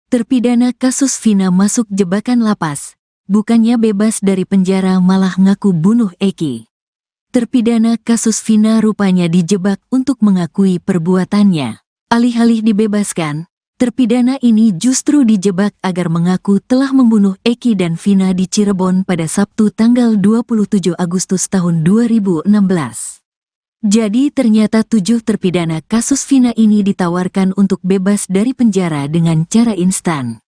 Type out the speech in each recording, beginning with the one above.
Terpidana kasus Vina masuk jebakan lapas. Bukannya bebas dari penjara malah ngaku bunuh Eki. Terpidana kasus Vina rupanya dijebak untuk mengakui perbuatannya. Alih-alih dibebaskan, terpidana ini justru dijebak agar mengaku telah membunuh Eki dan Vina di Cirebon pada Sabtu tanggal 27 Agustus tahun 2016. Jadi ternyata 7 terpidana kasus Vina ini ditawarkan untuk bebas dari penjara dengan cara instan.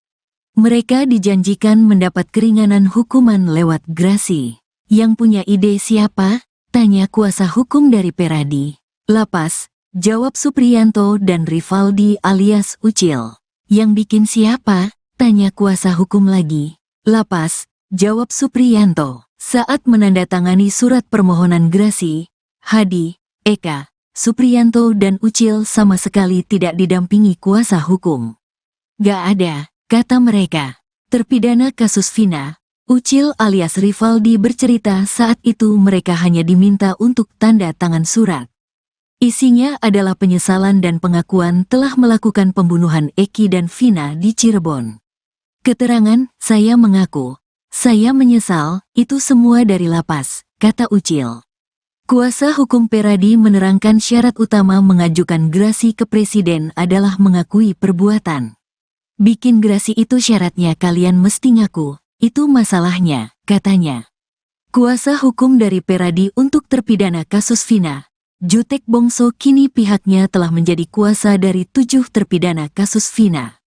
Mereka dijanjikan mendapat keringanan hukuman lewat grasi. Yang punya ide siapa? Tanya kuasa hukum dari Peradi. Lapas, jawab Supriyanto dan Rivaldi alias Ucil. Yang bikin siapa? Tanya kuasa hukum lagi. Lapas, jawab Supriyanto. Saat menandatangani surat permohonan grasi, Hadi, Eka, Supriyanto dan Ucil sama sekali tidak didampingi kuasa hukum. Gak ada, kata mereka. Terpidana kasus Vina, Ucil alias Rivaldi bercerita saat itu mereka hanya diminta untuk tanda tangan surat. Isinya adalah penyesalan dan pengakuan telah melakukan pembunuhan Eki dan Vina di Cirebon. Keterangan, saya mengaku, saya menyesal, itu semua dari lapas, kata Ucil. Kuasa hukum Peradi menerangkan syarat utama mengajukan grasi ke presiden adalah mengakui perbuatan. Bikin grasi itu syaratnya kalian mesti ngaku, itu masalahnya, katanya. Kuasa hukum dari Peradi untuk terpidana kasus Vina, Jutek Bongso kini pihaknya telah menjadi kuasa dari 7 terpidana kasus Vina.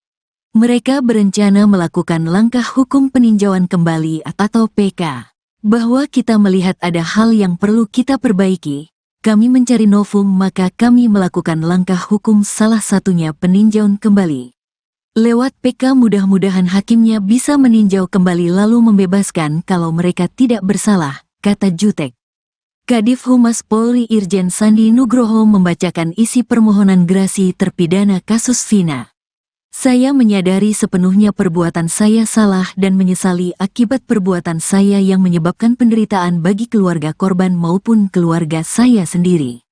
Mereka berencana melakukan langkah hukum peninjauan kembali atau PK. Bahwa kita melihat ada hal yang perlu kita perbaiki, kami mencari novum maka kami melakukan langkah hukum salah satunya peninjauan kembali. Lewat PK mudah-mudahan hakimnya bisa meninjau kembali lalu membebaskan kalau mereka tidak bersalah, kata Jutek. Kadif Humas Polri Irjen Sandi Nugroho membacakan isi permohonan grasi terpidana kasus Vina. Saya menyadari sepenuhnya perbuatan saya salah dan menyesali akibat perbuatan saya yang menyebabkan penderitaan bagi keluarga korban maupun keluarga saya sendiri.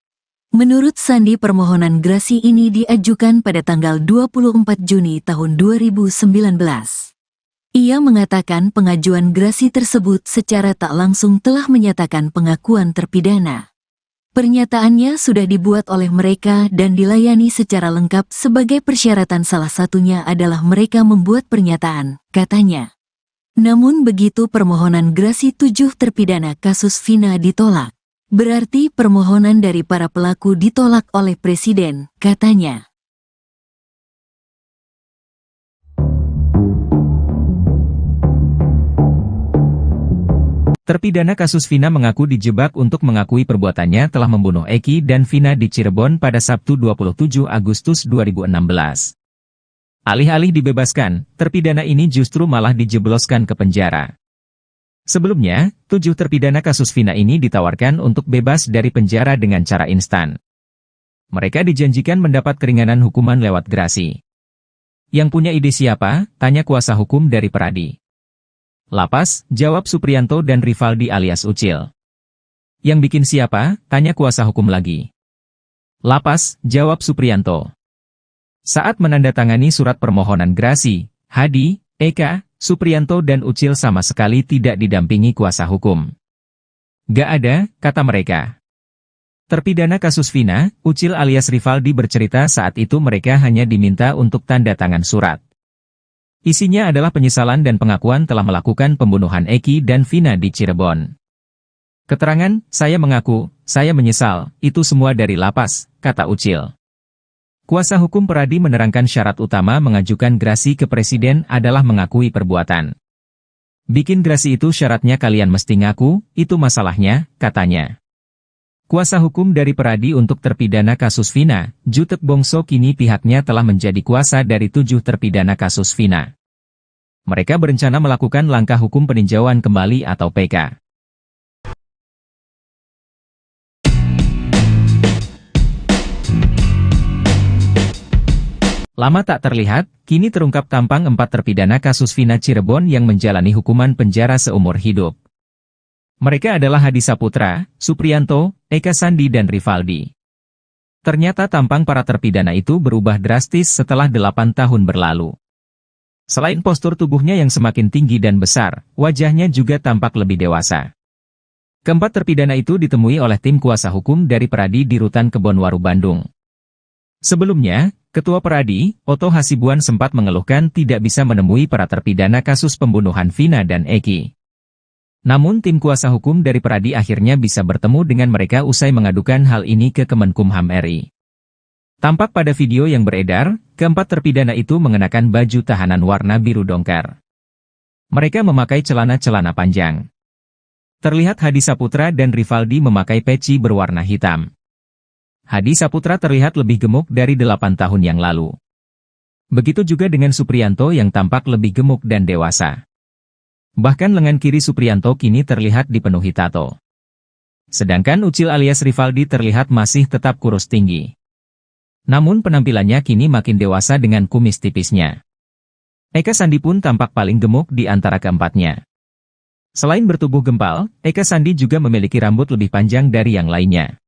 Menurut Sandi permohonan grasi ini diajukan pada tanggal 24 Juni tahun 2019. Ia mengatakan pengajuan grasi tersebut secara tak langsung telah menyatakan pengakuan terpidana. Pernyataannya sudah dibuat oleh mereka dan dilayani secara lengkap sebagai persyaratan salah satunya adalah mereka membuat pernyataan, katanya. Namun begitu permohonan grasi 7 terpidana kasus Vina ditolak. Berarti permohonan dari para pelaku ditolak oleh Presiden, katanya. Terpidana kasus Vina mengaku dijebak untuk mengakui perbuatannya telah membunuh Eki dan Vina di Cirebon pada Sabtu 27 Agustus 2016. Alih-alih dibebaskan, terpidana ini justru malah dijebloskan ke penjara. Sebelumnya, 7 terpidana kasus Vina ini ditawarkan untuk bebas dari penjara dengan cara instan. Mereka dijanjikan mendapat keringanan hukuman lewat grasi. Yang punya ide siapa? Tanya kuasa hukum dari Peradi. Lapas, jawab Supriyanto dan Rivaldi alias Ucil. Yang bikin siapa? Tanya kuasa hukum lagi. Lapas, jawab Supriyanto. Saat menandatangani surat permohonan grasi, Hadi, Eka, Supriyanto dan Ucil sama sekali tidak didampingi kuasa hukum. Gak ada, kata mereka. Terpidana kasus Vina, Ucil alias Rivaldi bercerita saat itu mereka hanya diminta untuk tanda tangan surat. Isinya adalah penyesalan dan pengakuan telah melakukan pembunuhan Eki dan Vina di Cirebon. Keterangan, saya mengaku, saya menyesal, itu semua dari lapas, kata Ucil. Kuasa hukum Peradi menerangkan syarat utama mengajukan grasi ke presiden adalah mengakui perbuatan. Bikin grasi itu syaratnya kalian mesti ngaku, itu masalahnya, katanya. Kuasa hukum dari Peradi untuk terpidana kasus Vina, Jutek Bongso kini pihaknya telah menjadi kuasa dari 7 terpidana kasus Vina. Mereka berencana melakukan langkah hukum peninjauan kembali atau PK. Lama tak terlihat, kini terungkap tampang 4 terpidana kasus Vina Cirebon yang menjalani hukuman penjara seumur hidup. Mereka adalah Hadi Saputra, Supriyanto, Eka Sandi dan Rivaldi. Ternyata tampang para terpidana itu berubah drastis setelah 8 tahun berlalu. Selain postur tubuhnya yang semakin tinggi dan besar, wajahnya juga tampak lebih dewasa. Keempat terpidana itu ditemui oleh tim kuasa hukum dari Peradi di Rutan Kebonwaru, Bandung. Sebelumnya, Ketua Peradi, Oto Hasibuan sempat mengeluhkan tidak bisa menemui para terpidana kasus pembunuhan Vina dan Eki. Namun tim kuasa hukum dari Peradi akhirnya bisa bertemu dengan mereka usai mengadukan hal ini ke Kemenkumham RI. Tampak pada video yang beredar, keempat terpidana itu mengenakan baju tahanan warna biru dongker. Mereka memakai celana-celana panjang. Terlihat Hadi Saputra dan Rivaldi memakai peci berwarna hitam. Hadi Saputra terlihat lebih gemuk dari 8 tahun yang lalu. Begitu juga dengan Supriyanto yang tampak lebih gemuk dan dewasa. Bahkan lengan kiri Supriyanto kini terlihat dipenuhi tato. Sedangkan Ucil alias Rivaldi terlihat masih tetap kurus tinggi. Namun penampilannya kini makin dewasa dengan kumis tipisnya. Eka Sandi pun tampak paling gemuk di antara keempatnya. Selain bertubuh gempal, Eka Sandi juga memiliki rambut lebih panjang dari yang lainnya.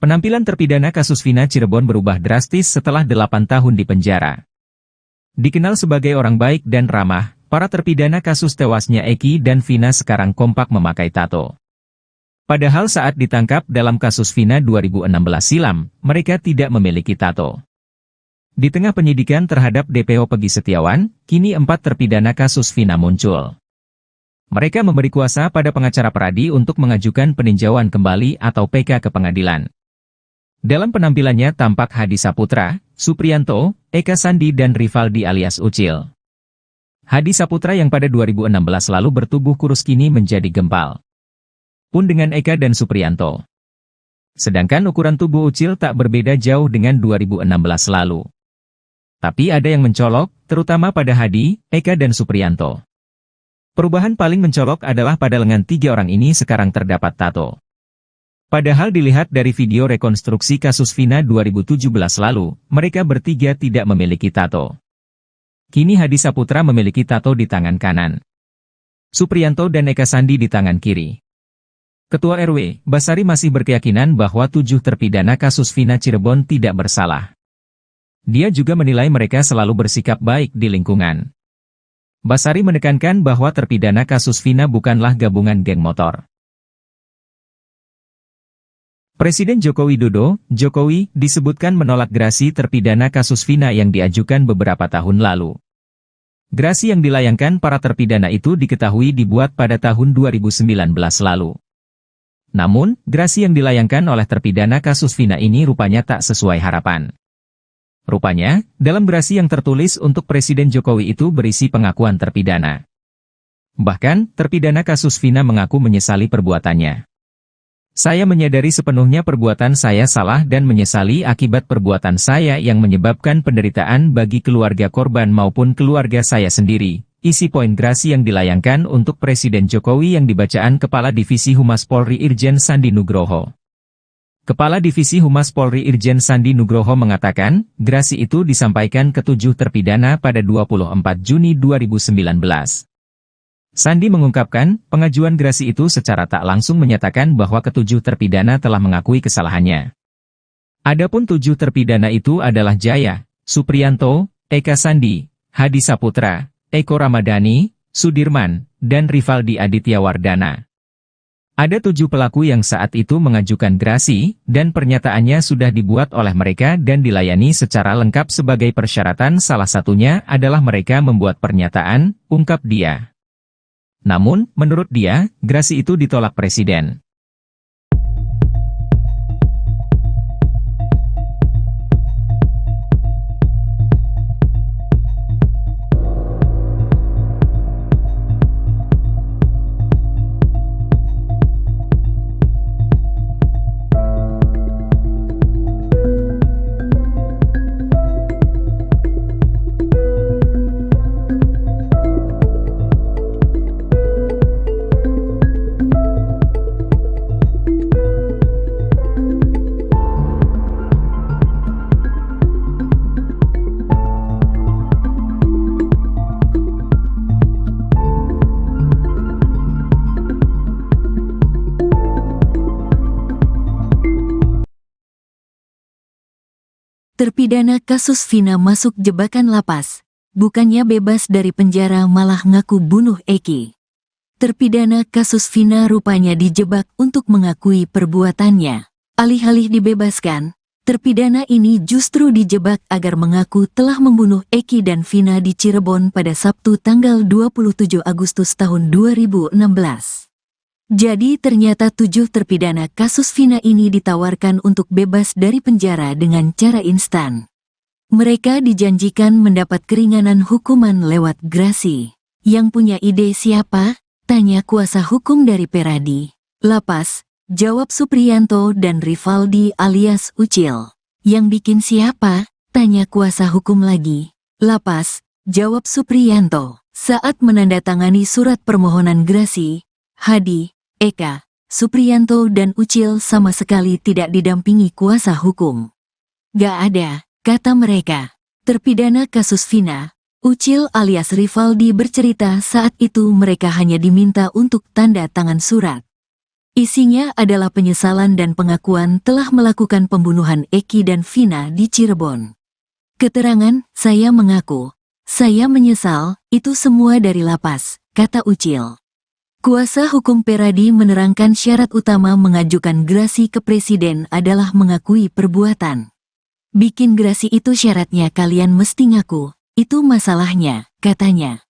Penampilan terpidana kasus Vina Cirebon berubah drastis setelah 8 tahun di penjara. Dikenal sebagai orang baik dan ramah, para terpidana kasus tewasnya Eki dan Vina sekarang kompak memakai tato. Padahal saat ditangkap dalam kasus Vina 2016 silam, mereka tidak memiliki tato. Di tengah penyidikan terhadap DPO Pegi Setiawan, kini 4 terpidana kasus Vina muncul. Mereka memberi kuasa pada pengacara Peradi untuk mengajukan peninjauan kembali atau PK ke pengadilan. Dalam penampilannya tampak Hadi Saputra, Supriyanto, Eka Sandi dan Rivaldi alias Ucil. Hadi Saputra yang pada 2016 lalu bertubuh kurus kini menjadi gempal. Pun dengan Eka dan Supriyanto. Sedangkan ukuran tubuh Ucil tak berbeda jauh dengan 2016 lalu. Tapi ada yang mencolok, terutama pada Hadi, Eka dan Supriyanto. Perubahan paling mencolok adalah pada lengan 3 orang ini sekarang terdapat tato. Padahal dilihat dari video rekonstruksi kasus Vina 2017 lalu, mereka bertiga tidak memiliki tato. Kini Hadi Saputra memiliki tato di tangan kanan. Supriyanto dan Eka Sandi di tangan kiri. Ketua RW, Basari masih berkeyakinan bahwa 7 terpidana kasus Vina Cirebon tidak bersalah. Dia juga menilai mereka selalu bersikap baik di lingkungan. Basari menekankan bahwa terpidana kasus Vina bukanlah gabungan geng motor. Presiden Joko Widodo, Jokowi, disebutkan menolak gerasi terpidana kasus Vina yang diajukan beberapa tahun lalu. Gerasi yang dilayangkan para terpidana itu diketahui dibuat pada tahun 2019 lalu. Namun, gerasi yang dilayangkan oleh terpidana kasus Vina ini rupanya tak sesuai harapan. Rupanya, dalam gerasi yang tertulis untuk Presiden Jokowi itu berisi pengakuan terpidana. Bahkan, terpidana kasus Vina mengaku menyesali perbuatannya. Saya menyadari sepenuhnya perbuatan saya salah dan menyesali akibat perbuatan saya yang menyebabkan penderitaan bagi keluarga korban maupun keluarga saya sendiri. Isi poin gerasi yang dilayangkan untuk Presiden Jokowi yang dibacaan Kepala Divisi Humas Polri Irjen Sandi Nugroho. Kepala Divisi Humas Polri Irjen Sandi Nugroho mengatakan, gerasi itu disampaikan ke 7 terpidana pada 24 Juni 2019. Sandi mengungkapkan, pengajuan gerasi itu secara tak langsung menyatakan bahwa ke-7 terpidana telah mengakui kesalahannya. Adapun 7 terpidana itu adalah Jaya, Supriyanto, Eka Sandi, Hadi Saputra, Eko Ramadhani, Sudirman, dan Rivaldi Adityawardana. Ada 7 pelaku yang saat itu mengajukan gerasi, dan pernyataannya sudah dibuat oleh mereka dan dilayani secara lengkap sebagai persyaratan, salah satunya adalah mereka membuat pernyataan, ungkap dia. Namun, menurut dia, gerasi itu ditolak Presiden. Terpidana kasus Vina masuk jebakan lapas. Bukannya bebas dari penjara malah ngaku bunuh Eki. Terpidana kasus Vina rupanya dijebak untuk mengakui perbuatannya. Alih-alih dibebaskan, terpidana ini justru dijebak agar mengaku telah membunuh Eki dan Vina di Cirebon pada Sabtu tanggal 27 Agustus tahun 2016. Jadi ternyata 7 terpidana kasus Vina ini ditawarkan untuk bebas dari penjara dengan cara instan. Mereka dijanjikan mendapat keringanan hukuman lewat grasi. Yang punya ide siapa? Tanya kuasa hukum dari Peradi. Lapas, jawab Supriyanto dan Rivaldi alias Ucil. Yang bikin siapa? Tanya kuasa hukum lagi. Lapas, jawab Supriyanto. Saat menandatangani surat permohonan grasi, Hadi, Eka, Supriyanto dan Ucil sama sekali tidak didampingi kuasa hukum. Gak ada, kata mereka. Terpidana kasus Vina, Ucil alias Rivaldi bercerita saat itu mereka hanya diminta untuk tanda tangan surat. Isinya adalah penyesalan dan pengakuan telah melakukan pembunuhan Eki dan Vina di Cirebon. Keterangan, saya mengaku, saya menyesal, itu semua dari lapas, kata Ucil. Kuasa hukum Peradi menerangkan syarat utama mengajukan grasi ke presiden adalah mengakui perbuatan. Bikin grasi itu syaratnya kalian mesti ngaku, itu masalahnya, katanya.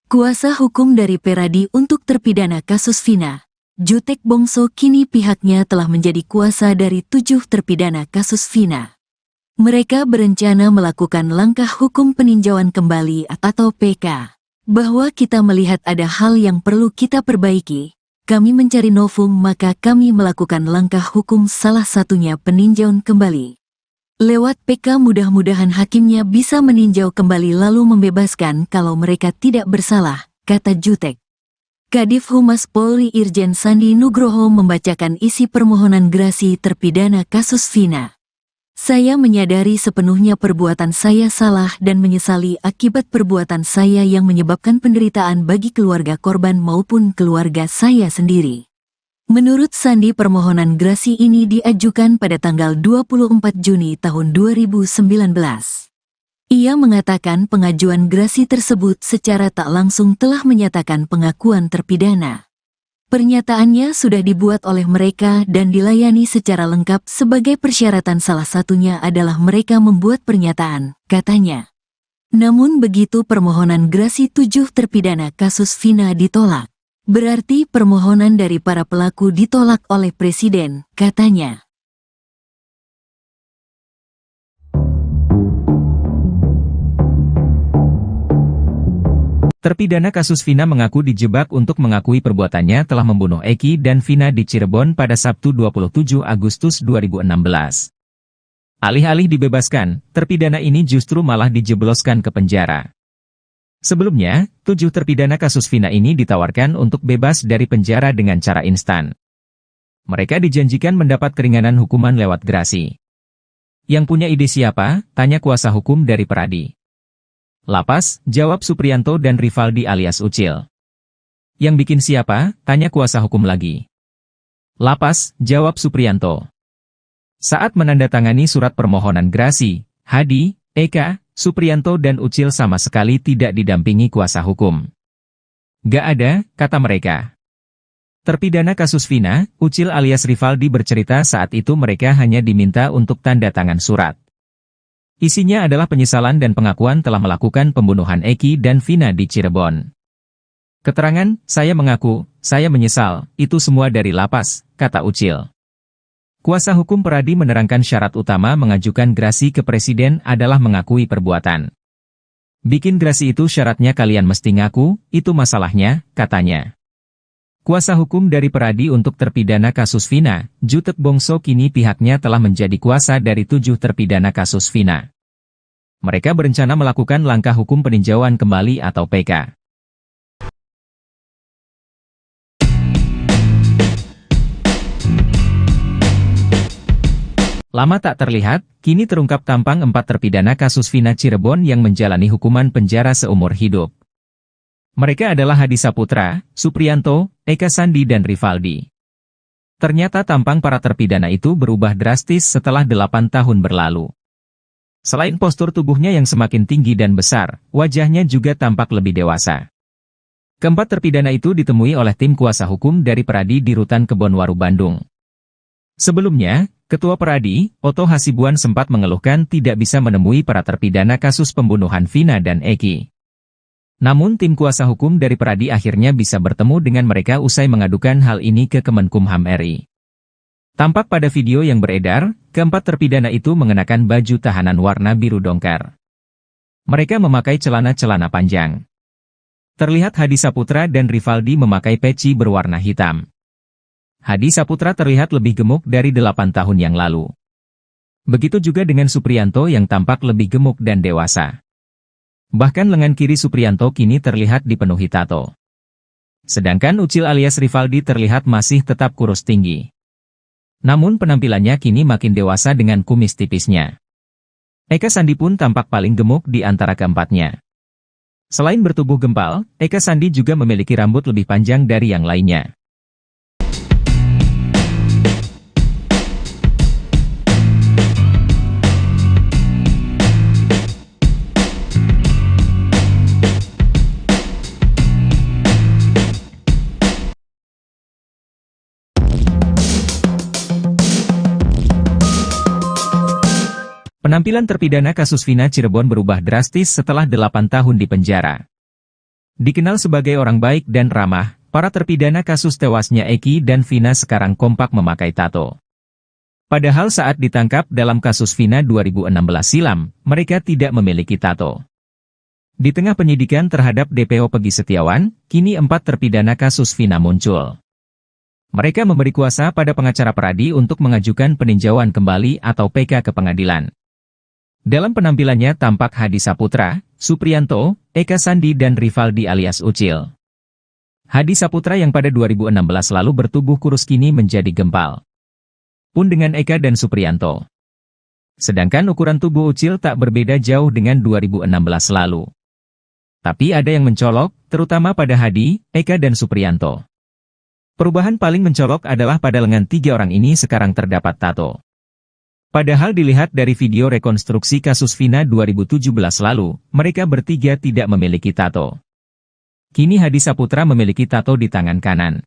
Kuasa hukum dari Peradi untuk terpidana kasus Vina, Jutek Bongso kini pihaknya telah menjadi kuasa dari 7 terpidana kasus Vina. Mereka berencana melakukan langkah hukum peninjauan kembali atau PK. Bahwa kita melihat ada hal yang perlu kita perbaiki, kami mencari novum maka kami melakukan langkah hukum salah satunya peninjauan kembali. Lewat PK mudah-mudahan hakimnya bisa meninjau kembali lalu membebaskan kalau mereka tidak bersalah, kata Jutek. Kadif Humas Polri Irjen Sandi Nugroho membacakan isi permohonan grasi terpidana kasus Vina. Saya menyadari sepenuhnya perbuatan saya salah dan menyesali akibat perbuatan saya yang menyebabkan penderitaan bagi keluarga korban maupun keluarga saya sendiri. Menurut Sandi permohonan grasi ini diajukan pada tanggal 24 Juni tahun 2019. Ia mengatakan pengajuan grasi tersebut secara tak langsung telah menyatakan pengakuan terpidana. Pernyataannya sudah dibuat oleh mereka dan dilayani secara lengkap sebagai persyaratan salah satunya adalah mereka membuat pernyataan, katanya. Namun begitu permohonan grasi 7 terpidana kasus Vina ditolak. Berarti permohonan dari para pelaku ditolak oleh Presiden, katanya. Terpidana kasus Vina mengaku dijebak untuk mengakui perbuatannya telah membunuh Eki dan Vina di Cirebon pada Sabtu 27 Agustus 2016. Alih-alih dibebaskan, terpidana ini justru malah dijebloskan ke penjara. Sebelumnya, 7 terpidana kasus Vina ini ditawarkan untuk bebas dari penjara dengan cara instan. Mereka dijanjikan mendapat keringanan hukuman lewat grasi. Yang punya ide siapa? Tanya kuasa hukum dari Peradi. Lapas, jawab Supriyanto dan Rivaldi alias Ucil. Yang bikin siapa? Tanya kuasa hukum lagi. Lapas, jawab Supriyanto. Saat menandatangani surat permohonan grasi, Hadi, Eka, Supriyanto dan Ucil sama sekali tidak didampingi kuasa hukum. Gak ada, kata mereka. Terpidana kasus Vina, Ucil alias Rivaldi bercerita saat itu mereka hanya diminta untuk tanda tangan surat. Isinya adalah penyesalan dan pengakuan telah melakukan pembunuhan Eki dan Vina di Cirebon. Keterangan, saya mengaku, saya menyesal, itu semua dari lapas, kata Ucil. Kuasa hukum Peradi menerangkan syarat utama mengajukan grasi ke Presiden adalah mengakui perbuatan. Bikin grasi itu syaratnya kalian mesti ngaku, itu masalahnya, katanya. Kuasa hukum dari Peradi untuk terpidana kasus Vina, Jutek Bongso kini pihaknya telah menjadi kuasa dari 7 terpidana kasus Vina. Mereka berencana melakukan langkah hukum peninjauan kembali atau PK. Lama tak terlihat, kini terungkap tampang 4 terpidana kasus Vina Cirebon yang menjalani hukuman penjara seumur hidup. Mereka adalah Hadi Saputra, Supriyanto, Eka Sandi dan Rivaldi. Ternyata tampang para terpidana itu berubah drastis setelah 8 tahun berlalu. Selain postur tubuhnya yang semakin tinggi dan besar, wajahnya juga tampak lebih dewasa. Keempat terpidana itu ditemui oleh tim kuasa hukum dari Peradi di Rutan Kebonwaru, Bandung. Sebelumnya, Ketua Peradi, Oto Hasibuan sempat mengeluhkan tidak bisa menemui para terpidana kasus pembunuhan Vina dan Eki. Namun tim kuasa hukum dari Peradi akhirnya bisa bertemu dengan mereka usai mengadukan hal ini ke Kemenkumham RI. Tampak pada video yang beredar, keempat terpidana itu mengenakan baju tahanan warna biru dongker. Mereka memakai celana-celana panjang. Terlihat Hadi Saputra dan Rivaldi memakai peci berwarna hitam. Hadi Saputra terlihat lebih gemuk dari 8 tahun yang lalu. Begitu juga dengan Supriyanto yang tampak lebih gemuk dan dewasa. Bahkan lengan kiri Supriyanto kini terlihat dipenuhi tato. Sedangkan Ucil alias Rivaldi terlihat masih tetap kurus tinggi. Namun penampilannya kini makin dewasa dengan kumis tipisnya. Eka Sandi pun tampak paling gemuk di antara keempatnya. Selain bertubuh gempal, Eka Sandi juga memiliki rambut lebih panjang dari yang lainnya. Penampilan terpidana kasus Vina Cirebon berubah drastis setelah 8 tahun di penjara. Dikenal sebagai orang baik dan ramah, para terpidana kasus tewasnya Eki dan Vina sekarang kompak memakai tato. Padahal saat ditangkap dalam kasus Vina 2016 silam, mereka tidak memiliki tato. Di tengah penyidikan terhadap DPO Pegi Setiawan, kini 4 terpidana kasus Vina muncul. Mereka memberi kuasa pada pengacara Peradi untuk mengajukan peninjauan kembali atau PK ke pengadilan. Dalam penampilannya tampak Hadi Saputra, Supriyanto, Eka Sandi dan Rivaldi alias Ucil. Hadi Saputra yang pada 2016 lalu bertubuh kurus kini menjadi gempal. Pun dengan Eka dan Supriyanto. Sedangkan ukuran tubuh Ucil tak berbeda jauh dengan 2016 lalu. Tapi ada yang mencolok, terutama pada Hadi, Eka dan Supriyanto. Perubahan paling mencolok adalah pada lengan 3 orang ini sekarang terdapat tato. Padahal dilihat dari video rekonstruksi kasus Vina 2017 lalu, mereka bertiga tidak memiliki tato. Kini Hadi Saputra memiliki tato di tangan kanan.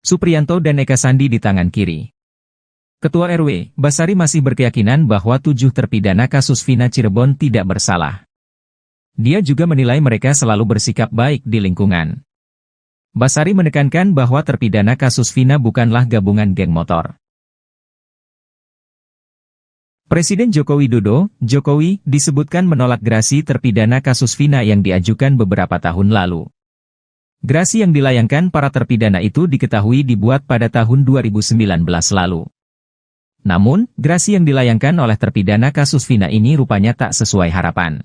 Supriyanto dan Eka Sandi di tangan kiri. Ketua RW, Basari masih berkeyakinan bahwa 7 terpidana kasus Vina Cirebon tidak bersalah. Dia juga menilai mereka selalu bersikap baik di lingkungan. Basari menekankan bahwa terpidana kasus Vina bukanlah gabungan geng motor. Presiden Joko Widodo, Jokowi, disebutkan menolak gerasi terpidana kasus Vina yang diajukan beberapa tahun lalu. Gerasi yang dilayangkan para terpidana itu diketahui dibuat pada tahun 2019 lalu. Namun, gerasi yang dilayangkan oleh terpidana kasus Vina ini rupanya tak sesuai harapan.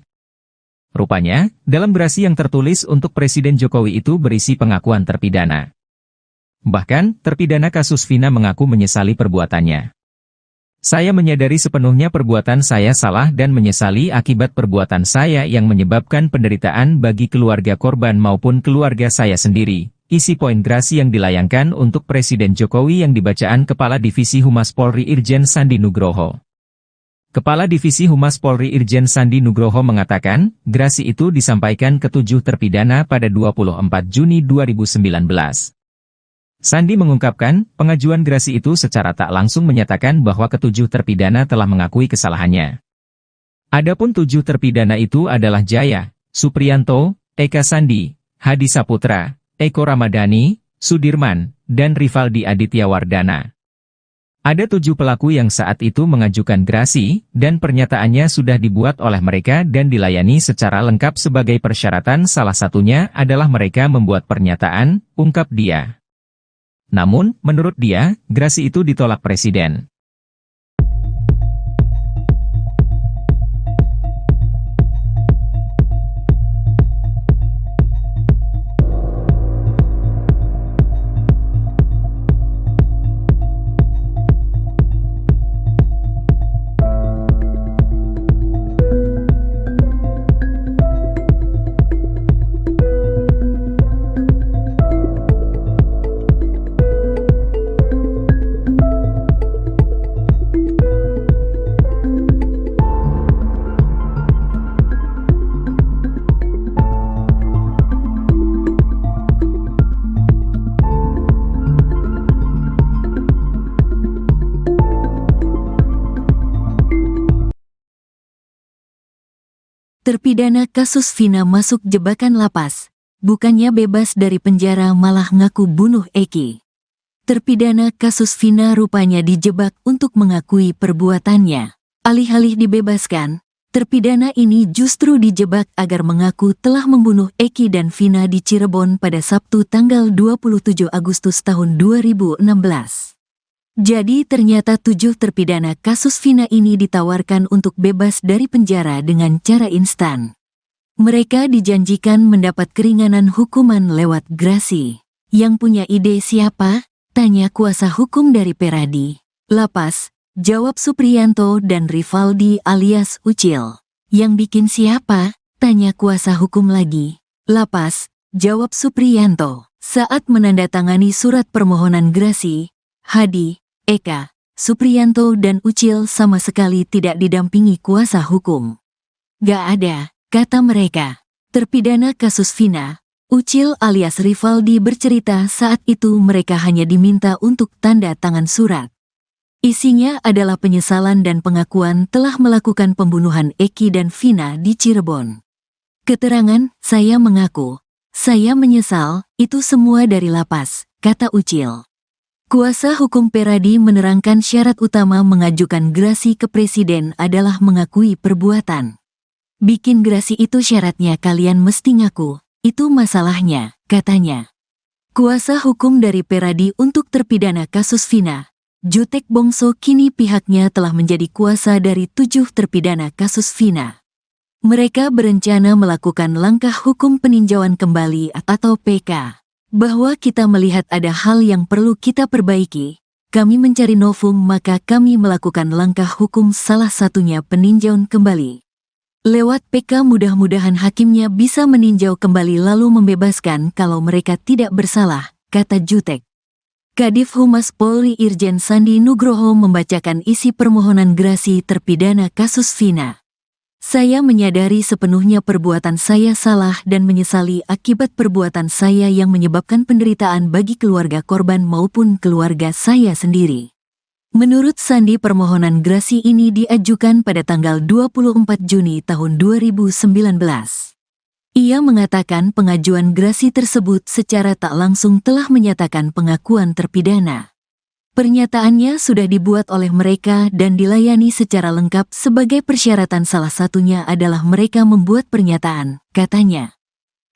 Rupanya, dalam gerasi yang tertulis untuk Presiden Jokowi itu berisi pengakuan terpidana. Bahkan, terpidana kasus Vina mengaku menyesali perbuatannya. Saya menyadari sepenuhnya perbuatan saya salah dan menyesali akibat perbuatan saya yang menyebabkan penderitaan bagi keluarga korban maupun keluarga saya sendiri. Isi poin gerasi yang dilayangkan untuk Presiden Jokowi yang dibacaan Kepala Divisi Humas Polri Irjen Sandi Nugroho. Kepala Divisi Humas Polri Irjen Sandi Nugroho mengatakan, gerasi itu disampaikan ke 7 terpidana pada 24 Juni 2019. Sandi mengungkapkan, pengajuan gerasi itu secara tak langsung menyatakan bahwa ke-7 terpidana telah mengakui kesalahannya. Adapun 7 terpidana itu adalah Jaya, Supriyanto, Eka Sandi, Hadi Saputra, Eko Ramadhani, Sudirman, dan Rivaldi Adityawardana. Ada 7 pelaku yang saat itu mengajukan gerasi, dan pernyataannya sudah dibuat oleh mereka dan dilayani secara lengkap sebagai persyaratan, salah satunya adalah mereka membuat pernyataan, ungkap dia. Namun, menurut dia, gerasi itu ditolak Presiden. Terpidana kasus Vina masuk jebakan lapas. Bukannya bebas dari penjara malah ngaku bunuh Eki. Terpidana kasus Vina rupanya dijebak untuk mengakui perbuatannya. Alih-alih dibebaskan, terpidana ini justru dijebak agar mengaku telah membunuh Eki dan Vina di Cirebon pada Sabtu tanggal 27 Agustus tahun 2016. Jadi ternyata 7 terpidana kasus Vina ini ditawarkan untuk bebas dari penjara dengan cara instan. Mereka dijanjikan mendapat keringanan hukuman lewat grasi. Yang punya ide siapa? Tanya kuasa hukum dari Peradi. Lapas, jawab Supriyanto dan Rivaldi alias Ucil. Yang bikin siapa? Tanya kuasa hukum lagi. Lapas, jawab Supriyanto. Saat menandatangani surat permohonan grasi, Hadi, Eka, Supriyanto dan Ucil sama sekali tidak didampingi kuasa hukum. Gak ada, kata mereka. Terpidana kasus Vina, Ucil alias Rivaldi bercerita saat itu mereka hanya diminta untuk tanda tangan surat. Isinya adalah penyesalan dan pengakuan telah melakukan pembunuhan Eki dan Vina di Cirebon. Keterangan, saya mengaku, saya menyesal, itu semua dari lapas, kata Ucil. Kuasa hukum Peradi menerangkan syarat utama mengajukan grasi ke presiden adalah mengakui perbuatan. Bikin grasi itu syaratnya kalian mesti ngaku, itu masalahnya, katanya. Kuasa hukum dari Peradi untuk terpidana kasus Vina, Jutek Bongso kini pihaknya telah menjadi kuasa dari 7 terpidana kasus Vina. Mereka berencana melakukan langkah hukum peninjauan kembali atau PK. Bahwa kita melihat ada hal yang perlu kita perbaiki, kami mencari novum maka kami melakukan langkah hukum salah satunya peninjauan kembali. Lewat PK mudah-mudahan hakimnya bisa meninjau kembali lalu membebaskan kalau mereka tidak bersalah, kata Jutek. Kadif Humas Polri Irjen Sandi Nugroho membacakan isi permohonan grasi terpidana kasus Vina. Saya menyadari sepenuhnya perbuatan saya salah dan menyesali akibat perbuatan saya yang menyebabkan penderitaan bagi keluarga korban maupun keluarga saya sendiri. Menurut Sandi permohonan grasi ini diajukan pada tanggal 24 Juni tahun 2019. Ia mengatakan pengajuan grasi tersebut secara tak langsung telah menyatakan pengakuan terpidana. Pernyataannya sudah dibuat oleh mereka dan dilayani secara lengkap sebagai persyaratan salah satunya adalah mereka membuat pernyataan, katanya.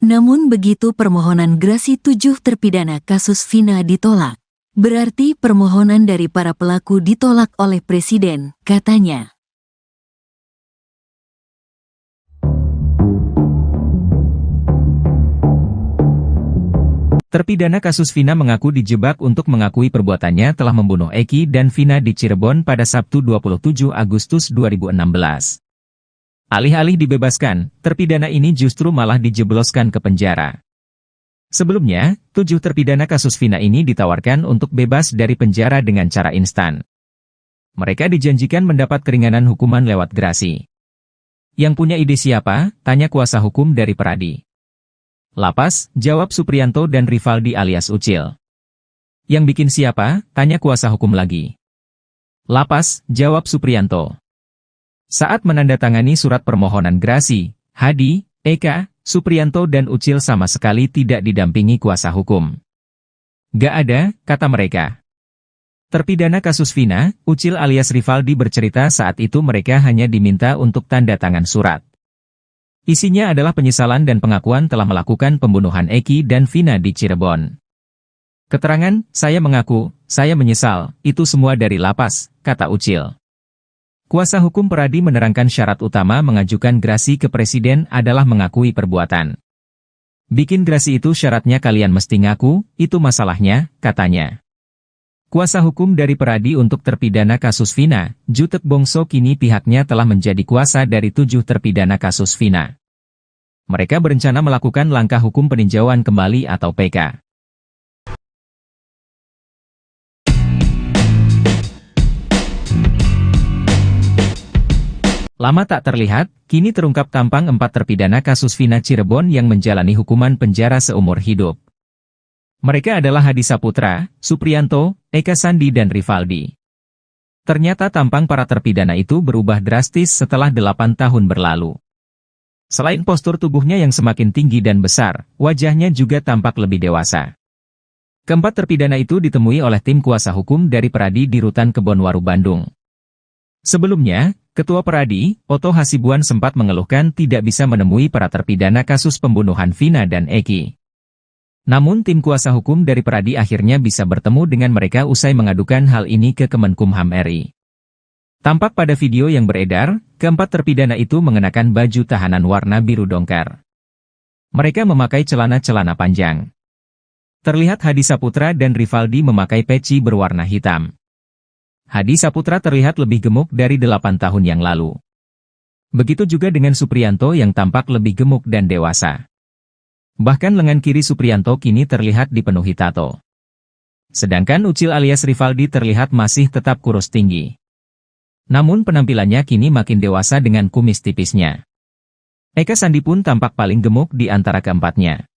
Namun begitu permohonan grasi 7 terpidana kasus Vina ditolak. Berarti permohonan dari para pelaku ditolak oleh Presiden, katanya. Terpidana kasus Vina mengaku dijebak untuk mengakui perbuatannya telah membunuh Eki dan Vina di Cirebon pada Sabtu 27 Agustus 2016. Alih-alih dibebaskan, terpidana ini justru malah dijebloskan ke penjara. Sebelumnya, 7 terpidana kasus Vina ini ditawarkan untuk bebas dari penjara dengan cara instan. Mereka dijanjikan mendapat keringanan hukuman lewat grasi. Yang punya ide siapa? Tanya kuasa hukum dari Peradi. Lapas, jawab Supriyanto dan Rivaldi alias Ucil. Yang bikin siapa? Tanya kuasa hukum lagi. Lapas, jawab Supriyanto. Saat menandatangani surat permohonan grasi, Hadi, Eka, Supriyanto dan Ucil sama sekali tidak didampingi kuasa hukum. Gak ada, kata mereka. Terpidana kasus Vina, Ucil alias Rivaldi bercerita saat itu mereka hanya diminta untuk tanda tangan surat. Isinya adalah penyesalan dan pengakuan telah melakukan pembunuhan Eki dan Vina di Cirebon. Keterangan, saya mengaku, saya menyesal, itu semua dari lapas, kata Ucil. Kuasa hukum Peradi menerangkan syarat utama mengajukan grasi ke presiden adalah mengakui perbuatan. Bikin grasi itu syaratnya kalian mesti ngaku, itu masalahnya, katanya. Kuasa hukum dari Peradi untuk terpidana kasus Vina, Jutek Bongso kini pihaknya telah menjadi kuasa dari 7 terpidana kasus Vina. Mereka berencana melakukan langkah hukum peninjauan kembali atau PK. Lama tak terlihat, kini terungkap tampang 4 terpidana kasus Vina Cirebon yang menjalani hukuman penjara seumur hidup. Mereka adalah Hadi Saputra, Supriyanto, Eka Sandi dan Rivaldi. Ternyata tampang para terpidana itu berubah drastis setelah 8 tahun berlalu. Selain postur tubuhnya yang semakin tinggi dan besar, wajahnya juga tampak lebih dewasa. Keempat terpidana itu ditemui oleh tim kuasa hukum dari Peradi di Rutan Kebonwaru, Bandung. Sebelumnya, Ketua Peradi, Oto Hasibuan sempat mengeluhkan tidak bisa menemui para terpidana kasus pembunuhan Vina dan Eki. Namun tim kuasa hukum dari Peradi akhirnya bisa bertemu dengan mereka usai mengadukan hal ini ke Kemenkumham RI. Tampak pada video yang beredar, keempat terpidana itu mengenakan baju tahanan warna biru dongker. Mereka memakai celana-celana panjang. Terlihat Hadi Saputra dan Rivaldi memakai peci berwarna hitam. Hadi Saputra terlihat lebih gemuk dari 8 tahun yang lalu. Begitu juga dengan Supriyanto yang tampak lebih gemuk dan dewasa. Bahkan lengan kiri Supriyanto kini terlihat dipenuhi tato. Sedangkan Ucil alias Rivaldi terlihat masih tetap kurus tinggi. Namun penampilannya kini makin dewasa dengan kumis tipisnya. Eka Sandi pun tampak paling gemuk di antara keempatnya.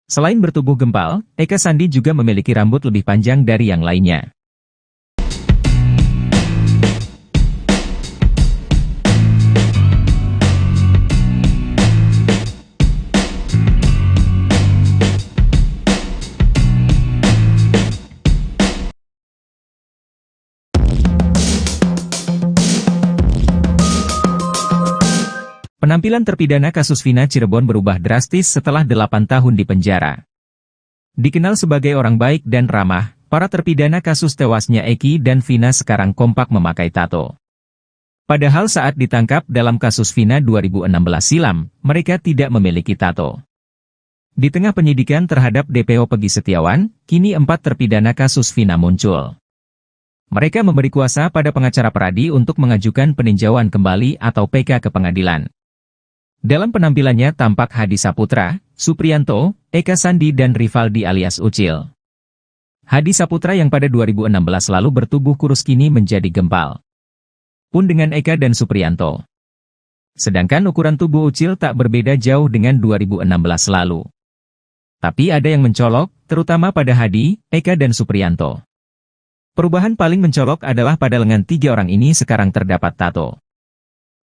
Selain bertubuh gempal, Eka Sandi juga memiliki rambut lebih panjang dari yang lainnya. Penampilan terpidana kasus Vina Cirebon berubah drastis setelah 8 tahun di penjara. Dikenal sebagai orang baik dan ramah, para terpidana kasus tewasnya Eki dan Vina sekarang kompak memakai tato. Padahal saat ditangkap dalam kasus Vina 2016 silam, mereka tidak memiliki tato. Di tengah penyidikan terhadap DPO Pegi Setiawan, kini 4 terpidana kasus Vina muncul. Mereka memberi kuasa pada pengacara Peradi untuk mengajukan peninjauan kembali atau PK ke pengadilan. Dalam penampilannya tampak Hadi Saputra, Supriyanto, Eka Sandi dan Rivaldi alias Ucil. Hadi Saputra yang pada 2016 lalu bertubuh kurus kini menjadi gempal. Pun dengan Eka dan Supriyanto. Sedangkan ukuran tubuh Ucil tak berbeda jauh dengan 2016 lalu. Tapi ada yang mencolok, terutama pada Hadi, Eka dan Supriyanto. Perubahan paling mencolok adalah pada lengan 3 orang ini sekarang terdapat tato.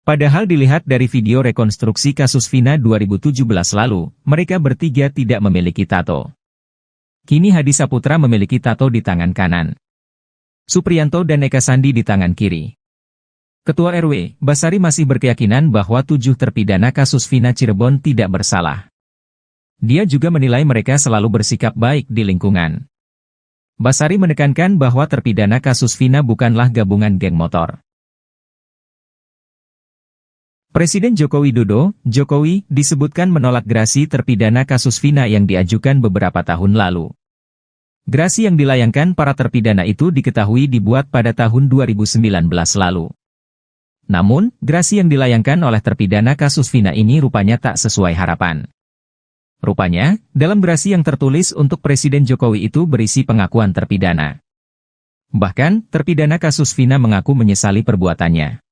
Padahal dilihat dari video rekonstruksi kasus Vina 2017 lalu, mereka bertiga tidak memiliki tato. Kini Hadi Saputra memiliki tato di tangan kanan. Supriyanto dan Eka Sandi di tangan kiri. Ketua RW, Basari masih berkeyakinan bahwa 7 terpidana kasus Vina Cirebon tidak bersalah. Dia juga menilai mereka selalu bersikap baik di lingkungan. Basari menekankan bahwa terpidana kasus Vina bukanlah gabungan geng motor. Presiden Joko Widodo, Jokowi, disebutkan menolak gerasi terpidana kasus Vina yang diajukan beberapa tahun lalu. Gerasi yang dilayangkan para terpidana itu diketahui dibuat pada tahun 2019 lalu. Namun, gerasi yang dilayangkan oleh terpidana kasus Vina ini rupanya tak sesuai harapan. Rupanya, dalam gerasi yang tertulis untuk Presiden Jokowi itu berisi pengakuan terpidana. Bahkan, terpidana kasus Vina mengaku menyesali perbuatannya.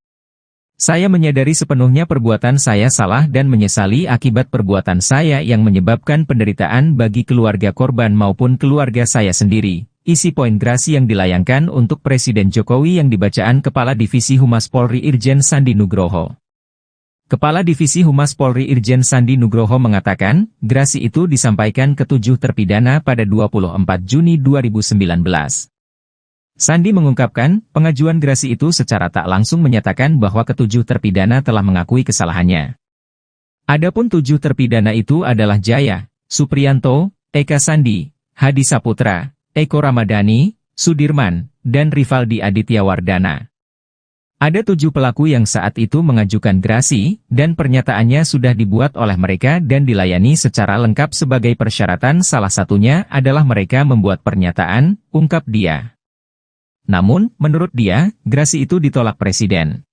Saya menyadari sepenuhnya perbuatan saya salah dan menyesali akibat perbuatan saya yang menyebabkan penderitaan bagi keluarga korban maupun keluarga saya sendiri. Isi poin gerasi yang dilayangkan untuk Presiden Jokowi yang dibacaan Kepala Divisi Humas Polri Irjen Sandi Nugroho. Kepala Divisi Humas Polri Irjen Sandi Nugroho mengatakan, gerasi itu disampaikan ke 7 terpidana pada 24 Juni 2019. Sandi mengungkapkan, pengajuan gerasi itu secara tak langsung menyatakan bahwa ke-7 terpidana telah mengakui kesalahannya. Adapun 7 terpidana itu adalah Jaya, Supriyanto, Eka Sandi, Hadi Saputra, Eko Ramadhani, Sudirman, dan Rivaldi Aditya Wardana. Ada 7 pelaku yang saat itu mengajukan gerasi, dan pernyataannya sudah dibuat oleh mereka dan dilayani secara lengkap sebagai persyaratan, salah satunya adalah mereka membuat pernyataan, ungkap dia. Namun, menurut dia, gerasi itu ditolak Presiden.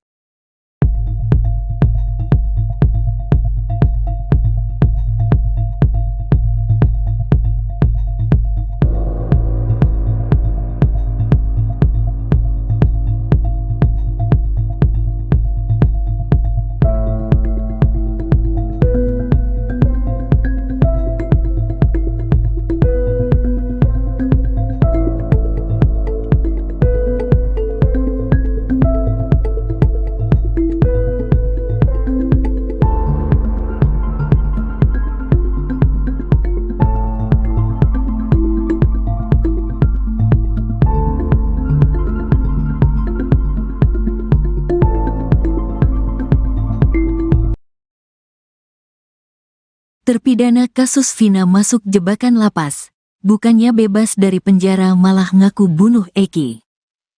Terpidana kasus Vina masuk jebakan lapas. Bukannya bebas dari penjara malah ngaku bunuh Eki.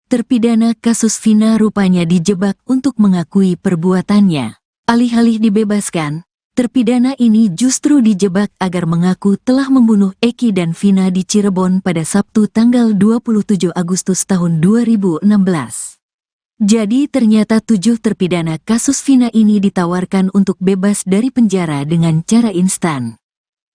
Terpidana kasus Vina rupanya dijebak untuk mengakui perbuatannya. Alih-alih dibebaskan, terpidana ini justru dijebak agar mengaku telah membunuh Eki dan Vina di Cirebon pada Sabtu tanggal 27 Agustus tahun 2016. Jadi ternyata 7 terpidana kasus Vina ini ditawarkan untuk bebas dari penjara dengan cara instan.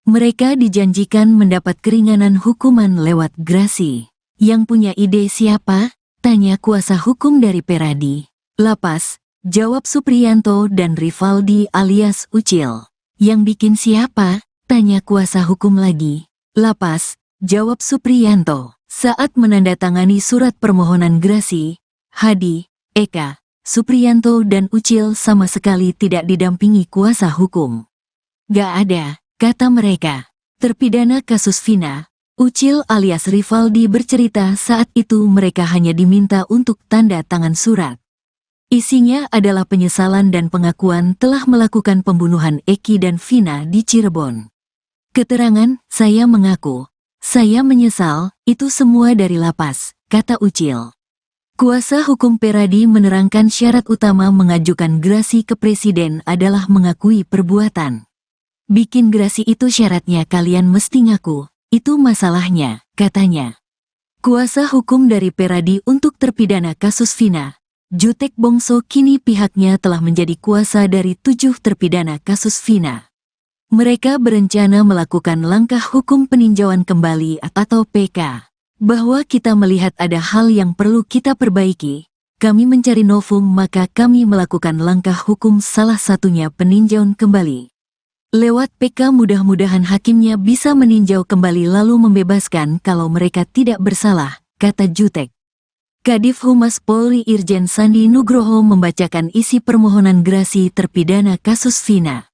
Mereka dijanjikan mendapat keringanan hukuman lewat grasi. Yang punya ide siapa? Tanya kuasa hukum dari Peradi. Lapas, jawab Supriyanto dan Rivaldi alias Ucil. Yang bikin siapa? Tanya kuasa hukum lagi. Lapas, jawab Supriyanto. Saat menandatangani surat permohonan grasi, Hadi, Eka, Supriyanto dan Ucil sama sekali tidak didampingi kuasa hukum. Gak ada, kata mereka. Terpidana kasus Vina, Ucil alias Rivaldi bercerita saat itu mereka hanya diminta untuk tanda tangan surat. Isinya adalah penyesalan dan pengakuan telah melakukan pembunuhan Eki dan Vina di Cirebon. Keterangan, saya mengaku, saya menyesal, itu semua dari lapas, kata Ucil. Kuasa hukum Peradi menerangkan syarat utama mengajukan grasi ke presiden adalah mengakui perbuatan. Bikin grasi itu syaratnya kalian mesti ngaku, itu masalahnya, katanya. Kuasa hukum dari Peradi untuk terpidana kasus Vina, Jutek Bongso kini pihaknya telah menjadi kuasa dari 7 terpidana kasus Vina. Mereka berencana melakukan langkah hukum peninjauan kembali atau PK. Bahwa kita melihat ada hal yang perlu kita perbaiki, kami mencari novum maka kami melakukan langkah hukum salah satunya peninjauan kembali. Lewat PK mudah-mudahan hakimnya bisa meninjau kembali lalu membebaskan kalau mereka tidak bersalah, kata Jutek. Kadif Humas Polri Irjen Sandi Nugroho membacakan isi permohonan grasi terpidana kasus Vina.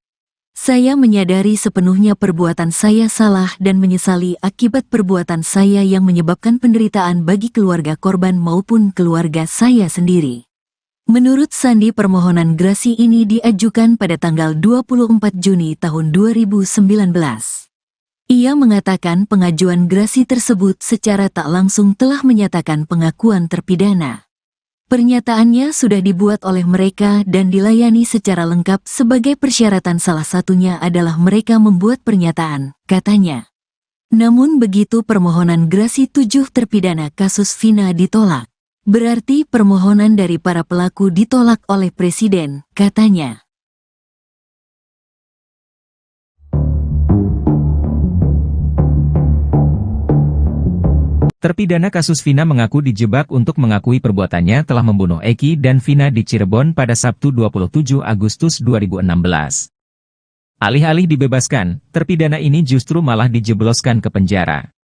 Saya menyadari sepenuhnya perbuatan saya salah dan menyesali akibat perbuatan saya yang menyebabkan penderitaan bagi keluarga korban maupun keluarga saya sendiri. Menurut Sandi permohonan grasi ini diajukan pada tanggal 24 Juni tahun 2019. Ia mengatakan pengajuan grasi tersebut secara tak langsung telah menyatakan pengakuan terpidana. Pernyataannya sudah dibuat oleh mereka dan dilayani secara lengkap sebagai persyaratan salah satunya adalah mereka membuat pernyataan, katanya. Namun begitu permohonan grasi 7 terpidana kasus Vina ditolak. Berarti permohonan dari para pelaku ditolak oleh Presiden, katanya. Terpidana kasus Vina mengaku dijebak untuk mengakui perbuatannya telah membunuh Eki dan Vina di Cirebon pada Sabtu 27 Agustus 2016. Alih-alih dibebaskan, terpidana ini justru malah dijebloskan ke penjara.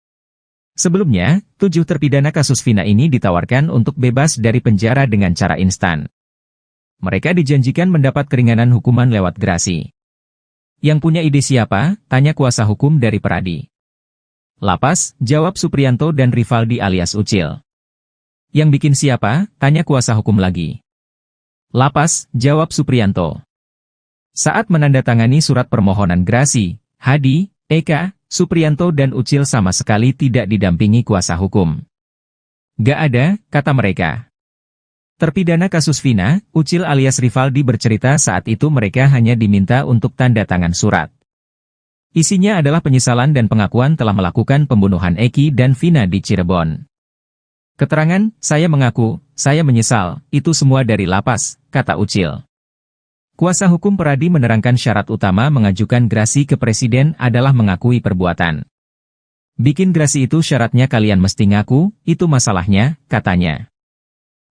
Sebelumnya, 7 terpidana kasus Vina ini ditawarkan untuk bebas dari penjara dengan cara instan. Mereka dijanjikan mendapat keringanan hukuman lewat grasi. Yang punya ide siapa? Tanya kuasa hukum dari Peradi. Lapas, jawab Supriyanto dan Rivaldi alias Ucil. Yang bikin siapa? Tanya kuasa hukum lagi. Lapas, jawab Supriyanto. Saat menandatangani surat permohonan grasi, Hadi, Eka, Supriyanto dan Ucil sama sekali tidak didampingi kuasa hukum. Gak ada, kata mereka. Terpidana kasus Vina, Ucil alias Rivaldi bercerita saat itu mereka hanya diminta untuk tanda tangan surat. Isinya adalah penyesalan dan pengakuan telah melakukan pembunuhan Eki dan Vina di Cirebon. Keterangan, saya mengaku, saya menyesal, itu semua dari lapas, kata Ucil. Kuasa hukum Peradi menerangkan syarat utama mengajukan grasi ke presiden adalah mengakui perbuatan. Bikin grasi itu syaratnya kalian mesti ngaku, itu masalahnya, katanya.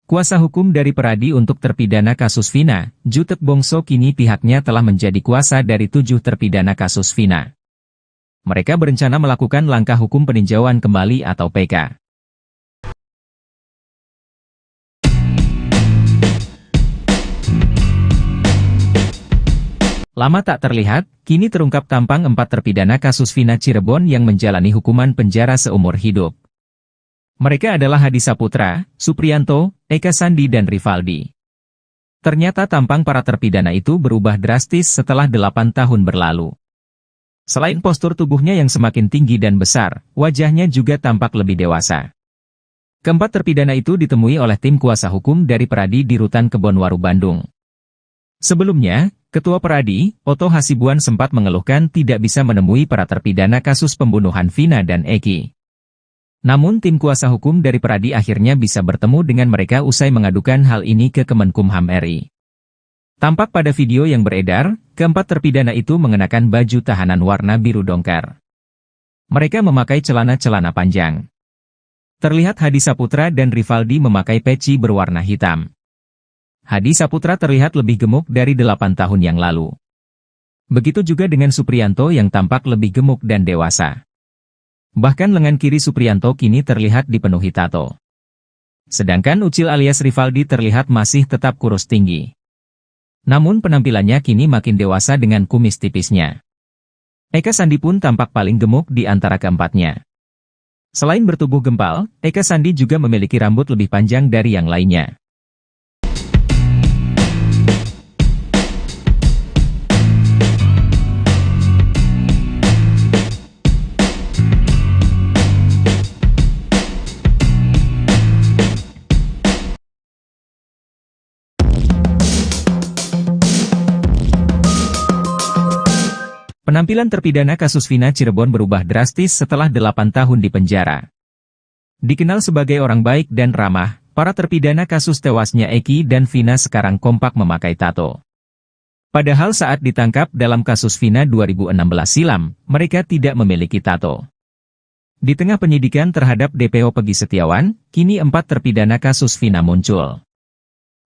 Kuasa hukum dari Peradi untuk terpidana kasus Vina, Jutek Bongso kini pihaknya telah menjadi kuasa dari 7 terpidana kasus Vina. Mereka berencana melakukan langkah hukum peninjauan kembali atau PK. Lama tak terlihat, kini terungkap tampang 4 terpidana kasus Vina Cirebon yang menjalani hukuman penjara seumur hidup. Mereka adalah Hadi Saputra, Supriyanto, Eka Sandi dan Rivaldi. Ternyata tampang para terpidana itu berubah drastis setelah 8 tahun berlalu. Selain postur tubuhnya yang semakin tinggi dan besar, wajahnya juga tampak lebih dewasa. Keempat terpidana itu ditemui oleh tim kuasa hukum dari Peradi di Rutan Kebonwaru, Bandung. Sebelumnya, Ketua Peradi, Oto Hasibuan sempat mengeluhkan tidak bisa menemui para terpidana kasus pembunuhan Vina dan Eki. Namun tim kuasa hukum dari Peradi akhirnya bisa bertemu dengan mereka usai mengadukan hal ini ke Kemenkumham RI. Tampak pada video yang beredar, keempat terpidana itu mengenakan baju tahanan warna biru dongker. Mereka memakai celana-celana panjang. Terlihat Hadi Saputra dan Rivaldi memakai peci berwarna hitam. Hadi Saputra terlihat lebih gemuk dari 8 tahun yang lalu. Begitu juga dengan Supriyanto yang tampak lebih gemuk dan dewasa. Bahkan lengan kiri Supriyanto kini terlihat dipenuhi tato. Sedangkan Ucil alias Rivaldi terlihat masih tetap kurus tinggi. Namun penampilannya kini makin dewasa dengan kumis tipisnya. Eka Sandi pun tampak paling gemuk di antara keempatnya. Selain bertubuh gempal, Eka Sandi juga memiliki rambut lebih panjang dari yang lainnya. Penampilan terpidana kasus Vina Cirebon berubah drastis setelah 8 tahun di penjara. Dikenal sebagai orang baik dan ramah, para terpidana kasus tewasnya Eki dan Vina sekarang kompak memakai tato. Padahal saat ditangkap dalam kasus Vina 2016 silam, mereka tidak memiliki tato. Di tengah penyidikan terhadap DPO Pegi Setiawan, kini 4 terpidana kasus Vina muncul.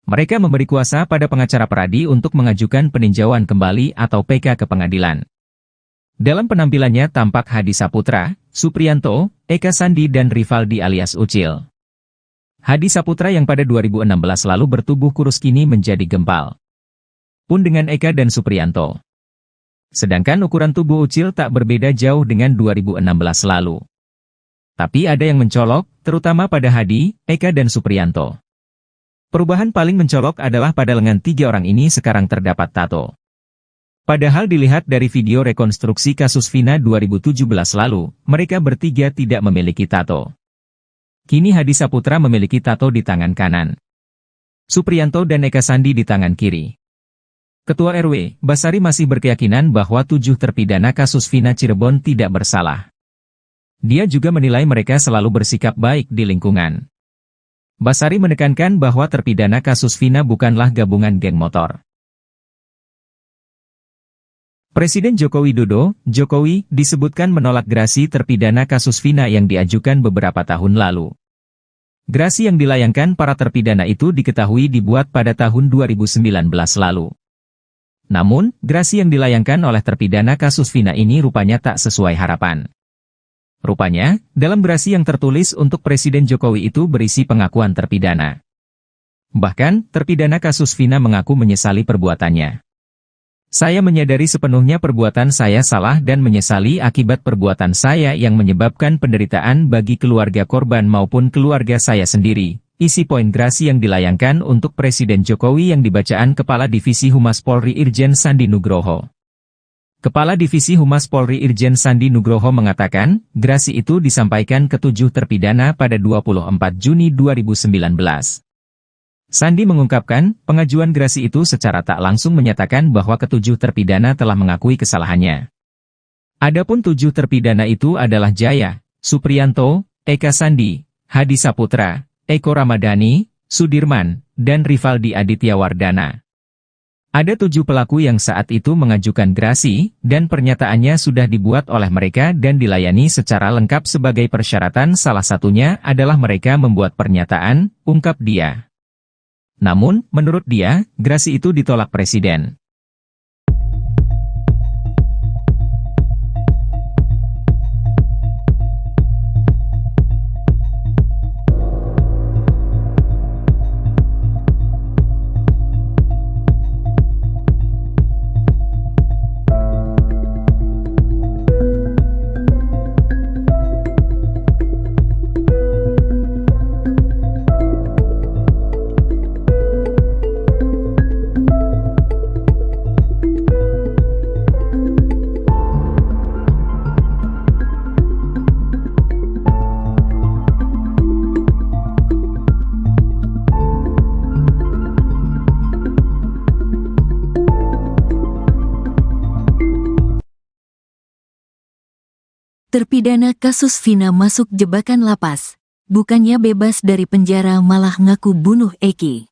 Mereka memberi kuasa pada pengacara Peradi untuk mengajukan peninjauan kembali atau PK ke pengadilan. Dalam penampilannya tampak Hadi Saputra, Supriyanto, Eka Sandi dan Rivaldi alias Ucil. Hadi Saputra yang pada 2016 lalu bertubuh kurus kini menjadi gempal. Pun dengan Eka dan Supriyanto. Sedangkan ukuran tubuh Ucil tak berbeda jauh dengan 2016 lalu. Tapi ada yang mencolok, terutama pada Hadi, Eka dan Supriyanto. Perubahan paling mencolok adalah pada lengan 3 orang ini sekarang terdapat tato. Padahal dilihat dari video rekonstruksi kasus Vina 2017 lalu, mereka bertiga tidak memiliki tato. Kini Hadi Saputra memiliki tato di tangan kanan. Supriyanto dan Eka Sandi di tangan kiri. Ketua RW, Basari masih berkeyakinan bahwa 7 terpidana kasus Vina Cirebon tidak bersalah. Dia juga menilai mereka selalu bersikap baik di lingkungan. Basari menekankan bahwa terpidana kasus Vina bukanlah gabungan geng motor. Presiden Joko Widodo, Jokowi, disebutkan menolak gerasi terpidana kasus Vina yang diajukan beberapa tahun lalu. Gerasi yang dilayangkan para terpidana itu diketahui dibuat pada tahun 2019 lalu. Namun, gerasi yang dilayangkan oleh terpidana kasus Vina ini rupanya tak sesuai harapan. Rupanya, dalam gerasi yang tertulis untuk Presiden Jokowi itu berisi pengakuan terpidana. Bahkan, terpidana kasus Vina mengaku menyesali perbuatannya. Saya menyadari sepenuhnya perbuatan saya salah dan menyesali akibat perbuatan saya yang menyebabkan penderitaan bagi keluarga korban maupun keluarga saya sendiri. Isi poin gerasi yang dilayangkan untuk Presiden Jokowi yang dibacaan Kepala Divisi Humas Polri Irjen Sandi Nugroho. Kepala Divisi Humas Polri Irjen Sandi Nugroho mengatakan, gerasi itu disampaikan ke 7 terpidana pada 24 Juni 2019. Sandi mengungkapkan, pengajuan gerasi itu secara tak langsung menyatakan bahwa ke-7 terpidana telah mengakui kesalahannya. Adapun 7 terpidana itu adalah Jaya, Supriyanto, Eka Sandi, Hadi Saputra, Eko Ramadhani, Sudirman, dan Rivaldi Aditya Wardana. Ada 7 pelaku yang saat itu mengajukan gerasi, dan pernyataannya sudah dibuat oleh mereka dan dilayani secara lengkap sebagai persyaratan, salah satunya adalah mereka membuat pernyataan, ungkap dia. Namun, menurut dia, gerasi itu ditolak Presiden. Terpidana kasus Vina masuk jebakan lapas. Bukannya bebas dari penjara malah ngaku bunuh Eki.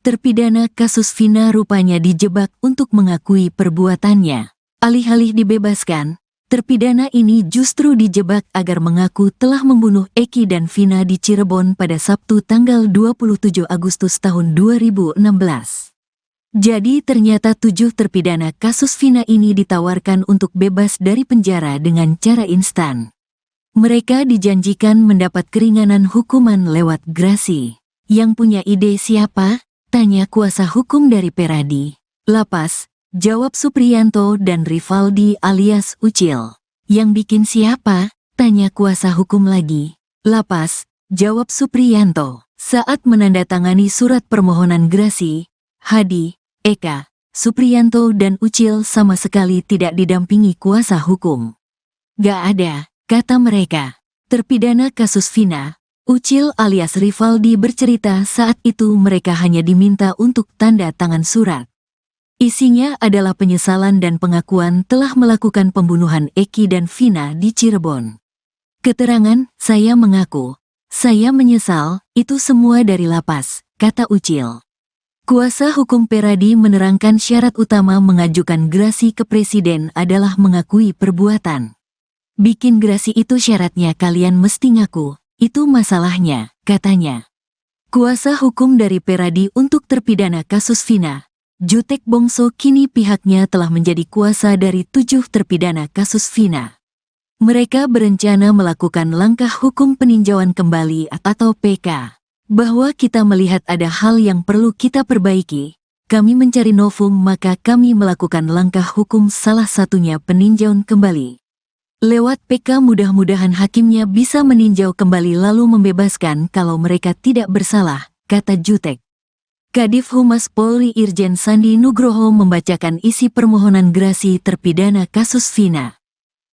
Terpidana kasus Vina rupanya dijebak untuk mengakui perbuatannya. Alih-alih dibebaskan, terpidana ini justru dijebak agar mengaku telah membunuh Eki dan Vina di Cirebon pada Sabtu tanggal 27 Agustus tahun 2016. Jadi ternyata 7 terpidana kasus Vina ini ditawarkan untuk bebas dari penjara dengan cara instan. Mereka dijanjikan mendapat keringanan hukuman lewat grasi. Yang punya ide siapa? Tanya kuasa hukum dari Peradi. Lapas, jawab Supriyanto dan Rivaldi alias Ucil. Yang bikin siapa? Tanya kuasa hukum lagi. Lapas, jawab Supriyanto. Saat menandatangani surat permohonan grasi, Hadi, Eka, Supriyanto dan Ucil sama sekali tidak didampingi kuasa hukum. Gak ada, kata mereka. Terpidana kasus Vina, Ucil alias Rivaldi bercerita saat itu mereka hanya diminta untuk tanda tangan surat. Isinya adalah penyesalan dan pengakuan telah melakukan pembunuhan Eki dan Vina di Cirebon. Keterangan, saya mengaku, saya menyesal, itu semua dari lapas, kata Ucil. Kuasa hukum Peradi menerangkan syarat utama mengajukan grasi ke presiden adalah mengakui perbuatan. Bikin grasi itu syaratnya kalian mesti ngaku, itu masalahnya, katanya. Kuasa hukum dari Peradi untuk terpidana kasus Vina, Jutek Bongso kini pihaknya telah menjadi kuasa dari 7 terpidana kasus Vina. Mereka berencana melakukan langkah hukum peninjauan kembali atau PK. Bahwa kita melihat ada hal yang perlu kita perbaiki, kami mencari novum maka kami melakukan langkah hukum salah satunya peninjauan kembali. Lewat PK mudah-mudahan hakimnya bisa meninjau kembali lalu membebaskan kalau mereka tidak bersalah, kata Jutek. Kadif Humas Polri Irjen Sandi Nugroho membacakan isi permohonan grasi terpidana kasus Vina.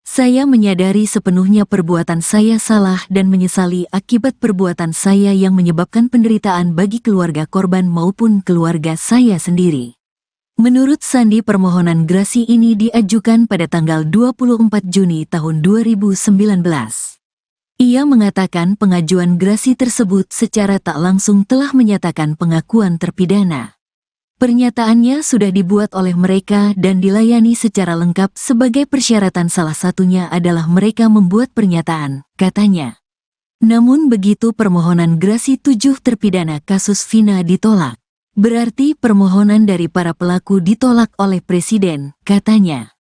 Saya menyadari sepenuhnya perbuatan saya salah dan menyesali akibat perbuatan saya yang menyebabkan penderitaan bagi keluarga korban maupun keluarga saya sendiri. Menurut Sandi permohonan grasi ini diajukan pada tanggal 24 Juni tahun 2019. Ia mengatakan pengajuan grasi tersebut secara tak langsung telah menyatakan pengakuan terpidana. Pernyataannya sudah dibuat oleh mereka dan dilayani secara lengkap sebagai persyaratan salah satunya adalah mereka membuat pernyataan, katanya. Namun begitu permohonan grasi 7 terpidana kasus Vina ditolak. Berarti permohonan dari para pelaku ditolak oleh Presiden, katanya.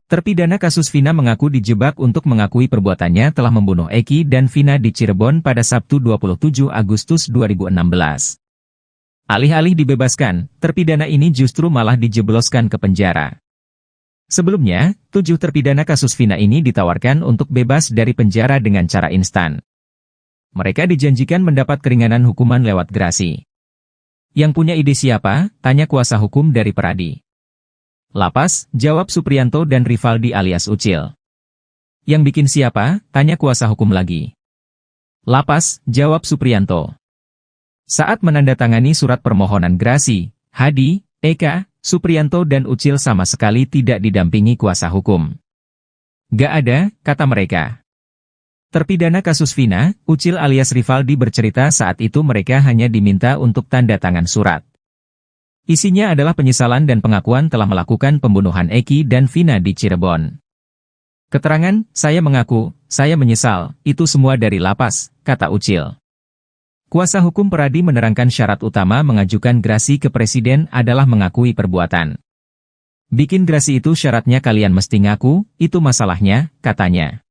Terpidana kasus Vina mengaku dijebak untuk mengakui perbuatannya telah membunuh Eki dan Vina di Cirebon pada Sabtu 27 Agustus 2016. Alih-alih dibebaskan, terpidana ini justru malah dijebloskan ke penjara. Sebelumnya, 7 terpidana kasus Vina ini ditawarkan untuk bebas dari penjara dengan cara instan. Mereka dijanjikan mendapat keringanan hukuman lewat grasi. Yang punya ide siapa? Tanya kuasa hukum dari Peradi. Lapas, jawab Supriyanto dan Rivaldi alias Ucil. Yang bikin siapa? Tanya kuasa hukum lagi. Lapas, jawab Supriyanto. Saat menandatangani surat permohonan grasi, Hadi, Eka, Supriyanto dan Ucil sama sekali tidak didampingi kuasa hukum. Gak ada, kata mereka. Terpidana kasus Vina, Ucil alias Rivaldi bercerita saat itu mereka hanya diminta untuk tanda tangan surat. Isinya adalah penyesalan dan pengakuan telah melakukan pembunuhan Eki dan Vina di Cirebon. Keterangan, saya mengaku, saya menyesal, itu semua dari lapas, kata Ucil. Kuasa hukum Peradi menerangkan syarat utama mengajukan grasi ke presiden adalah mengakui perbuatan. Bikin grasi itu syaratnya kalian mesti ngaku, itu masalahnya, katanya.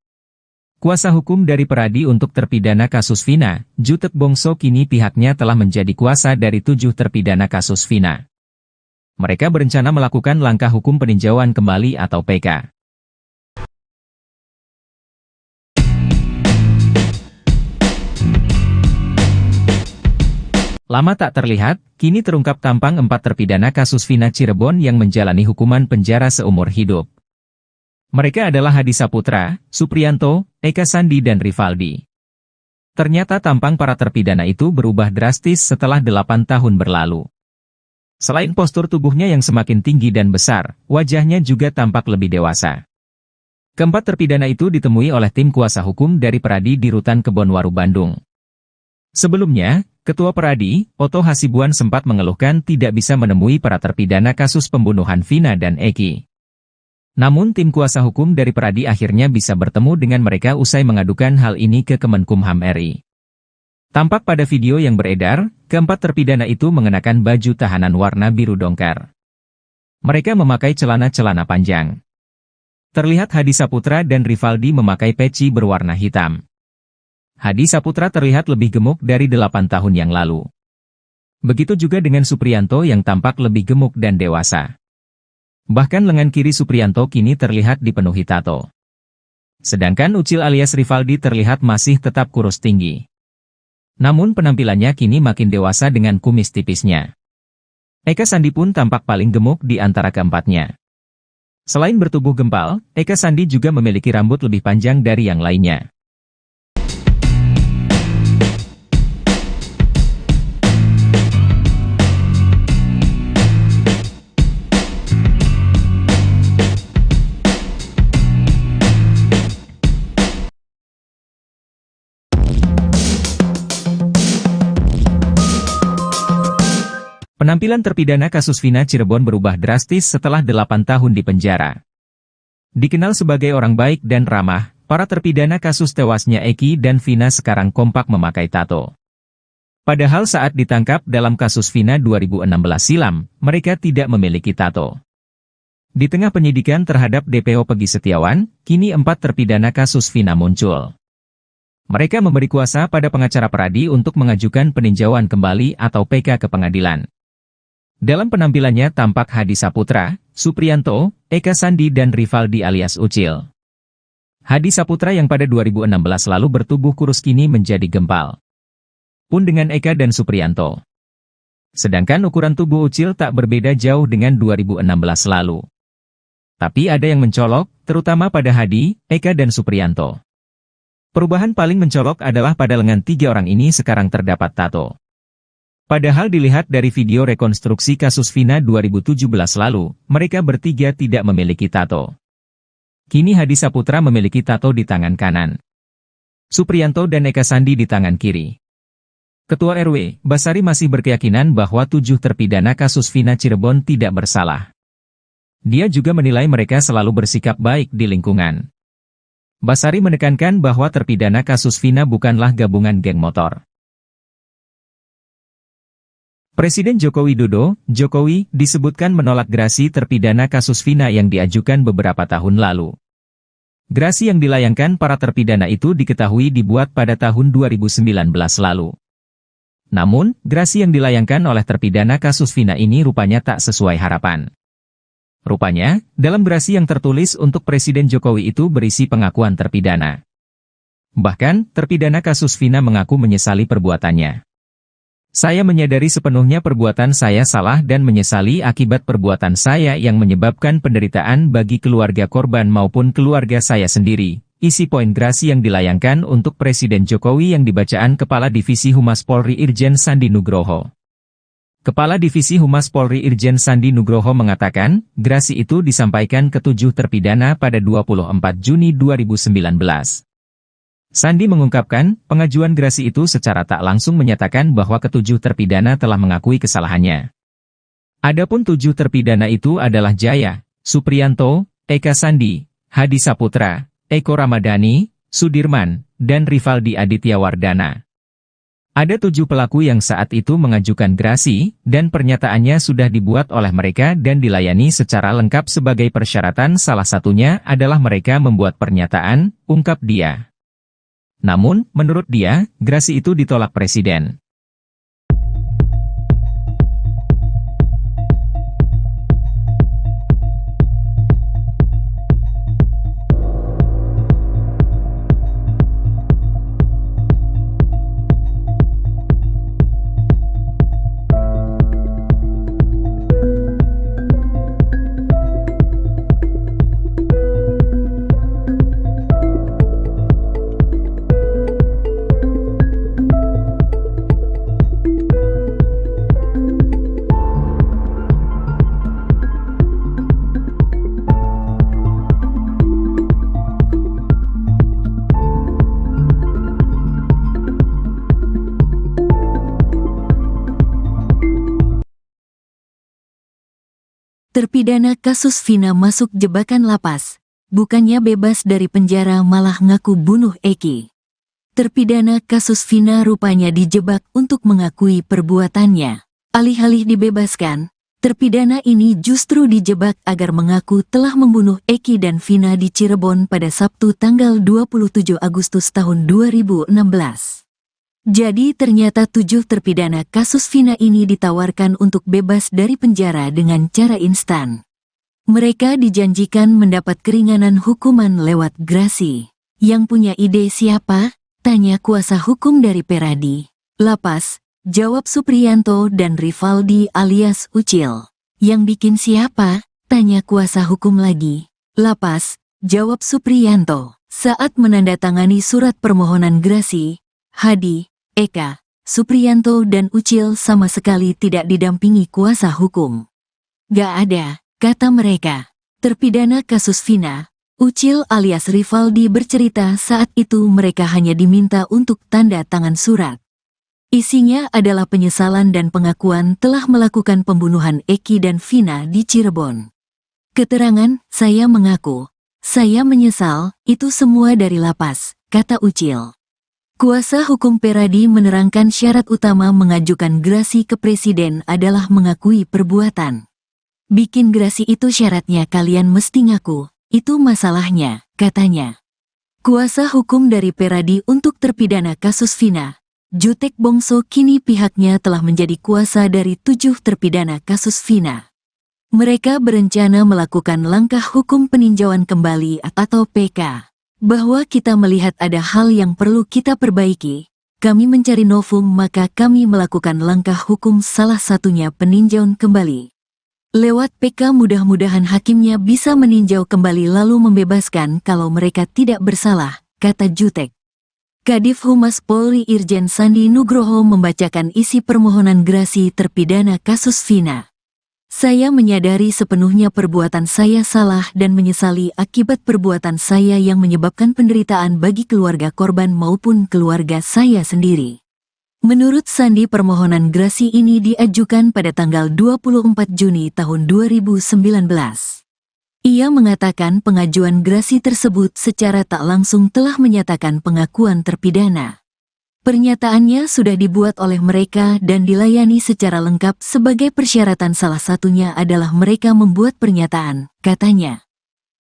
Kuasa hukum dari Peradi untuk terpidana kasus Vina, Jutek Bongso kini pihaknya telah menjadi kuasa dari 7 terpidana kasus Vina. Mereka berencana melakukan langkah hukum peninjauan kembali atau PK. Lama tak terlihat, kini terungkap tampang 4 terpidana kasus Vina Cirebon yang menjalani hukuman penjara seumur hidup. Mereka adalah Hadi Saputra, Supriyanto, Eka Sandi dan Rivaldi. Ternyata tampang para terpidana itu berubah drastis setelah 8 tahun berlalu. Selain postur tubuhnya yang semakin tinggi dan besar, wajahnya juga tampak lebih dewasa. Keempat terpidana itu ditemui oleh tim kuasa hukum dari Peradi di Rutan Kebonwaru, Bandung. Sebelumnya, Ketua Peradi, Oto Hasibuan sempat mengeluhkan tidak bisa menemui para terpidana kasus pembunuhan Vina dan Eki. Namun tim kuasa hukum dari Peradi akhirnya bisa bertemu dengan mereka usai mengadukan hal ini ke Kemenkumham RI. Tampak pada video yang beredar, keempat terpidana itu mengenakan baju tahanan warna biru dongker. Mereka memakai celana-celana panjang. Terlihat Hadi Saputra dan Rivaldi memakai peci berwarna hitam. Hadi Saputra terlihat lebih gemuk dari 8 tahun yang lalu. Begitu juga dengan Supriyanto yang tampak lebih gemuk dan dewasa. Bahkan lengan kiri Supriyanto kini terlihat dipenuhi tato. Sedangkan Ucil alias Rivaldi terlihat masih tetap kurus tinggi. Namun penampilannya kini makin dewasa dengan kumis tipisnya. Eka Sandi pun tampak paling gemuk di antara keempatnya. Selain bertubuh gempal, Eka Sandi juga memiliki rambut lebih panjang dari yang lainnya. Penampilan terpidana kasus Vina Cirebon berubah drastis setelah 8 tahun di penjara. Dikenal sebagai orang baik dan ramah, para terpidana kasus tewasnya Eki dan Vina sekarang kompak memakai tato. Padahal saat ditangkap dalam kasus Vina 2016 silam, mereka tidak memiliki tato. Di tengah penyidikan terhadap DPO Pegi Setiawan, kini 4 terpidana kasus Vina muncul. Mereka memberi kuasa pada pengacara Peradi untuk mengajukan peninjauan kembali atau PK ke pengadilan. Dalam penampilannya tampak Hadi Saputra, Supriyanto, Eka Sandi dan Rivaldi alias Ucil. Hadi Saputra yang pada 2016 lalu bertubuh kurus kini menjadi gempal. Pun dengan Eka dan Supriyanto. Sedangkan ukuran tubuh Ucil tak berbeda jauh dengan 2016 lalu. Tapi ada yang mencolok, terutama pada Hadi, Eka dan Supriyanto. Perubahan paling mencolok adalah pada lengan 3 orang ini sekarang terdapat tato. Padahal dilihat dari video rekonstruksi kasus Vina 2017 lalu, mereka bertiga tidak memiliki tato. Kini Hadi Saputra memiliki tato di tangan kanan. Supriyanto dan Eka Sandi di tangan kiri. Ketua RW, Basari masih berkeyakinan bahwa 7 terpidana kasus Vina Cirebon tidak bersalah. Dia juga menilai mereka selalu bersikap baik di lingkungan. Basari menekankan bahwa terpidana kasus Vina bukanlah gabungan geng motor. Presiden Joko Widodo, Jokowi, disebutkan menolak gerasi terpidana kasus Vina yang diajukan beberapa tahun lalu. Gerasi yang dilayangkan para terpidana itu diketahui dibuat pada tahun 2019 lalu. Namun, gerasi yang dilayangkan oleh terpidana kasus Vina ini rupanya tak sesuai harapan. Rupanya, dalam gerasi yang tertulis untuk Presiden Jokowi itu berisi pengakuan terpidana. Bahkan, terpidana kasus Vina mengaku menyesali perbuatannya. Saya menyadari sepenuhnya perbuatan saya salah dan menyesali akibat perbuatan saya yang menyebabkan penderitaan bagi keluarga korban maupun keluarga saya sendiri. Isi poin gerasi yang dilayangkan untuk Presiden Jokowi yang dibacaan Kepala Divisi Humas Polri Irjen Sandi Nugroho. Kepala Divisi Humas Polri Irjen Sandi Nugroho mengatakan, gerasi itu disampaikan ke 7 terpidana pada 24 Juni 2019. Sandi mengungkapkan, pengajuan gerasi itu secara tak langsung menyatakan bahwa ke-7 terpidana telah mengakui kesalahannya. Adapun 7 terpidana itu adalah Jaya, Supriyanto, Eka Sandi, Hadi Saputra, Eko Ramadhani, Sudirman, dan Rivaldi Aditya Wardana. Ada 7 pelaku yang saat itu mengajukan gerasi, dan pernyataannya sudah dibuat oleh mereka dan dilayani secara lengkap sebagai persyaratan, salah satunya adalah mereka membuat pernyataan, ungkap dia. Namun, menurut dia, gerasi itu ditolak Presiden. Terpidana kasus Vina masuk jebakan lapas. Bukannya bebas dari penjara malah ngaku bunuh Eki. Terpidana kasus Vina rupanya dijebak untuk mengakui perbuatannya. Alih-alih dibebaskan, terpidana ini justru dijebak agar mengaku telah membunuh Eki dan Vina di Cirebon pada Sabtu tanggal 27 Agustus tahun 2016. Jadi ternyata 7 terpidana kasus Vina ini ditawarkan untuk bebas dari penjara dengan cara instan. Mereka dijanjikan mendapat keringanan hukuman lewat grasi. Yang punya ide siapa? Tanya kuasa hukum dari Peradi. Lapas, jawab Supriyanto dan Rivaldi alias Ucil. Yang bikin siapa? Tanya kuasa hukum lagi. Lapas, jawab Supriyanto. Saat menandatangani surat permohonan grasi, Hadi, Eka, Supriyanto dan Ucil sama sekali tidak didampingi kuasa hukum. Gak ada, kata mereka. Terpidana kasus Vina, Ucil alias Rivaldi bercerita saat itu mereka hanya diminta untuk tanda tangan surat. Isinya adalah penyesalan dan pengakuan telah melakukan pembunuhan Eki dan Vina di Cirebon. Keterangan, saya mengaku, saya menyesal, itu semua dari lapas, kata Ucil. Kuasa hukum Peradi menerangkan syarat utama mengajukan grasi ke presiden adalah mengakui perbuatan. Bikin grasi itu syaratnya kalian mesti ngaku, itu masalahnya, katanya. Kuasa hukum dari Peradi untuk terpidana kasus Vina, Jutek Bongso kini pihaknya telah menjadi kuasa dari 7 terpidana kasus Vina. Mereka berencana melakukan langkah hukum peninjauan kembali atau PK. Bahwa kita melihat ada hal yang perlu kita perbaiki, kami mencari novum maka kami melakukan langkah hukum salah satunya peninjauan kembali. Lewat PK mudah-mudahan hakimnya bisa meninjau kembali lalu membebaskan kalau mereka tidak bersalah, kata Jutek. Kadif Humas Polri Irjen Sandi Nugroho membacakan isi permohonan grasi terpidana kasus Vina. Saya menyadari sepenuhnya perbuatan saya salah dan menyesali akibat perbuatan saya yang menyebabkan penderitaan bagi keluarga korban maupun keluarga saya sendiri. Menurut Sandi permohonan grasi ini diajukan pada tanggal 24 Juni tahun 2019. Ia mengatakan pengajuan grasi tersebut secara tak langsung telah menyatakan pengakuan terpidana. Pernyataannya sudah dibuat oleh mereka dan dilayani secara lengkap sebagai persyaratan salah satunya adalah mereka membuat pernyataan, katanya.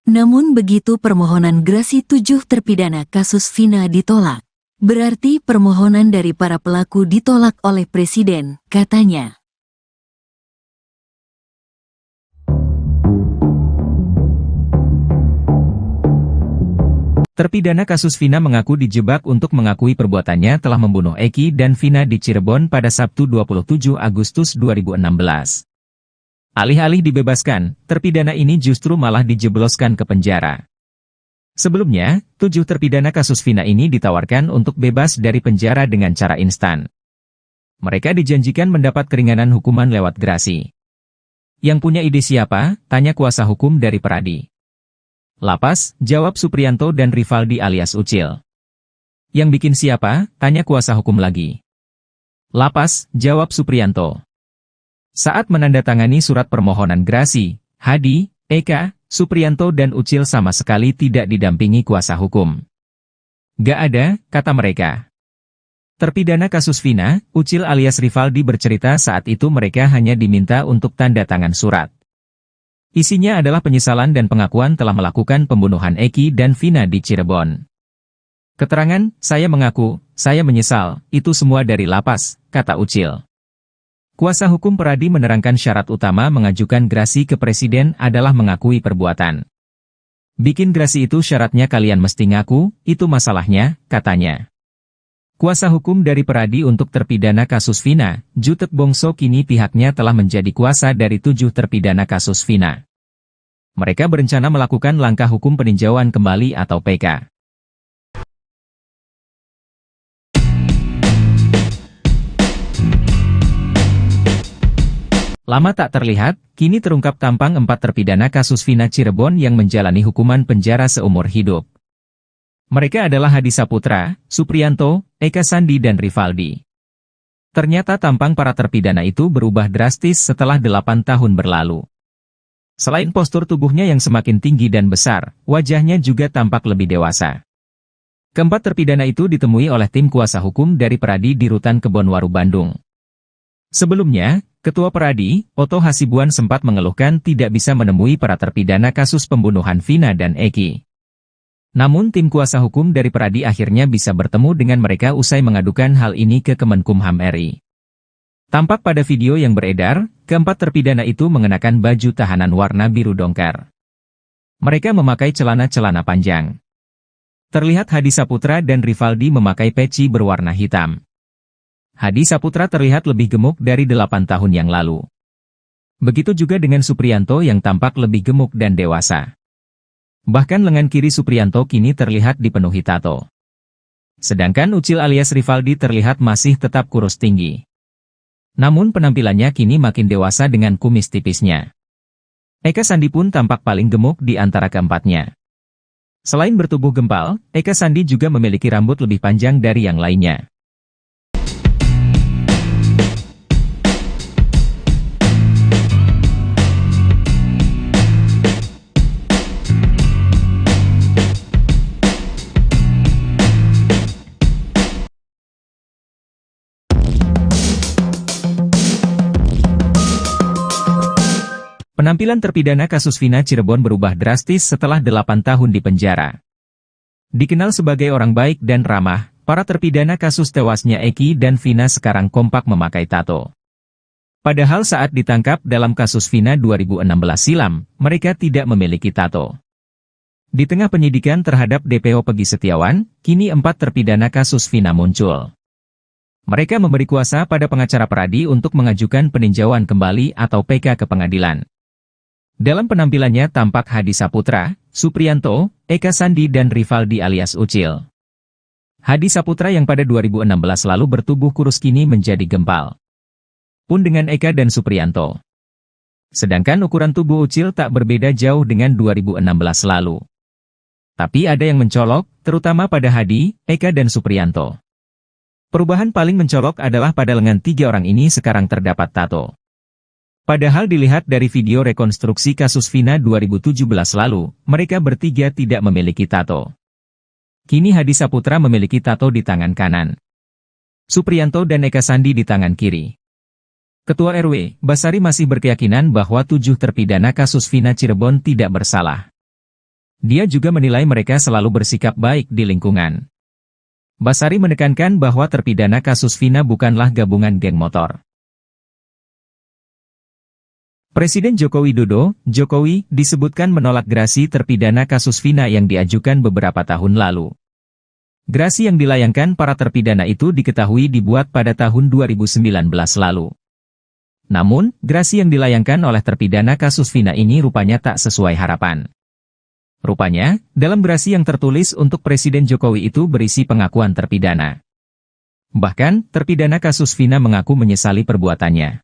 Namun begitu permohonan grasi 7 terpidana kasus Vina ditolak. Berarti permohonan dari para pelaku ditolak oleh Presiden, katanya. Terpidana kasus Vina mengaku dijebak untuk mengakui perbuatannya telah membunuh Eki dan Vina di Cirebon pada Sabtu 27 Agustus 2016. Alih-alih dibebaskan, terpidana ini justru malah dijebloskan ke penjara. Sebelumnya, 7 terpidana kasus Vina ini ditawarkan untuk bebas dari penjara dengan cara instan. Mereka dijanjikan mendapat keringanan hukuman lewat grasi. Yang punya ide siapa? Tanya kuasa hukum dari Peradi. Lapas, jawab Supriyanto dan Rivaldi alias Ucil. Yang bikin siapa? Tanya kuasa hukum lagi. Lapas, jawab Supriyanto. Saat menandatangani surat permohonan grasi, Hadi, Eka, Supriyanto dan Ucil sama sekali tidak didampingi kuasa hukum. Gak ada, kata mereka. Terpidana kasus Vina, Ucil alias Rivaldi bercerita saat itu mereka hanya diminta untuk tanda tangan surat. Isinya adalah penyesalan dan pengakuan telah melakukan pembunuhan Eki dan Vina di Cirebon. Keterangan, saya mengaku, saya menyesal, itu semua dari lapas, kata Ucil. Kuasa hukum Peradi menerangkan syarat utama mengajukan grasi ke Presiden adalah mengakui perbuatan. Bikin grasi itu syaratnya kalian mesti ngaku, itu masalahnya, katanya. Kuasa hukum dari Peradi untuk terpidana kasus Vina, Jutek Bongso kini pihaknya telah menjadi kuasa dari 7 terpidana kasus Vina. Mereka berencana melakukan langkah hukum peninjauan kembali atau PK. Lama tak terlihat, kini terungkap tampang 4 terpidana kasus Vina Cirebon yang menjalani hukuman penjara seumur hidup. Mereka adalah Hadi Saputra, Supriyanto, Eka Sandi dan Rivaldi. Ternyata tampang para terpidana itu berubah drastis setelah 8 tahun berlalu. Selain postur tubuhnya yang semakin tinggi dan besar, wajahnya juga tampak lebih dewasa. Keempat terpidana itu ditemui oleh tim kuasa hukum dari Peradi di Rutan Kebonwaru, Bandung. Sebelumnya, Ketua Peradi, Oto Hasibuan sempat mengeluhkan tidak bisa menemui para terpidana kasus pembunuhan Vina dan Eki. Namun tim kuasa hukum dari Peradi akhirnya bisa bertemu dengan mereka usai mengadukan hal ini ke Kemenkumham RI. Tampak pada video yang beredar, keempat terpidana itu mengenakan baju tahanan warna biru dongker. Mereka memakai celana-celana panjang. Terlihat Hadi Saputra dan Rivaldi memakai peci berwarna hitam. Hadi Saputra terlihat lebih gemuk dari 8 tahun yang lalu. Begitu juga dengan Supriyanto yang tampak lebih gemuk dan dewasa. Bahkan lengan kiri Supriyanto kini terlihat dipenuhi tato. Sedangkan Ucil alias Rivaldi terlihat masih tetap kurus tinggi. Namun penampilannya kini makin dewasa dengan kumis tipisnya. Eka Sandi pun tampak paling gemuk di antara keempatnya. Selain bertubuh gempal, Eka Sandi juga memiliki rambut lebih panjang dari yang lainnya. Penampilan terpidana kasus Vina Cirebon berubah drastis setelah 8 tahun di penjara. Dikenal sebagai orang baik dan ramah, para terpidana kasus tewasnya Eki dan Vina sekarang kompak memakai tato. Padahal saat ditangkap dalam kasus Vina 2016 silam, mereka tidak memiliki tato. Di tengah penyidikan terhadap DPO Pegi Setiawan, kini 4 terpidana kasus Vina muncul. Mereka memberi kuasa pada pengacara Peradi untuk mengajukan peninjauan kembali atau PK ke pengadilan. Dalam penampilannya tampak Hadi Saputra, Supriyanto, Eka Sandi dan Rivaldi alias Ucil. Hadi Saputra yang pada 2016 lalu bertubuh kurus kini menjadi gempal. Pun dengan Eka dan Supriyanto. Sedangkan ukuran tubuh Ucil tak berbeda jauh dengan 2016 lalu. Tapi ada yang mencolok, terutama pada Hadi, Eka dan Supriyanto. Perubahan paling mencolok adalah pada lengan 3 orang ini sekarang terdapat tato. Padahal dilihat dari video rekonstruksi kasus Vina 2017 lalu, mereka bertiga tidak memiliki tato. Kini Hadi Saputra memiliki tato di tangan kanan. Supriyanto dan Eka Sandi di tangan kiri. Ketua RW, Basari masih berkeyakinan bahwa 7 terpidana kasus Vina Cirebon tidak bersalah. Dia juga menilai mereka selalu bersikap baik di lingkungan. Basari menekankan bahwa terpidana kasus Vina bukanlah gabungan geng motor. Presiden Joko Widodo, Jokowi, disebutkan menolak gerasi terpidana kasus Vina yang diajukan beberapa tahun lalu. Gerasi yang dilayangkan para terpidana itu diketahui dibuat pada tahun 2019 lalu. Namun, gerasi yang dilayangkan oleh terpidana kasus Vina ini rupanya tak sesuai harapan. Rupanya, dalam gerasi yang tertulis untuk Presiden Jokowi itu berisi pengakuan terpidana. Bahkan, terpidana kasus Vina mengaku menyesali perbuatannya.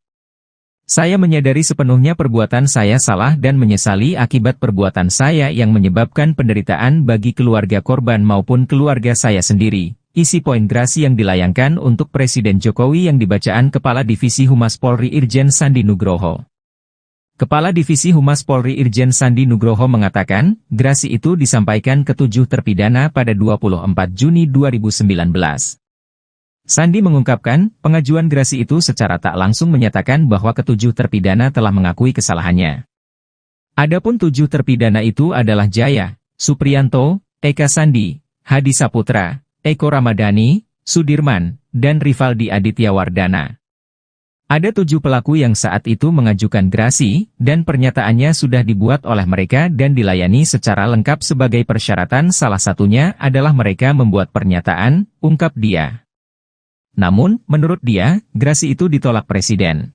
Saya menyadari sepenuhnya perbuatan saya salah dan menyesali akibat perbuatan saya yang menyebabkan penderitaan bagi keluarga korban maupun keluarga saya sendiri. Isi poin gerasi yang dilayangkan untuk Presiden Jokowi yang dibacaan Kepala Divisi Humas Polri Irjen Sandi Nugroho. Kepala Divisi Humas Polri Irjen Sandi Nugroho mengatakan, gerasi itu disampaikan ke 7 terpidana pada 24 Juni 2019. Sandi mengungkapkan, pengajuan gerasi itu secara tak langsung menyatakan bahwa ke-7 terpidana telah mengakui kesalahannya. Adapun 7 terpidana itu adalah Jaya, Supriyanto, Eka Sandi, Hadi Saputra, Eko Ramadhani, Sudirman, dan Rivaldi Aditya Wardana. Ada 7 pelaku yang saat itu mengajukan gerasi, dan pernyataannya sudah dibuat oleh mereka dan dilayani secara lengkap sebagai persyaratan, salah satunya adalah mereka membuat pernyataan, ungkap dia. Namun, menurut dia, gerasi itu ditolak Presiden.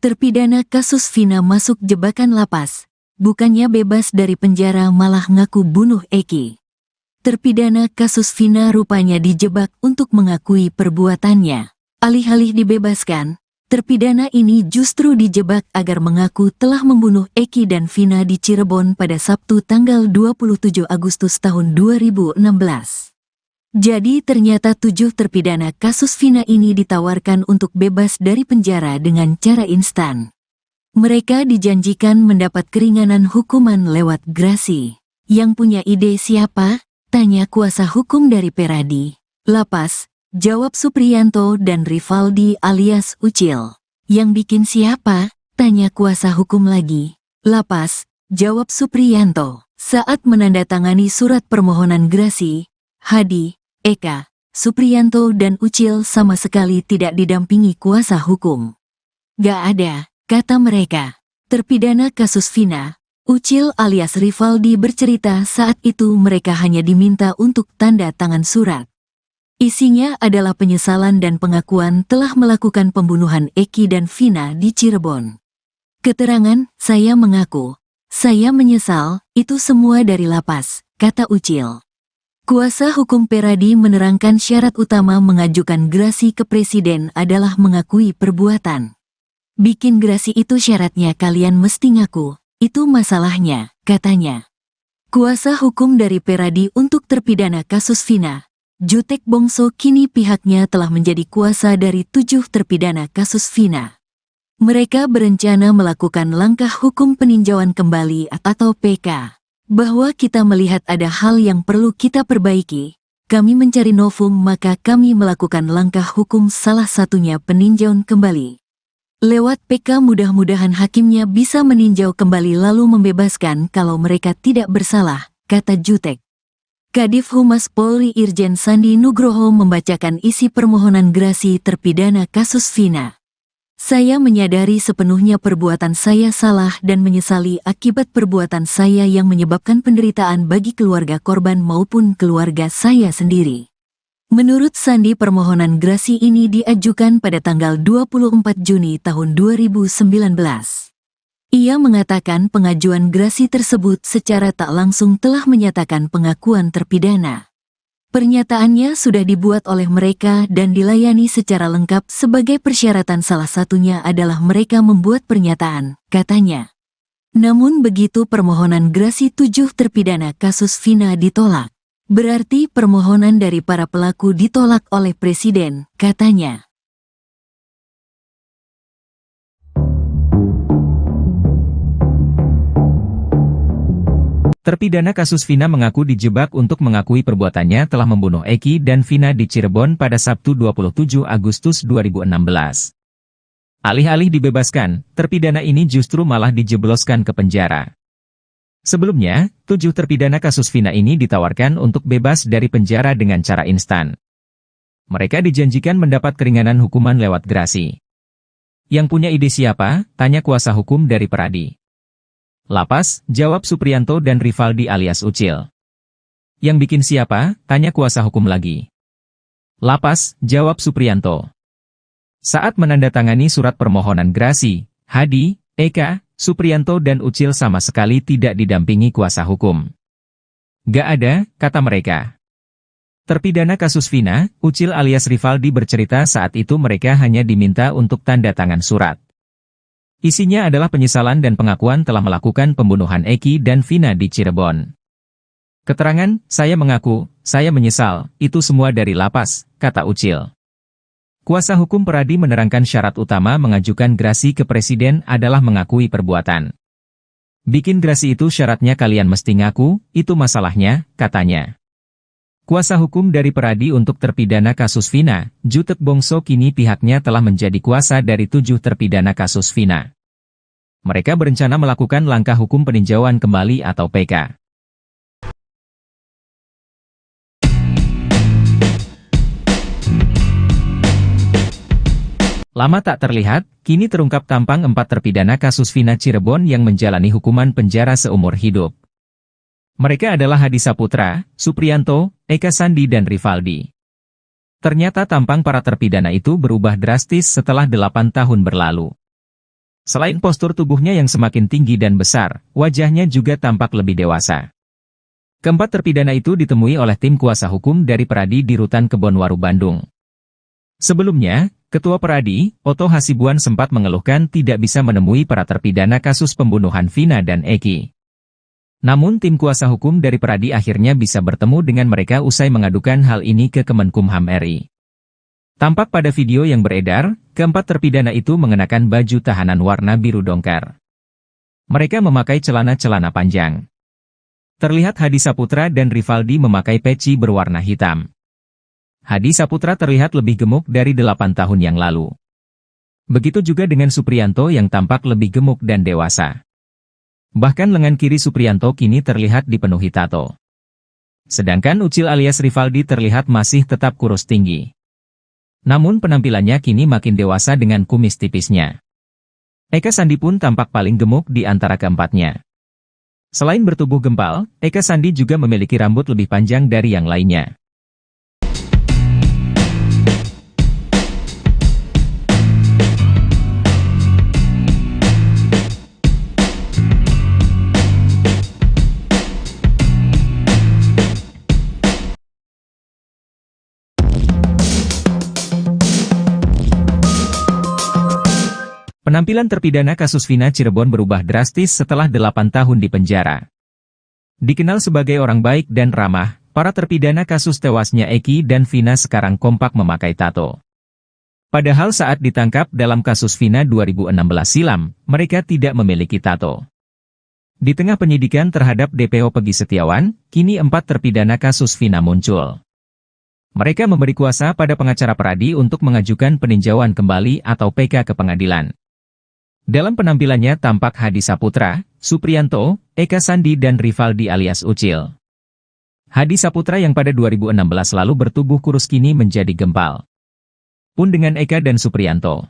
Terpidana kasus Vina masuk jebakan lapas. Bukannya bebas dari penjara malah ngaku bunuh Eki. Terpidana kasus Vina rupanya dijebak untuk mengakui perbuatannya. Alih-alih dibebaskan, terpidana ini justru dijebak agar mengaku telah membunuh Eki dan Vina di Cirebon pada Sabtu tanggal 27 Agustus tahun 2016. Jadi ternyata 7 terpidana kasus Vina ini ditawarkan untuk bebas dari penjara dengan cara instan. Mereka dijanjikan mendapat keringanan hukuman lewat grasi. Yang punya ide siapa? Tanya kuasa hukum dari Peradi. Lapas, jawab Supriyanto dan Rivaldi alias Ucil. Yang bikin siapa? Tanya kuasa hukum lagi. Lapas, jawab Supriyanto. Saat menandatangani surat permohonan grasi, Hadi, Eka, Supriyanto dan Ucil sama sekali tidak didampingi kuasa hukum. Gak ada, kata mereka. Terpidana kasus Vina, Ucil alias Rivaldi bercerita saat itu mereka hanya diminta untuk tanda tangan surat. Isinya adalah penyesalan dan pengakuan telah melakukan pembunuhan Eki dan Vina di Cirebon. Keterangan, saya mengaku, saya menyesal, itu semua dari lapas, kata Ucil. Kuasa hukum Peradi menerangkan syarat utama mengajukan grasi ke presiden adalah mengakui perbuatan. Bikin grasi itu syaratnya kalian mesti ngaku, itu masalahnya, katanya. Kuasa hukum dari Peradi untuk terpidana kasus Vina, Jutek Bongso kini pihaknya telah menjadi kuasa dari 7 terpidana kasus Vina. Mereka berencana melakukan langkah hukum peninjauan kembali atau PK. Bahwa kita melihat ada hal yang perlu kita perbaiki, kami mencari novum maka kami melakukan langkah hukum salah satunya peninjauan kembali. Lewat PK mudah-mudahan hakimnya bisa meninjau kembali lalu membebaskan kalau mereka tidak bersalah, kata Jutek. Kadif Humas Polri Irjen Sandi Nugroho membacakan isi permohonan grasi terpidana kasus Vina. Saya menyadari sepenuhnya perbuatan saya salah dan menyesali akibat perbuatan saya yang menyebabkan penderitaan bagi keluarga korban maupun keluarga saya sendiri. Menurut Sandi permohonan grasi ini diajukan pada tanggal 24 Juni tahun 2019. Ia mengatakan pengajuan grasi tersebut secara tak langsung telah menyatakan pengakuan terpidana. Pernyataannya sudah dibuat oleh mereka dan dilayani secara lengkap sebagai persyaratan salah satunya adalah mereka membuat pernyataan, katanya. Namun begitu permohonan grasi 7 terpidana kasus Vina ditolak. Berarti permohonan dari para pelaku ditolak oleh Presiden, katanya. Terpidana kasus Vina mengaku dijebak untuk mengakui perbuatannya telah membunuh Eki dan Vina di Cirebon pada Sabtu 27 Agustus 2016. Alih-alih dibebaskan, terpidana ini justru malah dijebloskan ke penjara. Sebelumnya, 7 terpidana kasus Vina ini ditawarkan untuk bebas dari penjara dengan cara instan. Mereka dijanjikan mendapat keringanan hukuman lewat grasi. Yang punya ide siapa? Tanya kuasa hukum dari Peradi. Lapas, jawab Supriyanto dan Rivaldi alias Ucil. Yang bikin siapa? Tanya kuasa hukum lagi. Lapas, jawab Supriyanto. Saat menandatangani surat permohonan grasi, Hadi, Eka, Supriyanto dan Ucil sama sekali tidak didampingi kuasa hukum. Gak ada, kata mereka. Terpidana kasus Vina, Ucil alias Rivaldi bercerita saat itu mereka hanya diminta untuk tanda tangan surat. Isinya adalah penyesalan dan pengakuan telah melakukan pembunuhan Eki dan Vina di Cirebon. Keterangan, saya mengaku, saya menyesal, itu semua dari lapas, kata Ucil. Kuasa hukum Peradi menerangkan syarat utama mengajukan grasi ke Presiden adalah mengakui perbuatan. Bikin grasi itu syaratnya kalian mesti ngaku, itu masalahnya, katanya. Kuasa hukum dari Peradi untuk terpidana kasus Vina, Jutek Bongso kini pihaknya telah menjadi kuasa dari 7 terpidana kasus Vina. Mereka berencana melakukan langkah hukum peninjauan kembali atau PK. Lama tak terlihat, kini terungkap tampang 4 terpidana kasus Vina Cirebon yang menjalani hukuman penjara seumur hidup. Mereka adalah Hadi Saputra, Supriyanto, Eka Sandi dan Rivaldi. Ternyata tampang para terpidana itu berubah drastis setelah 8 tahun berlalu. Selain postur tubuhnya yang semakin tinggi dan besar, wajahnya juga tampak lebih dewasa. Keempat terpidana itu ditemui oleh tim kuasa hukum dari Peradi di Rutan Kebonwaru, Bandung. Sebelumnya, Ketua Peradi, Oto Hasibuan sempat mengeluhkan tidak bisa menemui para terpidana kasus pembunuhan Vina dan Eki. Namun tim kuasa hukum dari Peradi akhirnya bisa bertemu dengan mereka usai mengadukan hal ini ke Kemenkumham RI. Tampak pada video yang beredar, keempat terpidana itu mengenakan baju tahanan warna biru dongker. Mereka memakai celana-celana panjang. Terlihat Hadi Saputra dan Rivaldi memakai peci berwarna hitam. Hadi Saputra terlihat lebih gemuk dari 8 tahun yang lalu. Begitu juga dengan Supriyanto yang tampak lebih gemuk dan dewasa. Bahkan lengan kiri Supriyanto kini terlihat dipenuhi tato. Sedangkan Ucil alias Rivaldi terlihat masih tetap kurus tinggi. Namun penampilannya kini makin dewasa dengan kumis tipisnya. Eka Sandi pun tampak paling gemuk di antara keempatnya. Selain bertubuh gempal, Eka Sandi juga memiliki rambut lebih panjang dari yang lainnya. Penampilan terpidana kasus Vina Cirebon berubah drastis setelah 8 tahun di penjara. Dikenal sebagai orang baik dan ramah, para terpidana kasus tewasnya Eki dan Vina sekarang kompak memakai tato. Padahal saat ditangkap dalam kasus Vina 2016 silam, mereka tidak memiliki tato. Di tengah penyidikan terhadap DPO Pegi Setiawan, kini 4 terpidana kasus Vina muncul. Mereka memberi kuasa pada pengacara Peradi untuk mengajukan peninjauan kembali atau PK ke pengadilan. Dalam penampilannya tampak Hadi Saputra, Supriyanto, Eka Sandi dan Rivaldi alias Ucil. Hadi Saputra yang pada 2016 lalu bertubuh kurus kini menjadi gempal. Pun dengan Eka dan Supriyanto.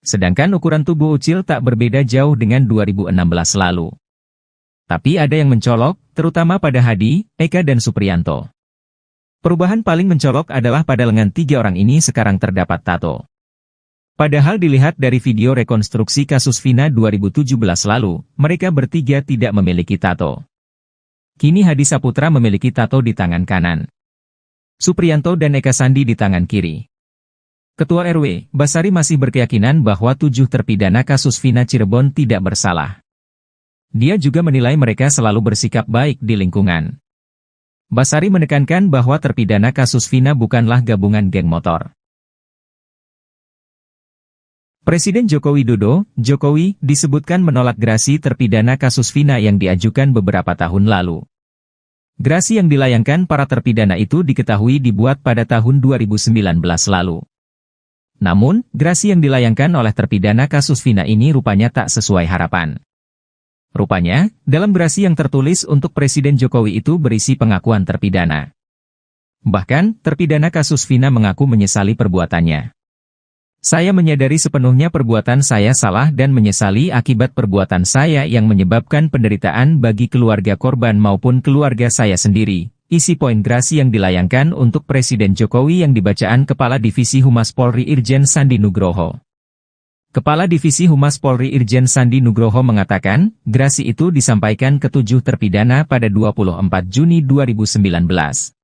Sedangkan ukuran tubuh Ucil tak berbeda jauh dengan 2016 lalu. Tapi ada yang mencolok, terutama pada Hadi, Eka dan Supriyanto. Perubahan paling mencolok adalah pada lengan 3 orang ini sekarang terdapat tato. Padahal dilihat dari video rekonstruksi kasus Vina 2017 lalu, mereka bertiga tidak memiliki tato. Kini Hadi Saputra memiliki tato di tangan kanan. Supriyanto dan Eka Sandi di tangan kiri. Ketua RW, Basari masih berkeyakinan bahwa 7 terpidana kasus Vina Cirebon tidak bersalah. Dia juga menilai mereka selalu bersikap baik di lingkungan. Basari menekankan bahwa terpidana kasus Vina bukanlah gabungan geng motor. Presiden Joko Widodo, Jokowi, disebutkan menolak gerasi terpidana kasus Vina yang diajukan beberapa tahun lalu. Gerasi yang dilayangkan para terpidana itu diketahui dibuat pada tahun 2019 lalu. Namun, gerasi yang dilayangkan oleh terpidana kasus Vina ini rupanya tak sesuai harapan. Rupanya, dalam gerasi yang tertulis untuk Presiden Jokowi itu berisi pengakuan terpidana. Bahkan, terpidana kasus Vina mengaku menyesali perbuatannya. Saya menyadari sepenuhnya perbuatan saya salah dan menyesali akibat perbuatan saya yang menyebabkan penderitaan bagi keluarga korban maupun keluarga saya sendiri. Isi poin gerasi yang dilayangkan untuk Presiden Jokowi yang dibacaan Kepala Divisi Humas Polri Irjen Sandi Nugroho. Kepala Divisi Humas Polri Irjen Sandi Nugroho mengatakan, gerasi itu disampaikan ke 7 terpidana pada 24 Juni 2019.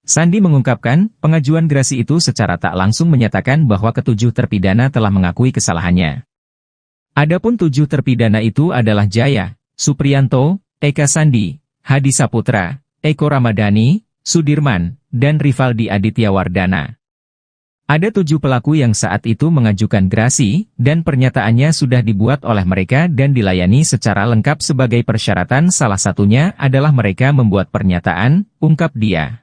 Sandi mengungkapkan, pengajuan gerasi itu secara tak langsung menyatakan bahwa ke-7 terpidana telah mengakui kesalahannya. Adapun 7 terpidana itu adalah Jaya, Supriyanto, Eka Sandi, Hadi Saputra, Eko Ramadhani, Sudirman, dan Rivaldi Aditya Wardana. Ada 7 pelaku yang saat itu mengajukan gerasi, dan pernyataannya sudah dibuat oleh mereka dan dilayani secara lengkap sebagai persyaratan, salah satunya adalah mereka membuat pernyataan, ungkap dia.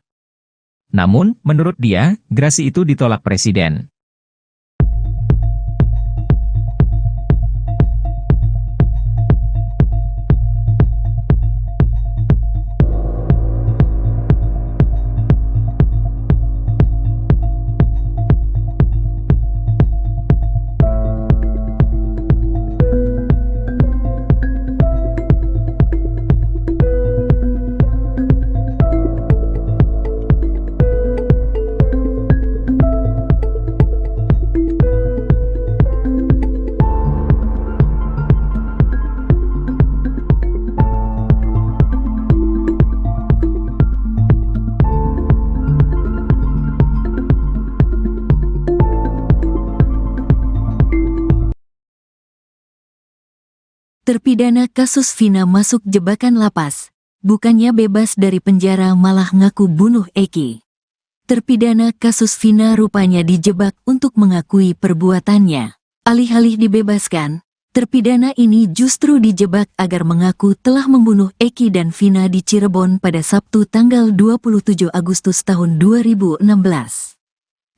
Namun, menurut dia, gerasi itu ditolak Presiden. Terpidana kasus Vina masuk jebakan lapas. Bukannya bebas dari penjara malah ngaku bunuh Eki. Terpidana kasus Vina rupanya dijebak untuk mengakui perbuatannya. Alih-alih dibebaskan, terpidana ini justru dijebak agar mengaku telah membunuh Eki dan Vina di Cirebon pada Sabtu tanggal 27 Agustus tahun 2016.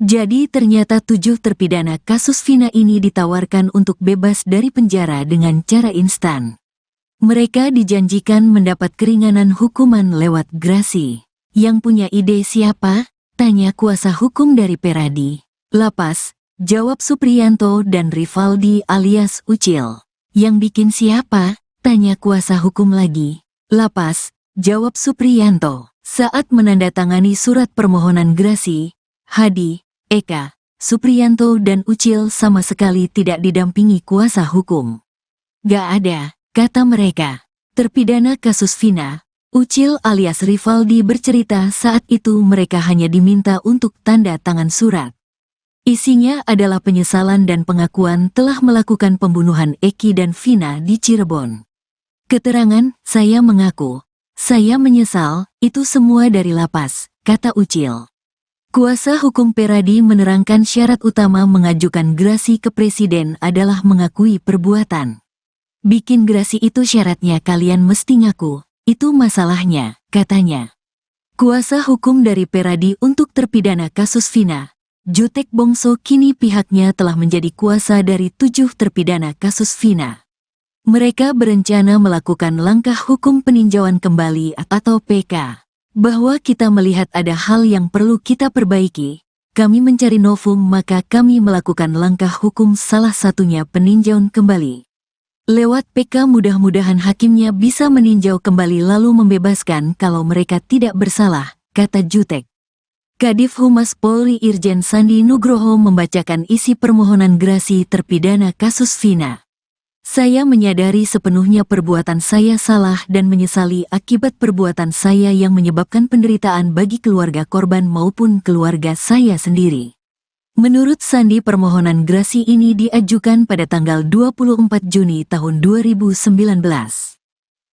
Jadi ternyata 7 terpidana kasus Vina ini ditawarkan untuk bebas dari penjara dengan cara instan. Mereka dijanjikan mendapat keringanan hukuman lewat grasi. Yang punya ide siapa? Tanya kuasa hukum dari Peradi. Lapas, jawab Supriyanto dan Rivaldi alias Ucil. Yang bikin siapa? Tanya kuasa hukum lagi. Lapas, jawab Supriyanto. Saat menandatangani surat permohonan grasi, Hadi, Eka, Supriyanto dan Ucil sama sekali tidak didampingi kuasa hukum. Gak ada, kata mereka. Terpidana kasus Vina, Ucil alias Rivaldi bercerita saat itu mereka hanya diminta untuk tanda tangan surat. Isinya adalah penyesalan dan pengakuan telah melakukan pembunuhan Eki dan Vina di Cirebon. Keterangan, saya mengaku, saya menyesal, itu semua dari lapas, kata Ucil. Kuasa hukum Peradi menerangkan syarat utama mengajukan grasi ke presiden adalah mengakui perbuatan. Bikin grasi itu syaratnya kalian mesti ngaku, itu masalahnya, katanya. Kuasa hukum dari Peradi untuk terpidana kasus Vina, Jutek Bongso kini pihaknya telah menjadi kuasa dari 7 terpidana kasus Vina. Mereka berencana melakukan langkah hukum peninjauan kembali atau PK. Bahwa kita melihat ada hal yang perlu kita perbaiki, kami mencari novum maka kami melakukan langkah hukum salah satunya peninjauan kembali. Lewat PK mudah-mudahan hakimnya bisa meninjau kembali lalu membebaskan kalau mereka tidak bersalah, kata Jutek. Kadif Humas Polri Irjen Sandi Nugroho membacakan isi permohonan grasi terpidana kasus Vina. Saya menyadari sepenuhnya perbuatan saya salah dan menyesali akibat perbuatan saya yang menyebabkan penderitaan bagi keluarga korban maupun keluarga saya sendiri. Menurut Sandi permohonan grasi ini diajukan pada tanggal 24 Juni tahun 2019.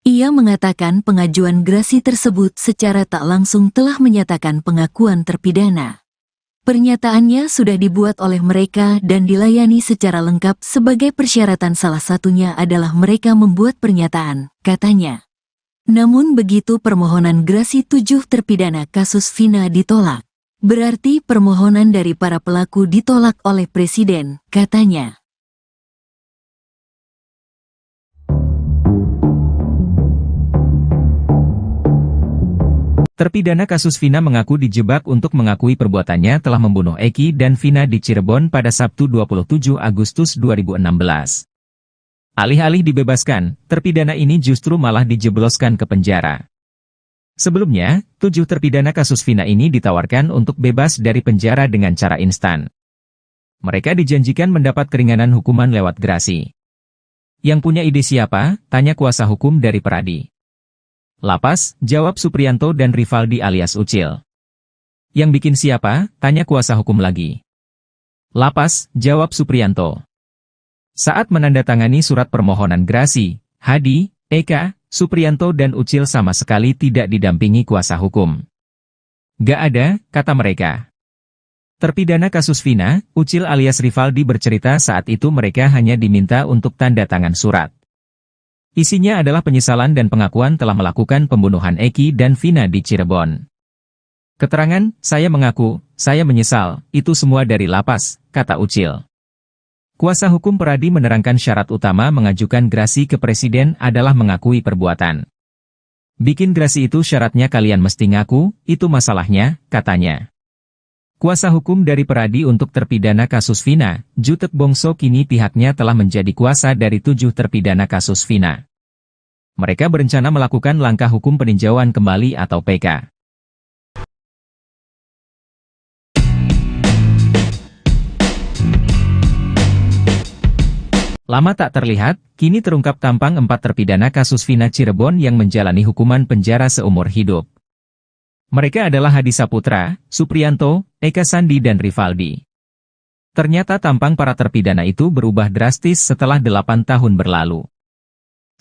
Ia mengatakan pengajuan grasi tersebut secara tak langsung telah menyatakan pengakuan terpidana. Pernyataannya sudah dibuat oleh mereka dan dilayani secara lengkap sebagai persyaratan salah satunya adalah mereka membuat pernyataan, katanya. Namun begitu permohonan grasi 7 terpidana kasus Vina ditolak. Berarti permohonan dari para pelaku ditolak oleh Presiden, katanya. Terpidana kasus Vina mengaku dijebak untuk mengakui perbuatannya telah membunuh Eki dan Vina di Cirebon pada Sabtu 27 Agustus 2016. Alih-alih dibebaskan, terpidana ini justru malah dijebloskan ke penjara. Sebelumnya, 7 terpidana kasus Vina ini ditawarkan untuk bebas dari penjara dengan cara instan. Mereka dijanjikan mendapat keringanan hukuman lewat grasi. Yang punya ide siapa? Tanya kuasa hukum dari Peradi. Lapas, jawab Supriyanto dan Rivaldi alias Ucil. Yang bikin siapa? Tanya kuasa hukum lagi. Lapas, jawab Supriyanto. Saat menandatangani surat permohonan grasi, Hadi, Eka, Supriyanto dan Ucil sama sekali tidak didampingi kuasa hukum. Gak ada, kata mereka. Terpidana kasus Vina, Ucil alias Rivaldi bercerita saat itu mereka hanya diminta untuk tanda tangan surat. Isinya adalah penyesalan dan pengakuan telah melakukan pembunuhan Eki dan Vina di Cirebon. Keterangan, saya mengaku, saya menyesal, itu semua dari lapas, kata Ucil. Kuasa hukum Peradi menerangkan syarat utama mengajukan grasi ke Presiden adalah mengakui perbuatan. Bikin grasi itu syaratnya kalian mesti ngaku, itu masalahnya, katanya. Kuasa hukum dari Peradi untuk terpidana kasus Vina, Jutek Bongso kini pihaknya telah menjadi kuasa dari 7 terpidana kasus Vina. Mereka berencana melakukan langkah hukum peninjauan kembali atau PK. Lama tak terlihat, kini terungkap tampang 4 terpidana kasus Vina Cirebon yang menjalani hukuman penjara seumur hidup. Mereka adalah Hadi Saputra, Supriyanto, Eka Sandi dan Rivaldi. Ternyata tampang para terpidana itu berubah drastis setelah 8 tahun berlalu.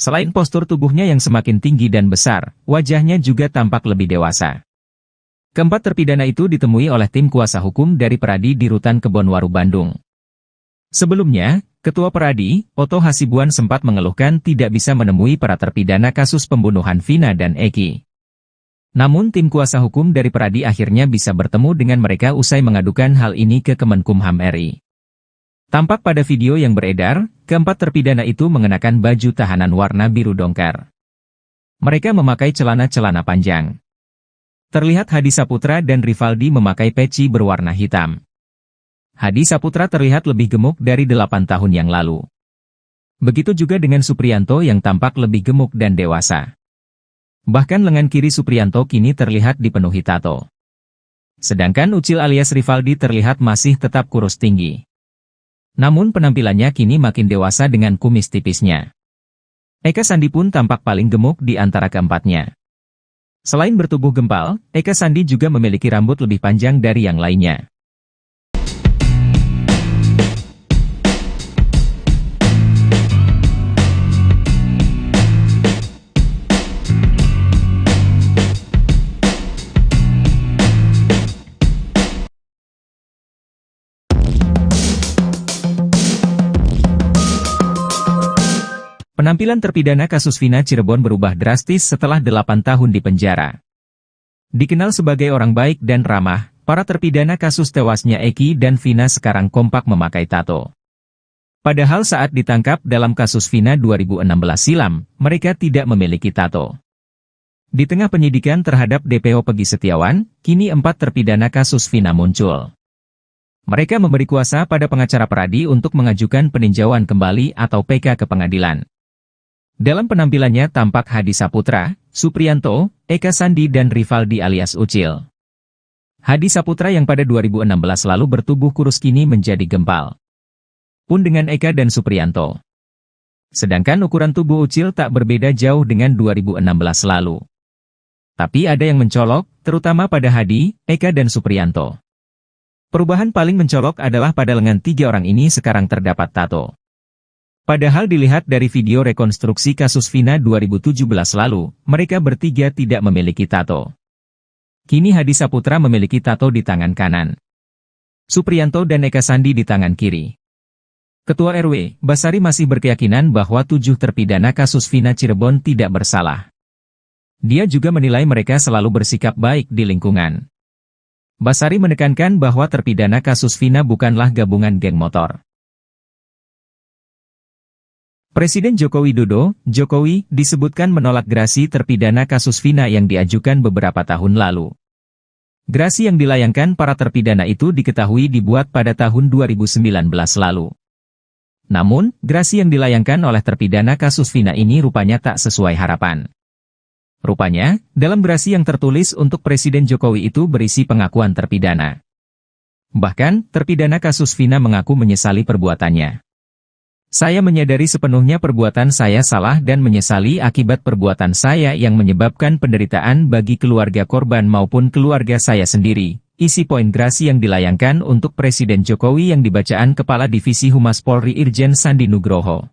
Selain postur tubuhnya yang semakin tinggi dan besar, wajahnya juga tampak lebih dewasa. Keempat terpidana itu ditemui oleh tim kuasa hukum dari Peradi di Rutan Kebonwaru, Bandung. Sebelumnya, Ketua Peradi, Oto Hasibuan sempat mengeluhkan tidak bisa menemui para terpidana kasus pembunuhan Vina dan Eki. Namun tim kuasa hukum dari Peradi akhirnya bisa bertemu dengan mereka usai mengadukan hal ini ke Kemenkumham RI. Tampak pada video yang beredar, keempat terpidana itu mengenakan baju tahanan warna biru dongker. Mereka memakai celana-celana panjang. Terlihat Hadi Saputra dan Rivaldi memakai peci berwarna hitam. Hadi Saputra terlihat lebih gemuk dari 8 tahun yang lalu. Begitu juga dengan Supriyanto yang tampak lebih gemuk dan dewasa. Bahkan lengan kiri Supriyanto kini terlihat dipenuhi tato. Sedangkan Ucil alias Rivaldi terlihat masih tetap kurus tinggi. Namun penampilannya kini makin dewasa dengan kumis tipisnya. Eka Sandi pun tampak paling gemuk di antara keempatnya. Selain bertubuh gempal, Eka Sandi juga memiliki rambut lebih panjang dari yang lainnya. Penampilan terpidana kasus Vina Cirebon berubah drastis setelah 8 tahun di penjara. Dikenal sebagai orang baik dan ramah, para terpidana kasus tewasnya Eki dan Vina sekarang kompak memakai tato. Padahal saat ditangkap dalam kasus Vina 2016 silam, mereka tidak memiliki tato. Di tengah penyidikan terhadap DPO Pegi Setiawan, kini 4 terpidana kasus Vina muncul. Mereka memberi kuasa pada pengacara Peradi untuk mengajukan peninjauan kembali atau PK ke pengadilan. Dalam penampilannya tampak Hadi Saputra, Supriyanto, Eka Sandi dan Rivaldi alias Ucil. Hadi Saputra yang pada 2016 lalu bertubuh kurus kini menjadi gempal. Pun dengan Eka dan Supriyanto. Sedangkan ukuran tubuh Ucil tak berbeda jauh dengan 2016 lalu. Tapi ada yang mencolok, terutama pada Hadi, Eka dan Supriyanto. Perubahan paling mencolok adalah pada lengan 3 orang ini sekarang terdapat tato. Padahal dilihat dari video rekonstruksi kasus Vina 2017 lalu, mereka bertiga tidak memiliki tato. Kini Hadi Saputra memiliki tato di tangan kanan. Supriyanto dan Eka Sandi di tangan kiri. Ketua RW, Basari masih berkeyakinan bahwa 7 terpidana kasus Vina Cirebon tidak bersalah. Dia juga menilai mereka selalu bersikap baik di lingkungan. Basari menekankan bahwa terpidana kasus Vina bukanlah gabungan geng motor. Presiden Joko Widodo, Jokowi, disebutkan menolak gerasi terpidana kasus Vina yang diajukan beberapa tahun lalu. Gerasi yang dilayangkan para terpidana itu diketahui dibuat pada tahun 2019 lalu. Namun, gerasi yang dilayangkan oleh terpidana kasus Vina ini rupanya tak sesuai harapan. Rupanya, dalam gerasi yang tertulis untuk Presiden Jokowi itu berisi pengakuan terpidana. Bahkan, terpidana kasus Vina mengaku menyesali perbuatannya. Saya menyadari sepenuhnya perbuatan saya salah dan menyesali akibat perbuatan saya yang menyebabkan penderitaan bagi keluarga korban maupun keluarga saya sendiri. Isi poin gerasi yang dilayangkan untuk Presiden Jokowi yang dibacaan Kepala Divisi Humas Polri Irjen Sandi Nugroho.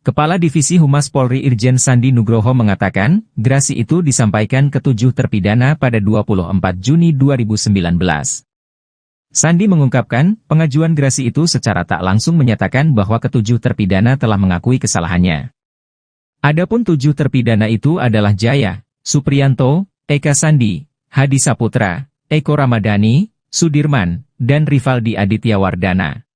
Kepala Divisi Humas Polri Irjen Sandi Nugroho mengatakan, gerasi itu disampaikan ke 7 terpidana pada 24 Juni 2019. Sandi mengungkapkan, pengajuan gerasi itu secara tak langsung menyatakan bahwa ke-7 terpidana telah mengakui kesalahannya. Adapun 7 terpidana itu adalah Jaya, Supriyanto, Eka Sandi, Hadi Saputra, Eko Ramadhani, Sudirman, dan Rivaldi Aditya Wardana.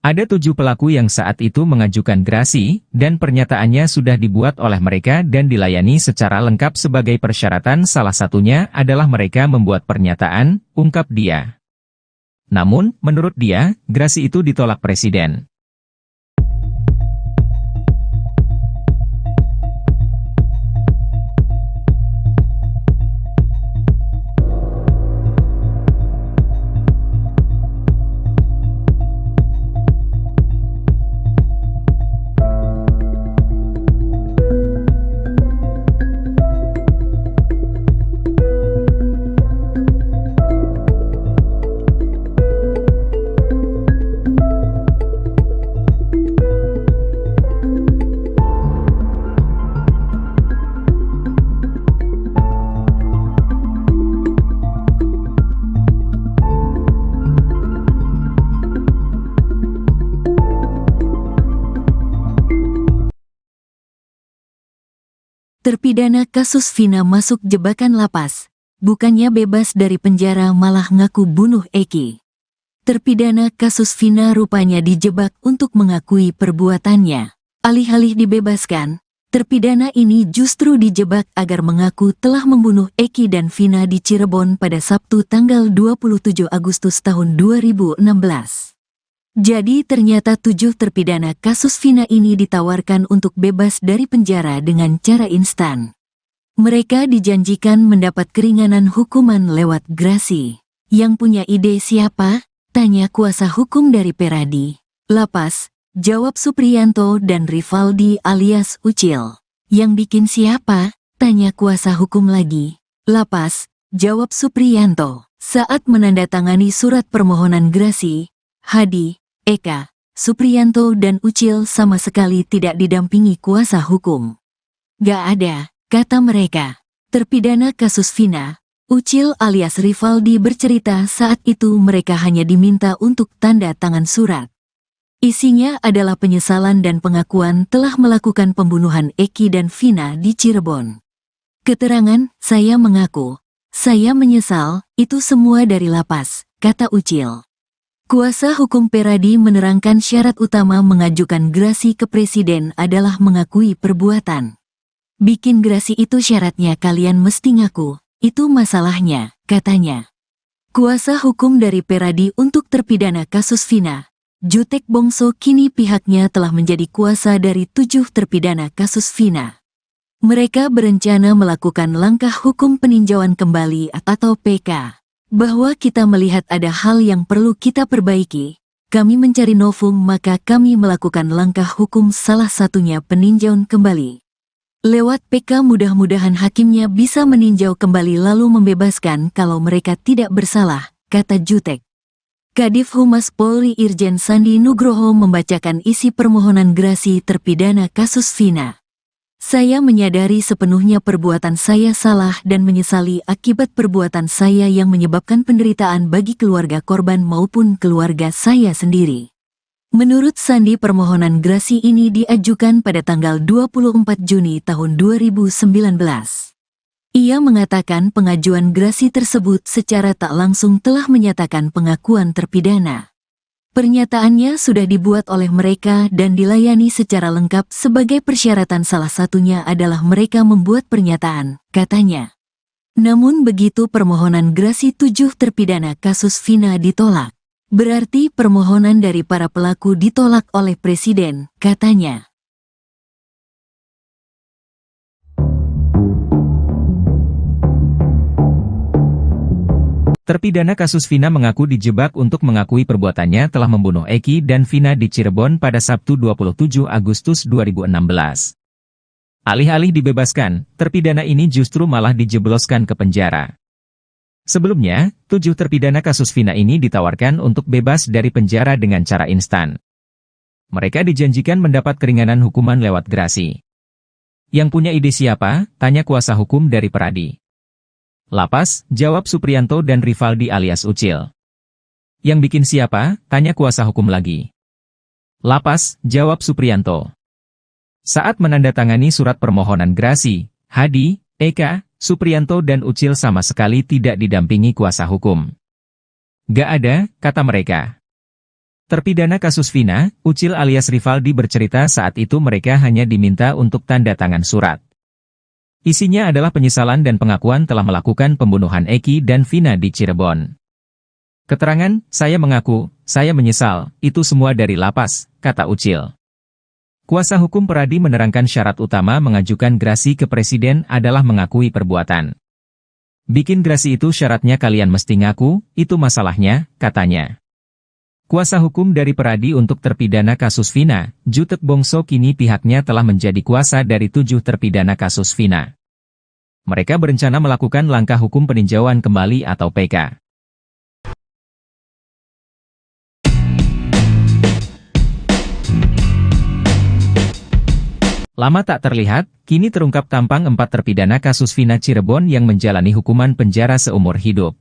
Ada 7 pelaku yang saat itu mengajukan gerasi, dan pernyataannya sudah dibuat oleh mereka dan dilayani secara lengkap sebagai persyaratan, salah satunya adalah mereka membuat pernyataan, ungkap dia. Namun, menurut dia, gerasi itu ditolak Presiden. Terpidana kasus Vina masuk jebakan lapas. Bukannya bebas dari penjara malah ngaku bunuh Eki. Terpidana kasus Vina rupanya dijebak untuk mengakui perbuatannya. Alih-alih dibebaskan, terpidana ini justru dijebak agar mengaku telah membunuh Eki dan Vina di Cirebon pada Sabtu tanggal 27 Agustus tahun 2016. Jadi ternyata 7 terpidana kasus Vina ini ditawarkan untuk bebas dari penjara dengan cara instan. Mereka dijanjikan mendapat keringanan hukuman lewat grasi. Yang punya ide siapa? Tanya kuasa hukum dari Peradi. Lapas, jawab Supriyanto dan Rivaldi alias Ucil. Yang bikin siapa? Tanya kuasa hukum lagi. Lapas, jawab Supriyanto. Saat menandatangani surat permohonan grasi, Hadi, Eka, Supriyanto dan Ucil sama sekali tidak didampingi kuasa hukum. Gak ada, kata mereka. Terpidana kasus Vina, Ucil alias Rivaldi bercerita saat itu mereka hanya diminta untuk tanda tangan surat. Isinya adalah penyesalan dan pengakuan telah melakukan pembunuhan Eki dan Vina di Cirebon. Keterangan, saya mengaku, saya menyesal, itu semua dari lapas, kata Ucil. Kuasa hukum Peradi menerangkan syarat utama mengajukan grasi ke presiden adalah mengakui perbuatan. Bikin grasi itu syaratnya kalian mesti ngaku, itu masalahnya, katanya. Kuasa hukum dari Peradi untuk terpidana kasus Vina, Jutek Bongso kini pihaknya telah menjadi kuasa dari 7 terpidana kasus Vina. Mereka berencana melakukan langkah hukum peninjauan kembali atau PK. Bahwa kita melihat ada hal yang perlu kita perbaiki, kami mencari novum maka kami melakukan langkah hukum salah satunya peninjauan kembali. Lewat PK mudah-mudahan hakimnya bisa meninjau kembali lalu membebaskan kalau mereka tidak bersalah, kata Jutek. Kadif Humas Polri Irjen Sandi Nugroho membacakan isi permohonan grasi terpidana kasus Vina. Saya menyadari sepenuhnya perbuatan saya salah dan menyesali akibat perbuatan saya yang menyebabkan penderitaan bagi keluarga korban maupun keluarga saya sendiri. Menurut Sandi permohonan grasi ini diajukan pada tanggal 24 Juni tahun 2019. Ia mengatakan pengajuan grasi tersebut secara tak langsung telah menyatakan pengakuan terpidana. Pernyataannya sudah dibuat oleh mereka dan dilayani secara lengkap sebagai persyaratan salah satunya adalah mereka membuat pernyataan, katanya. Namun begitu permohonan grasi 7 terpidana kasus Vina ditolak. Berarti permohonan dari para pelaku ditolak oleh Presiden, katanya. Terpidana kasus Vina mengaku dijebak untuk mengakui perbuatannya telah membunuh Eki dan Vina di Cirebon pada Sabtu 27 Agustus 2016. Alih-alih dibebaskan, terpidana ini justru malah dijebloskan ke penjara. Sebelumnya, 7 terpidana kasus Vina ini ditawarkan untuk bebas dari penjara dengan cara instan. Mereka dijanjikan mendapat keringanan hukuman lewat grasi. Yang punya ide siapa? Tanya kuasa hukum dari Peradi. Lapas, jawab Supriyanto dan Rivaldi alias Ucil. Yang bikin siapa? Tanya kuasa hukum lagi. Lapas, jawab Supriyanto. Saat menandatangani surat permohonan grasi, Hadi, Eka, Supriyanto dan Ucil sama sekali tidak didampingi kuasa hukum. Gak ada, kata mereka. Terpidana kasus Vina, Ucil alias Rivaldi bercerita saat itu mereka hanya diminta untuk tanda tangan surat. Isinya adalah penyesalan dan pengakuan telah melakukan pembunuhan Eki dan Vina di Cirebon. Keterangan, saya mengaku, saya menyesal, itu semua dari lapas, kata Ucil. Kuasa hukum Peradi menerangkan syarat utama mengajukan grasi ke Presiden adalah mengakui perbuatan. Bikin grasi itu syaratnya kalian mesti ngaku, itu masalahnya, katanya. Kuasa hukum dari Peradi untuk terpidana kasus Vina, Jutek Bongso kini pihaknya telah menjadi kuasa dari 7 terpidana kasus Vina. Mereka berencana melakukan langkah hukum peninjauan kembali atau PK. Lama tak terlihat, kini terungkap tampang 4 terpidana kasus Vina Cirebon yang menjalani hukuman penjara seumur hidup.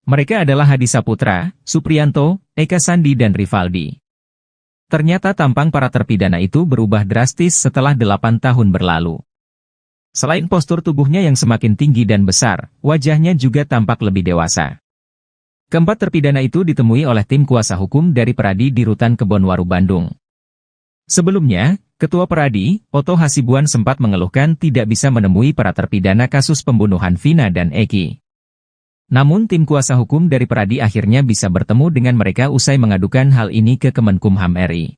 Mereka adalah Hadi Saputra, Supriyanto, Eka Sandi dan Rivaldi. Ternyata tampang para terpidana itu berubah drastis setelah 8 tahun berlalu. Selain postur tubuhnya yang semakin tinggi dan besar, wajahnya juga tampak lebih dewasa. Keempat terpidana itu ditemui oleh tim kuasa hukum dari Peradi di Rutan Kebonwaru, Bandung. Sebelumnya, Ketua Peradi, Oto Hasibuan sempat mengeluhkan tidak bisa menemui para terpidana kasus pembunuhan Vina dan Eki. Namun tim kuasa hukum dari Peradi akhirnya bisa bertemu dengan mereka usai mengadukan hal ini ke Kemenkumham RI.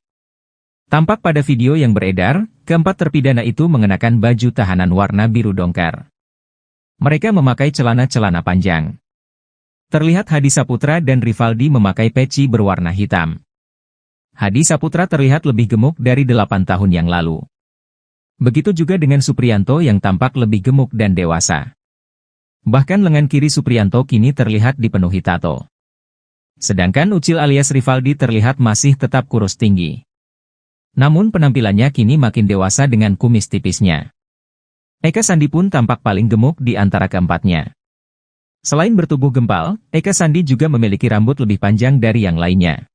Tampak pada video yang beredar, keempat terpidana itu mengenakan baju tahanan warna biru dongker. Mereka memakai celana-celana panjang. Terlihat Hadi Saputra dan Rivaldi memakai peci berwarna hitam. Hadi Saputra terlihat lebih gemuk dari 8 tahun yang lalu. Begitu juga dengan Supriyanto yang tampak lebih gemuk dan dewasa. Bahkan lengan kiri Supriyanto kini terlihat dipenuhi tato. Sedangkan Ucil alias Rivaldi terlihat masih tetap kurus tinggi. Namun penampilannya kini makin dewasa dengan kumis tipisnya. Eka Sandi pun tampak paling gemuk di antara keempatnya. Selain bertubuh gempal, Eka Sandi juga memiliki rambut lebih panjang dari yang lainnya.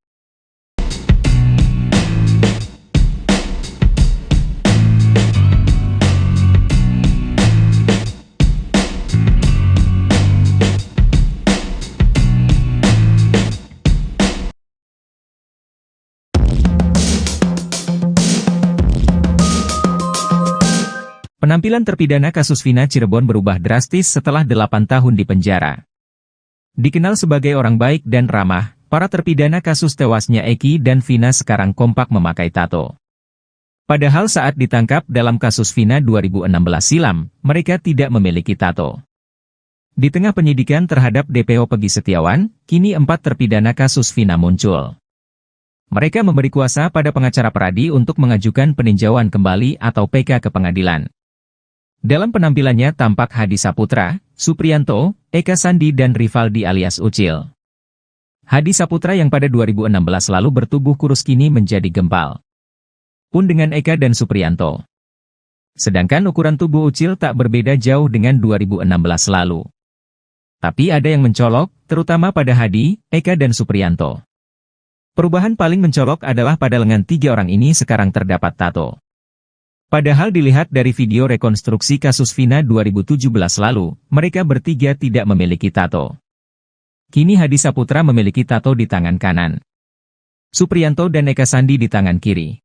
Penampilan terpidana kasus Vina Cirebon berubah drastis setelah 8 tahun di penjara. Dikenal sebagai orang baik dan ramah, para terpidana kasus tewasnya Eki dan Vina sekarang kompak memakai tato. Padahal saat ditangkap dalam kasus Vina 2016 silam, mereka tidak memiliki tato. Di tengah penyidikan terhadap DPO Pegi Setiawan, kini 4 terpidana kasus Vina muncul. Mereka memberi kuasa pada pengacara Peradi untuk mengajukan peninjauan kembali atau PK ke pengadilan. Dalam penampilannya tampak Hadi Saputra, Supriyanto, Eka Sandi dan Rivaldi alias Ucil. Hadi Saputra yang pada 2016 lalu bertubuh kurus kini menjadi gempal. Pun dengan Eka dan Supriyanto. Sedangkan ukuran tubuh Ucil tak berbeda jauh dengan 2016 lalu. Tapi ada yang mencolok, terutama pada Hadi, Eka dan Supriyanto. Perubahan paling mencolok adalah pada lengan 3 orang ini sekarang terdapat tato. Padahal dilihat dari video rekonstruksi kasus Vina 2017 lalu, mereka bertiga tidak memiliki tato. Kini Hadi Saputra memiliki tato di tangan kanan. Supriyanto dan Eka Sandi di tangan kiri.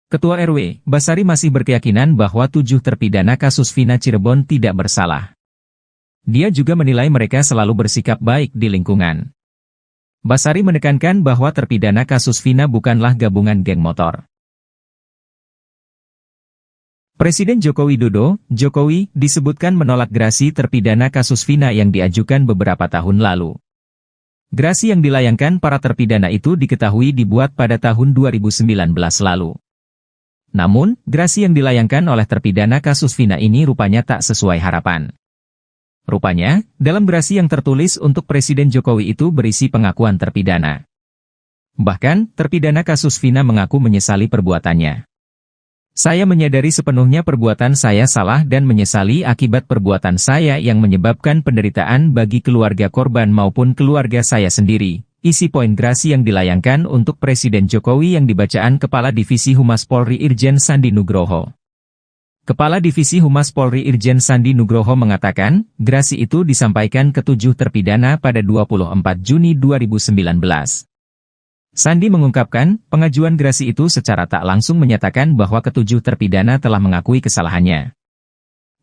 Ketua RW, Basari masih berkeyakinan bahwa 7 terpidana kasus Vina Cirebon tidak bersalah. Dia juga menilai mereka selalu bersikap baik di lingkungan. Basari menekankan bahwa terpidana kasus Vina bukanlah gabungan geng motor. Presiden Joko Widodo, Jokowi, disebutkan menolak gerasi terpidana kasus Vina yang diajukan beberapa tahun lalu. Gerasi yang dilayangkan para terpidana itu diketahui dibuat pada tahun 2019 lalu. Namun, gerasi yang dilayangkan oleh terpidana kasus Vina ini rupanya tak sesuai harapan. Rupanya, dalam gerasi yang tertulis untuk Presiden Jokowi itu berisi pengakuan terpidana. Bahkan, terpidana kasus Vina mengaku menyesali perbuatannya. Saya menyadari sepenuhnya perbuatan saya salah dan menyesali akibat perbuatan saya yang menyebabkan penderitaan bagi keluarga korban maupun keluarga saya sendiri. Isi poin gerasi yang dilayangkan untuk Presiden Jokowi yang dibacaan Kepala Divisi Humas Polri Irjen Sandi Nugroho. Kepala Divisi Humas Polri Irjen Sandi Nugroho mengatakan, gerasi itu disampaikan ke 7 terpidana pada 24 Juni 2019. Sandi mengungkapkan, pengajuan gerasi itu secara tak langsung menyatakan bahwa ke-7 terpidana telah mengakui kesalahannya.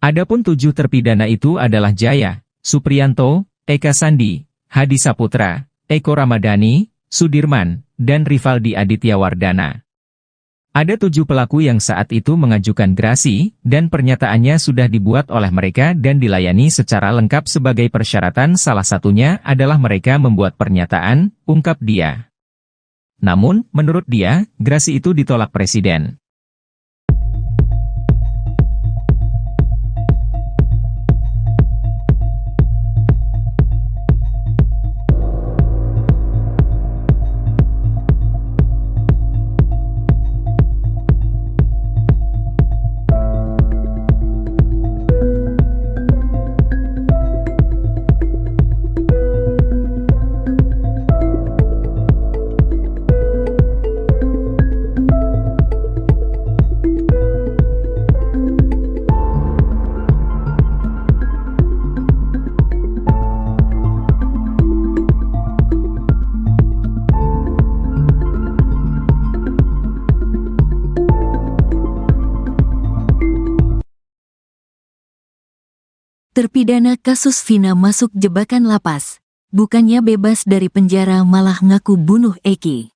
Adapun 7 terpidana itu adalah Jaya, Supriyanto, Eka Sandi, Hadi Saputra, Eko Ramadhani, Sudirman, dan Rivaldi Aditya Wardana. Ada 7 pelaku yang saat itu mengajukan gerasi, dan pernyataannya sudah dibuat oleh mereka dan dilayani secara lengkap sebagai persyaratan, salah satunya adalah mereka membuat pernyataan, ungkap dia. Namun, menurut dia, gerasi itu ditolak Presiden. Terpidana kasus Vina masuk jebakan lapas. Bukannya bebas dari penjara malah ngaku bunuh Eki.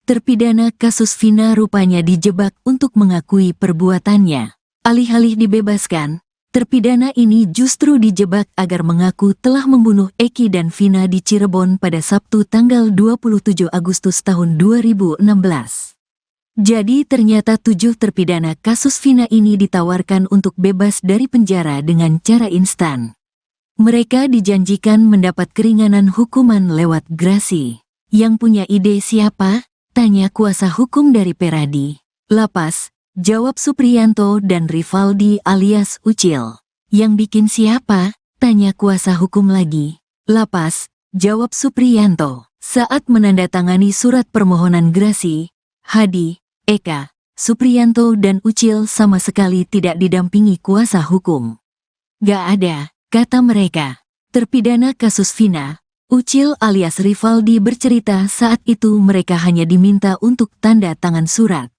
Terpidana kasus Vina rupanya dijebak untuk mengakui perbuatannya. Alih-alih dibebaskan, terpidana ini justru dijebak agar mengaku telah membunuh Eki dan Vina di Cirebon pada Sabtu tanggal 27 Agustus tahun 2016. Jadi ternyata 7 terpidana kasus Vina ini ditawarkan untuk bebas dari penjara dengan cara instan. Mereka dijanjikan mendapat keringanan hukuman lewat grasi. Yang punya ide siapa? Tanya kuasa hukum dari Peradi. Lapas, jawab Supriyanto dan Rivaldi alias Ucil. Yang bikin siapa? Tanya kuasa hukum lagi. Lapas, jawab Supriyanto. Saat menandatangani surat permohonan grasi, Hadi, Eka, Supriyanto dan Ucil sama sekali tidak didampingi kuasa hukum. Gak ada, kata mereka. Terpidana kasus Vina, Ucil alias Rivaldi bercerita saat itu mereka hanya diminta untuk tanda tangan surat.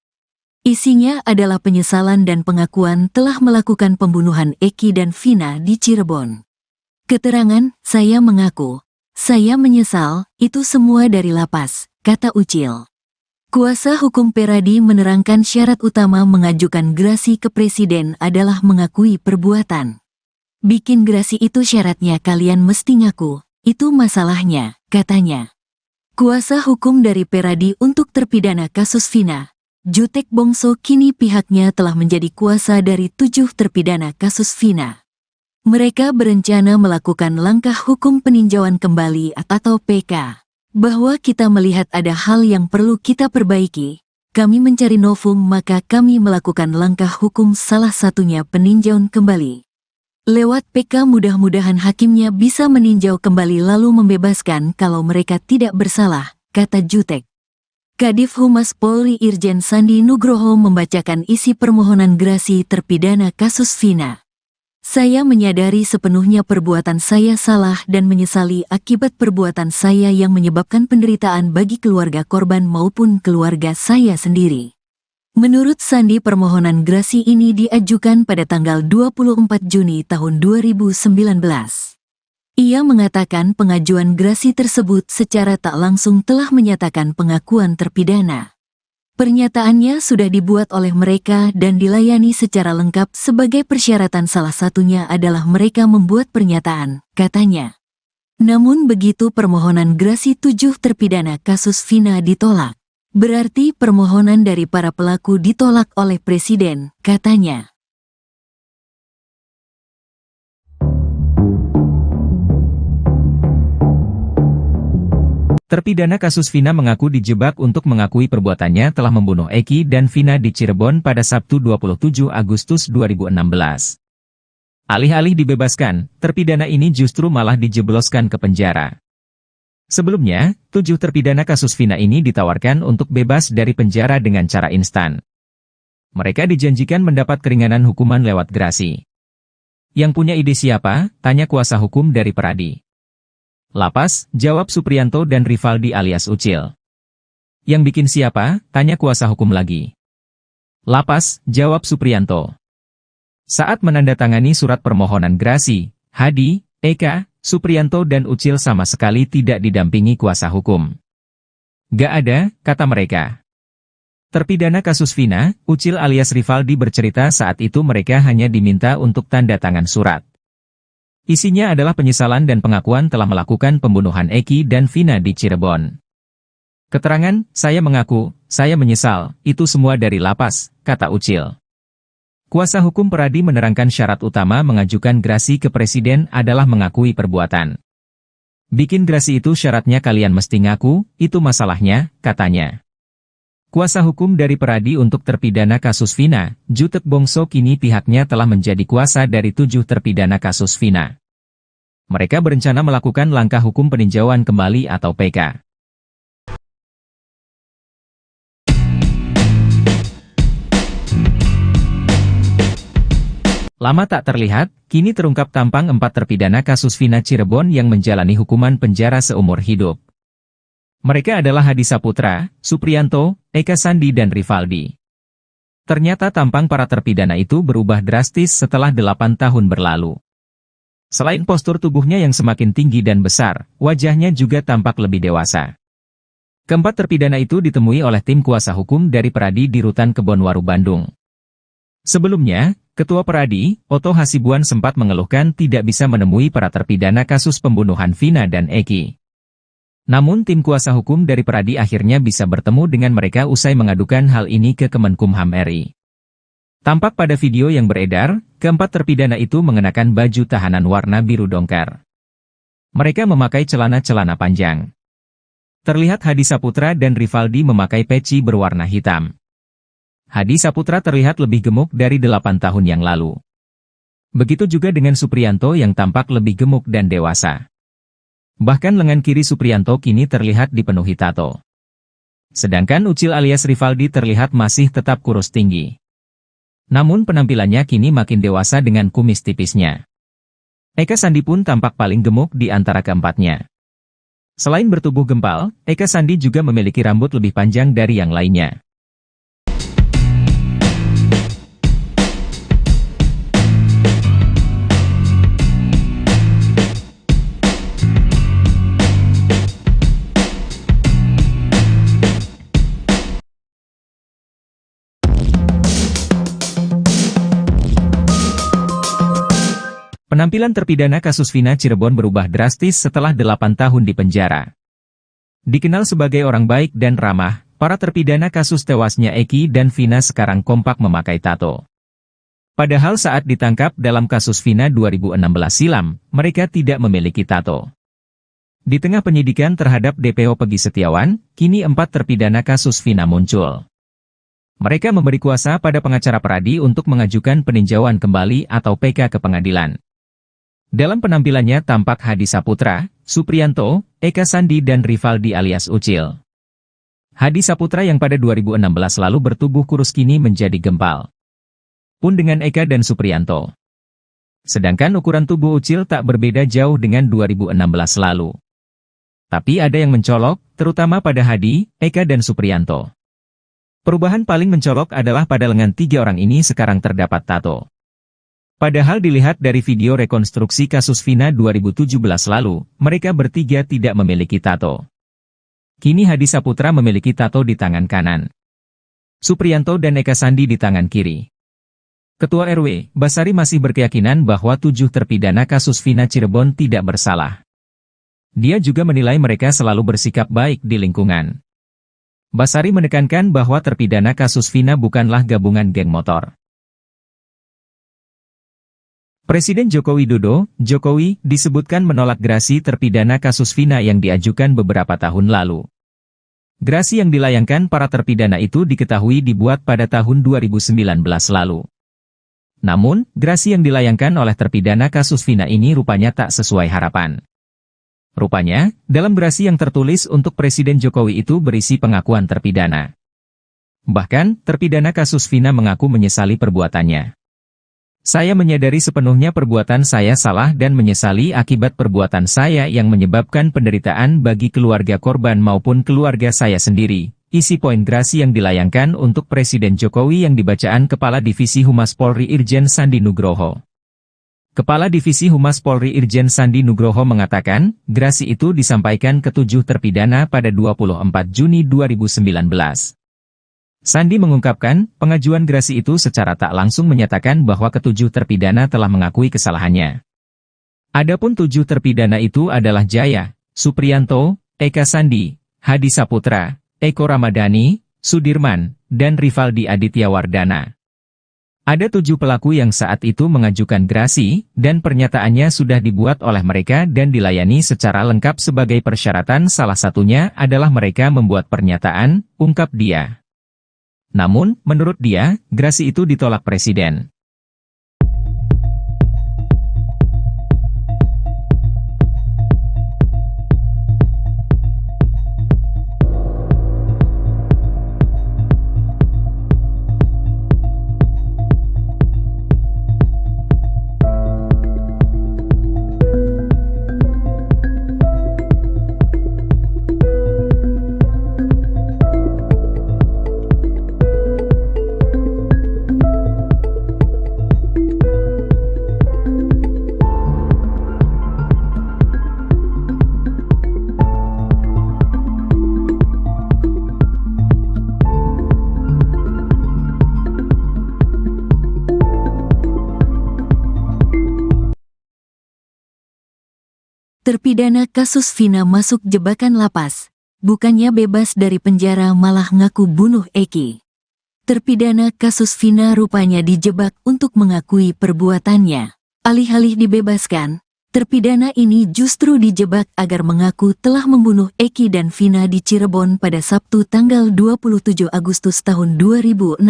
Isinya adalah penyesalan dan pengakuan telah melakukan pembunuhan Eki dan Vina di Cirebon. Keterangan, saya mengaku, saya menyesal, itu semua dari lapas, kata Ucil. Kuasa hukum Peradi menerangkan syarat utama mengajukan grasi ke presiden adalah mengakui perbuatan. Bikin grasi itu syaratnya kalian mesti ngaku, itu masalahnya, katanya. Kuasa hukum dari Peradi untuk terpidana kasus Vina, Jutek Bongso kini pihaknya telah menjadi kuasa dari 7 terpidana kasus Vina. Mereka berencana melakukan langkah hukum peninjauan kembali atau PK. Bahwa kita melihat ada hal yang perlu kita perbaiki, kami mencari novum maka kami melakukan langkah hukum salah satunya peninjauan kembali. Lewat PK mudah-mudahan hakimnya bisa meninjau kembali lalu membebaskan kalau mereka tidak bersalah, kata Jutek. Kadif Humas Polri Irjen Sandi Nugroho membacakan isi permohonan grasi terpidana kasus Vina. Saya menyadari sepenuhnya perbuatan saya salah dan menyesali akibat perbuatan saya yang menyebabkan penderitaan bagi keluarga korban maupun keluarga saya sendiri. Menurut Sandi permohonan grasi ini diajukan pada tanggal 24 Juni tahun 2019. Ia mengatakan pengajuan grasi tersebut secara tak langsung telah menyatakan pengakuan terpidana. Pernyataannya sudah dibuat oleh mereka dan dilayani secara lengkap sebagai persyaratan salah satunya adalah mereka membuat pernyataan, katanya. Namun begitu permohonan grasi 7 terpidana kasus Vina ditolak. Berarti permohonan dari para pelaku ditolak oleh Presiden, katanya. Terpidana kasus Vina mengaku dijebak untuk mengakui perbuatannya telah membunuh Eki dan Vina di Cirebon pada Sabtu 27 Agustus 2016. Alih-alih dibebaskan, terpidana ini justru malah dijebloskan ke penjara. Sebelumnya, 7 terpidana kasus Vina ini ditawarkan untuk bebas dari penjara dengan cara instan. Mereka dijanjikan mendapat keringanan hukuman lewat grasi. Yang punya ide siapa? Tanya kuasa hukum dari Peradi. Lapas, jawab Supriyanto dan Rivaldi alias Ucil. Yang bikin siapa? Tanya kuasa hukum lagi. Lapas, jawab Supriyanto. Saat menandatangani surat permohonan grasi, Hadi, Eka, Supriyanto dan Ucil sama sekali tidak didampingi kuasa hukum. Gak ada, kata mereka. Terpidana kasus Vina, Ucil alias Rivaldi bercerita saat itu mereka hanya diminta untuk tanda tangan surat. Isinya adalah penyesalan dan pengakuan telah melakukan pembunuhan Eki dan Vina di Cirebon. Keterangan, saya mengaku, saya menyesal, itu semua dari lapas, kata Ucil. Kuasa hukum Peradi menerangkan syarat utama mengajukan grasi ke Presiden adalah mengakui perbuatan. Bikin grasi itu syaratnya kalian mesti ngaku, itu masalahnya, katanya. Kuasa hukum dari Peradi untuk terpidana kasus Vina, Jutek Bongso kini pihaknya telah menjadi kuasa dari 7 terpidana kasus Vina. Mereka berencana melakukan langkah hukum peninjauan kembali atau PK. Lama tak terlihat, kini terungkap tampang 4 terpidana kasus Vina Cirebon yang menjalani hukuman penjara seumur hidup. Mereka adalah Hadi Saputra, Supriyanto, Eka Sandi dan Rivaldi. Ternyata tampang para terpidana itu berubah drastis setelah 8 tahun berlalu. Selain postur tubuhnya yang semakin tinggi dan besar, wajahnya juga tampak lebih dewasa. Keempat terpidana itu ditemui oleh tim kuasa hukum dari Peradi di Rutan Kebonwaru, Bandung. Sebelumnya, Ketua Peradi, Oto Hasibuan sempat mengeluhkan tidak bisa menemui para terpidana kasus pembunuhan Vina dan Eki. Namun tim kuasa hukum dari Peradi akhirnya bisa bertemu dengan mereka usai mengadukan hal ini ke Kemenkumham RI. Tampak pada video yang beredar, keempat terpidana itu mengenakan baju tahanan warna biru dongker. Mereka memakai celana-celana panjang. Terlihat Hadi Saputra dan Rivaldi memakai peci berwarna hitam. Hadi Saputra terlihat lebih gemuk dari 8 tahun yang lalu. Begitu juga dengan Supriyanto yang tampak lebih gemuk dan dewasa. Bahkan lengan kiri Supriyanto kini terlihat dipenuhi tato. Sedangkan Ucil alias Rivaldi terlihat masih tetap kurus tinggi. Namun penampilannya kini makin dewasa dengan kumis tipisnya. Eka Sandi pun tampak paling gemuk di antara keempatnya. Selain bertubuh gempal, Eka Sandi juga memiliki rambut lebih panjang dari yang lainnya. Penampilan terpidana kasus Vina Cirebon berubah drastis setelah 8 tahun di penjara. Dikenal sebagai orang baik dan ramah, para terpidana kasus tewasnya Eki dan Vina sekarang kompak memakai tato. Padahal saat ditangkap dalam kasus Vina 2016 silam, mereka tidak memiliki tato. Di tengah penyidikan terhadap DPO Pegi Setiawan, kini 4 terpidana kasus Vina muncul. Mereka memberi kuasa pada pengacara Peradi untuk mengajukan peninjauan kembali atau PK ke pengadilan. Dalam penampilannya tampak Hadi Saputra, Supriyanto, Eka Sandi dan Rivaldi alias Ucil. Hadi Saputra yang pada 2016 lalu bertubuh kurus kini menjadi gempal. Pun dengan Eka dan Supriyanto. Sedangkan ukuran tubuh Ucil tak berbeda jauh dengan 2016 lalu. Tapi ada yang mencolok, terutama pada Hadi, Eka dan Supriyanto. Perubahan paling mencolok adalah pada lengan 3 orang ini sekarang terdapat tato. Padahal dilihat dari video rekonstruksi kasus Vina 2017 lalu, mereka bertiga tidak memiliki tato. Kini Hadi Saputra memiliki tato di tangan kanan. Supriyanto dan Eka Sandi di tangan kiri. Ketua RW, Basari masih berkeyakinan bahwa 7 terpidana kasus Vina Cirebon tidak bersalah. Dia juga menilai mereka selalu bersikap baik di lingkungan. Basari menekankan bahwa terpidana kasus Vina bukanlah gabungan geng motor. Presiden Joko Widodo, Jokowi, disebutkan menolak gerasi terpidana kasus Vina yang diajukan beberapa tahun lalu. Gerasi yang dilayangkan para terpidana itu diketahui dibuat pada tahun 2019 lalu. Namun, gerasi yang dilayangkan oleh terpidana kasus Vina ini rupanya tak sesuai harapan. Rupanya, dalam gerasi yang tertulis untuk Presiden Jokowi itu berisi pengakuan terpidana. Bahkan, terpidana kasus Vina mengaku menyesali perbuatannya. Saya menyadari sepenuhnya perbuatan saya salah dan menyesali akibat perbuatan saya yang menyebabkan penderitaan bagi keluarga korban maupun keluarga saya sendiri. Isi poin gerasi yang dilayangkan untuk Presiden Jokowi yang dibacaan Kepala Divisi Humas Polri Irjen Sandi Nugroho. Kepala Divisi Humas Polri Irjen Sandi Nugroho mengatakan, gerasi itu disampaikan ke 7 terpidana pada 24 Juni 2019. Sandi mengungkapkan, pengajuan gerasi itu secara tak langsung menyatakan bahwa ke-7 terpidana telah mengakui kesalahannya. Adapun 7 terpidana itu adalah Jaya, Supriyanto, Eka Sandi, Hadi Saputra, Eko Ramadhani, Sudirman, dan Rivaldi Aditya Wardana. Ada 7 pelaku yang saat itu mengajukan gerasi, dan pernyataannya sudah dibuat oleh mereka dan dilayani secara lengkap sebagai persyaratan, salah satunya adalah mereka membuat pernyataan, ungkap dia. Namun, menurut dia, gerasi itu ditolak Presiden. Terpidana kasus Vina masuk jebakan lapas. Bukannya bebas dari penjara malah ngaku bunuh Eki. Terpidana kasus Vina rupanya dijebak untuk mengakui perbuatannya. Alih-alih dibebaskan, terpidana ini justru dijebak agar mengaku telah membunuh Eki dan Vina di Cirebon pada Sabtu tanggal 27 Agustus tahun 2016.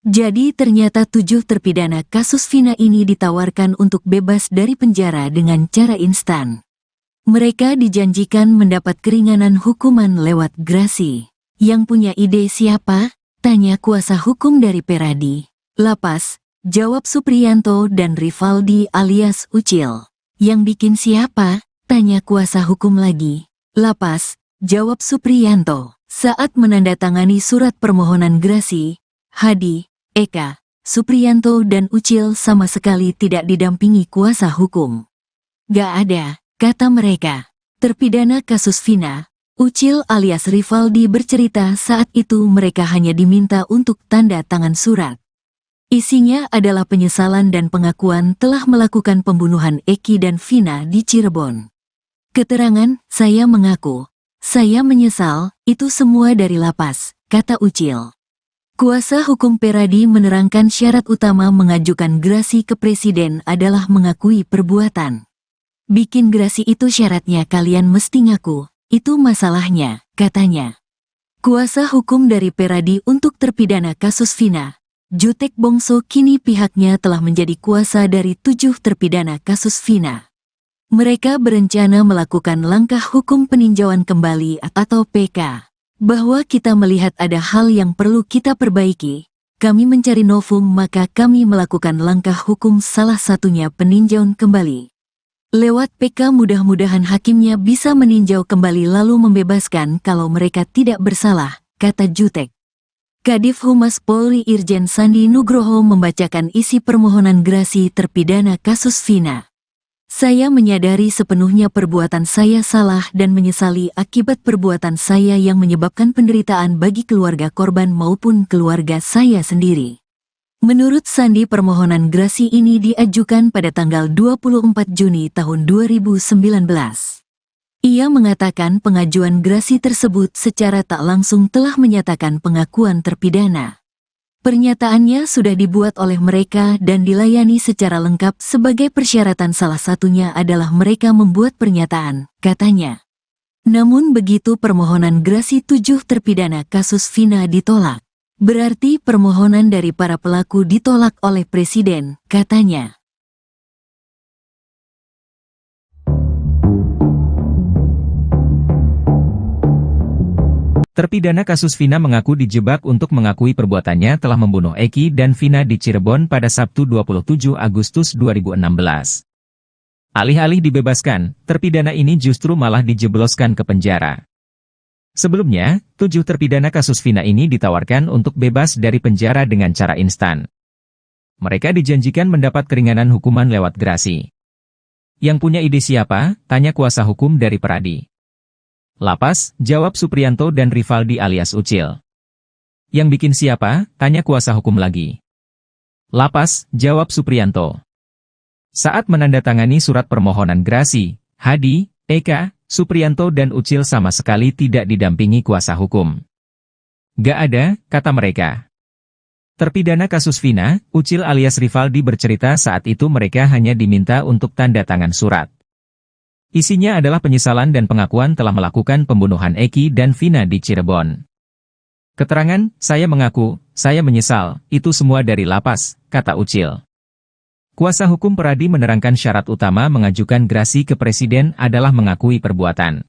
Jadi ternyata 7 terpidana kasus Vina ini ditawarkan untuk bebas dari penjara dengan cara instan. Mereka dijanjikan mendapat keringanan hukuman lewat grasi. Yang punya ide siapa? Tanya kuasa hukum dari Peradi. Lapas, jawab Supriyanto dan Rivaldi alias Ucil. Yang bikin siapa? Tanya kuasa hukum lagi. Lapas, jawab Supriyanto. Saat menandatangani surat permohonan grasi, Hadi, Eka, Supriyanto dan Ucil sama sekali tidak didampingi kuasa hukum. Gak ada, kata mereka. Terpidana kasus Vina, Ucil alias Rivaldi bercerita saat itu mereka hanya diminta untuk tanda tangan surat. Isinya adalah penyesalan dan pengakuan telah melakukan pembunuhan Eki dan Vina di Cirebon. Keterangan, saya mengaku, saya menyesal, itu semua dari lapas, kata Ucil. Kuasa hukum Peradi menerangkan syarat utama mengajukan grasi ke presiden adalah mengakui perbuatan. Bikin grasi itu syaratnya kalian mesti ngaku, itu masalahnya, katanya. Kuasa hukum dari Peradi untuk terpidana kasus Vina, Jutek Bongso kini pihaknya telah menjadi kuasa dari 7 terpidana kasus Vina. Mereka berencana melakukan langkah hukum peninjauan kembali atau PK. Bahwa kita melihat ada hal yang perlu kita perbaiki, kami mencari novum maka kami melakukan langkah hukum salah satunya peninjauan kembali. Lewat PK mudah-mudahan hakimnya bisa meninjau kembali lalu membebaskan kalau mereka tidak bersalah, kata Jutek. Kadif Humas Polri Irjen Sandi Nugroho membacakan isi permohonan grasi terpidana kasus Vina. Saya menyadari sepenuhnya perbuatan saya salah dan menyesali akibat perbuatan saya yang menyebabkan penderitaan bagi keluarga korban maupun keluarga saya sendiri. Menurut Sandi permohonan grasi ini diajukan pada tanggal 24 Juni tahun 2019. Ia mengatakan pengajuan grasi tersebut secara tak langsung telah menyatakan pengakuan terpidana. Pernyataannya sudah dibuat oleh mereka dan dilayani secara lengkap sebagai persyaratan salah satunya adalah mereka membuat pernyataan, katanya. Namun begitu permohonan grasi 7 terpidana kasus Vina ditolak. Berarti permohonan dari para pelaku ditolak oleh Presiden, katanya. Terpidana kasus Vina mengaku dijebak untuk mengakui perbuatannya telah membunuh Eki dan Vina di Cirebon pada Sabtu 27 Agustus 2016. Alih-alih dibebaskan, terpidana ini justru malah dijebloskan ke penjara. Sebelumnya, 7 terpidana kasus Vina ini ditawarkan untuk bebas dari penjara dengan cara instan. Mereka dijanjikan mendapat keringanan hukuman lewat grasi. Yang punya ide siapa? Tanya kuasa hukum dari Peradi. Lapas, jawab Supriyanto dan Rivaldi alias Ucil. Yang bikin siapa? Tanya kuasa hukum lagi. Lapas, jawab Supriyanto. Saat menandatangani surat permohonan grasi, Hadi, Eka, Supriyanto dan Ucil sama sekali tidak didampingi kuasa hukum. Gak ada, kata mereka. Terpidana kasus Vina, Ucil alias Rivaldi bercerita saat itu mereka hanya diminta untuk tanda tangan surat. Isinya adalah penyesalan dan pengakuan telah melakukan pembunuhan Eki dan Vina di Cirebon. Keterangan, saya mengaku, saya menyesal, itu semua dari lapas, kata Ucil. Kuasa hukum Peradi menerangkan syarat utama mengajukan grasi ke presiden adalah mengakui perbuatan.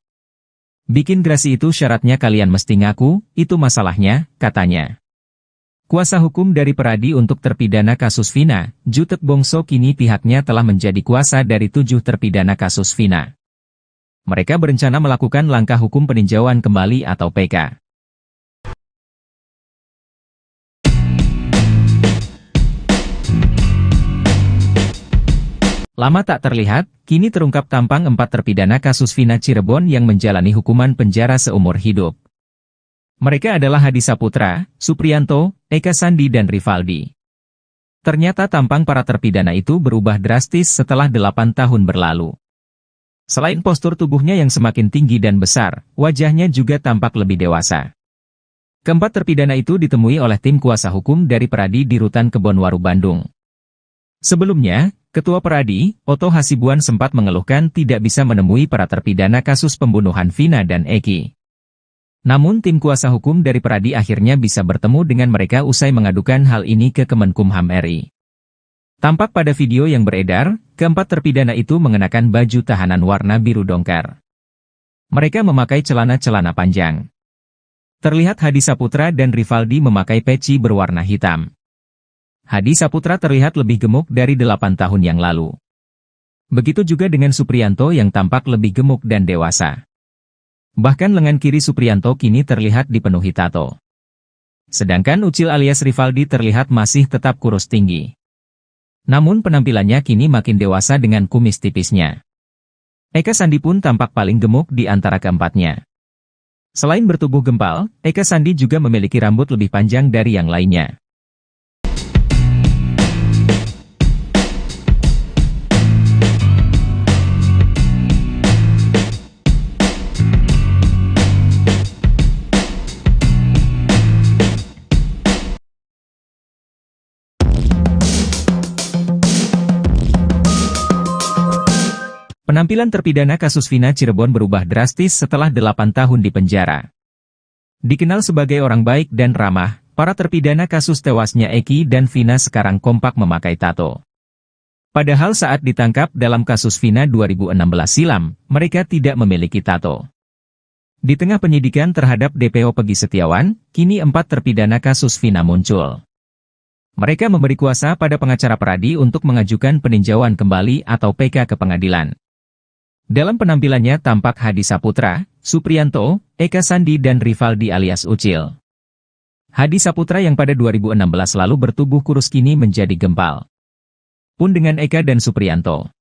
Bikin grasi itu syaratnya kalian mesti ngaku, itu masalahnya, katanya. Kuasa hukum dari Peradi untuk terpidana kasus Vina, Jutek Bongso kini pihaknya telah menjadi kuasa dari 7 terpidana kasus Vina. Mereka berencana melakukan langkah hukum peninjauan kembali atau PK. Lama tak terlihat, kini terungkap tampang 4 terpidana kasus Vina Cirebon yang menjalani hukuman penjara seumur hidup. Mereka adalah Hadi Saputra, Supriyanto, Eka Sandi dan Rivaldi. Ternyata tampang para terpidana itu berubah drastis setelah 8 tahun berlalu. Selain postur tubuhnya yang semakin tinggi dan besar, wajahnya juga tampak lebih dewasa. Keempat terpidana itu ditemui oleh tim kuasa hukum dari Peradi di Rutan Kebonwaru, Bandung. Sebelumnya, Ketua Peradi, Oto Hasibuan sempat mengeluhkan tidak bisa menemui para terpidana kasus pembunuhan Vina dan Eki. Namun tim kuasa hukum dari Peradi akhirnya bisa bertemu dengan mereka usai mengadukan hal ini ke Kemenkumham RI. Tampak pada video yang beredar, keempat terpidana itu mengenakan baju tahanan warna biru dongker. Mereka memakai celana-celana panjang. Terlihat Hadi Saputra dan Rivaldi memakai peci berwarna hitam. Hadi Saputra terlihat lebih gemuk dari 8 tahun yang lalu. Begitu juga dengan Supriyanto yang tampak lebih gemuk dan dewasa. Bahkan lengan kiri Supriyanto kini terlihat dipenuhi tato. Sedangkan Ucil alias Rivaldi terlihat masih tetap kurus tinggi. Namun penampilannya kini makin dewasa dengan kumis tipisnya. Eka Sandi pun tampak paling gemuk di antara keempatnya. Selain bertubuh gempal, Eka Sandi juga memiliki rambut lebih panjang dari yang lainnya. Penampilan terpidana kasus Vina Cirebon berubah drastis setelah 8 tahun di penjara. Dikenal sebagai orang baik dan ramah, para terpidana kasus tewasnya Eki dan Vina sekarang kompak memakai tato. Padahal saat ditangkap dalam kasus Vina 2016 silam, mereka tidak memiliki tato. Di tengah penyidikan terhadap DPO Pegi Setiawan, kini 4 terpidana kasus Vina muncul. Mereka memberi kuasa pada pengacara Peradi untuk mengajukan peninjauan kembali atau PK ke pengadilan. Dalam penampilannya tampak Hadi Saputra, Supriyanto, Eka Sandi dan Rivaldi alias Ucil. Hadi Saputra yang pada 2016 lalu bertubuh kurus kini menjadi gempal. Pun dengan Eka dan Supriyanto.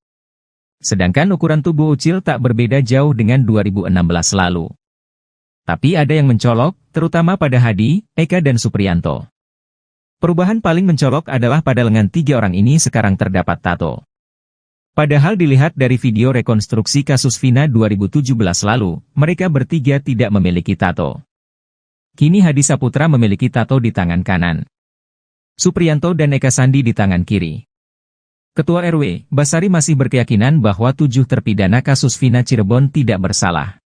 Sedangkan ukuran tubuh Ucil tak berbeda jauh dengan 2016 lalu. Tapi ada yang mencolok, terutama pada Hadi, Eka dan Supriyanto. Perubahan paling mencolok adalah pada lengan 3 orang ini sekarang terdapat tato. Padahal dilihat dari video rekonstruksi kasus Vina 2017 lalu, mereka bertiga tidak memiliki tato. Kini Hadi Saputra memiliki tato di tangan kanan. Supriyanto dan Eka Sandi di tangan kiri. Ketua RW, Basari masih berkeyakinan bahwa 7 terpidana kasus Vina Cirebon tidak bersalah.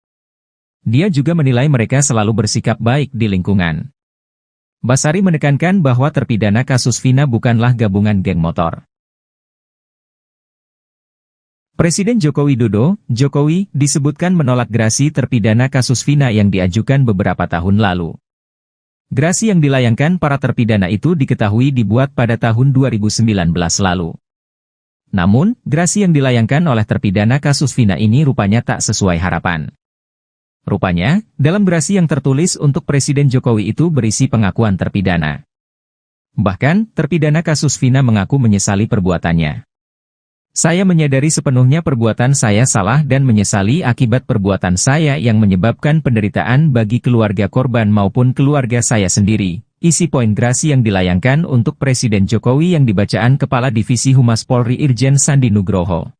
Dia juga menilai mereka selalu bersikap baik di lingkungan. Basari menekankan bahwa terpidana kasus Vina bukanlah gabungan geng motor. Presiden Joko Widodo, Jokowi, disebutkan menolak gerasi terpidana kasus Vina yang diajukan beberapa tahun lalu. Gerasi yang dilayangkan para terpidana itu diketahui dibuat pada tahun 2019 lalu. Namun, gerasi yang dilayangkan oleh terpidana kasus Vina ini rupanya tak sesuai harapan. Rupanya, dalam gerasi yang tertulis untuk Presiden Jokowi itu berisi pengakuan terpidana. Bahkan, terpidana kasus Vina mengaku menyesali perbuatannya. Saya menyadari sepenuhnya perbuatan saya salah dan menyesali akibat perbuatan saya yang menyebabkan penderitaan bagi keluarga korban maupun keluarga saya sendiri. Isi poin gerasi yang dilayangkan untuk Presiden Jokowi yang dibacaan Kepala Divisi Humas Polri Irjen Sandi Nugroho.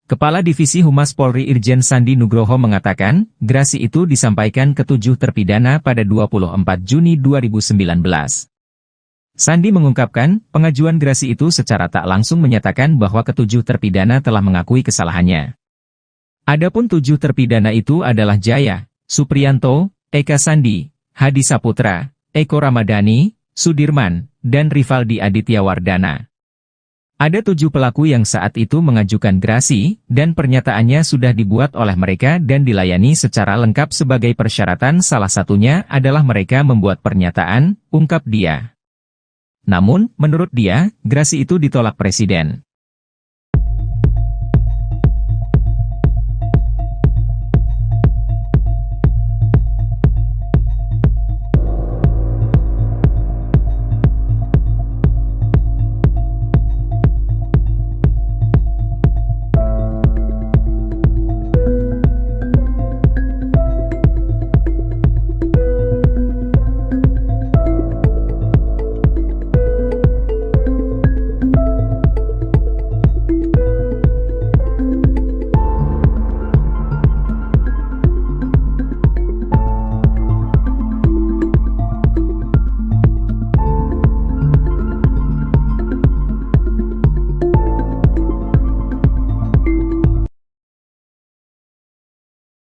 Kepala Divisi Humas Polri Irjen Sandi Nugroho mengatakan, gerasi itu disampaikan ke 7 terpidana pada 24 Juni 2019. Sandi mengungkapkan, pengajuan gerasi itu secara tak langsung menyatakan bahwa ke-7 terpidana telah mengakui kesalahannya. Adapun 7 terpidana itu adalah Jaya, Supriyanto, Eka Sandi, Hadi Saputra, Eko Ramadhani, Sudirman, dan Rivaldi Aditya Wardana. Ada 7 pelaku yang saat itu mengajukan gerasi, dan pernyataannya sudah dibuat oleh mereka dan dilayani secara lengkap sebagai persyaratan, salah satunya adalah mereka membuat pernyataan, ungkap dia. Namun, menurut dia, gerasi itu ditolak Presiden.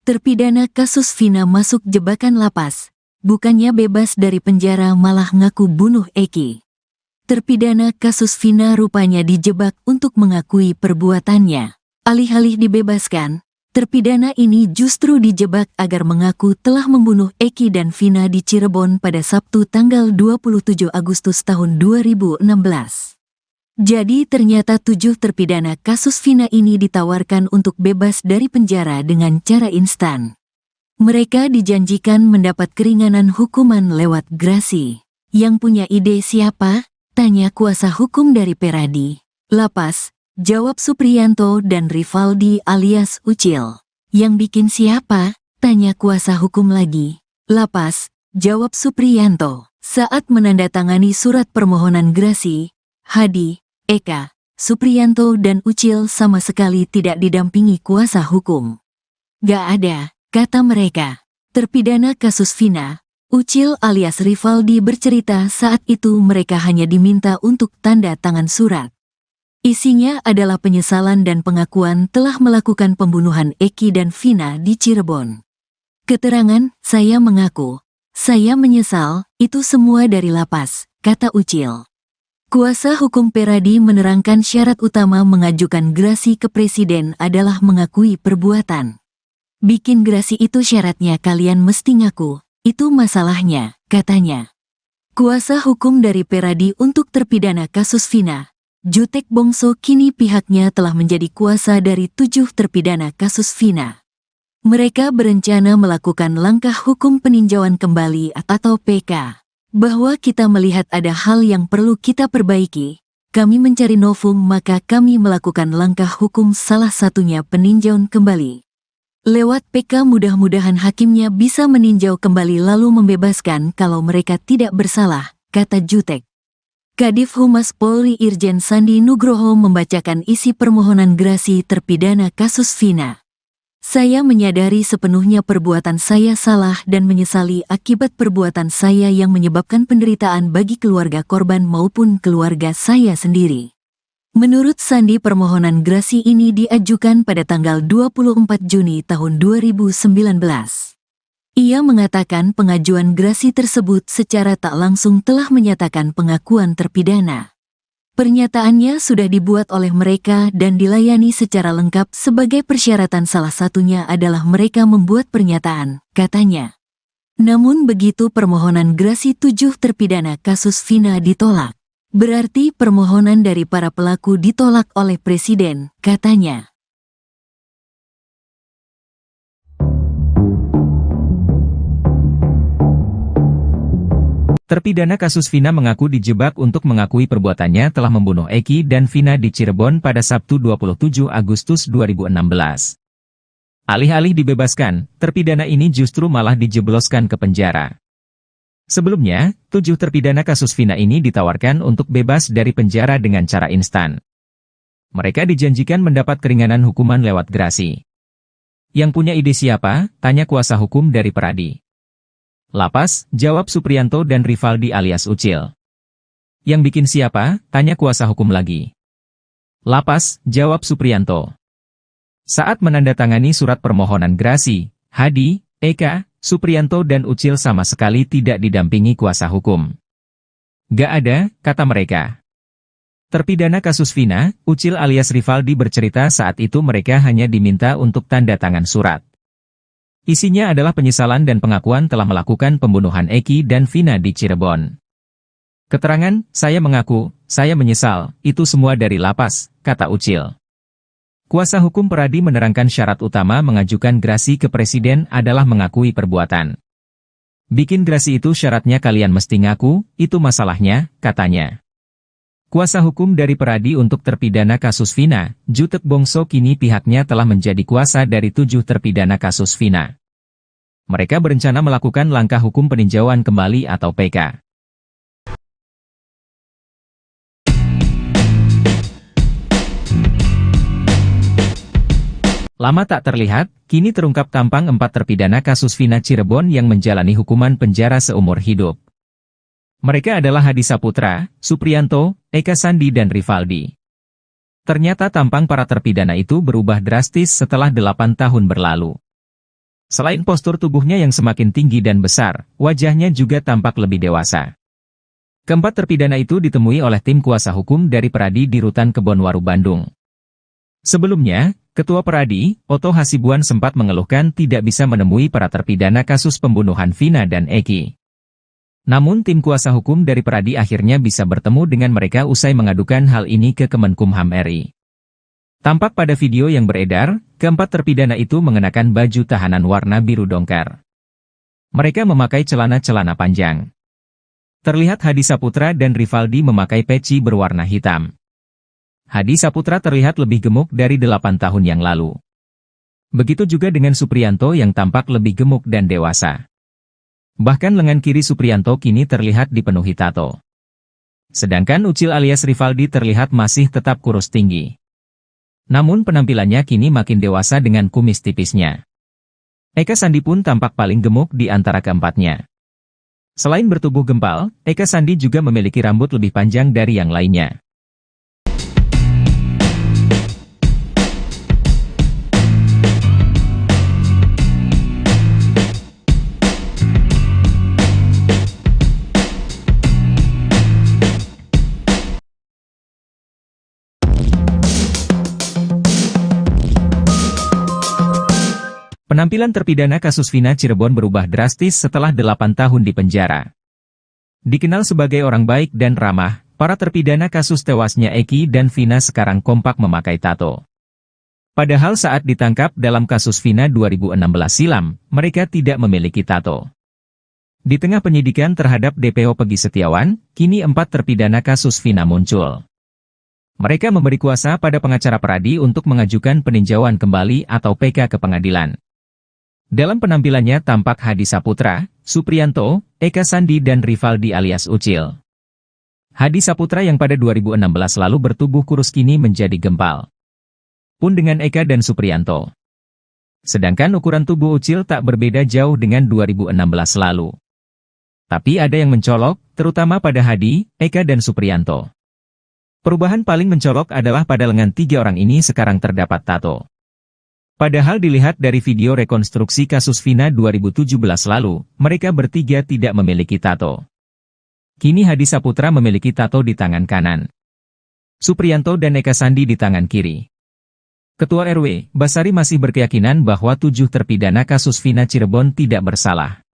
Terpidana kasus Vina masuk jebakan lapas. Bukannya bebas dari penjara malah ngaku bunuh Eki. Terpidana kasus Vina rupanya dijebak untuk mengakui perbuatannya. Alih-alih dibebaskan, terpidana ini justru dijebak agar mengaku telah membunuh Eki dan Vina di Cirebon pada Sabtu tanggal 27 Agustus tahun 2016. Jadi ternyata 7 terpidana kasus Vina ini ditawarkan untuk bebas dari penjara dengan cara instan. Mereka dijanjikan mendapat keringanan hukuman lewat grasi. Yang punya ide siapa? Tanya kuasa hukum dari Peradi. Lapas, jawab Supriyanto dan Rivaldi alias Ucil. Yang bikin siapa? Tanya kuasa hukum lagi. Lapas, jawab Supriyanto. Saat menandatangani surat permohonan grasi, Hadi, Eka, Supriyanto dan Ucil sama sekali tidak didampingi kuasa hukum. Gak ada, kata mereka. Terpidana kasus Vina, Ucil alias Rivaldi bercerita saat itu mereka hanya diminta untuk tanda tangan surat. Isinya adalah penyesalan dan pengakuan telah melakukan pembunuhan Eki dan Vina di Cirebon. Keterangan, saya mengaku, saya menyesal, itu semua dari lapas, kata Ucil. Kuasa hukum Peradi menerangkan syarat utama mengajukan grasi ke presiden adalah mengakui perbuatan. Bikin grasi itu syaratnya kalian mesti ngaku, itu masalahnya, katanya. Kuasa hukum dari Peradi untuk terpidana kasus Vina, Jutek Bongso kini pihaknya telah menjadi kuasa dari 7 terpidana kasus Vina. Mereka berencana melakukan langkah hukum peninjauan kembali atau PK. Bahwa kita melihat ada hal yang perlu kita perbaiki, kami mencari novum maka kami melakukan langkah hukum salah satunya peninjauan kembali. Lewat PK mudah-mudahan hakimnya bisa meninjau kembali lalu membebaskan kalau mereka tidak bersalah, kata Jutek. Kadif Humas Polri Irjen Sandi Nugroho membacakan isi permohonan grasi terpidana kasus Vina. Saya menyadari sepenuhnya perbuatan saya salah dan menyesali akibat perbuatan saya yang menyebabkan penderitaan bagi keluarga korban maupun keluarga saya sendiri. Menurut Sandi permohonan grasi ini diajukan pada tanggal 24 Juni tahun 2019. Ia mengatakan pengajuan grasi tersebut secara tak langsung telah menyatakan pengakuan terpidana. Pernyataannya sudah dibuat oleh mereka dan dilayani secara lengkap sebagai persyaratan salah satunya adalah mereka membuat pernyataan, katanya. Namun begitu permohonan grasi 7 terpidana kasus Vina ditolak. Berarti permohonan dari para pelaku ditolak oleh Presiden, katanya. Terpidana kasus Vina mengaku dijebak untuk mengakui perbuatannya telah membunuh Eki dan Vina di Cirebon pada Sabtu 27 Agustus 2016. Alih-alih dibebaskan, terpidana ini justru malah dijebloskan ke penjara. Sebelumnya, 7 terpidana kasus Vina ini ditawarkan untuk bebas dari penjara dengan cara instan. Mereka dijanjikan mendapat keringanan hukuman lewat grasi. Yang punya ide siapa? Tanya kuasa hukum dari Peradi. Lapas, jawab Supriyanto dan Rivaldi alias Ucil. Yang bikin siapa? Tanya kuasa hukum lagi. Lapas, jawab Supriyanto. Saat menandatangani surat permohonan grasi, Hadi, Eka, Supriyanto dan Ucil sama sekali tidak didampingi kuasa hukum. Gak ada, kata mereka. Terpidana kasus Vina, Ucil alias Rivaldi bercerita saat itu mereka hanya diminta untuk tanda tangan surat. Isinya adalah penyesalan dan pengakuan telah melakukan pembunuhan Eki dan Vina di Cirebon. Keterangan, saya mengaku, saya menyesal, itu semua dari lapas, kata Ucil. Kuasa hukum Peradi menerangkan syarat utama mengajukan grasi ke presiden adalah mengakui perbuatan. Bikin grasi itu syaratnya kalian mesti ngaku, itu masalahnya, katanya. Kuasa hukum dari Peradi untuk terpidana kasus Vina, Jutek Bongso kini pihaknya telah menjadi kuasa dari 7 terpidana kasus Vina. Mereka berencana melakukan langkah hukum peninjauan kembali atau PK. Lama tak terlihat, kini terungkap tampang 4 terpidana kasus Vina Cirebon yang menjalani hukuman penjara seumur hidup. Mereka adalah Hadi Saputra, Supriyanto, Eka Sandi dan Rivaldi. Ternyata tampang para terpidana itu berubah drastis setelah 8 tahun berlalu. Selain postur tubuhnya yang semakin tinggi dan besar, wajahnya juga tampak lebih dewasa. Keempat terpidana itu ditemui oleh tim kuasa hukum dari Peradi di Rutan Kebonwaru, Bandung. Sebelumnya, Ketua Peradi, Oto Hasibuan sempat mengeluhkan tidak bisa menemui para terpidana kasus pembunuhan Vina dan Eki. Namun tim kuasa hukum dari Peradi akhirnya bisa bertemu dengan mereka usai mengadukan hal ini ke Kemenkumham RI. Tampak pada video yang beredar, keempat terpidana itu mengenakan baju tahanan warna biru dongker. Mereka memakai celana-celana panjang. Terlihat Hadi Saputra dan Rivaldi memakai peci berwarna hitam. Hadi Saputra terlihat lebih gemuk dari 8 tahun yang lalu. Begitu juga dengan Supriyanto yang tampak lebih gemuk dan dewasa. Bahkan lengan kiri Supriyanto kini terlihat dipenuhi tato. Sedangkan Ucil alias Rivaldi terlihat masih tetap kurus tinggi. Namun penampilannya kini makin dewasa dengan kumis tipisnya. Eka Sandi pun tampak paling gemuk di antara keempatnya. Selain bertubuh gempal, Eka Sandi juga memiliki rambut lebih panjang dari yang lainnya. Penampilan terpidana kasus Vina Cirebon berubah drastis setelah 8 tahun di penjara. Dikenal sebagai orang baik dan ramah, para terpidana kasus tewasnya Eki dan Vina sekarang kompak memakai tato. Padahal saat ditangkap dalam kasus Vina 2016 silam, mereka tidak memiliki tato. Di tengah penyidikan terhadap DPO Pegi Setiawan, kini 4 terpidana kasus Vina muncul. Mereka memberi kuasa pada pengacara Peradi untuk mengajukan peninjauan kembali atau PK ke pengadilan. Dalam penampilannya tampak Hadi Saputra, Supriyanto, Eka Sandi dan Rivaldi alias Ucil. Hadi Saputra yang pada 2016 lalu bertubuh kurus kini menjadi gempal. Pun dengan Eka dan Supriyanto. Sedangkan ukuran tubuh Ucil tak berbeda jauh dengan 2016 lalu. Tapi ada yang mencolok, terutama pada Hadi, Eka dan Supriyanto. Perubahan paling mencolok adalah pada lengan 3 orang ini sekarang terdapat tato. Padahal dilihat dari video rekonstruksi kasus Vina 2017 lalu, mereka bertiga tidak memiliki tato. Kini Hadi Saputra memiliki tato di tangan kanan. Supriyanto dan Eka Sandi di tangan kiri. Ketua RW, Basari masih berkeyakinan bahwa 7 terpidana kasus Vina Cirebon tidak bersalah.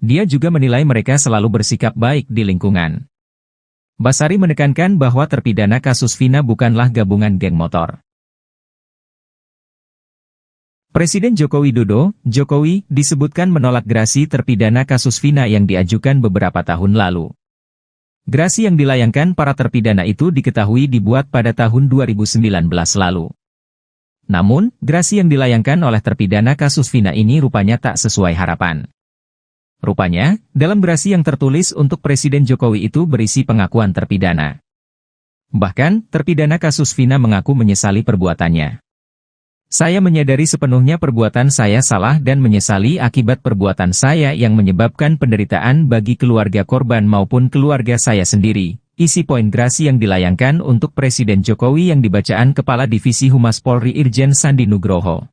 Dia juga menilai mereka selalu bersikap baik di lingkungan. Basari menekankan bahwa terpidana kasus Vina bukanlah gabungan geng motor. Presiden Joko Widodo, Jokowi, disebutkan menolak gerasi terpidana kasus Vina yang diajukan beberapa tahun lalu. Gerasi yang dilayangkan para terpidana itu diketahui dibuat pada tahun 2019 lalu. Namun, gerasi yang dilayangkan oleh terpidana kasus Vina ini rupanya tak sesuai harapan. Rupanya, dalam gerasi yang tertulis untuk Presiden Jokowi itu berisi pengakuan terpidana. Bahkan, terpidana kasus Vina mengaku menyesali perbuatannya. Saya menyadari sepenuhnya perbuatan saya salah dan menyesali akibat perbuatan saya yang menyebabkan penderitaan bagi keluarga korban maupun keluarga saya sendiri. Isi poin gerasi yang dilayangkan untuk Presiden Jokowi yang dibacaan Kepala Divisi Humas Polri Irjen Sandi Nugroho.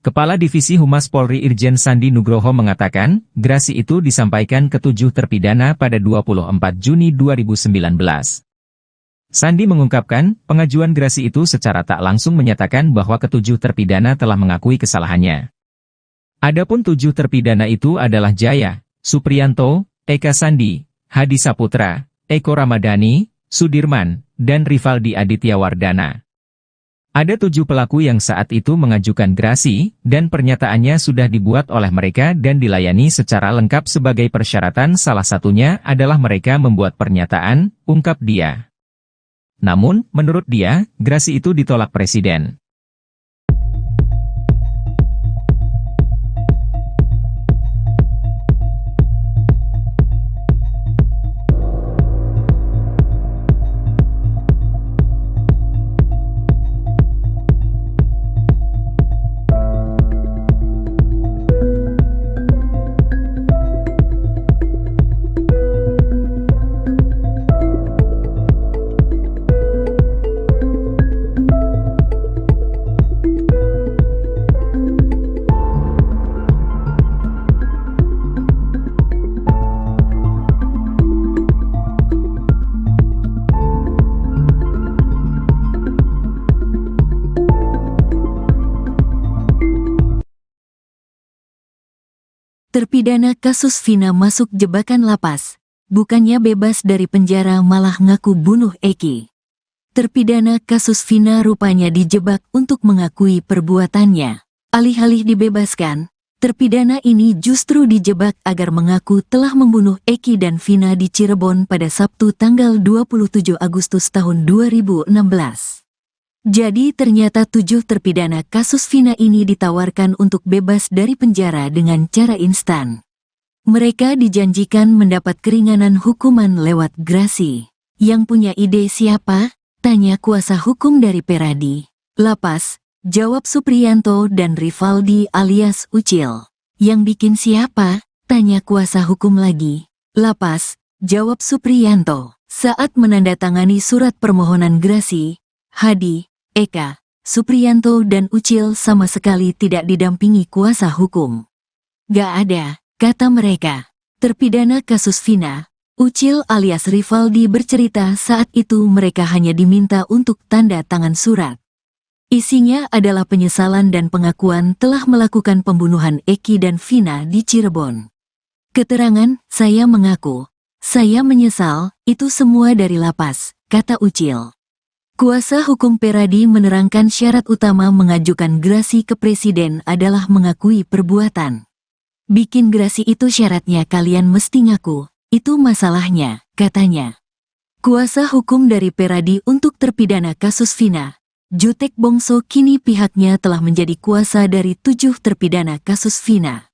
Kepala Divisi Humas Polri Irjen Sandi Nugroho mengatakan, gerasi itu disampaikan ke 7 terpidana pada 24 Juni 2019. Sandi mengungkapkan, pengajuan gerasi itu secara tak langsung menyatakan bahwa ke-7 terpidana telah mengakui kesalahannya. Adapun 7 terpidana itu adalah Jaya, Supriyanto, Eka Sandi, Hadi Saputra, Eko Ramadhani, Sudirman, dan Rivaldi Aditya Wardana. Ada 7 pelaku yang saat itu mengajukan gerasi, dan pernyataannya sudah dibuat oleh mereka dan dilayani secara lengkap sebagai persyaratan, salah satunya adalah mereka membuat pernyataan, ungkap dia. Namun, menurut dia, gerasi itu ditolak Presiden. Terpidana kasus Vina masuk jebakan lapas. Bukannya bebas dari penjara malah ngaku bunuh Eki. Terpidana kasus Vina rupanya dijebak untuk mengakui perbuatannya. Alih-alih dibebaskan, terpidana ini justru dijebak agar mengaku telah membunuh Eki dan Vina di Cirebon pada Sabtu tanggal 27 Agustus tahun 2016. Jadi ternyata 7 terpidana kasus Vina ini ditawarkan untuk bebas dari penjara dengan cara instan. Mereka dijanjikan mendapat keringanan hukuman lewat grasi. Yang punya ide siapa? Tanya kuasa hukum dari Peradi. Lapas, jawab Supriyanto dan Rivaldi alias Ucil. Yang bikin siapa? Tanya kuasa hukum lagi. Lapas, jawab Supriyanto. Saat menandatangani surat permohonan grasi, Hadi, Eka, Supriyanto dan Ucil sama sekali tidak didampingi kuasa hukum. Gak ada, kata mereka. Terpidana kasus Vina, Ucil alias Rivaldi bercerita saat itu mereka hanya diminta untuk tanda tangan surat. Isinya adalah penyesalan dan pengakuan telah melakukan pembunuhan Eki dan Vina di Cirebon. Keterangan, saya mengaku, saya menyesal, itu semua dari lapas, kata Ucil. Kuasa hukum Peradi menerangkan syarat utama mengajukan grasi ke presiden adalah mengakui perbuatan. Bikin grasi itu syaratnya kalian mesti ngaku, itu masalahnya, katanya. Kuasa hukum dari Peradi untuk terpidana kasus Vina, Jutek Bongso kini pihaknya telah menjadi kuasa dari 7 terpidana kasus Vina.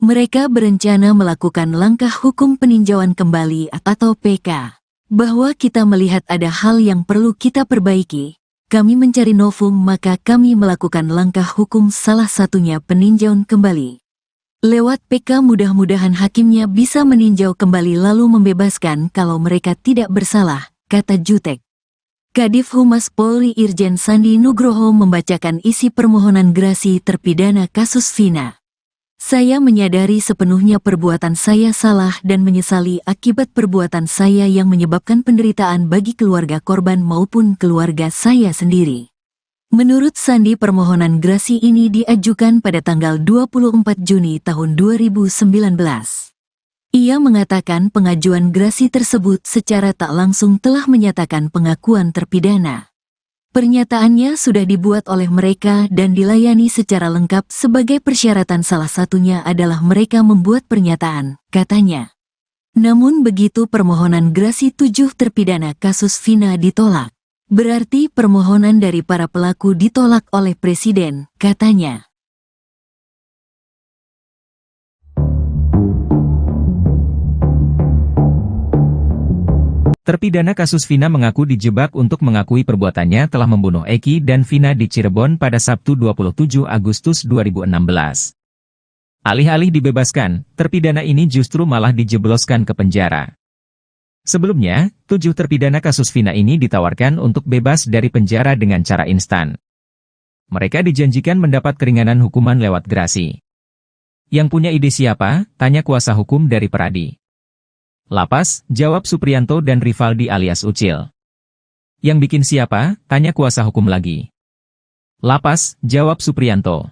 Mereka berencana melakukan langkah hukum peninjauan kembali atau PK. Bahwa kita melihat ada hal yang perlu kita perbaiki, kami mencari novum maka kami melakukan langkah hukum salah satunya peninjauan kembali. Lewat PK mudah-mudahan hakimnya bisa meninjau kembali lalu membebaskan kalau mereka tidak bersalah, kata Jutek. Kadif Humas Polri Irjen Sandi Nugroho membacakan isi permohonan grasi terpidana kasus Vina. Saya menyadari sepenuhnya perbuatan saya salah dan menyesali akibat perbuatan saya yang menyebabkan penderitaan bagi keluarga korban maupun keluarga saya sendiri. Menurut Sandi permohonan grasi ini diajukan pada tanggal 24 Juni tahun 2019. Ia mengatakan pengajuan grasi tersebut secara tak langsung telah menyatakan pengakuan terpidana. Pernyataannya sudah dibuat oleh mereka dan dilayani secara lengkap sebagai persyaratan salah satunya adalah mereka membuat pernyataan, katanya. Namun begitu permohonan grasi 7 terpidana kasus Vina ditolak. Berarti permohonan dari para pelaku ditolak oleh Presiden, katanya. Terpidana kasus Vina mengaku dijebak untuk mengakui perbuatannya telah membunuh Eki dan Vina di Cirebon pada Sabtu 27 Agustus 2016. Alih-alih dibebaskan, terpidana ini justru malah dijebloskan ke penjara. Sebelumnya, 7 terpidana kasus Vina ini ditawarkan untuk bebas dari penjara dengan cara instan. Mereka dijanjikan mendapat keringanan hukuman lewat grasi. Yang punya ide siapa? Tanya kuasa hukum dari Peradi. Lapas, jawab Supriyanto dan Rivaldi alias Ucil. Yang bikin siapa? Tanya kuasa hukum lagi. Lapas, jawab Supriyanto.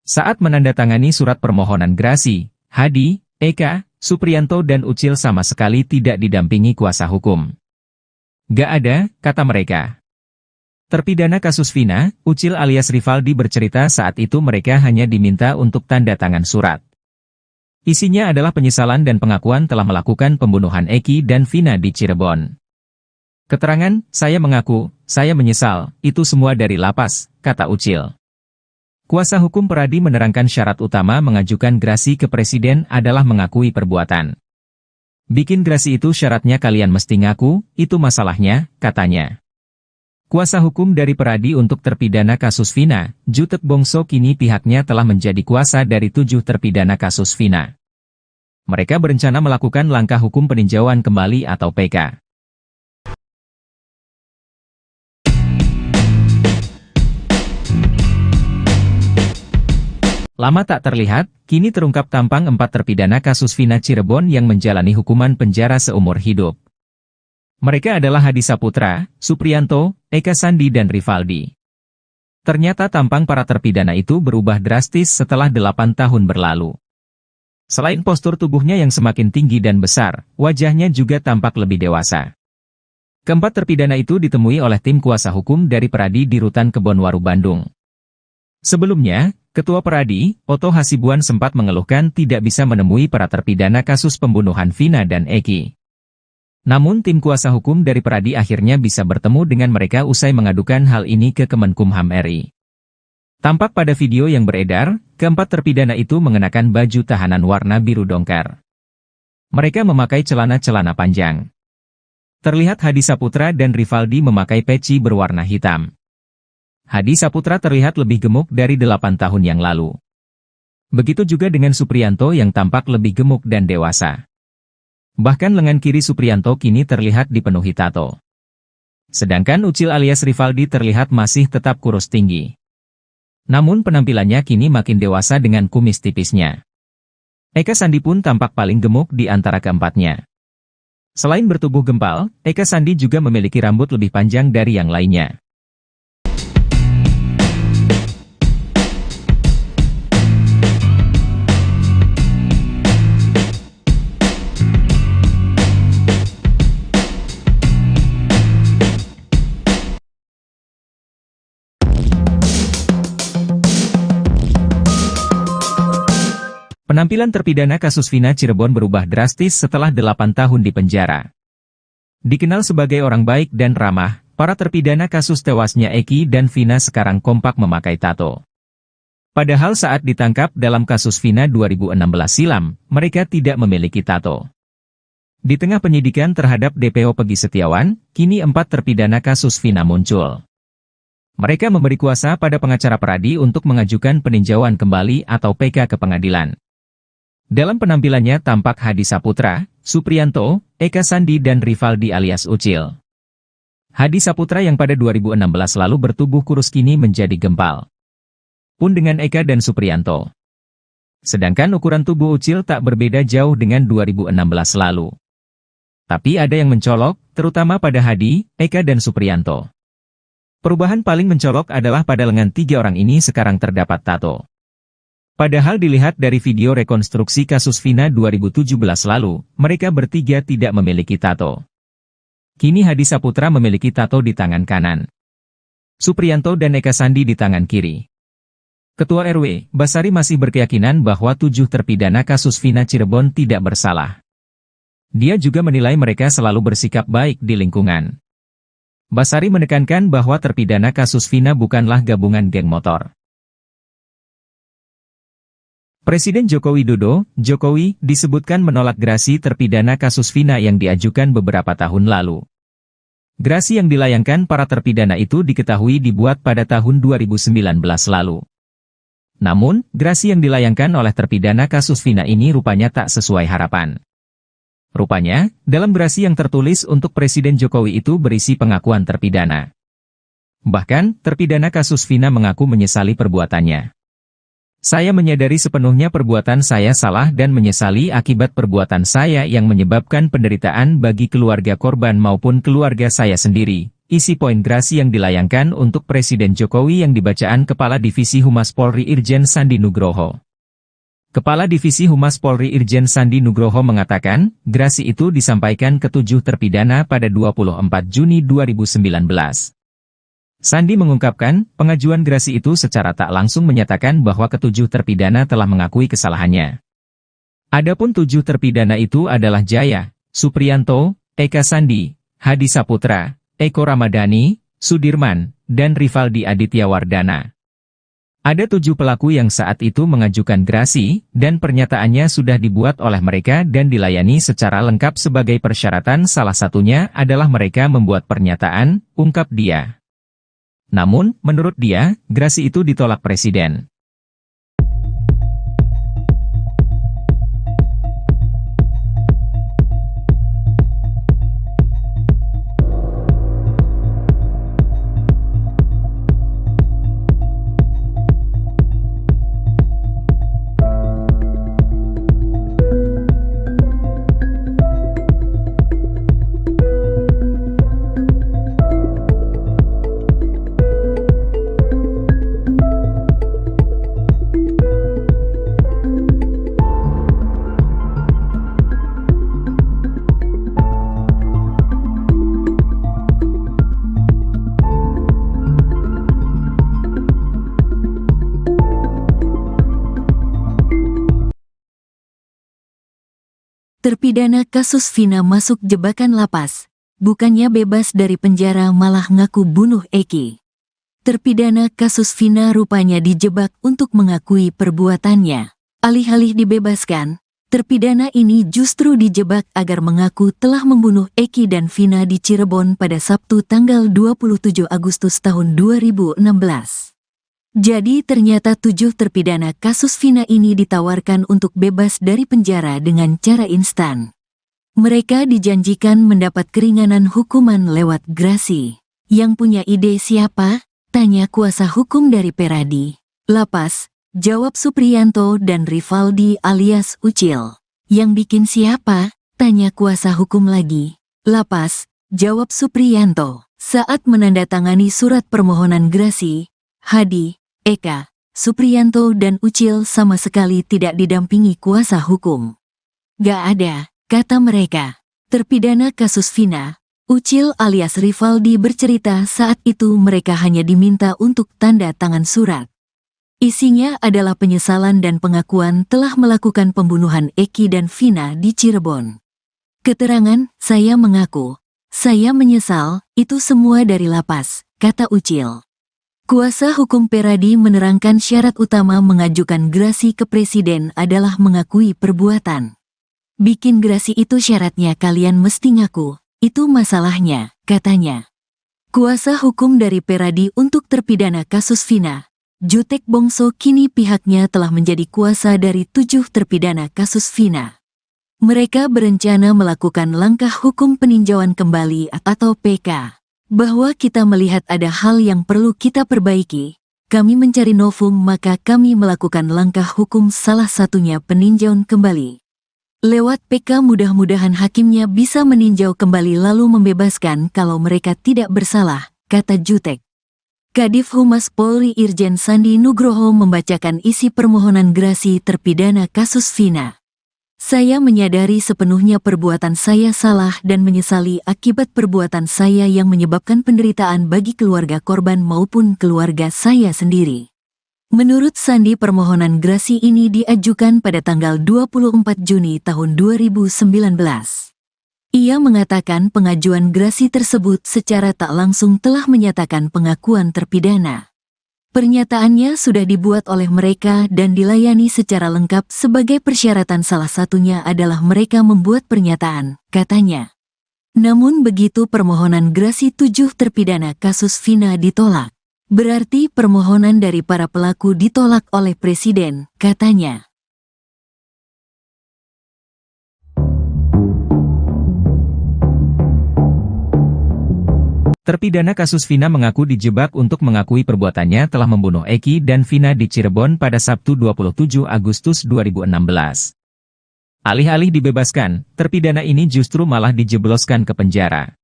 Saat menandatangani surat permohonan grasi, Hadi, Eka, Supriyanto dan Ucil sama sekali tidak didampingi kuasa hukum. Gak ada, kata mereka. Terpidana kasus Vina, Ucil alias Rivaldi bercerita saat itu mereka hanya diminta untuk tanda tangan surat. Isinya adalah penyesalan dan pengakuan telah melakukan pembunuhan Eki dan Vina di Cirebon. Keterangan, saya mengaku, saya menyesal, itu semua dari lapas, kata Ucil. Kuasa hukum Peradi menerangkan syarat utama mengajukan grasi ke Presiden adalah mengakui perbuatan. Bikin grasi itu syaratnya kalian mesti ngaku, itu masalahnya, katanya. Kuasa hukum dari Peradi untuk terpidana kasus Vina, Jutek Bongso kini pihaknya telah menjadi kuasa dari 7 terpidana kasus Vina. Mereka berencana melakukan langkah hukum peninjauan kembali atau PK. Lama tak terlihat, kini terungkap tampang 4 terpidana kasus Vina Cirebon yang menjalani hukuman penjara seumur hidup. Mereka adalah Hadi Saputra, Supriyanto, Eka Sandi dan Rivaldi. Ternyata tampang para terpidana itu berubah drastis setelah 8 tahun berlalu. Selain postur tubuhnya yang semakin tinggi dan besar, wajahnya juga tampak lebih dewasa. Keempat terpidana itu ditemui oleh tim kuasa hukum dari Peradi di Rutan Kebonwaru, Bandung. Sebelumnya, Ketua Peradi, Oto Hasibuan sempat mengeluhkan tidak bisa menemui para terpidana kasus pembunuhan Vina dan Eki. Namun tim kuasa hukum dari Peradi akhirnya bisa bertemu dengan mereka usai mengadukan hal ini ke Kemenkumham RI. Tampak pada video yang beredar, keempat terpidana itu mengenakan baju tahanan warna biru dongker. Mereka memakai celana-celana panjang. Terlihat Hadi Saputra dan Rivaldi memakai peci berwarna hitam. Hadi Saputra terlihat lebih gemuk dari 8 tahun yang lalu. Begitu juga dengan Supriyanto yang tampak lebih gemuk dan dewasa. Bahkan lengan kiri Supriyanto kini terlihat dipenuhi tato. Sedangkan Ucil alias Rivaldi terlihat masih tetap kurus tinggi. Namun penampilannya kini makin dewasa dengan kumis tipisnya. Eka Sandi pun tampak paling gemuk di antara keempatnya. Selain bertubuh gempal, Eka Sandi juga memiliki rambut lebih panjang dari yang lainnya. Penampilan terpidana kasus Vina Cirebon berubah drastis setelah 8 tahun di penjara. Dikenal sebagai orang baik dan ramah, para terpidana kasus tewasnya Eki dan Vina sekarang kompak memakai tato. Padahal saat ditangkap dalam kasus Vina 2016 silam, mereka tidak memiliki tato. Di tengah penyidikan terhadap DPO Pegi Setiawan, kini 4 terpidana kasus Vina muncul. Mereka memberi kuasa pada pengacara Peradi untuk mengajukan peninjauan kembali atau PK ke pengadilan. Dalam penampilannya tampak Hadi Saputra, Supriyanto, Eka Sandi dan Rivaldi alias Ucil. Hadi Saputra yang pada 2016 lalu bertubuh kurus kini menjadi gempal. Pun dengan Eka dan Supriyanto. Sedangkan ukuran tubuh Ucil tak berbeda jauh dengan 2016 lalu. Tapi ada yang mencolok, terutama pada Hadi, Eka dan Supriyanto. Perubahan paling mencolok adalah pada lengan 3 orang ini sekarang terdapat tato. Padahal dilihat dari video rekonstruksi kasus Vina 2017 lalu, mereka bertiga tidak memiliki tato. Kini Hadi Saputra memiliki tato di tangan kanan. Supriyanto dan Eka Sandi di tangan kiri. Ketua RW, Basari masih berkeyakinan bahwa 7 terpidana kasus Vina Cirebon tidak bersalah. Dia juga menilai mereka selalu bersikap baik di lingkungan. Basari menekankan bahwa terpidana kasus Vina bukanlah gabungan geng motor. Presiden Joko Widodo, Jokowi, disebutkan menolak gerasi terpidana kasus Vina yang diajukan beberapa tahun lalu. Gerasi yang dilayangkan para terpidana itu diketahui dibuat pada tahun 2019 lalu. Namun, gerasi yang dilayangkan oleh terpidana kasus Vina ini rupanya tak sesuai harapan. Rupanya, dalam gerasi yang tertulis untuk Presiden Jokowi itu berisi pengakuan terpidana. Bahkan, terpidana kasus Vina mengaku menyesali perbuatannya. Saya menyadari sepenuhnya perbuatan saya salah dan menyesali akibat perbuatan saya yang menyebabkan penderitaan bagi keluarga korban maupun keluarga saya sendiri. Isi poin gerasi yang dilayangkan untuk Presiden Jokowi yang dibacaan Kepala Divisi Humas Polri Irjen Sandi Nugroho. Kepala Divisi Humas Polri Irjen Sandi Nugroho mengatakan, gerasi itu disampaikan ke 7 terpidana pada 24 Juni 2019. Sandi mengungkapkan, pengajuan gerasi itu secara tak langsung menyatakan bahwa ke-7 terpidana telah mengakui kesalahannya. Adapun 7 terpidana itu adalah Jaya, Supriyanto, Eka Sandi, Hadi Saputra, Eko Ramadhani, Sudirman, dan Rivaldi Aditya Wardana. Ada 7 pelaku yang saat itu mengajukan gerasi, dan pernyataannya sudah dibuat oleh mereka dan dilayani secara lengkap sebagai persyaratan, salah satunya adalah mereka membuat pernyataan, ungkap dia. Namun, menurut dia, gerasi itu ditolak Presiden. Terpidana kasus Vina masuk jebakan lapas. Bukannya bebas dari penjara malah ngaku bunuh Eki. Terpidana kasus Vina rupanya dijebak untuk mengakui perbuatannya. Alih-alih dibebaskan, terpidana ini justru dijebak agar mengaku telah membunuh Eki dan Vina di Cirebon pada Sabtu tanggal 27 Agustus tahun 2016. Jadi ternyata 7 terpidana kasus Vina ini ditawarkan untuk bebas dari penjara dengan cara instan. Mereka dijanjikan mendapat keringanan hukuman lewat grasi. Yang punya ide siapa? Tanya kuasa hukum dari Peradi. Lapas, jawab Supriyanto dan Rivaldi alias Ucil. Yang bikin siapa? Tanya kuasa hukum lagi. Lapas, jawab Supriyanto. Saat menandatangani surat permohonan grasi, Hadi, Eka, Supriyanto dan Ucil sama sekali tidak didampingi kuasa hukum. Gak ada, kata mereka. Terpidana kasus Vina, Ucil alias Rivaldi bercerita saat itu mereka hanya diminta untuk tanda tangan surat. Isinya adalah penyesalan dan pengakuan telah melakukan pembunuhan Eki dan Vina di Cirebon. Keterangan, saya mengaku, saya menyesal, itu semua dari lapas, kata Ucil. Kuasa hukum Peradi menerangkan syarat utama mengajukan grasi ke presiden adalah mengakui perbuatan. Bikin grasi itu syaratnya kalian mesti ngaku, itu masalahnya, katanya. Kuasa hukum dari Peradi untuk terpidana kasus Vina, Jutek Bongso kini pihaknya telah menjadi kuasa dari 7 terpidana kasus Vina. Mereka berencana melakukan langkah hukum peninjauan kembali atau PK. Bahwa kita melihat ada hal yang perlu kita perbaiki, kami mencari novum maka kami melakukan langkah hukum salah satunya peninjauan kembali. Lewat PK mudah-mudahan hakimnya bisa meninjau kembali lalu membebaskan kalau mereka tidak bersalah, kata Jutek. Kadif Humas Polri Irjen Sandi Nugroho membacakan isi permohonan grasi terpidana kasus Vina. Saya menyadari sepenuhnya perbuatan saya salah dan menyesali akibat perbuatan saya yang menyebabkan penderitaan bagi keluarga korban maupun keluarga saya sendiri. Menurut Sandi permohonan grasi ini diajukan pada tanggal 24 Juni tahun 2019. Ia mengatakan pengajuan grasi tersebut secara tak langsung telah menyatakan pengakuan terpidana. Pernyataannya sudah dibuat oleh mereka dan dilayani secara lengkap sebagai persyaratan salah satunya adalah mereka membuat pernyataan, katanya. Namun begitu permohonan grasi 7 terpidana kasus Vina ditolak. Berarti permohonan dari para pelaku ditolak oleh Presiden, katanya. Terpidana kasus Vina mengaku dijebak untuk mengakui perbuatannya telah membunuh Eki dan Vina di Cirebon pada Sabtu 27 Agustus 2016. Alih-alih dibebaskan, terpidana ini justru malah dijebloskan ke penjara.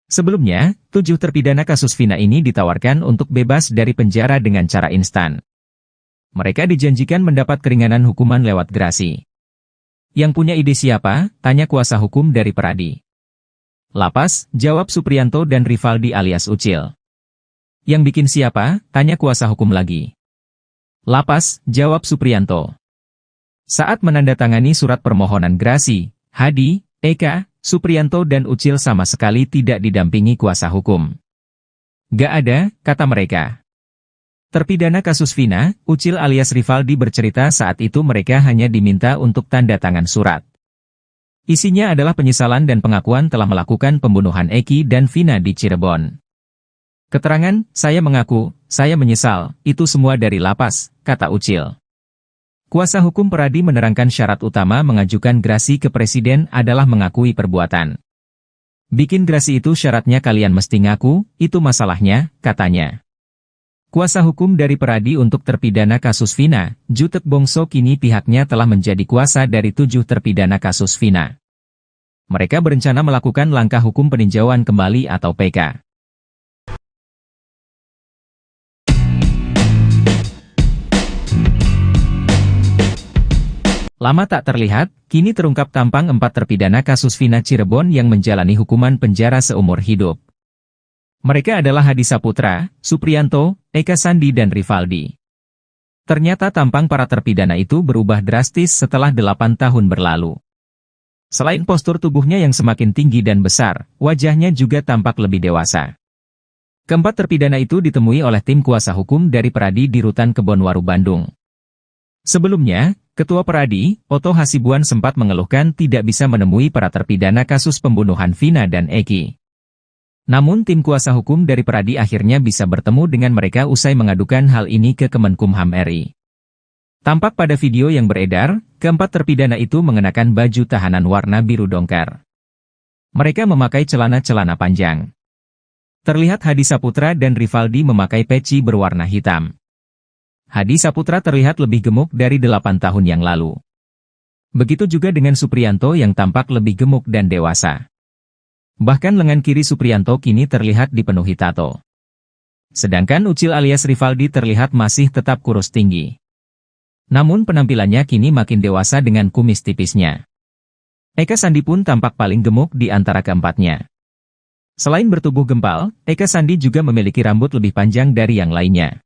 Sebelumnya, 7 terpidana kasus Vina ini ditawarkan untuk bebas dari penjara dengan cara instan. Mereka dijanjikan mendapat keringanan hukuman lewat grasi. Yang punya ide siapa? Tanya kuasa hukum dari Peradi. Lapas, jawab Supriyanto dan Rivaldi alias Ucil. Yang bikin siapa? Tanya kuasa hukum lagi. Lapas, jawab Supriyanto. Saat menandatangani surat permohonan grasi, Hadi, Eka, Supriyanto dan Ucil sama sekali tidak didampingi kuasa hukum. Gak ada, kata mereka. Terpidana kasus Vina, Ucil alias Rivaldi bercerita saat itu mereka hanya diminta untuk tanda tangan surat. Isinya adalah penyesalan dan pengakuan telah melakukan pembunuhan Eki dan Vina di Cirebon. Keterangan, saya mengaku, saya menyesal, itu semua dari lapas, kata Ucil. Kuasa hukum Peradi menerangkan syarat utama mengajukan grasi ke presiden adalah mengakui perbuatan. Bikin grasi itu syaratnya kalian mesti ngaku, itu masalahnya, katanya. Kuasa hukum dari Peradi untuk terpidana kasus Vina, Jutek Bongso kini pihaknya telah menjadi kuasa dari 7 terpidana kasus Vina. Mereka berencana melakukan langkah hukum peninjauan kembali atau PK. Lama tak terlihat, kini terungkap tampang 4 terpidana kasus Vina Cirebon yang menjalani hukuman penjara seumur hidup. Mereka adalah Hadi Saputra, Supriyanto, Eka Sandi dan Rivaldi. Ternyata tampang para terpidana itu berubah drastis setelah 8 tahun berlalu. Selain postur tubuhnya yang semakin tinggi dan besar, wajahnya juga tampak lebih dewasa. Keempat terpidana itu ditemui oleh tim kuasa hukum dari Peradi di Rutan Kebonwaru, Bandung. Sebelumnya, Ketua Peradi, Oto Hasibuan sempat mengeluhkan tidak bisa menemui para terpidana kasus pembunuhan Vina dan Eki. Namun tim kuasa hukum dari Peradi akhirnya bisa bertemu dengan mereka usai mengadukan hal ini ke Kemenkumham RI. Tampak pada video yang beredar, keempat terpidana itu mengenakan baju tahanan warna biru dongker. Mereka memakai celana-celana panjang. Terlihat Hadi Saputra dan Rivaldi memakai peci berwarna hitam. Hadi Saputra terlihat lebih gemuk dari 8 tahun yang lalu. Begitu juga dengan Supriyanto yang tampak lebih gemuk dan dewasa. Bahkan lengan kiri Supriyanto kini terlihat dipenuhi tato. Sedangkan Ucil alias Rivaldi terlihat masih tetap kurus tinggi. Namun penampilannya kini makin dewasa dengan kumis tipisnya. Eka Sandi pun tampak paling gemuk di antara keempatnya. Selain bertubuh gempal, Eka Sandi juga memiliki rambut lebih panjang dari yang lainnya.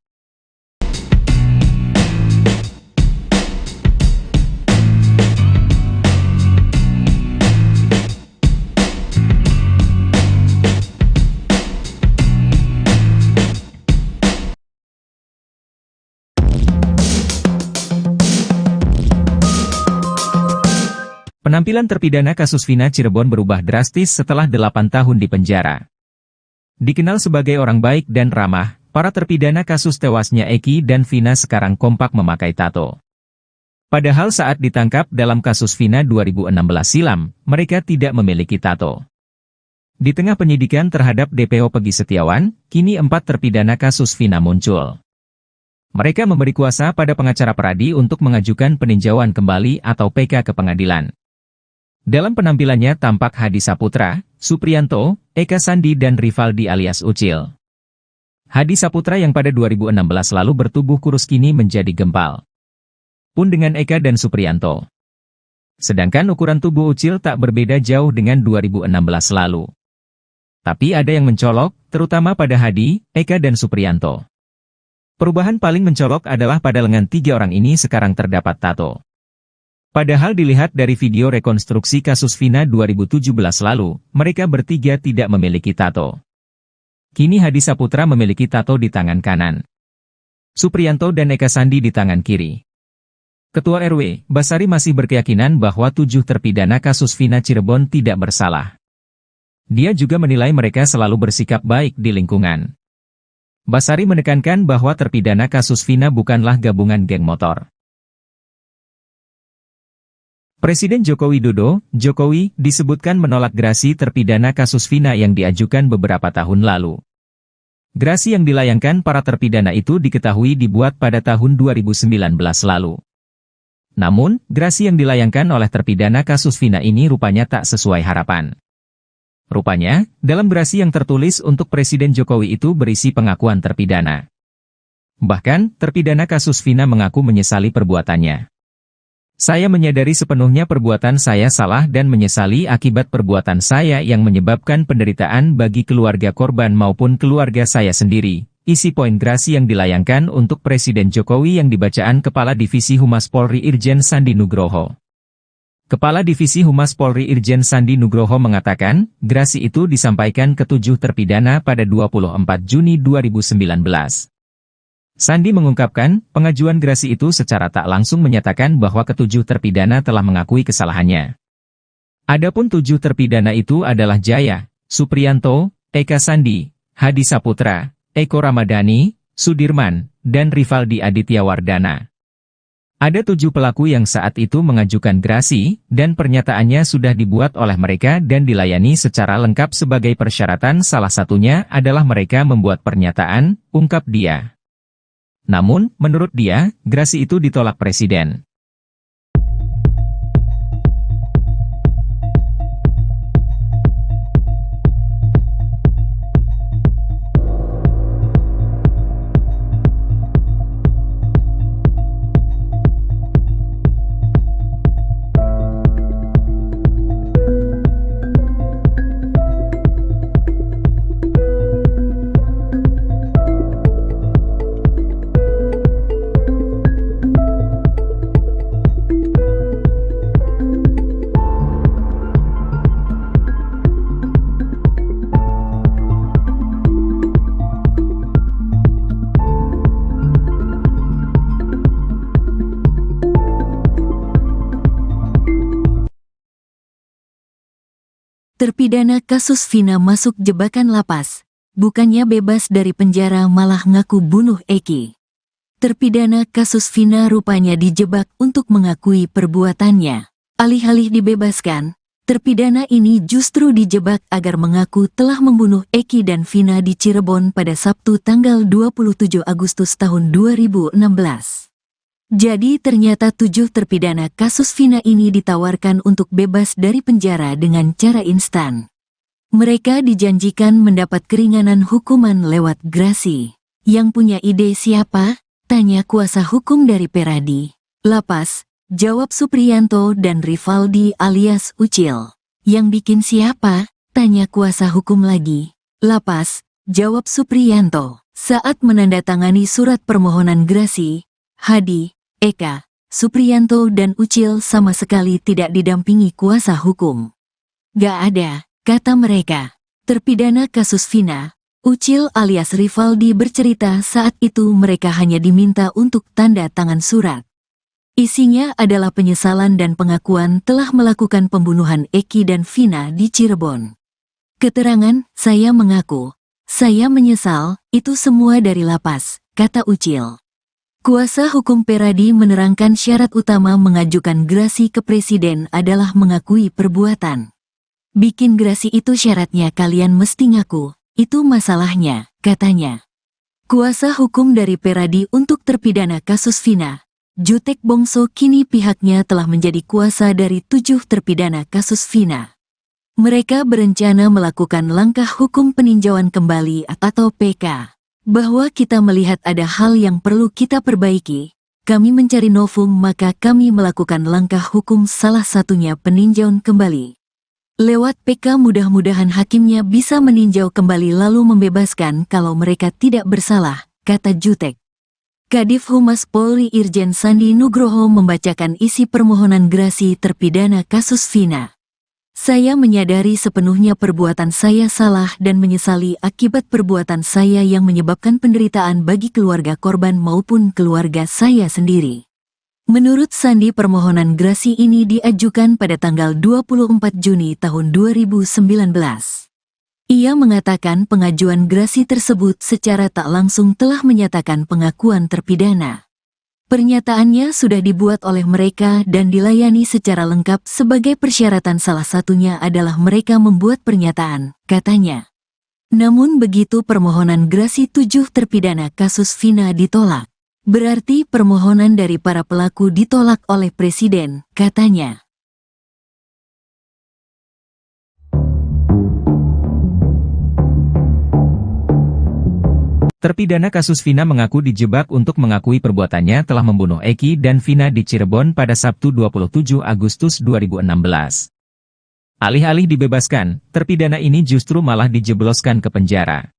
Penampilan terpidana kasus Vina Cirebon berubah drastis setelah 8 tahun di penjara. Dikenal sebagai orang baik dan ramah, para terpidana kasus tewasnya Eki dan Vina sekarang kompak memakai tato. Padahal saat ditangkap dalam kasus Vina 2016 silam, mereka tidak memiliki tato. Di tengah penyidikan terhadap DPO Pegi Setiawan, kini 4 terpidana kasus Vina muncul. Mereka memberi kuasa pada pengacara Peradi untuk mengajukan peninjauan kembali atau PK ke pengadilan. Dalam penampilannya tampak Hadi Saputra, Supriyanto, Eka Sandi dan Rivaldi alias Ucil. Hadi Saputra yang pada 2016 lalu bertubuh kurus kini menjadi gempal. Pun dengan Eka dan Supriyanto. Sedangkan ukuran tubuh Ucil tak berbeda jauh dengan 2016 lalu. Tapi ada yang mencolok, terutama pada Hadi, Eka dan Supriyanto. Perubahan paling mencolok adalah pada lengan 3 orang ini sekarang terdapat tato. Padahal dilihat dari video rekonstruksi kasus Vina 2017 lalu, mereka bertiga tidak memiliki tato. Kini Hadi Saputra memiliki tato di tangan kanan. Supriyanto dan Eka Sandi di tangan kiri. Ketua RW, Basari masih berkeyakinan bahwa 7 terpidana kasus Vina Cirebon tidak bersalah. Dia juga menilai mereka selalu bersikap baik di lingkungan. Basari menekankan bahwa terpidana kasus Vina bukanlah gabungan geng motor. Presiden Joko Widodo, Jokowi, disebutkan menolak gerasi terpidana kasus Vina yang diajukan beberapa tahun lalu. Gerasi yang dilayangkan para terpidana itu diketahui dibuat pada tahun 2019 lalu. Namun, gerasi yang dilayangkan oleh terpidana kasus Vina ini rupanya tak sesuai harapan. Rupanya, dalam gerasi yang tertulis untuk Presiden Jokowi itu berisi pengakuan terpidana. Bahkan, terpidana kasus Vina mengaku menyesali perbuatannya. Saya menyadari sepenuhnya perbuatan saya salah dan menyesali akibat perbuatan saya yang menyebabkan penderitaan bagi keluarga korban maupun keluarga saya sendiri. Isi poin gerasi yang dilayangkan untuk Presiden Jokowi yang dibacaan Kepala Divisi Humas Polri Irjen Sandi Nugroho. Kepala Divisi Humas Polri Irjen Sandi Nugroho mengatakan, gerasi itu disampaikan ke 7 terpidana pada 24 Juni 2019. Sandi mengungkapkan, pengajuan gerasi itu secara tak langsung menyatakan bahwa ke-7 terpidana telah mengakui kesalahannya. Adapun 7 terpidana itu adalah Jaya, Supriyanto, Eka Sandi, Hadi Saputra, Eko Ramadhani, Sudirman, dan Rivaldi Aditya Wardana. Ada 7 pelaku yang saat itu mengajukan gerasi, dan pernyataannya sudah dibuat oleh mereka dan dilayani secara lengkap sebagai persyaratan, salah satunya adalah mereka membuat pernyataan, ungkap dia. Namun, menurut dia, gerasi itu ditolak Presiden. Terpidana kasus Vina masuk jebakan lapas. Bukannya bebas dari penjara malah ngaku bunuh Eki. Terpidana kasus Vina rupanya dijebak untuk mengakui perbuatannya. Alih-alih dibebaskan, terpidana ini justru dijebak agar mengaku telah membunuh Eki dan Vina di Cirebon pada Sabtu tanggal 27 Agustus tahun 2016. Jadi ternyata 7 terpidana kasus Vina ini ditawarkan untuk bebas dari penjara dengan cara instan. Mereka dijanjikan mendapat keringanan hukuman lewat grasi. Yang punya ide siapa? Tanya kuasa hukum dari Peradi. Lapas, jawab Supriyanto dan Rivaldi alias Ucil. Yang bikin siapa? Tanya kuasa hukum lagi. Lapas, jawab Supriyanto. Saat menandatangani surat permohonan grasi, Hadi, Eka, Supriyanto dan Ucil sama sekali tidak didampingi kuasa hukum. Gak ada, kata mereka. Terpidana kasus Vina, Ucil alias Rivaldi bercerita saat itu mereka hanya diminta untuk tanda tangan surat. Isinya adalah penyesalan dan pengakuan telah melakukan pembunuhan Eki dan Vina di Cirebon. Keterangan, saya mengaku, saya menyesal, itu semua dari lapas, kata Ucil. Kuasa hukum Peradi menerangkan syarat utama mengajukan grasi ke presiden adalah mengakui perbuatan. Bikin grasi itu syaratnya kalian mesti ngaku, itu masalahnya, katanya. Kuasa hukum dari Peradi untuk terpidana kasus Vina, Jutek Bongso kini pihaknya telah menjadi kuasa dari 7 terpidana kasus Vina. Mereka berencana melakukan langkah hukum peninjauan kembali atau PK. Bahwa kita melihat ada hal yang perlu kita perbaiki, kami mencari novum maka kami melakukan langkah hukum salah satunya peninjauan kembali. Lewat PK mudah-mudahan hakimnya bisa meninjau kembali lalu membebaskan kalau mereka tidak bersalah, kata Jutek. Kadif Humas Polri Irjen Sandi Nugroho membacakan isi permohonan grasi terpidana kasus Vina. Saya menyadari sepenuhnya perbuatan saya salah dan menyesali akibat perbuatan saya yang menyebabkan penderitaan bagi keluarga korban maupun keluarga saya sendiri. Menurut Sandi permohonan grasi ini diajukan pada tanggal 24 Juni tahun 2019. Ia mengatakan pengajuan grasi tersebut secara tak langsung telah menyatakan pengakuan terpidana. Pernyataannya sudah dibuat oleh mereka dan dilayani secara lengkap sebagai persyaratan salah satunya adalah mereka membuat pernyataan, katanya. Namun begitu permohonan grasi 7 terpidana kasus Vina ditolak. Berarti permohonan dari para pelaku ditolak oleh Presiden, katanya. Terpidana kasus Vina mengaku dijebak untuk mengakui perbuatannya telah membunuh Eki dan Vina di Cirebon pada Sabtu 27 Agustus 2016. Alih-alih dibebaskan, terpidana ini justru malah dijebloskan ke penjara.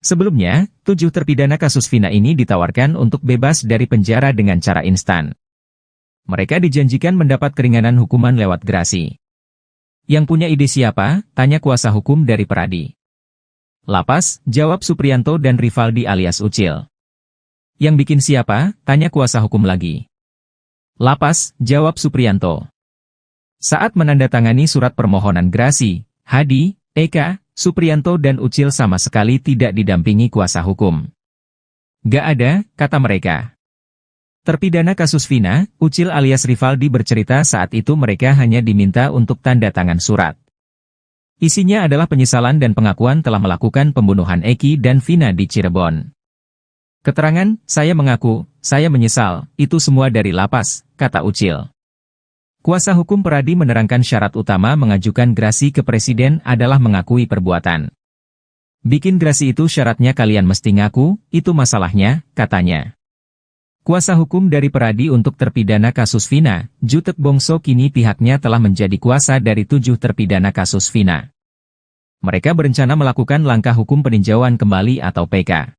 Sebelumnya, 7 terpidana kasus Vina ini ditawarkan untuk bebas dari penjara dengan cara instan. Mereka dijanjikan mendapat keringanan hukuman lewat grasi. Yang punya ide siapa? Tanya kuasa hukum dari Peradi. Lapas, jawab Supriyanto dan Rivaldi alias Ucil. Yang bikin siapa? Tanya kuasa hukum lagi. Lapas, jawab Supriyanto. Saat menandatangani surat permohonan grasi, Hadi, Eka, Supriyanto dan Ucil sama sekali tidak didampingi kuasa hukum. Gak ada, kata mereka. Terpidana kasus Vina, Ucil alias Rivaldi bercerita saat itu mereka hanya diminta untuk tanda tangan surat. Isinya adalah penyesalan dan pengakuan telah melakukan pembunuhan Eki dan Vina di Cirebon. Keterangan, saya mengaku, saya menyesal, itu semua dari lapas, kata Ucil. Kuasa hukum Peradi menerangkan syarat utama mengajukan grasi ke presiden adalah mengakui perbuatan. Bikin grasi itu syaratnya kalian mesti ngaku, itu masalahnya, katanya. Kuasa hukum dari Peradi untuk terpidana kasus Vina, Jutek Bongso kini pihaknya telah menjadi kuasa dari 7 terpidana kasus Vina. Mereka berencana melakukan langkah hukum peninjauan kembali atau PK.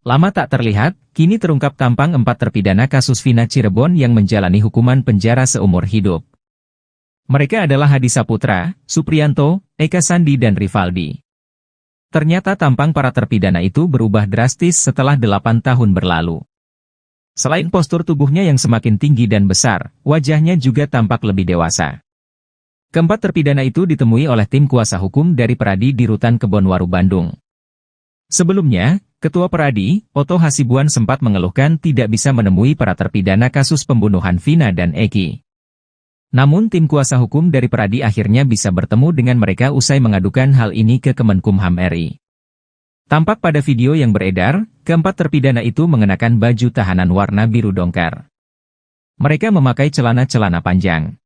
Lama tak terlihat, kini terungkap tampang 4 terpidana kasus Vina Cirebon yang menjalani hukuman penjara seumur hidup. Mereka adalah Hadi Saputra, Supriyanto, Eka Sandi dan Rivaldi. Ternyata tampang para terpidana itu berubah drastis setelah 8 tahun berlalu. Selain postur tubuhnya yang semakin tinggi dan besar, wajahnya juga tampak lebih dewasa. Keempat terpidana itu ditemui oleh tim kuasa hukum dari Peradi di Rutan Kebonwaru, Bandung. Sebelumnya, Ketua Peradi, Oto Hasibuan sempat mengeluhkan tidak bisa menemui para terpidana kasus pembunuhan Vina dan Eki. Namun tim kuasa hukum dari Peradi akhirnya bisa bertemu dengan mereka usai mengadukan hal ini ke Kemenkumham RI. Tampak pada video yang beredar, keempat terpidana itu mengenakan baju tahanan warna biru dongker. Mereka memakai celana-celana panjang.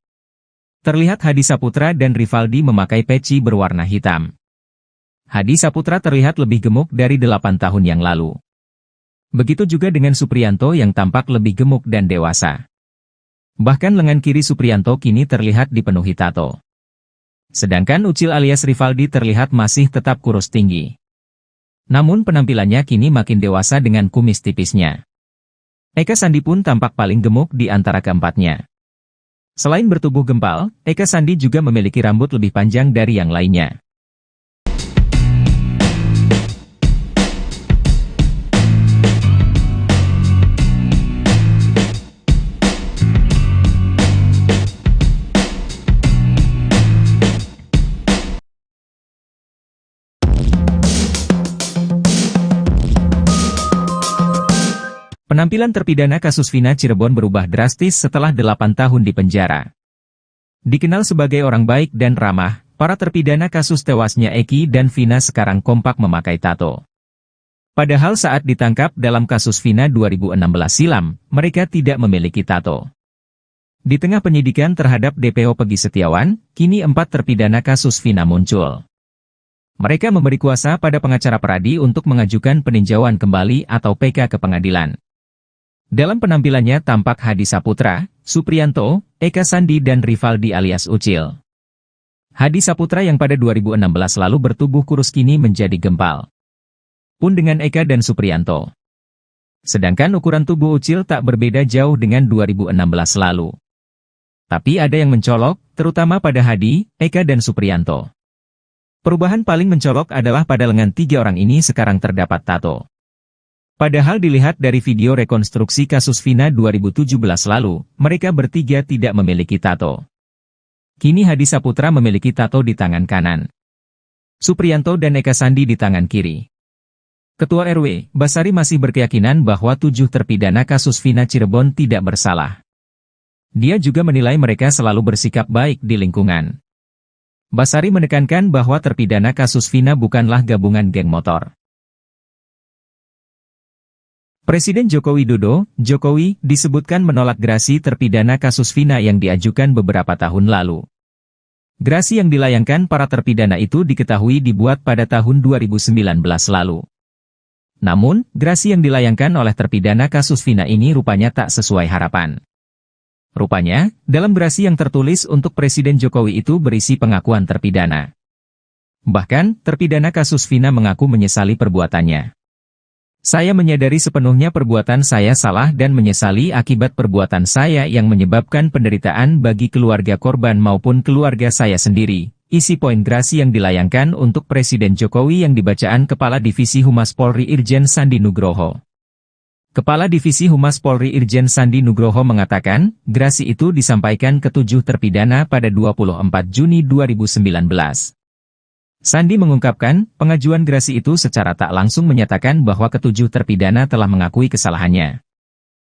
Terlihat Hadi Saputra dan Rivaldi memakai peci berwarna hitam. Hadi Saputra terlihat lebih gemuk dari 8 tahun yang lalu. Begitu juga dengan Supriyanto yang tampak lebih gemuk dan dewasa. Bahkan lengan kiri Supriyanto kini terlihat dipenuhi tato. Sedangkan Ucil alias Rivaldi terlihat masih tetap kurus tinggi. Namun penampilannya kini makin dewasa dengan kumis tipisnya. Eka Sandi pun tampak paling gemuk di antara keempatnya. Selain bertubuh gempal, Eka Sandi juga memiliki rambut lebih panjang dari yang lainnya. Penampilan terpidana kasus Vina Cirebon berubah drastis setelah 8 tahun di penjara. Dikenal sebagai orang baik dan ramah, para terpidana kasus tewasnya Eki dan Vina sekarang kompak memakai tato. Padahal saat ditangkap dalam kasus Vina 2016 silam, mereka tidak memiliki tato. Di tengah penyidikan terhadap DPO Pegi Setiawan, kini 4 terpidana kasus Vina muncul. Mereka memberi kuasa pada pengacara Peradi untuk mengajukan peninjauan kembali atau PK ke pengadilan. Dalam penampilannya tampak Hadi Saputra, Supriyanto, Eka Sandi dan Rivaldi alias Ucil. Hadi Saputra yang pada 2016 lalu bertubuh kurus kini menjadi gempal. Pun dengan Eka dan Supriyanto. Sedangkan ukuran tubuh Ucil tak berbeda jauh dengan 2016 lalu. Tapi ada yang mencolok, terutama pada Hadi, Eka dan Supriyanto. Perubahan paling mencolok adalah pada lengan 3 orang ini sekarang terdapat tato. Padahal dilihat dari video rekonstruksi kasus Vina 2017 lalu, mereka bertiga tidak memiliki tato. Kini Hadi Saputra memiliki tato di tangan kanan. Supriyanto dan Eka Sandi di tangan kiri. Ketua RW, Basari masih berkeyakinan bahwa 7 terpidana kasus Vina Cirebon tidak bersalah. Dia juga menilai mereka selalu bersikap baik di lingkungan. Basari menekankan bahwa terpidana kasus Vina bukanlah gabungan geng motor. Presiden Joko Widodo, Jokowi, disebutkan menolak gerasi terpidana kasus Vina yang diajukan beberapa tahun lalu. Gerasi yang dilayangkan para terpidana itu diketahui dibuat pada tahun 2019 lalu. Namun, gerasi yang dilayangkan oleh terpidana kasus Vina ini rupanya tak sesuai harapan. Rupanya, dalam gerasi yang tertulis untuk Presiden Jokowi itu berisi pengakuan terpidana. Bahkan, terpidana kasus Vina mengaku menyesali perbuatannya. Saya menyadari sepenuhnya perbuatan saya salah dan menyesali akibat perbuatan saya yang menyebabkan penderitaan bagi keluarga korban maupun keluarga saya sendiri. Isi poin gerasi yang dilayangkan untuk Presiden Jokowi yang dibacaan Kepala Divisi Humas Polri Irjen Sandi Nugroho. Kepala Divisi Humas Polri Irjen Sandi Nugroho mengatakan, gerasi itu disampaikan ke 7 terpidana pada 24 Juni 2019. Sandi mengungkapkan, pengajuan gerasi itu secara tak langsung menyatakan bahwa ke-7 terpidana telah mengakui kesalahannya.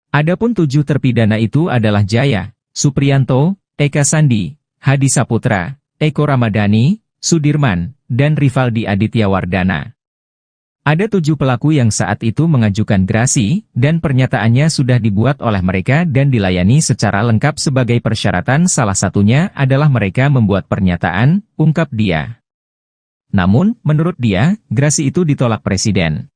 Adapun 7 terpidana itu adalah Jaya, Supriyanto, Eka Sandi, Hadi Saputra, Eko Ramadhani, Sudirman, dan Rivaldi Aditya Wardana. Ada 7 pelaku yang saat itu mengajukan gerasi, dan pernyataannya sudah dibuat oleh mereka dan dilayani secara lengkap sebagai persyaratan, salah satunya adalah mereka membuat pernyataan, ungkap dia. Namun, menurut dia, gerasi itu ditolak Presiden.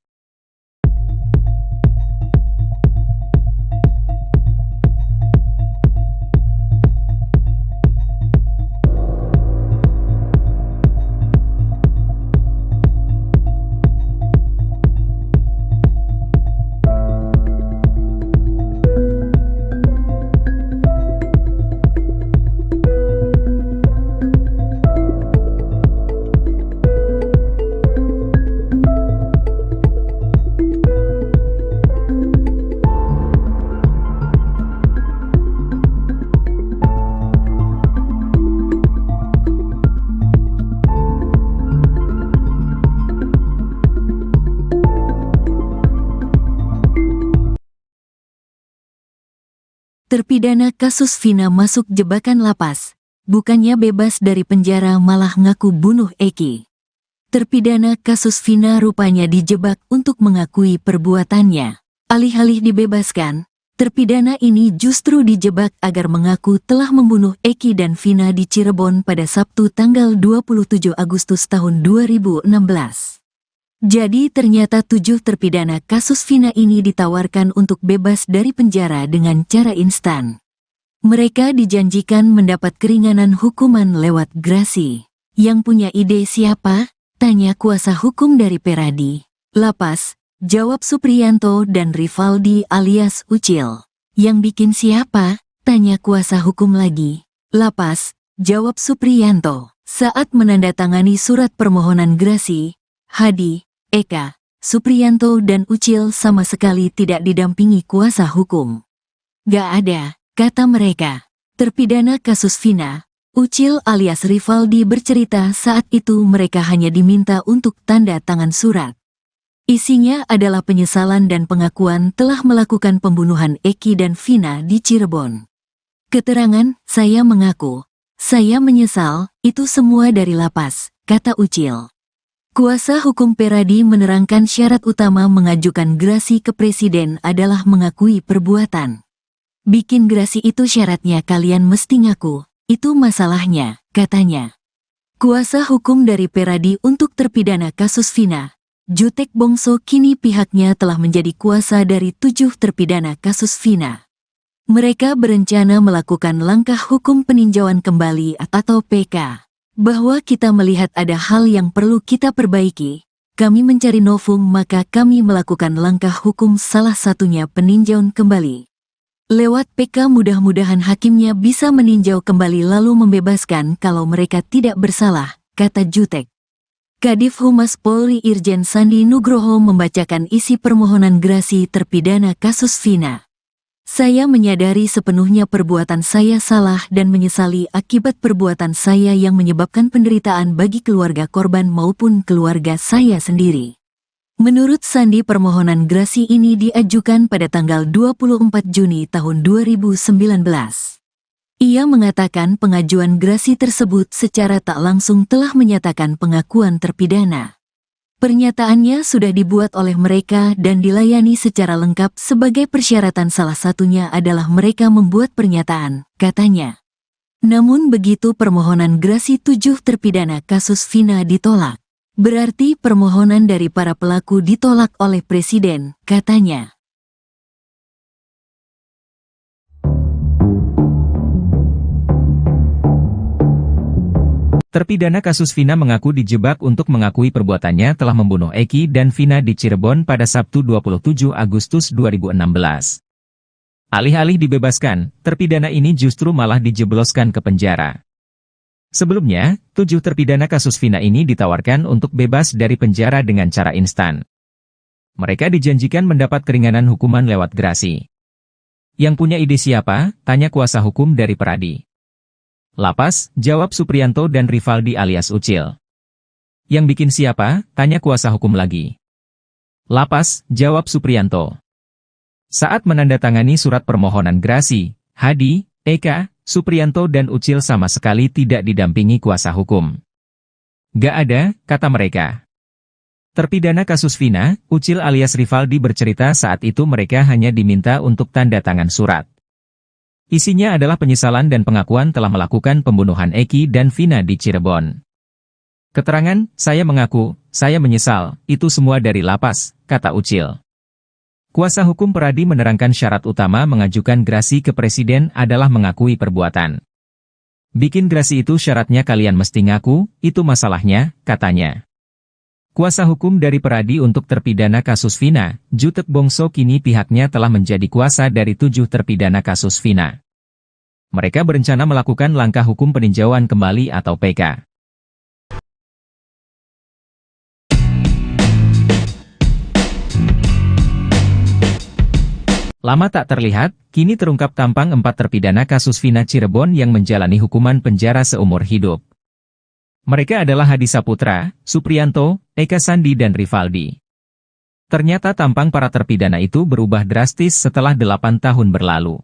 Terpidana kasus Vina masuk jebakan lapas. Bukannya bebas dari penjara malah ngaku bunuh Eki. Terpidana kasus Vina rupanya dijebak untuk mengakui perbuatannya. Alih-alih dibebaskan, terpidana ini justru dijebak agar mengaku telah membunuh Eki dan Vina di Cirebon pada Sabtu tanggal 27 Agustus tahun 2016. Jadi ternyata 7 terpidana kasus Vina ini ditawarkan untuk bebas dari penjara dengan cara instan. Mereka dijanjikan mendapat keringanan hukuman lewat grasi. Yang punya ide siapa? Tanya kuasa hukum dari Peradi. Lapas, jawab Supriyanto dan Rivaldi alias Ucil. Yang bikin siapa? Tanya kuasa hukum lagi. Lapas, jawab Supriyanto. Saat menandatangani surat permohonan grasi, Hadi, Eka, Supriyanto dan Ucil sama sekali tidak didampingi kuasa hukum. Gak ada, kata mereka. Terpidana kasus Vina, Ucil alias Rivaldi bercerita saat itu mereka hanya diminta untuk tanda tangan surat. Isinya adalah penyesalan dan pengakuan telah melakukan pembunuhan Eki dan Vina di Cirebon. Keterangan, saya mengaku, saya menyesal, itu semua dari lapas, kata Ucil. Kuasa hukum Peradi menerangkan syarat utama mengajukan grasi ke presiden adalah mengakui perbuatan. Bikin grasi itu syaratnya kalian mesti ngaku, itu masalahnya, katanya. Kuasa hukum dari Peradi untuk terpidana kasus Vina, Jutek Bongso kini pihaknya telah menjadi kuasa dari 7 terpidana kasus Vina. Mereka berencana melakukan langkah hukum peninjauan kembali atau PK. Bahwa kita melihat ada hal yang perlu kita perbaiki, kami mencari novum maka kami melakukan langkah hukum salah satunya peninjauan kembali. Lewat PK mudah-mudahan hakimnya bisa meninjau kembali lalu membebaskan kalau mereka tidak bersalah, kata Jutek. Kadif Humas Polri Irjen Sandi Nugroho membacakan isi permohonan grasi terpidana kasus Vina. Saya menyadari sepenuhnya perbuatan saya salah dan menyesali akibat perbuatan saya yang menyebabkan penderitaan bagi keluarga korban maupun keluarga saya sendiri. Menurut Sandi permohonan grasi ini diajukan pada tanggal 24 Juni tahun 2019. Ia mengatakan pengajuan grasi tersebut secara tak langsung telah menyatakan pengakuan terpidana. Pernyataannya sudah dibuat oleh mereka dan dilayani secara lengkap sebagai persyaratan salah satunya adalah mereka membuat pernyataan, katanya. Namun begitu permohonan grasi 7 terpidana kasus Vina ditolak. Berarti permohonan dari para pelaku ditolak oleh Presiden, katanya. Terpidana kasus Vina mengaku dijebak untuk mengakui perbuatannya telah membunuh Eki dan Vina di Cirebon pada Sabtu 27 Agustus 2016. Alih-alih dibebaskan, terpidana ini justru malah dijebloskan ke penjara. Sebelumnya, 7 terpidana kasus Vina ini ditawarkan untuk bebas dari penjara dengan cara instan. Mereka dijanjikan mendapat keringanan hukuman lewat grasi. Yang punya ide siapa? Tanya kuasa hukum dari Peradi. Lapas, jawab Supriyanto dan Rivaldi alias Ucil. Yang bikin siapa? Tanya kuasa hukum lagi. Lapas, jawab Supriyanto. Saat menandatangani surat permohonan grasi, Hadi, Eka, Supriyanto dan Ucil sama sekali tidak didampingi kuasa hukum. Gak ada, kata mereka. Terpidana kasus Vina, Ucil alias Rivaldi bercerita saat itu mereka hanya diminta untuk tanda tangan surat. Isinya adalah penyesalan dan pengakuan telah melakukan pembunuhan Eki dan Vina di Cirebon. Keterangan, saya mengaku, saya menyesal, itu semua dari lapas, kata Ucil. Kuasa hukum Peradi menerangkan syarat utama mengajukan grasi ke Presiden adalah mengakui perbuatan. Bikin grasi itu syaratnya kalian mesti ngaku, itu masalahnya, katanya. Kuasa hukum dari Peradi untuk terpidana kasus Vina, Jutek Bongso kini pihaknya telah menjadi kuasa dari 7 terpidana kasus Vina. Mereka berencana melakukan langkah hukum peninjauan kembali atau PK. Lama tak terlihat, kini terungkap tampang 4 terpidana kasus Vina Cirebon yang menjalani hukuman penjara seumur hidup. Mereka adalah Hadi Saputra, Supriyanto, Eka Sandi dan Rivaldi. Ternyata tampang para terpidana itu berubah drastis setelah 8 tahun berlalu.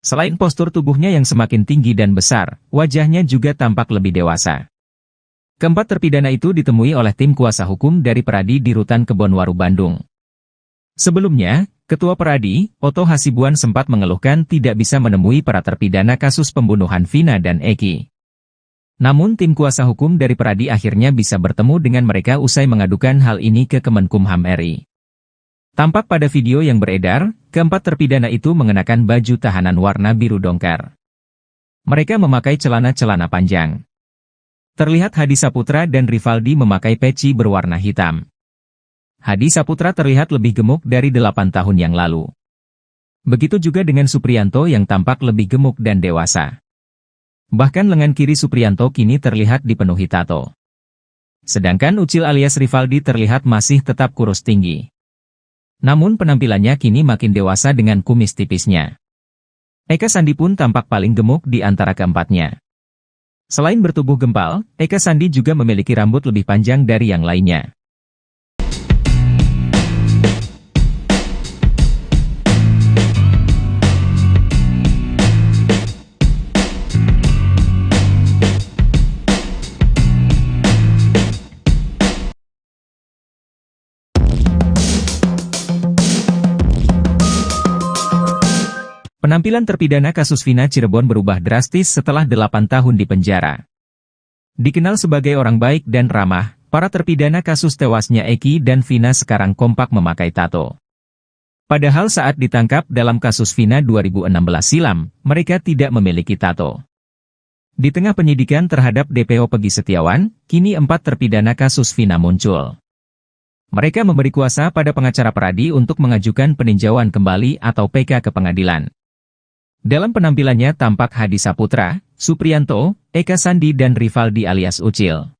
Selain postur tubuhnya yang semakin tinggi dan besar, wajahnya juga tampak lebih dewasa. Keempat terpidana itu ditemui oleh tim kuasa hukum dari Peradi di Rutan Kebonwaru, Bandung. Sebelumnya, Ketua Peradi, Oto Hasibuan sempat mengeluhkan tidak bisa menemui para terpidana kasus pembunuhan Vina dan Eki. Namun tim kuasa hukum dari Peradi akhirnya bisa bertemu dengan mereka usai mengadukan hal ini ke Kemenkumham RI. Tampak pada video yang beredar, keempat terpidana itu mengenakan baju tahanan warna biru dongker. Mereka memakai celana-celana panjang. Terlihat Hadi Saputra dan Rivaldi memakai peci berwarna hitam. Hadi Saputra terlihat lebih gemuk dari 8 tahun yang lalu. Begitu juga dengan Supriyanto yang tampak lebih gemuk dan dewasa. Bahkan lengan kiri Supriyanto kini terlihat dipenuhi tato. Sedangkan Ucil alias Rivaldi terlihat masih tetap kurus tinggi. Namun penampilannya kini makin dewasa dengan kumis tipisnya. Eka Sandi pun tampak paling gemuk di antara keempatnya. Selain bertubuh gempal, Eka Sandi juga memiliki rambut lebih panjang dari yang lainnya. Penampilan terpidana kasus Vina Cirebon berubah drastis setelah 8 tahun di penjara. Dikenal sebagai orang baik dan ramah, para terpidana kasus tewasnya Eki dan Vina sekarang kompak memakai tato. Padahal saat ditangkap dalam kasus Vina 2016 silam, mereka tidak memiliki tato. Di tengah penyidikan terhadap DPO Pegi Setiawan, kini 4 terpidana kasus Vina muncul. Mereka memberi kuasa pada pengacara Peradi untuk mengajukan peninjauan kembali atau PK ke pengadilan. Dalam penampilannya tampak Hadi Saputra, Supriyanto, Eka Sandi dan Rivaldi alias Ucil.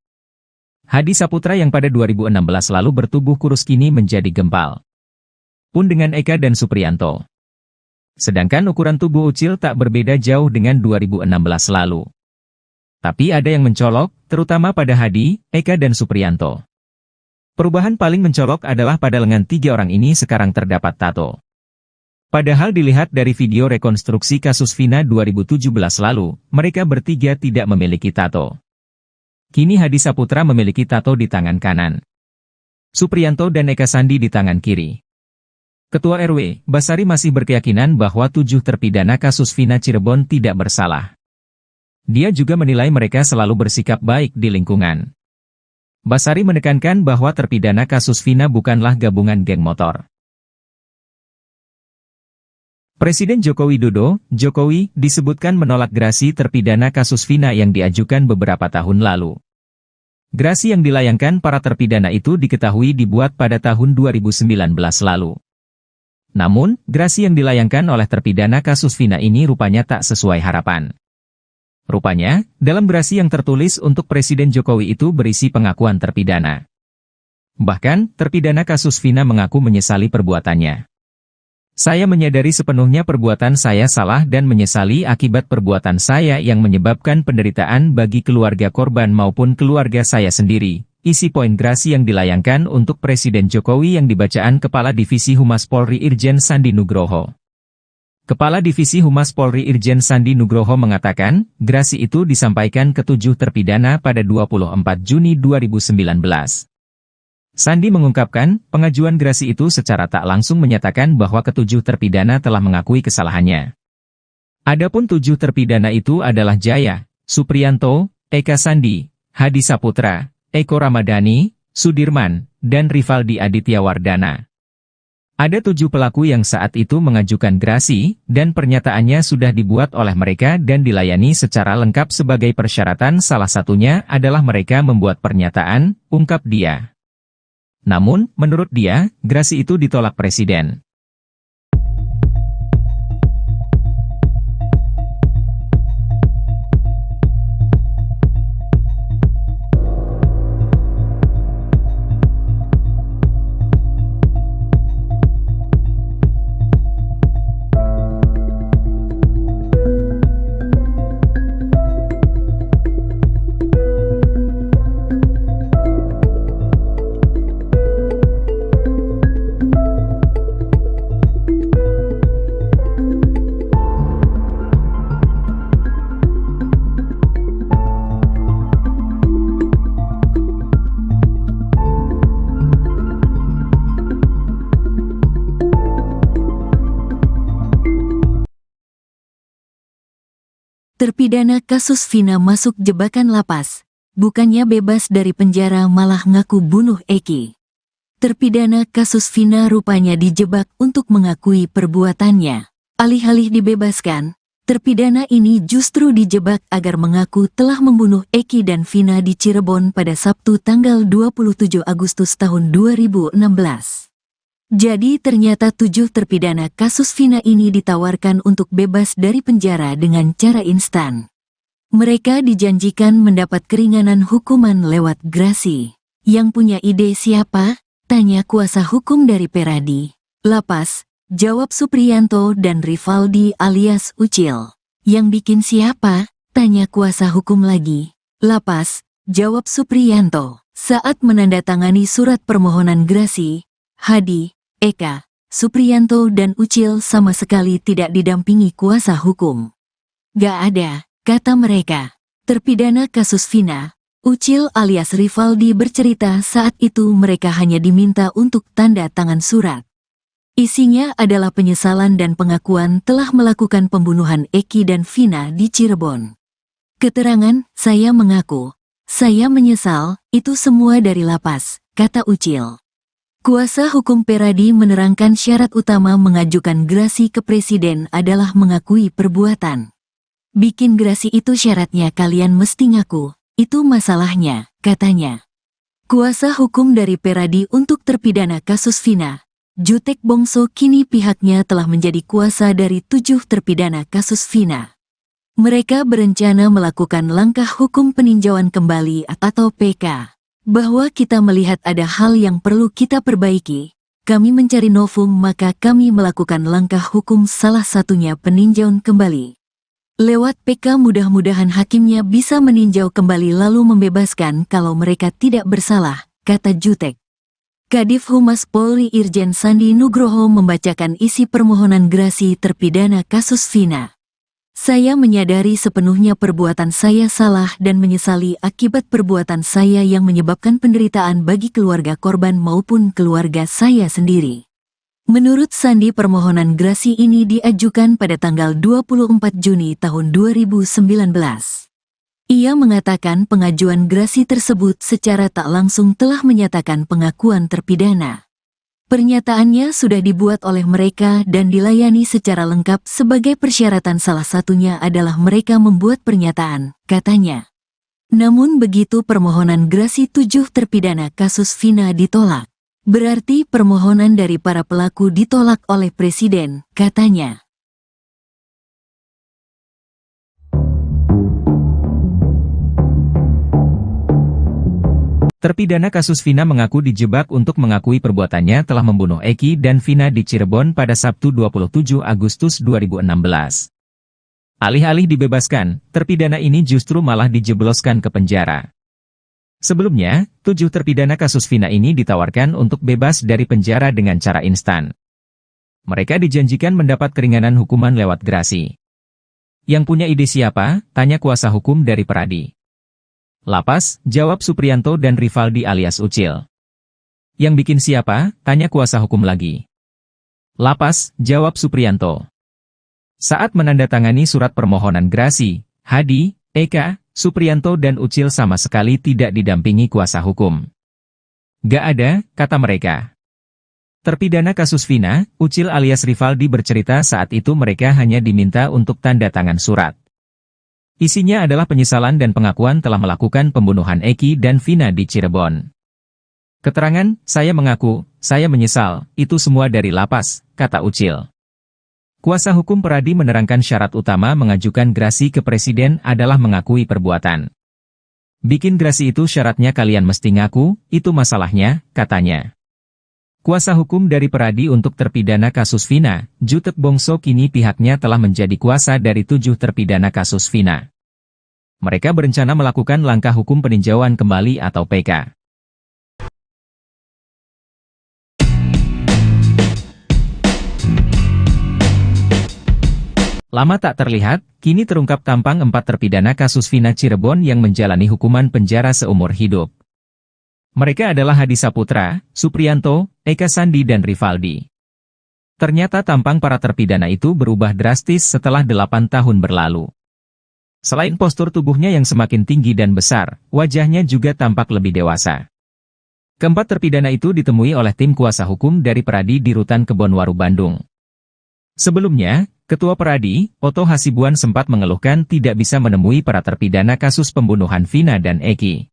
Hadi Saputra yang pada 2016 lalu bertubuh kurus kini menjadi gempal. Pun dengan Eka dan Supriyanto. Sedangkan ukuran tubuh Ucil tak berbeda jauh dengan 2016 lalu. Tapi ada yang mencolok, terutama pada Hadi, Eka dan Supriyanto. Perubahan paling mencolok adalah pada lengan 3 orang ini sekarang terdapat tato. Padahal dilihat dari video rekonstruksi kasus Vina 2017 lalu, mereka bertiga tidak memiliki tato. Kini Hadi Saputra memiliki tato di tangan kanan. Supriyanto dan Eka Sandi di tangan kiri. Ketua RW, Basari masih berkeyakinan bahwa 7 terpidana kasus Vina Cirebon tidak bersalah. Dia juga menilai mereka selalu bersikap baik di lingkungan. Basari menekankan bahwa terpidana kasus Vina bukanlah gabungan geng motor. Presiden Joko Widodo, Jokowi, disebutkan menolak gerasi terpidana kasus Vina yang diajukan beberapa tahun lalu. Gerasi yang dilayangkan para terpidana itu diketahui dibuat pada tahun 2019 lalu. Namun, gerasi yang dilayangkan oleh terpidana kasus Vina ini rupanya tak sesuai harapan. Rupanya, dalam gerasi yang tertulis untuk Presiden Jokowi itu berisi pengakuan terpidana. Bahkan, terpidana kasus Vina mengaku menyesali perbuatannya. Saya menyadari sepenuhnya perbuatan saya salah dan menyesali akibat perbuatan saya yang menyebabkan penderitaan bagi keluarga korban maupun keluarga saya sendiri. Isi poin gerasi yang dilayangkan untuk Presiden Jokowi yang dibacaan Kepala Divisi Humas Polri Irjen Sandi Nugroho. Kepala Divisi Humas Polri Irjen Sandi Nugroho mengatakan, gerasi itu disampaikan ke 7 terpidana pada 24 Juni 2019. Sandi mengungkapkan, pengajuan gerasi itu secara tak langsung menyatakan bahwa ke-7 terpidana telah mengakui kesalahannya. Adapun 7 terpidana itu adalah Jaya, Supriyanto, Eka Sandi, Hadi Saputra, Eko Ramadhani, Sudirman, dan Rivaldi Aditya Wardana. Ada 7 pelaku yang saat itu mengajukan gerasi, dan pernyataannya sudah dibuat oleh mereka dan dilayani secara lengkap sebagai persyaratan, salah satunya adalah mereka membuat pernyataan, ungkap dia. Namun, menurut dia, gerasi itu ditolak Presiden. Terpidana kasus Vina masuk jebakan lapas. Bukannya bebas dari penjara malah ngaku bunuh Eki. Terpidana kasus Vina rupanya dijebak untuk mengakui perbuatannya. Alih-alih dibebaskan, terpidana ini justru dijebak agar mengaku telah membunuh Eki dan Vina di Cirebon pada Sabtu tanggal 27 Agustus tahun 2016. Jadi ternyata 7 terpidana kasus Vina ini ditawarkan untuk bebas dari penjara dengan cara instan. Mereka dijanjikan mendapat keringanan hukuman lewat grasi. Yang punya ide siapa? Tanya kuasa hukum dari Peradi. Lapas, jawab Supriyanto dan Rivaldi alias Ucil. Yang bikin siapa? Tanya kuasa hukum lagi. Lapas, jawab Supriyanto. Saat menandatangani surat permohonan grasi, Hadi, Eka, Supriyanto dan Ucil sama sekali tidak didampingi kuasa hukum. Gak ada, kata mereka. Terpidana kasus Vina, Ucil alias Rivaldi bercerita saat itu mereka hanya diminta untuk tanda tangan surat. Isinya adalah penyesalan dan pengakuan telah melakukan pembunuhan Eki dan Vina di Cirebon. Keterangan, saya mengaku, saya menyesal, itu semua dari lapas, kata Ucil. Kuasa hukum Peradi menerangkan syarat utama mengajukan grasi ke presiden adalah mengakui perbuatan. Bikin grasi itu syaratnya kalian mesti ngaku, itu masalahnya, katanya. Kuasa hukum dari Peradi untuk terpidana kasus Vina, Jutek Bongso kini pihaknya telah menjadi kuasa dari 7 terpidana kasus Vina. Mereka berencana melakukan langkah hukum peninjauan kembali atau PK. Bahwa kita melihat ada hal yang perlu kita perbaiki, kami mencari novum maka kami melakukan langkah hukum salah satunya peninjauan kembali. Lewat PK mudah-mudahan hakimnya bisa meninjau kembali lalu membebaskan kalau mereka tidak bersalah, kata Jutek. Kadif Humas Polri Irjen Sandi Nugroho membacakan isi permohonan grasi terpidana kasus Vina. Saya menyadari sepenuhnya perbuatan saya salah dan menyesali akibat perbuatan saya yang menyebabkan penderitaan bagi keluarga korban maupun keluarga saya sendiri. Menurut Sandi permohonan grasi ini diajukan pada tanggal 24 Juni tahun 2019. Ia mengatakan pengajuan grasi tersebut secara tak langsung telah menyatakan pengakuan terpidana. Pernyataannya sudah dibuat oleh mereka dan dilayani secara lengkap sebagai persyaratan salah satunya adalah mereka membuat pernyataan, katanya. Namun begitu permohonan grasi 7 terpidana kasus Vina ditolak. Berarti permohonan dari para pelaku ditolak oleh Presiden, katanya. Terpidana kasus Vina mengaku dijebak untuk mengakui perbuatannya telah membunuh Eki dan Vina di Cirebon pada Sabtu 27 Agustus 2016. Alih-alih dibebaskan, terpidana ini justru malah dijebloskan ke penjara. Sebelumnya, 7 terpidana kasus Vina ini ditawarkan untuk bebas dari penjara dengan cara instan. Mereka dijanjikan mendapat keringanan hukuman lewat grasi. Yang punya ide siapa? Tanya kuasa hukum dari Peradi. Lapas, jawab Supriyanto dan Rivaldi alias Ucil. Yang bikin siapa? Tanya kuasa hukum lagi. Lapas, jawab Supriyanto. Saat menandatangani surat permohonan grasi, Hadi, Eka, Supriyanto dan Ucil sama sekali tidak didampingi kuasa hukum. Gak ada, kata mereka. Terpidana kasus Vina, Ucil alias Rivaldi bercerita saat itu mereka hanya diminta untuk tanda tangan surat. Isinya adalah penyesalan dan pengakuan telah melakukan pembunuhan Eki dan Vina di Cirebon. Keterangan, saya mengaku, saya menyesal, itu semua dari lapas, kata Ucil. Kuasa hukum Peradi menerangkan syarat utama mengajukan grasi ke presiden adalah mengakui perbuatan. Bikin grasi itu syaratnya kalian mesti ngaku, itu masalahnya, katanya. Kuasa hukum dari Peradi untuk terpidana kasus Vina, Jutek Bongso kini pihaknya telah menjadi kuasa dari 7 terpidana kasus Vina. Mereka berencana melakukan langkah hukum peninjauan kembali atau PK. Lama tak terlihat, kini terungkap tampang 4 terpidana kasus Vina Cirebon yang menjalani hukuman penjara seumur hidup. Mereka adalah Hadi Saputra, Supriyanto, Eka Sandi dan Rivaldi. Ternyata tampang para terpidana itu berubah drastis setelah 8 tahun berlalu. Selain postur tubuhnya yang semakin tinggi dan besar, wajahnya juga tampak lebih dewasa. Keempat terpidana itu ditemui oleh tim kuasa hukum dari Peradi di Rutan Kebonwaru, Bandung. Sebelumnya, Ketua Peradi, Oto Hasibuan sempat mengeluhkan tidak bisa menemui para terpidana kasus pembunuhan Vina dan Eki.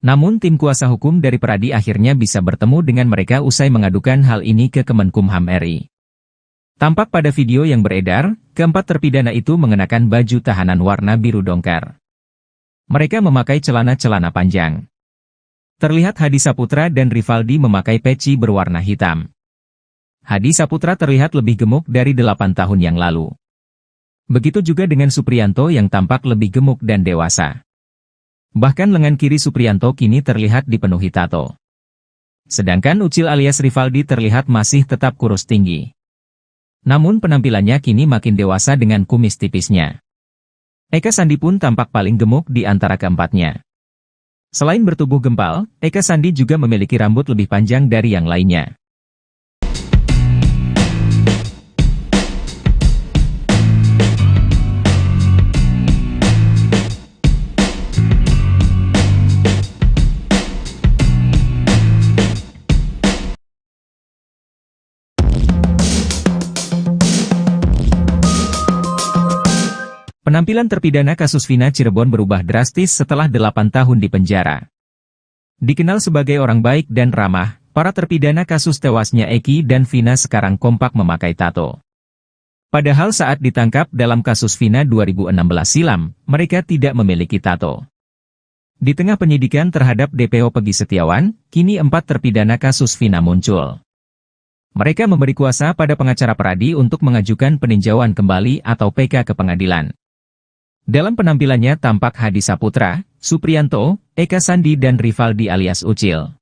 Namun tim kuasa hukum dari Peradi akhirnya bisa bertemu dengan mereka usai mengadukan hal ini ke Kemenkumham RI. Tampak pada video yang beredar, keempat terpidana itu mengenakan baju tahanan warna biru dongker. Mereka memakai celana-celana panjang. Terlihat Hadi Saputra dan Rivaldi memakai peci berwarna hitam. Hadi Saputra terlihat lebih gemuk dari 8 tahun yang lalu. Begitu juga dengan Supriyanto yang tampak lebih gemuk dan dewasa. Bahkan lengan kiri Supriyanto kini terlihat dipenuhi tato. Sedangkan Ucil alias Rivaldi terlihat masih tetap kurus tinggi. Namun penampilannya kini makin dewasa dengan kumis tipisnya. Eka Sandi pun tampak paling gemuk di antara keempatnya. Selain bertubuh gempal, Eka Sandi juga memiliki rambut lebih panjang dari yang lainnya. Penampilan terpidana kasus Vina Cirebon berubah drastis setelah 8 tahun di penjara. Dikenal sebagai orang baik dan ramah, para terpidana kasus tewasnya Eki dan Vina sekarang kompak memakai tato. Padahal saat ditangkap dalam kasus Vina 2016 silam, mereka tidak memiliki tato. Di tengah penyidikan terhadap DPO Pegi Setiawan, kini 4 terpidana kasus Vina muncul. Mereka memberi kuasa pada pengacara Peradi untuk mengajukan peninjauan kembali atau PK ke pengadilan. Dalam penampilannya tampak Hadi Saputra, Supriyanto, Eka Sandi dan Rivaldi alias Ucil.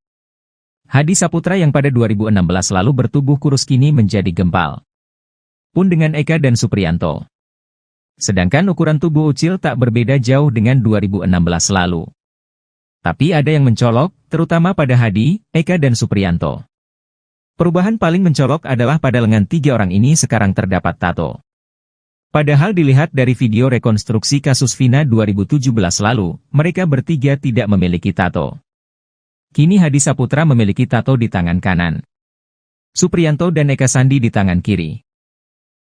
Hadi Saputra yang pada 2016 lalu bertubuh kurus kini menjadi gempal. Pun dengan Eka dan Supriyanto. Sedangkan ukuran tubuh Ucil tak berbeda jauh dengan 2016 lalu. Tapi ada yang mencolok, terutama pada Hadi, Eka dan Supriyanto. Perubahan paling mencolok adalah pada lengan 3 orang ini sekarang terdapat tato. Padahal dilihat dari video rekonstruksi kasus Vina 2017 lalu, mereka bertiga tidak memiliki tato. Kini Hadi Saputra memiliki tato di tangan kanan. Supriyanto dan Eka Sandi di tangan kiri.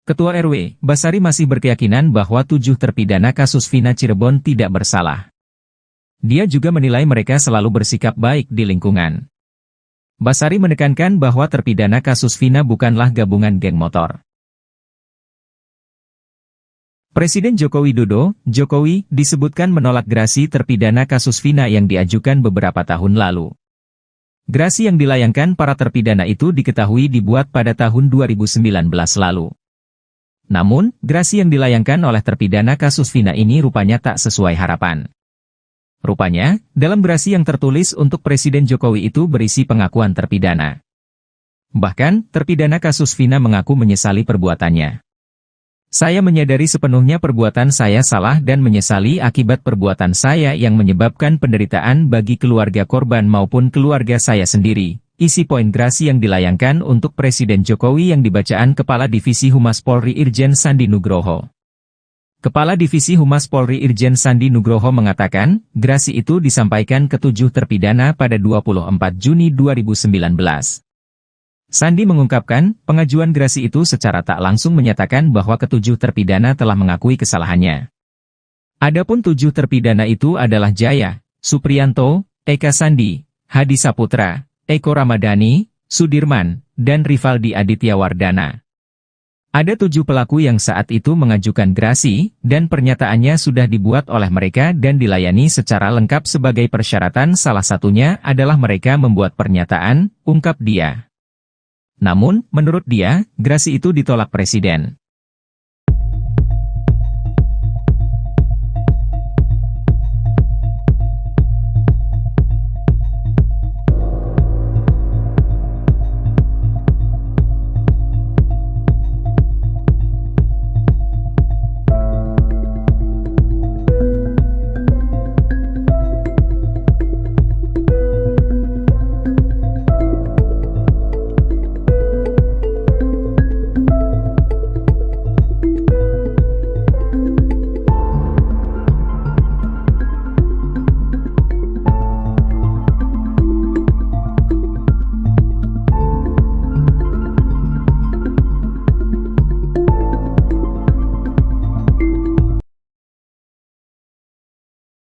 Ketua RW, Basari masih berkeyakinan bahwa 7 terpidana kasus Vina Cirebon tidak bersalah. Dia juga menilai mereka selalu bersikap baik di lingkungan. Basari menekankan bahwa terpidana kasus Vina bukanlah gabungan geng motor. Presiden Joko Widodo, Jokowi, disebutkan menolak gerasi terpidana kasus Vina yang diajukan beberapa tahun lalu. Gerasi yang dilayangkan para terpidana itu diketahui dibuat pada tahun 2019 lalu. Namun, gerasi yang dilayangkan oleh terpidana kasus Vina ini rupanya tak sesuai harapan. Rupanya, dalam gerasi yang tertulis untuk Presiden Jokowi itu berisi pengakuan terpidana. Bahkan, terpidana kasus Vina mengaku menyesali perbuatannya. Saya menyadari sepenuhnya perbuatan saya salah dan menyesali akibat perbuatan saya yang menyebabkan penderitaan bagi keluarga korban maupun keluarga saya sendiri. Isi poin gerasi yang dilayangkan untuk Presiden Jokowi yang dibacaan Kepala Divisi Humas Polri Irjen Sandi Nugroho. Kepala Divisi Humas Polri Irjen Sandi Nugroho mengatakan, gerasi itu disampaikan ke 7 terpidana pada 24 Juni 2019. Sandi mengungkapkan, pengajuan gerasi itu secara tak langsung menyatakan bahwa ke-7 terpidana telah mengakui kesalahannya. Adapun 7 terpidana itu adalah Jaya, Supriyanto, Eka Sandi, Hadi Saputra, Eko Ramadhani, Sudirman, dan Rivaldi Aditya Wardana. Ada 7 pelaku yang saat itu mengajukan gerasi, dan pernyataannya sudah dibuat oleh mereka dan dilayani secara lengkap sebagai persyaratan, salah satunya adalah mereka membuat pernyataan, ungkap dia. Namun, menurut dia, gerasi itu ditolak Presiden.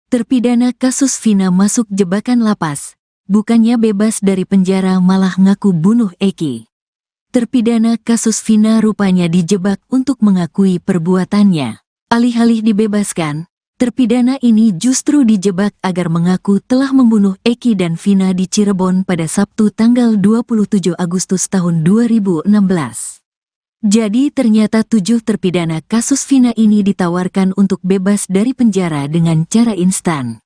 Terpidana kasus Vina masuk jebakan lapas. Bukannya bebas dari penjara malah ngaku bunuh Eki. Terpidana kasus Vina rupanya dijebak untuk mengakui perbuatannya. Alih-alih dibebaskan, terpidana ini justru dijebak agar mengaku telah membunuh Eki dan Vina di Cirebon pada Sabtu tanggal 27 Agustus tahun 2016. Jadi ternyata 7 terpidana kasus Vina ini ditawarkan untuk bebas dari penjara dengan cara instan.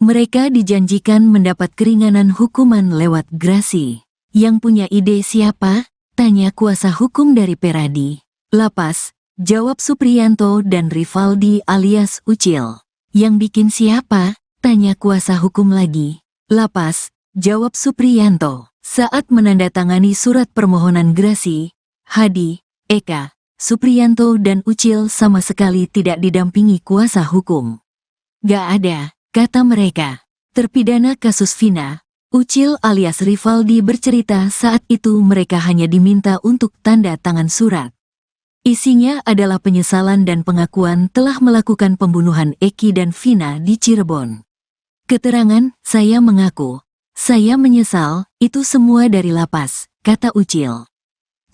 Mereka dijanjikan mendapat keringanan hukuman lewat grasi. Yang punya ide siapa? Tanya kuasa hukum dari Peradi. Lapas, jawab Supriyanto dan Rivaldi alias Ucil. Yang bikin siapa? Tanya kuasa hukum lagi. Lapas, jawab Supriyanto. Saat menandatangani surat permohonan grasi, Hadi, Eka, Supriyanto dan Ucil sama sekali tidak didampingi kuasa hukum. Gak ada, kata mereka. Terpidana kasus Vina, Ucil alias Rivaldi bercerita saat itu mereka hanya diminta untuk tanda tangan surat. Isinya adalah penyesalan dan pengakuan telah melakukan pembunuhan Eki dan Vina di Cirebon. Keterangan, saya mengaku, saya menyesal, itu semua dari lapas, kata Ucil.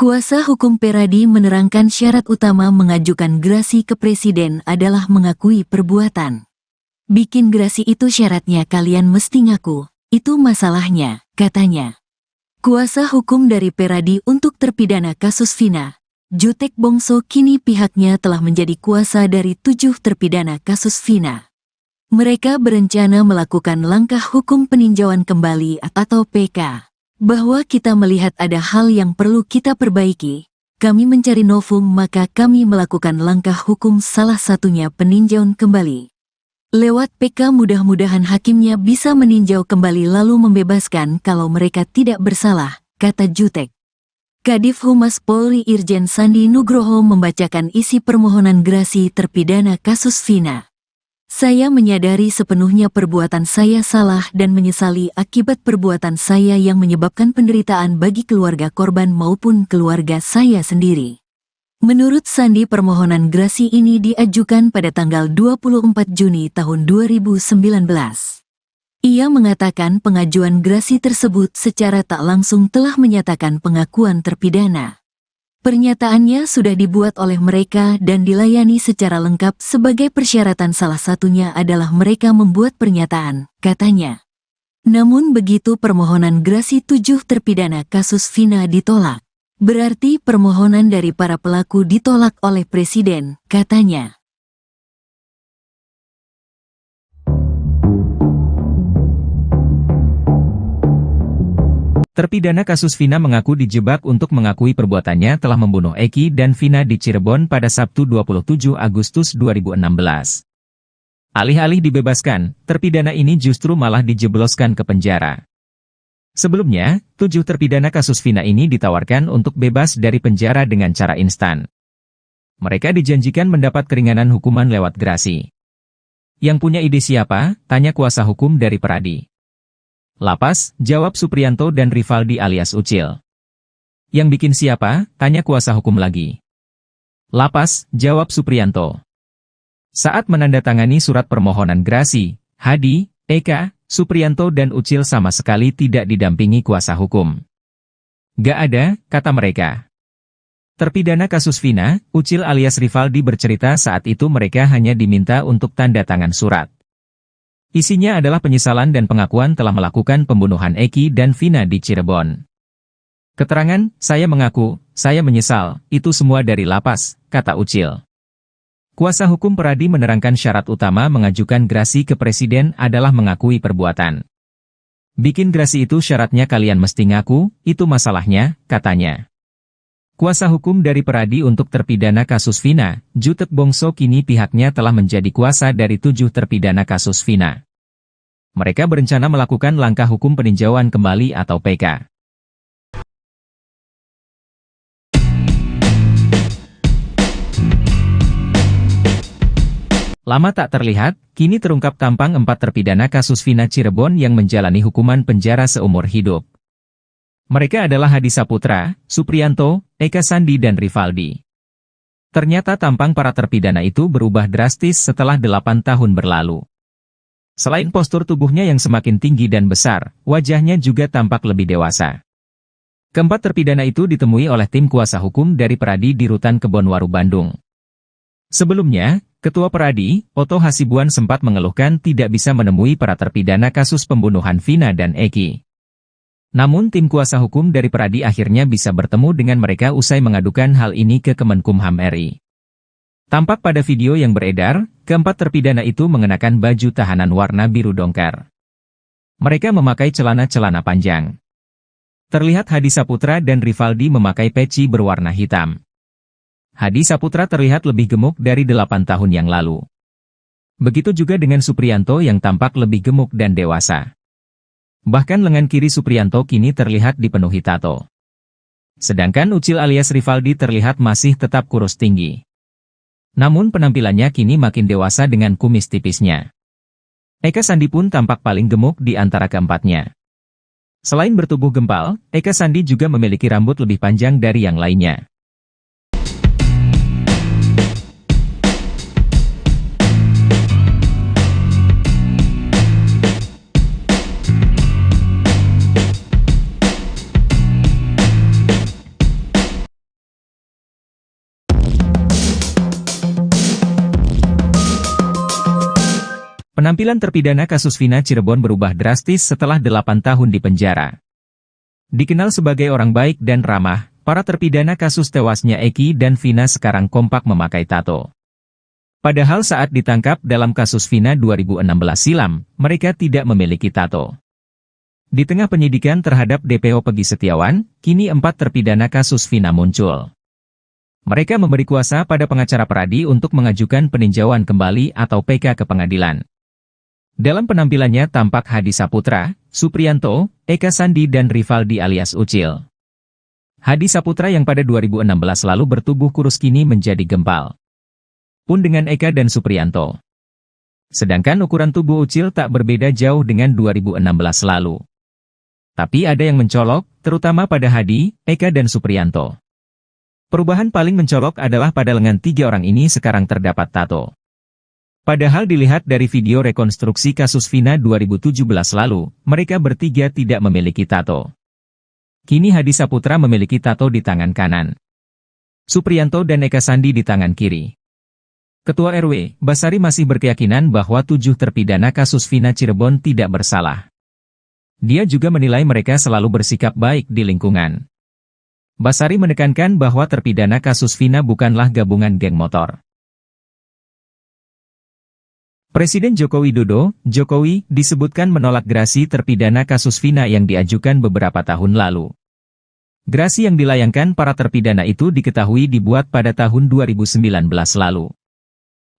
Kuasa hukum Peradi menerangkan syarat utama mengajukan grasi ke presiden adalah mengakui perbuatan. Bikin grasi itu syaratnya kalian mesti ngaku, itu masalahnya, katanya. Kuasa hukum dari Peradi untuk terpidana kasus Vina, Jutek Bongso kini pihaknya telah menjadi kuasa dari 7 terpidana kasus Vina. Mereka berencana melakukan langkah hukum peninjauan kembali atau PK. Bahwa kita melihat ada hal yang perlu kita perbaiki, kami mencari novum maka kami melakukan langkah hukum salah satunya peninjauan kembali. Lewat PK mudah-mudahan hakimnya bisa meninjau kembali lalu membebaskan kalau mereka tidak bersalah, kata Jutek. Kadif Humas Polri Irjen Sandi Nugroho membacakan isi permohonan grasi terpidana kasus Vina. Saya menyadari sepenuhnya perbuatan saya salah dan menyesali akibat perbuatan saya yang menyebabkan penderitaan bagi keluarga korban maupun keluarga saya sendiri. Menurut Sandi permohonan grasi ini diajukan pada tanggal 24 Juni tahun 2019. Ia mengatakan pengajuan grasi tersebut secara tak langsung telah menyatakan pengakuan terpidana. Pernyataannya sudah dibuat oleh mereka dan dilayani secara lengkap sebagai persyaratan salah satunya adalah mereka membuat pernyataan, katanya. Namun begitu permohonan grasi 7 terpidana kasus Vina ditolak. Berarti permohonan dari para pelaku ditolak oleh Presiden, katanya. Terpidana kasus Vina mengaku dijebak untuk mengakui perbuatannya telah membunuh Eki dan Vina di Cirebon pada Sabtu 27 Agustus 2016. Alih-alih dibebaskan, terpidana ini justru malah dijebloskan ke penjara. Sebelumnya, 7 terpidana kasus Vina ini ditawarkan untuk bebas dari penjara dengan cara instan. Mereka dijanjikan mendapat keringanan hukuman lewat grasi. Yang punya ide siapa? Tanya kuasa hukum dari Peradi. Lapas, jawab Supriyanto dan Rivaldi alias Ucil. Yang bikin siapa? Tanya kuasa hukum lagi. Lapas, jawab Supriyanto. Saat menandatangani surat permohonan grasi, Hadi, Eka, Supriyanto dan Ucil sama sekali tidak didampingi kuasa hukum. Gak ada, kata mereka. Terpidana kasus Vina, Ucil alias Rivaldi bercerita saat itu mereka hanya diminta untuk tanda tangan surat. Isinya adalah penyesalan dan pengakuan telah melakukan pembunuhan Eki dan Vina di Cirebon. Keterangan, saya mengaku, saya menyesal, itu semua dari lapas, kata Ucil. Kuasa hukum Peradi menerangkan syarat utama mengajukan grasi ke presiden adalah mengakui perbuatan. Bikin grasi itu syaratnya kalian mesti ngaku, itu masalahnya, katanya. Kuasa hukum dari Peradi untuk terpidana kasus Vina, Jutek Bongso kini pihaknya telah menjadi kuasa dari 7 terpidana kasus Vina. Mereka berencana melakukan langkah hukum peninjauan kembali atau PK. Lama tak terlihat, kini terungkap tampang 4 terpidana kasus Vina Cirebon yang menjalani hukuman penjara seumur hidup. Mereka adalah Hadi Saputra, Supriyanto, Eka Sandi dan Rivaldi. Ternyata tampang para terpidana itu berubah drastis setelah 8 tahun berlalu. Selain postur tubuhnya yang semakin tinggi dan besar, wajahnya juga tampak lebih dewasa. Keempat terpidana itu ditemui oleh tim kuasa hukum dari Peradi di Rutan Kebonwaru, Bandung. Sebelumnya, Ketua Peradi, Oto Hasibuan sempat mengeluhkan tidak bisa menemui para terpidana kasus pembunuhan Vina dan Eki. Namun tim kuasa hukum dari Peradi akhirnya bisa bertemu dengan mereka usai mengadukan hal ini ke Kemenkumham RI. Tampak pada video yang beredar, keempat terpidana itu mengenakan baju tahanan warna biru dongker. Mereka memakai celana-celana panjang. Terlihat Hadi Saputra dan Rivaldi memakai peci berwarna hitam. Hadi Saputra terlihat lebih gemuk dari 8 tahun yang lalu. Begitu juga dengan Supriyanto yang tampak lebih gemuk dan dewasa. Bahkan lengan kiri Supriyanto kini terlihat dipenuhi tato. Sedangkan Ucil alias Rivaldi terlihat masih tetap kurus tinggi. Namun penampilannya kini makin dewasa dengan kumis tipisnya. Eka Sandi pun tampak paling gemuk di antara keempatnya. Selain bertubuh gempal, Eka Sandi juga memiliki rambut lebih panjang dari yang lainnya. Penampilan terpidana kasus Vina Cirebon berubah drastis setelah 8 tahun di penjara. Dikenal sebagai orang baik dan ramah, para terpidana kasus tewasnya Eki dan Vina sekarang kompak memakai tato. Padahal saat ditangkap dalam kasus Vina 2016 silam, mereka tidak memiliki tato. Di tengah penyidikan terhadap DPO Pegi Setiawan, kini 4 terpidana kasus Vina muncul. Mereka memberi kuasa pada pengacara Peradi untuk mengajukan peninjauan kembali atau PK ke pengadilan. Dalam penampilannya tampak Hadi Saputra, Supriyanto, Eka Sandi dan Rivaldi alias Ucil. Hadi Saputra yang pada 2016 lalu bertubuh kurus kini menjadi gempal. Pun dengan Eka dan Supriyanto. Sedangkan ukuran tubuh Ucil tak berbeda jauh dengan 2016 lalu. Tapi ada yang mencolok, terutama pada Hadi, Eka dan Supriyanto. Perubahan paling mencolok adalah pada lengan 3 orang ini sekarang terdapat tato. Padahal dilihat dari video rekonstruksi kasus Vina 2017 lalu, mereka bertiga tidak memiliki tato. Kini Hadi Saputra memiliki tato di tangan kanan. Supriyanto dan Eka Sandi di tangan kiri. Ketua RW, Basari masih berkeyakinan bahwa 7 terpidana kasus Vina Cirebon tidak bersalah. Dia juga menilai mereka selalu bersikap baik di lingkungan. Basari menekankan bahwa terpidana kasus Vina bukanlah gabungan geng motor. Presiden Joko Widodo, Jokowi, disebutkan menolak gerasi terpidana kasus Vina yang diajukan beberapa tahun lalu. Gerasi yang dilayangkan para terpidana itu diketahui dibuat pada tahun 2019 lalu.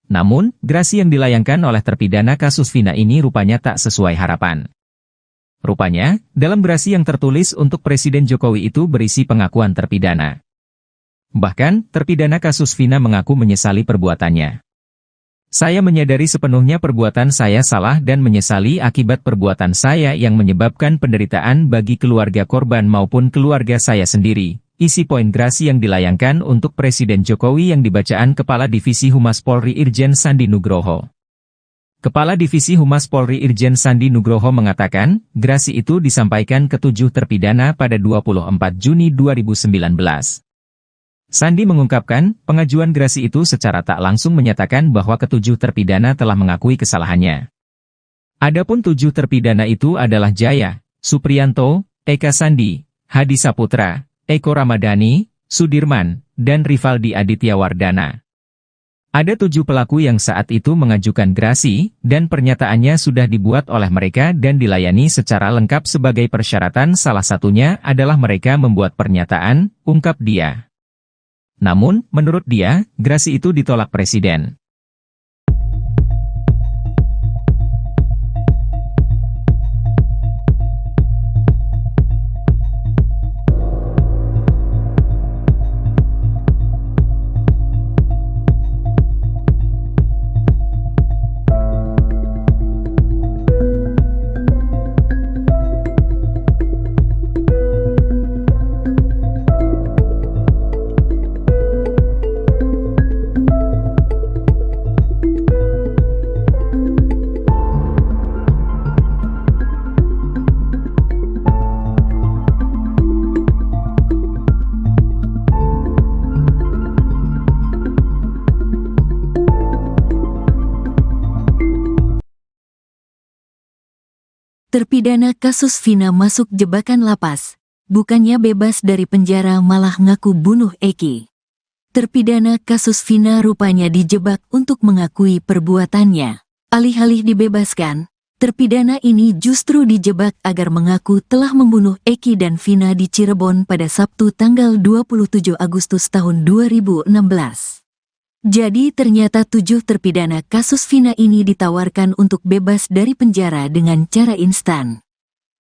Namun, gerasi yang dilayangkan oleh terpidana kasus Vina ini rupanya tak sesuai harapan. Rupanya, dalam gerasi yang tertulis untuk Presiden Jokowi itu berisi pengakuan terpidana. Bahkan, terpidana kasus Vina mengaku menyesali perbuatannya. Saya menyadari sepenuhnya perbuatan saya salah dan menyesali akibat perbuatan saya yang menyebabkan penderitaan bagi keluarga korban maupun keluarga saya sendiri. Isi poin gerasi yang dilayangkan untuk Presiden Jokowi yang dibacaan Kepala Divisi Humas Polri Irjen Sandi Nugroho. Kepala Divisi Humas Polri Irjen Sandi Nugroho mengatakan, gerasi itu disampaikan ke 7 terpidana pada 24 Juni 2019. Sandi mengungkapkan, pengajuan gerasi itu secara tak langsung menyatakan bahwa ke-7 terpidana telah mengakui kesalahannya. Adapun 7 terpidana itu adalah Jaya, Supriyanto, Eka Sandi, Hadi Saputra, Eko Ramadhani, Sudirman, dan Rivaldi Aditya Wardana. Ada 7 pelaku yang saat itu mengajukan gerasi, dan pernyataannya sudah dibuat oleh mereka dan dilayani secara lengkap sebagai persyaratan, salah satunya adalah mereka membuat pernyataan, ungkap dia. Namun, menurut dia, gerasi itu ditolak Presiden. Terpidana kasus Vina masuk jebakan lapas. Bukannya bebas dari penjara malah ngaku bunuh Eki. Terpidana kasus Vina rupanya dijebak untuk mengakui perbuatannya. Alih-alih dibebaskan, terpidana ini justru dijebak agar mengaku telah membunuh Eki dan Vina di Cirebon pada Sabtu tanggal 27 Agustus tahun 2016. Jadi ternyata 7 terpidana kasus Vina ini ditawarkan untuk bebas dari penjara dengan cara instan.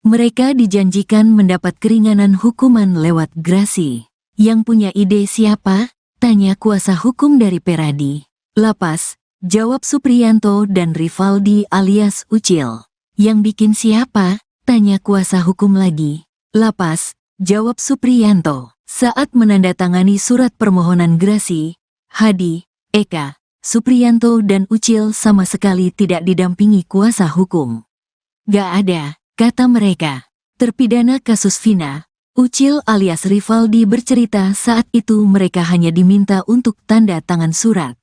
Mereka dijanjikan mendapat keringanan hukuman lewat grasi. Yang punya ide siapa? Tanya kuasa hukum dari Peradi. Lapas, jawab Supriyanto dan Rivaldi alias Ucil. Yang bikin siapa? Tanya kuasa hukum lagi. Lapas, jawab Supriyanto. Saat menandatangani surat permohonan grasi, Hadi, Eka, Supriyanto dan Ucil sama sekali tidak didampingi kuasa hukum. Gak ada, kata mereka. Terpidana kasus Vina, Ucil alias Rivaldi bercerita saat itu mereka hanya diminta untuk tanda tangan surat.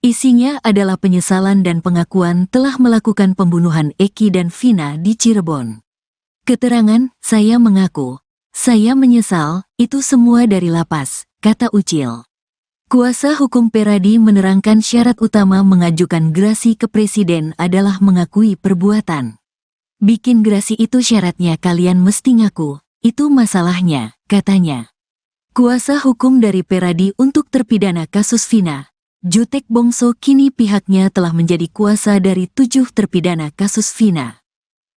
Isinya adalah penyesalan dan pengakuan telah melakukan pembunuhan Eki dan Vina di Cirebon. Keterangan, saya mengaku, saya menyesal, itu semua dari lapas, kata Ucil. Kuasa hukum Peradi menerangkan syarat utama mengajukan grasi ke presiden adalah mengakui perbuatan. Bikin grasi itu syaratnya kalian mesti ngaku, itu masalahnya, katanya. Kuasa hukum dari Peradi untuk terpidana kasus Vina, Jutek Bongso kini pihaknya telah menjadi kuasa dari 7 terpidana kasus Vina.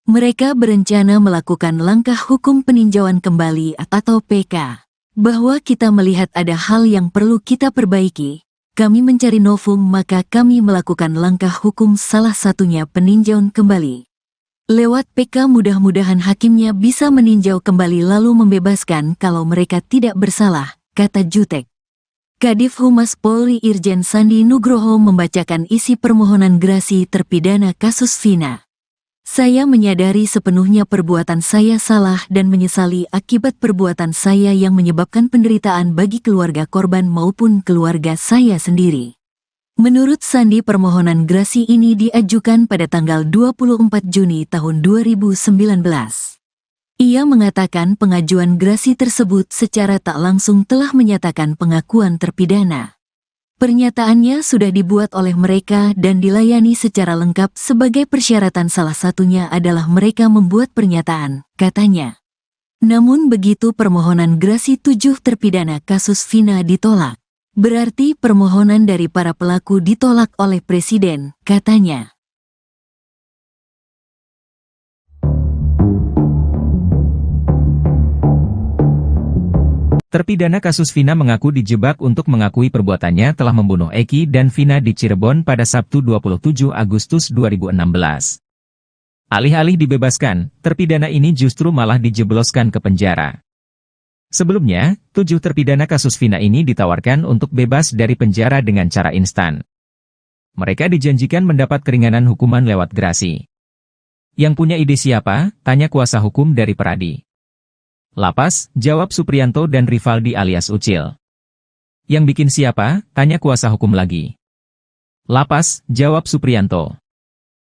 Mereka berencana melakukan langkah hukum peninjauan kembali atau PK. Bahwa kita melihat ada hal yang perlu kita perbaiki, kami mencari novum maka kami melakukan langkah hukum salah satunya peninjauan kembali. Lewat PK mudah-mudahan hakimnya bisa meninjau kembali lalu membebaskan kalau mereka tidak bersalah, kata Jutek. Kadif Humas Polri Irjen Sandi Nugroho membacakan isi permohonan grasi terpidana kasus Vina. Saya menyadari sepenuhnya perbuatan saya salah dan menyesali akibat perbuatan saya yang menyebabkan penderitaan bagi keluarga korban maupun keluarga saya sendiri. Menurut Sandi permohonan grasi ini diajukan pada tanggal 24 Juni tahun 2019. Ia mengatakan pengajuan grasi tersebut secara tak langsung telah menyatakan pengakuan terpidana. Pernyataannya sudah dibuat oleh mereka dan dilayani secara lengkap sebagai persyaratan salah satunya adalah mereka membuat pernyataan, katanya. Namun begitu permohonan grasi 7 terpidana kasus Vina ditolak. Berarti permohonan dari para pelaku ditolak oleh Presiden, katanya. Terpidana kasus Vina mengaku dijebak untuk mengakui perbuatannya telah membunuh Eki dan Vina di Cirebon pada Sabtu 27 Agustus 2016. Alih-alih dibebaskan, terpidana ini justru malah dijebloskan ke penjara. Sebelumnya, 7 terpidana kasus Vina ini ditawarkan untuk bebas dari penjara dengan cara instan. Mereka dijanjikan mendapat keringanan hukuman lewat grasi. Yang punya ide siapa? Tanya kuasa hukum dari Peradi. Lapas, jawab Supriyanto dan Rivaldi alias Ucil. Yang bikin siapa? Tanya kuasa hukum lagi. Lapas, jawab Supriyanto.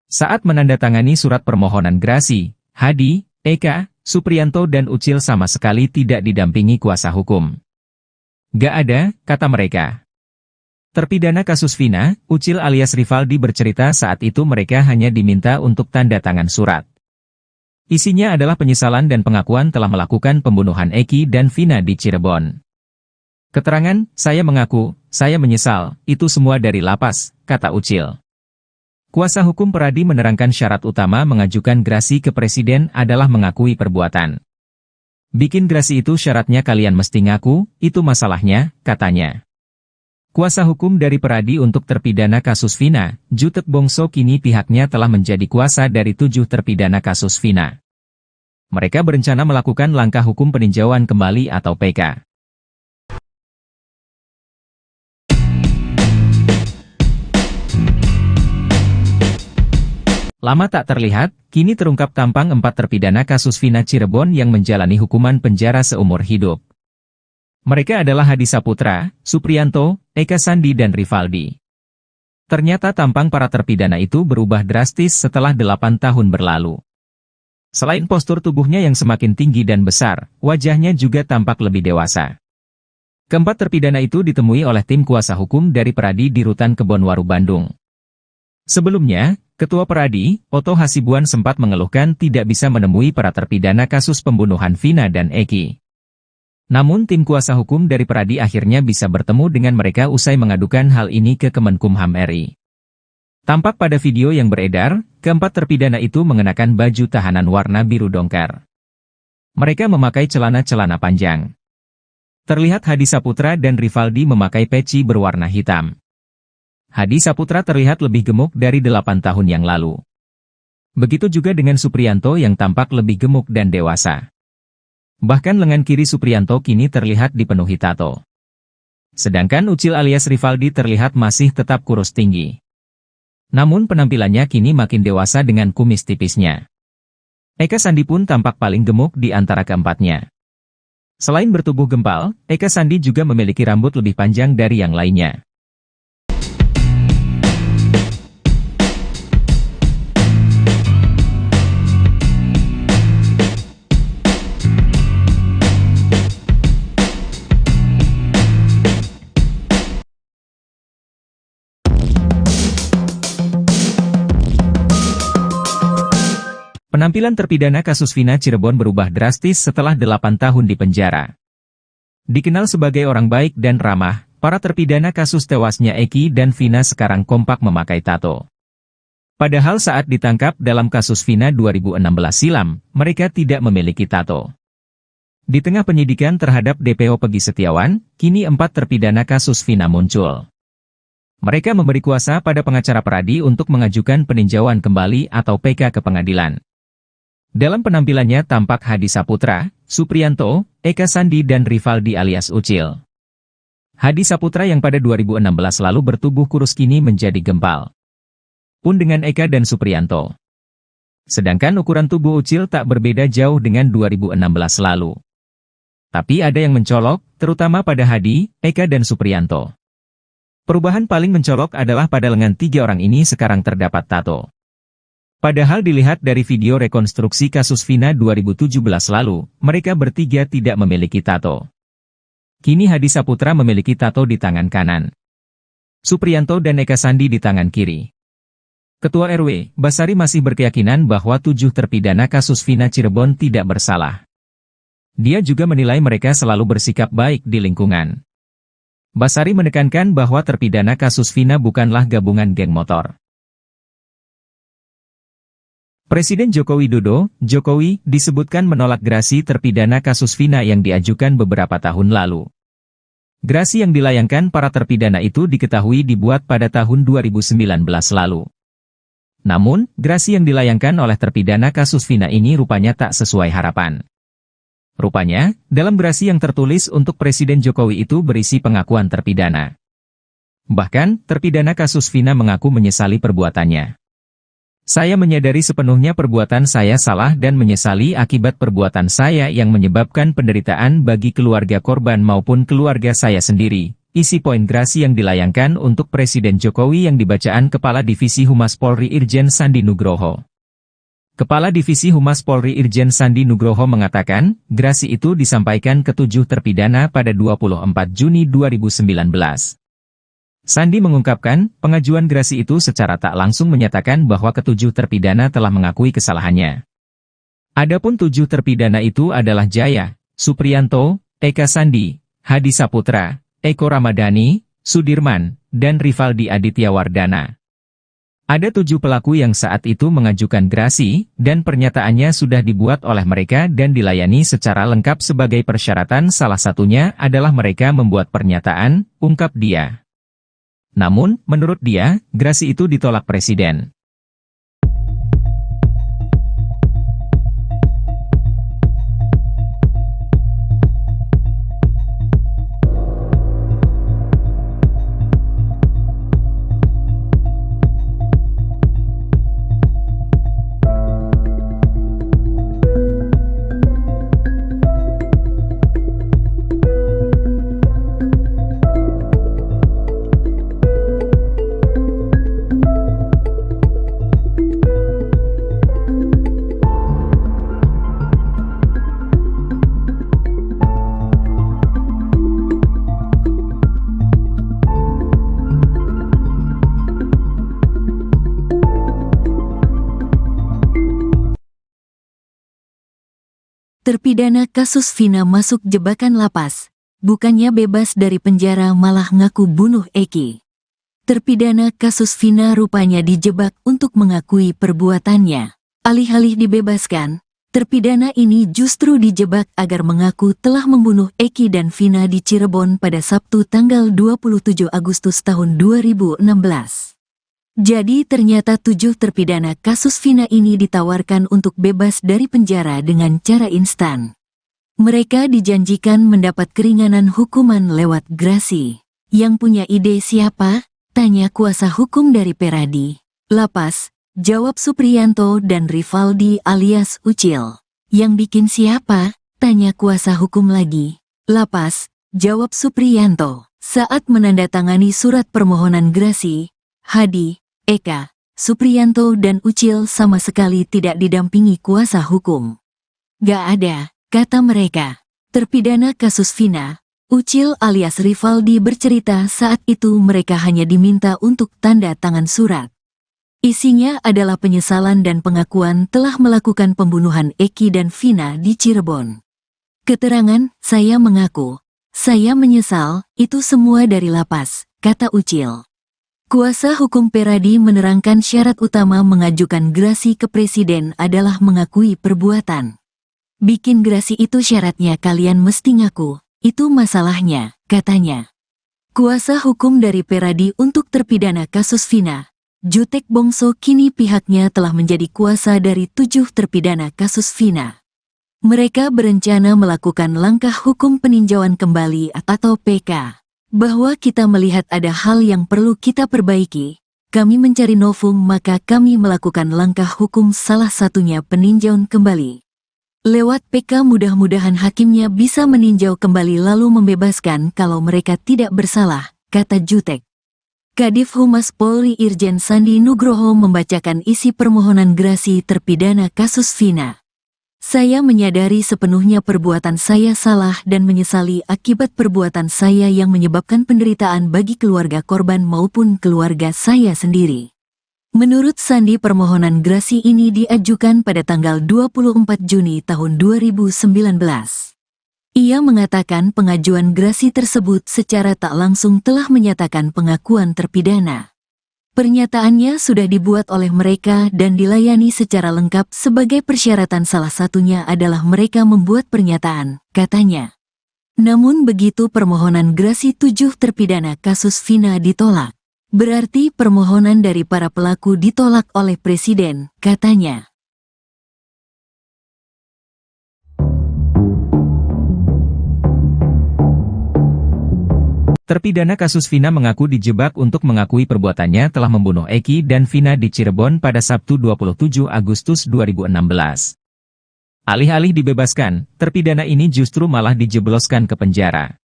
Saat menandatangani surat permohonan grasi, Hadi, Eka, Supriyanto dan Ucil sama sekali tidak didampingi kuasa hukum. Gak ada, kata mereka. Terpidana kasus Vina, Ucil alias Rivaldi bercerita saat itu mereka hanya diminta untuk tanda tangan surat. Isinya adalah penyesalan dan pengakuan telah melakukan pembunuhan Eki dan Vina di Cirebon. Keterangan, saya mengaku, saya menyesal, itu semua dari lapas, kata Ucil. Kuasa hukum Peradi menerangkan syarat utama mengajukan grasi ke presiden adalah mengakui perbuatan. Bikin grasi itu syaratnya kalian mesti ngaku, itu masalahnya, katanya. Kuasa hukum dari Peradi untuk terpidana kasus Vina, Jutek Bongso kini pihaknya telah menjadi kuasa dari 7 terpidana kasus Vina. Mereka berencana melakukan langkah hukum peninjauan kembali atau PK. Lama tak terlihat, kini terungkap tampang 4 terpidana kasus Vina Cirebon yang menjalani hukuman penjara seumur hidup. Mereka adalah Hadi Saputra, Supriyanto, Eka Sandi dan Rivaldi. Ternyata tampang para terpidana itu berubah drastis setelah 8 tahun berlalu. Selain postur tubuhnya yang semakin tinggi dan besar, wajahnya juga tampak lebih dewasa. Keempat terpidana itu ditemui oleh tim kuasa hukum dari Peradi di Rutan Kebonwaru, Bandung. Sebelumnya, Ketua Peradi, Oto Hasibuan sempat mengeluhkan tidak bisa menemui para terpidana kasus pembunuhan Vina dan Eki. Namun tim kuasa hukum dari Peradi akhirnya bisa bertemu dengan mereka usai mengadukan hal ini ke Kemenkumham RI. Tampak pada video yang beredar, keempat terpidana itu mengenakan baju tahanan warna biru dongker. Mereka memakai celana-celana panjang. Terlihat Hadi Saputra dan Rivaldi memakai peci berwarna hitam. Hadi Saputra terlihat lebih gemuk dari 8 tahun yang lalu. Begitu juga dengan Supriyanto yang tampak lebih gemuk dan dewasa. Bahkan lengan kiri Supriyanto kini terlihat dipenuhi tato. Sedangkan Ucil alias Rivaldi terlihat masih tetap kurus tinggi. Namun penampilannya kini makin dewasa dengan kumis tipisnya. Eka Sandi pun tampak paling gemuk di antara keempatnya. Selain bertubuh gempal, Eka Sandi juga memiliki rambut lebih panjang dari yang lainnya. Penampilan terpidana kasus Vina Cirebon berubah drastis setelah 8 tahun di penjara. Dikenal sebagai orang baik dan ramah, para terpidana kasus tewasnya Eki dan Vina sekarang kompak memakai tato. Padahal saat ditangkap dalam kasus Vina 2016 silam, mereka tidak memiliki tato. Di tengah penyidikan terhadap DPO Pegi Setiawan, kini 4 terpidana kasus Vina muncul. Mereka memberi kuasa pada pengacara Peradi untuk mengajukan peninjauan kembali atau PK ke pengadilan. Dalam penampilannya tampak Hadi Saputra, Supriyanto, Eka Sandi dan Rivaldi alias Ucil. Hadi Saputra yang pada 2016 lalu bertubuh kurus kini menjadi gempal. Pun dengan Eka dan Supriyanto. Sedangkan ukuran tubuh Ucil tak berbeda jauh dengan 2016 lalu. Tapi ada yang mencolok, terutama pada Hadi, Eka dan Supriyanto. Perubahan paling mencolok adalah pada lengan 3 orang ini sekarang terdapat tato. Padahal dilihat dari video rekonstruksi kasus Vina 2017 lalu, mereka bertiga tidak memiliki tato. Kini Hadi Saputra memiliki tato di tangan kanan. Supriyanto dan Eka Sandi di tangan kiri. Ketua RW, Basari masih berkeyakinan bahwa 7 terpidana kasus Vina Cirebon tidak bersalah. Dia juga menilai mereka selalu bersikap baik di lingkungan. Basari menekankan bahwa terpidana kasus Vina bukanlah gabungan geng motor. Presiden Joko Widodo, Jokowi, disebutkan menolak gerasi terpidana kasus Vina yang diajukan beberapa tahun lalu. Gerasi yang dilayangkan para terpidana itu diketahui dibuat pada tahun 2019 lalu. Namun, gerasi yang dilayangkan oleh terpidana kasus Vina ini rupanya tak sesuai harapan. Rupanya, dalam gerasi yang tertulis untuk Presiden Jokowi itu berisi pengakuan terpidana. Bahkan, terpidana kasus Vina mengaku menyesali perbuatannya. Saya menyadari sepenuhnya perbuatan saya salah dan menyesali akibat perbuatan saya yang menyebabkan penderitaan bagi keluarga korban maupun keluarga saya sendiri. Isi poin gerasi yang dilayangkan untuk Presiden Jokowi yang dibacaan Kepala Divisi Humas Polri Irjen Sandi Nugroho. Kepala Divisi Humas Polri Irjen Sandi Nugroho mengatakan, gerasi itu disampaikan ke 7 terpidana pada 24 Juni 2019. Sandi mengungkapkan, pengajuan gerasi itu secara tak langsung menyatakan bahwa ke-7 terpidana telah mengakui kesalahannya. Adapun 7 terpidana itu adalah Jaya, Supriyanto, Eka Sandi, Hadi Saputra, Eko Ramadhani, Sudirman, dan Rivaldi Aditya Wardana. Ada 7 pelaku yang saat itu mengajukan gerasi, dan pernyataannya sudah dibuat oleh mereka dan dilayani secara lengkap sebagai persyaratan, salah satunya adalah mereka membuat pernyataan, ungkap dia. Namun, menurut dia, gerasi itu ditolak Presiden. Terpidana kasus Vina masuk jebakan lapas. Bukannya bebas dari penjara malah ngaku bunuh Eki. Terpidana kasus Vina rupanya dijebak untuk mengakui perbuatannya. Alih-alih dibebaskan, terpidana ini justru dijebak agar mengaku telah membunuh Eki dan Vina di Cirebon pada Sabtu tanggal 27 Agustus tahun 2016. Jadi ternyata 7 terpidana kasus Vina ini ditawarkan untuk bebas dari penjara dengan cara instan. Mereka dijanjikan mendapat keringanan hukuman lewat grasi. Yang punya ide siapa? Tanya kuasa hukum dari Peradi. Lapas, jawab Supriyanto dan Rivaldi alias Ucil. Yang bikin siapa? Tanya kuasa hukum lagi. Lapas, jawab Supriyanto. Saat menandatangani surat permohonan grasi, Hadi, Eka, Supriyanto dan Ucil sama sekali tidak didampingi kuasa hukum. Gak ada, kata mereka. Terpidana kasus Vina, Ucil alias Rivaldi bercerita saat itu mereka hanya diminta untuk tanda tangan surat. Isinya adalah penyesalan dan pengakuan telah melakukan pembunuhan Eki dan Vina di Cirebon. Keterangan, saya mengaku, saya menyesal, itu semua dari lapas, kata Ucil. Kuasa hukum Peradi menerangkan syarat utama mengajukan grasi ke presiden adalah mengakui perbuatan. Bikin grasi itu syaratnya kalian mesti ngaku, itu masalahnya, katanya. Kuasa hukum dari Peradi untuk terpidana kasus Vina, Jutek Bongso kini pihaknya telah menjadi kuasa dari 7 terpidana kasus Vina. Mereka berencana melakukan langkah hukum peninjauan kembali atau PK. Bahwa kita melihat ada hal yang perlu kita perbaiki, kami mencari novum maka kami melakukan langkah hukum salah satunya peninjauan kembali. Lewat PK mudah-mudahan hakimnya bisa meninjau kembali lalu membebaskan kalau mereka tidak bersalah, kata Jutek. Kadif Humas Polri Irjen Sandi Nugroho membacakan isi permohonan grasi terpidana kasus Vina. Saya menyadari sepenuhnya perbuatan saya salah dan menyesali akibat perbuatan saya yang menyebabkan penderitaan bagi keluarga korban maupun keluarga saya sendiri. Menurut Sandi permohonan grasi ini diajukan pada tanggal 24 Juni tahun 2019. Ia mengatakan pengajuan grasi tersebut secara tak langsung telah menyatakan pengakuan terpidana. Pernyataannya sudah dibuat oleh mereka dan dilayani secara lengkap sebagai persyaratan salah satunya adalah mereka membuat pernyataan, katanya. Namun begitu permohonan grasi 7 terpidana kasus Vina ditolak. Berarti permohonan dari para pelaku ditolak oleh Presiden, katanya. Terpidana kasus Vina mengaku dijebak untuk mengakui perbuatannya telah membunuh Eki dan Vina di Cirebon pada Sabtu 27 Agustus 2016. Alih-alih dibebaskan, terpidana ini justru malah dijebloskan ke penjara.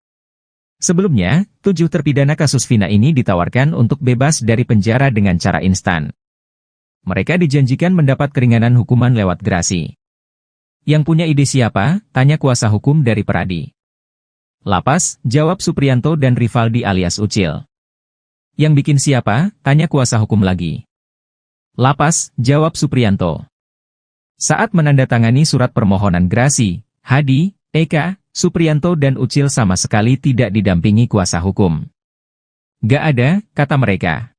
Sebelumnya, 7 terpidana kasus Vina ini ditawarkan untuk bebas dari penjara dengan cara instan. Mereka dijanjikan mendapat keringanan hukuman lewat grasi. Yang punya ide siapa? Tanya kuasa hukum dari Peradi. Lapas, jawab Supriyanto dan Rivaldi alias Ucil. Yang bikin siapa? Tanya kuasa hukum lagi. Lapas, jawab Supriyanto. Saat menandatangani surat permohonan grasi, Hadi, Eka, Supriyanto dan Ucil sama sekali tidak didampingi kuasa hukum. Gak ada, kata mereka.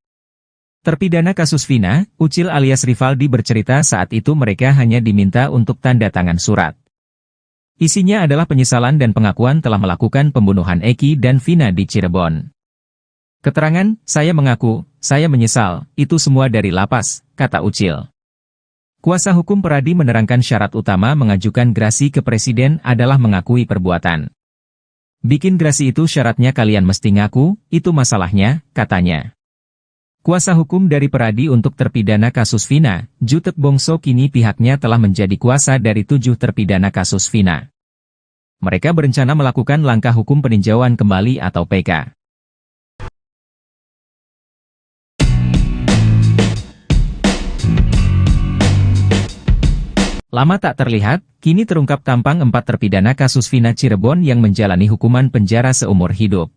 Terpidana kasus Vina, Ucil alias Rivaldi bercerita saat itu mereka hanya diminta untuk tanda tangan surat. Isinya adalah penyesalan dan pengakuan telah melakukan pembunuhan Eki dan Vina di Cirebon. Keterangan, saya mengaku, saya menyesal, itu semua dari lapas, kata Ucil. Kuasa hukum Peradi menerangkan syarat utama mengajukan grasi ke presiden adalah mengakui perbuatan. Bikin grasi itu syaratnya kalian mesti ngaku, itu masalahnya, katanya. Kuasa hukum dari Peradi untuk terpidana kasus Vina, Jutek Bongso kini pihaknya telah menjadi kuasa dari 7 terpidana kasus Vina. Mereka berencana melakukan langkah hukum peninjauan kembali atau PK. Lama tak terlihat, kini terungkap tampang 4 terpidana kasus Vina Cirebon yang menjalani hukuman penjara seumur hidup.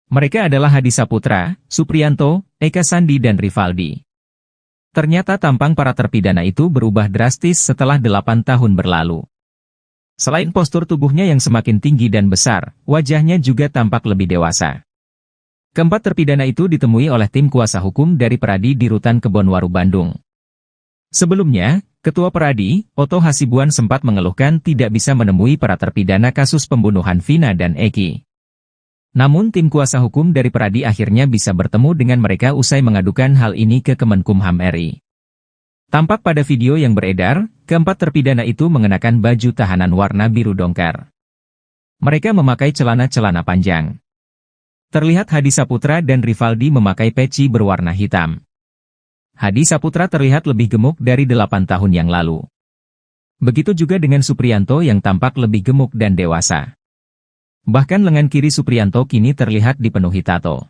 Mereka adalah Hadi Saputra, Supriyanto, Eka Sandi dan Rivaldi. Ternyata tampang para terpidana itu berubah drastis setelah 8 tahun berlalu. Selain postur tubuhnya yang semakin tinggi dan besar, wajahnya juga tampak lebih dewasa. Keempat terpidana itu ditemui oleh tim kuasa hukum dari Peradi di Rutan Kebonwaru, Bandung. Sebelumnya, Ketua Peradi, Oto Hasibuan sempat mengeluhkan tidak bisa menemui para terpidana kasus pembunuhan Vina dan Eki. Namun tim kuasa hukum dari Peradi akhirnya bisa bertemu dengan mereka usai mengadukan hal ini ke Kemenkumham RI. Tampak pada video yang beredar, keempat terpidana itu mengenakan baju tahanan warna biru dongker. Mereka memakai celana-celana panjang. Terlihat Hadi Saputra dan Rivaldi memakai peci berwarna hitam. Hadi Saputra terlihat lebih gemuk dari 8 tahun yang lalu. Begitu juga dengan Supriyanto yang tampak lebih gemuk dan dewasa. Bahkan lengan kiri Supriyanto kini terlihat dipenuhi tato.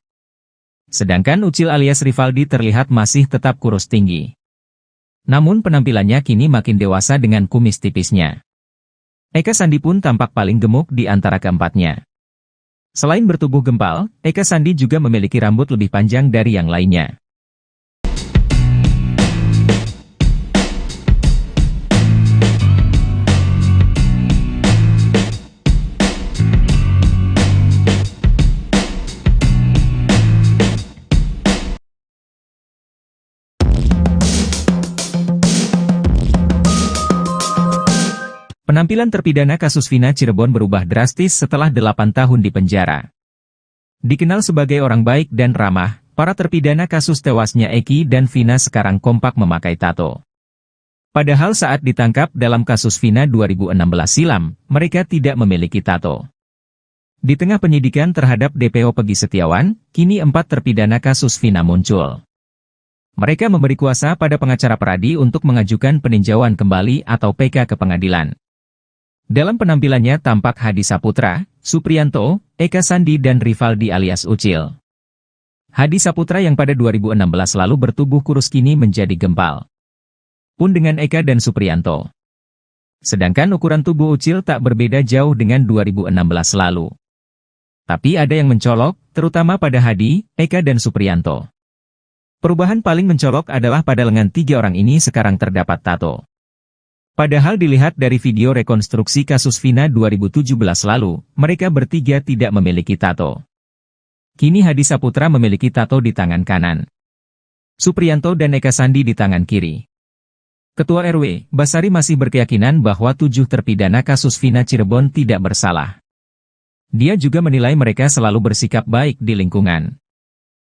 Sedangkan Ucil alias Rivaldi terlihat masih tetap kurus tinggi. Namun penampilannya kini makin dewasa dengan kumis tipisnya. Eka Sandi pun tampak paling gemuk di antara keempatnya. Selain bertubuh gempal, Eka Sandi juga memiliki rambut lebih panjang dari yang lainnya. Penampilan terpidana kasus Vina Cirebon berubah drastis setelah 8 tahun di penjara. Dikenal sebagai orang baik dan ramah, para terpidana kasus tewasnya Eki dan Vina sekarang kompak memakai tato. Padahal saat ditangkap dalam kasus Vina 2016 silam, mereka tidak memiliki tato. Di tengah penyidikan terhadap DPO Pegi Setiawan, kini 4 terpidana kasus Vina muncul. Mereka memberi kuasa pada pengacara Peradi untuk mengajukan peninjauan kembali atau PK ke pengadilan. Dalam penampilannya tampak Hadi Saputra, Supriyanto, Eka Sandi dan Rivaldi alias Ucil. Hadi Saputra yang pada 2016 lalu bertubuh kurus kini menjadi gempal. Pun dengan Eka dan Supriyanto. Sedangkan ukuran tubuh Ucil tak berbeda jauh dengan 2016 lalu. Tapi ada yang mencolok, terutama pada Hadi, Eka dan Supriyanto. Perubahan paling mencolok adalah pada lengan 3 orang ini sekarang terdapat tato. Padahal dilihat dari video rekonstruksi kasus Vina 2017 lalu, mereka bertiga tidak memiliki tato. Kini Hadi Saputra memiliki tato di tangan kanan. Supriyanto dan Eka Sandi di tangan kiri. Ketua RW, Basari masih berkeyakinan bahwa 7 terpidana kasus Vina Cirebon tidak bersalah. Dia juga menilai mereka selalu bersikap baik di lingkungan.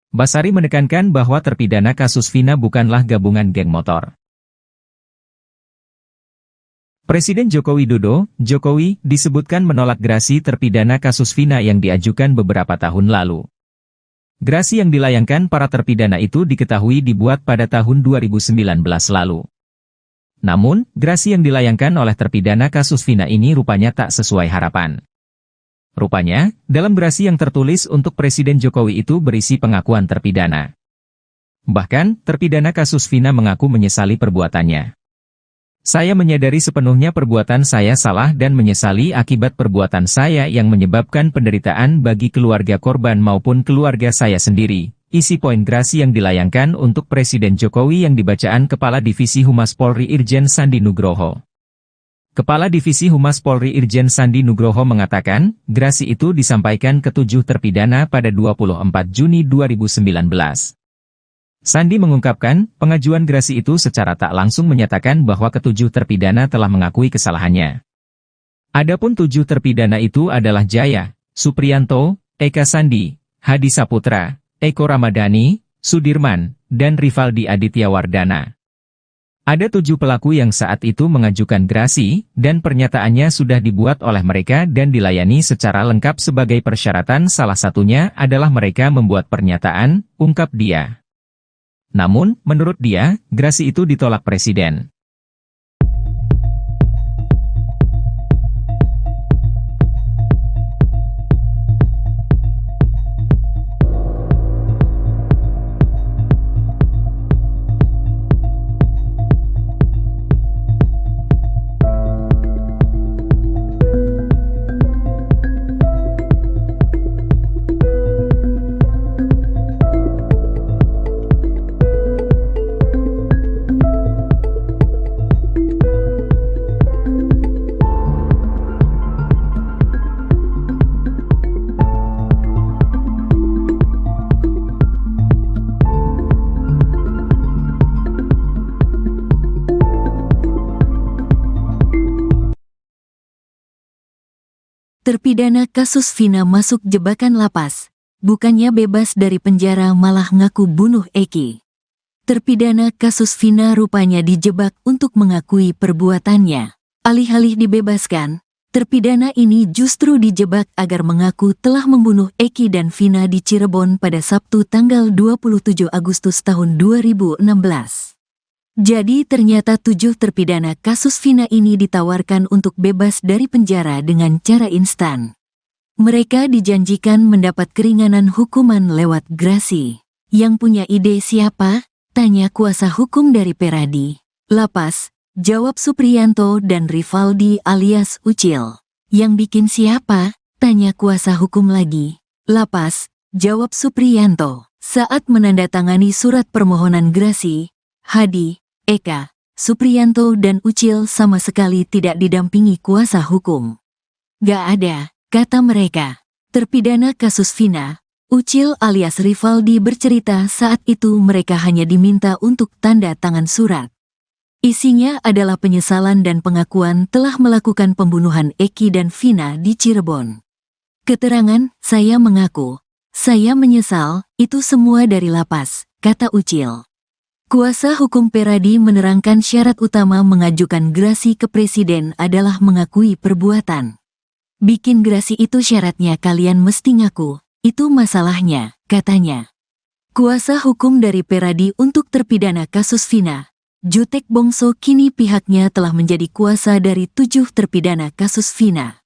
Basari menekankan bahwa terpidana kasus Vina bukanlah gabungan geng motor. Presiden Joko Widodo, Jokowi, disebutkan menolak gerasi terpidana kasus Vina yang diajukan beberapa tahun lalu. Gerasi yang dilayangkan para terpidana itu diketahui dibuat pada tahun 2019 lalu. Namun, gerasi yang dilayangkan oleh terpidana kasus Vina ini rupanya tak sesuai harapan. Rupanya, dalam gerasi yang tertulis untuk Presiden Jokowi itu berisi pengakuan terpidana. Bahkan, terpidana kasus Vina mengaku menyesali perbuatannya. Saya menyadari sepenuhnya perbuatan saya salah dan menyesali akibat perbuatan saya yang menyebabkan penderitaan bagi keluarga korban maupun keluarga saya sendiri. Isi poin gerasi yang dilayangkan untuk Presiden Jokowi yang dibacaan Kepala Divisi Humas Polri Irjen Sandi Nugroho. Kepala Divisi Humas Polri Irjen Sandi Nugroho mengatakan, gerasi itu disampaikan ke 7 terpidana pada 24 Juni 2019. Sandi mengungkapkan, pengajuan gerasi itu secara tak langsung menyatakan bahwa ke-7 terpidana telah mengakui kesalahannya. Adapun 7 terpidana itu adalah Jaya, Supriyanto, Eka Sandi, Hadi Saputra, Eko Ramadhani, Sudirman, dan Rivaldi Aditya Wardana. Ada 7 pelaku yang saat itu mengajukan gerasi, dan pernyataannya sudah dibuat oleh mereka dan dilayani secara lengkap sebagai persyaratan, salah satunya adalah mereka membuat pernyataan, ungkap dia. Namun, menurut dia, gerasi itu ditolak Presiden. Terpidana kasus Vina masuk jebakan lapas. Bukannya bebas dari penjara malah ngaku bunuh Eki. Terpidana kasus Vina rupanya dijebak untuk mengakui perbuatannya. Alih-alih dibebaskan, terpidana ini justru dijebak agar mengaku telah membunuh Eki dan Vina di Cirebon pada Sabtu tanggal 27 Agustus tahun 2016. Jadi ternyata 7 terpidana kasus Vina ini ditawarkan untuk bebas dari penjara dengan cara instan. Mereka dijanjikan mendapat keringanan hukuman lewat grasi. Yang punya ide siapa? Tanya kuasa hukum dari Peradi. Lapas, jawab Supriyanto dan Rivaldi alias Ucil. Yang bikin siapa? Tanya kuasa hukum lagi. Lapas, jawab Supriyanto. Saat menandatangani surat permohonan grasi, Hadi, Eka, Supriyanto dan Ucil sama sekali tidak didampingi kuasa hukum. Gak ada, kata mereka. Terpidana kasus Vina, Ucil alias Rivaldi bercerita saat itu mereka hanya diminta untuk tanda tangan surat. Isinya adalah penyesalan dan pengakuan telah melakukan pembunuhan Eki dan Vina di Cirebon. Keterangan, saya mengaku, saya menyesal, itu semua dari lapas, kata Ucil. Kuasa hukum Peradi menerangkan syarat utama mengajukan grasi ke presiden adalah mengakui perbuatan. Bikin grasi itu syaratnya kalian mesti ngaku, itu masalahnya, katanya. Kuasa hukum dari Peradi untuk terpidana kasus Vina, Jutek Bongso kini pihaknya telah menjadi kuasa dari 7 terpidana kasus Vina.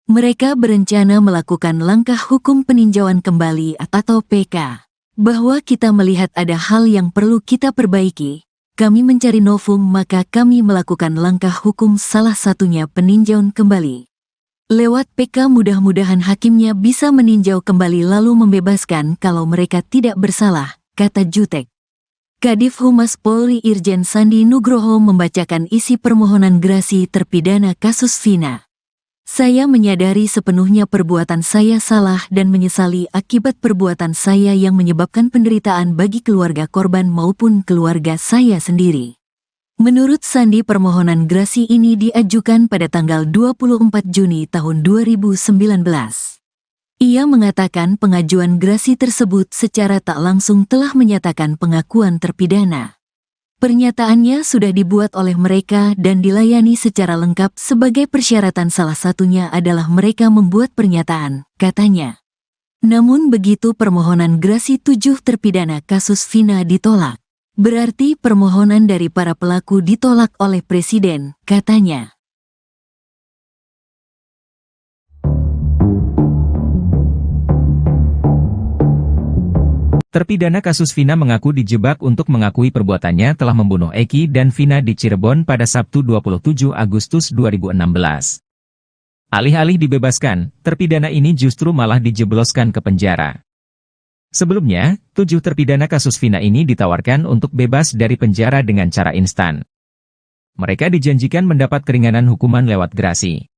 Mereka berencana melakukan langkah hukum peninjauan kembali atau PK. Bahwa kita melihat ada hal yang perlu kita perbaiki, kami mencari novum maka kami melakukan langkah hukum salah satunya peninjauan kembali. Lewat PK mudah-mudahan hakimnya bisa meninjau kembali lalu membebaskan kalau mereka tidak bersalah, kata Jutek. Kadif Humas Polri Irjen Sandi Nugroho membacakan isi permohonan grasi terpidana kasus Vina. Saya menyadari sepenuhnya perbuatan saya salah dan menyesali akibat perbuatan saya yang menyebabkan penderitaan bagi keluarga korban maupun keluarga saya sendiri. Menurut Sandi permohonan grasi ini diajukan pada tanggal 24 Juni tahun 2019. Ia mengatakan pengajuan grasi tersebut secara tak langsung telah menyatakan pengakuan terpidana. Pernyataannya sudah dibuat oleh mereka dan dilayani secara lengkap sebagai persyaratan salah satunya adalah mereka membuat pernyataan, katanya. Namun begitu permohonan grasi 7 terpidana kasus Vina ditolak. Berarti permohonan dari para pelaku ditolak oleh Presiden, katanya. Terpidana kasus Vina mengaku dijebak untuk mengakui perbuatannya telah membunuh Eki dan Vina di Cirebon pada Sabtu 27 Agustus 2016. Alih-alih dibebaskan, terpidana ini justru malah dijebloskan ke penjara. Sebelumnya, 7 terpidana kasus Vina ini ditawarkan untuk bebas dari penjara dengan cara instan. Mereka dijanjikan mendapat keringanan hukuman lewat grasi.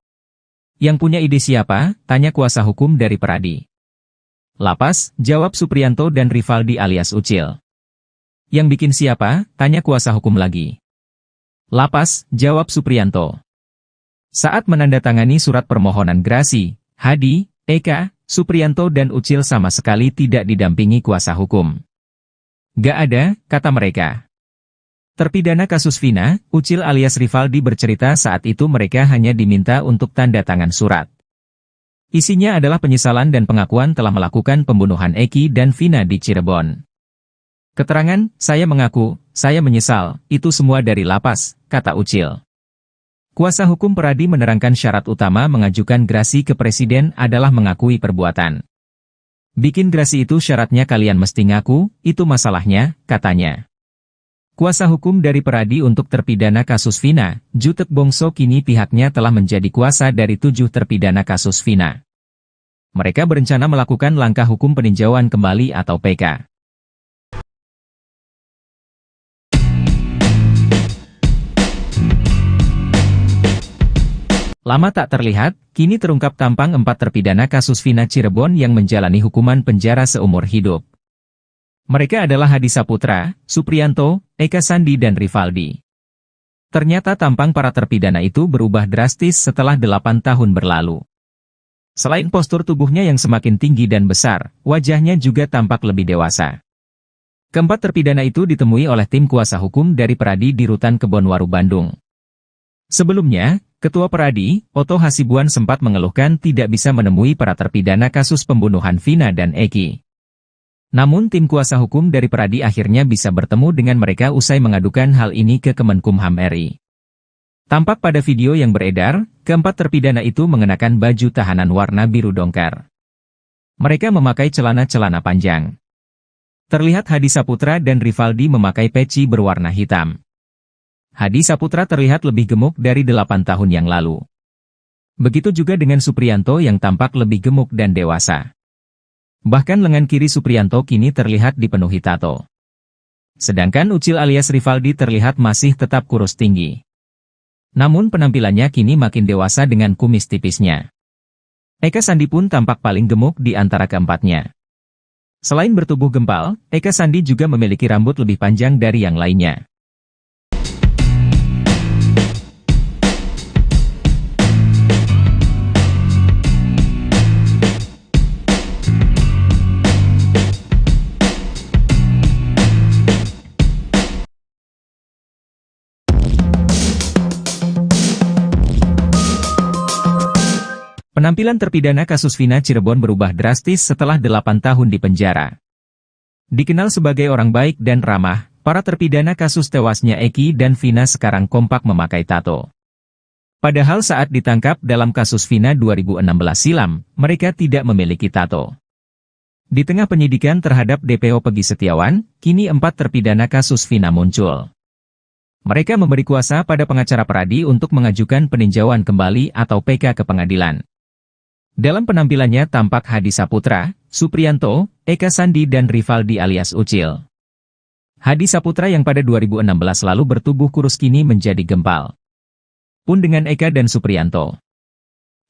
Yang punya ide siapa? Tanya kuasa hukum dari Peradi. Lapas, jawab Supriyanto dan Rivaldi alias Ucil. Yang bikin siapa? Tanya kuasa hukum lagi. Lapas, jawab Supriyanto. Saat menandatangani surat permohonan grasi, Hadi, Eka, Supriyanto dan Ucil sama sekali tidak didampingi kuasa hukum. Gak ada, kata mereka. Terpidana kasus Vina, Ucil alias Rivaldi bercerita saat itu mereka hanya diminta untuk tanda tangan surat. Isinya adalah penyesalan dan pengakuan telah melakukan pembunuhan Eki dan Vina di Cirebon. Keterangan, saya mengaku, saya menyesal, itu semua dari lapas, kata Ucil. Kuasa hukum Peradi menerangkan syarat utama mengajukan grasi ke Presiden adalah mengakui perbuatan. Bikin grasi itu syaratnya kalian mesti ngaku, itu masalahnya, katanya. Kuasa hukum dari Peradi untuk terpidana kasus Vina, Jutek Bongso kini pihaknya telah menjadi kuasa dari 7 terpidana kasus Vina. Mereka berencana melakukan langkah hukum peninjauan kembali atau PK. Lama tak terlihat, kini terungkap tampang 4 terpidana kasus Vina Cirebon yang menjalani hukuman penjara seumur hidup. Mereka adalah Hadi Saputra, Supriyanto, Eka Sandi dan Rivaldi. Ternyata tampang para terpidana itu berubah drastis setelah 8 tahun berlalu. Selain postur tubuhnya yang semakin tinggi dan besar, wajahnya juga tampak lebih dewasa. Keempat terpidana itu ditemui oleh tim kuasa hukum dari Peradi di Rutan Kebonwaru, Bandung. Sebelumnya, Ketua Peradi, Oto Hasibuan sempat mengeluhkan tidak bisa menemui para terpidana kasus pembunuhan Vina dan Eki. Namun tim kuasa hukum dari Peradi akhirnya bisa bertemu dengan mereka usai mengadukan hal ini ke Kemenkumham RI. Tampak pada video yang beredar, keempat terpidana itu mengenakan baju tahanan warna biru dongker. Mereka memakai celana-celana panjang. Terlihat Hadi Saputra dan Rivaldi memakai peci berwarna hitam. Hadi Saputra terlihat lebih gemuk dari 8 tahun yang lalu. Begitu juga dengan Supriyanto yang tampak lebih gemuk dan dewasa. Bahkan lengan kiri Supriyanto kini terlihat dipenuhi tato. Sedangkan Ucil alias Rivaldi terlihat masih tetap kurus tinggi. Namun penampilannya kini makin dewasa dengan kumis tipisnya. Eka Sandi pun tampak paling gemuk di antara keempatnya. Selain bertubuh gempal, Eka Sandi juga memiliki rambut lebih panjang dari yang lainnya. Penampilan terpidana kasus Vina Cirebon berubah drastis setelah 8 tahun di penjara. Dikenal sebagai orang baik dan ramah, para terpidana kasus tewasnya Eki dan Vina sekarang kompak memakai tato. Padahal saat ditangkap dalam kasus Vina 2016 silam, mereka tidak memiliki tato. Di tengah penyidikan terhadap DPO Pegi Setiawan, kini 4 terpidana kasus Vina muncul. Mereka memberi kuasa pada pengacara Peradi untuk mengajukan peninjauan kembali atau PK ke pengadilan. Dalam penampilannya tampak Hadi Saputra, Supriyanto, Eka Sandi dan Rivaldi alias Ucil. Hadi Saputra yang pada 2016 lalu bertubuh kurus kini menjadi gempal. Pun dengan Eka dan Supriyanto.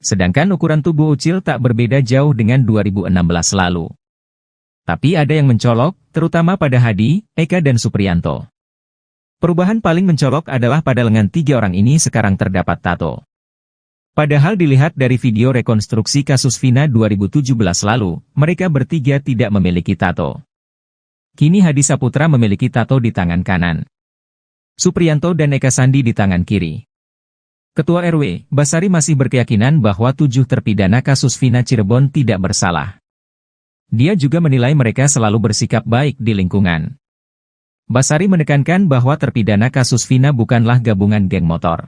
Sedangkan ukuran tubuh Ucil tak berbeda jauh dengan 2016 lalu. Tapi ada yang mencolok, terutama pada Hadi, Eka dan Supriyanto. Perubahan paling mencolok adalah pada lengan 3 orang ini sekarang terdapat tato. Padahal dilihat dari video rekonstruksi kasus Vina 2017 lalu, mereka bertiga tidak memiliki tato. Kini Hadi Saputra memiliki tato di tangan kanan. Supriyanto dan Eka Sandi di tangan kiri. Ketua RW, Basari masih berkeyakinan bahwa 7 terpidana kasus Vina Cirebon tidak bersalah. Dia juga menilai mereka selalu bersikap baik di lingkungan. Basari menekankan bahwa terpidana kasus Vina bukanlah gabungan geng motor.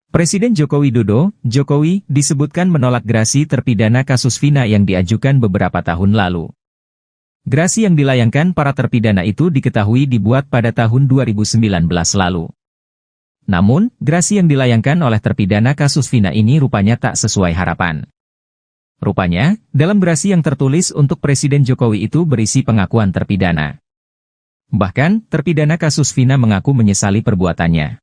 Presiden Joko Widodo, Jokowi, disebutkan menolak gerasi terpidana kasus Vina yang diajukan beberapa tahun lalu. Gerasi yang dilayangkan para terpidana itu diketahui dibuat pada tahun 2019 lalu. Namun, gerasi yang dilayangkan oleh terpidana kasus Vina ini rupanya tak sesuai harapan. Rupanya, dalam gerasi yang tertulis untuk Presiden Jokowi itu berisi pengakuan terpidana. Bahkan, terpidana kasus Vina mengaku menyesali perbuatannya.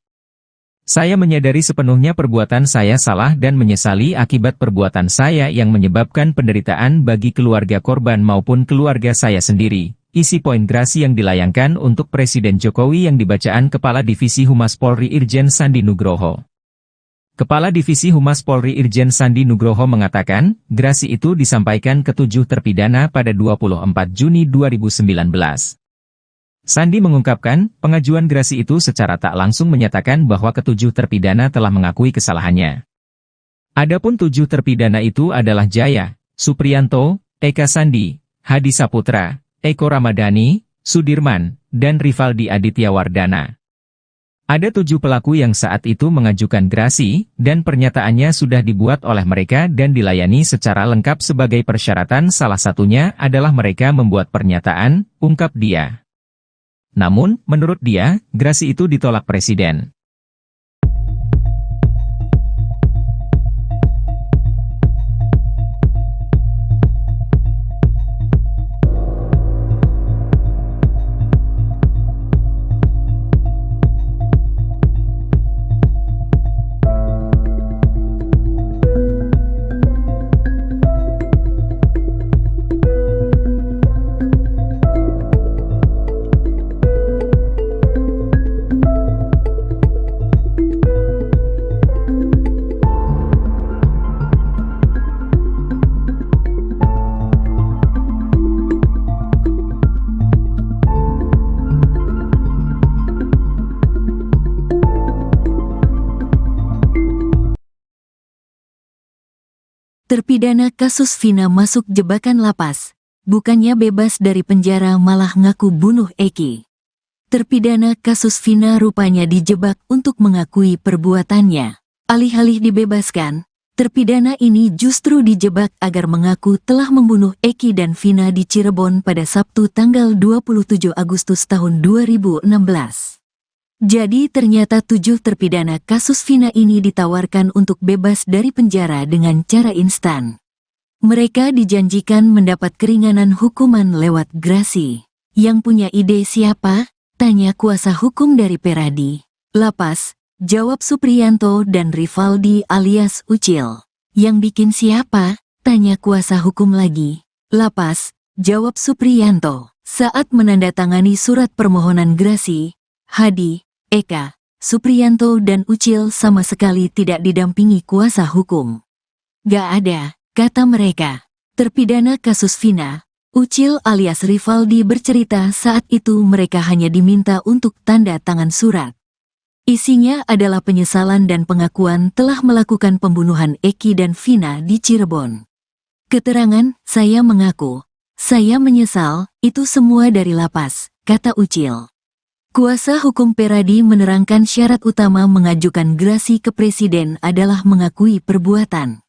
Saya menyadari sepenuhnya perbuatan saya salah dan menyesali akibat perbuatan saya yang menyebabkan penderitaan bagi keluarga korban maupun keluarga saya sendiri. Isi poin gerasi yang dilayangkan untuk Presiden Jokowi yang dibacaan Kepala Divisi Humas Polri Irjen Sandi Nugroho. Kepala Divisi Humas Polri Irjen Sandi Nugroho mengatakan, gerasi itu disampaikan ke 7 terpidana pada 24 Juni 2019. Sandi mengungkapkan, pengajuan gerasi itu secara tak langsung menyatakan bahwa ke-7 terpidana telah mengakui kesalahannya. Adapun 7 terpidana itu adalah Jaya, Supriyanto, Eka Sandi, Hadi Saputra, Eko Ramadhani, Sudirman, dan Rivaldi Aditya Wardana. Ada 7 pelaku yang saat itu mengajukan gerasi, dan pernyataannya sudah dibuat oleh mereka dan dilayani secara lengkap sebagai persyaratan, salah satunya adalah mereka membuat pernyataan, ungkap dia. Namun, menurut dia, gerasi itu ditolak Presiden. Terpidana kasus Vina masuk jebakan lapas. Bukannya bebas dari penjara malah ngaku bunuh Eki. Terpidana kasus Vina rupanya dijebak untuk mengakui perbuatannya. Alih-alih dibebaskan, terpidana ini justru dijebak agar mengaku telah membunuh Eki dan Vina di Cirebon pada Sabtu tanggal 27 Agustus tahun 2016. Jadi ternyata 7 terpidana kasus Vina ini ditawarkan untuk bebas dari penjara dengan cara instan. Mereka dijanjikan mendapat keringanan hukuman lewat grasi. Yang punya ide siapa? Tanya kuasa hukum dari Peradi. Lapas, jawab Supriyanto dan Rivaldi alias Ucil. Yang bikin siapa? Tanya kuasa hukum lagi. Lapas, jawab Supriyanto. Saat menandatangani surat permohonan grasi, Hadi, Eka, Supriyanto dan Ucil sama sekali tidak didampingi kuasa hukum. Gak ada, kata mereka. Terpidana kasus Vina, Ucil alias Rivaldi bercerita saat itu mereka hanya diminta untuk tanda tangan surat. Isinya adalah penyesalan dan pengakuan telah melakukan pembunuhan Eki dan Vina di Cirebon. Keterangan, saya mengaku, saya menyesal, itu semua dari lapas, kata Ucil. Kuasa hukum Peradi menerangkan syarat utama mengajukan grasi ke presiden adalah mengakui perbuatan.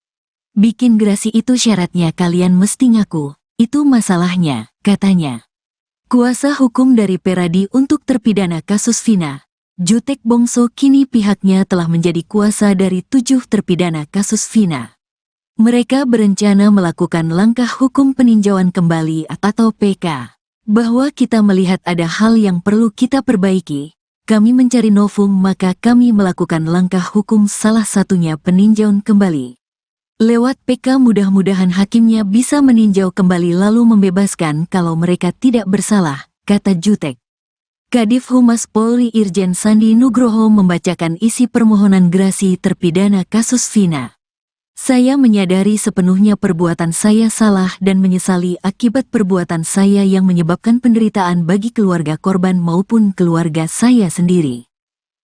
Bikin grasi itu syaratnya kalian mesti ngaku, itu masalahnya, katanya. Kuasa hukum dari Peradi untuk terpidana kasus Vina, Jutek Bongso kini pihaknya telah menjadi kuasa dari 7 terpidana kasus Vina. Mereka berencana melakukan langkah hukum peninjauan kembali atau PK. Bahwa kita melihat ada hal yang perlu kita perbaiki, kami mencari novum maka kami melakukan langkah hukum salah satunya peninjauan kembali. Lewat PK mudah-mudahan hakimnya bisa meninjau kembali lalu membebaskan kalau mereka tidak bersalah, kata Jutek. Kadif Humas Polri Irjen Sandi Nugroho membacakan isi permohonan grasi terpidana kasus Vina. Saya menyadari sepenuhnya perbuatan saya salah dan menyesali akibat perbuatan saya yang menyebabkan penderitaan bagi keluarga korban maupun keluarga saya sendiri.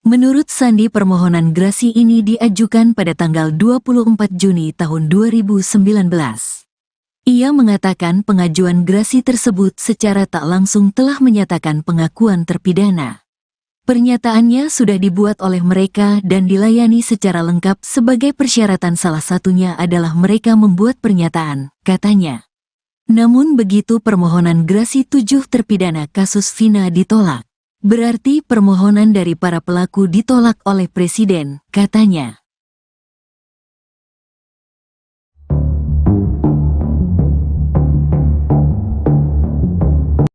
Menurut Sandi permohonan grasi ini diajukan pada tanggal 24 Juni tahun 2019. Ia mengatakan pengajuan grasi tersebut secara tak langsung telah menyatakan pengakuan terpidana. Pernyataannya sudah dibuat oleh mereka dan dilayani secara lengkap sebagai persyaratan salah satunya adalah mereka membuat pernyataan, katanya. Namun begitu permohonan grasi 7 terpidana kasus Vina ditolak. Berarti permohonan dari para pelaku ditolak oleh Presiden, katanya.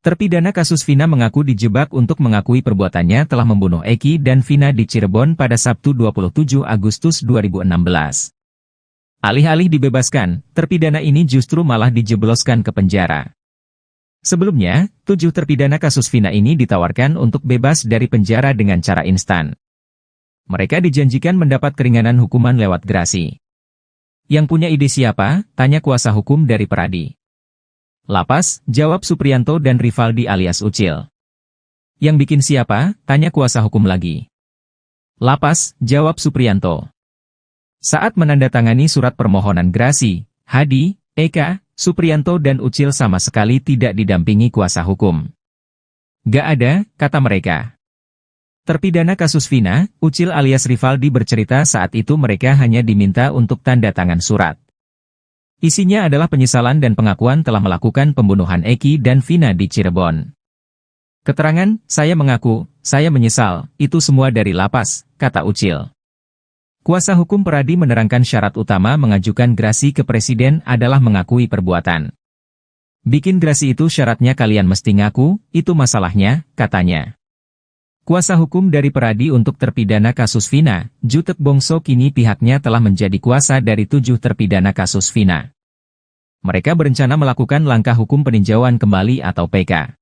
Terpidana kasus Vina mengaku dijebak untuk mengakui perbuatannya telah membunuh Eki dan Vina di Cirebon pada Sabtu 27 Agustus 2016. Alih-alih dibebaskan, terpidana ini justru malah dijebloskan ke penjara. Sebelumnya, 7 terpidana kasus Vina ini ditawarkan untuk bebas dari penjara dengan cara instan. Mereka dijanjikan mendapat keringanan hukuman lewat grasi. Yang punya ide siapa? Tanya kuasa hukum dari Peradi. Lapas, jawab Supriyanto dan Rivaldi alias Ucil. Yang bikin siapa? Tanya kuasa hukum lagi. Lapas, jawab Supriyanto. Saat menandatangani surat permohonan grasi, Hadi, Eka, Supriyanto dan Ucil sama sekali tidak didampingi kuasa hukum. Gak ada, kata mereka. Terpidana kasus Vina, Ucil alias Rivaldi bercerita saat itu mereka hanya diminta untuk tanda tangan surat. Isinya adalah penyesalan dan pengakuan telah melakukan pembunuhan Eki dan Vina di Cirebon. Keterangan, saya mengaku, saya menyesal, itu semua dari lapas, kata Ucil. Kuasa hukum Peradi menerangkan syarat utama mengajukan grasi ke Presiden adalah mengakui perbuatan. Bikin grasi itu syaratnya kalian mesti ngaku, itu masalahnya, katanya. Kuasa hukum dari Peradi untuk terpidana kasus Vina, Jutek Bongso kini pihaknya telah menjadi kuasa dari 7 terpidana kasus Vina. Mereka berencana melakukan langkah hukum peninjauan kembali atau PK.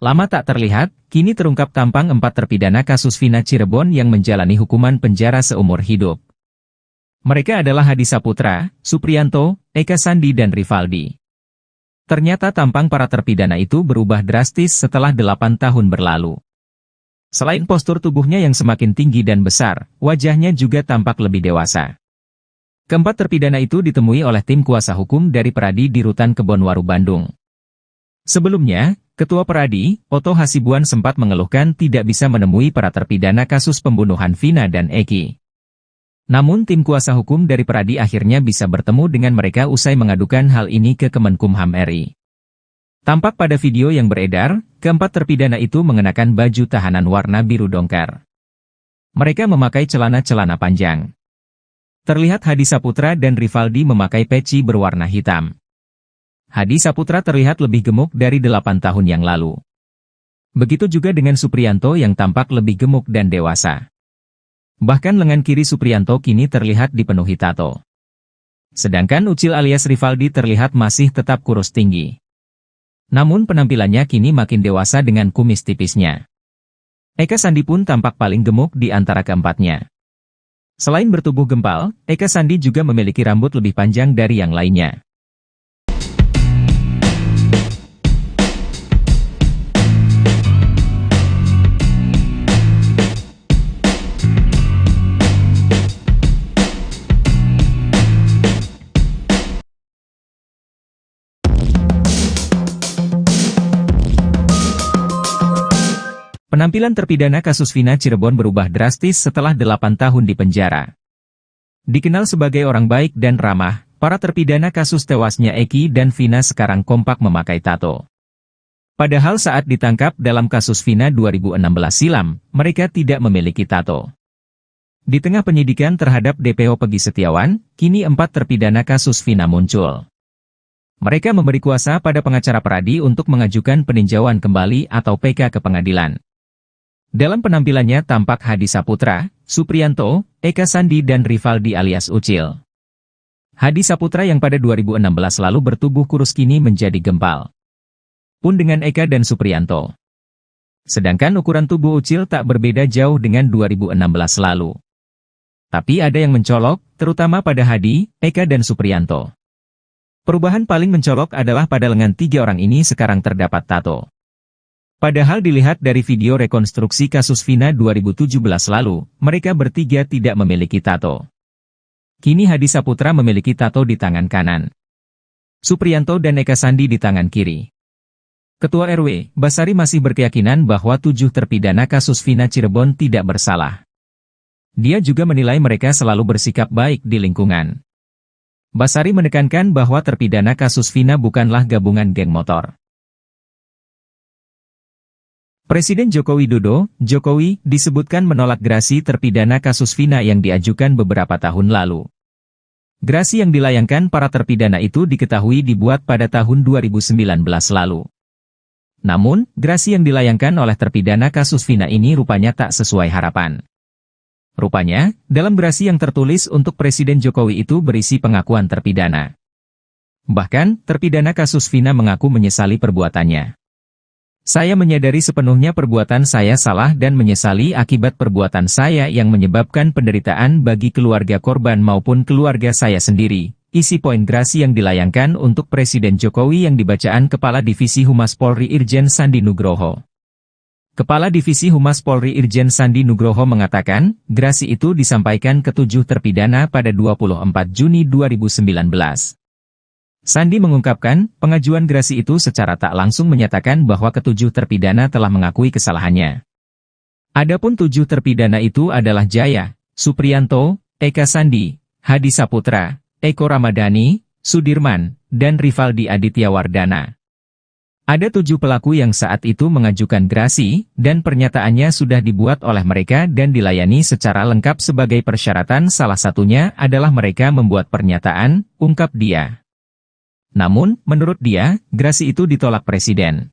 Lama tak terlihat, kini terungkap tampang 4 terpidana kasus Vina Cirebon yang menjalani hukuman penjara seumur hidup. Mereka adalah Hadi Saputra, Supriyanto, Eka Sandi dan Rivaldi. Ternyata tampang para terpidana itu berubah drastis setelah 8 tahun berlalu. Selain postur tubuhnya yang semakin tinggi dan besar, wajahnya juga tampak lebih dewasa. Keempat terpidana itu ditemui oleh tim kuasa hukum dari Peradi di Rutan Kebonwaru, Bandung. Sebelumnya, Ketua Peradi, Oto Hasibuan sempat mengeluhkan tidak bisa menemui para terpidana kasus pembunuhan Vina dan Eki. Namun tim kuasa hukum dari Peradi akhirnya bisa bertemu dengan mereka usai mengadukan hal ini ke Kemenkumham RI. Tampak pada video yang beredar, keempat terpidana itu mengenakan baju tahanan warna biru dongker. Mereka memakai celana-celana panjang. Terlihat Hadi Saputra dan Rivaldi memakai peci berwarna hitam. Hadi Saputra terlihat lebih gemuk dari 8 tahun yang lalu. Begitu juga dengan Supriyanto yang tampak lebih gemuk dan dewasa. Bahkan lengan kiri Supriyanto kini terlihat dipenuhi tato. Sedangkan Ucil alias Rivaldi terlihat masih tetap kurus tinggi. Namun penampilannya kini makin dewasa dengan kumis tipisnya. Eka Sandi pun tampak paling gemuk di antara keempatnya. Selain bertubuh gempal, Eka Sandi juga memiliki rambut lebih panjang dari yang lainnya. Penampilan terpidana kasus Vina Cirebon berubah drastis setelah 8 tahun di penjara. Dikenal sebagai orang baik dan ramah, para terpidana kasus tewasnya Eki dan Vina sekarang kompak memakai tato. Padahal saat ditangkap dalam kasus Vina 2016 silam, mereka tidak memiliki tato. Di tengah penyidikan terhadap DPO Pegi Setiawan, kini 4 terpidana kasus Vina muncul. Mereka memberi kuasa pada pengacara Peradi untuk mengajukan peninjauan kembali atau PK ke pengadilan. Dalam penampilannya tampak Hadi Saputra, Supriyanto, Eka Sandi dan Rivaldi alias Ucil. Hadi Saputra yang pada 2016 lalu bertubuh kurus kini menjadi gempal. Pun dengan Eka dan Supriyanto. Sedangkan ukuran tubuh Ucil tak berbeda jauh dengan 2016 lalu. Tapi ada yang mencolok, terutama pada Hadi, Eka dan Supriyanto. Perubahan paling mencolok adalah pada lengan 3 orang ini sekarang terdapat tato. Padahal dilihat dari video rekonstruksi kasus Vina 2017 lalu, mereka bertiga tidak memiliki tato. Kini Hadi Saputra memiliki tato di tangan kanan. Supriyanto dan Eka Sandi di tangan kiri. Ketua RW, Basari masih berkeyakinan bahwa 7 terpidana kasus Vina Cirebon tidak bersalah. Dia juga menilai mereka selalu bersikap baik di lingkungan. Basari menekankan bahwa terpidana kasus Vina bukanlah gabungan geng motor. Presiden Joko Widodo, Jokowi, disebutkan menolak gerasi terpidana kasus Vina yang diajukan beberapa tahun lalu. Gerasi yang dilayangkan para terpidana itu diketahui dibuat pada tahun 2019 lalu. Namun, gerasi yang dilayangkan oleh terpidana kasus Vina ini rupanya tak sesuai harapan. Rupanya, dalam gerasi yang tertulis untuk Presiden Jokowi itu berisi pengakuan terpidana. Bahkan, terpidana kasus Vina mengaku menyesali perbuatannya. Saya menyadari sepenuhnya perbuatan saya salah dan menyesali akibat perbuatan saya yang menyebabkan penderitaan bagi keluarga korban maupun keluarga saya sendiri. Isi poin gerasi yang dilayangkan untuk Presiden Jokowi yang dibacaan Kepala Divisi Humas Polri Irjen Sandi Nugroho. Kepala Divisi Humas Polri Irjen Sandi Nugroho mengatakan, gerasi itu disampaikan ke 7 terpidana pada 24 Juni 2019. Sandi mengungkapkan, pengajuan gerasi itu secara tak langsung menyatakan bahwa ke-7 terpidana telah mengakui kesalahannya. Adapun 7 terpidana itu adalah Jaya, Supriyanto, Eka Sandi, Hadi Saputra, Eko Ramadhani, Sudirman, dan Rivaldi Aditya Wardana. Ada 7 pelaku yang saat itu mengajukan gerasi, dan pernyataannya sudah dibuat oleh mereka dan dilayani secara lengkap sebagai persyaratan, salah satunya adalah mereka membuat pernyataan, ungkap dia. Namun, menurut dia, gerasi itu ditolak Presiden.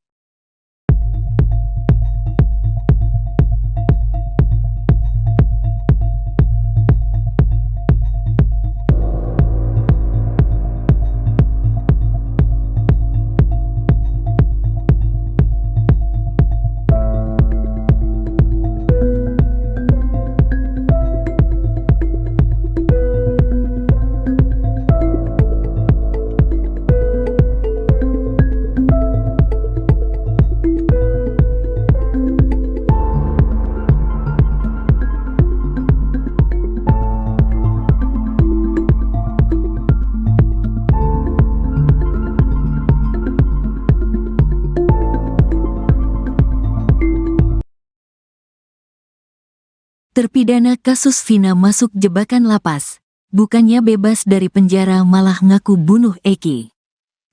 Terpidana kasus Vina masuk jebakan lapas. Bukannya bebas dari penjara malah ngaku bunuh Eki.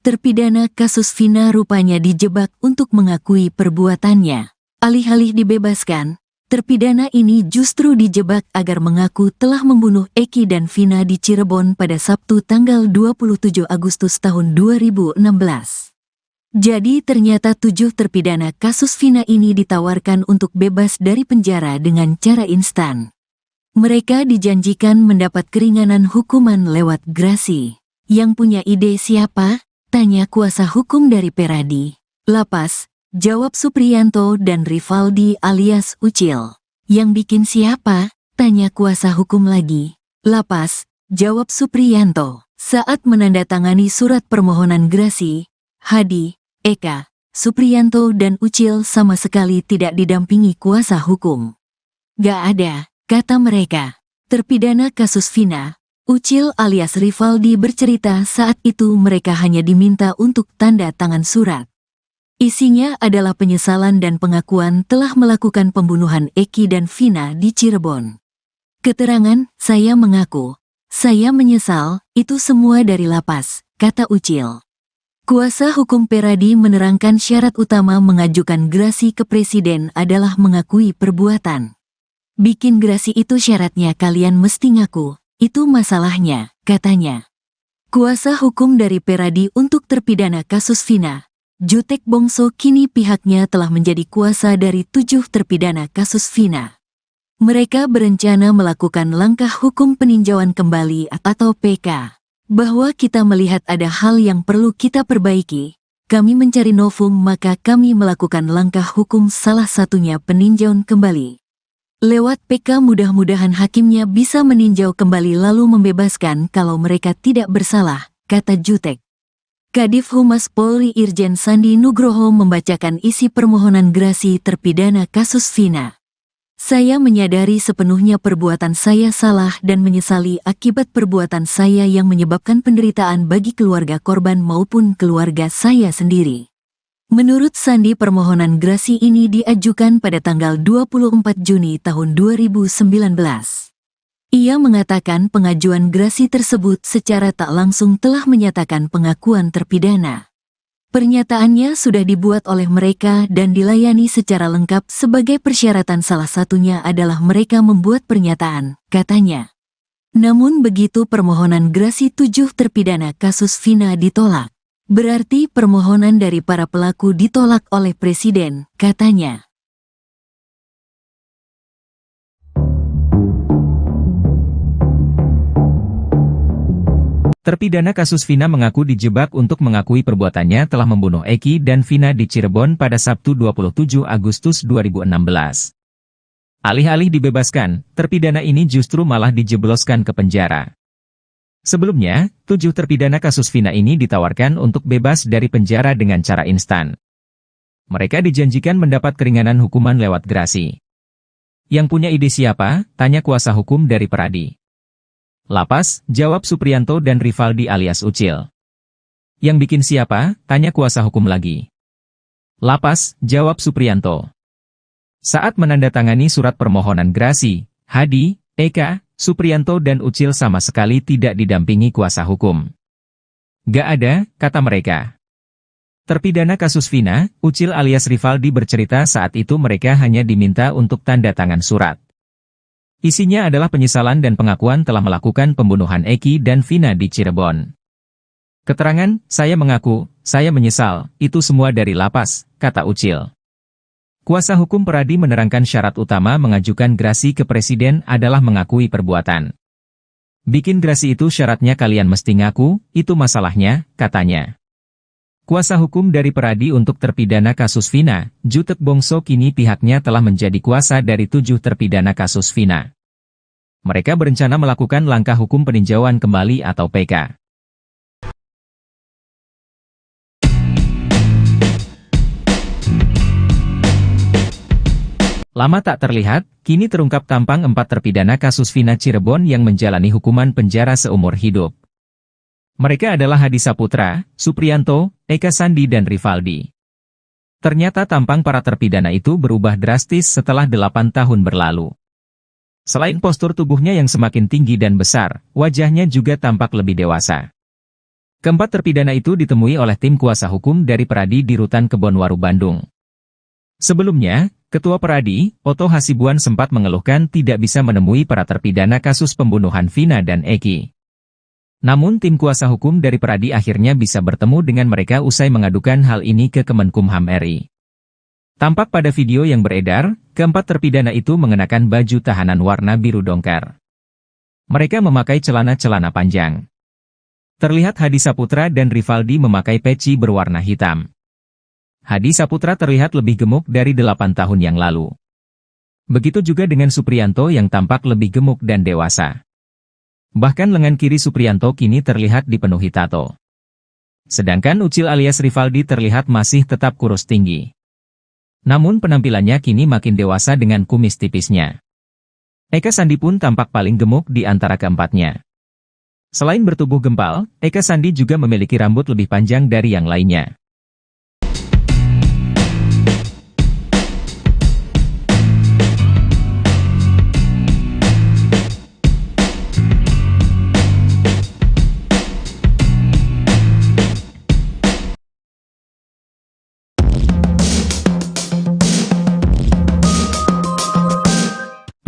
Terpidana kasus Vina rupanya dijebak untuk mengakui perbuatannya. Alih-alih dibebaskan, terpidana ini justru dijebak agar mengaku telah membunuh Eki dan Vina di Cirebon pada Sabtu tanggal 27 Agustus tahun 2016. Jadi ternyata 7 terpidana kasus Vina ini ditawarkan untuk bebas dari penjara dengan cara instan. Mereka dijanjikan mendapat keringanan hukuman lewat grasi. Yang punya ide siapa? Tanya kuasa hukum dari Peradi. Lapas, jawab Supriyanto dan Rivaldi alias Ucil. Yang bikin siapa? Tanya kuasa hukum lagi. Lapas, jawab Supriyanto. Saat menandatangani surat permohonan grasi, Hadi, Eka, Supriyanto dan Ucil sama sekali tidak didampingi kuasa hukum. Gak ada, kata mereka. Terpidana kasus Vina, Ucil alias Rivaldi bercerita saat itu mereka hanya diminta untuk tanda tangan surat. Isinya adalah penyesalan dan pengakuan telah melakukan pembunuhan Eki dan Vina di Cirebon. Keterangan, saya mengaku, saya menyesal, itu semua dari lapas, kata Ucil. Kuasa hukum Peradi menerangkan syarat utama mengajukan grasi ke presiden adalah mengakui perbuatan. Bikin grasi itu syaratnya kalian mesti ngaku, itu masalahnya, katanya. Kuasa hukum dari Peradi untuk terpidana kasus Vina, Jutek Bongso kini pihaknya telah menjadi kuasa dari 7 terpidana kasus Vina. Mereka berencana melakukan langkah hukum peninjauan kembali atau PK. Bahwa kita melihat ada hal yang perlu kita perbaiki, kami mencari novum maka kami melakukan langkah hukum salah satunya peninjauan kembali. Lewat PK mudah-mudahan hakimnya bisa meninjau kembali lalu membebaskan kalau mereka tidak bersalah, kata Jutek. Kadif Humas Polri Irjen Sandi Nugroho membacakan isi permohonan grasi terpidana kasus Vina. Saya menyadari sepenuhnya perbuatan saya salah dan menyesali akibat perbuatan saya yang menyebabkan penderitaan bagi keluarga korban maupun keluarga saya sendiri. Menurut Sandi permohonan grasi ini diajukan pada tanggal 24 Juni tahun 2019. Ia mengatakan pengajuan grasi tersebut secara tak langsung telah menyatakan pengakuan terpidana. Pernyataannya sudah dibuat oleh mereka dan dilayani secara lengkap sebagai persyaratan salah satunya adalah mereka membuat pernyataan, katanya. Namun begitu permohonan grasi 7 terpidana kasus Vina ditolak. Berarti permohonan dari para pelaku ditolak oleh Presiden, katanya. Terpidana kasus Vina mengaku dijebak untuk mengakui perbuatannya telah membunuh Eki dan Vina di Cirebon pada Sabtu 27 Agustus 2016. Alih-alih dibebaskan, terpidana ini justru malah dijebloskan ke penjara. Sebelumnya, 7 terpidana kasus Vina ini ditawarkan untuk bebas dari penjara dengan cara instan. Mereka dijanjikan mendapat keringanan hukuman lewat grasi. Yang punya ide siapa? Tanya kuasa hukum dari Peradi. Lapas, jawab Supriyanto dan Rivaldi alias Ucil. Yang bikin siapa? Tanya kuasa hukum lagi. Lapas, jawab Supriyanto. Saat menandatangani surat permohonan grasi, Hadi, Eka, Supriyanto dan Ucil sama sekali tidak didampingi kuasa hukum. Gak ada, kata mereka. Terpidana kasus Vina, Ucil alias Rivaldi bercerita saat itu mereka hanya diminta untuk tanda tangan surat. Isinya adalah penyesalan dan pengakuan telah melakukan pembunuhan Eki dan Vina di Cirebon. Keterangan, saya mengaku, saya menyesal, itu semua dari lapas, kata Ucil. Kuasa hukum Peradi menerangkan syarat utama mengajukan grasi ke Presiden adalah mengakui perbuatan. Bikin grasi itu syaratnya kalian mesti ngaku, itu masalahnya, katanya. Kuasa hukum dari Peradi untuk terpidana kasus Vina, Jutek Bongso kini pihaknya telah menjadi kuasa dari 7 terpidana kasus Vina. Mereka berencana melakukan langkah hukum peninjauan kembali atau PK. Lama tak terlihat, kini terungkap tampang 4 terpidana kasus Vina Cirebon yang menjalani hukuman penjara seumur hidup. Mereka adalah Hadi Saputra, Supriyanto, Eka Sandi dan Rivaldi. Ternyata tampang para terpidana itu berubah drastis setelah 8 tahun berlalu. Selain postur tubuhnya yang semakin tinggi dan besar, wajahnya juga tampak lebih dewasa. Keempat terpidana itu ditemui oleh tim kuasa hukum dari Peradi di Rutan Kebonwaru, Bandung. Sebelumnya, Ketua Peradi, Oto Hasibuan sempat mengeluhkan tidak bisa menemui para terpidana kasus pembunuhan Vina dan Eki. Namun tim kuasa hukum dari Peradi akhirnya bisa bertemu dengan mereka usai mengadukan hal ini ke Kemenkumham RI. Tampak pada video yang beredar, keempat terpidana itu mengenakan baju tahanan warna biru dongker. Mereka memakai celana-celana panjang. Terlihat Hadi Saputra dan Rivaldi memakai peci berwarna hitam. Hadi Saputra terlihat lebih gemuk dari 8 tahun yang lalu. Begitu juga dengan Supriyanto yang tampak lebih gemuk dan dewasa. Bahkan lengan kiri Supriyanto kini terlihat dipenuhi tato. Sedangkan Ucil alias Rivaldi terlihat masih tetap kurus tinggi. Namun penampilannya kini makin dewasa dengan kumis tipisnya. Eka Sandi pun tampak paling gemuk di antara keempatnya. Selain bertubuh gempal, Eka Sandi juga memiliki rambut lebih panjang dari yang lainnya.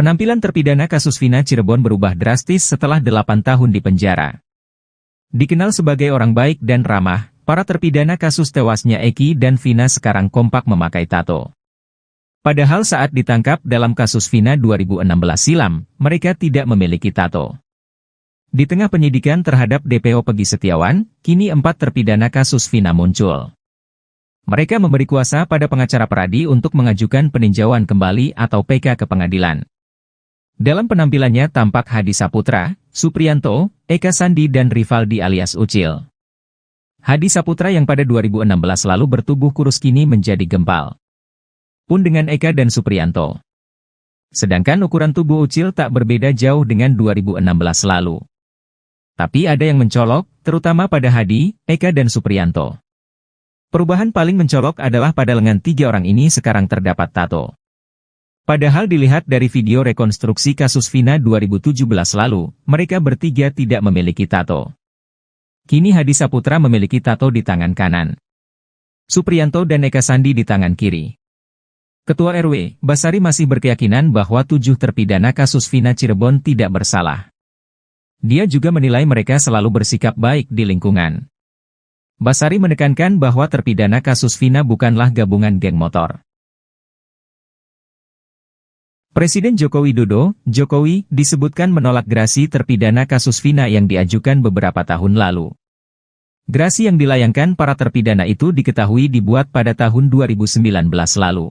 Penampilan terpidana kasus Vina Cirebon berubah drastis setelah 8 tahun di penjara. Dikenal sebagai orang baik dan ramah, para terpidana kasus tewasnya Eki dan Vina sekarang kompak memakai tato. Padahal saat ditangkap dalam kasus Vina 2016 silam, mereka tidak memiliki tato. Di tengah penyidikan terhadap DPO Pegi Setiawan, kini 4 terpidana kasus Vina muncul. Mereka memberi kuasa pada pengacara Peradi untuk mengajukan peninjauan kembali atau PK ke pengadilan. Dalam penampilannya tampak Hadi Saputra, Supriyanto, Eka Sandi dan Rivaldi alias Ucil. Hadi Saputra yang pada 2016 lalu bertubuh kurus kini menjadi gempal. Pun dengan Eka dan Supriyanto. Sedangkan ukuran tubuh Ucil tak berbeda jauh dengan 2016 lalu. Tapi ada yang mencolok, terutama pada Hadi, Eka dan Supriyanto. Perubahan paling mencolok adalah pada lengan 3 orang ini sekarang terdapat tato. Padahal dilihat dari video rekonstruksi kasus Vina 2017 lalu, mereka bertiga tidak memiliki tato. Kini Hadi Saputra memiliki tato di tangan kanan. Supriyanto dan Eka Sandi di tangan kiri. Ketua RW, Basari masih berkeyakinan bahwa 7 terpidana kasus Vina Cirebon tidak bersalah. Dia juga menilai mereka selalu bersikap baik di lingkungan. Basari menekankan bahwa terpidana kasus Vina bukanlah gabungan geng motor. Presiden Joko Widodo, Jokowi, disebutkan menolak gerasi terpidana kasus Vina yang diajukan beberapa tahun lalu. Gerasi yang dilayangkan para terpidana itu diketahui dibuat pada tahun 2019 lalu.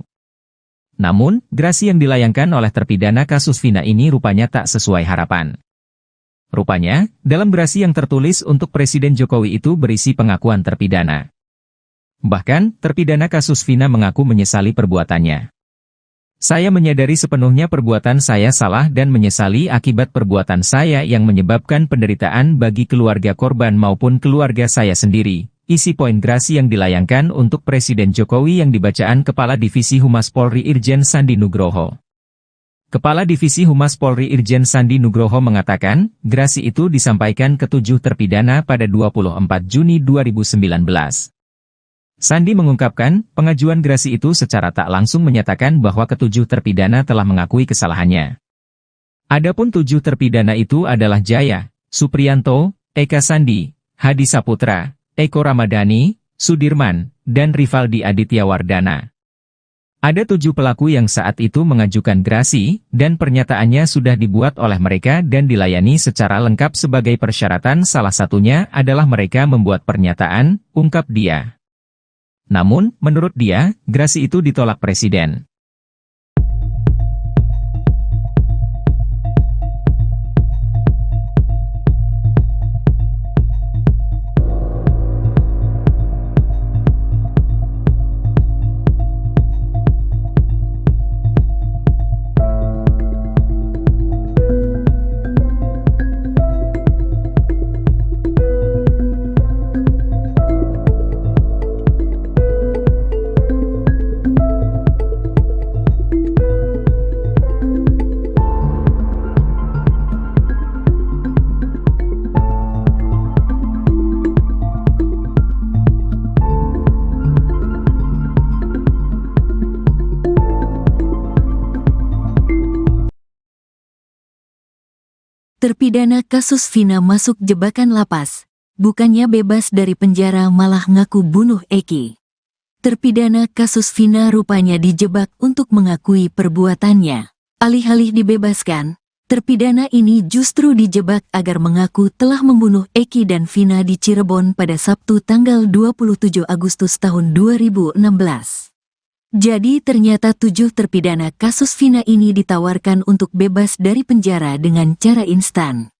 Namun, gerasi yang dilayangkan oleh terpidana kasus Vina ini rupanya tak sesuai harapan. Rupanya, dalam gerasi yang tertulis untuk Presiden Jokowi itu berisi pengakuan terpidana. Bahkan, terpidana kasus Vina mengaku menyesali perbuatannya. Saya menyadari sepenuhnya perbuatan saya salah dan menyesali akibat perbuatan saya yang menyebabkan penderitaan bagi keluarga korban maupun keluarga saya sendiri. Isi poin gerasi yang dilayangkan untuk Presiden Jokowi yang dibacaan Kepala Divisi Humas Polri Irjen Sandi Nugroho. Kepala Divisi Humas Polri Irjen Sandi Nugroho mengatakan, gerasi itu disampaikan ke 7 terpidana pada 24 Juni 2019. Sandi mengungkapkan, pengajuan gerasi itu secara tak langsung menyatakan bahwa ke-7 terpidana telah mengakui kesalahannya. Adapun 7 terpidana itu adalah Jaya, Supriyanto, Eka Sandi, Hadi Saputra, Eko Ramadhani, Sudirman, dan Rivaldi Aditya Wardana. Ada 7 pelaku yang saat itu mengajukan gerasi, dan pernyataannya sudah dibuat oleh mereka dan dilayani secara lengkap sebagai persyaratan, salah satunya adalah mereka membuat pernyataan, ungkap dia. Namun, menurut dia, gerasi itu ditolak Presiden. Terpidana kasus Vina masuk jebakan lapas. Bukannya bebas dari penjara malah ngaku bunuh Eki. Terpidana kasus Vina rupanya dijebak untuk mengakui perbuatannya. Alih-alih dibebaskan, terpidana ini justru dijebak agar mengaku telah membunuh Eki dan Vina di Cirebon pada Sabtu tanggal 27 Agustus tahun 2016. Jadi ternyata 7 terpidana kasus Vina ini ditawarkan untuk bebas dari penjara dengan cara instan.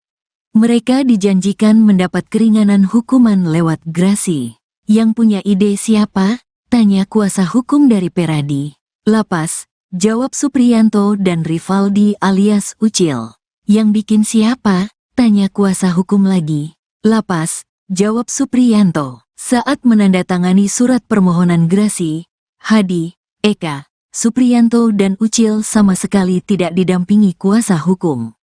Mereka dijanjikan mendapat keringanan hukuman lewat grasi. Yang punya ide siapa? Tanya kuasa hukum dari Peradi. Lapas, jawab Supriyanto dan Rivaldi alias Ucil. Yang bikin siapa? Tanya kuasa hukum lagi. Lapas, jawab Supriyanto. Saat menandatangani surat permohonan grasi, Hadi, Eka, Supriyanto dan Ucil sama sekali tidak didampingi kuasa hukum.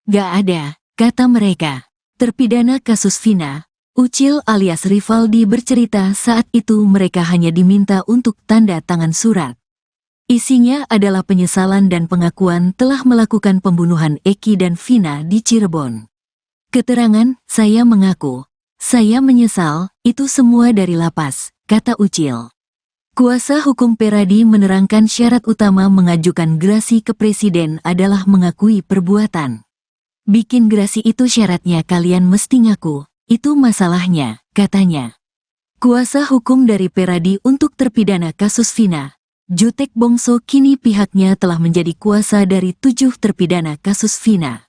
Gak ada, kata mereka. Terpidana kasus Vina, Ucil alias Rivaldi bercerita saat itu mereka hanya diminta untuk tanda tangan surat. Isinya adalah penyesalan dan pengakuan telah melakukan pembunuhan Eki dan Vina di Cirebon. Keterangan, saya mengaku, saya menyesal, itu semua dari lapas, kata Ucil. Kuasa hukum Peradi menerangkan syarat utama mengajukan grasi ke presiden adalah mengakui perbuatan. Bikin grasi itu syaratnya kalian mesti ngaku, itu masalahnya, katanya. Kuasa hukum dari Peradi untuk terpidana kasus Vina, Jutek Bongso kini pihaknya telah menjadi kuasa dari 7 terpidana kasus Vina.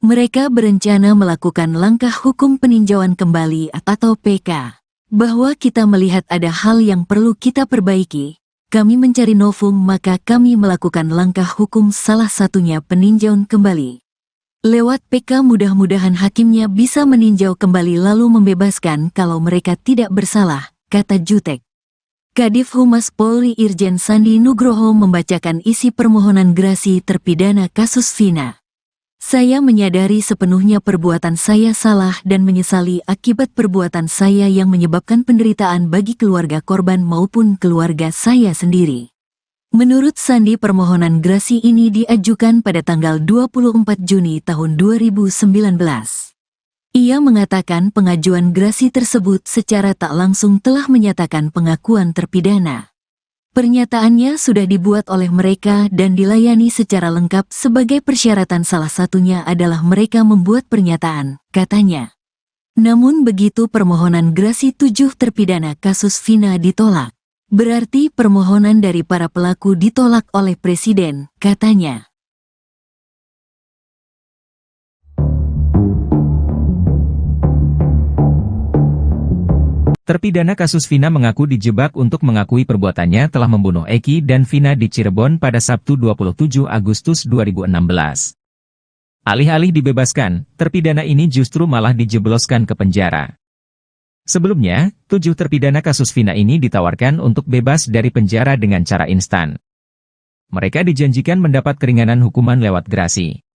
Mereka berencana melakukan langkah hukum peninjauan kembali atau PK. Bahwa kita melihat ada hal yang perlu kita perbaiki, kami mencari novum maka kami melakukan langkah hukum salah satunya peninjauan kembali. Lewat PK mudah-mudahan hakimnya bisa meninjau kembali lalu membebaskan kalau mereka tidak bersalah, kata Jutek. Kadif Humas Polri Irjen Sandi Nugroho membacakan isi permohonan grasi terpidana kasus Vina. Saya menyadari sepenuhnya perbuatan saya salah dan menyesali akibat perbuatan saya yang menyebabkan penderitaan bagi keluarga korban maupun keluarga saya sendiri. Menurut Sandi permohonan grasi ini diajukan pada tanggal 24 Juni tahun 2019. Ia mengatakan pengajuan grasi tersebut secara tak langsung telah menyatakan pengakuan terpidana. Pernyataannya sudah dibuat oleh mereka dan dilayani secara lengkap sebagai persyaratan salah satunya adalah mereka membuat pernyataan, katanya. Namun begitu permohonan grasi 7 terpidana kasus Vina ditolak. Berarti permohonan dari para pelaku ditolak oleh Presiden, katanya. Terpidana kasus Vina mengaku dijebak untuk mengakui perbuatannya telah membunuh Eki dan Vina di Cirebon pada Sabtu 27 Agustus 2016. Alih-alih dibebaskan, terpidana ini justru malah dijebloskan ke penjara. Sebelumnya, 7 terpidana kasus Vina ini ditawarkan untuk bebas dari penjara dengan cara instan. Mereka dijanjikan mendapat keringanan hukuman lewat grasi.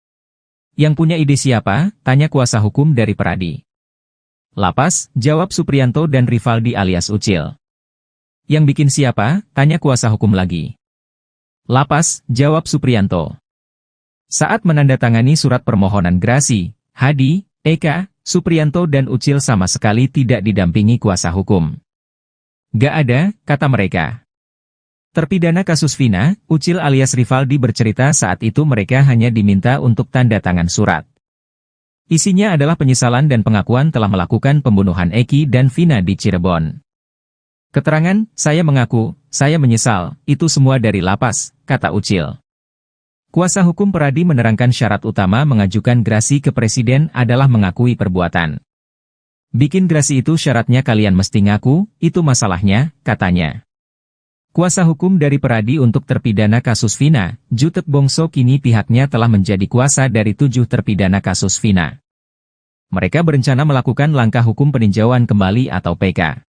Yang punya ide siapa? Tanya kuasa hukum dari Peradi. Lapas, jawab Supriyanto dan Rivaldi alias Ucil. Yang bikin siapa? Tanya kuasa hukum lagi. Lapas, jawab Supriyanto. Saat menandatangani surat permohonan grasi, Hadi, Eka, Supriyanto dan Ucil sama sekali tidak didampingi kuasa hukum. Gak ada, kata mereka. Terpidana kasus Vina, Ucil alias Rivaldi bercerita saat itu mereka hanya diminta untuk tanda tangan surat. Isinya adalah penyesalan dan pengakuan telah melakukan pembunuhan Eki dan Vina di Cirebon. Keterangan, saya mengaku, saya menyesal, itu semua dari lapas, kata Ucil. Kuasa hukum Peradi menerangkan syarat utama mengajukan grasi ke presiden adalah mengakui perbuatan. Bikin grasi itu syaratnya kalian mesti ngaku, itu masalahnya, katanya. Kuasa hukum dari Peradi untuk terpidana kasus Vina, Jutek Bongso kini pihaknya telah menjadi kuasa dari 7 terpidana kasus Vina. Mereka berencana melakukan langkah hukum peninjauan kembali atau PK.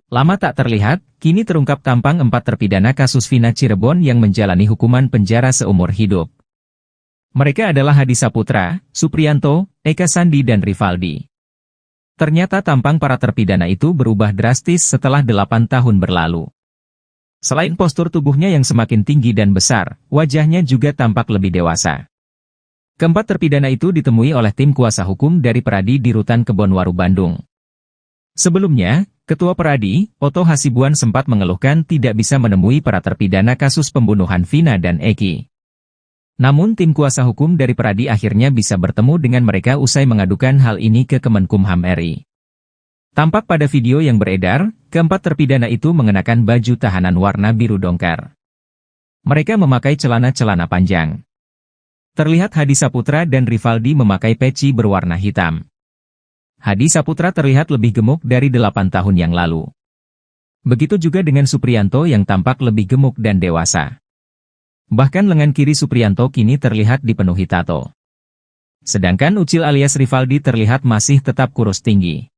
Lama tak terlihat, kini terungkap tampang 4 terpidana kasus Vina Cirebon yang menjalani hukuman penjara seumur hidup. Mereka adalah Hadi Saputra, Supriyanto, Eka Sandi dan Rivaldi. Ternyata tampang para terpidana itu berubah drastis setelah 8 tahun berlalu. Selain postur tubuhnya yang semakin tinggi dan besar, wajahnya juga tampak lebih dewasa. Keempat terpidana itu ditemui oleh tim kuasa hukum dari Peradi di Rutan Kebonwaru, Bandung. Sebelumnya, Ketua Peradi, Oto Hasibuan sempat mengeluhkan tidak bisa menemui para terpidana kasus pembunuhan Vina dan Eki. Namun tim kuasa hukum dari Peradi akhirnya bisa bertemu dengan mereka usai mengadukan hal ini ke Kemenkumham RI. Tampak pada video yang beredar, keempat terpidana itu mengenakan baju tahanan warna biru dongker. Mereka memakai celana-celana panjang. Terlihat Hadi Saputra dan Rivaldi memakai peci berwarna hitam. Hadi Saputra terlihat lebih gemuk dari 8 tahun yang lalu. Begitu juga dengan Supriyanto yang tampak lebih gemuk dan dewasa. Bahkan lengan kiri Supriyanto kini terlihat dipenuhi tato. Sedangkan Ucil alias Rivaldi terlihat masih tetap kurus tinggi.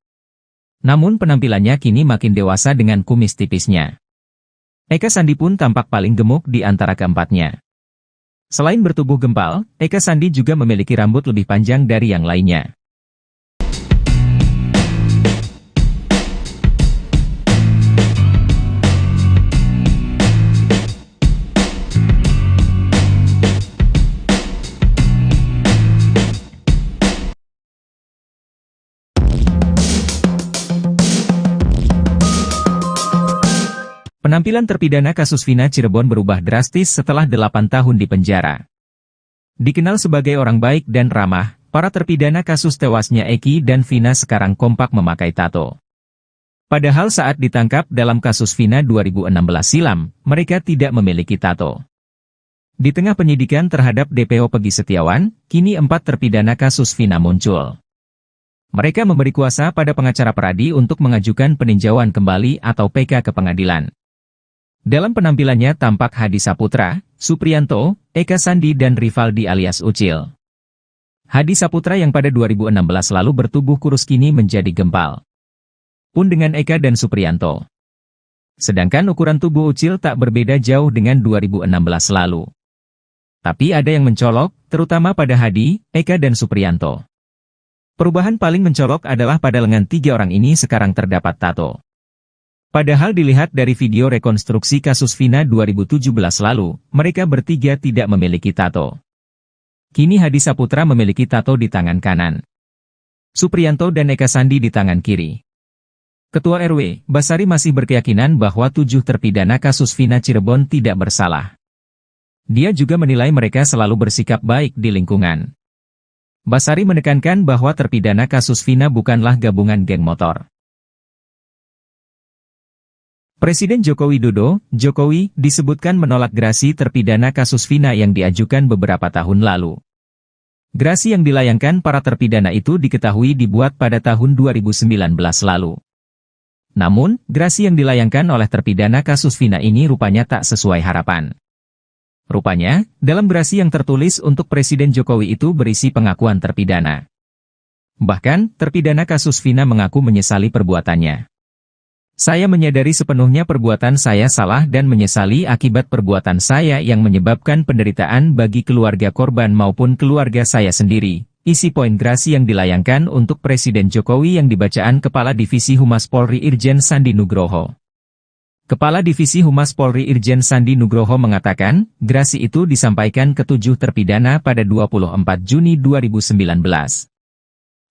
Namun penampilannya kini makin dewasa dengan kumis tipisnya. Eka Sandi pun tampak paling gemuk di antara keempatnya. Selain bertubuh gempal, Eka Sandi juga memiliki rambut lebih panjang dari yang lainnya. Penampilan terpidana kasus Vina Cirebon berubah drastis setelah 8 tahun di penjara. Dikenal sebagai orang baik dan ramah, para terpidana kasus tewasnya Eki dan Vina sekarang kompak memakai tato. Padahal saat ditangkap dalam kasus Vina 2016 silam, mereka tidak memiliki tato. Di tengah penyidikan terhadap DPO Pegi Setiawan, kini 4 terpidana kasus Vina muncul. Mereka memberi kuasa pada pengacara Peradi untuk mengajukan peninjauan kembali atau PK ke pengadilan. Dalam penampilannya tampak Hadi Saputra, Supriyanto, Eka Sandi dan Rivaldi alias Ucil. Hadi Saputra yang pada 2016 lalu bertubuh kurus kini menjadi gempal. Pun dengan Eka dan Supriyanto. Sedangkan ukuran tubuh Ucil tak berbeda jauh dengan 2016 lalu. Tapi ada yang mencolok, terutama pada Hadi, Eka dan Supriyanto. Perubahan paling mencolok adalah pada lengan 3 orang ini sekarang terdapat tato. Padahal dilihat dari video rekonstruksi kasus Vina 2017 lalu, mereka bertiga tidak memiliki tato. Kini Hadi Saputra memiliki tato di tangan kanan. Supriyanto dan Eka Sandi di tangan kiri. Ketua RW, Basari masih berkeyakinan bahwa 7 terpidana kasus Vina Cirebon tidak bersalah. Dia juga menilai mereka selalu bersikap baik di lingkungan. Basari menekankan bahwa terpidana kasus Vina bukanlah gabungan geng motor. Presiden Joko Widodo, Jokowi, disebutkan menolak gerasi terpidana kasus Vina yang diajukan beberapa tahun lalu. Gerasi yang dilayangkan para terpidana itu diketahui dibuat pada tahun 2019 lalu. Namun, gerasi yang dilayangkan oleh terpidana kasus Vina ini rupanya tak sesuai harapan. Rupanya, dalam gerasi yang tertulis untuk Presiden Jokowi itu berisi pengakuan terpidana. Bahkan, terpidana kasus Vina mengaku menyesali perbuatannya. Saya menyadari sepenuhnya perbuatan saya salah dan menyesali akibat perbuatan saya yang menyebabkan penderitaan bagi keluarga korban maupun keluarga saya sendiri. Isi poin gerasi yang dilayangkan untuk Presiden Jokowi yang dibacaan Kepala Divisi Humas Polri Irjen Sandi Nugroho. Kepala Divisi Humas Polri Irjen Sandi Nugroho mengatakan, gerasi itu disampaikan ke 7 terpidana pada 24 Juni 2019.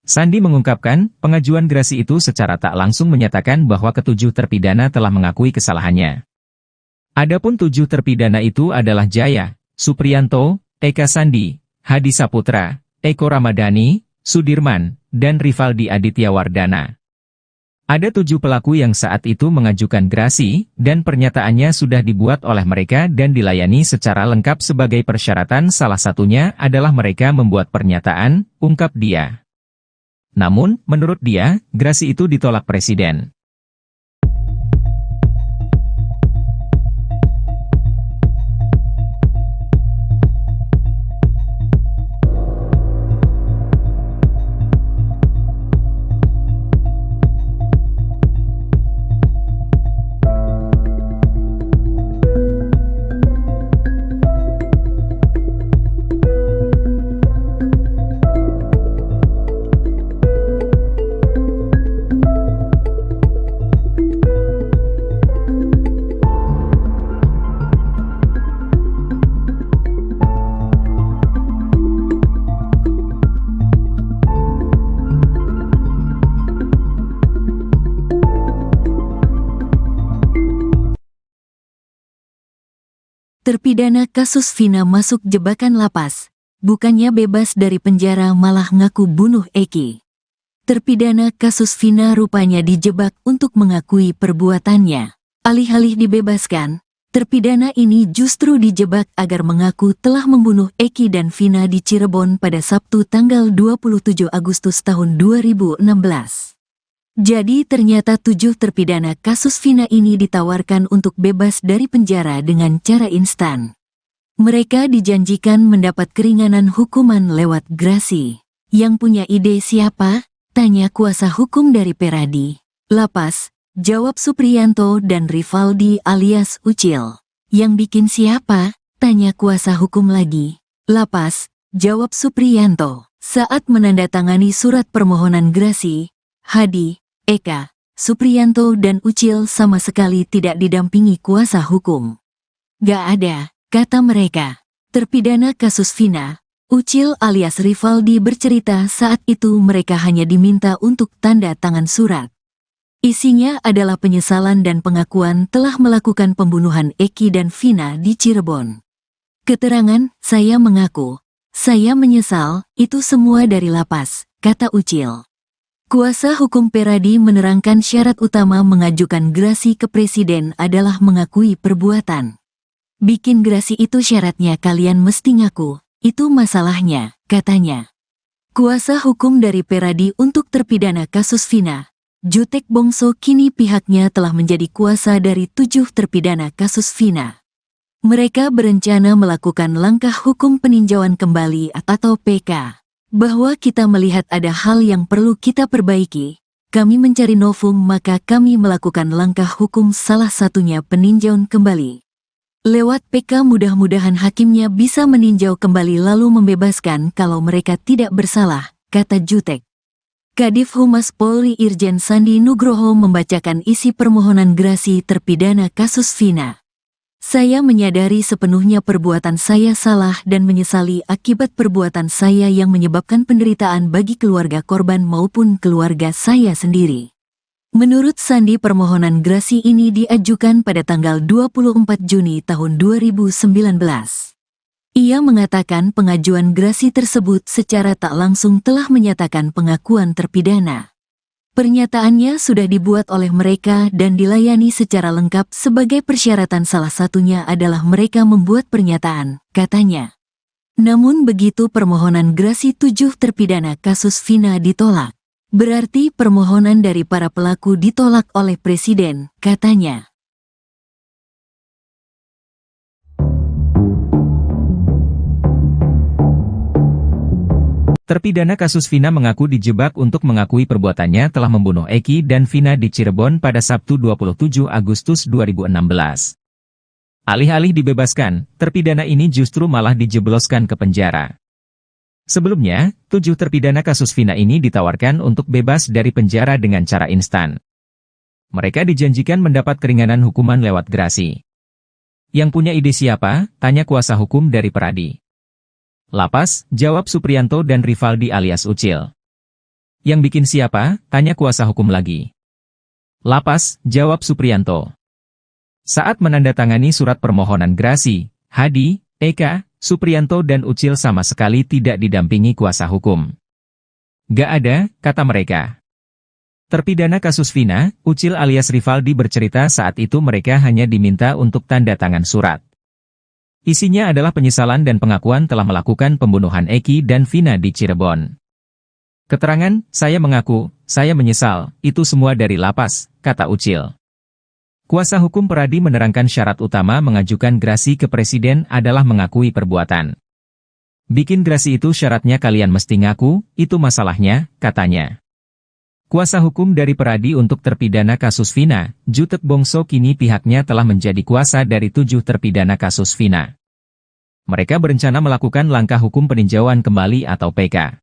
Sandi mengungkapkan, pengajuan gerasi itu secara tak langsung menyatakan bahwa ke-7 terpidana telah mengakui kesalahannya. Adapun 7 terpidana itu adalah Jaya, Supriyanto, Eka Sandi, Hadi Saputra, Eko Ramadhani, Sudirman, dan Rivaldi Aditya Wardana. Ada 7 pelaku yang saat itu mengajukan gerasi, dan pernyataannya sudah dibuat oleh mereka dan dilayani secara lengkap sebagai persyaratan, salah satunya adalah mereka membuat pernyataan, ungkap dia. Namun, menurut dia, gerasi itu ditolak Presiden. Terpidana kasus Vina masuk jebakan lapas. Bukannya bebas dari penjara malah ngaku bunuh Eki. Terpidana kasus Vina rupanya dijebak untuk mengakui perbuatannya. Alih-alih dibebaskan, terpidana ini justru dijebak agar mengaku telah membunuh Eki dan Vina di Cirebon pada Sabtu tanggal 27 Agustus tahun 2016. Jadi ternyata 7 terpidana kasus Vina ini ditawarkan untuk bebas dari penjara dengan cara instan. Mereka dijanjikan mendapat keringanan hukuman lewat grasi. Yang punya ide siapa? Tanya kuasa hukum dari Peradi. Lapas, jawab Supriyanto dan Rivaldi alias Ucil. Yang bikin siapa? Tanya kuasa hukum lagi. Lapas, jawab Supriyanto. Saat menandatangani surat permohonan grasi, Hadi, Eka, Supriyanto dan Ucil sama sekali tidak didampingi kuasa hukum. Gak ada, kata mereka. Terpidana kasus Vina, Ucil alias Rivaldi bercerita saat itu mereka hanya diminta untuk tanda tangan surat. Isinya adalah penyesalan dan pengakuan telah melakukan pembunuhan Eki dan Vina di Cirebon. Keterangan, saya mengaku, saya menyesal, itu semua dari lapas, kata Ucil. Kuasa hukum Peradi menerangkan syarat utama mengajukan grasi ke presiden adalah mengakui perbuatan. Bikin grasi itu syaratnya kalian mesti ngaku, itu masalahnya, katanya. Kuasa hukum dari Peradi untuk terpidana kasus Vina, Jutek Bongso kini pihaknya telah menjadi kuasa dari 7 terpidana kasus Vina. Mereka berencana melakukan langkah hukum peninjauan kembali atau PK. Bahwa kita melihat ada hal yang perlu kita perbaiki, kami mencari novum maka kami melakukan langkah hukum salah satunya peninjauan kembali. Lewat PK mudah-mudahan hakimnya bisa meninjau kembali lalu membebaskan kalau mereka tidak bersalah, kata Jutek. Kadif Humas Polri Irjen Sandi Nugroho membacakan isi permohonan grasi terpidana kasus Vina. Saya menyadari sepenuhnya perbuatan saya salah dan menyesali akibat perbuatan saya yang menyebabkan penderitaan bagi keluarga korban maupun keluarga saya sendiri. Menurut Sandi permohonan grasi ini diajukan pada tanggal 24 Juni tahun 2019. Ia mengatakan pengajuan grasi tersebut secara tak langsung telah menyatakan pengakuan terpidana. Pernyataannya sudah dibuat oleh mereka dan dilayani secara lengkap sebagai persyaratan salah satunya adalah mereka membuat pernyataan, katanya. Namun begitu permohonan grasi 7 terpidana kasus Vina ditolak. Berarti permohonan dari para pelaku ditolak oleh Presiden, katanya. Terpidana kasus Vina mengaku dijebak untuk mengakui perbuatannya telah membunuh Eki dan Vina di Cirebon pada Sabtu 27 Agustus 2016. Alih-alih dibebaskan, terpidana ini justru malah dijebloskan ke penjara. Sebelumnya, 7 terpidana kasus Vina ini ditawarkan untuk bebas dari penjara dengan cara instan. Mereka dijanjikan mendapat keringanan hukuman lewat grasi. Yang punya ide siapa? Tanya kuasa hukum dari Peradi. Lapas, jawab Supriyanto dan Rivaldi alias Ucil. Yang bikin siapa? Tanya kuasa hukum lagi. Lapas, jawab Supriyanto. Saat menandatangani surat permohonan grasi, Hadi, Eka, Supriyanto dan Ucil sama sekali tidak didampingi kuasa hukum. Gak ada, kata mereka. Terpidana kasus Vina, Ucil alias Rivaldi bercerita saat itu mereka hanya diminta untuk tanda tangan surat. Isinya adalah penyesalan dan pengakuan telah melakukan pembunuhan Eki dan Vina di Cirebon. Keterangan, saya mengaku, saya menyesal, itu semua dari lapas, kata Ucil. Kuasa hukum Peradi menerangkan syarat utama mengajukan grasi ke presiden adalah mengakui perbuatan. Bikin grasi itu syaratnya kalian mesti ngaku, itu masalahnya, katanya. Kuasa hukum dari Peradi untuk terpidana kasus Vina, Jutek Bongso kini pihaknya telah menjadi kuasa dari 7 terpidana kasus Vina. Mereka berencana melakukan langkah hukum peninjauan kembali atau PK.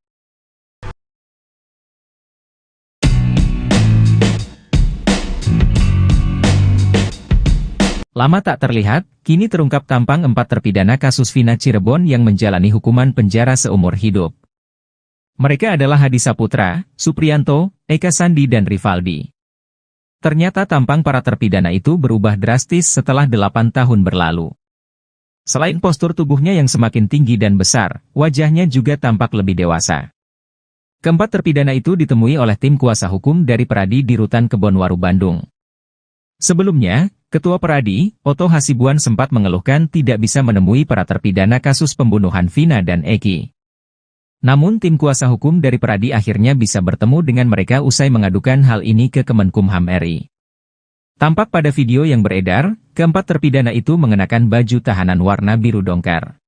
Lama tak terlihat, kini terungkap tampang 4 terpidana kasus Vina Cirebon yang menjalani hukuman penjara seumur hidup. Mereka adalah Hadi Saputra, Supriyanto, Eka Sandi dan Rivaldi. Ternyata tampang para terpidana itu berubah drastis setelah 8 tahun berlalu. Selain postur tubuhnya yang semakin tinggi dan besar, wajahnya juga tampak lebih dewasa. Keempat terpidana itu ditemui oleh tim kuasa hukum dari Peradi di Rutan Kebonwaru, Bandung. Sebelumnya, Ketua Peradi, Oto Hasibuan sempat mengeluhkan tidak bisa menemui para terpidana kasus pembunuhan Vina dan Eki. Namun tim kuasa hukum dari Peradi akhirnya bisa bertemu dengan mereka usai mengadukan hal ini ke Kemenkumham RI. Tampak pada video yang beredar, keempat terpidana itu mengenakan baju tahanan warna biru dongker.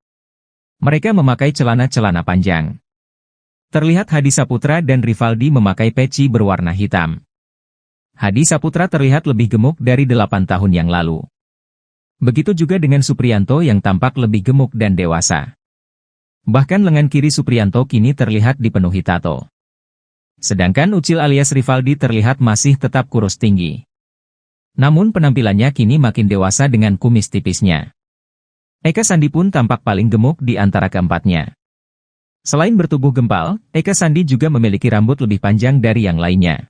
Mereka memakai celana-celana panjang. Terlihat Hadi Saputra dan Rivaldi memakai peci berwarna hitam. Hadi Saputra terlihat lebih gemuk dari 8 tahun yang lalu. Begitu juga dengan Supriyanto yang tampak lebih gemuk dan dewasa. Bahkan lengan kiri Supriyanto kini terlihat dipenuhi tato. Sedangkan Ucil alias Rivaldi terlihat masih tetap kurus tinggi. Namun penampilannya kini makin dewasa dengan kumis tipisnya. Eka Sandi pun tampak paling gemuk di antara keempatnya. Selain bertubuh gempal, Eka Sandi juga memiliki rambut lebih panjang dari yang lainnya.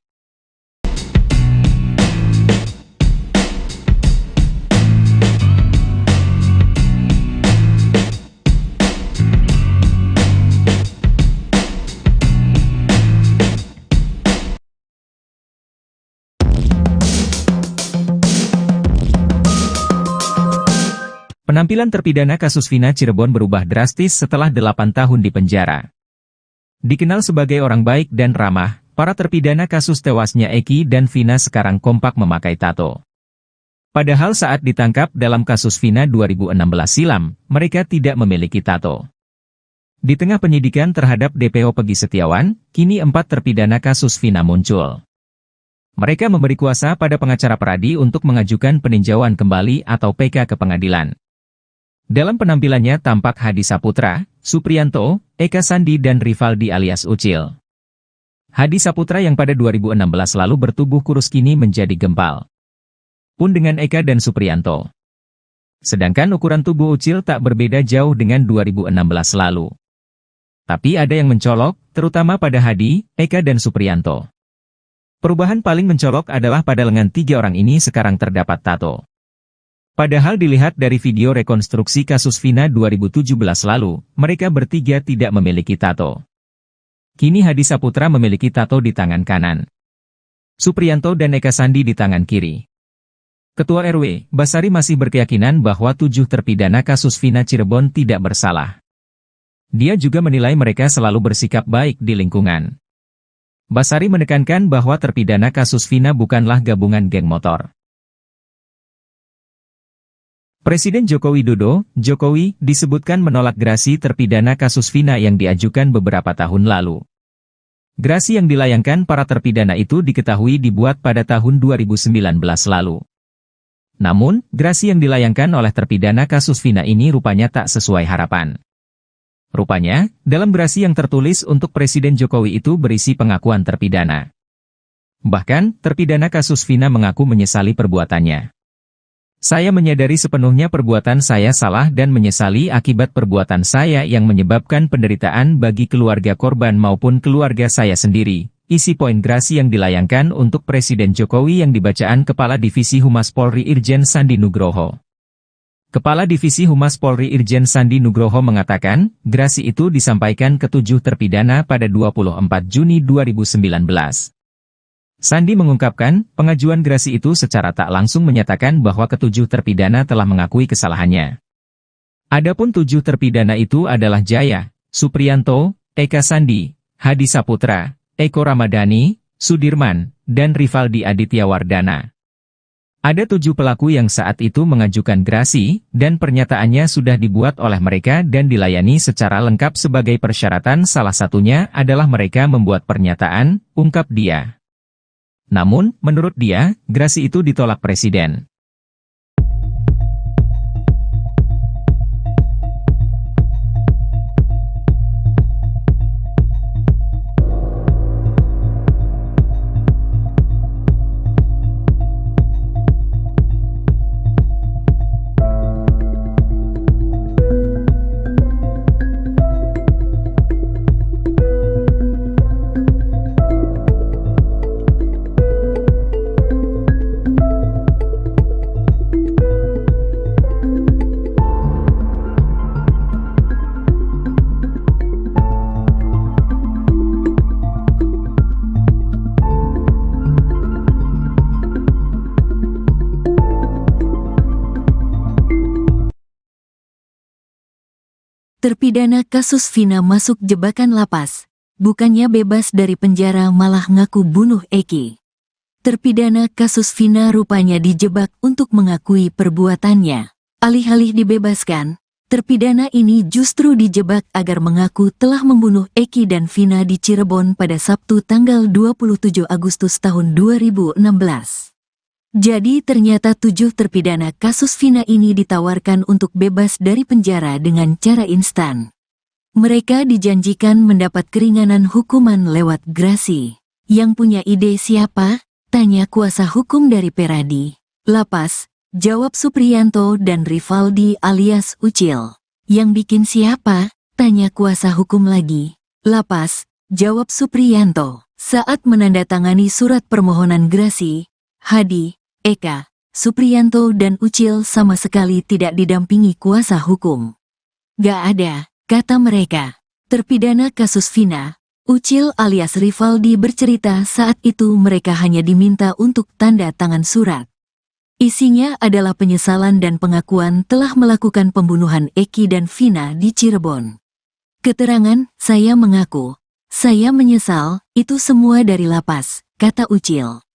Penampilan terpidana kasus Vina Cirebon berubah drastis setelah 8 tahun di penjara. Dikenal sebagai orang baik dan ramah, para terpidana kasus tewasnya Eki dan Vina sekarang kompak memakai tato. Padahal saat ditangkap dalam kasus Vina 2016 silam, mereka tidak memiliki tato. Di tengah penyidikan terhadap DPO Pegi Setiawan, kini 4 terpidana kasus Vina muncul. Mereka memberi kuasa pada pengacara Peradi untuk mengajukan peninjauan kembali atau PK ke pengadilan. Dalam penampilannya tampak Hadi Saputra, Supriyanto, Eka Sandi dan Rivaldi alias Ucil. Hadi Saputra yang pada 2016 lalu bertubuh kurus kini menjadi gempal. Pun dengan Eka dan Supriyanto. Sedangkan ukuran tubuh Ucil tak berbeda jauh dengan 2016 lalu. Tapi ada yang mencolok, terutama pada Hadi, Eka dan Supriyanto. Perubahan paling mencolok adalah pada lengan 3 orang ini sekarang terdapat tato. Padahal dilihat dari video rekonstruksi kasus Vina 2017 lalu, mereka bertiga tidak memiliki tato. Kini Hadi Saputra memiliki tato di tangan kanan. Supriyanto dan Eka Sandi di tangan kiri. Ketua RW, Basari masih berkeyakinan bahwa 7 terpidana kasus Vina Cirebon tidak bersalah. Dia juga menilai mereka selalu bersikap baik di lingkungan. Basari menekankan bahwa terpidana kasus Vina bukanlah gabungan geng motor. Presiden Joko Widodo, Jokowi, disebutkan menolak gerasi terpidana kasus Vina yang diajukan beberapa tahun lalu. Gerasi yang dilayangkan para terpidana itu diketahui dibuat pada tahun 2019 lalu. Namun, gerasi yang dilayangkan oleh terpidana kasus Vina ini rupanya tak sesuai harapan. Rupanya, dalam gerasi yang tertulis untuk Presiden Jokowi itu berisi pengakuan terpidana. Bahkan, terpidana kasus Vina mengaku menyesali perbuatannya. Saya menyadari sepenuhnya perbuatan saya salah dan menyesali akibat perbuatan saya yang menyebabkan penderitaan bagi keluarga korban maupun keluarga saya sendiri. Isi poin gerasi yang dilayangkan untuk Presiden Jokowi yang dibacaan Kepala Divisi Humas Polri Irjen Sandi Nugroho. Kepala Divisi Humas Polri Irjen Sandi Nugroho mengatakan, gerasi itu disampaikan ke 7 terpidana pada 24 Juni 2019. Sandi mengungkapkan, pengajuan gerasi itu secara tak langsung menyatakan bahwa ke-7 terpidana telah mengakui kesalahannya. Adapun 7 terpidana itu adalah Jaya, Supriyanto, Eka Sandi, Hadi Saputra, Eko Ramadhani, Sudirman, dan Rivaldi Aditya Wardana. Ada 7 pelaku yang saat itu mengajukan gerasi, dan pernyataannya sudah dibuat oleh mereka dan dilayani secara lengkap sebagai persyaratan, salah satunya adalah mereka membuat pernyataan, ungkap dia. Namun, menurut dia, gerasi itu ditolak Presiden. Terpidana kasus Vina masuk jebakan lapas. Bukannya bebas dari penjara malah ngaku bunuh Eki. Terpidana kasus Vina rupanya dijebak untuk mengakui perbuatannya. Alih-alih dibebaskan, terpidana ini justru dijebak agar mengaku telah membunuh Eki dan Vina di Cirebon pada Sabtu tanggal 27 Agustus tahun 2016. Jadi ternyata 7 terpidana kasus Vina ini ditawarkan untuk bebas dari penjara dengan cara instan. Mereka dijanjikan mendapat keringanan hukuman lewat grasi. Yang punya ide siapa? Tanya kuasa hukum dari Peradi. Lapas, jawab Supriyanto dan Rivaldi alias Ucil. Yang bikin siapa? Tanya kuasa hukum lagi. Lapas, jawab Supriyanto. Saat menandatangani surat permohonan grasi, Hadi, Eka, Supriyanto dan Ucil sama sekali tidak didampingi kuasa hukum. Gak ada, kata mereka. Terpidana kasus Vina, Ucil alias Rivaldi bercerita saat itu mereka hanya diminta untuk tanda tangan surat. Isinya adalah penyesalan dan pengakuan telah melakukan pembunuhan Eki dan Vina di Cirebon. Keterangan, saya mengaku, saya menyesal, itu semua dari lapas, kata Ucil.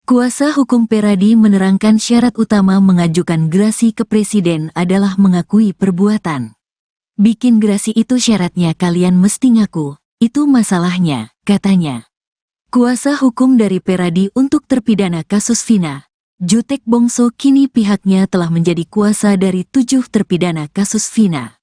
Kuasa hukum Peradi menerangkan syarat utama mengajukan grasi ke presiden adalah mengakui perbuatan. Bikin grasi itu syaratnya kalian mesti ngaku, itu masalahnya, katanya. Kuasa hukum dari Peradi untuk terpidana kasus Vina, Jutek Bongso kini pihaknya telah menjadi kuasa dari 7 terpidana kasus Vina.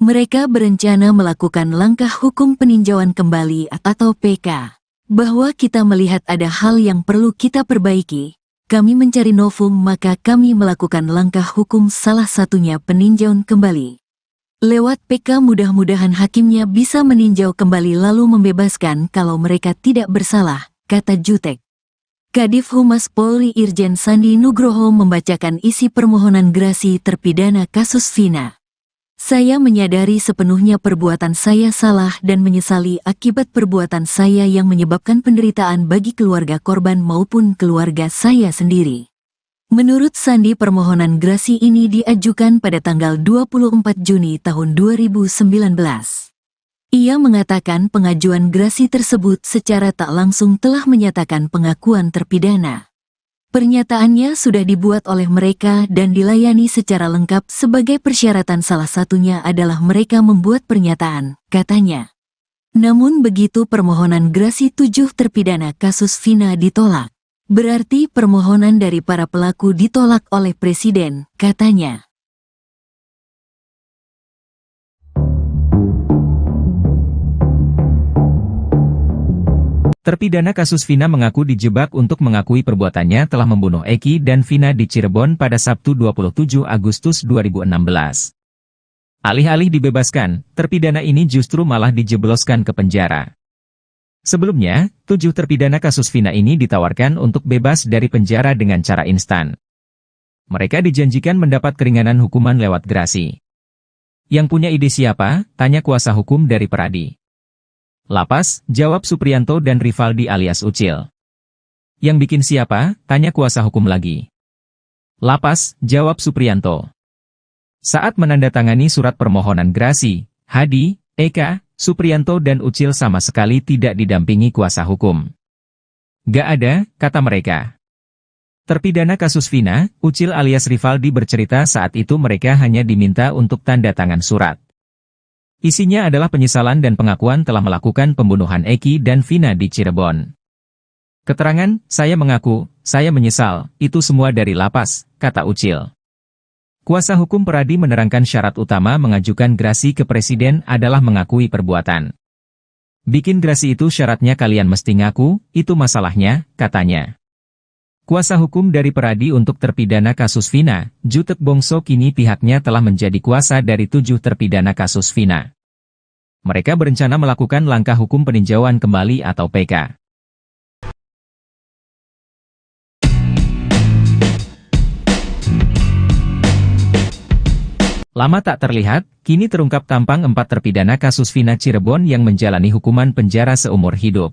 Mereka berencana melakukan langkah hukum peninjauan kembali atau PK. Bahwa kita melihat ada hal yang perlu kita perbaiki, kami mencari novum maka kami melakukan langkah hukum salah satunya peninjauan kembali. Lewat PK mudah-mudahan hakimnya bisa meninjau kembali lalu membebaskan kalau mereka tidak bersalah, kata Jutek. Kadif Humas Polri Irjen Sandi Nugroho membacakan isi permohonan grasi terpidana kasus Vina. Saya menyadari sepenuhnya perbuatan saya salah dan menyesali akibat perbuatan saya yang menyebabkan penderitaan bagi keluarga korban maupun keluarga saya sendiri. Menurut Sandi permohonan grasi ini diajukan pada tanggal 24 Juni tahun 2019. Ia mengatakan pengajuan grasi tersebut secara tak langsung telah menyatakan pengakuan terpidana. Pernyataannya sudah dibuat oleh mereka dan dilayani secara lengkap sebagai persyaratan salah satunya adalah mereka membuat pernyataan, katanya. Namun begitu permohonan grasi 7 terpidana kasus Vina ditolak. Berarti permohonan dari para pelaku ditolak oleh Presiden, katanya. Terpidana kasus Vina mengaku dijebak untuk mengakui perbuatannya telah membunuh Eki dan Vina di Cirebon pada Sabtu 27 Agustus 2016. Alih-alih dibebaskan, terpidana ini justru malah dijebloskan ke penjara. Sebelumnya, 7 terpidana kasus Vina ini ditawarkan untuk bebas dari penjara dengan cara instan. Mereka dijanjikan mendapat keringanan hukuman lewat grasi. Yang punya ide siapa? Tanya kuasa hukum dari Peradi. Lapas, jawab Supriyanto dan Rivaldi alias Ucil. Yang bikin siapa? Tanya kuasa hukum lagi. Lapas, jawab Supriyanto. Saat menandatangani surat permohonan grasi, Hadi, Eka, Supriyanto dan Ucil sama sekali tidak didampingi kuasa hukum. Gak ada, kata mereka. Terpidana kasus Vina, Ucil alias Rivaldi bercerita saat itu mereka hanya diminta untuk tanda tangan surat. Isinya adalah penyesalan dan pengakuan telah melakukan pembunuhan Eki dan Vina di Cirebon. Keterangan, saya mengaku, saya menyesal, itu semua dari lapas, kata Ucil. Kuasa hukum Peradi menerangkan syarat utama mengajukan grasi ke Presiden adalah mengakui perbuatan. Bikin grasi itu syaratnya kalian mesti ngaku, itu masalahnya, katanya. Kuasa hukum dari Peradi untuk terpidana kasus Vina, Jutek Bongso kini pihaknya telah menjadi kuasa dari 7 terpidana kasus Vina. Mereka berencana melakukan langkah hukum peninjauan kembali atau PK. Lama tak terlihat, kini terungkap tampang 4 terpidana kasus Vina Cirebon yang menjalani hukuman penjara seumur hidup.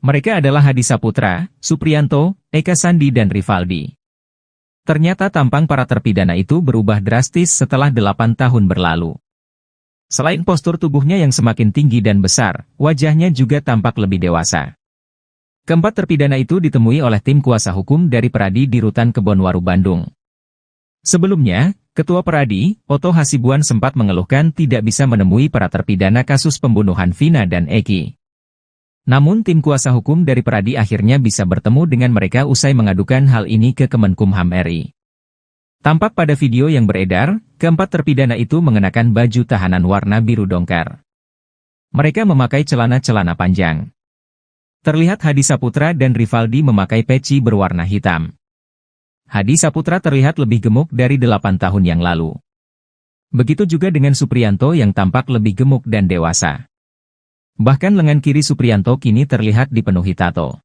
Mereka adalah Hadi Saputra, Supriyanto, Eka Sandi dan Rivaldi. Ternyata tampang para terpidana itu berubah drastis setelah 8 tahun berlalu. Selain postur tubuhnya yang semakin tinggi dan besar, wajahnya juga tampak lebih dewasa. Keempat terpidana itu ditemui oleh tim kuasa hukum dari Peradi di Rutan Kebonwaru, Bandung. Sebelumnya, Ketua Peradi, Oto Hasibuan sempat mengeluhkan tidak bisa menemui para terpidana kasus pembunuhan Vina dan Eki. Namun tim kuasa hukum dari Peradi akhirnya bisa bertemu dengan mereka usai mengadukan hal ini ke Kemenkumham RI. Tampak pada video yang beredar, keempat terpidana itu mengenakan baju tahanan warna biru dongker. Mereka memakai celana-celana panjang. Terlihat Hadi Saputra dan Rivaldi memakai peci berwarna hitam. Hadi Saputra terlihat lebih gemuk dari 8 tahun yang lalu. Begitu juga dengan Supriyanto yang tampak lebih gemuk dan dewasa. Bahkan lengan kiri Supriyanto kini terlihat dipenuhi tato.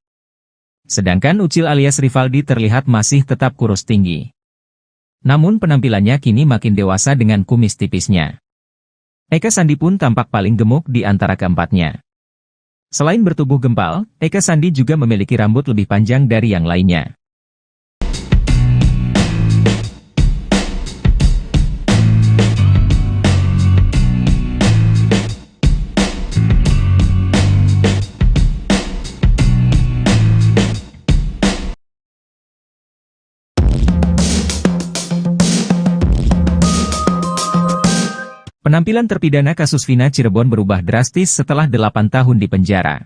Sedangkan Ucil alias Rivaldi terlihat masih tetap kurus tinggi. Namun penampilannya kini makin dewasa dengan kumis tipisnya. Eka Sandi pun tampak paling gemuk di antara keempatnya. Selain bertubuh gempal, Eka Sandi juga memiliki rambut lebih panjang dari yang lainnya. Penampilan terpidana kasus Vina Cirebon berubah drastis setelah 8 tahun di penjara.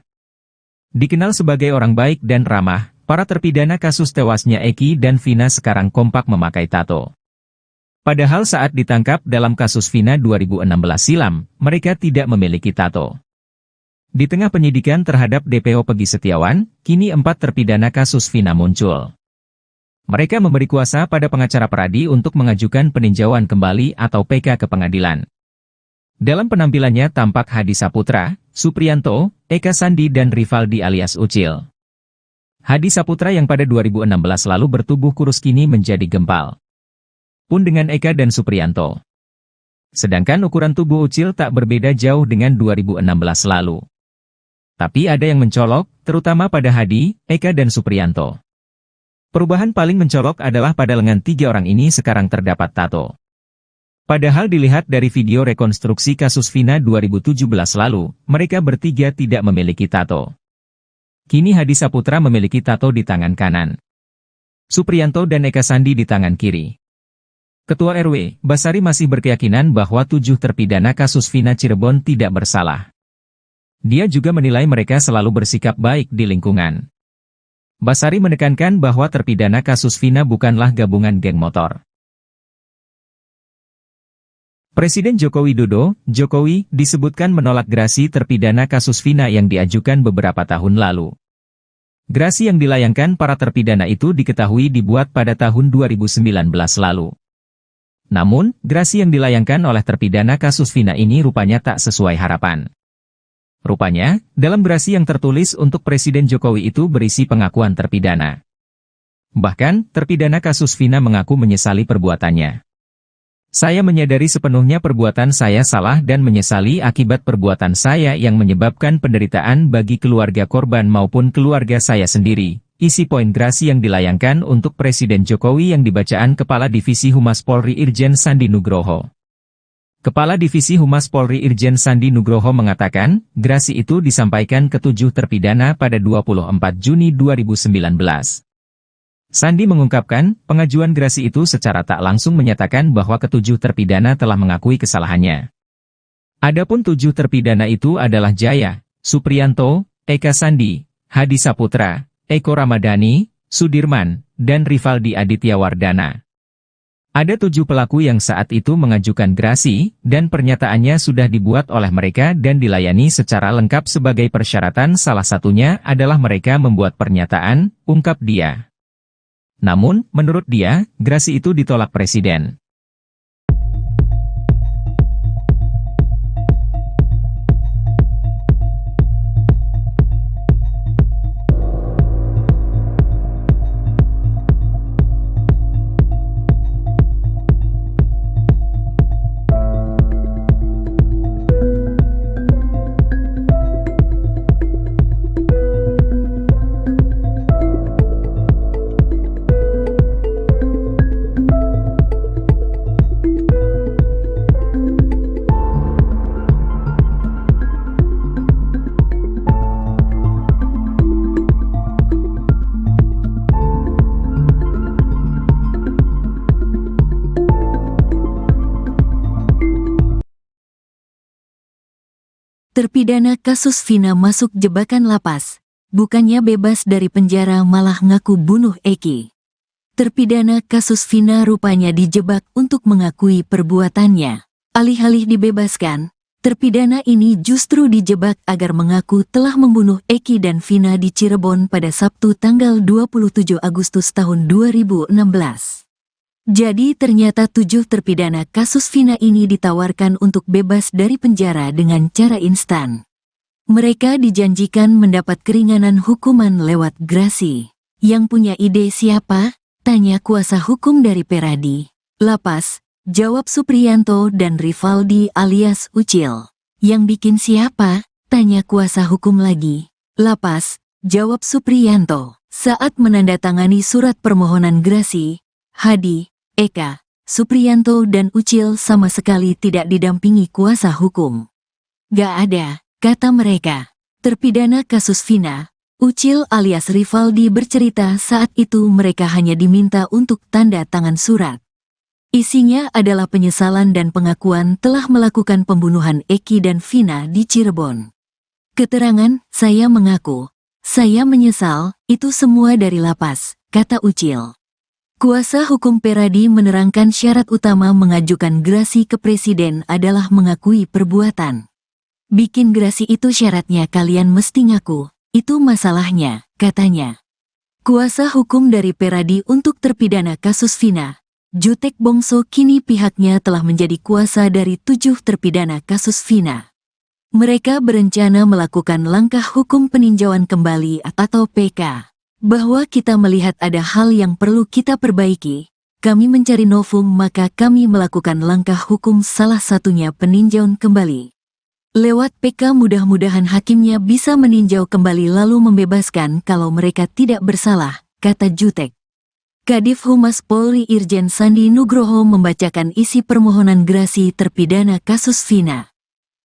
Dikenal sebagai orang baik dan ramah, para terpidana kasus tewasnya Eki dan Vina sekarang kompak memakai tato. Padahal saat ditangkap dalam kasus Vina 2016 silam, mereka tidak memiliki tato. Di tengah penyidikan terhadap DPO Pegi Setiawan, kini 4 terpidana kasus Vina muncul. Mereka memberi kuasa pada pengacara Peradi untuk mengajukan peninjauan kembali atau PK ke pengadilan. Dalam penampilannya tampak Hadi Saputra, Supriyanto, Eka Sandi dan Rivaldi alias Ucil. Hadi Saputra yang pada 2016 lalu bertubuh kurus kini menjadi gempal. Pun dengan Eka dan Supriyanto. Sedangkan ukuran tubuh Ucil tak berbeda jauh dengan 2016 lalu. Tapi ada yang mencolok, terutama pada Hadi, Eka dan Supriyanto. Perubahan paling mencolok adalah pada lengan 3 orang ini sekarang terdapat tato. Padahal dilihat dari video rekonstruksi kasus Vina 2017 lalu, mereka bertiga tidak memiliki tato. Kini Hadi Saputra memiliki tato di tangan kanan. Supriyanto dan Eka Sandi di tangan kiri. Ketua RW, Basari masih berkeyakinan bahwa 7 terpidana kasus Vina Cirebon tidak bersalah. Dia juga menilai mereka selalu bersikap baik di lingkungan. Basari menekankan bahwa terpidana kasus Vina bukanlah gabungan geng motor. Presiden Joko Widodo, Jokowi, disebutkan menolak gerasi terpidana kasus Vina yang diajukan beberapa tahun lalu. Gerasi yang dilayangkan para terpidana itu diketahui dibuat pada tahun 2019 lalu. Namun, gerasi yang dilayangkan oleh terpidana kasus Vina ini rupanya tak sesuai harapan. Rupanya, dalam gerasi yang tertulis untuk Presiden Jokowi itu berisi pengakuan terpidana. Bahkan, terpidana kasus Vina mengaku menyesali perbuatannya. Saya menyadari sepenuhnya perbuatan saya salah dan menyesali akibat perbuatan saya yang menyebabkan penderitaan bagi keluarga korban maupun keluarga saya sendiri. Isi poin gerasi yang dilayangkan untuk Presiden Jokowi yang dibacaan Kepala Divisi Humas Polri Irjen Sandi Nugroho. Kepala Divisi Humas Polri Irjen Sandi Nugroho mengatakan, gerasi itu disampaikan ke 7 terpidana pada 24 Juni 2019. Sandi mengungkapkan, pengajuan gerasi itu secara tak langsung menyatakan bahwa ke-7 terpidana telah mengakui kesalahannya. Adapun 7 terpidana itu adalah Jaya, Supriyanto, Eka Sandi, Hadi Saputra, Eko Ramadhani, Sudirman, dan Rivaldi Aditya Wardana. Ada 7 pelaku yang saat itu mengajukan gerasi, dan pernyataannya sudah dibuat oleh mereka dan dilayani secara lengkap sebagai persyaratan, salah satunya adalah mereka membuat pernyataan, ungkap dia. Namun, menurut dia, gerasi itu ditolak Presiden. Terpidana kasus Vina masuk jebakan lapas. Bukannya bebas dari penjara malah ngaku bunuh Eki. Terpidana kasus Vina rupanya dijebak untuk mengakui perbuatannya. Alih-alih dibebaskan, terpidana ini justru dijebak agar mengaku telah membunuh Eki dan Vina di Cirebon pada Sabtu tanggal 27 Agustus tahun 2016. Jadi ternyata 7 terpidana kasus Vina ini ditawarkan untuk bebas dari penjara dengan cara instan. Mereka dijanjikan mendapat keringanan hukuman lewat grasi. Yang punya ide siapa? Tanya kuasa hukum dari Peradi. Lapas, jawab Supriyanto dan Rivaldi alias Ucil. Yang bikin siapa? Tanya kuasa hukum lagi. Lapas, jawab Supriyanto. Saat menandatangani surat permohonan grasi, Hadi, Eka, Supriyanto dan Ucil sama sekali tidak didampingi kuasa hukum. Gak ada, kata mereka. Terpidana kasus Vina, Ucil alias Rivaldi bercerita saat itu mereka hanya diminta untuk tanda tangan surat. Isinya adalah penyesalan dan pengakuan telah melakukan pembunuhan Eki dan Vina di Cirebon. Keterangan, saya mengaku, saya menyesal, itu semua dari lapas, kata Ucil. Kuasa hukum Peradi menerangkan syarat utama mengajukan grasi ke presiden adalah mengakui perbuatan. Bikin grasi itu syaratnya kalian mesti ngaku, itu masalahnya, katanya. Kuasa hukum dari Peradi untuk terpidana kasus Vina, Jutek Bongso kini pihaknya telah menjadi kuasa dari 7 terpidana kasus Vina. Mereka berencana melakukan langkah hukum peninjauan kembali atau PK. Bahwa kita melihat ada hal yang perlu kita perbaiki, kami mencari novum maka kami melakukan langkah hukum salah satunya peninjauan kembali. Lewat PK mudah-mudahan hakimnya bisa meninjau kembali lalu membebaskan kalau mereka tidak bersalah, kata Jutek. Kadif Humas Polri Irjen Sandi Nugroho membacakan isi permohonan grasi terpidana kasus Vina.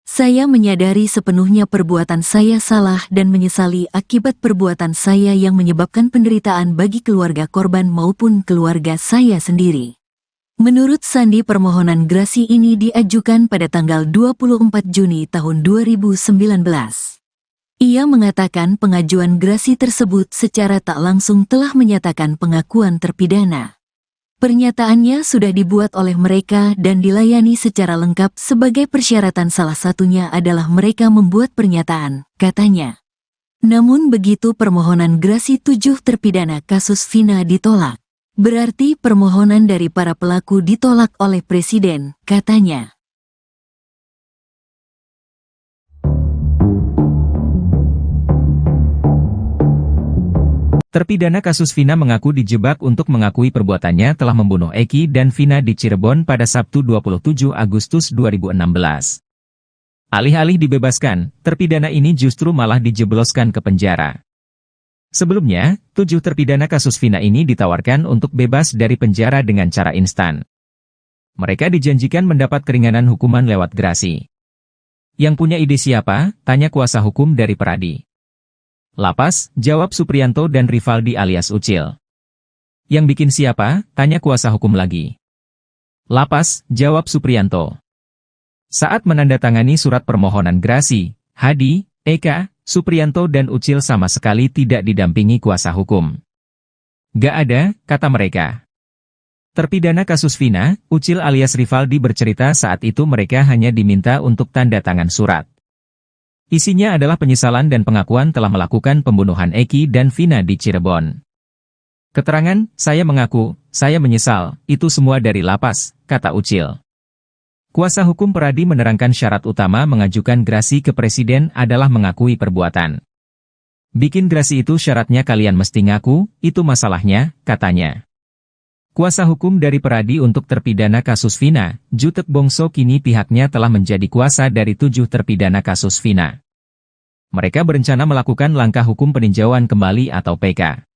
Saya menyadari sepenuhnya perbuatan saya salah dan menyesali akibat perbuatan saya yang menyebabkan penderitaan bagi keluarga korban maupun keluarga saya sendiri. Menurut Sandi permohonan grasi ini diajukan pada tanggal 24 Juni tahun 2019. Ia mengatakan pengajuan grasi tersebut secara tak langsung telah menyatakan pengakuan terpidana. Pernyataannya sudah dibuat oleh mereka dan dilayani secara lengkap sebagai persyaratan salah satunya adalah mereka membuat pernyataan, katanya. Namun begitu permohonan grasi 7 terpidana kasus Vina ditolak. Berarti permohonan dari para pelaku ditolak oleh Presiden, katanya. Terpidana kasus Vina mengaku dijebak untuk mengakui perbuatannya telah membunuh Eki dan Vina di Cirebon pada Sabtu 27 Agustus 2016. Alih-alih dibebaskan, terpidana ini justru malah dijebloskan ke penjara. Sebelumnya, 7 terpidana kasus Vina ini ditawarkan untuk bebas dari penjara dengan cara instan. Mereka dijanjikan mendapat keringanan hukuman lewat grasi. Yang punya ide siapa? Tanya kuasa hukum dari Peradi. Lapas, jawab Supriyanto dan Rivaldi alias Ucil. Yang bikin siapa? Tanya kuasa hukum lagi. Lapas, jawab Supriyanto. Saat menandatangani surat permohonan grasi, Hadi, Eka, Supriyanto dan Ucil sama sekali tidak didampingi kuasa hukum. Gak ada, kata mereka. Terpidana kasus Vina, Ucil alias Rivaldi bercerita saat itu mereka hanya diminta untuk tanda tangan surat. Isinya adalah penyesalan dan pengakuan telah melakukan pembunuhan Eki dan Vina di Cirebon. Keterangan, saya mengaku, saya menyesal, itu semua dari lapas, kata Ucil. Kuasa hukum Peradi menerangkan syarat utama mengajukan grasi ke Presiden adalah mengakui perbuatan. Bikin grasi itu syaratnya kalian mesti ngaku, itu masalahnya, katanya. Kuasa hukum dari Peradi untuk terpidana kasus Vina, Jutek Bongso kini pihaknya telah menjadi kuasa dari 7 terpidana kasus Vina. Mereka berencana melakukan langkah hukum peninjauan kembali atau PK.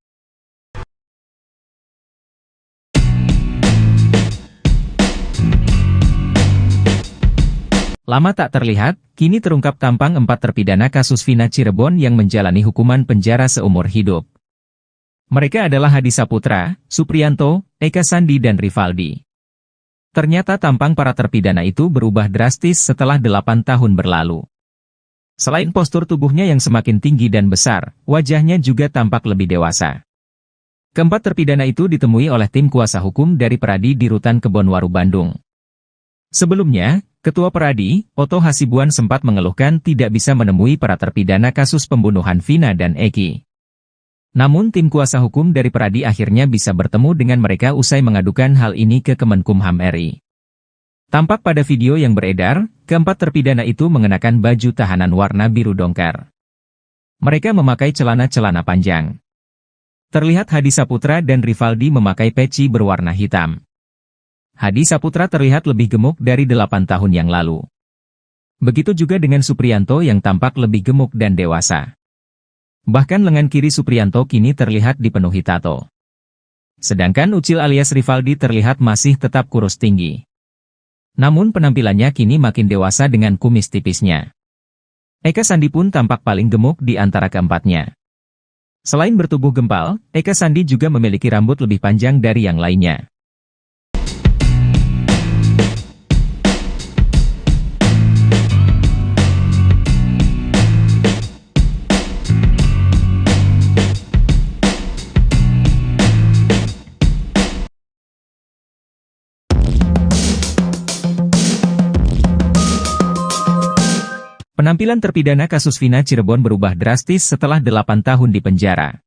Lama tak terlihat, kini terungkap tampang 4 terpidana kasus Vina Cirebon yang menjalani hukuman penjara seumur hidup. Mereka adalah Hadi Saputra, Supriyanto, Eka Sandi dan Rivaldi. Ternyata tampang para terpidana itu berubah drastis setelah 8 tahun berlalu. Selain postur tubuhnya yang semakin tinggi dan besar, wajahnya juga tampak lebih dewasa. Keempat terpidana itu ditemui oleh tim kuasa hukum dari Peradi di Rutan Kebonwaru, Bandung. Sebelumnya, Ketua Peradi, Oto Hasibuan sempat mengeluhkan tidak bisa menemui para terpidana kasus pembunuhan Vina dan Eki. Namun tim kuasa hukum dari Peradi akhirnya bisa bertemu dengan mereka usai mengadukan hal ini ke Kemenkumham RI. Tampak pada video yang beredar, keempat terpidana itu mengenakan baju tahanan warna biru dongker. Mereka memakai celana-celana panjang. Terlihat Hadi Saputra dan Rivaldi memakai peci berwarna hitam. Hadi Saputra terlihat lebih gemuk dari 8 tahun yang lalu. Begitu juga dengan Supriyanto yang tampak lebih gemuk dan dewasa. Bahkan lengan kiri Supriyanto kini terlihat dipenuhi tato. Sedangkan Ucil alias Rivaldi terlihat masih tetap kurus tinggi. Namun penampilannya kini makin dewasa dengan kumis tipisnya. Eka Sandi pun tampak paling gemuk di antara keempatnya. Selain bertubuh gempal, Eka Sandi juga memiliki rambut lebih panjang dari yang lainnya. Penampilan terpidana kasus Vina Cirebon berubah drastis setelah 8 tahun di penjara.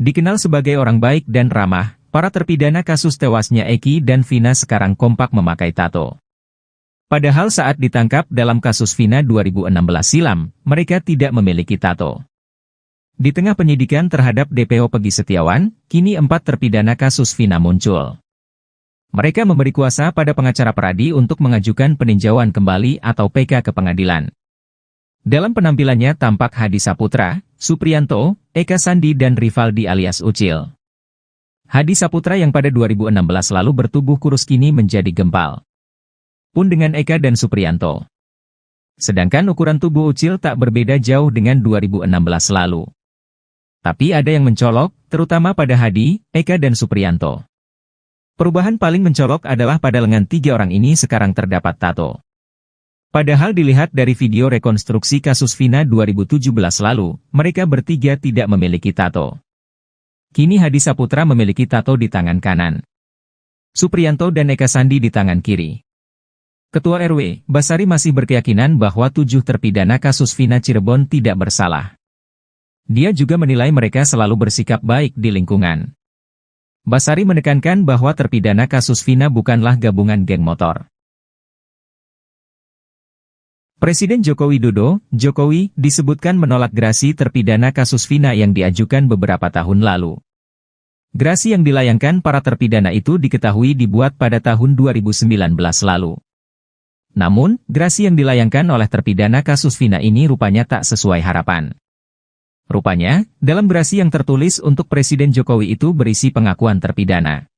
Dikenal sebagai orang baik dan ramah, para terpidana kasus tewasnya Eki dan Vina sekarang kompak memakai tato. Padahal saat ditangkap dalam kasus Vina 2016 silam, mereka tidak memiliki tato. Di tengah penyidikan terhadap DPO Pegi Setiawan, kini 4 terpidana kasus Vina muncul. Mereka memberi kuasa pada pengacara Peradi untuk mengajukan peninjauan kembali atau PK ke pengadilan. Dalam penampilannya tampak Hadi Saputra, Supriyanto, Eka Sandi dan Rivaldi alias Ucil. Hadi Saputra yang pada 2016 lalu bertubuh kurus kini menjadi gempal. Pun dengan Eka dan Supriyanto. Sedangkan ukuran tubuh Ucil tak berbeda jauh dengan 2016 lalu. Tapi ada yang mencolok, terutama pada Hadi, Eka dan Supriyanto. Perubahan paling mencolok adalah pada lengan 3 orang ini sekarang terdapat tato. Padahal dilihat dari video rekonstruksi kasus Vina 2017 lalu, mereka bertiga tidak memiliki tato. Kini Hadi Saputra memiliki tato di tangan kanan. Supriyanto dan Eka Sandi di tangan kiri. Ketua RW, Basari masih berkeyakinan bahwa 7 terpidana kasus Vina Cirebon tidak bersalah. Dia juga menilai mereka selalu bersikap baik di lingkungan. Basari menekankan bahwa terpidana kasus Vina bukanlah gabungan geng motor. Presiden Joko Widodo, Jokowi, disebutkan menolak gerasi terpidana kasus Vina yang diajukan beberapa tahun lalu. Gerasi yang dilayangkan para terpidana itu diketahui dibuat pada tahun 2019 lalu. Namun, gerasi yang dilayangkan oleh terpidana kasus Vina ini rupanya tak sesuai harapan. Rupanya, dalam gerasi yang tertulis untuk Presiden Jokowi itu berisi pengakuan terpidana.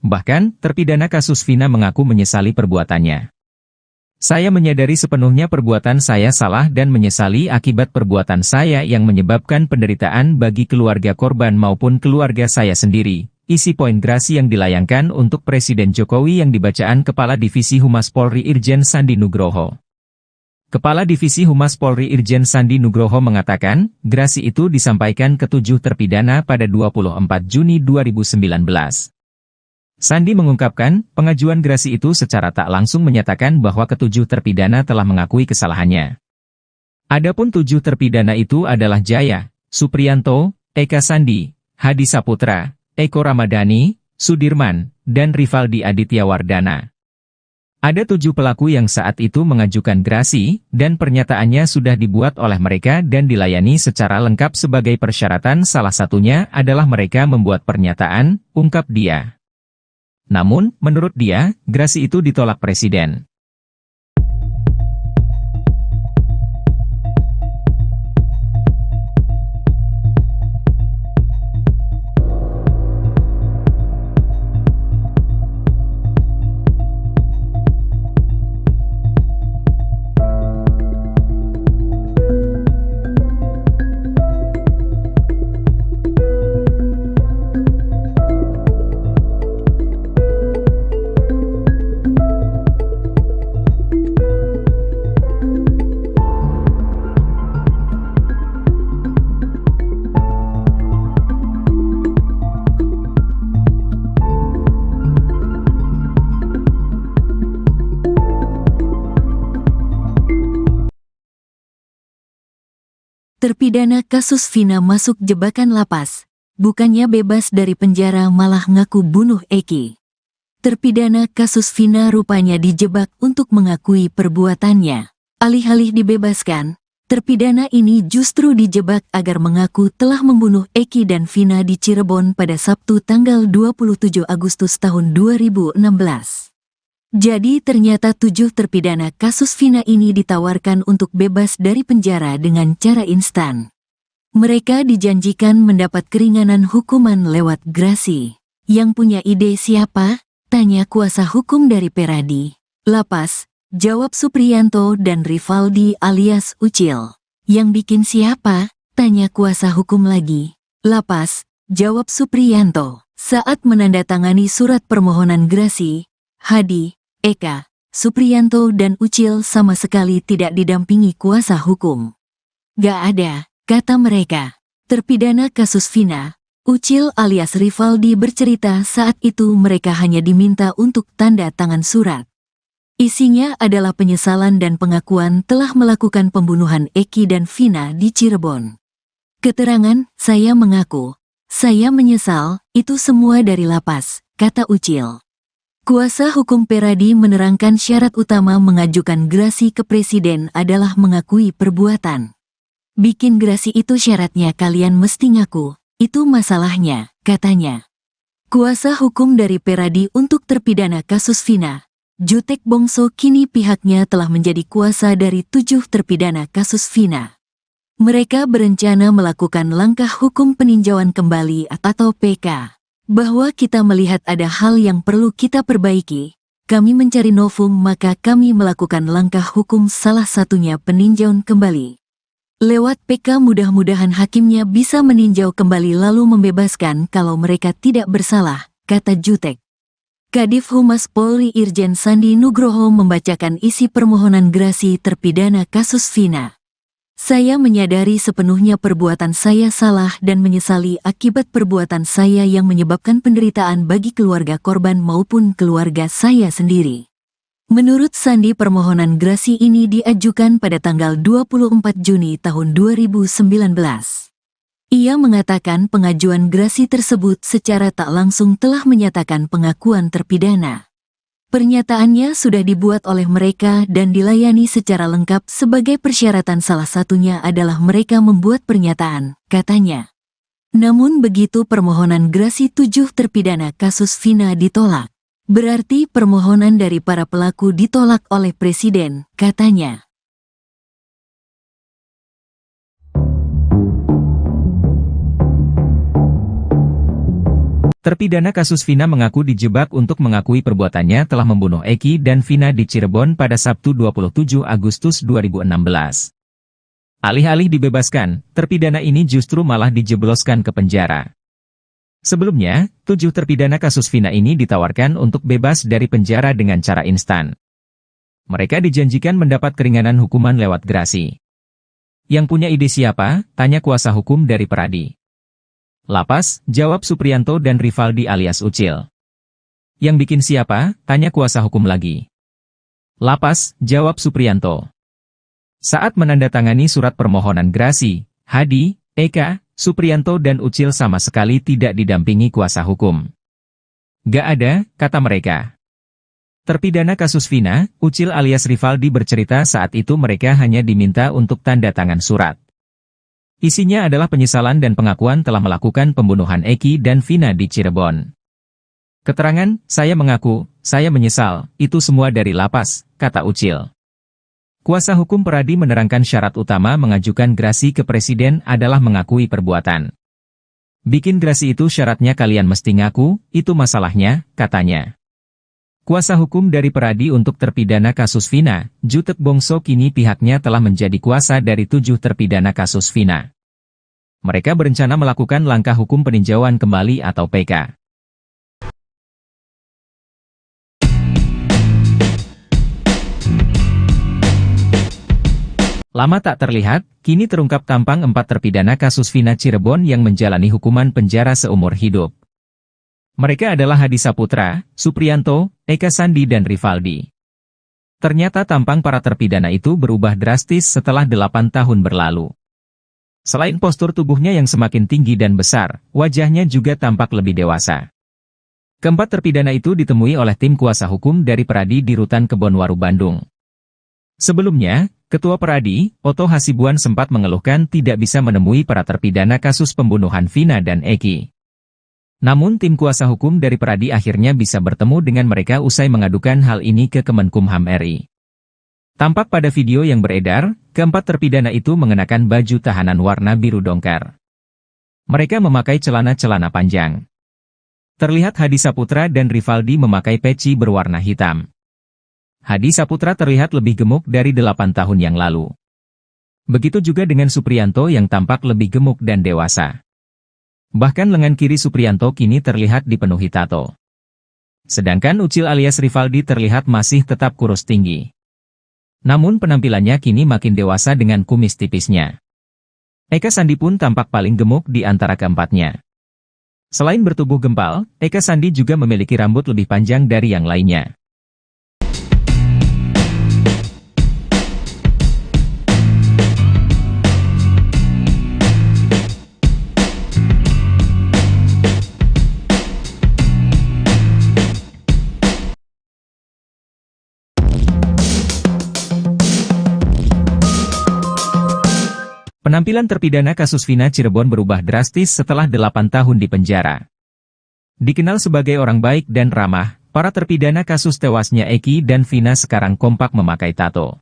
Bahkan, terpidana kasus Vina mengaku menyesali perbuatannya. Saya menyadari sepenuhnya perbuatan saya salah dan menyesali akibat perbuatan saya yang menyebabkan penderitaan bagi keluarga korban maupun keluarga saya sendiri. Isi poin gerasi yang dilayangkan untuk Presiden Jokowi yang dibacaan Kepala Divisi Humas Polri Irjen Sandi Nugroho. Kepala Divisi Humas Polri Irjen Sandi Nugroho mengatakan, gerasi itu disampaikan ke 7 terpidana pada 24 Juni 2019. Sandi mengungkapkan, pengajuan gerasi itu secara tak langsung menyatakan bahwa ke-7 terpidana telah mengakui kesalahannya. Adapun 7 terpidana itu adalah Jaya, Supriyanto, Eka Sandi, Hadi Saputra, Eko Ramadhani, Sudirman, dan Rivaldi Aditya Wardana. Ada 7 pelaku yang saat itu mengajukan gerasi, dan pernyataannya sudah dibuat oleh mereka dan dilayani secara lengkap sebagai persyaratan, salah satunya adalah mereka membuat pernyataan, ungkap dia. Namun, menurut dia, gerasi itu ditolak Presiden. Terpidana kasus Vina masuk jebakan lapas. Bukannya bebas dari penjara malah ngaku bunuh Eki. Terpidana kasus Vina rupanya dijebak untuk mengakui perbuatannya. Alih-alih dibebaskan, terpidana ini justru dijebak agar mengaku telah membunuh Eki dan Vina di Cirebon pada Sabtu tanggal 27 Agustus tahun 2016. Jadi ternyata 7 terpidana kasus Vina ini ditawarkan untuk bebas dari penjara dengan cara instan. Mereka dijanjikan mendapat keringanan hukuman lewat grasi. Yang punya ide siapa? Tanya kuasa hukum dari Peradi. Lapas, jawab Supriyanto dan Rivaldi alias Ucil. Yang bikin siapa? Tanya kuasa hukum lagi. Lapas, jawab Supriyanto. Saat menandatangani surat permohonan grasi, Hadi, Eka, Supriyanto dan Ucil sama sekali tidak didampingi kuasa hukum. Gak ada, kata mereka. Terpidana kasus Vina, Ucil alias Rivaldi bercerita saat itu mereka hanya diminta untuk tanda tangan surat. Isinya adalah penyesalan dan pengakuan telah melakukan pembunuhan Eki dan Vina di Cirebon. Keterangan, saya mengaku, saya menyesal, itu semua dari lapas, kata Ucil. Kuasa hukum Peradi menerangkan syarat utama mengajukan grasi ke presiden adalah mengakui perbuatan. Bikin grasi itu syaratnya kalian mesti ngaku, itu masalahnya, katanya. Kuasa hukum dari Peradi untuk terpidana kasus Vina, Jutek Bongso kini pihaknya telah menjadi kuasa dari 7 terpidana kasus Vina. Mereka berencana melakukan langkah hukum peninjauan kembali atau PK. Bahwa kita melihat ada hal yang perlu kita perbaiki, kami mencari novum maka kami melakukan langkah hukum salah satunya peninjauan kembali. Lewat PK mudah-mudahan hakimnya bisa meninjau kembali lalu membebaskan kalau mereka tidak bersalah, kata Jutek. Kadif Humas Polri Irjen Sandi Nugroho membacakan isi permohonan grasi terpidana kasus Vina. Saya menyadari sepenuhnya perbuatan saya salah dan menyesali akibat perbuatan saya yang menyebabkan penderitaan bagi keluarga korban maupun keluarga saya sendiri. Menurut Sandi permohonan grasi ini diajukan pada tanggal 24 Juni tahun 2019. Ia mengatakan pengajuan grasi tersebut secara tak langsung telah menyatakan pengakuan terpidana. Pernyataannya sudah dibuat oleh mereka dan dilayani secara lengkap sebagai persyaratan salah satunya adalah mereka membuat pernyataan, katanya. Namun begitu permohonan grasi 7 terpidana kasus Vina ditolak. Berarti permohonan dari para pelaku ditolak oleh Presiden, katanya. Terpidana kasus Vina mengaku dijebak untuk mengakui perbuatannya telah membunuh Eki dan Vina di Cirebon pada Sabtu 27 Agustus 2016. Alih-alih dibebaskan, terpidana ini justru malah dijebloskan ke penjara. Sebelumnya, 7 terpidana kasus Vina ini ditawarkan untuk bebas dari penjara dengan cara instan. Mereka dijanjikan mendapat keringanan hukuman lewat grasi. Yang punya ide siapa? Tanya kuasa hukum dari Peradi. Lapas, jawab Supriyanto dan Rivaldi alias Ucil. Yang bikin siapa? Tanya kuasa hukum lagi. Lapas, jawab Supriyanto. Saat menandatangani surat permohonan grasi, Hadi, Eka, Supriyanto dan Ucil sama sekali tidak didampingi kuasa hukum. Gak ada, kata mereka. Terpidana kasus Vina, Ucil alias Rivaldi bercerita saat itu mereka hanya diminta untuk tanda tangan surat. Isinya adalah penyesalan dan pengakuan telah melakukan pembunuhan Eki dan Vina di Cirebon. Keterangan, saya mengaku, saya menyesal, itu semua dari lapas, kata Ucil. Kuasa hukum Peradi menerangkan syarat utama mengajukan grasi ke Presiden adalah mengakui perbuatan. Bikin grasi itu syaratnya kalian mesti ngaku, itu masalahnya, katanya. Kuasa hukum dari Peradi untuk terpidana kasus Vina, Jutek Bongso kini pihaknya telah menjadi kuasa dari 7 terpidana kasus Vina. Mereka berencana melakukan langkah hukum peninjauan kembali atau PK. Lama tak terlihat, kini terungkap tampang 4 terpidana kasus Vina Cirebon yang menjalani hukuman penjara seumur hidup. Mereka adalah Hadi Saputra, Supriyanto, Eka Sandi dan Rivaldi. Ternyata tampang para terpidana itu berubah drastis setelah 8 tahun berlalu. Selain postur tubuhnya yang semakin tinggi dan besar, wajahnya juga tampak lebih dewasa. Keempat terpidana itu ditemui oleh tim kuasa hukum dari Peradi di Rutan Kebonwaru, Bandung. Sebelumnya, Ketua Peradi, Oto Hasibuan sempat mengeluhkan tidak bisa menemui para terpidana kasus pembunuhan Vina dan Eki. Namun tim kuasa hukum dari Peradi akhirnya bisa bertemu dengan mereka usai mengadukan hal ini ke Kemenkumham RI. Tampak pada video yang beredar, keempat terpidana itu mengenakan baju tahanan warna biru dongker. Mereka memakai celana-celana panjang. Terlihat Hadi Saputra dan Rivaldi memakai peci berwarna hitam. Hadi Saputra terlihat lebih gemuk dari 8 tahun yang lalu. Begitu juga dengan Supriyanto yang tampak lebih gemuk dan dewasa. Bahkan lengan kiri Supriyanto kini terlihat dipenuhi tato. Sedangkan Ucil alias Rivaldi terlihat masih tetap kurus tinggi. Namun penampilannya kini makin dewasa dengan kumis tipisnya. Eka Sandi pun tampak paling gemuk di antara keempatnya. Selain bertubuh gempal, Eka Sandi juga memiliki rambut lebih panjang dari yang lainnya. Penampilan terpidana kasus Vina Cirebon berubah drastis setelah 8 tahun di penjara. Dikenal sebagai orang baik dan ramah, para terpidana kasus tewasnya Eki dan Vina sekarang kompak memakai tato.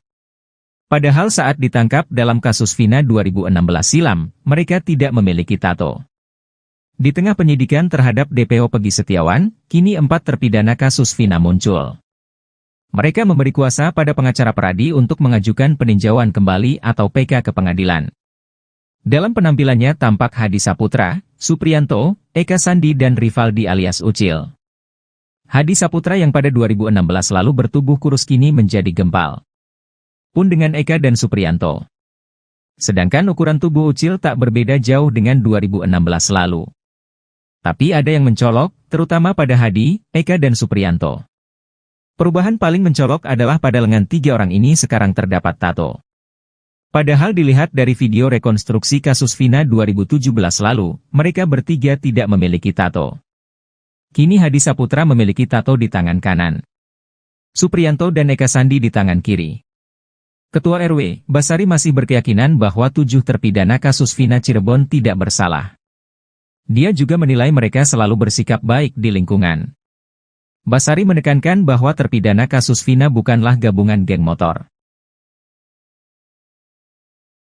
Padahal saat ditangkap dalam kasus Vina 2016 silam, mereka tidak memiliki tato. Di tengah penyidikan terhadap DPO Pegi Setiawan, kini 4 terpidana kasus Vina muncul. Mereka memberi kuasa pada pengacara Peradi untuk mengajukan peninjauan kembali atau PK ke pengadilan. Dalam penampilannya tampak Hadi Saputra, Supriyanto, Eka Sandi dan Rivaldi alias Ucil. Hadi Saputra yang pada 2016 lalu bertubuh kurus kini menjadi gempal. Pun dengan Eka dan Supriyanto. Sedangkan ukuran tubuh Ucil tak berbeda jauh dengan 2016 lalu. Tapi ada yang mencolok, terutama pada Hadi, Eka dan Supriyanto. Perubahan paling mencolok adalah pada lengan 3 orang ini sekarang terdapat tato. Padahal dilihat dari video rekonstruksi kasus Vina 2017 lalu, mereka bertiga tidak memiliki tato. Kini Hadi Saputra memiliki tato di tangan kanan. Supriyanto dan Eka Sandi di tangan kiri. Ketua RW, Basari masih berkeyakinan bahwa 7 terpidana kasus Vina Cirebon tidak bersalah. Dia juga menilai mereka selalu bersikap baik di lingkungan. Basari menekankan bahwa terpidana kasus Vina bukanlah gabungan geng motor.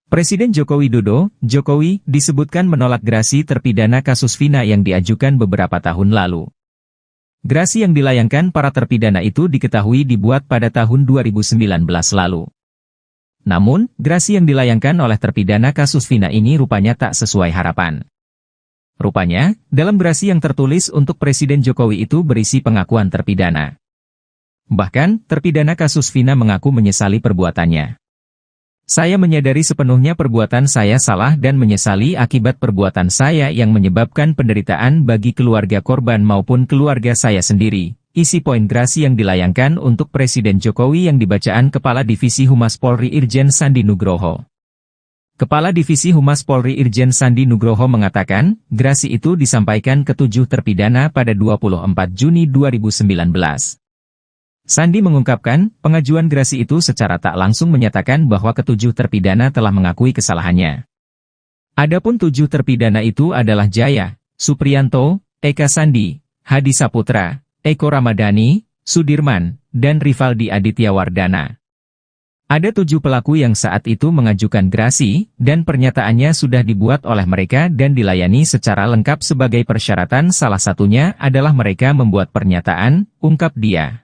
Presiden Joko Widodo, Jokowi, disebutkan menolak gerasi terpidana kasus Vina yang diajukan beberapa tahun lalu. Gerasi yang dilayangkan para terpidana itu diketahui dibuat pada tahun 2019 lalu. Namun, gerasi yang dilayangkan oleh terpidana kasus Vina ini rupanya tak sesuai harapan. Rupanya, dalam gerasi yang tertulis untuk Presiden Jokowi itu berisi pengakuan terpidana. Bahkan, terpidana kasus Vina mengaku menyesali perbuatannya. Saya menyadari sepenuhnya perbuatan saya salah dan menyesali akibat perbuatan saya yang menyebabkan penderitaan bagi keluarga korban maupun keluarga saya sendiri. Isi poin gerasi yang dilayangkan untuk Presiden Jokowi yang dibacaan Kepala Divisi Humas Polri Irjen Sandi Nugroho. Kepala Divisi Humas Polri Irjen Sandi Nugroho mengatakan, gerasi itu disampaikan ke 7 terpidana pada 24 Juni 2019. Sandi mengungkapkan, pengajuan gerasi itu secara tak langsung menyatakan bahwa ke-7 terpidana telah mengakui kesalahannya. Adapun 7 terpidana itu adalah Jaya, Supriyanto, Eka Sandi, Hadi Saputra, Eko Ramadhani, Sudirman, dan Rivaldi Aditya Wardana. Ada 7 pelaku yang saat itu mengajukan gerasi, dan pernyataannya sudah dibuat oleh mereka dan dilayani secara lengkap sebagai persyaratan, salah satunya adalah mereka membuat pernyataan, ungkap dia.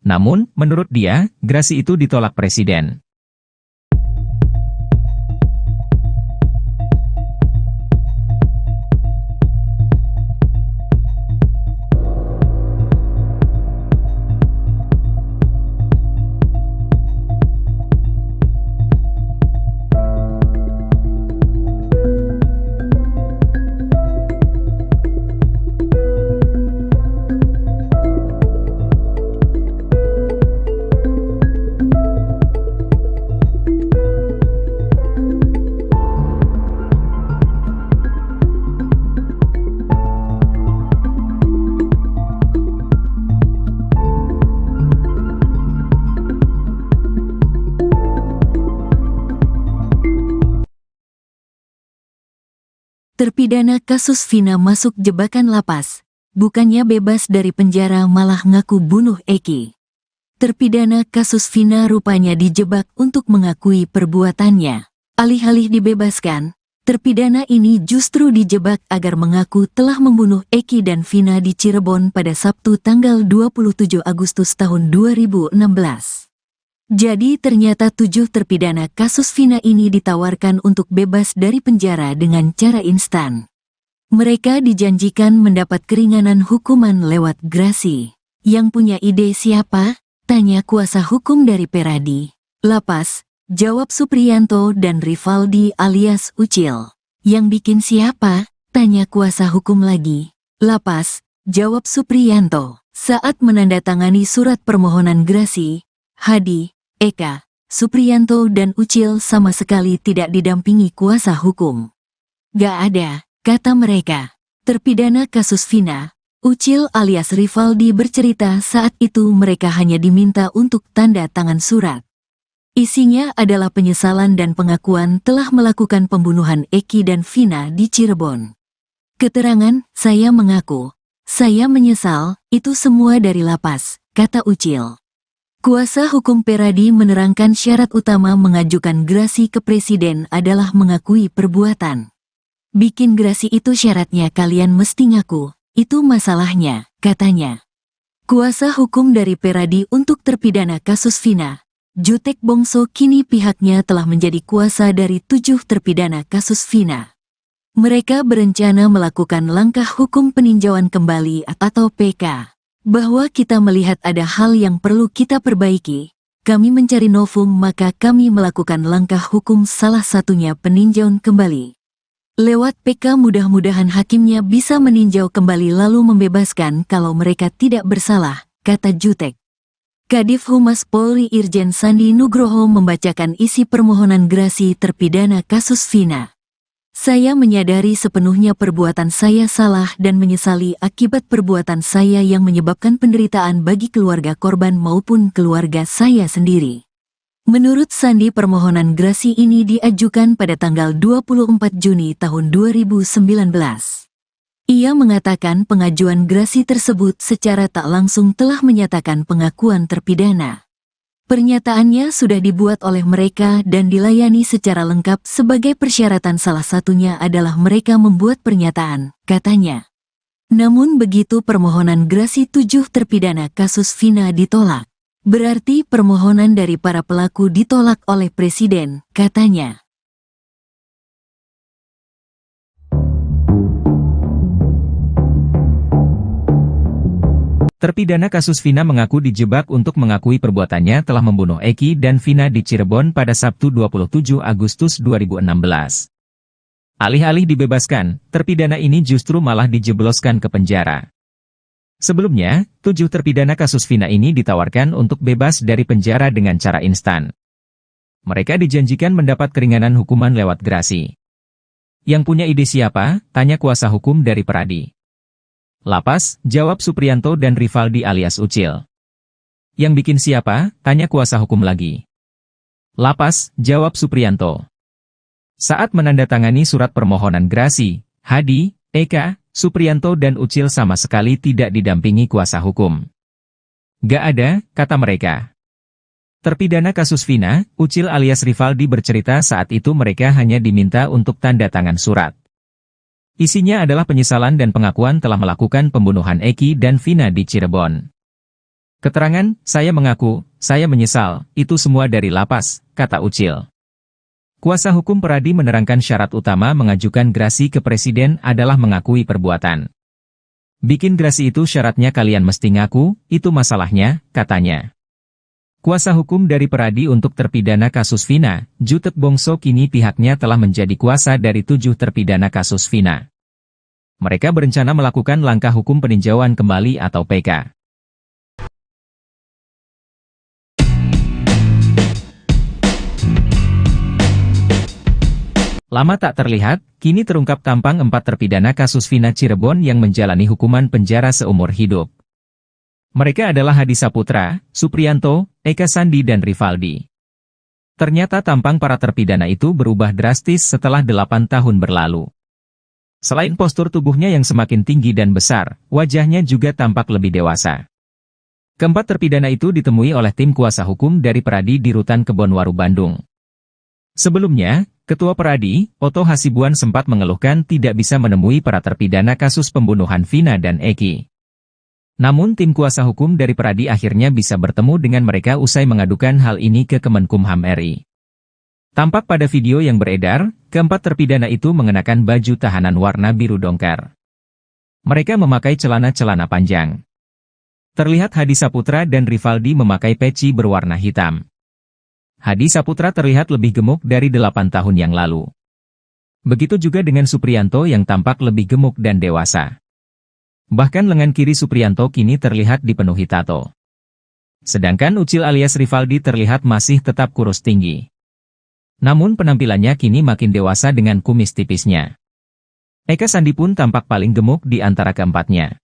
Namun, menurut dia, gerasi itu ditolak Presiden. Terpidana kasus Vina masuk jebakan lapas. Bukannya bebas dari penjara malah ngaku bunuh Eki. Terpidana kasus Vina rupanya dijebak untuk mengakui perbuatannya. Alih-alih dibebaskan, terpidana ini justru dijebak agar mengaku telah membunuh Eki dan Vina di Cirebon pada Sabtu tanggal 27 Agustus tahun 2016. Jadi ternyata 7 terpidana kasus Vina ini ditawarkan untuk bebas dari penjara dengan cara instan. Mereka dijanjikan mendapat keringanan hukuman lewat grasi. Yang punya ide siapa? Tanya kuasa hukum dari Peradi. Lapas, jawab Supriyanto dan Rivaldi alias Ucil. Yang bikin siapa? Tanya kuasa hukum lagi. Lapas, jawab Supriyanto. Saat menandatangani surat permohonan grasi, Hadi, Eka, Supriyanto dan Ucil sama sekali tidak didampingi kuasa hukum. Gak ada, kata mereka. Terpidana kasus Vina, Ucil alias Rivaldi bercerita saat itu mereka hanya diminta untuk tanda tangan surat. Isinya adalah penyesalan dan pengakuan telah melakukan pembunuhan Eki dan Vina di Cirebon. Keterangan, saya mengaku, saya menyesal, itu semua dari lapas, kata Ucil. Kuasa hukum Peradi menerangkan syarat utama mengajukan grasi ke presiden adalah mengakui perbuatan. Bikin grasi itu syaratnya kalian mesti ngaku, itu masalahnya, katanya. Kuasa hukum dari Peradi untuk terpidana kasus Vina, Jutek Bongso kini pihaknya telah menjadi kuasa dari 7 terpidana kasus Vina. Mereka berencana melakukan langkah hukum peninjauan kembali atau PK. Bahwa kita melihat ada hal yang perlu kita perbaiki, kami mencari novum maka kami melakukan langkah hukum salah satunya peninjauan kembali. Lewat PK mudah-mudahan hakimnya bisa meninjau kembali lalu membebaskan kalau mereka tidak bersalah, kata Jutek. Kadif Humas Polri Irjen Sandi Nugroho membacakan isi permohonan grasi terpidana kasus Vina. Saya menyadari sepenuhnya perbuatan saya salah dan menyesali akibat perbuatan saya yang menyebabkan penderitaan bagi keluarga korban maupun keluarga saya sendiri. Menurut Sandi permohonan grasi ini diajukan pada tanggal 24 Juni tahun 2019. Ia mengatakan pengajuan grasi tersebut secara tak langsung telah menyatakan pengakuan terpidana. Pernyataannya sudah dibuat oleh mereka dan dilayani secara lengkap sebagai persyaratan salah satunya adalah mereka membuat pernyataan, katanya. Namun begitu permohonan grasi 7 terpidana kasus Vina ditolak. Berarti permohonan dari para pelaku ditolak oleh Presiden, katanya. Terpidana kasus Vina mengaku dijebak untuk mengakui perbuatannya telah membunuh Eki dan Vina di Cirebon pada Sabtu 27 Agustus 2016. Alih-alih dibebaskan, terpidana ini justru malah dijebloskan ke penjara. Sebelumnya, 7 terpidana kasus Vina ini ditawarkan untuk bebas dari penjara dengan cara instan. Mereka dijanjikan mendapat keringanan hukuman lewat grasi. Yang punya ide siapa? Tanya kuasa hukum dari Peradi. Lapas, jawab Supriyanto dan Rivaldi alias Ucil. Yang bikin siapa? Tanya kuasa hukum lagi. Lapas, jawab Supriyanto. Saat menandatangani surat permohonan grasi, Hadi, Eka, Supriyanto dan Ucil sama sekali tidak didampingi kuasa hukum. Gak ada, kata mereka. Terpidana kasus Vina, Ucil alias Rivaldi bercerita saat itu mereka hanya diminta untuk tanda tangan surat. Isinya adalah penyesalan dan pengakuan telah melakukan pembunuhan Eki dan Vina di Cirebon. Keterangan, saya mengaku, saya menyesal, itu semua dari lapas, kata Ucil. Kuasa hukum Peradi menerangkan syarat utama mengajukan grasi ke Presiden adalah mengakui perbuatan. Bikin grasi itu syaratnya kalian mesti ngaku, itu masalahnya, katanya. Kuasa hukum dari Peradi untuk terpidana kasus Vina, Jutek Bongso kini pihaknya telah menjadi kuasa dari 7 terpidana kasus Vina. Mereka berencana melakukan langkah hukum peninjauan kembali atau PK. Lama tak terlihat, kini terungkap tampang 4 terpidana kasus Vina Cirebon yang menjalani hukuman penjara seumur hidup. Mereka adalah Hadi Saputra, Supriyanto, Eka Sandi dan Rivaldi. Ternyata tampang para terpidana itu berubah drastis setelah 8 tahun berlalu. Selain postur tubuhnya yang semakin tinggi dan besar, wajahnya juga tampak lebih dewasa. Keempat terpidana itu ditemui oleh tim kuasa hukum dari Peradi di Rutan Kebonwaru, Bandung. Sebelumnya, Ketua Peradi, Oto Hasibuan sempat mengeluhkan tidak bisa menemui para terpidana kasus pembunuhan Vina dan Eki. Namun tim kuasa hukum dari Peradi akhirnya bisa bertemu dengan mereka usai mengadukan hal ini ke Kemenkumham RI. Tampak pada video yang beredar, keempat terpidana itu mengenakan baju tahanan warna biru dongker. Mereka memakai celana-celana panjang. Terlihat Hadi Saputra dan Rivaldi memakai peci berwarna hitam. Hadi Saputra terlihat lebih gemuk dari 8 tahun yang lalu. Begitu juga dengan Supriyanto yang tampak lebih gemuk dan dewasa. Bahkan lengan kiri Supriyanto kini terlihat dipenuhi tato. Sedangkan Ucil alias Rivaldi terlihat masih tetap kurus tinggi. Namun penampilannya kini makin dewasa dengan kumis tipisnya. Eka Sandi pun tampak paling gemuk di antara keempatnya.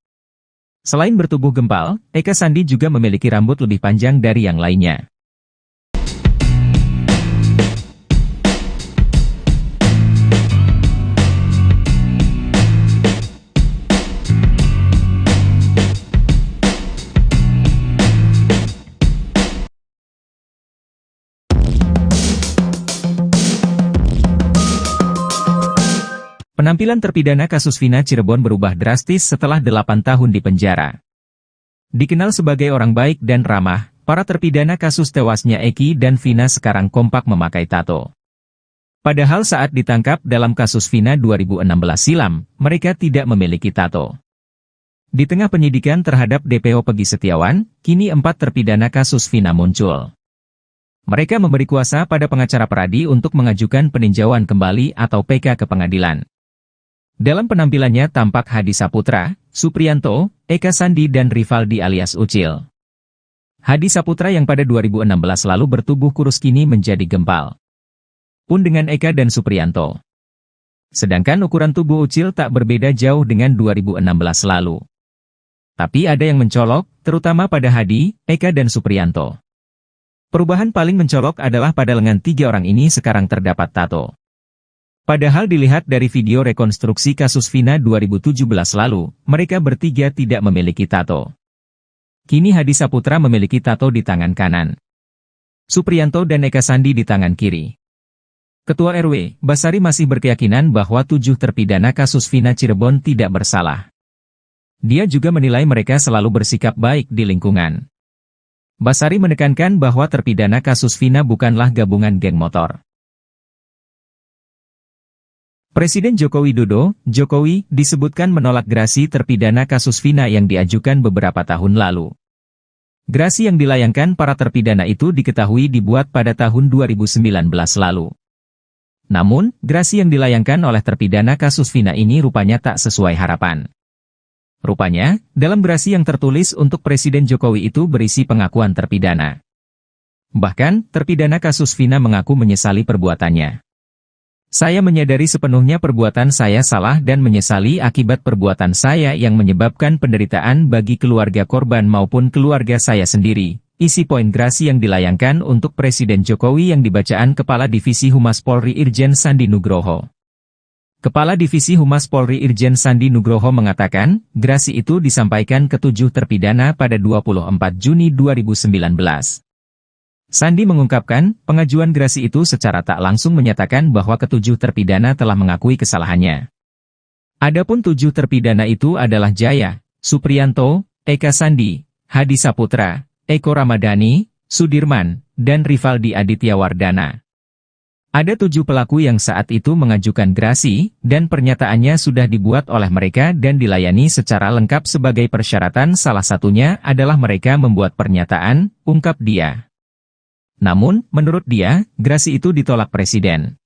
Selain bertubuh gempal, Eka Sandi juga memiliki rambut lebih panjang dari yang lainnya. Penampilan terpidana kasus Vina Cirebon berubah drastis setelah 8 tahun di penjara. Dikenal sebagai orang baik dan ramah, para terpidana kasus tewasnya Eki dan Vina sekarang kompak memakai tato. Padahal saat ditangkap dalam kasus Vina 2016 silam, mereka tidak memiliki tato. Di tengah penyidikan terhadap DPO Pegi Setiawan, kini 4 terpidana kasus Vina muncul. Mereka memberi kuasa pada pengacara Peradi untuk mengajukan peninjauan kembali atau PK ke pengadilan. Dalam penampilannya tampak Hadi Saputra, Supriyanto, Eka Sandi dan Rivaldi alias Ucil. Hadi Saputra yang pada 2016 lalu bertubuh kurus kini menjadi gempal. Pun dengan Eka dan Supriyanto. Sedangkan ukuran tubuh Ucil tak berbeda jauh dengan 2016 lalu. Tapi ada yang mencolok, terutama pada Hadi, Eka dan Supriyanto. Perubahan paling mencolok adalah pada lengan 3 orang ini sekarang terdapat tato. Padahal dilihat dari video rekonstruksi kasus Vina 2017 lalu, mereka bertiga tidak memiliki tato. Kini Hadi Saputra memiliki tato di tangan kanan. Supriyanto dan Eka Sandi di tangan kiri. Ketua RW, Basari masih berkeyakinan bahwa 7 terpidana kasus Vina Cirebon tidak bersalah. Dia juga menilai mereka selalu bersikap baik di lingkungan. Basari menekankan bahwa terpidana kasus Vina bukanlah gabungan geng motor. Presiden Joko Widodo, Jokowi, disebutkan menolak gerasi terpidana kasus Vina yang diajukan beberapa tahun lalu. Gerasi yang dilayangkan para terpidana itu diketahui dibuat pada tahun 2019 lalu. Namun, gerasi yang dilayangkan oleh terpidana kasus Vina ini rupanya tak sesuai harapan. Rupanya, dalam gerasi yang tertulis untuk Presiden Jokowi itu berisi pengakuan terpidana. Bahkan, terpidana kasus Vina mengaku menyesali perbuatannya. Saya menyadari sepenuhnya perbuatan saya salah dan menyesali akibat perbuatan saya yang menyebabkan penderitaan bagi keluarga korban maupun keluarga saya sendiri. Isi poin gerasi yang dilayangkan untuk Presiden Jokowi yang dibacaan Kepala Divisi Humas Polri Irjen Sandi Nugroho. Kepala Divisi Humas Polri Irjen Sandi Nugroho mengatakan, gerasi itu disampaikan ke 7 terpidana pada 24 Juni 2019. Sandi mengungkapkan, pengajuan gerasi itu secara tak langsung menyatakan bahwa ke-7 terpidana telah mengakui kesalahannya. Adapun 7 terpidana itu adalah Jaya, Supriyanto, Eka Sandi, Hadi Saputra, Eko Ramadhani, Sudirman, dan Rivaldi Adityawardana. Ada 7 pelaku yang saat itu mengajukan gerasi, dan pernyataannya sudah dibuat oleh mereka dan dilayani secara lengkap sebagai persyaratan, salah satunya adalah mereka membuat pernyataan, ungkap dia. Namun, menurut dia, gerasi itu ditolak Presiden.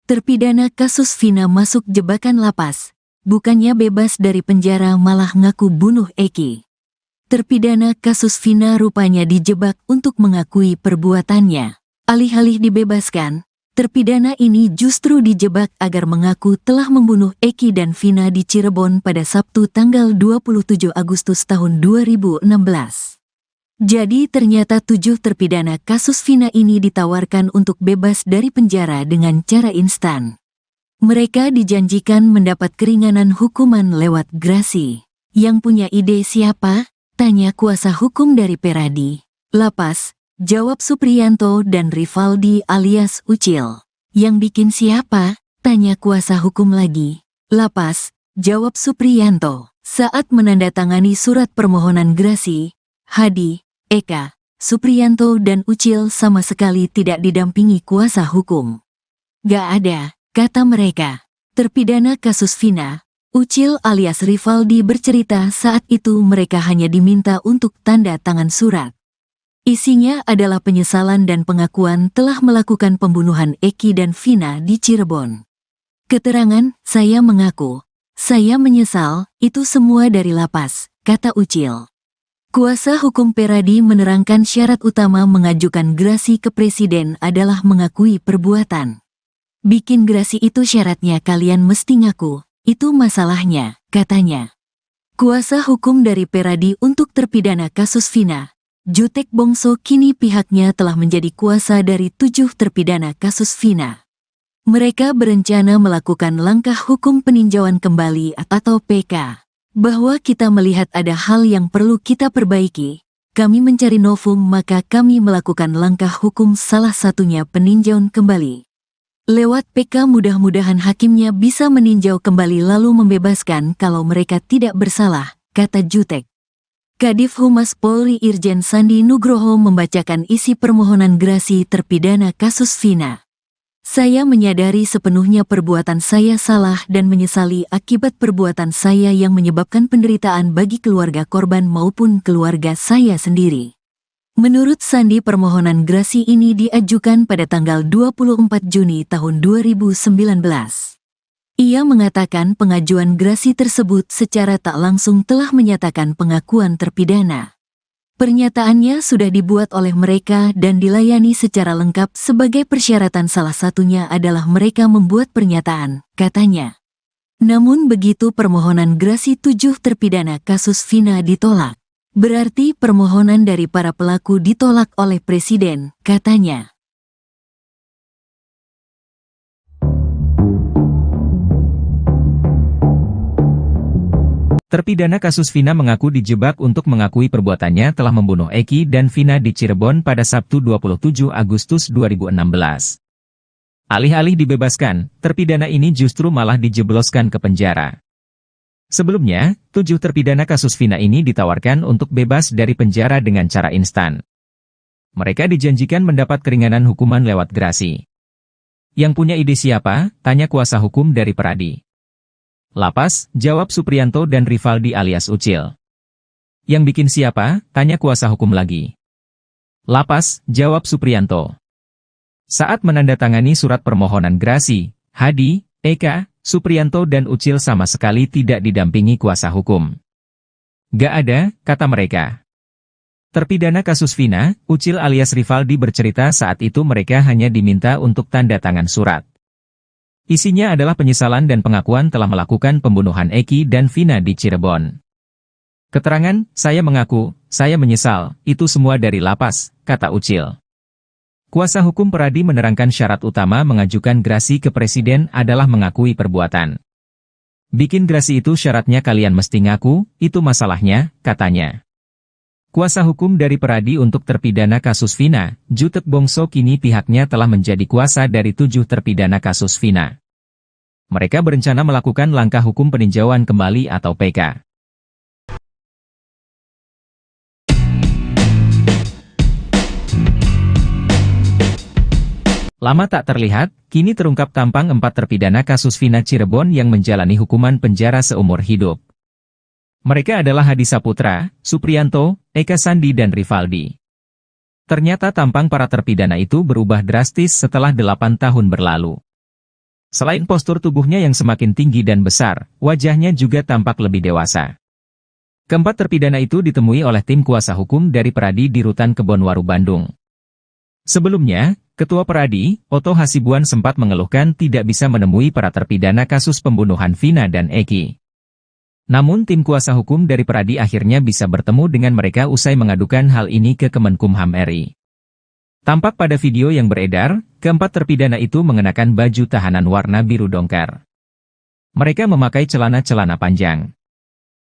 Terpidana kasus Vina masuk jebakan lapas. Bukannya bebas dari penjara malah ngaku bunuh Eki. Terpidana kasus Vina rupanya dijebak untuk mengakui perbuatannya. Alih-alih dibebaskan, terpidana ini justru dijebak agar mengaku telah membunuh Eki dan Vina di Cirebon pada Sabtu tanggal 27 Agustus tahun 2016. Jadi ternyata 7 terpidana kasus Vina ini ditawarkan untuk bebas dari penjara dengan cara instan. Mereka dijanjikan mendapat keringanan hukuman lewat grasi. Yang punya ide siapa? Tanya kuasa hukum dari Peradi. Lapas, jawab Supriyanto dan Rivaldi alias Ucil. Yang bikin siapa? Tanya kuasa hukum lagi. Lapas, jawab Supriyanto. Saat menandatangani surat permohonan grasi, Hadi, Eka, Supriyanto dan Ucil sama sekali tidak didampingi kuasa hukum. Gak ada, kata mereka. Terpidana kasus Vina, Ucil alias Rivaldi bercerita saat itu mereka hanya diminta untuk tanda tangan surat. Isinya adalah penyesalan dan pengakuan telah melakukan pembunuhan Eki dan Vina di Cirebon. Keterangan, saya mengaku, saya menyesal, itu semua dari lapas, kata Ucil. Kuasa hukum Peradi menerangkan syarat utama mengajukan grasi ke presiden adalah mengakui perbuatan. Bikin grasi itu syaratnya kalian mesti ngaku, itu masalahnya, katanya. Kuasa hukum dari Peradi untuk terpidana kasus Vina, Jutek Bongso kini pihaknya telah menjadi kuasa dari 7 terpidana kasus Vina. Mereka berencana melakukan langkah hukum peninjauan kembali atau PK. Bahwa kita melihat ada hal yang perlu kita perbaiki, kami mencari novum maka kami melakukan langkah hukum salah satunya peninjauan kembali. Lewat PK mudah-mudahan hakimnya bisa meninjau kembali lalu membebaskan kalau mereka tidak bersalah, kata Jutek. Kadif Humas Polri Irjen Sandi Nugroho membacakan isi permohonan grasi terpidana kasus Vina. Saya menyadari sepenuhnya perbuatan saya salah dan menyesali akibat perbuatan saya yang menyebabkan penderitaan bagi keluarga korban maupun keluarga saya sendiri. Menurut Sandi permohonan grasi ini diajukan pada tanggal 24 Juni tahun 2019. Ia mengatakan pengajuan grasi tersebut secara tak langsung telah menyatakan pengakuan terpidana. Pernyataannya sudah dibuat oleh mereka dan dilayani secara lengkap sebagai persyaratan salah satunya adalah mereka membuat pernyataan, katanya. Namun begitu permohonan grasi 7 terpidana kasus Vina ditolak. Berarti permohonan dari para pelaku ditolak oleh Presiden, katanya. Terpidana kasus Vina mengaku dijebak untuk mengakui perbuatannya telah membunuh Eki dan Vina di Cirebon pada Sabtu 27 Agustus 2016. Alih-alih dibebaskan, terpidana ini justru malah dijebloskan ke penjara. Sebelumnya, 7 terpidana kasus Vina ini ditawarkan untuk bebas dari penjara dengan cara instan. Mereka dijanjikan mendapat keringanan hukuman lewat grasi. Yang punya ide siapa? Tanya kuasa hukum dari Peradi. Lapas, jawab Supriyanto dan Rivaldi alias Ucil. Yang bikin siapa? Tanya kuasa hukum lagi. Lapas, jawab Supriyanto. Saat menandatangani surat permohonan grasi, Hadi, Eka, Supriyanto dan Ucil sama sekali tidak didampingi kuasa hukum. Gak ada, kata mereka. Terpidana kasus Vina, Ucil alias Rivaldi bercerita saat itu mereka hanya diminta untuk tanda tangan surat. Isinya adalah penyesalan dan pengakuan telah melakukan pembunuhan Eki dan Vina di Cirebon. Keterangan, saya mengaku, saya menyesal, itu semua dari lapas, kata Ucil. Kuasa hukum Peradi menerangkan syarat utama mengajukan grasi ke Presiden adalah mengakui perbuatan. Bikin grasi itu syaratnya kalian mesti ngaku, itu masalahnya, katanya. Kuasa hukum dari Peradi untuk terpidana kasus Vina, Jutek Bongso kini pihaknya telah menjadi kuasa dari 7 terpidana kasus Vina. Mereka berencana melakukan langkah hukum peninjauan kembali atau PK. Lama tak terlihat, kini terungkap tampang 4 terpidana kasus Vina Cirebon yang menjalani hukuman penjara seumur hidup. Mereka adalah Hadi Saputra, Supriyanto, Eka Sandi dan Rivaldi. Ternyata tampang para terpidana itu berubah drastis setelah 8 tahun berlalu. Selain postur tubuhnya yang semakin tinggi dan besar, wajahnya juga tampak lebih dewasa. Keempat terpidana itu ditemui oleh tim kuasa hukum dari Peradi di Rutan Kebonwaru, Bandung. Sebelumnya, Ketua Peradi, Oto Hasibuan sempat mengeluhkan tidak bisa menemui para terpidana kasus pembunuhan Vina dan Eki. Namun tim kuasa hukum dari Peradi akhirnya bisa bertemu dengan mereka usai mengadukan hal ini ke Kemenkumham RI. Tampak pada video yang beredar, keempat terpidana itu mengenakan baju tahanan warna biru dongker. Mereka memakai celana-celana panjang.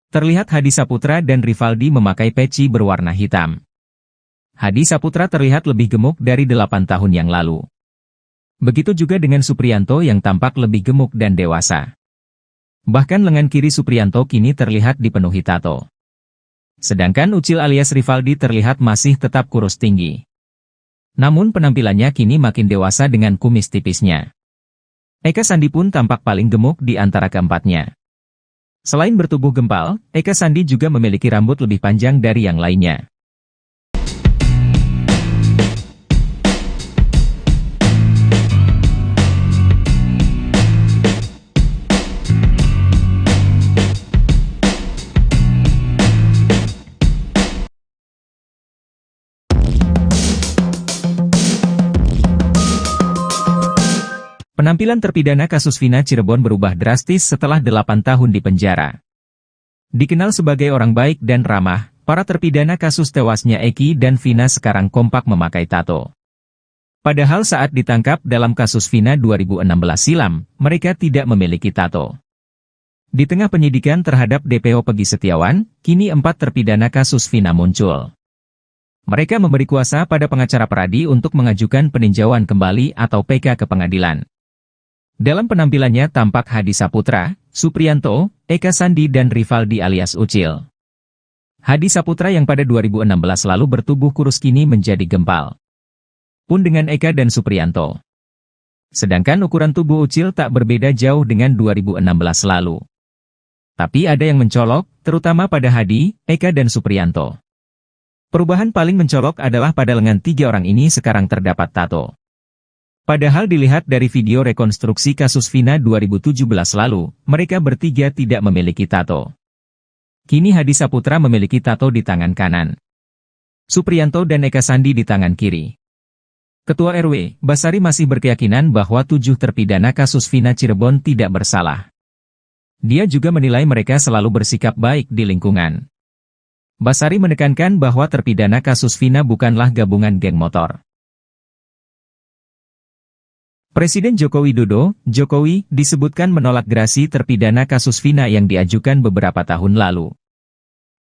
Terlihat Hadi Saputra dan Rivaldi memakai peci berwarna hitam. Hadi Saputra terlihat lebih gemuk dari 8 tahun yang lalu. Begitu juga dengan Supriyanto yang tampak lebih gemuk dan dewasa. Bahkan lengan kiri Supriyanto kini terlihat dipenuhi tato. Sedangkan Ucil alias Rivaldi terlihat masih tetap kurus tinggi. Namun penampilannya kini makin dewasa dengan kumis tipisnya. Eka Sandi pun tampak paling gemuk di antara keempatnya. Selain bertubuh gempal, Eka Sandi juga memiliki rambut lebih panjang dari yang lainnya. Penampilan terpidana kasus Vina Cirebon berubah drastis setelah 8 tahun di penjara. Dikenal sebagai orang baik dan ramah, para terpidana kasus tewasnya Eki dan Vina sekarang kompak memakai tato. Padahal saat ditangkap dalam kasus Vina 2016 silam, mereka tidak memiliki tato. Di tengah penyidikan terhadap DPO Pegi Setiawan, kini 4 terpidana kasus Vina muncul. Mereka memberi kuasa pada pengacara Peradi untuk mengajukan peninjauan kembali atau PK ke pengadilan. Dalam penampilannya tampak Hadi Saputra, Supriyanto, Eka Sandi dan Rivaldi alias Ucil. Hadi Saputra yang pada 2016 lalu bertubuh kurus kini menjadi gempal. Pun dengan Eka dan Supriyanto. Sedangkan ukuran tubuh Ucil tak berbeda jauh dengan 2016 lalu. Tapi ada yang mencolok, terutama pada Hadi, Eka dan Supriyanto. Perubahan paling mencolok adalah pada lengan 3 orang ini sekarang terdapat tato. Padahal dilihat dari video rekonstruksi kasus Vina 2017 lalu, mereka bertiga tidak memiliki tato. Kini Hadi Saputra memiliki tato di tangan kanan. Supriyanto dan Eka Sandi di tangan kiri. Ketua RW, Basari masih berkeyakinan bahwa 7 terpidana kasus Vina Cirebon tidak bersalah. Dia juga menilai mereka selalu bersikap baik di lingkungan. Basari menekankan bahwa terpidana kasus Vina bukanlah gabungan geng motor. Presiden Joko Widodo, Jokowi, disebutkan menolak gerasi terpidana kasus Vina yang diajukan beberapa tahun lalu.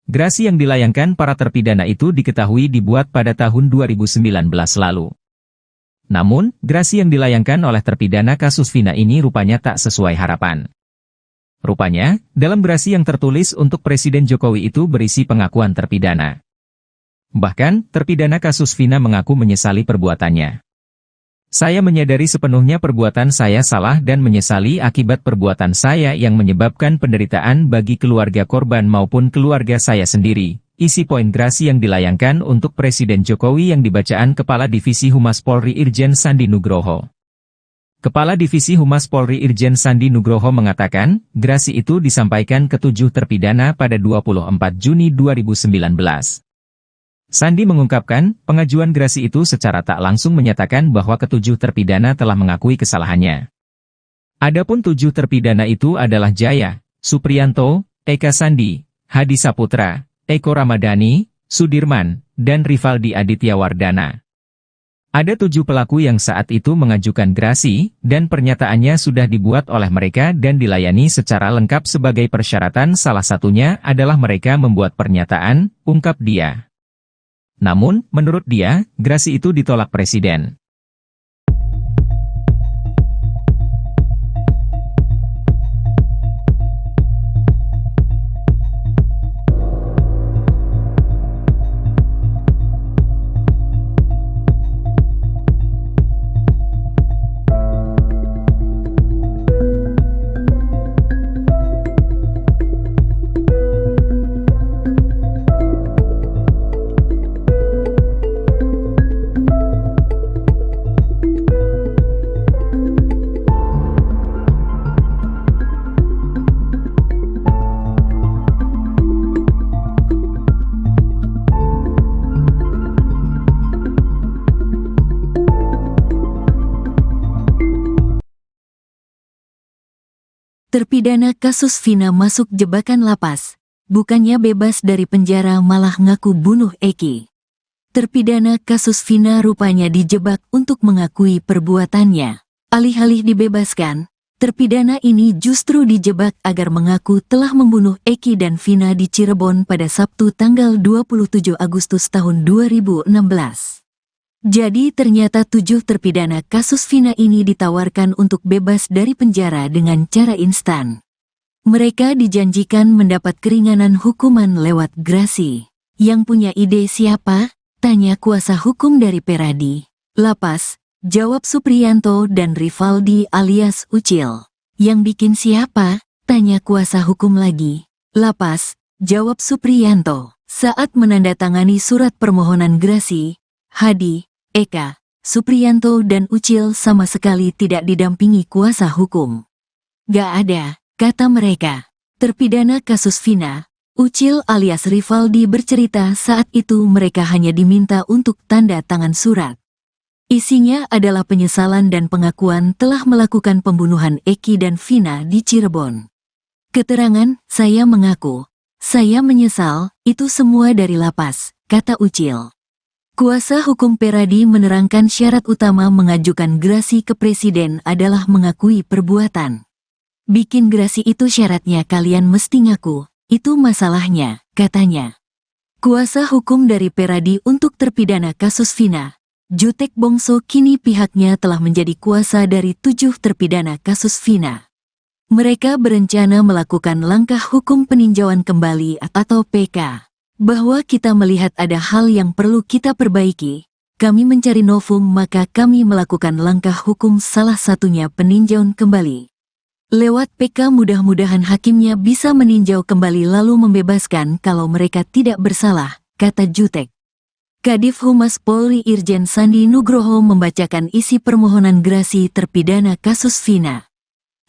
Gerasi yang dilayangkan para terpidana itu diketahui dibuat pada tahun 2019 lalu. Namun, gerasi yang dilayangkan oleh terpidana kasus Vina ini rupanya tak sesuai harapan. Rupanya, dalam gerasi yang tertulis untuk Presiden Jokowi itu berisi pengakuan terpidana. Bahkan, terpidana kasus Vina mengaku menyesali perbuatannya. Saya menyadari sepenuhnya perbuatan saya salah dan menyesali akibat perbuatan saya yang menyebabkan penderitaan bagi keluarga korban maupun keluarga saya sendiri. Isi poin gerasi yang dilayangkan untuk Presiden Jokowi yang dibacaan Kepala Divisi Humas Polri Irjen Sandi Nugroho. Kepala Divisi Humas Polri Irjen Sandi Nugroho mengatakan, gerasi itu disampaikan ke 7 terpidana pada 24 Juni 2019. Sandi mengungkapkan, pengajuan gerasi itu secara tak langsung menyatakan bahwa ke-7 terpidana telah mengakui kesalahannya. Adapun 7 terpidana itu adalah Jaya, Supriyanto, Eka Sandi, Hadi Saputra, Eko Ramadhani, Sudirman, dan Rivaldi Aditya Wardana. Ada 7 pelaku yang saat itu mengajukan gerasi, dan pernyataannya sudah dibuat oleh mereka dan dilayani secara lengkap sebagai persyaratan, salah satunya adalah mereka membuat pernyataan, ungkap dia. Namun, menurut dia, gerasi itu ditolak Presiden. Terpidana kasus Vina masuk jebakan lapas. Bukannya bebas dari penjara malah ngaku bunuh Eki. Terpidana kasus Vina rupanya dijebak untuk mengakui perbuatannya. Alih-alih dibebaskan, terpidana ini justru dijebak agar mengaku telah membunuh Eki dan Vina di Cirebon pada Sabtu tanggal 27 Agustus tahun 2016. Jadi ternyata 7 terpidana kasus Vina ini ditawarkan untuk bebas dari penjara dengan cara instan. Mereka dijanjikan mendapat keringanan hukuman lewat grasi. Yang punya ide siapa? Tanya kuasa hukum dari Peradi. Lapas, jawab Supriyanto dan Rivaldi alias Ucil. Yang bikin siapa? Tanya kuasa hukum lagi. Lapas, jawab Supriyanto. Saat menandatangani surat permohonan grasi, Hadi, Eka, Supriyanto dan Ucil sama sekali tidak didampingi kuasa hukum. Gak ada, kata mereka. Terpidana kasus Vina, Ucil alias Rivaldi bercerita saat itu mereka hanya diminta untuk tanda tangan surat. Isinya adalah penyesalan dan pengakuan telah melakukan pembunuhan Eki dan Vina di Cirebon. Keterangan, saya mengaku, saya menyesal, itu semua dari lapas, kata Ucil. Kuasa hukum Peradi menerangkan syarat utama mengajukan grasi ke presiden adalah mengakui perbuatan. Bikin grasi itu syaratnya kalian mesti ngaku, itu masalahnya, katanya. Kuasa hukum dari Peradi untuk terpidana kasus Vina, Jutek Bongso kini pihaknya telah menjadi kuasa dari 7 terpidana kasus Vina. Mereka berencana melakukan langkah hukum peninjauan kembali atau PK. Bahwa kita melihat ada hal yang perlu kita perbaiki, kami mencari novum maka kami melakukan langkah hukum salah satunya peninjauan kembali. Lewat PK mudah-mudahan hakimnya bisa meninjau kembali lalu membebaskan kalau mereka tidak bersalah, kata Jutek. Kadif Humas Polri Irjen Sandi Nugroho membacakan isi permohonan grasi terpidana kasus Vina.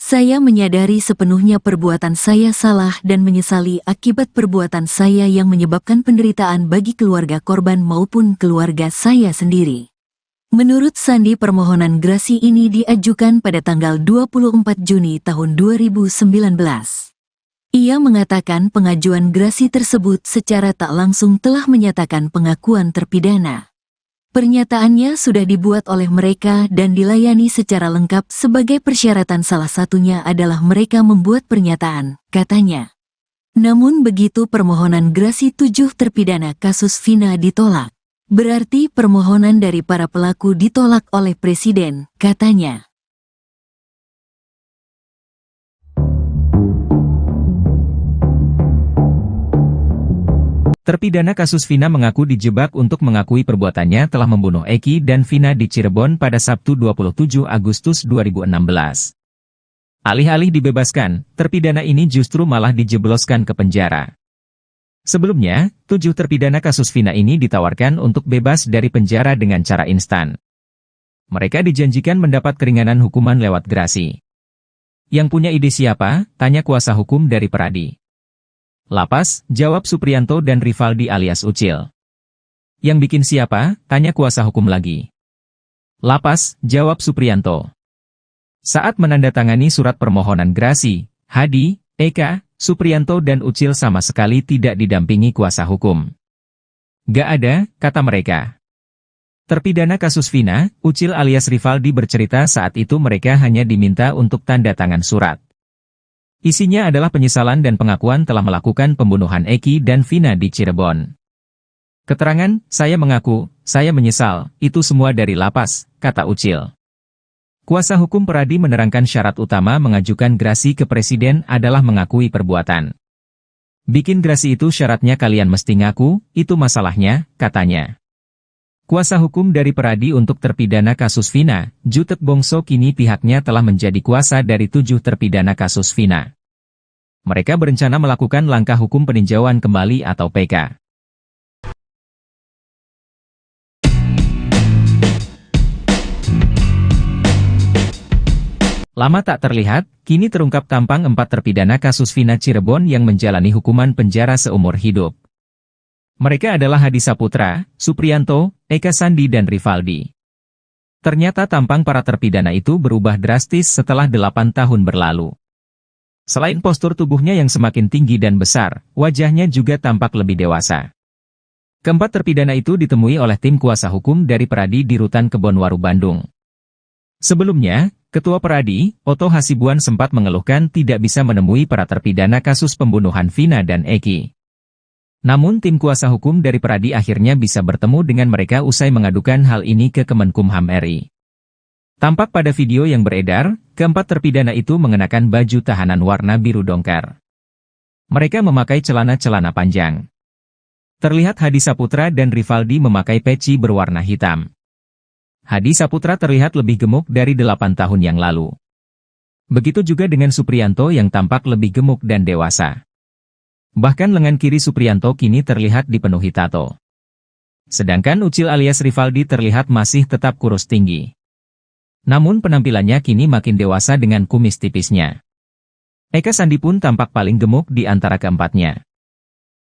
Saya menyadari sepenuhnya perbuatan saya salah dan menyesali akibat perbuatan saya yang menyebabkan penderitaan bagi keluarga korban maupun keluarga saya sendiri. Menurut Sandi permohonan grasi ini diajukan pada tanggal 24 Juni tahun 2019. Ia mengatakan pengajuan grasi tersebut secara tak langsung telah menyatakan pengakuan terpidana. Pernyataannya sudah dibuat oleh mereka dan dilayani secara lengkap sebagai persyaratan salah satunya adalah mereka membuat pernyataan, katanya. Namun begitu permohonan grasi 7 terpidana kasus Vina ditolak. Berarti permohonan dari para pelaku ditolak oleh Presiden, katanya. Terpidana kasus Vina mengaku dijebak untuk mengakui perbuatannya telah membunuh Eki dan Vina di Cirebon pada Sabtu 27 Agustus 2016. Alih-alih dibebaskan, terpidana ini justru malah dijebloskan ke penjara. Sebelumnya, 7 terpidana kasus Vina ini ditawarkan untuk bebas dari penjara dengan cara instan. Mereka dijanjikan mendapat keringanan hukuman lewat grasi. Yang punya ide siapa? Tanya kuasa hukum dari Peradi. Lapas, jawab Supriyanto dan Rivaldi alias Ucil. Yang bikin siapa? Tanya kuasa hukum lagi. Lapas, jawab Supriyanto. Saat menandatangani surat permohonan grasi, Hadi, Eka, Supriyanto dan Ucil sama sekali tidak didampingi kuasa hukum. Gak ada, kata mereka. Terpidana kasus Vina, Ucil alias Rivaldi bercerita saat itu mereka hanya diminta untuk tanda tangan surat. Isinya adalah penyesalan dan pengakuan telah melakukan pembunuhan Eki dan Vina di Cirebon. Keterangan, saya mengaku, saya menyesal, itu semua dari lapas, kata Ucil. Kuasa hukum Peradi menerangkan syarat utama mengajukan grasi ke presiden adalah mengakui perbuatan. Bikin grasi itu syaratnya kalian mesti ngaku, itu masalahnya, katanya. Kuasa hukum dari Peradi untuk terpidana kasus Vina, Jutek Bongso kini pihaknya telah menjadi kuasa dari 7 terpidana kasus Vina. Mereka berencana melakukan langkah hukum peninjauan kembali atau PK. Lama tak terlihat, kini terungkap tampang 4 terpidana kasus Vina Cirebon yang menjalani hukuman penjara seumur hidup. Mereka adalah Hadi Saputra, Supriyanto, Eka Sandi dan Rivaldi. Ternyata tampang para terpidana itu berubah drastis setelah 8 tahun berlalu. Selain postur tubuhnya yang semakin tinggi dan besar, wajahnya juga tampak lebih dewasa. Keempat terpidana itu ditemui oleh tim kuasa hukum dari Peradi di Rutan Kebonwaru, Bandung. Sebelumnya, Ketua Peradi, Oto Hasibuan sempat mengeluhkan tidak bisa menemui para terpidana kasus pembunuhan Vina dan Eki. Namun tim kuasa hukum dari Peradi akhirnya bisa bertemu dengan mereka usai mengadukan hal ini ke Kemenkumham RI. Tampak pada video yang beredar, keempat terpidana itu mengenakan baju tahanan warna biru dongker. Mereka memakai celana-celana panjang. Terlihat Hadi Saputra dan Rivaldi memakai peci berwarna hitam. Hadi Saputra terlihat lebih gemuk dari 8 tahun yang lalu. Begitu juga dengan Supriyanto yang tampak lebih gemuk dan dewasa. Bahkan lengan kiri Supriyanto kini terlihat dipenuhi tato. Sedangkan Ucil alias Rivaldi terlihat masih tetap kurus tinggi. Namun penampilannya kini makin dewasa dengan kumis tipisnya. Eka Sandi pun tampak paling gemuk di antara keempatnya.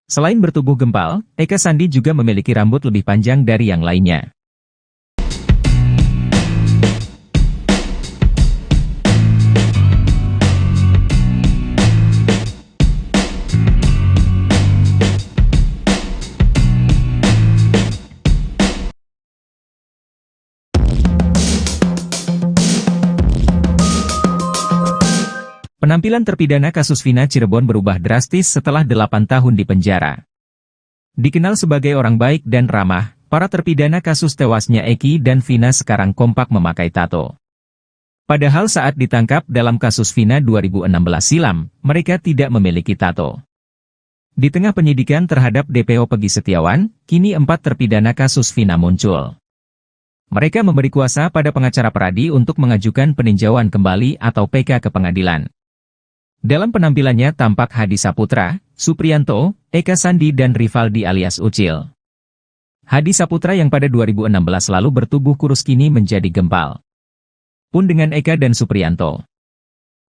Selain bertubuh gempal, Eka Sandi juga memiliki rambut lebih panjang dari yang lainnya. Penampilan terpidana kasus Vina Cirebon berubah drastis setelah 8 tahun di penjara. Dikenal sebagai orang baik dan ramah, para terpidana kasus tewasnya Eki dan Vina sekarang kompak memakai tato. Padahal saat ditangkap dalam kasus Vina 2016 silam, mereka tidak memiliki tato. Di tengah penyidikan terhadap DPO Pegi Setiawan, kini 4 terpidana kasus Vina muncul. Mereka memberi kuasa pada pengacara Peradi untuk mengajukan peninjauan kembali atau PK ke pengadilan. Dalam penampilannya tampak Hadi Saputra, Supriyanto, Eka Sandi dan Rivaldi alias Ucil. Hadi Saputra yang pada 2016 lalu bertubuh kurus kini menjadi gempal. Pun dengan Eka dan Supriyanto.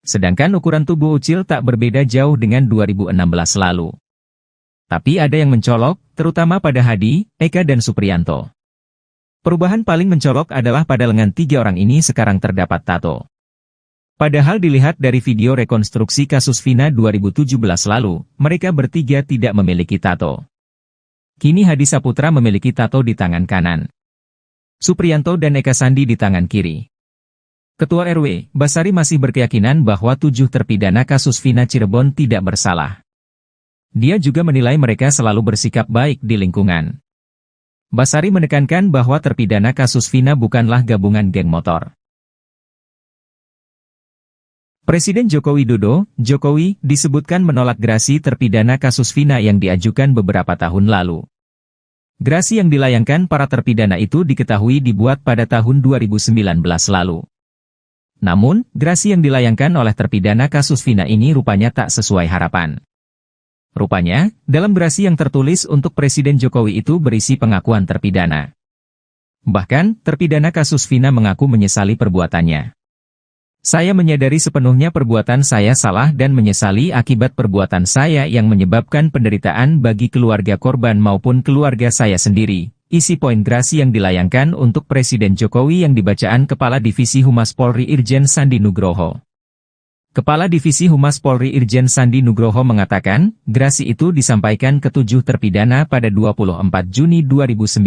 Sedangkan ukuran tubuh Ucil tak berbeda jauh dengan 2016 lalu. Tapi ada yang mencolok, terutama pada Hadi, Eka dan Supriyanto. Perubahan paling mencolok adalah pada lengan 3 orang ini sekarang terdapat tato. Padahal dilihat dari video rekonstruksi kasus Vina 2017 lalu, mereka bertiga tidak memiliki tato. Kini Hadi Saputra memiliki tato di tangan kanan. Supriyanto dan Eka Sandi di tangan kiri. Ketua RW, Basari masih berkeyakinan bahwa 7 terpidana kasus Vina Cirebon tidak bersalah. Dia juga menilai mereka selalu bersikap baik di lingkungan. Basari menekankan bahwa terpidana kasus Vina bukanlah gabungan geng motor. Presiden Joko Widodo, Jokowi, disebutkan menolak gerasi terpidana kasus Vina yang diajukan beberapa tahun lalu. Gerasi yang dilayangkan para terpidana itu diketahui dibuat pada tahun 2019 lalu. Namun, gerasi yang dilayangkan oleh terpidana kasus Vina ini rupanya tak sesuai harapan. Rupanya, dalam gerasi yang tertulis untuk Presiden Jokowi itu berisi pengakuan terpidana. Bahkan, terpidana kasus Vina mengaku menyesali perbuatannya. Saya menyadari sepenuhnya perbuatan saya salah dan menyesali akibat perbuatan saya yang menyebabkan penderitaan bagi keluarga korban maupun keluarga saya sendiri. Isi poin gerasi yang dilayangkan untuk Presiden Jokowi yang dibacaan Kepala Divisi Humas Polri Irjen Sandi Nugroho. Kepala Divisi Humas Polri Irjen Sandi Nugroho mengatakan, gerasi itu disampaikan ke 7 terpidana pada 24 Juni 2019.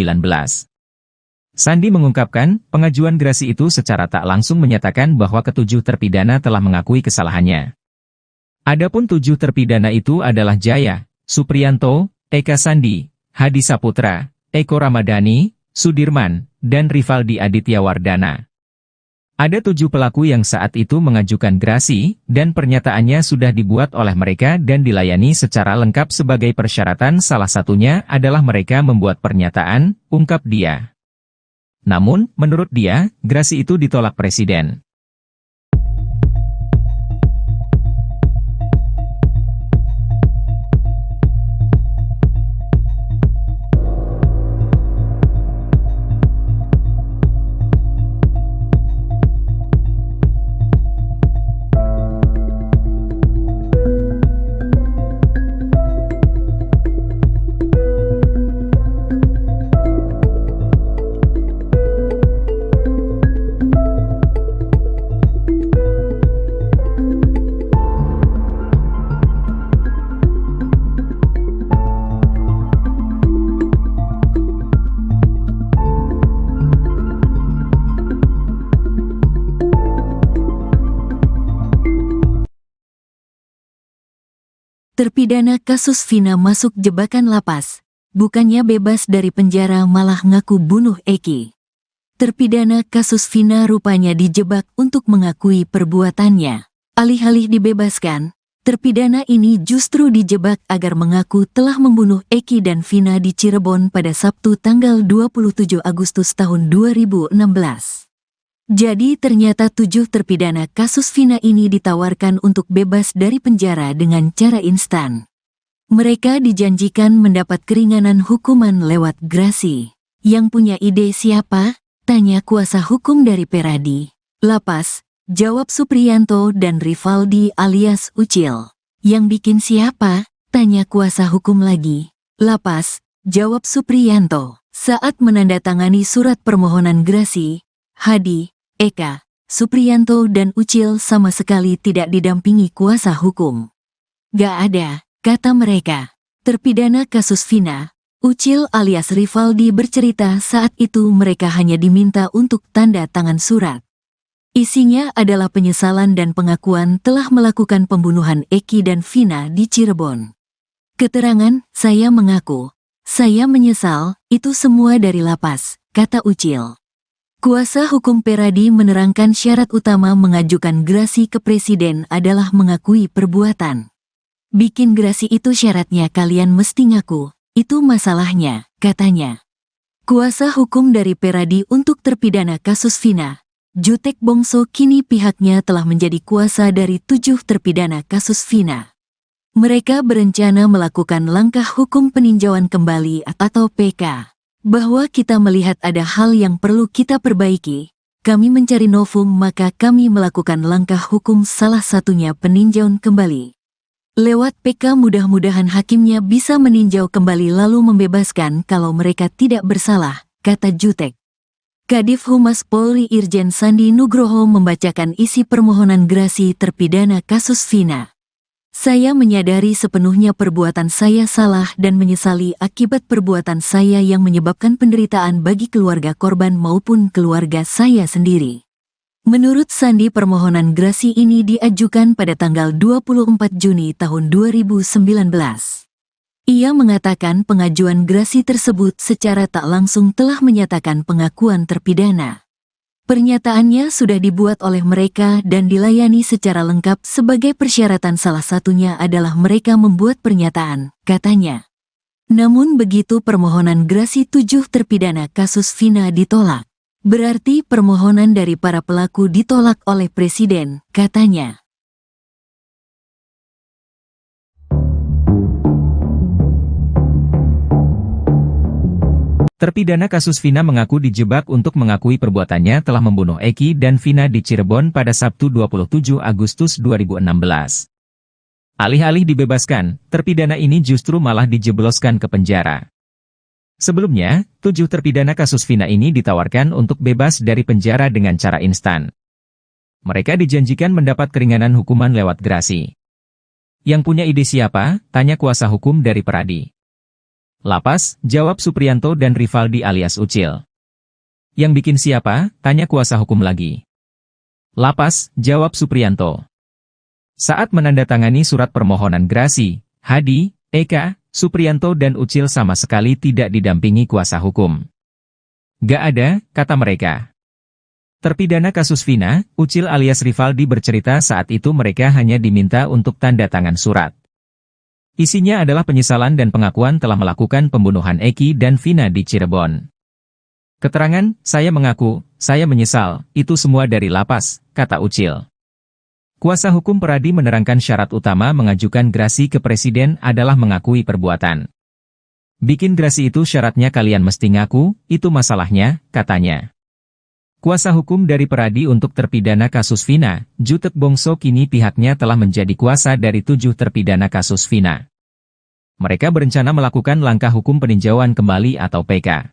Sandi mengungkapkan, pengajuan gerasi itu secara tak langsung menyatakan bahwa ke-7 terpidana telah mengakui kesalahannya. Adapun 7 terpidana itu adalah Jaya, Supriyanto, Eka Sandi, Hadi Saputra, Eko Ramadhani, Sudirman, dan Rivaldi Aditya Wardana. Ada 7 pelaku yang saat itu mengajukan gerasi, dan pernyataannya sudah dibuat oleh mereka dan dilayani secara lengkap sebagai persyaratan, salah satunya adalah mereka membuat pernyataan, ungkap dia. Namun, menurut dia, gerasi itu ditolak Presiden. Terpidana kasus Vina masuk jebakan lapas. Bukannya bebas dari penjara malah ngaku bunuh Eki. Terpidana kasus Vina rupanya dijebak untuk mengakui perbuatannya. Alih-alih dibebaskan, terpidana ini justru dijebak agar mengaku telah membunuh Eki dan Vina di Cirebon pada Sabtu tanggal 27 Agustus tahun 2016. Jadi ternyata 7 terpidana kasus Vina ini ditawarkan untuk bebas dari penjara dengan cara instan. Mereka dijanjikan mendapat keringanan hukuman lewat grasi. Yang punya ide siapa? Tanya kuasa hukum dari Peradi. Lapas, jawab Supriyanto dan Rivaldi alias Ucil. Yang bikin siapa? Tanya kuasa hukum lagi. Lapas, jawab Supriyanto. Saat menandatangani surat permohonan grasi, Hadi, Eka, Supriyanto dan Ucil sama sekali tidak didampingi kuasa hukum. Gak ada, kata mereka. Terpidana kasus Vina, Ucil alias Rivaldi bercerita saat itu mereka hanya diminta untuk tanda tangan surat. Isinya adalah penyesalan dan pengakuan telah melakukan pembunuhan Eki dan Vina di Cirebon. Keterangan, saya mengaku, saya menyesal, itu semua dari lapas, kata Ucil. Kuasa hukum Peradi menerangkan syarat utama mengajukan grasi ke presiden adalah mengakui perbuatan. Bikin grasi itu syaratnya kalian mesti ngaku, itu masalahnya, katanya. Kuasa hukum dari Peradi untuk terpidana kasus Vina, Jutek Bongso kini pihaknya telah menjadi kuasa dari 7 terpidana kasus Vina. Mereka berencana melakukan langkah hukum peninjauan kembali atau PK. Bahwa kita melihat ada hal yang perlu kita perbaiki, kami mencari novum maka kami melakukan langkah hukum salah satunya peninjauan kembali. Lewat PK mudah-mudahan hakimnya bisa meninjau kembali lalu membebaskan kalau mereka tidak bersalah, kata Jutek. Kadif Humas Polri Irjen Sandi Nugroho membacakan isi permohonan grasi terpidana kasus Vina. Saya menyadari sepenuhnya perbuatan saya salah dan menyesali akibat perbuatan saya yang menyebabkan penderitaan bagi keluarga korban maupun keluarga saya sendiri. Menurut Sandi permohonan grasi ini diajukan pada tanggal 24 Juni tahun 2019. Ia mengatakan pengajuan grasi tersebut secara tak langsung telah menyatakan pengakuan terpidana. Pernyataannya sudah dibuat oleh mereka dan dilayani secara lengkap sebagai persyaratan salah satunya adalah mereka membuat pernyataan, katanya. Namun begitu permohonan grasi 7 terpidana kasus Vina ditolak. Berarti permohonan dari para pelaku ditolak oleh Presiden, katanya. Terpidana kasus Vina mengaku dijebak untuk mengakui perbuatannya telah membunuh Eki dan Vina di Cirebon pada Sabtu 27 Agustus 2016. Alih-alih dibebaskan, terpidana ini justru malah dijebloskan ke penjara. Sebelumnya, 7 terpidana kasus Vina ini ditawarkan untuk bebas dari penjara dengan cara instan. Mereka dijanjikan mendapat keringanan hukuman lewat grasi. Yang punya ide siapa? Tanya kuasa hukum dari Peradi. Lapas, jawab Supriyanto dan Rivaldi alias Ucil. Yang bikin siapa? Tanya kuasa hukum lagi. Lapas, jawab Supriyanto. Saat menandatangani surat permohonan grasi, Hadi, Eka, Supriyanto dan Ucil sama sekali tidak didampingi kuasa hukum. Gak ada, kata mereka. Terpidana kasus Vina, Ucil alias Rivaldi bercerita saat itu mereka hanya diminta untuk tanda tangan surat. Isinya adalah penyesalan dan pengakuan telah melakukan pembunuhan Eki dan Vina di Cirebon. Keterangan, saya mengaku, saya menyesal, itu semua dari lapas, kata Ucil. Kuasa hukum Peradi menerangkan syarat utama mengajukan grasi ke presiden adalah mengakui perbuatan. Bikin grasi itu syaratnya kalian mesti ngaku, itu masalahnya, katanya. Kuasa hukum dari Peradi untuk terpidana kasus Vina, Jutek Bongso kini pihaknya telah menjadi kuasa dari 7 terpidana kasus Vina. Mereka berencana melakukan langkah hukum peninjauan kembali atau PK.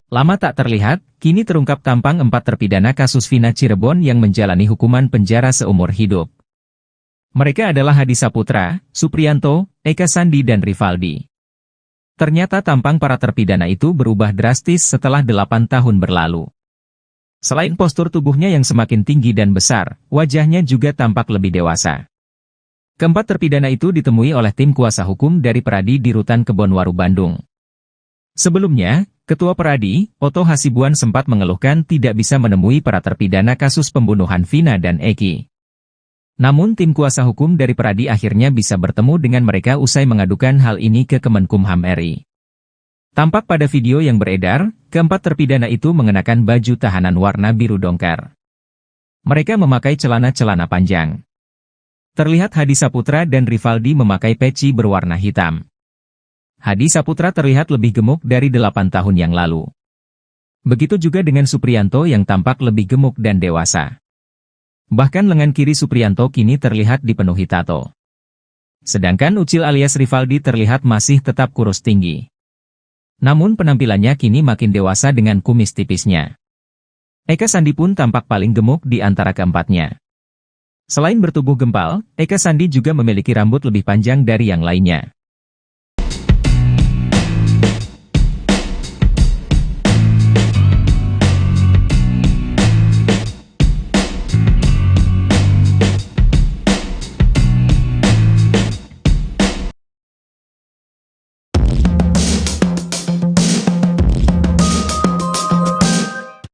Lama tak terlihat, kini terungkap tampang 4 terpidana kasus Vina Cirebon yang menjalani hukuman penjara seumur hidup. Mereka adalah Hadi Saputra, Supriyanto, Eka Sandi dan Rivaldi. Ternyata tampang para terpidana itu berubah drastis setelah 8 tahun berlalu. Selain postur tubuhnya yang semakin tinggi dan besar, wajahnya juga tampak lebih dewasa. Keempat terpidana itu ditemui oleh tim kuasa hukum dari Peradi di Rutan Kebonwaru, Bandung. Sebelumnya, Ketua Peradi, Oto Hasibuan sempat mengeluhkan tidak bisa menemui para terpidana kasus pembunuhan Vina dan Eki. Namun tim kuasa hukum dari Peradi akhirnya bisa bertemu dengan mereka usai mengadukan hal ini ke Kemenkumham RI. Tampak pada video yang beredar, keempat terpidana itu mengenakan baju tahanan warna biru dongker. Mereka memakai celana-celana panjang. Terlihat Hadi Saputra dan Rivaldi memakai peci berwarna hitam. Hadi Saputra terlihat lebih gemuk dari 8 tahun yang lalu. Begitu juga dengan Supriyanto yang tampak lebih gemuk dan dewasa. Bahkan lengan kiri Supriyanto kini terlihat dipenuhi tato. Sedangkan Ucil alias Rivaldi terlihat masih tetap kurus tinggi. Namun penampilannya kini makin dewasa dengan kumis tipisnya. Eka Sandi pun tampak paling gemuk di antara keempatnya. Selain bertubuh gempal, Eka Sandi juga memiliki rambut lebih panjang dari yang lainnya.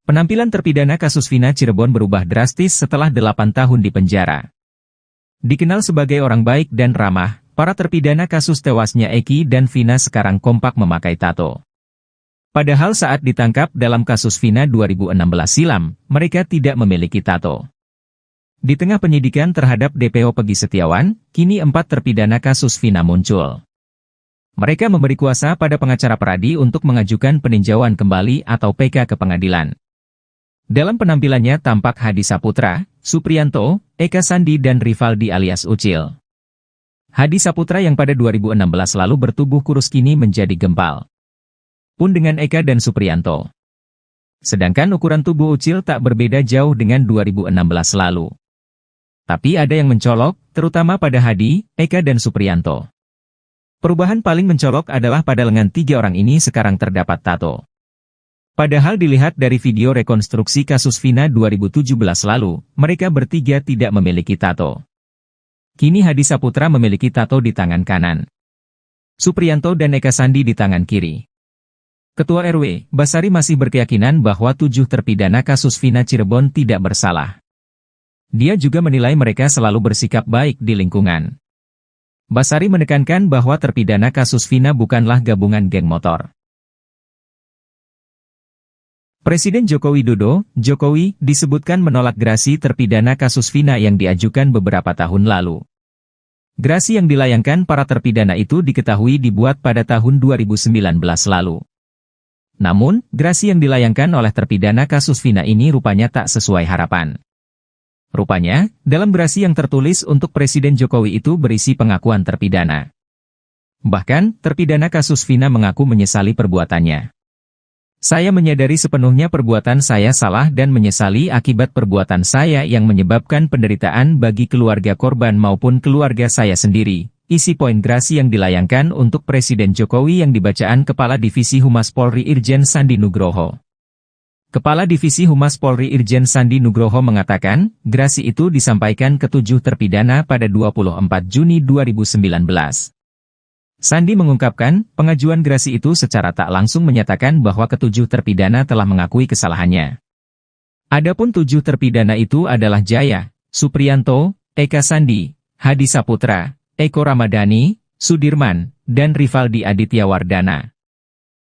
Penampilan terpidana kasus Vina Cirebon berubah drastis setelah 8 tahun di penjara. Dikenal sebagai orang baik dan ramah, para terpidana kasus tewasnya Eki dan Vina sekarang kompak memakai tato. Padahal saat ditangkap dalam kasus Vina 2016 silam, mereka tidak memiliki tato. Di tengah penyidikan terhadap DPO Pegi Setiawan, kini 4 terpidana kasus Vina muncul. Mereka memberi kuasa pada pengacara Peradi untuk mengajukan peninjauan kembali atau PK ke pengadilan. Dalam penampilannya tampak Hadi Saputra, Supriyanto, Eka Sandi dan Rivaldi alias Ucil. Hadi Saputra yang pada 2016 lalu bertubuh kurus kini menjadi gempal. Pun dengan Eka dan Supriyanto. Sedangkan ukuran tubuh Ucil tak berbeda jauh dengan 2016 lalu. Tapi ada yang mencolok, terutama pada Hadi, Eka dan Supriyanto. Perubahan paling mencolok adalah pada lengan 3 orang ini sekarang terdapat tato. Padahal dilihat dari video rekonstruksi kasus Vina 2017 lalu, mereka bertiga tidak memiliki tato. Kini Hadi Saputra memiliki tato di tangan kanan. Supriyanto dan Eka Sandi di tangan kiri. Ketua RW, Basari masih berkeyakinan bahwa 7 terpidana kasus Vina Cirebon tidak bersalah. Dia juga menilai mereka selalu bersikap baik di lingkungan. Basari menekankan bahwa terpidana kasus Vina bukanlah gabungan geng motor. Presiden Joko Widodo, Jokowi, disebutkan menolak gerasi terpidana kasus Vina yang diajukan beberapa tahun lalu. Gerasi yang dilayangkan para terpidana itu diketahui dibuat pada tahun 2019 lalu. Namun, gerasi yang dilayangkan oleh terpidana kasus Vina ini rupanya tak sesuai harapan. Rupanya, dalam gerasi yang tertulis untuk Presiden Jokowi itu berisi pengakuan terpidana. Bahkan, terpidana kasus Vina mengaku menyesali perbuatannya. Saya menyadari sepenuhnya perbuatan saya salah dan menyesali akibat perbuatan saya yang menyebabkan penderitaan bagi keluarga korban maupun keluarga saya sendiri. Isi poin gerasi yang dilayangkan untuk Presiden Jokowi yang dibacaan Kepala Divisi Humas Polri Irjen Sandi Nugroho. Kepala Divisi Humas Polri Irjen Sandi Nugroho mengatakan, gerasi itu disampaikan ke 7 terpidana pada 24 Juni 2019. Sandi mengungkapkan, pengajuan gerasi itu secara tak langsung menyatakan bahwa ke-7 terpidana telah mengakui kesalahannya. Adapun 7 terpidana itu adalah Jaya, Supriyanto, Eka Sandi, Hadi Saputra, Eko Ramadhani, Sudirman, dan Rivaldi Aditya Wardana.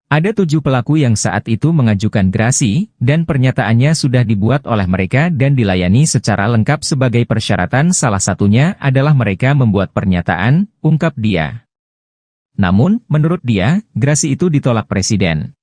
Ada 7 pelaku yang saat itu mengajukan gerasi, dan pernyataannya sudah dibuat oleh mereka dan dilayani secara lengkap sebagai persyaratan, salah satunya adalah mereka membuat pernyataan, ungkap dia. Namun, menurut dia, gerasi itu ditolak Presiden.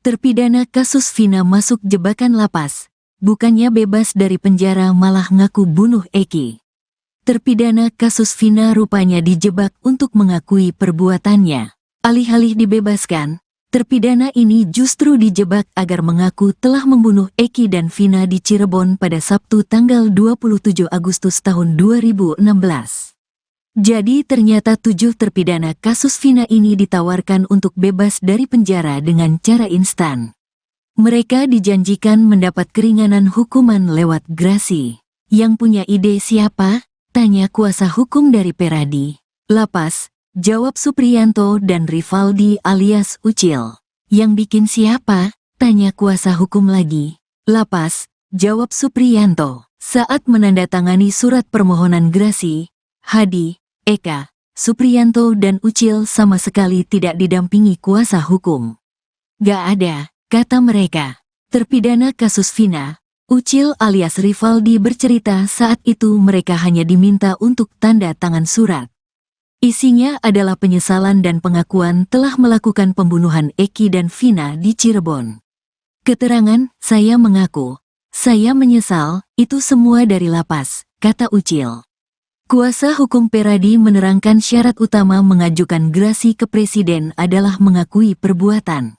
Terpidana kasus Vina masuk jebakan lapas. Bukannya bebas dari penjara malah ngaku bunuh Eki. Terpidana kasus Vina rupanya dijebak untuk mengakui perbuatannya. Alih-alih dibebaskan, terpidana ini justru dijebak agar mengaku telah membunuh Eki dan Vina di Cirebon pada Sabtu tanggal 27 Agustus tahun 2016. Jadi ternyata 7 terpidana kasus Vina ini ditawarkan untuk bebas dari penjara dengan cara instan. Mereka dijanjikan mendapat keringanan hukuman lewat grasi. Yang punya ide siapa? Tanya kuasa hukum dari Peradi. Lapas, jawab Supriyanto dan Rivaldi alias Ucil. Yang bikin siapa? Tanya kuasa hukum lagi. Lapas, jawab Supriyanto. Saat menandatangani surat permohonan grasi, Hadi, Eka, Supriyanto dan Ucil sama sekali tidak didampingi kuasa hukum. Gak ada, kata mereka. Terpidana kasus Vina, Ucil alias Rivaldi bercerita saat itu mereka hanya diminta untuk tanda tangan surat. Isinya adalah penyesalan dan pengakuan telah melakukan pembunuhan Eki dan Vina di Cirebon. Keterangan, saya mengaku, saya menyesal, itu semua dari lapas, kata Ucil. Kuasa hukum Peradi menerangkan syarat utama mengajukan grasi ke presiden adalah mengakui perbuatan.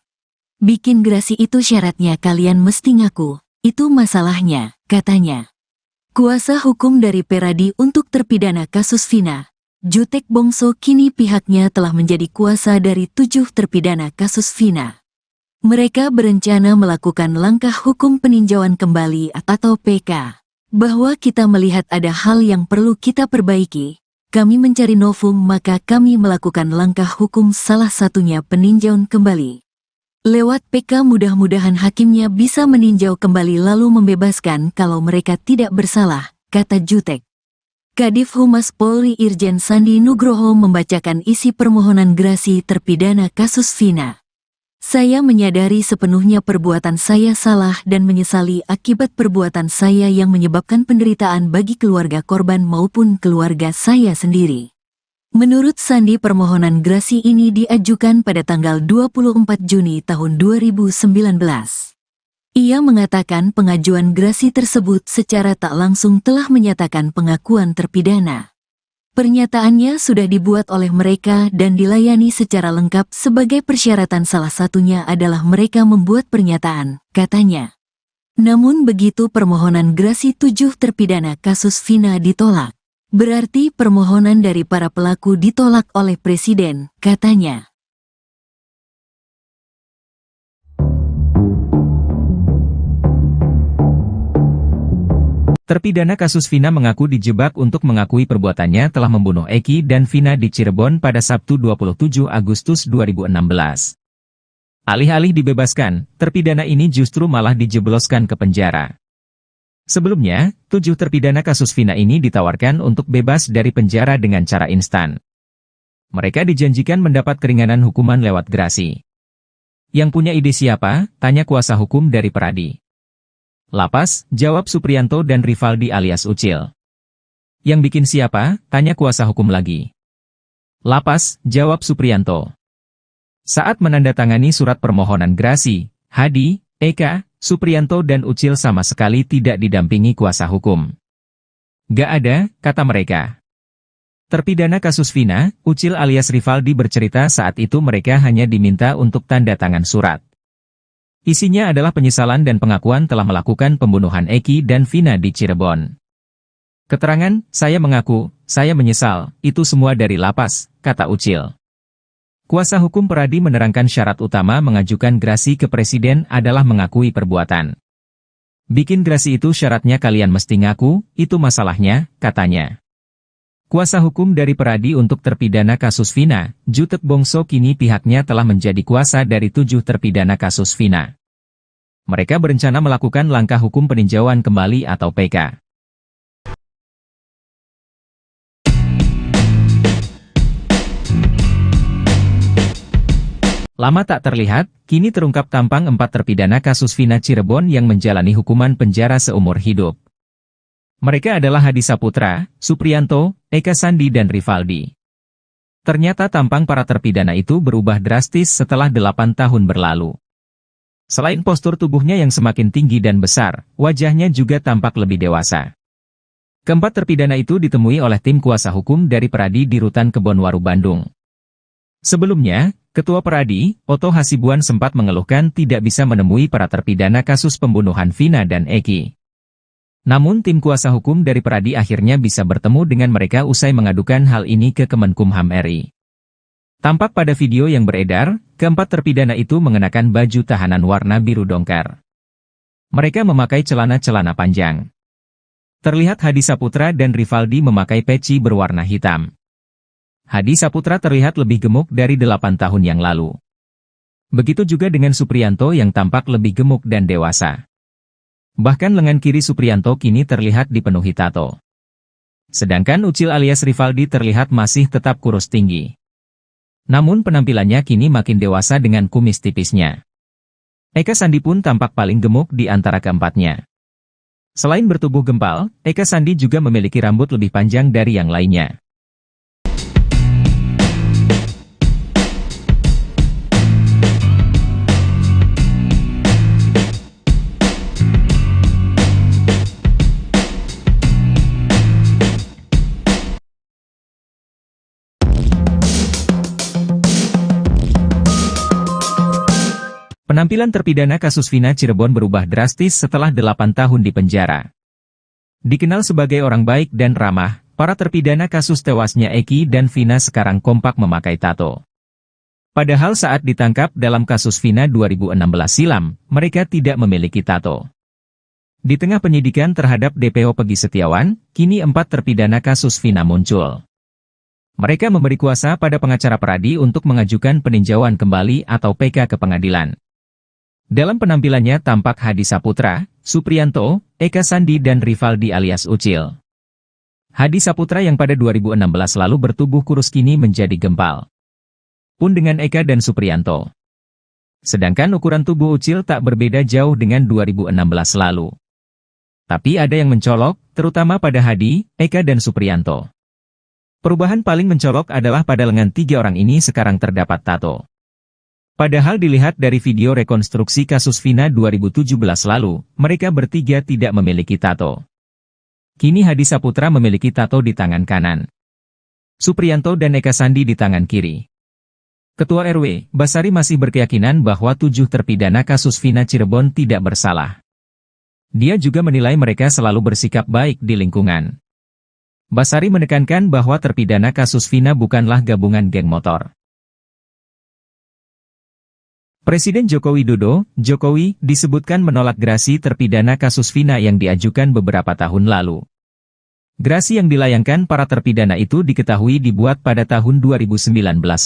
Bikin grasi itu syaratnya kalian mesti ngaku, itu masalahnya, katanya. Kuasa hukum dari Peradi untuk terpidana kasus Vina, Jutek Bongso kini pihaknya telah menjadi kuasa dari 7 terpidana kasus Vina. Mereka berencana melakukan langkah hukum peninjauan kembali atau PK. Bahwa kita melihat ada hal yang perlu kita perbaiki, kami mencari novum maka kami melakukan langkah hukum salah satunya peninjauan kembali. Lewat PK mudah-mudahan hakimnya bisa meninjau kembali lalu membebaskan kalau mereka tidak bersalah, kata Jutek. Kadif Humas Polri Irjen Sandi Nugroho membacakan isi permohonan grasi terpidana kasus Vina. Saya menyadari sepenuhnya perbuatan saya salah dan menyesali akibat perbuatan saya yang menyebabkan penderitaan bagi keluarga korban maupun keluarga saya sendiri. Menurut Sandi permohonan grasi ini diajukan pada tanggal 24 Juni tahun 2019. Ia mengatakan pengajuan grasi tersebut secara tak langsung telah menyatakan pengakuan terpidana. Pernyataannya sudah dibuat oleh mereka dan dilayani secara lengkap sebagai persyaratan salah satunya adalah mereka membuat pernyataan, katanya. Namun begitu permohonan grasi 7 terpidana kasus Vina ditolak. Berarti permohonan dari para pelaku ditolak oleh Presiden, katanya. Terpidana kasus Vina mengaku dijebak untuk mengakui perbuatannya telah membunuh Eki dan Vina di Cirebon pada Sabtu 27 Agustus 2016. Alih-alih dibebaskan, terpidana ini justru malah dijebloskan ke penjara. Sebelumnya, 7 terpidana kasus Vina ini ditawarkan untuk bebas dari penjara dengan cara instan. Mereka dijanjikan mendapat keringanan hukuman lewat grasi. Yang punya ide siapa? Tanya kuasa hukum dari Peradi. Lapas, jawab Supriyanto dan Rivaldi alias Ucil. Yang bikin siapa? Tanya kuasa hukum lagi. Lapas, jawab Supriyanto. Saat menandatangani surat permohonan grasi, Hadi, Eka, Supriyanto dan Ucil sama sekali tidak didampingi kuasa hukum. Gak ada, kata mereka. Terpidana kasus Vina, Ucil alias Rivaldi bercerita saat itu mereka hanya diminta untuk tanda tangan surat. Isinya adalah penyesalan dan pengakuan telah melakukan pembunuhan Eki dan Vina di Cirebon. Keterangan, saya mengaku, saya menyesal, itu semua dari lapas, kata Ucil. Kuasa hukum Peradi menerangkan syarat utama mengajukan grasi ke Presiden adalah mengakui perbuatan. Bikin grasi itu syaratnya kalian mesti ngaku, itu masalahnya, katanya. Kuasa hukum dari Peradi untuk terpidana kasus Vina, Jutek Bongso kini pihaknya telah menjadi kuasa dari 7 terpidana kasus Vina. Mereka berencana melakukan langkah hukum peninjauan kembali atau PK. Lama tak terlihat, kini terungkap tampang 4 terpidana kasus Vina Cirebon yang menjalani hukuman penjara seumur hidup. Mereka adalah Hadi Saputra, Supriyanto, Eka Sandi dan Rivaldi. Ternyata tampang para terpidana itu berubah drastis setelah 8 tahun berlalu. Selain postur tubuhnya yang semakin tinggi dan besar, wajahnya juga tampak lebih dewasa. Keempat terpidana itu ditemui oleh tim kuasa hukum dari Peradi di Rutan Kebonwaru, Bandung. Sebelumnya, Ketua Peradi, Oto Hasibuan sempat mengeluhkan tidak bisa menemui para terpidana kasus pembunuhan Vina dan Eki. Namun tim kuasa hukum dari Peradi akhirnya bisa bertemu dengan mereka usai mengadukan hal ini ke Kemenkumham RI. Tampak pada video yang beredar, keempat terpidana itu mengenakan baju tahanan warna biru dongker. Mereka memakai celana-celana panjang. Terlihat Hadi Saputra dan Rivaldi memakai peci berwarna hitam. Hadi Saputra terlihat lebih gemuk dari 8 tahun yang lalu. Begitu juga dengan Supriyanto yang tampak lebih gemuk dan dewasa. Bahkan lengan kiri Supriyanto kini terlihat dipenuhi tato. Sedangkan Ucil alias Rivaldi terlihat masih tetap kurus tinggi. Namun penampilannya kini makin dewasa dengan kumis tipisnya. Eka Sandi pun tampak paling gemuk di antara keempatnya. Selain bertubuh gempal, Eka Sandi juga memiliki rambut lebih panjang dari yang lainnya. Penampilan terpidana kasus Vina Cirebon berubah drastis setelah 8 tahun di penjara. Dikenal sebagai orang baik dan ramah, para terpidana kasus tewasnya Eki dan Vina sekarang kompak memakai tato. Padahal saat ditangkap dalam kasus Vina 2016 silam, mereka tidak memiliki tato. Di tengah penyidikan terhadap DPO Pegi Setiawan, kini 4 terpidana kasus Vina muncul. Mereka memberi kuasa pada pengacara Peradi untuk mengajukan peninjauan kembali atau PK ke pengadilan. Dalam penampilannya tampak Hadi Saputra, Supriyanto, Eka Sandi dan Rivaldi alias Ucil. Hadi Saputra yang pada 2016 lalu bertubuh kurus kini menjadi gempal. Pun dengan Eka dan Supriyanto. Sedangkan ukuran tubuh Ucil tak berbeda jauh dengan 2016 lalu. Tapi ada yang mencolok, terutama pada Hadi, Eka dan Supriyanto. Perubahan paling mencolok adalah pada lengan 3 orang ini sekarang terdapat tato. Padahal dilihat dari video rekonstruksi kasus Vina 2017 lalu, mereka bertiga tidak memiliki tato. Kini Hadi Saputra memiliki tato di tangan kanan. Supriyanto dan Eka Sandi di tangan kiri. Ketua RW, Basari masih berkeyakinan bahwa 7 terpidana kasus Vina Cirebon tidak bersalah. Dia juga menilai mereka selalu bersikap baik di lingkungan. Basari menekankan bahwa terpidana kasus Vina bukanlah gabungan geng motor. Presiden Joko Widodo, Jokowi, disebutkan menolak gerasi terpidana kasus Vina yang diajukan beberapa tahun lalu. Gerasi yang dilayangkan para terpidana itu diketahui dibuat pada tahun 2019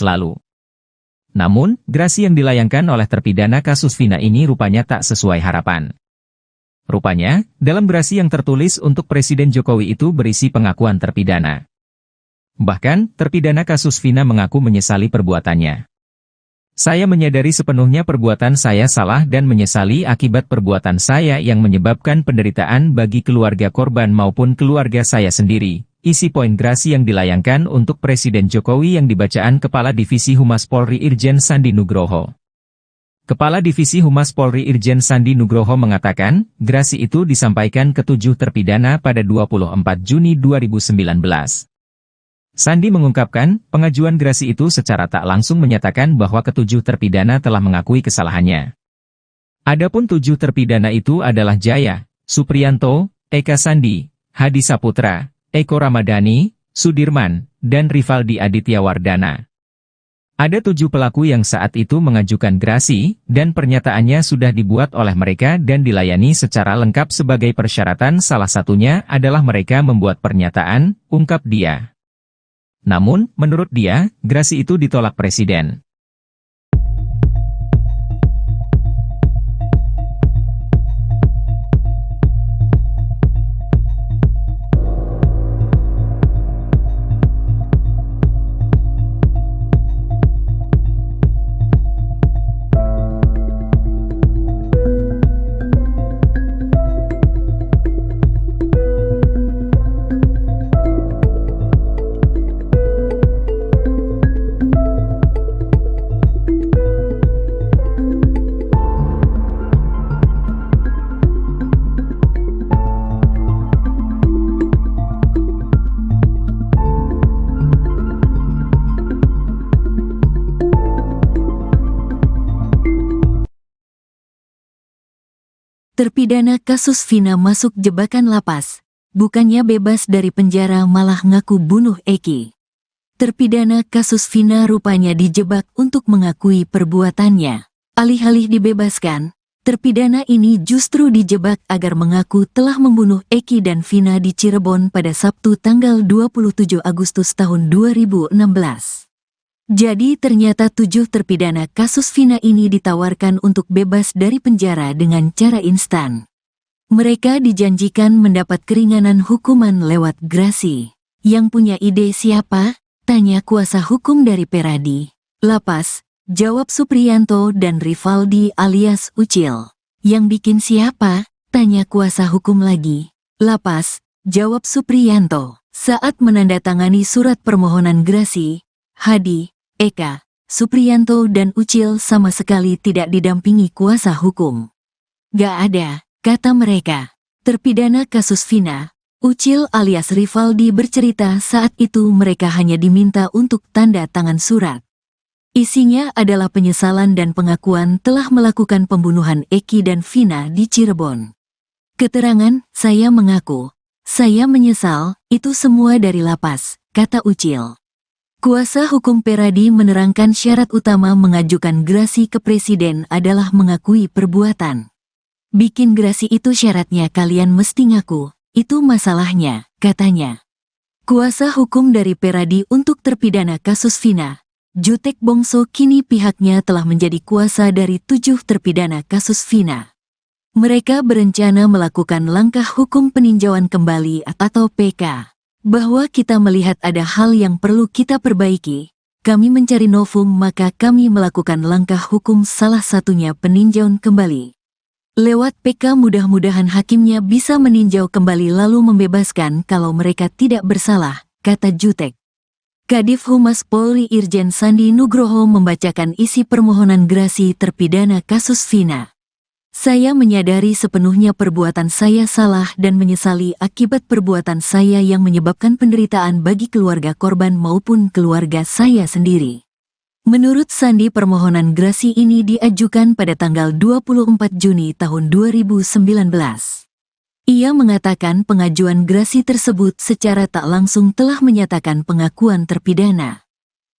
lalu. Namun, gerasi yang dilayangkan oleh terpidana kasus Vina ini rupanya tak sesuai harapan. Rupanya, dalam gerasi yang tertulis untuk Presiden Jokowi itu berisi pengakuan terpidana. Bahkan, terpidana kasus Vina mengaku menyesali perbuatannya. Saya menyadari sepenuhnya perbuatan saya salah dan menyesali akibat perbuatan saya yang menyebabkan penderitaan bagi keluarga korban maupun keluarga saya sendiri. Isi poin gerasi yang dilayangkan untuk Presiden Jokowi yang dibacaan Kepala Divisi Humas Polri Irjen Sandi Nugroho. Kepala Divisi Humas Polri Irjen Sandi Nugroho mengatakan, gerasi itu disampaikan ke 7 terpidana pada 24 Juni 2019. Sandi mengungkapkan, pengajuan gerasi itu secara tak langsung menyatakan bahwa ke-7 terpidana telah mengakui kesalahannya. Adapun 7 terpidana itu adalah Jaya, Supriyanto, Eka Sandi, Hadi Saputra, Eko Ramadhani, Sudirman, dan Rivaldi Aditya Wardana. Ada 7 pelaku yang saat itu mengajukan gerasi, dan pernyataannya sudah dibuat oleh mereka dan dilayani secara lengkap sebagai persyaratan, salah satunya adalah mereka membuat pernyataan, ungkap dia. Namun, menurut dia, gerasi itu ditolak Presiden. Terpidana kasus Vina masuk jebakan lapas. Bukannya bebas dari penjara malah ngaku bunuh Eki. Terpidana kasus Vina rupanya dijebak untuk mengakui perbuatannya. Alih-alih dibebaskan, terpidana ini justru dijebak agar mengaku telah membunuh Eki dan Vina di Cirebon pada Sabtu tanggal 27 Agustus tahun 2016. Jadi ternyata 7 terpidana kasus Vina ini ditawarkan untuk bebas dari penjara dengan cara instan. Mereka dijanjikan mendapat keringanan hukuman lewat grasi. Yang punya ide siapa? Tanya kuasa hukum dari Peradi. Lapas, jawab Supriyanto dan Rivaldi alias Ucil. Yang bikin siapa? Tanya kuasa hukum lagi. Lapas, jawab Supriyanto. Saat menandatangani surat permohonan grasi, Hadi, Eka, Supriyanto dan Ucil sama sekali tidak didampingi kuasa hukum. Gak ada, kata mereka. Terpidana kasus Vina, Ucil alias Rivaldi bercerita saat itu mereka hanya diminta untuk tanda tangan surat. Isinya adalah penyesalan dan pengakuan telah melakukan pembunuhan Eki dan Vina di Cirebon. Keterangan, saya mengaku, saya menyesal, itu semua dari lapas, kata Ucil. Kuasa hukum Peradi menerangkan syarat utama mengajukan grasi ke presiden adalah mengakui perbuatan. Bikin grasi itu syaratnya kalian mesti ngaku, itu masalahnya, katanya. Kuasa hukum dari Peradi untuk terpidana kasus Vina, Jutek Bongso kini pihaknya telah menjadi kuasa dari 7 terpidana kasus Vina. Mereka berencana melakukan langkah hukum peninjauan kembali atau PK. Bahwa kita melihat ada hal yang perlu kita perbaiki, kami mencari novum maka kami melakukan langkah hukum salah satunya peninjauan kembali. Lewat PK mudah-mudahan hakimnya bisa meninjau kembali lalu membebaskan kalau mereka tidak bersalah, kata Jutek. Kadif Humas Polri Irjen Sandi Nugroho membacakan isi permohonan grasi terpidana kasus Vina. Saya menyadari sepenuhnya perbuatan saya salah dan menyesali akibat perbuatan saya yang menyebabkan penderitaan bagi keluarga korban maupun keluarga saya sendiri. Menurut Sandi permohonan grasi ini diajukan pada tanggal 24 Juni tahun 2019. Ia mengatakan pengajuan grasi tersebut secara tak langsung telah menyatakan pengakuan terpidana.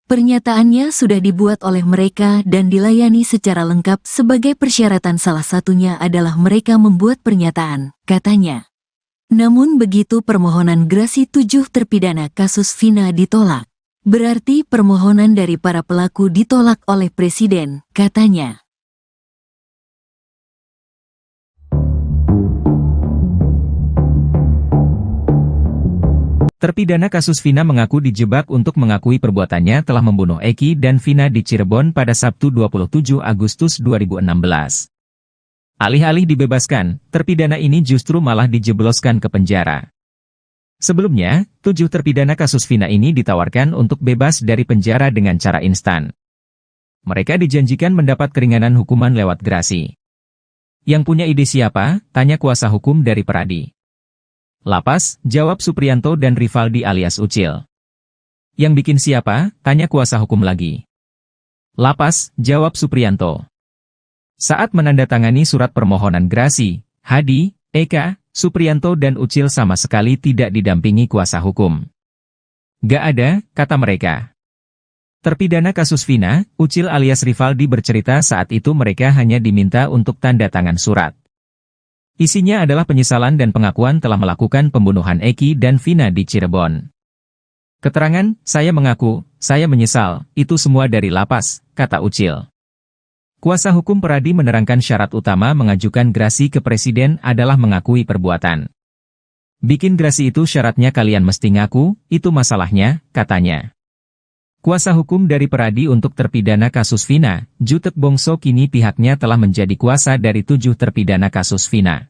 Pernyataannya sudah dibuat oleh mereka dan dilayani secara lengkap sebagai persyaratan salah satunya adalah mereka membuat pernyataan, katanya. Namun begitu permohonan grasi 7 terpidana kasus Vina ditolak. Berarti permohonan dari para pelaku ditolak oleh Presiden, katanya. Terpidana kasus Vina mengaku dijebak untuk mengakui perbuatannya telah membunuh Eki dan Vina di Cirebon pada Sabtu 27 Agustus 2016. Alih-alih dibebaskan, terpidana ini justru malah dijebloskan ke penjara. Sebelumnya, 7 terpidana kasus Vina ini ditawarkan untuk bebas dari penjara dengan cara instan. Mereka dijanjikan mendapat keringanan hukuman lewat grasi. Yang punya ide siapa? Tanya kuasa hukum dari Peradi. Lapas, jawab Supriyanto dan Rivaldi alias Ucil. Yang bikin siapa? Tanya kuasa hukum lagi. Lapas, jawab Supriyanto. Saat menandatangani surat permohonan grasi, Hadi, Eka, Supriyanto dan Ucil sama sekali tidak didampingi kuasa hukum. Gak ada, kata mereka. Terpidana kasus Vina, Ucil alias Rivaldi bercerita saat itu mereka hanya diminta untuk tanda tangan surat. Isinya adalah penyesalan dan pengakuan telah melakukan pembunuhan Eki dan Vina di Cirebon. Keterangan, saya mengaku, saya menyesal, itu semua dari lapas, kata Ucil. Kuasa hukum Peradi menerangkan syarat utama mengajukan grasi ke Presiden adalah mengakui perbuatan. Bikin grasi itu syaratnya kalian mesti ngaku, itu masalahnya, katanya. Kuasa hukum dari Peradi untuk terpidana kasus Vina, Jutek Bongso kini pihaknya telah menjadi kuasa dari 7 terpidana kasus Vina.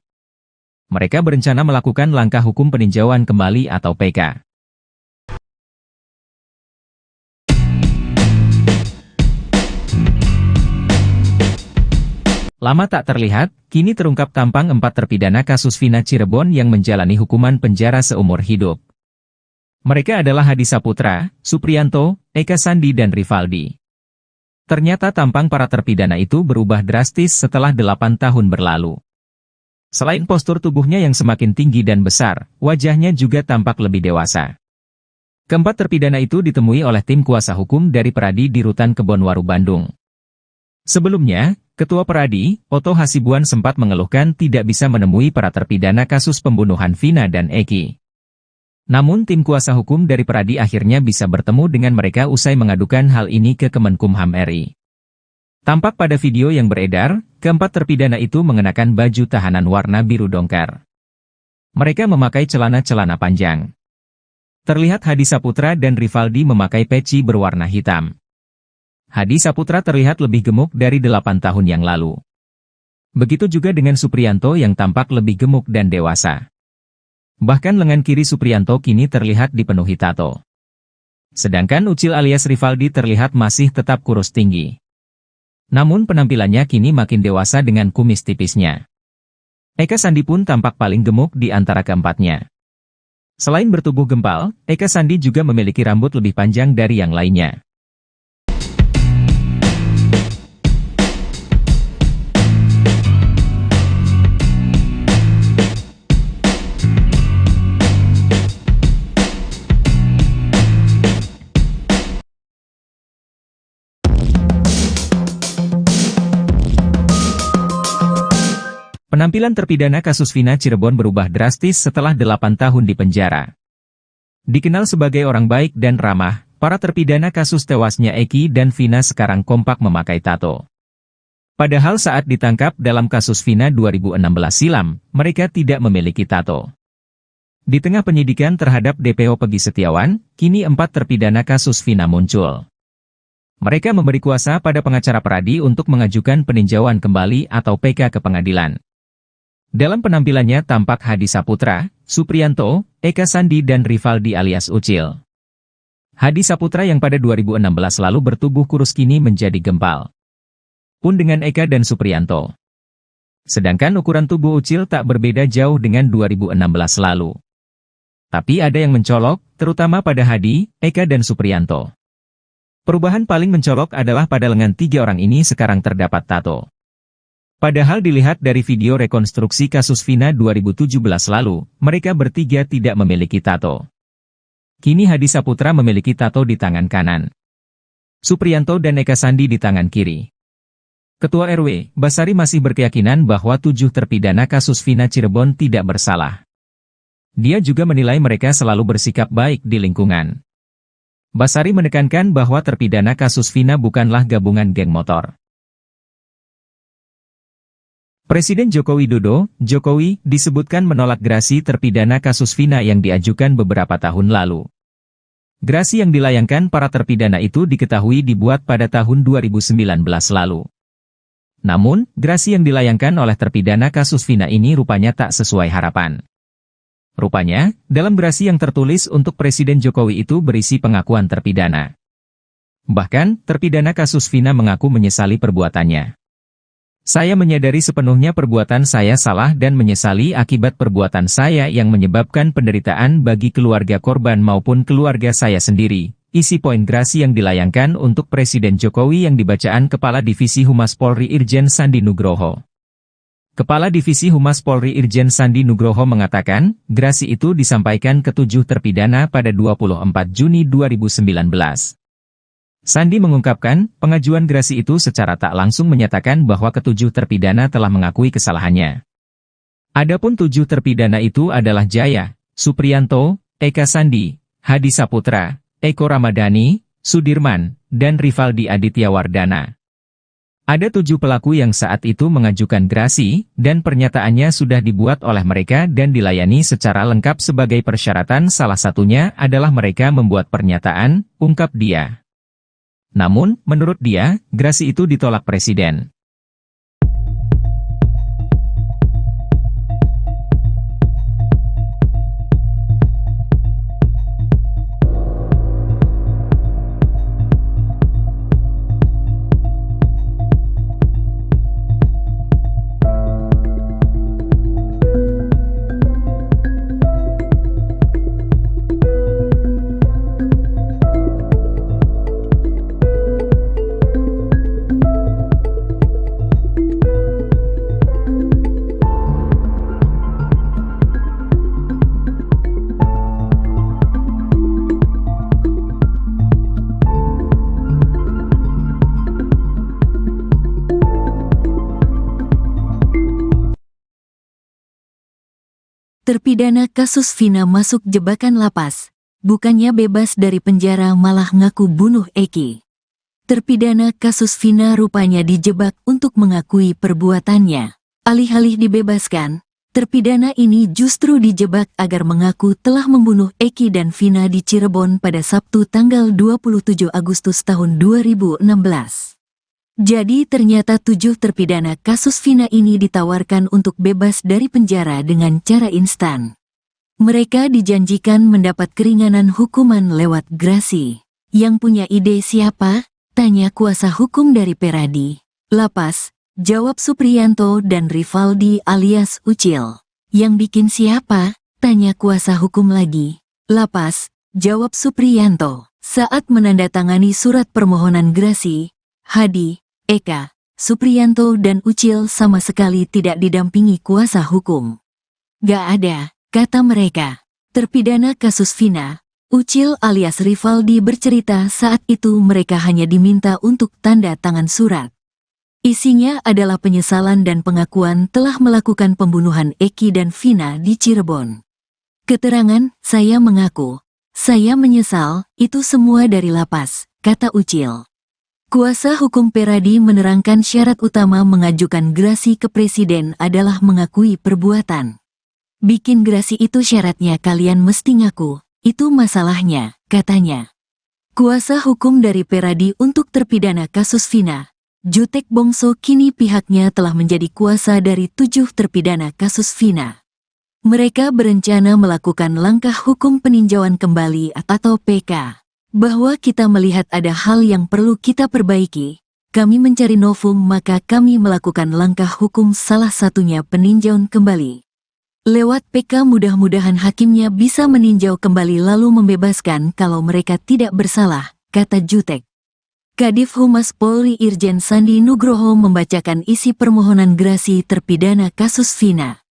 Mereka berencana melakukan langkah hukum peninjauan kembali atau PK. Lama tak terlihat, kini terungkap tampang 4 terpidana kasus Vina Cirebon yang menjalani hukuman penjara seumur hidup. Mereka adalah Hadi Saputra, Supriyanto, Eka Sandi dan Rivaldi. Ternyata tampang para terpidana itu berubah drastis setelah 8 tahun berlalu. Selain postur tubuhnya yang semakin tinggi dan besar, wajahnya juga tampak lebih dewasa. Keempat terpidana itu ditemui oleh tim kuasa hukum dari Peradi di Rutan Kebonwaru, Bandung. Sebelumnya, Ketua Peradi, Oto Hasibuan sempat mengeluhkan tidak bisa menemui para terpidana kasus pembunuhan Vina dan Eki. Namun tim kuasa hukum dari Peradi akhirnya bisa bertemu dengan mereka usai mengadukan hal ini ke Kemenkumham RI. Tampak pada video yang beredar, keempat terpidana itu mengenakan baju tahanan warna biru dongker. Mereka memakai celana-celana panjang. Terlihat Hadi Saputra dan Rivaldi memakai peci berwarna hitam. Hadi Saputra terlihat lebih gemuk dari 8 tahun yang lalu. Begitu juga dengan Supriyanto yang tampak lebih gemuk dan dewasa. Bahkan lengan kiri Supriyanto kini terlihat dipenuhi tato. Sedangkan Ucil alias Rivaldi terlihat masih tetap kurus tinggi. Namun penampilannya kini makin dewasa dengan kumis tipisnya. Eka Sandi pun tampak paling gemuk di antara keempatnya. Selain bertubuh gempal, Eka Sandi juga memiliki rambut lebih panjang dari yang lainnya. Penampilan terpidana kasus Vina Cirebon berubah drastis setelah 8 tahun di penjara. Dikenal sebagai orang baik dan ramah, para terpidana kasus tewasnya Eki dan Vina sekarang kompak memakai tato. Padahal saat ditangkap dalam kasus Vina 2016 silam, mereka tidak memiliki tato. Di tengah penyidikan terhadap DPO Pegi Setiawan, kini 4 terpidana kasus Vina muncul. Mereka memberi kuasa pada pengacara Peradi untuk mengajukan peninjauan kembali atau PK ke pengadilan. Dalam penampilannya tampak Hadi Saputra, Supriyanto, Eka Sandi dan Rivaldi alias Ucil. Hadi Saputra yang pada 2016 lalu bertubuh kurus kini menjadi gempal. Pun dengan Eka dan Supriyanto. Sedangkan ukuran tubuh Ucil tak berbeda jauh dengan 2016 lalu. Tapi ada yang mencolok, terutama pada Hadi, Eka dan Supriyanto. Perubahan paling mencolok adalah pada lengan 3 orang ini sekarang terdapat tato. Padahal dilihat dari video rekonstruksi kasus Vina 2017 lalu, mereka bertiga tidak memiliki tato. Kini Hadi Saputra memiliki tato di tangan kanan. Supriyanto dan Eka Sandi di tangan kiri. Ketua RW, Basari masih berkeyakinan bahwa 7 terpidana kasus Vina Cirebon tidak bersalah. Dia juga menilai mereka selalu bersikap baik di lingkungan. Basari menekankan bahwa terpidana kasus Vina bukanlah gabungan geng motor. Presiden Joko Widodo, Jokowi, disebutkan menolak gerasi terpidana kasus Vina yang diajukan beberapa tahun lalu. Gerasi yang dilayangkan para terpidana itu diketahui dibuat pada tahun 2019 lalu. Namun, gerasi yang dilayangkan oleh terpidana kasus Vina ini rupanya tak sesuai harapan. Rupanya, dalam gerasi yang tertulis untuk Presiden Jokowi itu berisi pengakuan terpidana. Bahkan, terpidana kasus Vina mengaku menyesali perbuatannya. Saya menyadari sepenuhnya perbuatan saya salah dan menyesali akibat perbuatan saya yang menyebabkan penderitaan bagi keluarga korban maupun keluarga saya sendiri. Isi poin gerasi yang dilayangkan untuk Presiden Jokowi yang dibacaan Kepala Divisi Humas Polri Irjen Sandi Nugroho. Kepala Divisi Humas Polri Irjen Sandi Nugroho mengatakan, gerasi itu disampaikan ke 7 terpidana pada 24 Juni 2019. Sandi mengungkapkan, pengajuan gerasi itu secara tak langsung menyatakan bahwa ke-7 terpidana telah mengakui kesalahannya. Adapun 7 terpidana itu adalah Jaya, Supriyanto, Eka Sandi, Hadi Saputra, Eko Ramadhani, Sudirman, dan Rivaldi Adityawardana. Ada 7 pelaku yang saat itu mengajukan gerasi, dan pernyataannya sudah dibuat oleh mereka dan dilayani secara lengkap sebagai persyaratan, salah satunya adalah mereka membuat pernyataan, ungkap dia. Namun, menurut dia, gerasi itu ditolak Presiden. Terpidana kasus Vina masuk jebakan lapas. Bukannya bebas dari penjara malah ngaku bunuh Eki. Terpidana kasus Vina rupanya dijebak untuk mengakui perbuatannya. Alih-alih dibebaskan, terpidana ini justru dijebak agar mengaku telah membunuh Eki dan Vina di Cirebon pada Sabtu tanggal 27 Agustus tahun 2016. Jadi ternyata 7 terpidana kasus Vina ini ditawarkan untuk bebas dari penjara dengan cara instan. Mereka dijanjikan mendapat keringanan hukuman lewat grasi. Yang punya ide siapa? Tanya kuasa hukum dari Peradi. Lapas, jawab Supriyanto dan Rivaldi alias Ucil. Yang bikin siapa? Tanya kuasa hukum lagi. Lapas, jawab Supriyanto. Saat menandatangani surat permohonan grasi, Hadi, Eka, Supriyanto dan Ucil sama sekali tidak didampingi kuasa hukum. Gak ada, kata mereka. Terpidana kasus Vina, Ucil alias Rivaldi bercerita saat itu mereka hanya diminta untuk tanda tangan surat. Isinya adalah penyesalan dan pengakuan telah melakukan pembunuhan Eki dan Vina di Cirebon. Keterangan, saya mengaku, saya menyesal, itu semua dari lapas, kata Ucil. Kuasa hukum Peradi menerangkan syarat utama mengajukan grasi ke presiden adalah mengakui perbuatan. Bikin grasi itu syaratnya kalian mesti ngaku, itu masalahnya, katanya. Kuasa hukum dari Peradi untuk terpidana kasus Vina, Jutek Bongso kini pihaknya telah menjadi kuasa dari 7 terpidana kasus Vina. Mereka berencana melakukan langkah hukum peninjauan kembali atau PK. Bahwa kita melihat ada hal yang perlu kita perbaiki, kami mencari novum maka kami melakukan langkah hukum salah satunya peninjauan kembali. Lewat PK mudah-mudahan hakimnya bisa meninjau kembali lalu membebaskan kalau mereka tidak bersalah, kata Jutek. Kadif Humas Polri Irjen Sandi Nugroho membacakan isi permohonan grasi terpidana kasus Vina.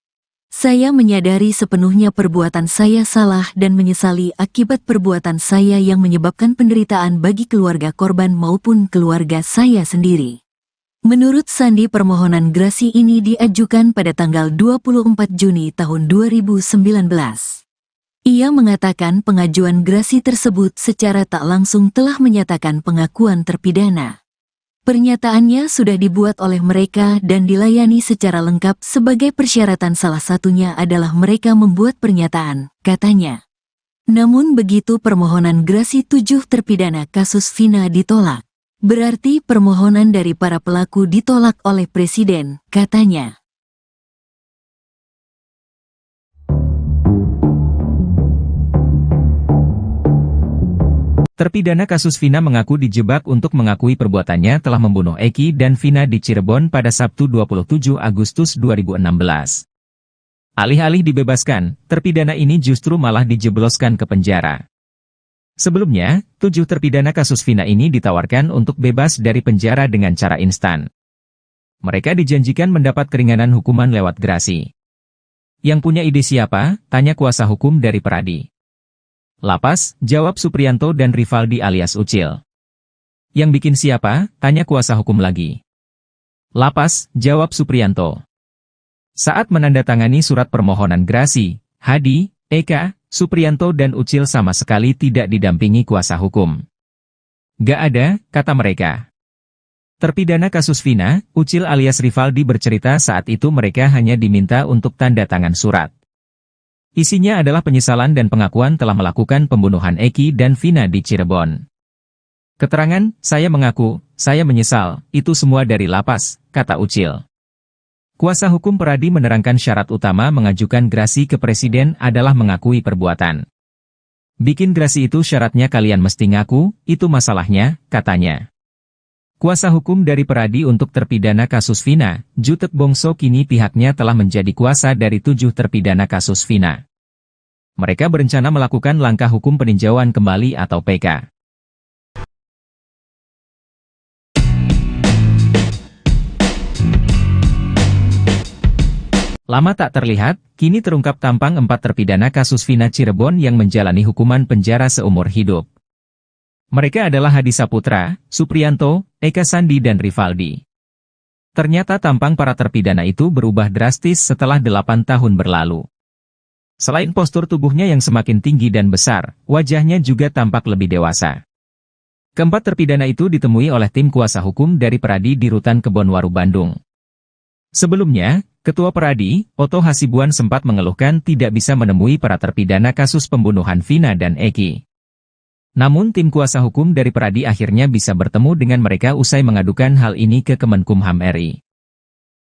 Saya menyadari sepenuhnya perbuatan saya salah dan menyesali akibat perbuatan saya yang menyebabkan penderitaan bagi keluarga korban maupun keluarga saya sendiri. Menurut Sandi permohonan grasi ini diajukan pada tanggal 24 Juni tahun 2019. Ia mengatakan pengajuan grasi tersebut secara tak langsung telah menyatakan pengakuan terpidana. Pernyataannya sudah dibuat oleh mereka dan dilayani secara lengkap sebagai persyaratan salah satunya adalah mereka membuat pernyataan, katanya. Namun begitu permohonan grasi 7 terpidana kasus Vina ditolak. Berarti permohonan dari para pelaku ditolak oleh Presiden, katanya. Terpidana kasus Vina mengaku dijebak untuk mengakui perbuatannya telah membunuh Eki dan Vina di Cirebon pada Sabtu 27 Agustus 2016. Alih-alih dibebaskan, terpidana ini justru malah dijebloskan ke penjara. Sebelumnya, 7 terpidana kasus Vina ini ditawarkan untuk bebas dari penjara dengan cara instan. Mereka dijanjikan mendapat keringanan hukuman lewat grasi. Yang punya ide siapa? Tanya kuasa hukum dari Peradi. Lapas, jawab Supriyanto dan Rivaldi alias Ucil. Yang bikin siapa? Tanya kuasa hukum lagi. Lapas, jawab Supriyanto. Saat menandatangani surat permohonan grasi, Hadi, Eka, Supriyanto dan Ucil sama sekali tidak didampingi kuasa hukum. Gak ada, kata mereka. Terpidana kasus Vina, Ucil alias Rivaldi bercerita saat itu mereka hanya diminta untuk tanda tangan surat. Isinya adalah penyesalan dan pengakuan telah melakukan pembunuhan Eki dan Vina di Cirebon. Keterangan, saya mengaku, saya menyesal, itu semua dari lapas, kata Ucil. Kuasa hukum Peradi menerangkan syarat utama mengajukan grasi ke presiden adalah mengakui perbuatan. Bikin grasi itu syaratnya kalian mesti ngaku, itu masalahnya, katanya. Kuasa hukum dari Peradi untuk terpidana kasus Vina, Jutek Bongso kini pihaknya telah menjadi kuasa dari 7 terpidana kasus Vina. Mereka berencana melakukan langkah hukum peninjauan kembali atau PK. Lama tak terlihat, kini terungkap tampang 4 terpidana kasus Vina Cirebon yang menjalani hukuman penjara seumur hidup. Mereka adalah Hadi Saputra, Supriyanto, Eka Sandi dan Rivaldi. Ternyata tampang para terpidana itu berubah drastis setelah 8 tahun berlalu. Selain postur tubuhnya yang semakin tinggi dan besar, wajahnya juga tampak lebih dewasa. Keempat terpidana itu ditemui oleh tim kuasa hukum dari Peradi di Rutan Kebonwaru, Bandung. Sebelumnya, Ketua Peradi, Oto Hasibuan sempat mengeluhkan tidak bisa menemui para terpidana kasus pembunuhan Vina dan Eki. Namun tim kuasa hukum dari Peradi akhirnya bisa bertemu dengan mereka usai mengadukan hal ini ke Kemenkumham RI.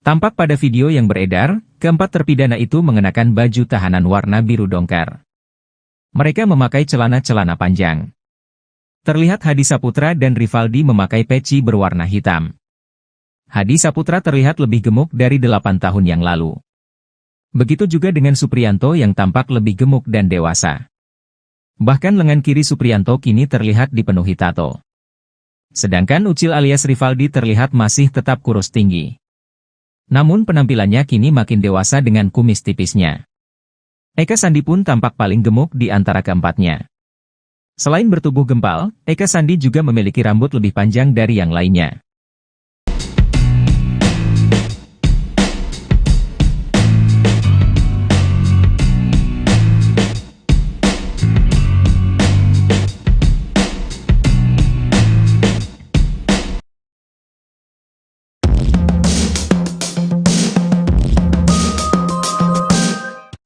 Tampak pada video yang beredar, keempat terpidana itu mengenakan baju tahanan warna biru dongker. Mereka memakai celana-celana panjang. Terlihat Hadi Saputra dan Rivaldi memakai peci berwarna hitam. Hadi Saputra terlihat lebih gemuk dari 8 tahun yang lalu. Begitu juga dengan Supriyanto yang tampak lebih gemuk dan dewasa. Bahkan lengan kiri Supriyanto kini terlihat dipenuhi tato. Sedangkan Ucil alias Rivaldi terlihat masih tetap kurus tinggi. Namun penampilannya kini makin dewasa dengan kumis tipisnya. Eka Sandi pun tampak paling gemuk di antara keempatnya. Selain bertubuh gempal, Eka Sandi juga memiliki rambut lebih panjang dari yang lainnya.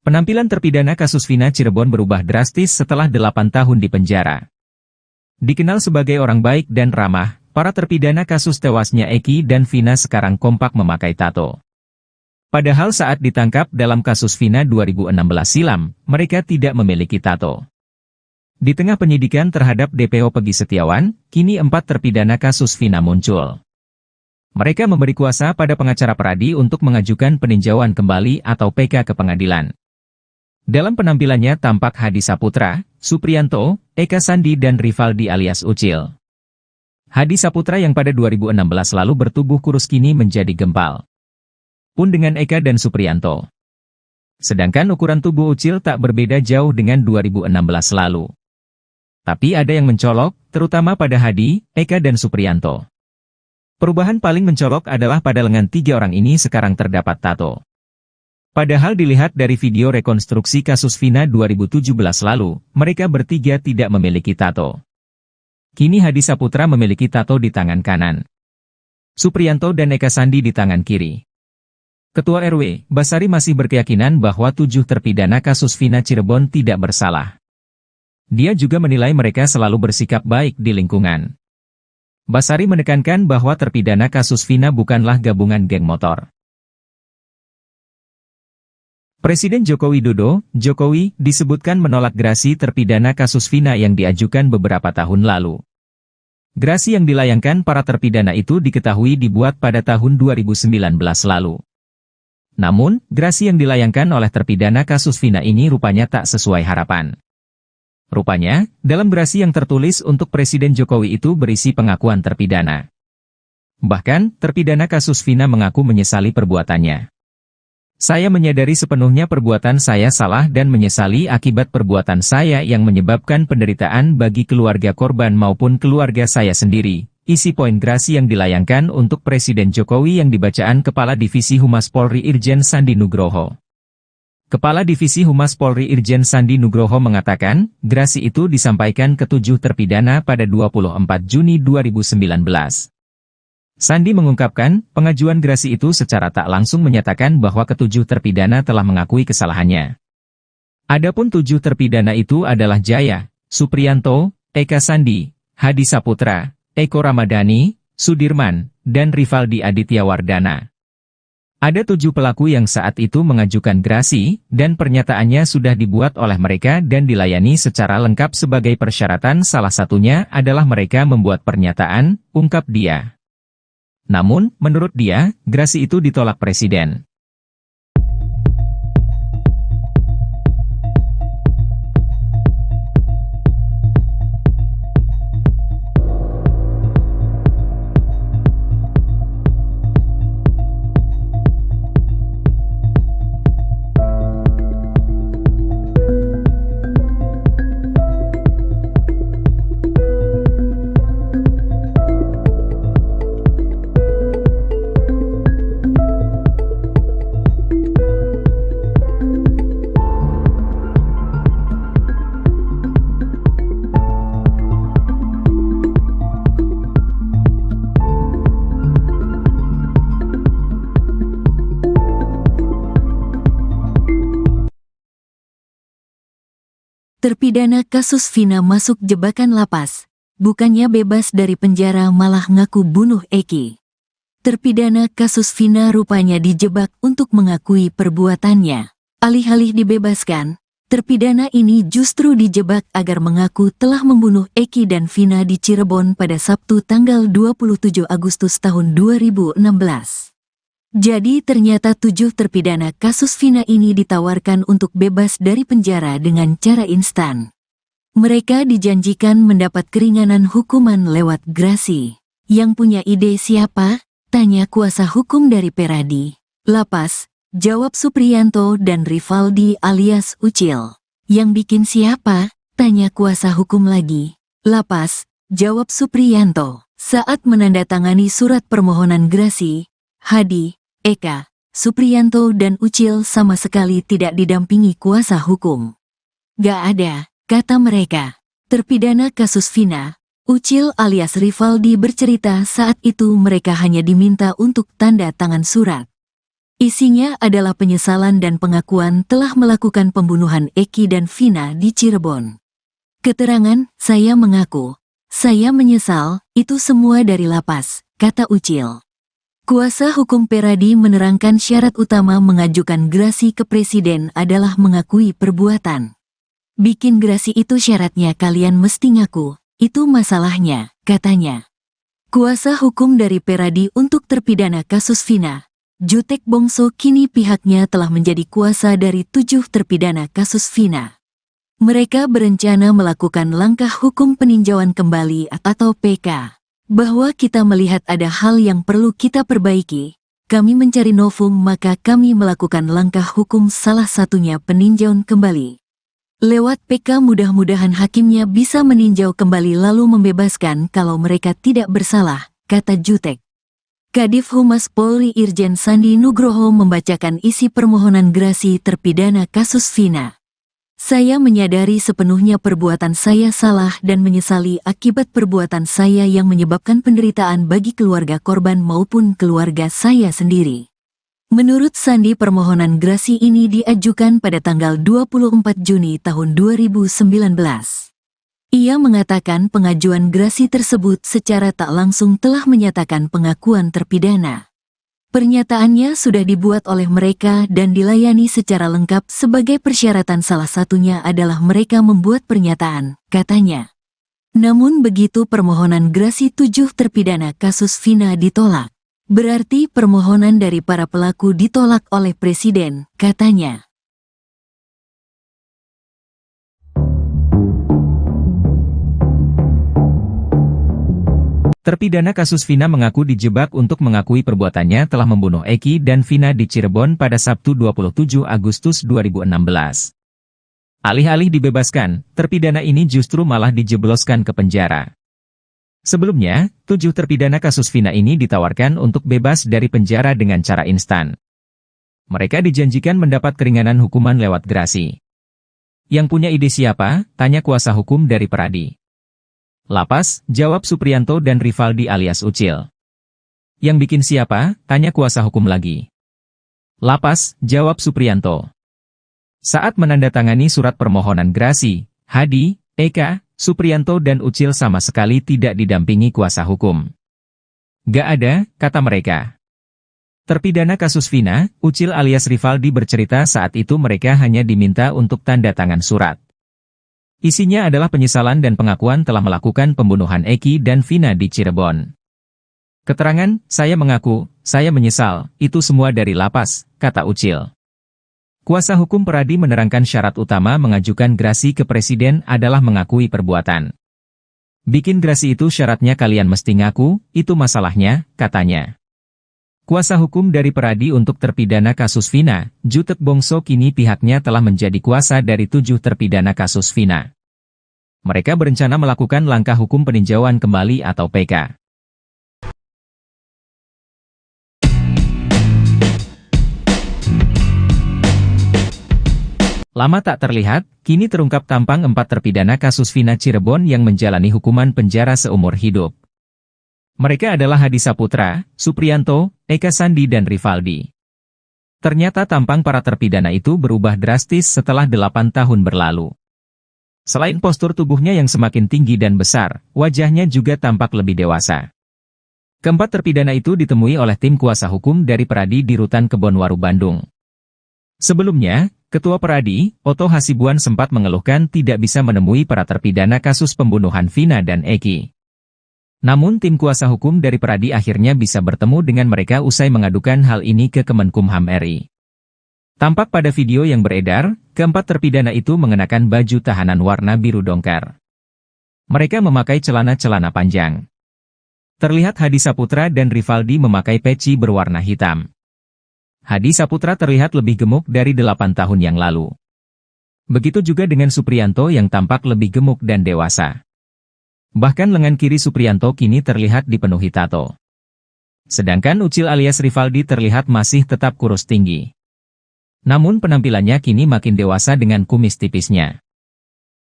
Penampilan terpidana kasus Vina Cirebon berubah drastis setelah 8 tahun di penjara. Dikenal sebagai orang baik dan ramah, para terpidana kasus tewasnya Eki dan Vina sekarang kompak memakai tato. Padahal saat ditangkap dalam kasus Vina 2016 silam, mereka tidak memiliki tato. Di tengah penyidikan terhadap DPO Pegi Setiawan, kini 4 terpidana kasus Vina muncul. Mereka memberi kuasa pada pengacara Peradi untuk mengajukan peninjauan kembali atau PK ke pengadilan. Dalam penampilannya tampak Hadi Saputra, Supriyanto, Eka Sandi dan Rivaldi alias Ucil. Hadi Saputra yang pada 2016 lalu bertubuh kurus kini menjadi gempal. Pun dengan Eka dan Supriyanto. Sedangkan ukuran tubuh Ucil tak berbeda jauh dengan 2016 lalu. Tapi ada yang mencolok, terutama pada Hadi, Eka dan Supriyanto. Perubahan paling mencolok adalah pada lengan 3 orang ini sekarang terdapat tato. Padahal dilihat dari video rekonstruksi kasus Vina 2017 lalu, mereka bertiga tidak memiliki tato. Kini Hadi Saputra memiliki tato di tangan kanan. Supriyanto dan Eka Sandi di tangan kiri. Ketua RW, Basari masih berkeyakinan bahwa 7 terpidana kasus Vina Cirebon tidak bersalah. Dia juga menilai mereka selalu bersikap baik di lingkungan. Basari menekankan bahwa terpidana kasus Vina bukanlah gabungan geng motor. Presiden Joko Widodo, Jokowi, disebutkan menolak gerasi terpidana kasus Vina yang diajukan beberapa tahun lalu. Gerasi yang dilayangkan para terpidana itu diketahui dibuat pada tahun 2019 lalu. Namun, gerasi yang dilayangkan oleh terpidana kasus Vina ini rupanya tak sesuai harapan. Rupanya, dalam gerasi yang tertulis untuk Presiden Jokowi itu berisi pengakuan terpidana. Bahkan, terpidana kasus Vina mengaku menyesali perbuatannya. Saya menyadari sepenuhnya perbuatan saya salah dan menyesali akibat perbuatan saya yang menyebabkan penderitaan bagi keluarga korban maupun keluarga saya sendiri. Isi poin gerasi yang dilayangkan untuk Presiden Jokowi yang dibacaan Kepala Divisi Humas Polri Irjen Sandi Nugroho. Kepala Divisi Humas Polri Irjen Sandi Nugroho mengatakan, gerasi itu disampaikan ke 7 terpidana pada 24 Juni 2019. Sandi mengungkapkan, pengajuan gerasi itu secara tak langsung menyatakan bahwa ke-7 terpidana telah mengakui kesalahannya. Adapun 7 terpidana itu adalah Jaya, Supriyanto, Eka Sandi, Hadi Saputra, Eko Ramadhani, Sudirman, dan Rivaldi Aditya Wardana. Ada 7 pelaku yang saat itu mengajukan gerasi, dan pernyataannya sudah dibuat oleh mereka dan dilayani secara lengkap sebagai persyaratan, salah satunya adalah mereka membuat pernyataan, ungkap dia. Namun, menurut dia, gerasi itu ditolak Presiden. Terpidana kasus Vina masuk jebakan lapas. Bukannya bebas dari penjara malah ngaku bunuh Eki. Terpidana kasus Vina rupanya dijebak untuk mengakui perbuatannya. Alih-alih dibebaskan, terpidana ini justru dijebak agar mengaku telah membunuh Eki dan Vina di Cirebon pada Sabtu tanggal 27 Agustus tahun 2016. Jadi ternyata 7 terpidana kasus Vina ini ditawarkan untuk bebas dari penjara dengan cara instan. Mereka dijanjikan mendapat keringanan hukuman lewat grasi. Yang punya ide siapa? Tanya kuasa hukum dari Peradi. Lapas, jawab Supriyanto dan Rivaldi alias Ucil. Yang bikin siapa? Tanya kuasa hukum lagi. Lapas, jawab Supriyanto. Saat menandatangani surat permohonan grasi, Hadi, Eka, Supriyanto dan Ucil sama sekali tidak didampingi kuasa hukum. Gak ada, kata mereka. Terpidana kasus Vina, Ucil alias Rivaldi bercerita saat itu mereka hanya diminta untuk tanda tangan surat. Isinya adalah penyesalan dan pengakuan telah melakukan pembunuhan Eki dan Vina di Cirebon. Keterangan, saya mengaku, saya menyesal, itu semua dari lapas, kata Ucil. Kuasa hukum Peradi menerangkan syarat utama mengajukan grasi ke presiden adalah mengakui perbuatan. Bikin grasi itu syaratnya kalian mesti ngaku, itu masalahnya, katanya. Kuasa hukum dari Peradi untuk terpidana kasus Vina, Jutek Bongso kini pihaknya telah menjadi kuasa dari 7 terpidana kasus Vina. Mereka berencana melakukan langkah hukum peninjauan kembali atau PK. Bahwa kita melihat ada hal yang perlu kita perbaiki, kami mencari novum maka kami melakukan langkah hukum salah satunya peninjauan kembali. Lewat PK mudah-mudahan hakimnya bisa meninjau kembali lalu membebaskan kalau mereka tidak bersalah, kata Jutek. Kadif Humas Polri Irjen Sandi Nugroho membacakan isi permohonan grasi terpidana kasus Vina. Saya menyadari sepenuhnya perbuatan saya salah dan menyesali akibat perbuatan saya yang menyebabkan penderitaan bagi keluarga korban maupun keluarga saya sendiri. Menurut Sandi permohonan grasi ini diajukan pada tanggal 24 Juni tahun 2019. Ia mengatakan pengajuan grasi tersebut secara tak langsung telah menyatakan pengakuan terpidana. Pernyataannya sudah dibuat oleh mereka dan dilayani secara lengkap sebagai persyaratan salah satunya adalah mereka membuat pernyataan, katanya. Namun begitu permohonan grasi 7 terpidana kasus Vina ditolak. Berarti permohonan dari para pelaku ditolak oleh Presiden, katanya. Terpidana kasus Vina mengaku dijebak untuk mengakui perbuatannya telah membunuh Eki dan Vina di Cirebon pada Sabtu 27 Agustus 2016. Alih-alih dibebaskan, terpidana ini justru malah dijebloskan ke penjara. Sebelumnya, 7 terpidana kasus Vina ini ditawarkan untuk bebas dari penjara dengan cara instan. Mereka dijanjikan mendapat keringanan hukuman lewat grasi. Yang punya ide siapa? Tanya kuasa hukum dari Peradi. Lapas, jawab Supriyanto dan Rivaldi alias Ucil. Yang bikin siapa? Tanya kuasa hukum lagi. Lapas, jawab Supriyanto. Saat menandatangani surat permohonan grasi, Hadi, Eka, Supriyanto dan Ucil sama sekali tidak didampingi kuasa hukum. Gak ada, kata mereka. Terpidana kasus Vina, Ucil alias Rivaldi bercerita saat itu mereka hanya diminta untuk tanda tangan surat. Isinya adalah penyesalan dan pengakuan telah melakukan pembunuhan Eki dan Vina di Cirebon. Keterangan, saya mengaku, saya menyesal, itu semua dari lapas, kata Ucil. Kuasa hukum Peradi menerangkan syarat utama mengajukan grasi ke presiden adalah mengakui perbuatan. Bikin grasi itu syaratnya kalian mesti ngaku, itu masalahnya, katanya. Kuasa hukum dari Peradi untuk terpidana kasus Vina, Jutek Bongso kini pihaknya telah menjadi kuasa dari 7 terpidana kasus Vina. Mereka berencana melakukan langkah hukum peninjauan kembali atau PK. Lama tak terlihat, kini terungkap tampang 4 terpidana kasus Vina Cirebon yang menjalani hukuman penjara seumur hidup. Mereka adalah Hadi Saputra, Supriyanto, Eka Sandi dan Rivaldi. Ternyata tampang para terpidana itu berubah drastis setelah 8 tahun berlalu. Selain postur tubuhnya yang semakin tinggi dan besar, wajahnya juga tampak lebih dewasa. Keempat terpidana itu ditemui oleh tim kuasa hukum dari Peradi di Rutan Kebonwaru, Bandung. Sebelumnya, Ketua Peradi, Oto Hasibuan sempat mengeluhkan tidak bisa menemui para terpidana kasus pembunuhan Vina dan Eki. Namun tim kuasa hukum dari Peradi akhirnya bisa bertemu dengan mereka usai mengadukan hal ini ke Kemenkumham RI. Tampak pada video yang beredar, keempat terpidana itu mengenakan baju tahanan warna biru dongker. Mereka memakai celana-celana panjang. Terlihat Hadi Saputra dan Rivaldi memakai peci berwarna hitam. Hadi Saputra terlihat lebih gemuk dari 8 tahun yang lalu. Begitu juga dengan Supriyanto yang tampak lebih gemuk dan dewasa. Bahkan lengan kiri Supriyanto kini terlihat dipenuhi tato. Sedangkan Ucil alias Rivaldi terlihat masih tetap kurus tinggi. Namun penampilannya kini makin dewasa dengan kumis tipisnya.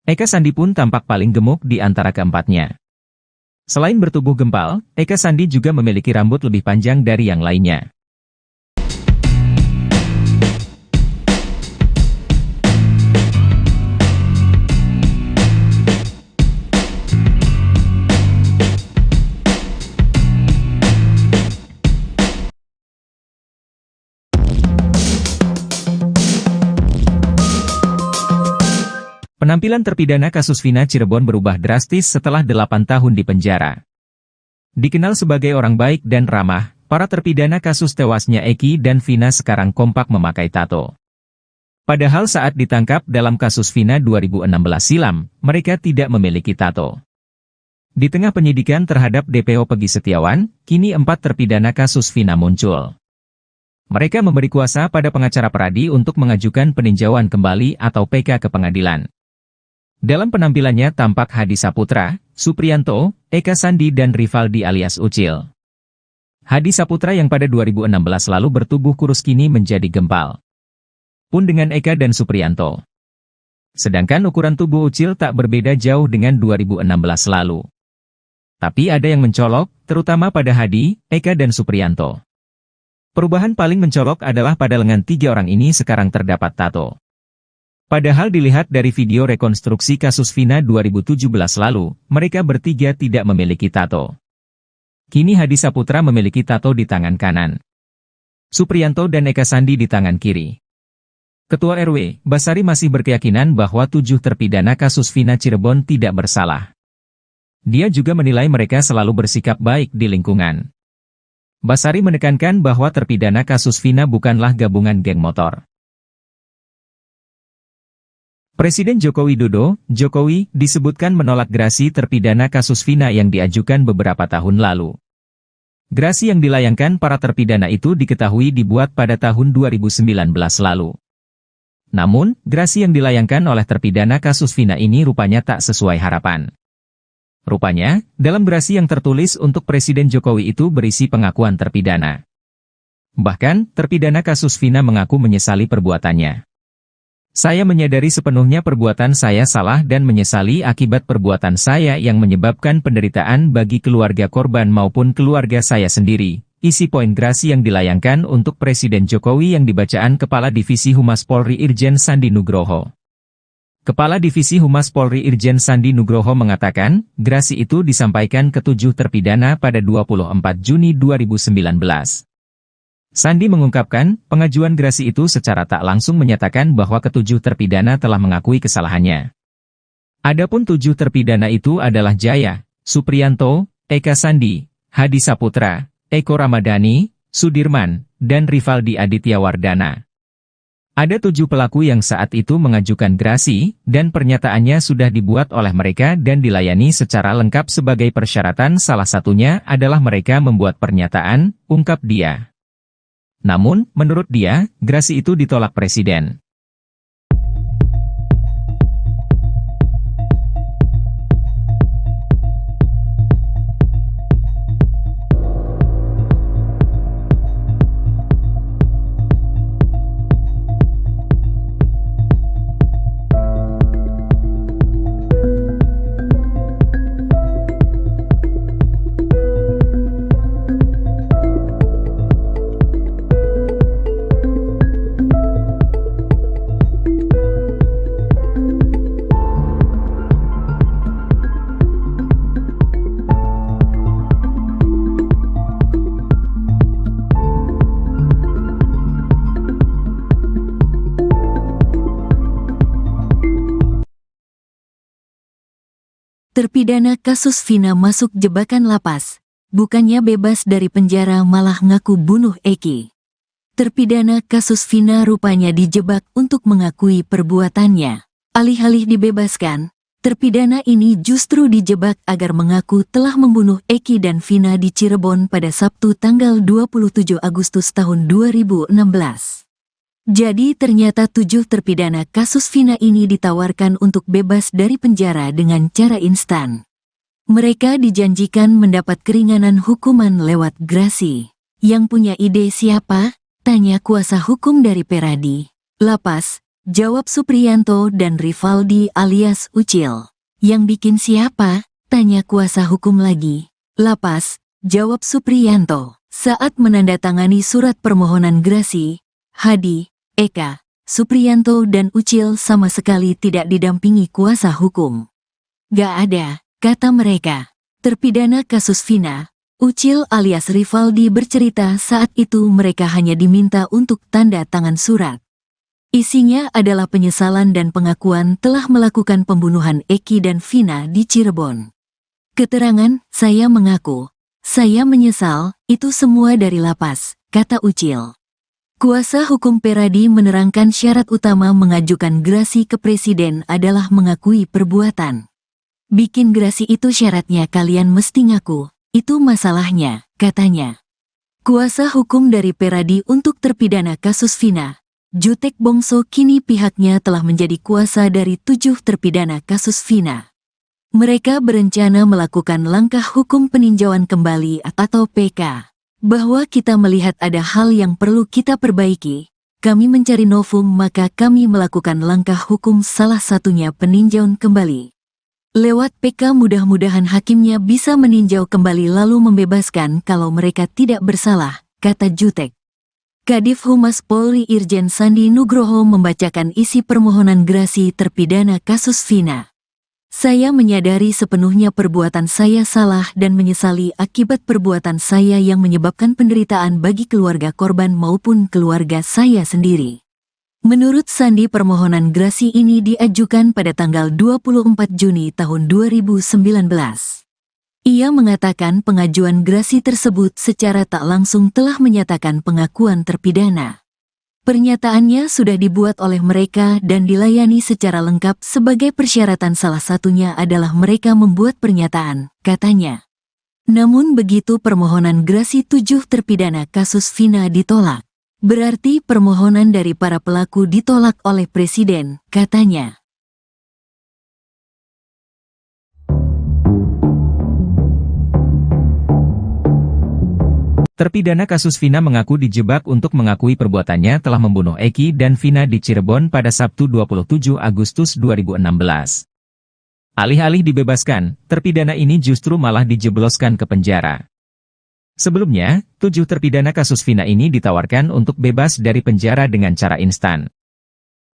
Eka Sandi pun tampak paling gemuk di antara keempatnya. Selain bertubuh gempal, Eka Sandi juga memiliki rambut lebih panjang dari yang lainnya. Penampilan terpidana kasus Vina Cirebon berubah drastis setelah 8 tahun di penjara. Dikenal sebagai orang baik dan ramah, para terpidana kasus tewasnya Eki dan Vina sekarang kompak memakai tato. Padahal saat ditangkap dalam kasus Vina 2016 silam, mereka tidak memiliki tato. Di tengah penyidikan terhadap DPO Pegi Setiawan, kini 4 terpidana kasus Vina muncul. Mereka memberi kuasa pada pengacara Peradi untuk mengajukan peninjauan kembali atau PK ke pengadilan. Dalam penampilannya tampak Hadi Saputra, Supriyanto, Eka Sandi dan Rivaldi alias Ucil. Hadi Saputra yang pada 2016 lalu bertubuh kurus kini menjadi gempal. Pun dengan Eka dan Supriyanto. Sedangkan ukuran tubuh Ucil tak berbeda jauh dengan 2016 lalu. Tapi ada yang mencolok, terutama pada Hadi, Eka dan Supriyanto. Perubahan paling mencolok adalah pada lengan 3 orang ini sekarang terdapat tato. Padahal dilihat dari video rekonstruksi kasus Vina 2017 lalu, mereka bertiga tidak memiliki tato. Kini Hadi Saputra memiliki tato di tangan kanan. Supriyanto dan Eka Sandi di tangan kiri. Ketua RW, Basari masih berkeyakinan bahwa 7 terpidana kasus Vina Cirebon tidak bersalah. Dia juga menilai mereka selalu bersikap baik di lingkungan. Basari menekankan bahwa terpidana kasus Vina bukanlah gabungan geng motor. Presiden Joko Widodo, Jokowi, disebutkan menolak gerasi terpidana kasus Vina yang diajukan beberapa tahun lalu. Gerasi yang dilayangkan para terpidana itu diketahui dibuat pada tahun 2019 lalu. Namun, gerasi yang dilayangkan oleh terpidana kasus Vina ini rupanya tak sesuai harapan. Rupanya, dalam gerasi yang tertulis untuk Presiden Jokowi itu berisi pengakuan terpidana. Bahkan, terpidana kasus Vina mengaku menyesali perbuatannya. Saya menyadari sepenuhnya perbuatan saya salah dan menyesali akibat perbuatan saya yang menyebabkan penderitaan bagi keluarga korban maupun keluarga saya sendiri. Isi poin gerasi yang dilayangkan untuk Presiden Jokowi yang dibacaan Kepala Divisi Humas Polri Irjen Sandi Nugroho. Kepala Divisi Humas Polri Irjen Sandi Nugroho mengatakan, gerasi itu disampaikan ke 7 terpidana pada 24 Juni 2019. Sandi mengungkapkan, pengajuan gerasi itu secara tak langsung menyatakan bahwa ke-7 terpidana telah mengakui kesalahannya. Adapun 7 terpidana itu adalah Jaya, Supriyanto, Eka Sandi, Hadi Saputra, Eko Ramadhani, Sudirman, dan Rivaldi Aditya Wardana. Ada 7 pelaku yang saat itu mengajukan gerasi, dan pernyataannya sudah dibuat oleh mereka dan dilayani secara lengkap sebagai persyaratan, salah satunya adalah mereka membuat pernyataan, ungkap dia. Namun, menurut dia, gerasi itu ditolak Presiden. Terpidana kasus Vina masuk jebakan lapas. Bukannya bebas dari penjara malah ngaku bunuh Eki. Terpidana kasus Vina rupanya dijebak untuk mengakui perbuatannya. Alih-alih dibebaskan, terpidana ini justru dijebak agar mengaku telah membunuh Eki dan Vina di Cirebon pada Sabtu tanggal 27 Agustus tahun 2016. Jadi ternyata 7 terpidana kasus Vina ini ditawarkan untuk bebas dari penjara dengan cara instan. Mereka dijanjikan mendapat keringanan hukuman lewat grasi. Yang punya ide siapa? Tanya kuasa hukum dari Peradi. Lapas, jawab Supriyanto dan Rivaldi alias Ucil. Yang bikin siapa? Tanya kuasa hukum lagi. Lapas, jawab Supriyanto. Saat menandatangani surat permohonan grasi, Hadi, Eka, Supriyanto dan Ucil sama sekali tidak didampingi kuasa hukum. Gak ada, kata mereka. Terpidana kasus Vina, Ucil alias Rivaldi bercerita saat itu mereka hanya diminta untuk tanda tangan surat. Isinya adalah penyesalan dan pengakuan telah melakukan pembunuhan Eki dan Vina di Cirebon. Keterangan, saya mengaku, saya menyesal, itu semua dari lapas, kata Ucil. Kuasa hukum Peradi menerangkan syarat utama mengajukan grasi ke presiden adalah mengakui perbuatan. Bikin grasi itu syaratnya kalian mesti ngaku, itu masalahnya, katanya. Kuasa hukum dari Peradi untuk terpidana kasus Vina, Jutek Bongso kini pihaknya telah menjadi kuasa dari 7 terpidana kasus Vina. Mereka berencana melakukan langkah hukum peninjauan kembali atau PK. Bahwa kita melihat ada hal yang perlu kita perbaiki, kami mencari novum maka kami melakukan langkah hukum salah satunya peninjauan kembali. Lewat PK mudah-mudahan hakimnya bisa meninjau kembali lalu membebaskan kalau mereka tidak bersalah, kata Jutek. Kadif Humas Polri Irjen Sandi Nugroho membacakan isi permohonan grasi terpidana kasus Vina. Saya menyadari sepenuhnya perbuatan saya salah dan menyesali akibat perbuatan saya yang menyebabkan penderitaan bagi keluarga korban maupun keluarga saya sendiri. Menurut Sandi permohonan grasi ini diajukan pada tanggal 24 Juni tahun 2019. Ia mengatakan pengajuan grasi tersebut secara tak langsung telah menyatakan pengakuan terpidana. Pernyataannya sudah dibuat oleh mereka dan dilayani secara lengkap sebagai persyaratan salah satunya adalah mereka membuat pernyataan, katanya. Namun begitu permohonan grasi 7 terpidana kasus Vina ditolak. Berarti permohonan dari para pelaku ditolak oleh Presiden, katanya. Terpidana kasus Vina mengaku dijebak untuk mengakui perbuatannya telah membunuh Eki dan Vina di Cirebon pada Sabtu 27 Agustus 2016. Alih-alih dibebaskan, terpidana ini justru malah dijebloskan ke penjara. Sebelumnya, 7 terpidana kasus Vina ini ditawarkan untuk bebas dari penjara dengan cara instan.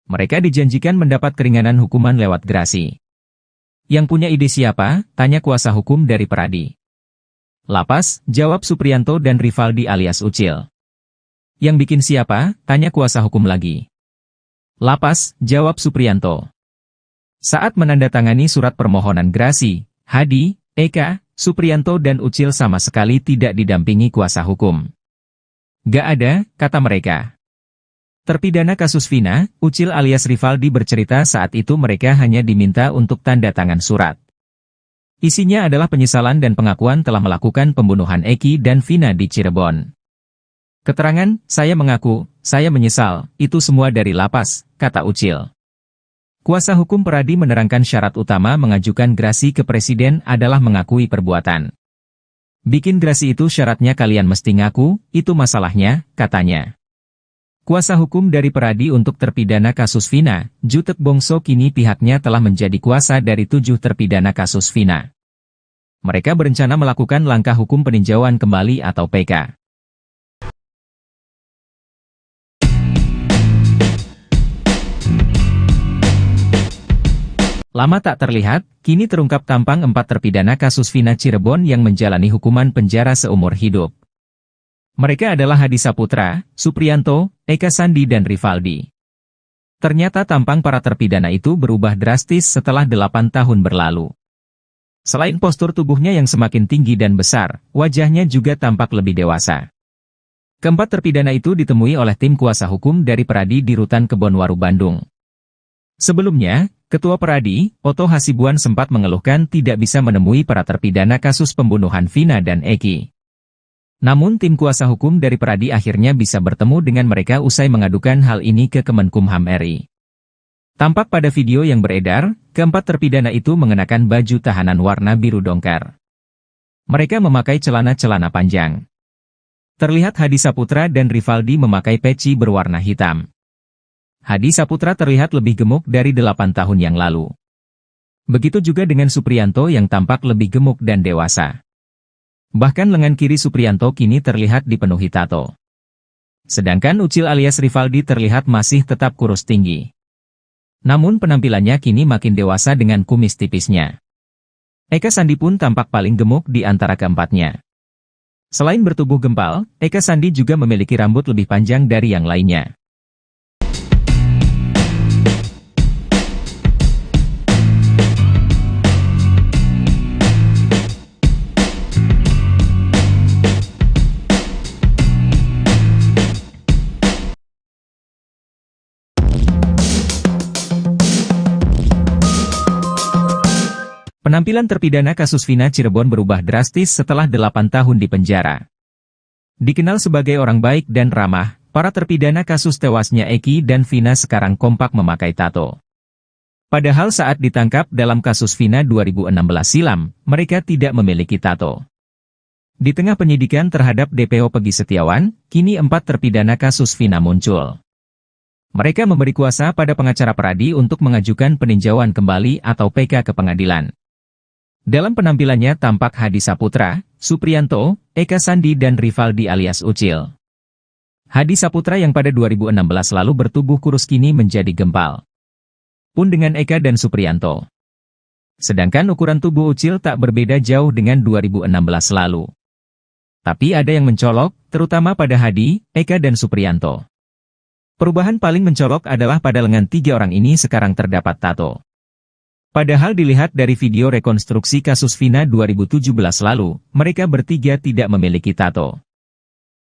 Mereka dijanjikan mendapat keringanan hukuman lewat grasi. Yang punya ide siapa? Tanya kuasa hukum dari Peradi. Lapas, jawab Supriyanto dan Rivaldi alias Ucil. Yang bikin siapa? Tanya kuasa hukum lagi. Lapas, jawab Supriyanto. Saat menandatangani surat permohonan grasi, Hadi, Eka, Supriyanto dan Ucil sama sekali tidak didampingi kuasa hukum. Gak ada, kata mereka. Terpidana kasus Vina, Ucil alias Rivaldi bercerita saat itu mereka hanya diminta untuk tanda tangan surat. Isinya adalah penyesalan dan pengakuan telah melakukan pembunuhan Eki dan Vina di Cirebon. Keterangan, saya mengaku, saya menyesal, itu semua dari lapas, kata Ucil. Kuasa hukum Peradi menerangkan syarat utama mengajukan grasi ke presiden adalah mengakui perbuatan. Bikin grasi itu syaratnya kalian mesti ngaku, itu masalahnya, katanya. Kuasa hukum dari Peradi untuk terpidana kasus Vina, Jutek Bongso kini pihaknya telah menjadi kuasa dari 7 terpidana kasus Vina. Mereka berencana melakukan langkah hukum peninjauan kembali atau PK. Lama tak terlihat, kini terungkap tampang 4 terpidana kasus Vina Cirebon yang menjalani hukuman penjara seumur hidup. Mereka adalah Hadi Saputra, Supriyanto, Eka Sandi dan Rivaldi. Ternyata tampang para terpidana itu berubah drastis setelah 8 tahun berlalu. Selain postur tubuhnya yang semakin tinggi dan besar, wajahnya juga tampak lebih dewasa. Keempat terpidana itu ditemui oleh tim kuasa hukum dari Peradi di Rutan Kebonwaru, Bandung. Sebelumnya, Ketua Peradi, Oto Hasibuan sempat mengeluhkan tidak bisa menemui para terpidana kasus pembunuhan Vina dan Eki. Namun tim kuasa hukum dari Peradi akhirnya bisa bertemu dengan mereka usai mengadukan hal ini ke Kemenkumham RI. Tampak pada video yang beredar, keempat terpidana itu mengenakan baju tahanan warna biru dongker. Mereka memakai celana-celana panjang. Terlihat Hadi Saputra dan Rivaldi memakai peci berwarna hitam. Hadi Saputra terlihat lebih gemuk dari 8 tahun yang lalu. Begitu juga dengan Supriyanto yang tampak lebih gemuk dan dewasa. Bahkan lengan kiri Supriyanto kini terlihat dipenuhi tato. Sedangkan Ucil alias Rivaldi terlihat masih tetap kurus tinggi. Namun penampilannya kini makin dewasa dengan kumis tipisnya. Eka Sandi pun tampak paling gemuk di antara keempatnya. Selain bertubuh gempal, Eka Sandi juga memiliki rambut lebih panjang dari yang lainnya. Penampilan terpidana kasus Vina Cirebon berubah drastis setelah 8 tahun di penjara. Dikenal sebagai orang baik dan ramah, para terpidana kasus tewasnya Eki dan Vina sekarang kompak memakai tato. Padahal saat ditangkap dalam kasus Vina 2016 silam, mereka tidak memiliki tato. Di tengah penyidikan terhadap DPO Pegi Setiawan, kini 4 terpidana kasus Vina muncul. Mereka memberi kuasa pada pengacara Peradi untuk mengajukan peninjauan kembali atau PK ke pengadilan. Dalam penampilannya tampak Hadi Saputra, Supriyanto, Eka Sandi dan Rivaldi alias Ucil. Hadi Saputra yang pada 2016 lalu bertubuh kurus kini menjadi gempal. Pun dengan Eka dan Supriyanto. Sedangkan ukuran tubuh Ucil tak berbeda jauh dengan 2016 lalu. Tapi ada yang mencolok, terutama pada Hadi, Eka dan Supriyanto. Perubahan paling mencolok adalah pada lengan 3 orang ini sekarang terdapat tato. Padahal dilihat dari video rekonstruksi kasus Vina 2017 lalu, mereka bertiga tidak memiliki tato.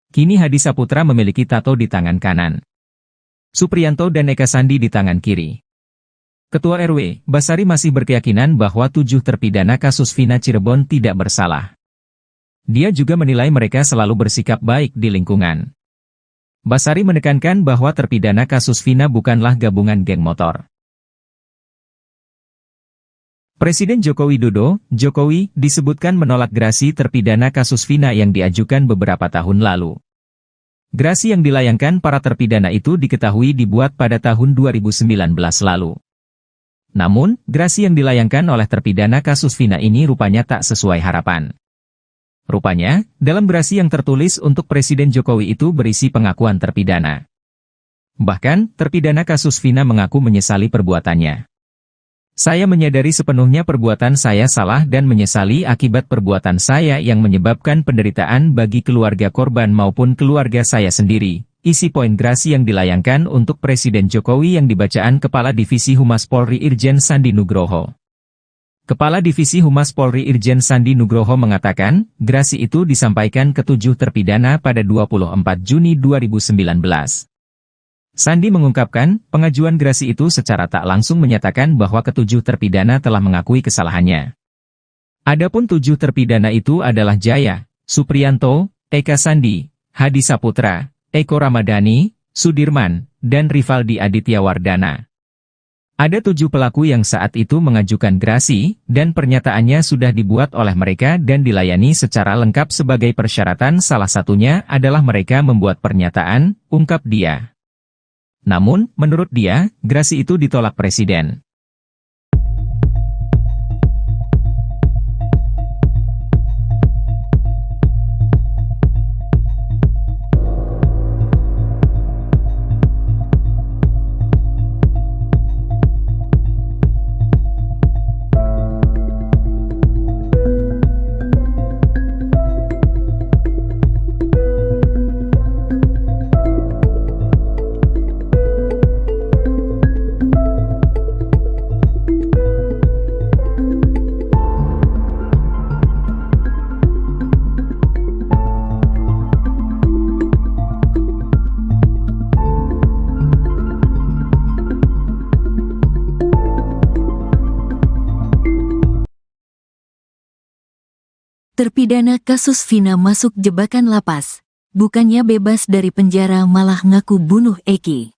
Kini Hadi Saputra memiliki tato di tangan kanan. Supriyanto dan Eka Sandi di tangan kiri. Ketua RW, Basari masih berkeyakinan bahwa 7 terpidana kasus Vina Cirebon tidak bersalah. Dia juga menilai mereka selalu bersikap baik di lingkungan. Basari menekankan bahwa terpidana kasus Vina bukanlah gabungan geng motor. Presiden Joko Widodo, Jokowi, disebutkan menolak gerasi terpidana kasus Vina yang diajukan beberapa tahun lalu. Gerasi yang dilayangkan para terpidana itu diketahui dibuat pada tahun 2019 lalu. Namun, gerasi yang dilayangkan oleh terpidana kasus Vina ini rupanya tak sesuai harapan. Rupanya, dalam gerasi yang tertulis untuk Presiden Jokowi itu berisi pengakuan terpidana. Bahkan, terpidana kasus Vina mengaku menyesali perbuatannya. Saya menyadari sepenuhnya perbuatan saya salah dan menyesali akibat perbuatan saya yang menyebabkan penderitaan bagi keluarga korban maupun keluarga saya sendiri. Isi poin gerasi yang dilayangkan untuk Presiden Jokowi yang dibacaan Kepala Divisi Humas Polri Irjen Sandi Nugroho. Kepala Divisi Humas Polri Irjen Sandi Nugroho mengatakan, gerasi itu disampaikan ke 7 terpidana pada 24 Juni 2019. Sandi mengungkapkan, pengajuan gerasi itu secara tak langsung menyatakan bahwa ke-7 terpidana telah mengakui kesalahannya. Adapun 7 terpidana itu adalah Jaya, Supriyanto, Eka Sandi, Hadi Saputra, Eko Ramadhani, Sudirman, dan Rivaldi Aditya Wardana. Ada 7 pelaku yang saat itu mengajukan gerasi, dan pernyataannya sudah dibuat oleh mereka dan dilayani secara lengkap sebagai persyaratan, salah satunya adalah mereka membuat pernyataan, ungkap dia. Namun, menurut dia, gerasi itu ditolak Presiden. Terpidana kasus Vina masuk jebakan lapas. Bukannya bebas dari penjara malah ngaku bunuh Eki.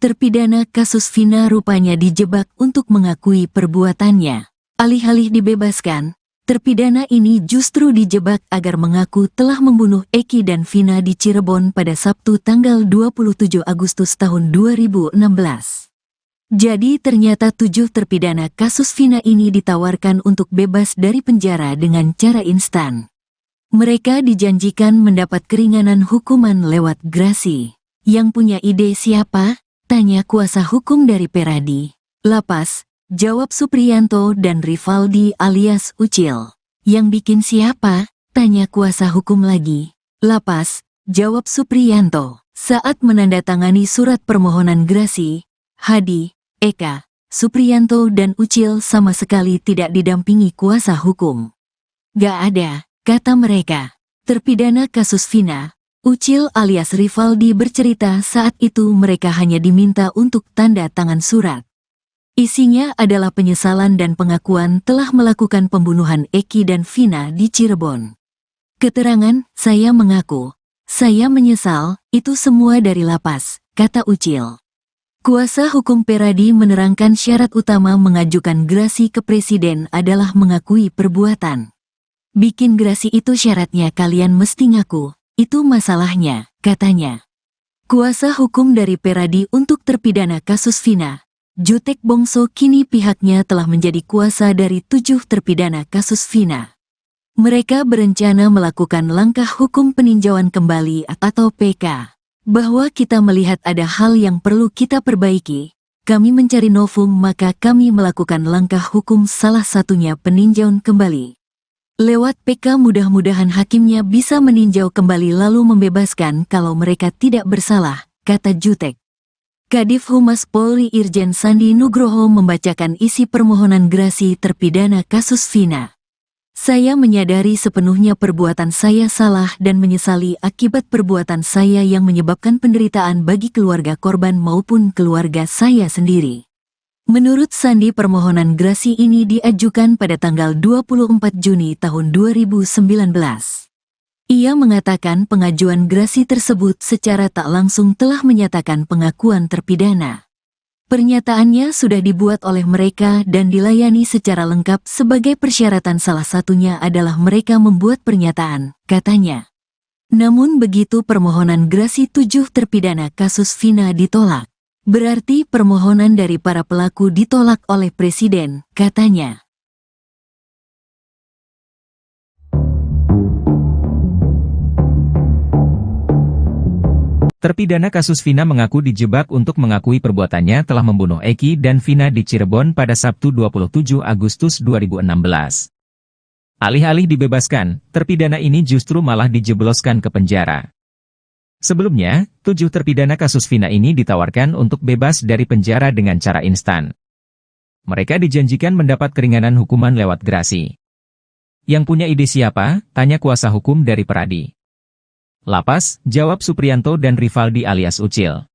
Terpidana kasus Vina rupanya dijebak untuk mengakui perbuatannya. Alih-alih dibebaskan, terpidana ini justru dijebak agar mengaku telah membunuh Eki dan Vina di Cirebon pada Sabtu tanggal 27 Agustus tahun 2016. Jadi ternyata 7 terpidana kasus Vina ini ditawarkan untuk bebas dari penjara dengan cara instan. Mereka dijanjikan mendapat keringanan hukuman lewat grasi. Yang punya ide siapa? Tanya kuasa hukum dari Peradi. Lapas, jawab Supriyanto dan Rivaldi alias Ucil. Yang bikin siapa? Tanya kuasa hukum lagi. Lapas, jawab Supriyanto. Saat menandatangani surat permohonan grasi, Hadi, Eka, Supriyanto dan Ucil sama sekali tidak didampingi kuasa hukum. Gak ada, kata mereka. Terpidana kasus Vina, Ucil alias Rivaldi bercerita saat itu mereka hanya diminta untuk tanda tangan surat. Isinya adalah penyesalan dan pengakuan telah melakukan pembunuhan Eki dan Vina di Cirebon. Keterangan, saya mengaku, saya menyesal, itu semua dari lapas, kata Ucil. Kuasa hukum Peradi menerangkan syarat utama mengajukan grasi ke presiden adalah mengakui perbuatan. Bikin grasi itu syaratnya kalian mesti ngaku, itu masalahnya, katanya. Kuasa hukum dari Peradi untuk terpidana kasus Vina, Jutek Bongso kini pihaknya telah menjadi kuasa dari 7 terpidana kasus Vina. Mereka berencana melakukan langkah hukum peninjauan kembali atau PK. Bahwa kita melihat ada hal yang perlu kita perbaiki, kami mencari novum maka kami melakukan langkah hukum salah satunya peninjauan kembali. Lewat PK mudah-mudahan hakimnya bisa meninjau kembali lalu membebaskan kalau mereka tidak bersalah, kata Jutek. Kadif Humas Polri Irjen Sandi Nugroho membacakan isi permohonan grasi terpidana kasus Vina. Saya menyadari sepenuhnya perbuatan saya salah dan menyesali akibat perbuatan saya yang menyebabkan penderitaan bagi keluarga korban maupun keluarga saya sendiri. Menurut Sandi permohonan grasi ini diajukan pada tanggal 24 Juni tahun 2019. Ia mengatakan pengajuan grasi tersebut secara tak langsung telah menyatakan pengakuan terpidana. Pernyataannya sudah dibuat oleh mereka dan dilayani secara lengkap sebagai persyaratan salah satunya adalah mereka membuat pernyataan, katanya. Namun begitu permohonan grasi 7 terpidana kasus Vina ditolak. Berarti permohonan dari para pelaku ditolak oleh Presiden, katanya. Terpidana kasus Vina mengaku dijebak untuk mengakui perbuatannya telah membunuh Eki dan Vina di Cirebon pada Sabtu 27 Agustus 2016. Alih-alih dibebaskan, terpidana ini justru malah dijebloskan ke penjara. Sebelumnya, 7 terpidana kasus Vina ini ditawarkan untuk bebas dari penjara dengan cara instan. Mereka dijanjikan mendapat keringanan hukuman lewat grasi. Yang punya ide siapa? Tanya kuasa hukum dari Peradi. Lapas, jawab Supriyanto dan Rivaldi alias Ucil.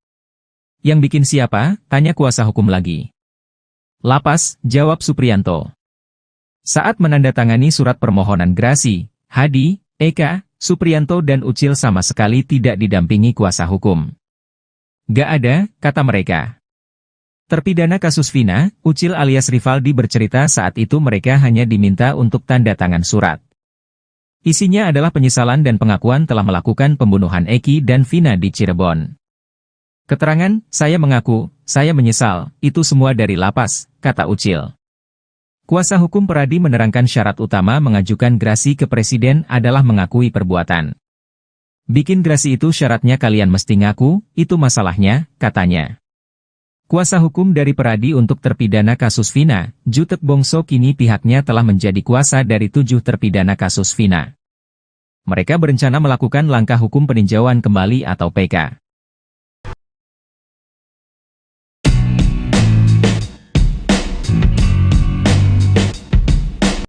Yang bikin siapa? Tanya kuasa hukum lagi. Lapas, jawab Supriyanto. Saat menandatangani surat permohonan grasi, Hadi, Eka, Supriyanto dan Ucil sama sekali tidak didampingi kuasa hukum. Gak ada, kata mereka. Terpidana kasus Vina, Ucil alias Rivaldi bercerita saat itu mereka hanya diminta untuk tanda tangan surat. Isinya adalah penyesalan dan pengakuan telah melakukan pembunuhan Eki dan Vina di Cirebon. Keterangan, saya mengaku, saya menyesal, itu semua dari lapas, kata Ucil. Kuasa hukum Peradi menerangkan syarat utama mengajukan grasi ke presiden adalah mengakui perbuatan. Bikin grasi itu syaratnya kalian mesti ngaku, itu masalahnya, katanya. Kuasa hukum dari Peradi untuk terpidana kasus Vina, Jutek Bongso kini pihaknya telah menjadi kuasa dari 7 terpidana kasus Vina. Mereka berencana melakukan langkah hukum peninjauan kembali atau PK.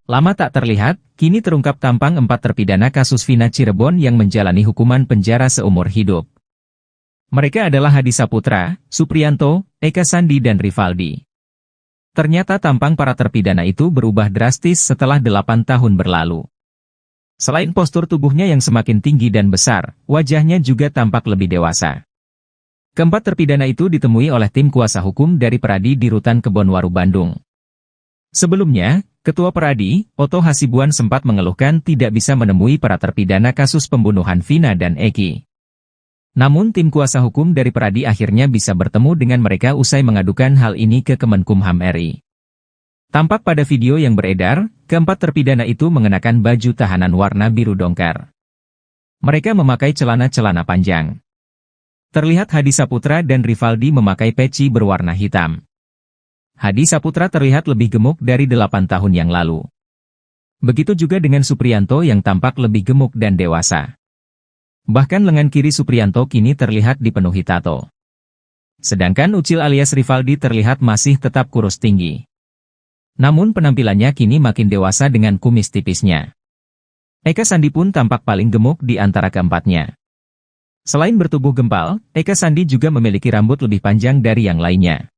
Lama tak terlihat, kini terungkap tampang 4 terpidana kasus Vina Cirebon yang menjalani hukuman penjara seumur hidup. Mereka adalah Hadi Saputra, Supriyanto, Eka Sandi dan Rivaldi. Ternyata tampang para terpidana itu berubah drastis setelah 8 tahun berlalu. Selain postur tubuhnya yang semakin tinggi dan besar, wajahnya juga tampak lebih dewasa. Keempat terpidana itu ditemui oleh tim kuasa hukum dari Peradi di Rutan Kebonwaru, Bandung. Sebelumnya, Ketua Peradi, Oto Hasibuan sempat mengeluhkan tidak bisa menemui para terpidana kasus pembunuhan Vina dan Eki. Namun tim kuasa hukum dari Peradi akhirnya bisa bertemu dengan mereka usai mengadukan hal ini ke Kemenkumham RI. Tampak pada video yang beredar, keempat terpidana itu mengenakan baju tahanan warna biru dongker. Mereka memakai celana-celana panjang. Terlihat Hadi Saputra dan Rivaldi memakai peci berwarna hitam. Hadi Saputra terlihat lebih gemuk dari 8 tahun yang lalu. Begitu juga dengan Supriyanto yang tampak lebih gemuk dan dewasa. Bahkan lengan kiri Supriyanto kini terlihat dipenuhi tato. Sedangkan Ucil alias Rivaldi terlihat masih tetap kurus tinggi. Namun penampilannya kini makin dewasa dengan kumis tipisnya. Eka Sandi pun tampak paling gemuk di antara keempatnya. Selain bertubuh gempal, Eka Sandi juga memiliki rambut lebih panjang dari yang lainnya.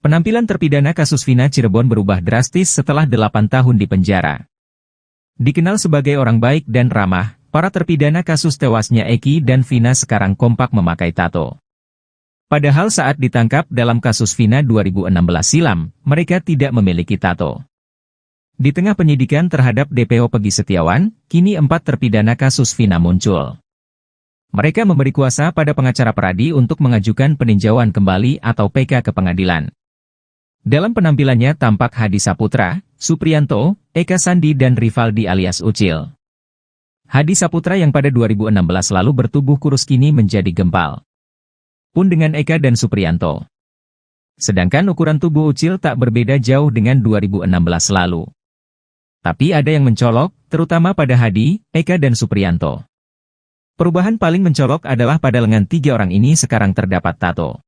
Penampilan terpidana kasus Vina Cirebon berubah drastis setelah 8 tahun di penjara. Dikenal sebagai orang baik dan ramah, para terpidana kasus tewasnya Eki dan Vina sekarang kompak memakai tato. Padahal saat ditangkap dalam kasus Vina 2016 silam, mereka tidak memiliki tato. Di tengah penyidikan terhadap DPO Pegi Setiawan, kini 4 terpidana kasus Vina muncul. Mereka memberi kuasa pada pengacara Peradi untuk mengajukan peninjauan kembali atau PK ke pengadilan. Dalam penampilannya tampak Hadi Saputra, Supriyanto, Eka Sandi dan Rivaldi alias Ucil. Hadi Saputra yang pada 2016 lalu bertubuh kurus kini menjadi gempal. Pun dengan Eka dan Supriyanto. Sedangkan ukuran tubuh Ucil tak berbeda jauh dengan 2016 lalu. Tapi ada yang mencolok, terutama pada Hadi, Eka dan Supriyanto. Perubahan paling mencolok adalah pada lengan 3 orang ini sekarang terdapat tato.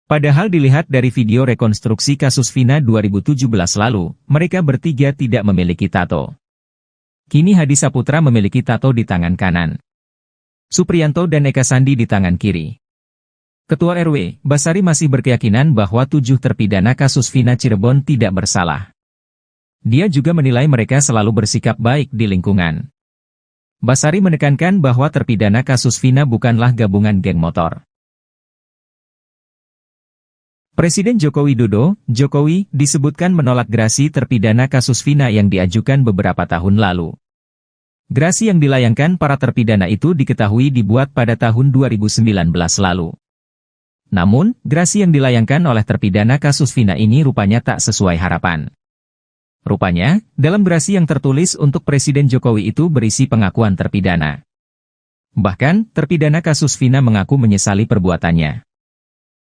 Padahal dilihat dari video rekonstruksi kasus Vina 2017 lalu, mereka bertiga tidak memiliki tato. Kini Hadi Saputra memiliki tato di tangan kanan. Supriyanto dan Eka Sandi di tangan kiri. Ketua RW, Basari masih berkeyakinan bahwa 7 terpidana kasus Vina Cirebon tidak bersalah. Dia juga menilai mereka selalu bersikap baik di lingkungan. Basari menekankan bahwa terpidana kasus Vina bukanlah gabungan geng motor. Presiden Joko Widodo, Jokowi, disebutkan menolak gerasi terpidana kasus Vina yang diajukan beberapa tahun lalu. Gerasi yang dilayangkan para terpidana itu diketahui dibuat pada tahun 2019 lalu. Namun, gerasi yang dilayangkan oleh terpidana kasus Vina ini rupanya tak sesuai harapan. Rupanya, dalam gerasi yang tertulis untuk Presiden Jokowi itu berisi pengakuan terpidana. Bahkan, terpidana kasus Vina mengaku menyesali perbuatannya.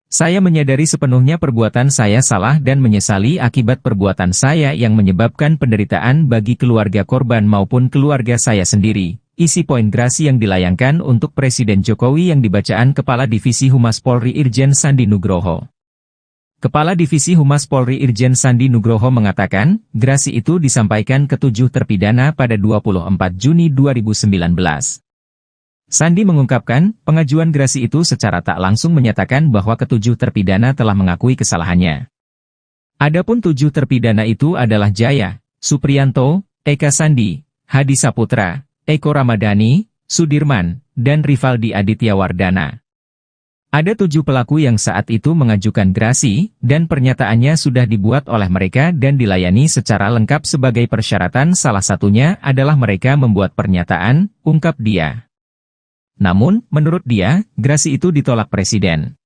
Saya menyadari sepenuhnya perbuatan saya salah dan menyesali akibat perbuatan saya yang menyebabkan penderitaan bagi keluarga korban maupun keluarga saya sendiri. Isi poin gerasi yang dilayangkan untuk Presiden Jokowi yang dibacaan Kepala Divisi Humas Polri Irjen Sandi Nugroho. Kepala Divisi Humas Polri Irjen Sandi Nugroho mengatakan, gerasi itu disampaikan ke 7 terpidana pada 24 Juni 2019. Sandi mengungkapkan, pengajuan gerasi itu secara tak langsung menyatakan bahwa ke-7 terpidana telah mengakui kesalahannya. Adapun 7 terpidana itu adalah Jaya, Supriyanto, Eka Sandi, Hadi Saputra, Eko Ramadhani, Sudirman, dan Rivaldi Aditya Wardana. Ada 7 pelaku yang saat itu mengajukan gerasi, dan pernyataannya sudah dibuat oleh mereka dan dilayani secara lengkap sebagai persyaratan, salah satunya adalah mereka membuat pernyataan, ungkap dia. Namun, menurut dia, gerasi itu ditolak Presiden.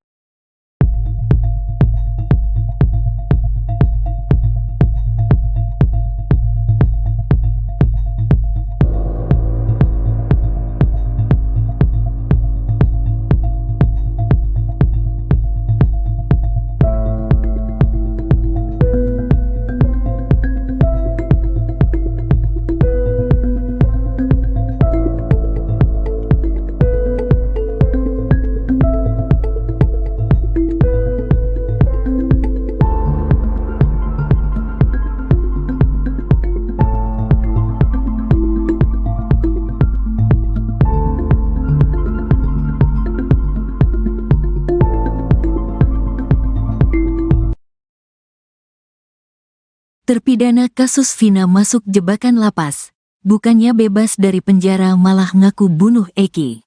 Terpidana kasus Vina masuk jebakan lapas. Bukannya bebas dari penjara malah ngaku bunuh Eki.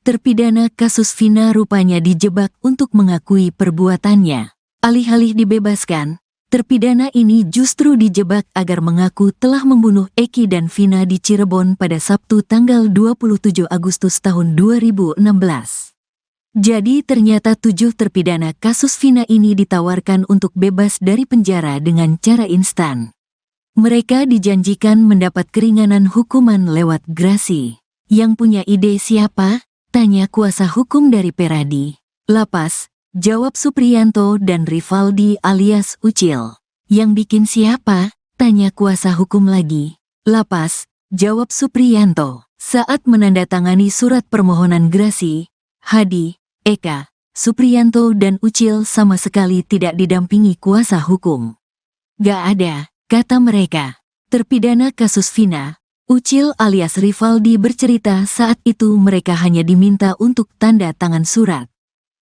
Terpidana kasus Vina rupanya dijebak untuk mengakui perbuatannya. Alih-alih dibebaskan, terpidana ini justru dijebak agar mengaku telah membunuh Eki dan Vina di Cirebon pada Sabtu tanggal 27 Agustus tahun 2016. Jadi ternyata 7 terpidana kasus Vina ini ditawarkan untuk bebas dari penjara dengan cara instan. Mereka dijanjikan mendapat keringanan hukuman lewat grasi. Yang punya ide siapa? Tanya kuasa hukum dari Peradi. Lapas, jawab Supriyanto dan Rivaldi alias Ucil. Yang bikin siapa? Tanya kuasa hukum lagi. Lapas, jawab Supriyanto. Saat menandatangani surat permohonan grasi, Hadi, Eka, Supriyanto dan Ucil sama sekali tidak didampingi kuasa hukum. Gak ada, kata mereka. Terpidana kasus Vina, Ucil alias Rivaldi bercerita saat itu mereka hanya diminta untuk tanda tangan surat.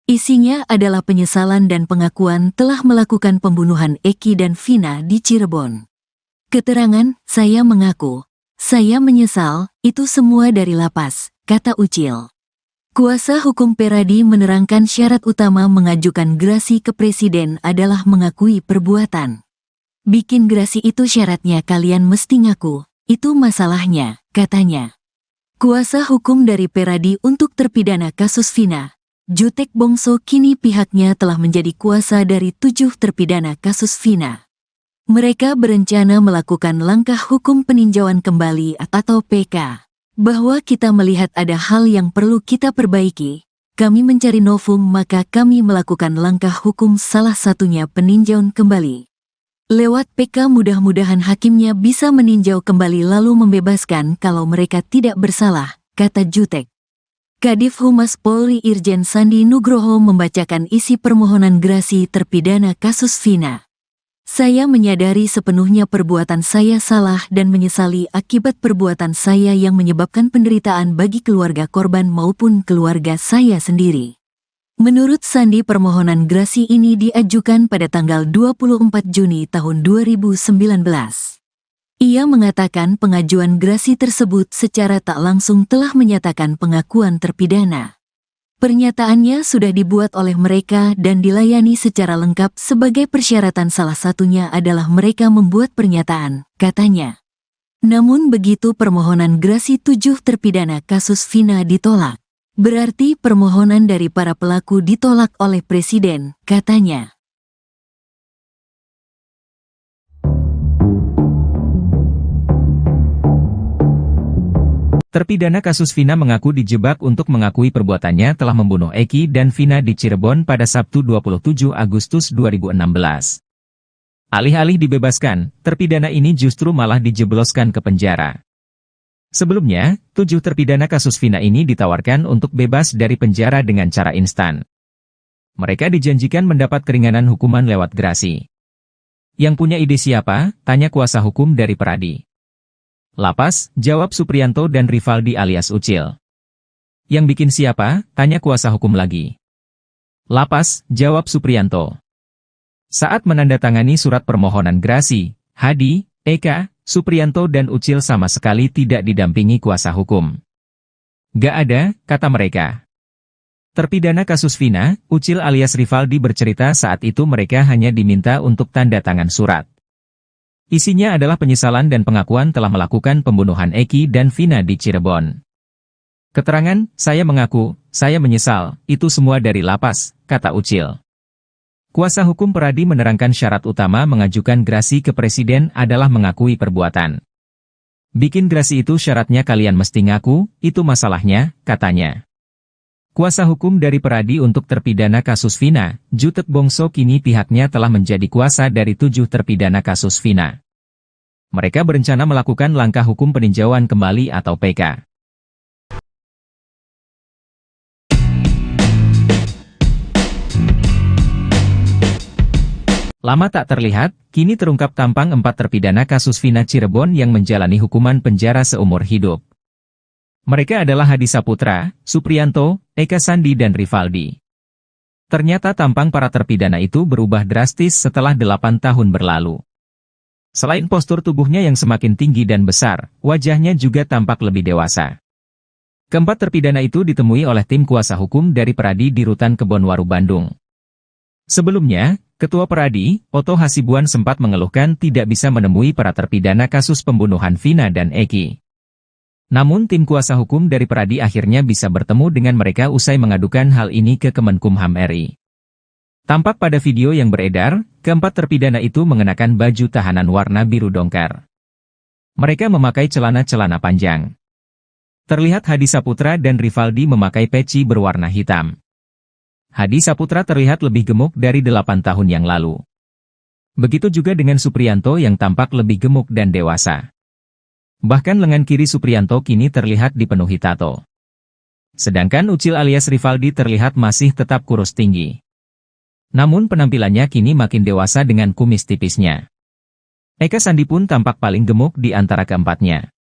Isinya adalah penyesalan dan pengakuan telah melakukan pembunuhan Eki dan Vina di Cirebon. Keterangan, saya mengaku, saya menyesal, itu semua dari lapas, kata Ucil. Kuasa hukum Peradi menerangkan syarat utama mengajukan grasi ke presiden adalah mengakui perbuatan. Bikin grasi itu syaratnya kalian mesti ngaku, itu masalahnya, katanya. Kuasa hukum dari Peradi untuk terpidana kasus Vina, Jutek Bongso kini pihaknya telah menjadi kuasa dari 7 terpidana kasus Vina. Mereka berencana melakukan langkah hukum peninjauan kembali atau PK. Bahwa kita melihat ada hal yang perlu kita perbaiki, kami mencari novum maka kami melakukan langkah hukum salah satunya peninjauan kembali. Lewat PK mudah-mudahan hakimnya bisa meninjau kembali lalu membebaskan kalau mereka tidak bersalah, kata Jutek. Kadif Humas Polri Irjen Sandi Nugroho membacakan isi permohonan grasi terpidana kasus Vina. Saya menyadari sepenuhnya perbuatan saya salah dan menyesali akibat perbuatan saya yang menyebabkan penderitaan bagi keluarga korban maupun keluarga saya sendiri. Menurut Sandi permohonan grasi ini diajukan pada tanggal 24 Juni tahun 2019. Ia mengatakan pengajuan grasi tersebut secara tak langsung telah menyatakan pengakuan terpidana. Pernyataannya sudah dibuat oleh mereka dan dilayani secara lengkap sebagai persyaratan salah satunya adalah mereka membuat pernyataan, katanya. Namun begitu permohonan grasi 7 terpidana kasus Vina ditolak. Berarti permohonan dari para pelaku ditolak oleh Presiden, katanya. Terpidana kasus Vina mengaku dijebak untuk mengakui perbuatannya telah membunuh Eki dan Vina di Cirebon pada Sabtu 27 Agustus 2016. Alih-alih dibebaskan, terpidana ini justru malah dijebloskan ke penjara. Sebelumnya, 7 terpidana kasus Vina ini ditawarkan untuk bebas dari penjara dengan cara instan. Mereka dijanjikan mendapat keringanan hukuman lewat grasi. Yang punya ide siapa? Tanya kuasa hukum dari Peradi. Lapas, jawab Supriyanto dan Rivaldi alias Ucil. Yang bikin siapa? Tanya kuasa hukum lagi. Lapas, jawab Supriyanto. Saat menandatangani surat permohonan grasi, Hadi, Eka, Supriyanto dan Ucil sama sekali tidak didampingi kuasa hukum. Gak ada, kata mereka. Terpidana kasus Vina, Ucil alias Rivaldi bercerita saat itu mereka hanya diminta untuk tanda tangan surat. Isinya adalah penyesalan dan pengakuan telah melakukan pembunuhan Eki dan Vina di Cirebon. Keterangan, saya mengaku, saya menyesal, itu semua dari lapas, kata Ucil. Kuasa hukum Peradi menerangkan syarat utama mengajukan grasi ke presiden adalah mengakui perbuatan. Bikin grasi itu syaratnya kalian mesti ngaku, itu masalahnya, katanya. Kuasa hukum dari Peradi untuk terpidana kasus Vina, Jutek Bongso kini pihaknya telah menjadi kuasa dari 7 terpidana kasus Vina. Mereka berencana melakukan langkah hukum peninjauan kembali atau PK. Lama tak terlihat, kini terungkap tampang 4 terpidana kasus Vina Cirebon yang menjalani hukuman penjara seumur hidup. Mereka adalah Hadi Saputra, Supriyanto, Eka Sandi dan Rivaldi. Ternyata tampang para terpidana itu berubah drastis setelah 8 tahun berlalu. Selain postur tubuhnya yang semakin tinggi dan besar, wajahnya juga tampak lebih dewasa. Keempat terpidana itu ditemui oleh tim kuasa hukum dari Peradi di Rutan Kebonwaru, Bandung. Sebelumnya, Ketua Peradi, Oto Hasibuan sempat mengeluhkan tidak bisa menemui para terpidana kasus pembunuhan Vina dan Eki. Namun tim kuasa hukum dari Peradi akhirnya bisa bertemu dengan mereka usai mengadukan hal ini ke Kemenkumham RI. Tampak pada video yang beredar, keempat terpidana itu mengenakan baju tahanan warna biru dongker. Mereka memakai celana-celana panjang. Terlihat Hadi Saputra dan Rivaldi memakai peci berwarna hitam. Hadi Saputra terlihat lebih gemuk dari 8 tahun yang lalu. Begitu juga dengan Supriyanto yang tampak lebih gemuk dan dewasa. Bahkan lengan kiri Supriyanto kini terlihat dipenuhi tato. Sedangkan Ucil alias Rivaldi terlihat masih tetap kurus tinggi. Namun penampilannya kini makin dewasa dengan kumis tipisnya. Eka Sandi pun tampak paling gemuk di antara keempatnya.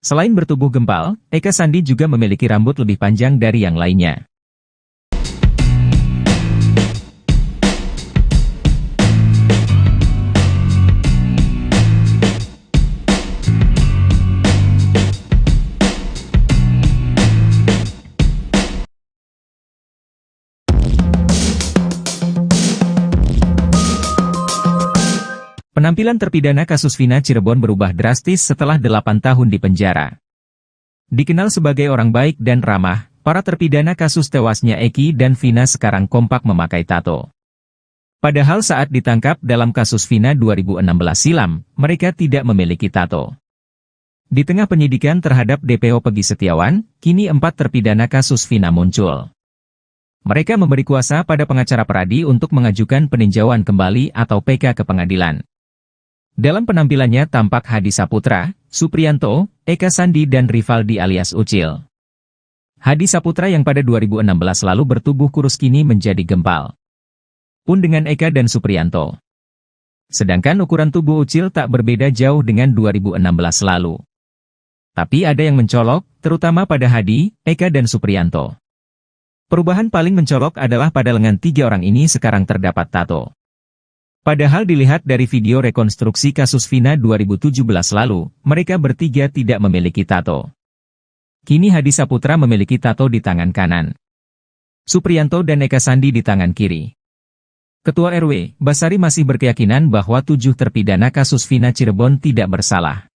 Selain bertubuh gempal, Eka Sandi juga memiliki rambut lebih panjang dari yang lainnya. Penampilan terpidana kasus Vina Cirebon berubah drastis setelah 8 tahun di penjara. Dikenal sebagai orang baik dan ramah, para terpidana kasus tewasnya Eki dan Vina sekarang kompak memakai tato. Padahal saat ditangkap dalam kasus Vina 2016 silam, mereka tidak memiliki tato. Di tengah penyidikan terhadap DPO Pegi Setiawan, kini 4 terpidana kasus Vina muncul. Mereka memberi kuasa pada pengacara Peradi untuk mengajukan peninjauan kembali atau PK ke pengadilan. Dalam penampilannya tampak Hadi Saputra, Supriyanto, Eka Sandi dan Rivaldi alias Ucil. Hadi Saputra yang pada 2016 lalu bertubuh kurus kini menjadi gempal. Pun dengan Eka dan Supriyanto. Sedangkan ukuran tubuh Ucil tak berbeda jauh dengan 2016 lalu. Tapi ada yang mencolok, terutama pada Hadi, Eka dan Supriyanto. Perubahan paling mencolok adalah pada lengan 3 orang ini sekarang terdapat tato. Padahal dilihat dari video rekonstruksi kasus Vina 2017 lalu, mereka bertiga tidak memiliki tato. Kini Hadi Saputra memiliki tato di tangan kanan. Supriyanto dan Eka Sandi di tangan kiri. Ketua RW, Basari masih berkeyakinan bahwa 7 terpidana kasus Vina Cirebon tidak bersalah.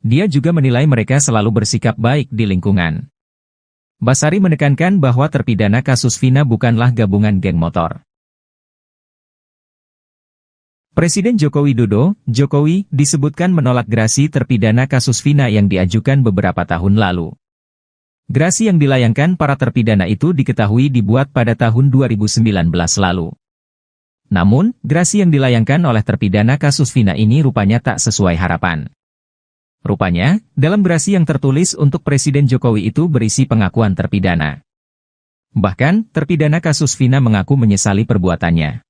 Dia juga menilai mereka selalu bersikap baik di lingkungan. Basari menekankan bahwa terpidana kasus Vina bukanlah gabungan geng motor. Presiden Joko Widodo, Jokowi, disebutkan menolak gerasi terpidana kasus Vina yang diajukan beberapa tahun lalu. Gerasi yang dilayangkan para terpidana itu diketahui dibuat pada tahun 2019 lalu. Namun, gerasi yang dilayangkan oleh terpidana kasus Vina ini rupanya tak sesuai harapan. Rupanya, dalam gerasi yang tertulis untuk Presiden Jokowi itu berisi pengakuan terpidana. Bahkan, terpidana kasus Vina mengaku menyesali perbuatannya.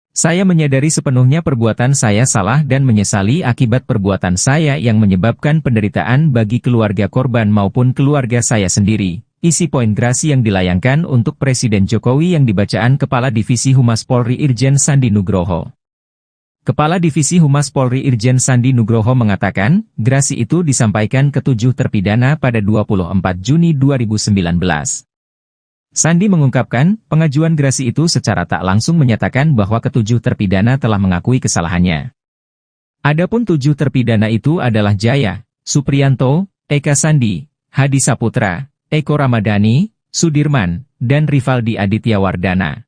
Saya menyadari sepenuhnya perbuatan saya salah dan menyesali akibat perbuatan saya yang menyebabkan penderitaan bagi keluarga korban maupun keluarga saya sendiri. Isi poin gerasi yang dilayangkan untuk Presiden Jokowi yang dibacaan Kepala Divisi Humas Polri Irjen Sandi Nugroho. Kepala Divisi Humas Polri Irjen Sandi Nugroho mengatakan, gerasi itu disampaikan ke 7 terpidana pada 24 Juni 2019. Sandi mengungkapkan, pengajuan gerasi itu secara tak langsung menyatakan bahwa ke-7 terpidana telah mengakui kesalahannya. Adapun 7 terpidana itu adalah Jaya, Supriyanto, Eka Sandi, Hadi Saputra, Eko Ramadhani, Sudirman, dan Rivaldi Aditya Wardana.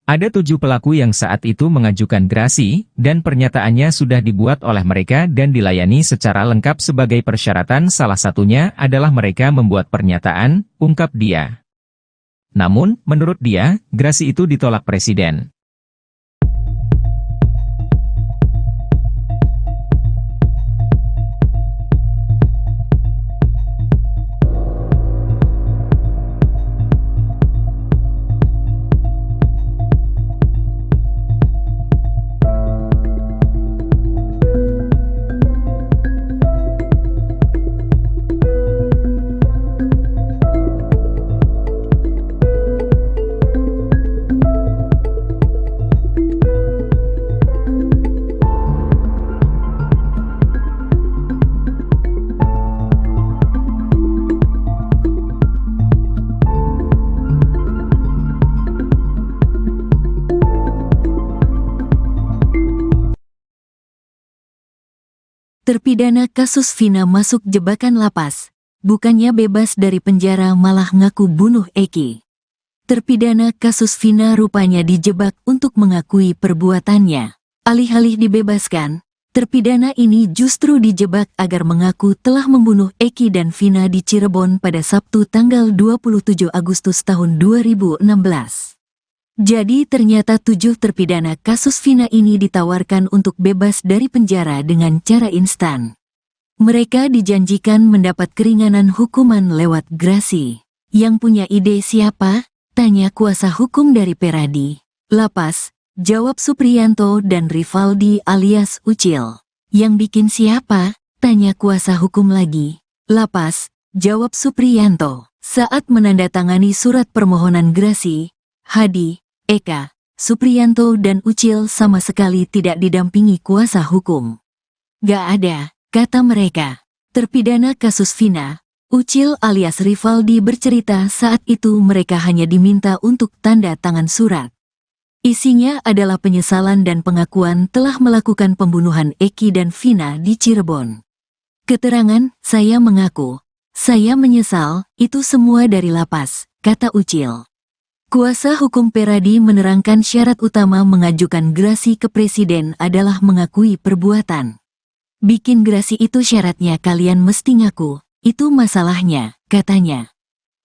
Ada 7 pelaku yang saat itu mengajukan gerasi, dan pernyataannya sudah dibuat oleh mereka dan dilayani secara lengkap sebagai persyaratan, salah satunya adalah mereka membuat pernyataan, ungkap dia. Namun, menurut dia, gerasi itu ditolak Presiden. Terpidana kasus Vina masuk jebakan lapas. Bukannya bebas dari penjara malah ngaku bunuh Eki. Terpidana kasus Vina rupanya dijebak untuk mengakui perbuatannya. Alih-alih dibebaskan, terpidana ini justru dijebak agar mengaku telah membunuh Eki dan Vina di Cirebon pada Sabtu tanggal 27 Agustus tahun 2016. Jadi ternyata 7 terpidana kasus Vina ini ditawarkan untuk bebas dari penjara dengan cara instan. Mereka dijanjikan mendapat keringanan hukuman lewat grasi. Yang punya ide siapa? Tanya kuasa hukum dari Peradi. Lapas, jawab Supriyanto dan Rivaldi alias Ucil. Yang bikin siapa? Tanya kuasa hukum lagi. Lapas, jawab Supriyanto. Saat menandatangani surat permohonan grasi, Hadi, Eka, Supriyanto dan Ucil sama sekali tidak didampingi kuasa hukum. Gak ada, kata mereka. Terpidana kasus Vina, Ucil alias Rivaldi bercerita saat itu mereka hanya diminta untuk tanda tangan surat. Isinya adalah penyesalan dan pengakuan telah melakukan pembunuhan Eki dan Vina di Cirebon. Keterangan, saya mengaku, saya menyesal, itu semua dari lapas, kata Ucil. Kuasa hukum Peradi menerangkan syarat utama mengajukan grasi ke presiden adalah mengakui perbuatan. Bikin grasi itu syaratnya kalian mesti ngaku, itu masalahnya, katanya.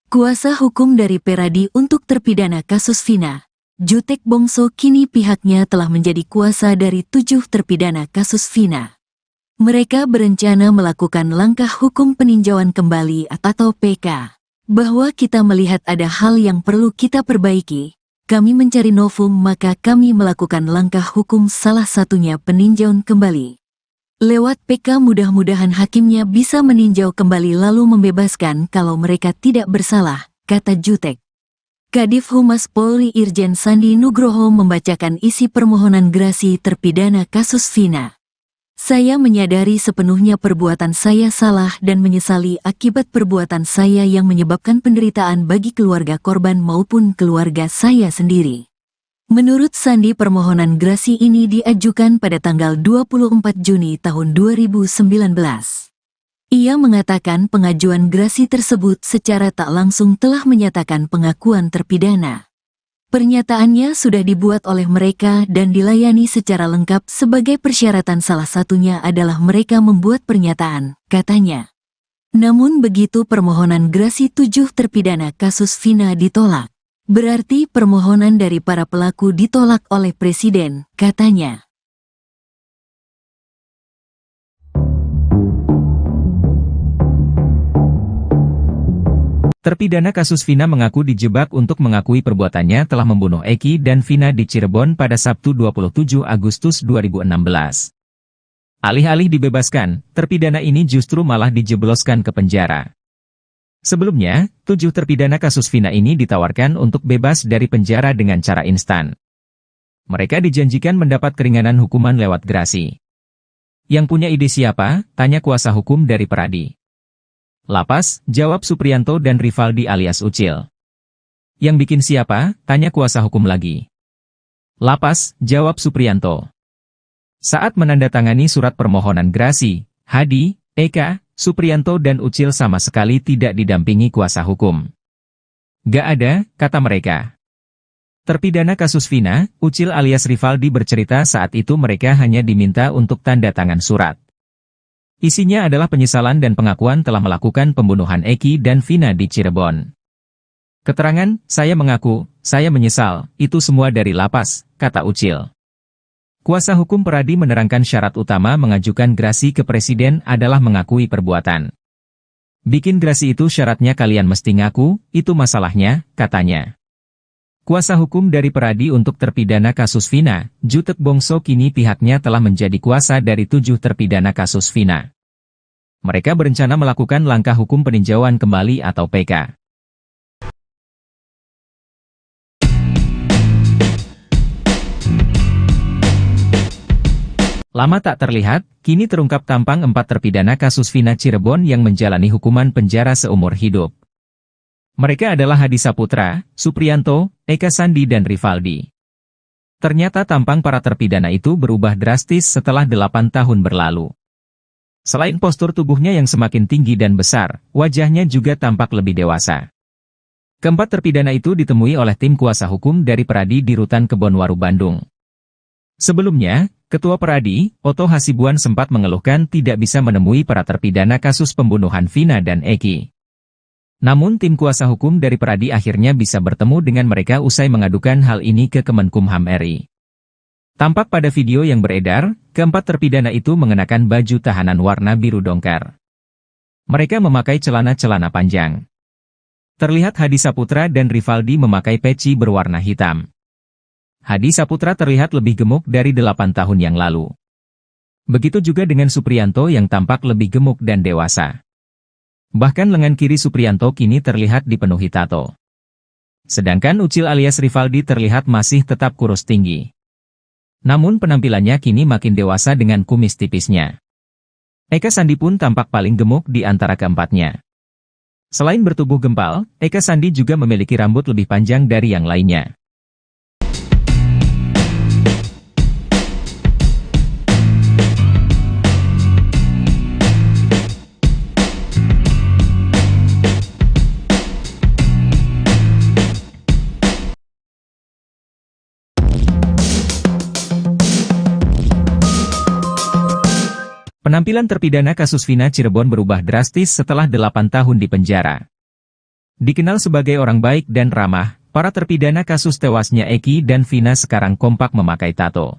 Kuasa hukum dari Peradi untuk terpidana kasus Vina, Jutek Bongso kini pihaknya telah menjadi kuasa dari 7 terpidana kasus Vina. Mereka berencana melakukan langkah hukum peninjauan kembali atau PK. Bahwa kita melihat ada hal yang perlu kita perbaiki, kami mencari novum maka kami melakukan langkah hukum salah satunya peninjauan kembali. Lewat PK mudah-mudahan hakimnya bisa meninjau kembali lalu membebaskan kalau mereka tidak bersalah, kata Jutek. Kadif Humas Polri Irjen Sandi Nugroho membacakan isi permohonan grasi terpidana kasus Vina. Saya menyadari sepenuhnya perbuatan saya salah dan menyesali akibat perbuatan saya yang menyebabkan penderitaan bagi keluarga korban maupun keluarga saya sendiri. Menurut Sandi permohonan grasi ini diajukan pada tanggal 24 Juni tahun 2019. Ia mengatakan pengajuan grasi tersebut secara tak langsung telah menyatakan pengakuan terpidana. Pernyataannya sudah dibuat oleh mereka dan dilayani secara lengkap sebagai persyaratan salah satunya adalah mereka membuat pernyataan, katanya. Namun begitu permohonan grasi 7 terpidana kasus Vina ditolak. Berarti permohonan dari para pelaku ditolak oleh Presiden, katanya. Terpidana kasus Vina mengaku dijebak untuk mengakui perbuatannya telah membunuh Eki dan Vina di Cirebon pada Sabtu 27 Agustus 2016. Alih-alih dibebaskan, terpidana ini justru malah dijebloskan ke penjara. Sebelumnya, 7 terpidana kasus Vina ini ditawarkan untuk bebas dari penjara dengan cara instan. Mereka dijanjikan mendapat keringanan hukuman lewat grasi. Yang punya ide siapa? Tanya kuasa hukum dari Peradi. Lapas, jawab Supriyanto dan Rivaldi alias Ucil. Yang bikin siapa? Tanya kuasa hukum lagi. Lapas, jawab Supriyanto. Saat menandatangani surat permohonan grasi, Hadi, Eka, Supriyanto dan Ucil sama sekali tidak didampingi kuasa hukum. Gak ada, kata mereka. Terpidana kasus Vina, Ucil alias Rivaldi bercerita saat itu mereka hanya diminta untuk tanda tangan surat. Isinya adalah penyesalan dan pengakuan telah melakukan pembunuhan Eki dan Vina di Cirebon. Keterangan, saya mengaku, saya menyesal, itu semua dari lapas, kata Ucil. Kuasa hukum Peradi menerangkan syarat utama mengajukan grasi ke Presiden adalah mengakui perbuatan. Bikin grasi itu syaratnya kalian mesti ngaku, itu masalahnya, katanya. Kuasa hukum dari Peradi untuk terpidana kasus Vina, Jutek Bongso kini pihaknya telah menjadi kuasa dari 7 terpidana kasus Vina. Mereka berencana melakukan langkah hukum peninjauan kembali atau PK. Lama tak terlihat, kini terungkap tampang 4 terpidana kasus Vina Cirebon yang menjalani hukuman penjara seumur hidup. Mereka adalah Hadi Saputra, Supriyanto, Eka Sandi dan Rivaldi. Ternyata tampang para terpidana itu berubah drastis setelah 8 tahun berlalu. Selain postur tubuhnya yang semakin tinggi dan besar, wajahnya juga tampak lebih dewasa. Keempat terpidana itu ditemui oleh tim kuasa hukum dari Peradi di Rutan Kebonwaru, Bandung. Sebelumnya, Ketua Peradi, Oto Hasibuan sempat mengeluhkan tidak bisa menemui para terpidana kasus pembunuhan Vina dan Eki. Namun tim kuasa hukum dari Peradi akhirnya bisa bertemu dengan mereka usai mengadukan hal ini ke Kemenkumham RI. Tampak pada video yang beredar, keempat terpidana itu mengenakan baju tahanan warna biru dongker. Mereka memakai celana-celana panjang. Terlihat Hadi Saputra dan Rivaldi memakai peci berwarna hitam. Hadi Saputra terlihat lebih gemuk dari 8 tahun yang lalu. Begitu juga dengan Supriyanto yang tampak lebih gemuk dan dewasa. Bahkan lengan kiri Supriyanto kini terlihat dipenuhi tato. Sedangkan Ucil alias Rivaldi terlihat masih tetap kurus tinggi. Namun penampilannya kini makin dewasa dengan kumis tipisnya. Eka Sandi pun tampak paling gemuk di antara keempatnya. Selain bertubuh gempal, Eka Sandi juga memiliki rambut lebih panjang dari yang lainnya. Penampilan terpidana kasus Vina Cirebon berubah drastis setelah 8 tahun di penjara. Dikenal sebagai orang baik dan ramah, para terpidana kasus tewasnya Eki dan Vina sekarang kompak memakai tato.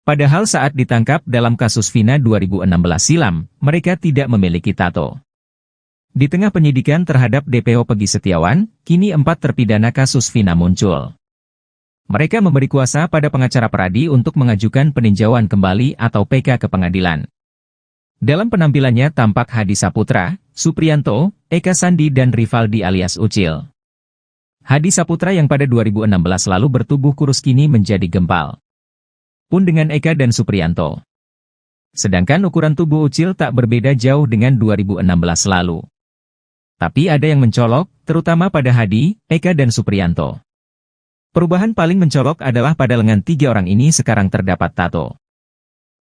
Padahal saat ditangkap dalam kasus Vina 2016 silam, mereka tidak memiliki tato. Di tengah penyidikan terhadap DPO Pegi Setiawan, kini 4 terpidana kasus Vina muncul. Mereka memberi kuasa pada pengacara Peradi untuk mengajukan peninjauan kembali atau PK ke pengadilan. Dalam penampilannya tampak Hadi Saputra, Supriyanto, Eka Sandi dan Rivaldi alias Ucil. Hadi Saputra yang pada 2016 lalu bertubuh kurus kini menjadi gempal. Pun dengan Eka dan Supriyanto. Sedangkan ukuran tubuh Ucil tak berbeda jauh dengan 2016 lalu. Tapi ada yang mencolok, terutama pada Hadi, Eka dan Supriyanto. Perubahan paling mencolok adalah pada lengan 3 orang ini sekarang terdapat tato.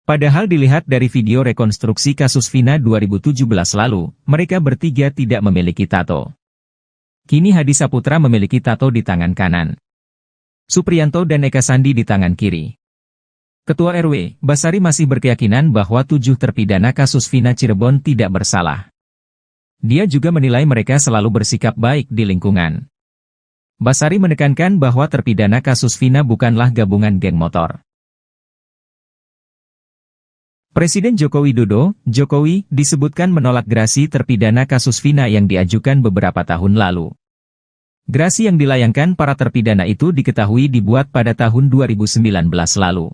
Padahal dilihat dari video rekonstruksi kasus Vina 2017 lalu, mereka bertiga tidak memiliki tato. Kini Hadi Saputra memiliki tato di tangan kanan. Supriyanto dan Eka Sandi di tangan kiri. Ketua RW, Basari masih berkeyakinan bahwa 7 terpidana kasus Vina Cirebon tidak bersalah. Dia juga menilai mereka selalu bersikap baik di lingkungan. Basari menekankan bahwa terpidana kasus Vina bukanlah gabungan geng motor. Presiden Joko Widodo, Jokowi, disebutkan menolak gerasi terpidana kasus Vina yang diajukan beberapa tahun lalu. Gerasi yang dilayangkan para terpidana itu diketahui dibuat pada tahun 2019 lalu.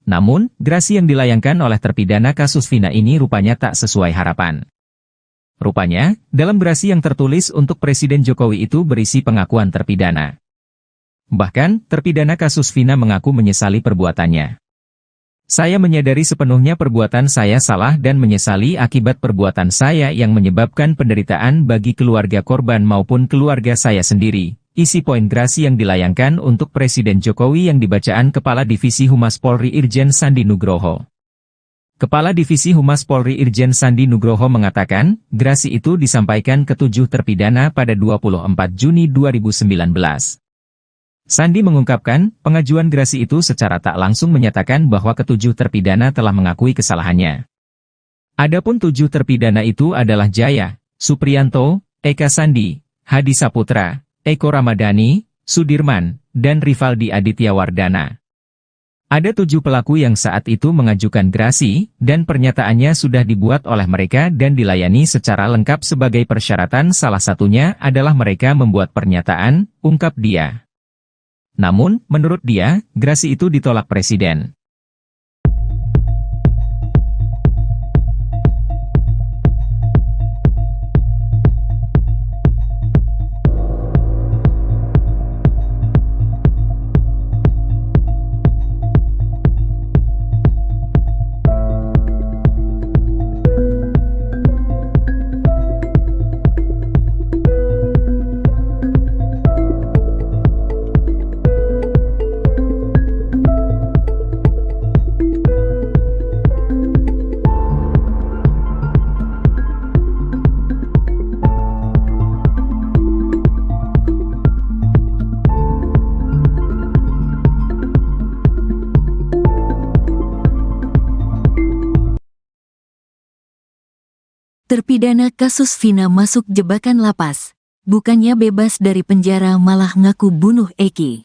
Namun, gerasi yang dilayangkan oleh terpidana kasus Vina ini rupanya tak sesuai harapan. Rupanya, dalam gerasi yang tertulis untuk Presiden Jokowi itu berisi pengakuan terpidana. Bahkan, terpidana kasus Vina mengaku menyesali perbuatannya. Saya menyadari sepenuhnya perbuatan saya salah dan menyesali akibat perbuatan saya yang menyebabkan penderitaan bagi keluarga korban maupun keluarga saya sendiri. Isi poin gerasi yang dilayangkan untuk Presiden Jokowi yang dibacaan Kepala Divisi Humas Polri Irjen Sandi Nugroho. Kepala Divisi Humas Polri Irjen Sandi Nugroho mengatakan, gerasi itu disampaikan ke 7 terpidana pada 24 Juni 2019. Sandi mengungkapkan, pengajuan gerasi itu secara tak langsung menyatakan bahwa ke-7 terpidana telah mengakui kesalahannya. Adapun 7 terpidana itu adalah Jaya, Supriyanto, Eka Sandi, Hadi Saputra, Eko Ramadhani, Sudirman, dan Rivaldi Aditya Wardana. Ada 7 pelaku yang saat itu mengajukan gerasi, dan pernyataannya sudah dibuat oleh mereka dan dilayani secara lengkap sebagai persyaratan, salah satunya adalah mereka membuat pernyataan, ungkap dia. Namun, menurut dia, gerasi itu ditolak Presiden. Terpidana kasus Vina masuk jebakan lapas. Bukannya bebas dari penjara malah ngaku bunuh Eki.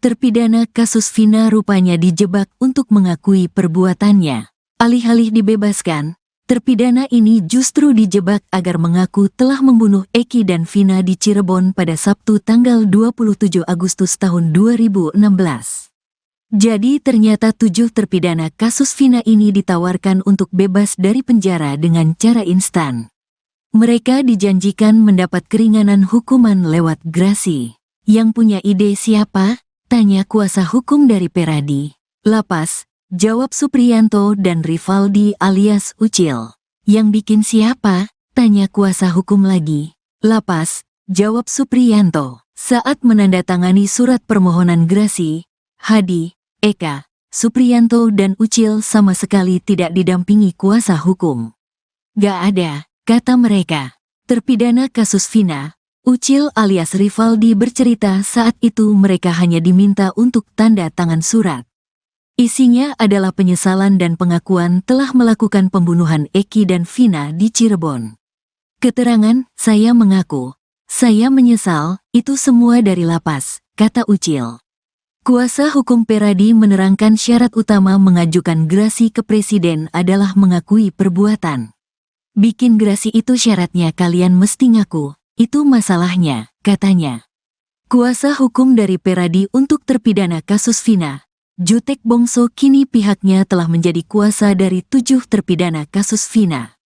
Terpidana kasus Vina rupanya dijebak untuk mengakui perbuatannya. Alih-alih dibebaskan, terpidana ini justru dijebak agar mengaku telah membunuh Eki dan Vina di Cirebon pada Sabtu tanggal 27 Agustus tahun 2016. Jadi ternyata 7 terpidana kasus Vina ini ditawarkan untuk bebas dari penjara dengan cara instan. Mereka dijanjikan mendapat keringanan hukuman lewat grasi. Yang punya ide siapa? Tanya kuasa hukum dari Peradi. Lapas, jawab Supriyanto dan Rivaldi alias Ucil. Yang bikin siapa? Tanya kuasa hukum lagi. Lapas, jawab Supriyanto. Saat menandatangani surat permohonan grasi, Hadi, Eka, Supriyanto dan Ucil sama sekali tidak didampingi kuasa hukum. Gak ada, kata mereka. Terpidana kasus Vina, Ucil alias Rivaldi bercerita saat itu mereka hanya diminta untuk tanda tangan surat. Isinya adalah penyesalan dan pengakuan telah melakukan pembunuhan Eki dan Vina di Cirebon. Keterangan, saya mengaku, saya menyesal, itu semua dari lapas, kata Ucil. Kuasa hukum Peradi menerangkan syarat utama mengajukan grasi ke presiden adalah mengakui perbuatan. Bikin grasi itu syaratnya kalian mesti ngaku, itu masalahnya, katanya. Kuasa hukum dari Peradi untuk terpidana kasus Vina, Jutek Bongso kini pihaknya telah menjadi kuasa dari 7 terpidana kasus Vina.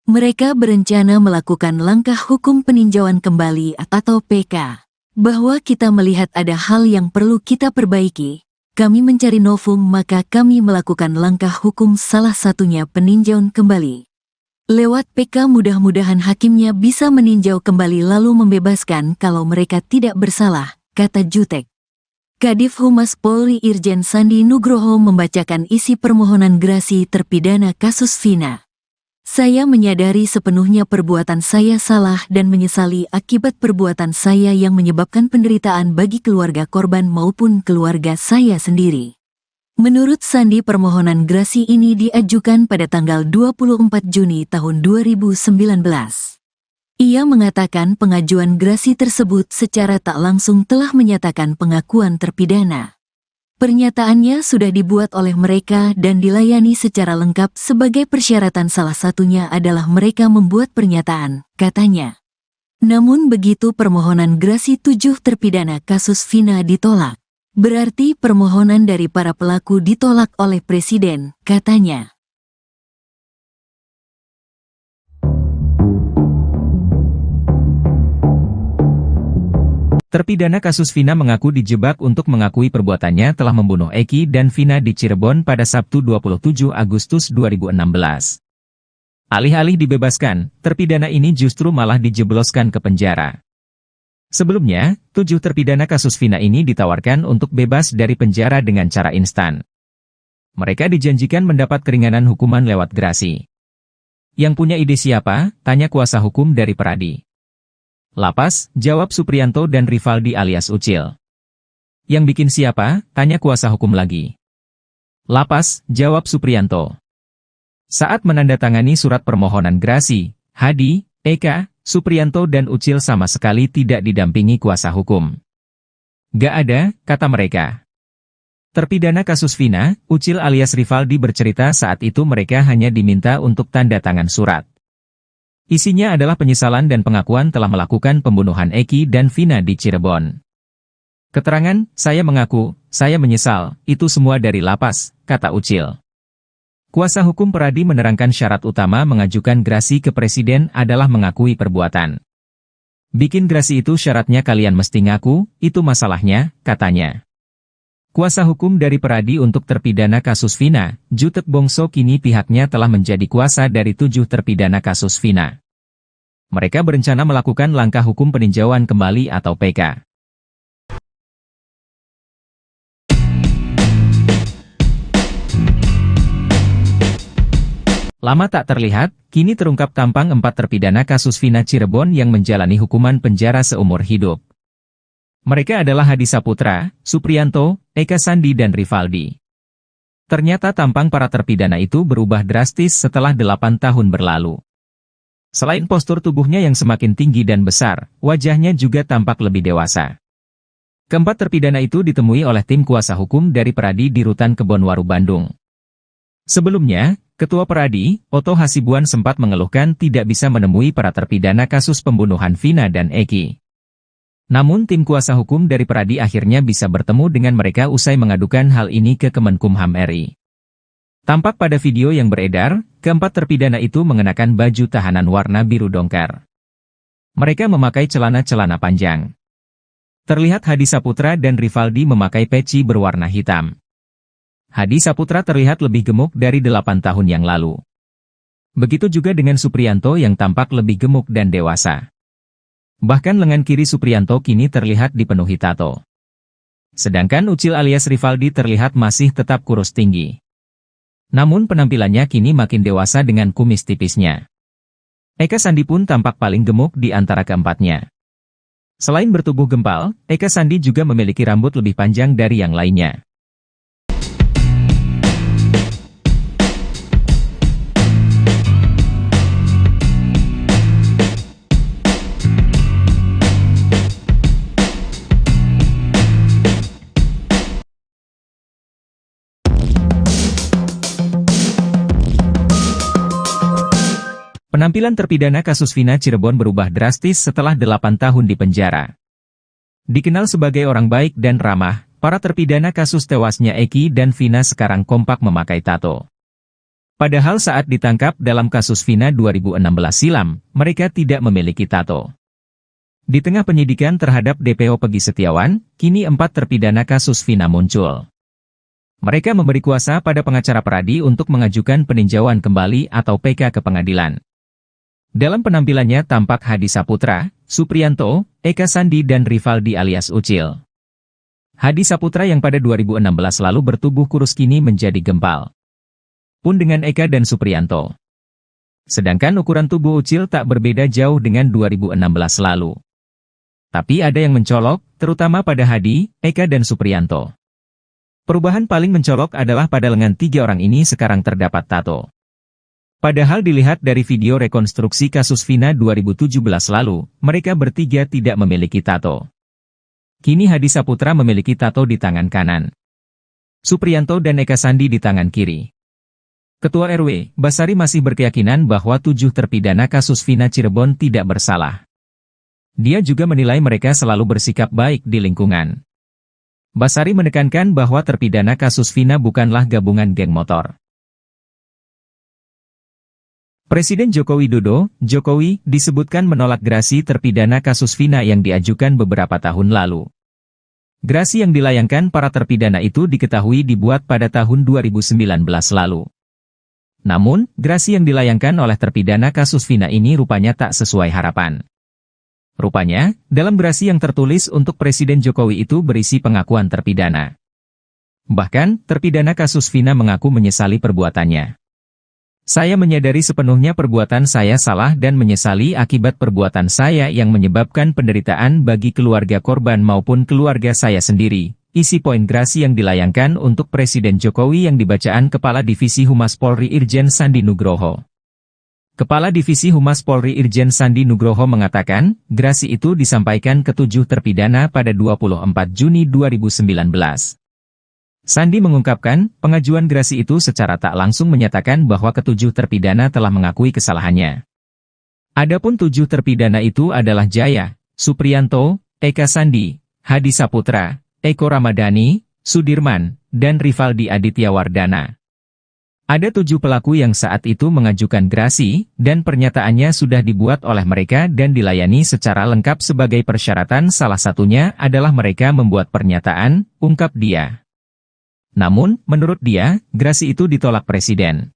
Mereka berencana melakukan langkah hukum peninjauan kembali atau PK. Bahwa kita melihat ada hal yang perlu kita perbaiki, kami mencari novum maka kami melakukan langkah hukum salah satunya peninjauan kembali. Lewat PK mudah-mudahan hakimnya bisa meninjau kembali lalu membebaskan kalau mereka tidak bersalah, kata Jutek. Kadif Humas Polri Irjen Sandi Nugroho membacakan isi permohonan grasi terpidana kasus Vina. Saya menyadari sepenuhnya perbuatan saya salah dan menyesali akibat perbuatan saya yang menyebabkan penderitaan bagi keluarga korban maupun keluarga saya sendiri. Menurut Sandi permohonan grasi ini diajukan pada tanggal 24 Juni tahun 2019. Ia mengatakan pengajuan grasi tersebut secara tak langsung telah menyatakan pengakuan terpidana. Pernyataannya sudah dibuat oleh mereka dan dilayani secara lengkap sebagai persyaratan salah satunya adalah mereka membuat pernyataan, katanya. Namun begitu permohonan grasi 7 terpidana kasus Vina ditolak. Berarti permohonan dari para pelaku ditolak oleh Presiden, katanya. Terpidana kasus Vina mengaku dijebak untuk mengakui perbuatannya telah membunuh Eki dan Vina di Cirebon pada Sabtu 27 Agustus 2016. Alih-alih dibebaskan, terpidana ini justru malah dijebloskan ke penjara. Sebelumnya, 7 terpidana kasus Vina ini ditawarkan untuk bebas dari penjara dengan cara instan. Mereka dijanjikan mendapat keringanan hukuman lewat grasi. Yang punya ide siapa? Tanya kuasa hukum dari Peradi. Lapas, jawab Supriyanto dan Rivaldi alias Ucil. Yang bikin siapa? Tanya kuasa hukum lagi. Lapas, jawab Supriyanto. Saat menandatangani surat permohonan grasi, Hadi, Eka, Supriyanto dan Ucil sama sekali tidak didampingi kuasa hukum. Gak ada, kata mereka. Terpidana kasus Vina, Ucil alias Rivaldi bercerita saat itu mereka hanya diminta untuk tanda tangan surat. Isinya adalah penyesalan dan pengakuan telah melakukan pembunuhan Eki dan Vina di Cirebon. Keterangan, saya mengaku, saya menyesal, itu semua dari lapas, kata Ucil. Kuasa hukum Peradi menerangkan syarat utama mengajukan grasi ke Presiden adalah mengakui perbuatan. Bikin grasi itu syaratnya kalian mesti ngaku, itu masalahnya, katanya. Kuasa hukum dari Peradi untuk terpidana kasus Vina, Jutek Bongso kini pihaknya telah menjadi kuasa dari 7 terpidana kasus Vina. Mereka berencana melakukan langkah hukum peninjauan kembali atau PK. Lama tak terlihat, kini terungkap tampang 4 terpidana kasus Vina Cirebon yang menjalani hukuman penjara seumur hidup. Mereka adalah Hadi Saputra, Supriyanto, Eka Sandi dan Rivaldi. Ternyata tampang para terpidana itu berubah drastis setelah 8 tahun berlalu. Selain postur tubuhnya yang semakin tinggi dan besar, wajahnya juga tampak lebih dewasa. Keempat terpidana itu ditemui oleh tim kuasa hukum dari Peradi di Rutan Kebonwaru, Bandung. Sebelumnya, Ketua Peradi, Oto Hasibuan sempat mengeluhkan tidak bisa menemui para terpidana kasus pembunuhan Vina dan Eki. Namun tim kuasa hukum dari Peradi akhirnya bisa bertemu dengan mereka usai mengadukan hal ini ke Kemenkumham RI. Tampak pada video yang beredar, keempat terpidana itu mengenakan baju tahanan warna biru dongker. Mereka memakai celana-celana panjang. Terlihat Hadi Saputra dan Rivaldi memakai peci berwarna hitam. Hadi Saputra terlihat lebih gemuk dari 8 tahun yang lalu. Begitu juga dengan Supriyanto yang tampak lebih gemuk dan dewasa. Bahkan lengan kiri Supriyanto kini terlihat dipenuhi tato. Sedangkan Ucil alias Rivaldi terlihat masih tetap kurus tinggi. Namun penampilannya kini makin dewasa dengan kumis tipisnya. Eka Sandi pun tampak paling gemuk di antara keempatnya. Selain bertubuh gempal, Eka Sandi juga memiliki rambut lebih panjang dari yang lainnya. Penampilan terpidana kasus Vina Cirebon berubah drastis setelah 8 tahun di penjara. Dikenal sebagai orang baik dan ramah, para terpidana kasus tewasnya Eki dan Vina sekarang kompak memakai tato. Padahal saat ditangkap dalam kasus Vina 2016 silam, mereka tidak memiliki tato. Di tengah penyidikan terhadap DPO Pegi Setiawan, kini 4 terpidana kasus Vina muncul. Mereka memberi kuasa pada pengacara Peradi untuk mengajukan peninjauan kembali atau PK ke pengadilan. Dalam penampilannya tampak Hadi Saputra, Supriyanto, Eka Sandi dan Rivaldi alias Ucil. Hadi Saputra yang pada 2016 lalu bertubuh kurus kini menjadi gempal. Pun dengan Eka dan Supriyanto. Sedangkan ukuran tubuh Ucil tak berbeda jauh dengan 2016 lalu. Tapi ada yang mencolok, terutama pada Hadi, Eka dan Supriyanto. Perubahan paling mencolok adalah pada lengan 3 orang ini sekarang terdapat tato. Padahal dilihat dari video rekonstruksi kasus Vina 2017 lalu, mereka bertiga tidak memiliki tato. Kini Hadi Saputra memiliki tato di tangan kanan. Supriyanto dan Eka Sandi di tangan kiri. Ketua RW, Basari masih berkeyakinan bahwa 7 terpidana kasus Vina Cirebon tidak bersalah. Dia juga menilai mereka selalu bersikap baik di lingkungan. Basari menekankan bahwa terpidana kasus Vina bukanlah gabungan geng motor. Presiden Joko Widodo, Jokowi, disebutkan menolak gerasi terpidana kasus Vina yang diajukan beberapa tahun lalu. Gerasi yang dilayangkan para terpidana itu diketahui dibuat pada tahun 2019 lalu. Namun, gerasi yang dilayangkan oleh terpidana kasus Vina ini rupanya tak sesuai harapan. Rupanya, dalam gerasi yang tertulis untuk Presiden Jokowi itu berisi pengakuan terpidana. Bahkan, terpidana kasus Vina mengaku menyesali perbuatannya. Saya menyadari sepenuhnya perbuatan saya salah dan menyesali akibat perbuatan saya yang menyebabkan penderitaan bagi keluarga korban maupun keluarga saya sendiri. Isi poin gerasi yang dilayangkan untuk Presiden Jokowi yang dibacaan Kepala Divisi Humas Polri Irjen Sandi Nugroho. Kepala Divisi Humas Polri Irjen Sandi Nugroho mengatakan, gerasi itu disampaikan ke 7 terpidana pada 24 Juni 2019. Sandi mengungkapkan, pengajuan gerasi itu secara tak langsung menyatakan bahwa ke-7 terpidana telah mengakui kesalahannya. Adapun 7 terpidana itu adalah Jaya, Supriyanto, Eka Sandi, Hadi Saputra, Eko Ramadhani, Sudirman, dan Rivaldi Aditya Wardana. Ada 7 pelaku yang saat itu mengajukan gerasi, dan pernyataannya sudah dibuat oleh mereka dan dilayani secara lengkap sebagai persyaratan, salah satunya adalah mereka membuat pernyataan, ungkap dia. Namun, menurut dia, gerasi itu ditolak Presiden.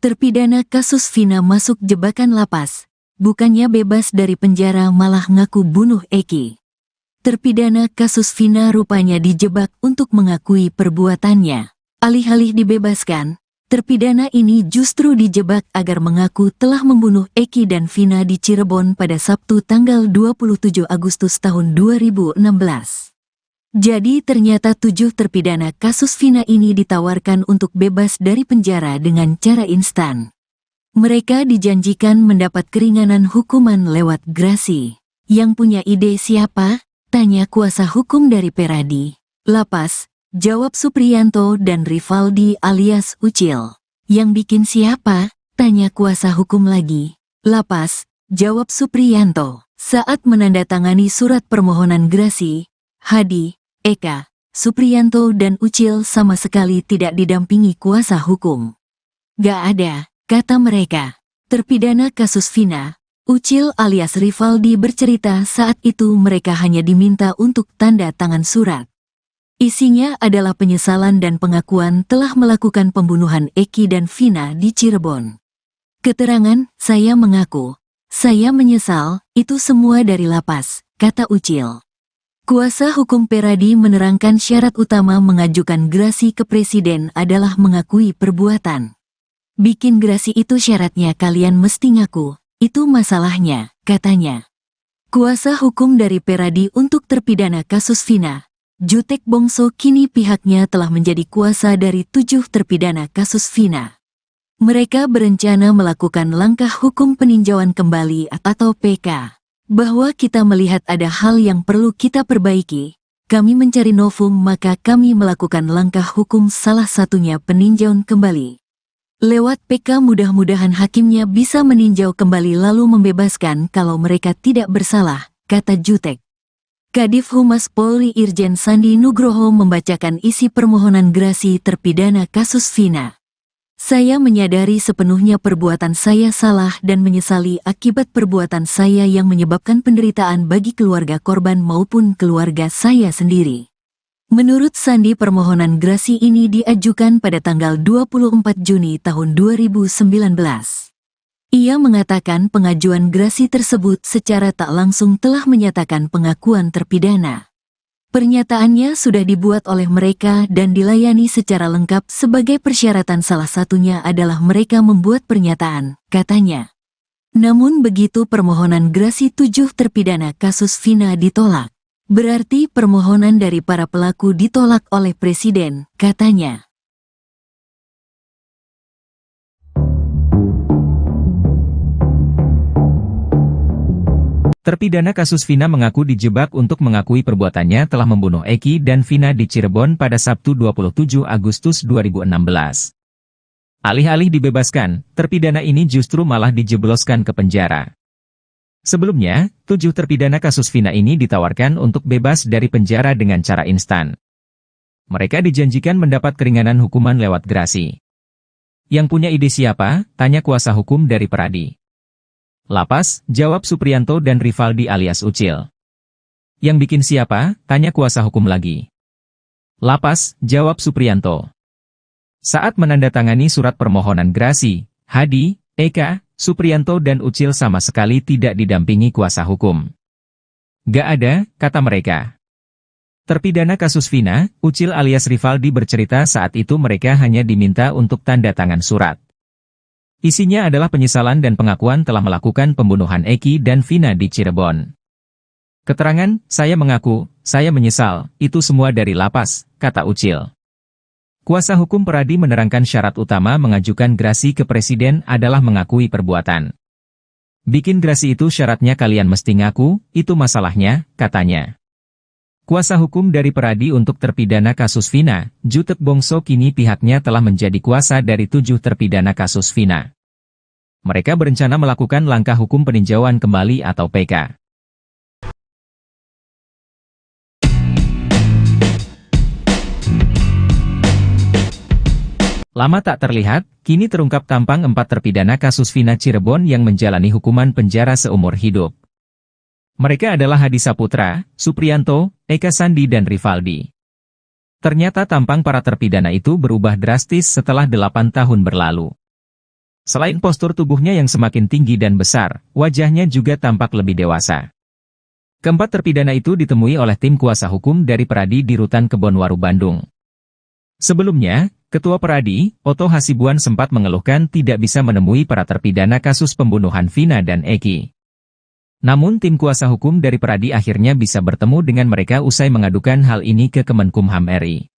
Terpidana kasus Vina masuk jebakan lapas. Bukannya bebas dari penjara malah ngaku bunuh Eki. Terpidana kasus Vina rupanya dijebak untuk mengakui perbuatannya. Alih-alih dibebaskan, terpidana ini justru dijebak agar mengaku telah membunuh Eki dan Vina di Cirebon pada Sabtu tanggal 27 Agustus tahun 2016. Jadi ternyata 7 terpidana kasus Vina ini ditawarkan untuk bebas dari penjara dengan cara instan. Mereka dijanjikan mendapat keringanan hukuman lewat grasi. Yang punya ide siapa? Tanya kuasa hukum dari Peradi. Lapas, jawab Supriyanto dan Rivaldi alias Ucil. Yang bikin siapa? Tanya kuasa hukum lagi. Lapas, jawab Supriyanto. Saat menandatangani surat permohonan grasi, Hadi, Eka, Supriyanto dan Ucil sama sekali tidak didampingi kuasa hukum. Gak ada, kata mereka. Terpidana kasus Vina, Ucil alias Rivaldi bercerita saat itu mereka hanya diminta untuk tanda tangan surat. Isinya adalah penyesalan dan pengakuan telah melakukan pembunuhan Eki dan Vina di Cirebon. Keterangan, saya mengaku, saya menyesal, itu semua dari lapas, kata Ucil. Kuasa hukum Peradi menerangkan syarat utama mengajukan grasi ke presiden adalah mengakui perbuatan. Bikin grasi itu syaratnya kalian mesti ngaku, itu masalahnya, katanya. Kuasa hukum dari Peradi untuk terpidana kasus Vina, Jutek Bongso kini pihaknya telah menjadi kuasa dari 7 terpidana kasus Vina. Mereka berencana melakukan langkah hukum peninjauan kembali atau PK. Bahwa kita melihat ada hal yang perlu kita perbaiki, kami mencari novum maka kami melakukan langkah hukum salah satunya peninjauan kembali. Lewat PK mudah-mudahan hakimnya bisa meninjau kembali lalu membebaskan kalau mereka tidak bersalah, kata Jutek. Kadif Humas Polri Irjen Sandi Nugroho membacakan isi permohonan grasi terpidana kasus Vina. Saya menyadari sepenuhnya perbuatan saya salah dan menyesali akibat perbuatan saya yang menyebabkan penderitaan bagi keluarga korban maupun keluarga saya sendiri. Menurut Sandi permohonan grasi ini diajukan pada tanggal 24 Juni tahun 2019. Ia mengatakan pengajuan grasi tersebut secara tak langsung telah menyatakan pengakuan terpidana. Pernyataannya sudah dibuat oleh mereka dan dilayani secara lengkap sebagai persyaratan salah satunya adalah mereka membuat pernyataan, katanya. Namun begitu permohonan grasi 7 terpidana kasus Vina ditolak. Berarti permohonan dari para pelaku ditolak oleh Presiden, katanya. Terpidana kasus Vina mengaku dijebak untuk mengakui perbuatannya telah membunuh Eki dan Vina di Cirebon pada Sabtu 27 Agustus 2016. Alih-alih dibebaskan, terpidana ini justru malah dijebloskan ke penjara. Sebelumnya, 7 terpidana kasus Vina ini ditawarkan untuk bebas dari penjara dengan cara instan. Mereka dijanjikan mendapat keringanan hukuman lewat grasi. Yang punya ide siapa? Tanya kuasa hukum dari Peradi. Lapas, jawab Supriyanto dan Rivaldi alias Ucil. Yang bikin siapa? Tanya kuasa hukum lagi. Lapas, jawab Supriyanto. Saat menandatangani surat permohonan grasi, Hadi, Eka, Supriyanto dan Ucil sama sekali tidak didampingi kuasa hukum. Gak ada, kata mereka. Terpidana kasus Vina, Ucil alias Rivaldi bercerita saat itu mereka hanya diminta untuk tanda tangan surat. Isinya adalah penyesalan dan pengakuan telah melakukan pembunuhan Eki dan Vina di Cirebon. Keterangan, saya mengaku, saya menyesal, itu semua dari lapas, kata Ucil. Kuasa hukum Peradi menerangkan syarat utama mengajukan grasi ke presiden adalah mengakui perbuatan. Bikin grasi itu syaratnya kalian mesti ngaku, itu masalahnya, katanya. Kuasa hukum dari Peradi untuk terpidana kasus Vina, Jutek Bongso kini pihaknya telah menjadi kuasa dari 7 terpidana kasus Vina. Mereka berencana melakukan langkah hukum peninjauan kembali atau PK. Lama tak terlihat, kini terungkap tampang 4 terpidana kasus Vina Cirebon yang menjalani hukuman penjara seumur hidup. Mereka adalah Hadi Saputra, Supriyanto, Eka Sandi dan Rivaldi. Ternyata tampang para terpidana itu berubah drastis setelah 8 tahun berlalu. Selain postur tubuhnya yang semakin tinggi dan besar, wajahnya juga tampak lebih dewasa. Keempat terpidana itu ditemui oleh tim kuasa hukum dari Peradi di Rutan Kebonwaru, Bandung. Sebelumnya, Ketua Peradi, Oto Hasibuan sempat mengeluhkan tidak bisa menemui para terpidana kasus pembunuhan Vina dan Eki. Namun tim kuasa hukum dari Peradi akhirnya bisa bertemu dengan mereka usai mengadukan hal ini ke Kemenkumham RI.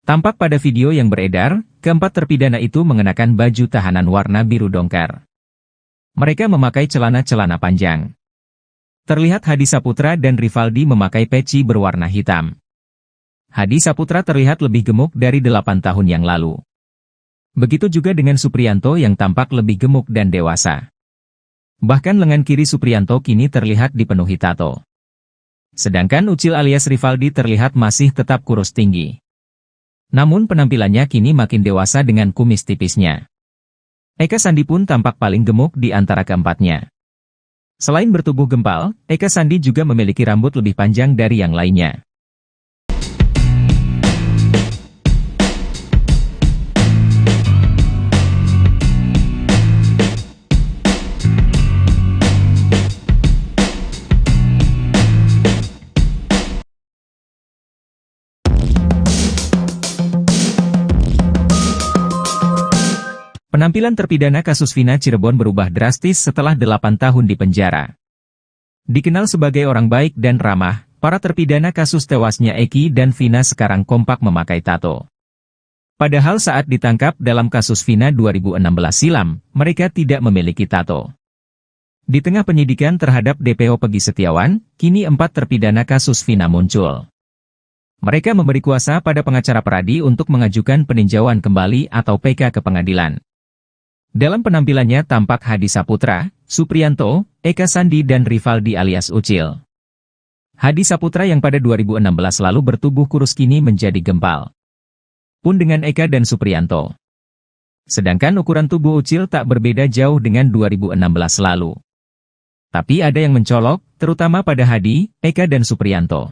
Tampak pada video yang beredar, keempat terpidana itu mengenakan baju tahanan warna biru dongker. Mereka memakai celana-celana panjang. Terlihat Hadi Saputra dan Rivaldi memakai peci berwarna hitam. Hadi Saputra terlihat lebih gemuk dari 8 tahun yang lalu. Begitu juga dengan Supriyanto yang tampak lebih gemuk dan dewasa. Bahkan lengan kiri Supriyanto kini terlihat dipenuhi tato. Sedangkan Ucil alias Rivaldi terlihat masih tetap kurus tinggi. Namun penampilannya kini makin dewasa dengan kumis tipisnya. Eka Sandi pun tampak paling gemuk di antara keempatnya. Selain bertubuh gempal, Eka Sandi juga memiliki rambut lebih panjang dari yang lainnya. Penampilan terpidana kasus Vina Cirebon berubah drastis setelah 8 tahun di penjara. Dikenal sebagai orang baik dan ramah, para terpidana kasus tewasnya Eki dan Vina sekarang kompak memakai tato. Padahal saat ditangkap dalam kasus Vina 2016 silam, mereka tidak memiliki tato. Di tengah penyidikan terhadap DPO Pegi Setiawan, kini 4 terpidana kasus Vina muncul. Mereka memberi kuasa pada pengacara Peradi untuk mengajukan peninjauan kembali atau PK ke pengadilan. Dalam penampilannya tampak Hadi Saputra, Supriyanto, Eka Sandi dan Rivaldi alias Ucil. Hadi Saputra yang pada 2016 lalu bertubuh kurus kini menjadi gempal. Pun dengan Eka dan Supriyanto. Sedangkan ukuran tubuh Ucil tak berbeda jauh dengan 2016 lalu. Tapi ada yang mencolok, terutama pada Hadi, Eka dan Supriyanto.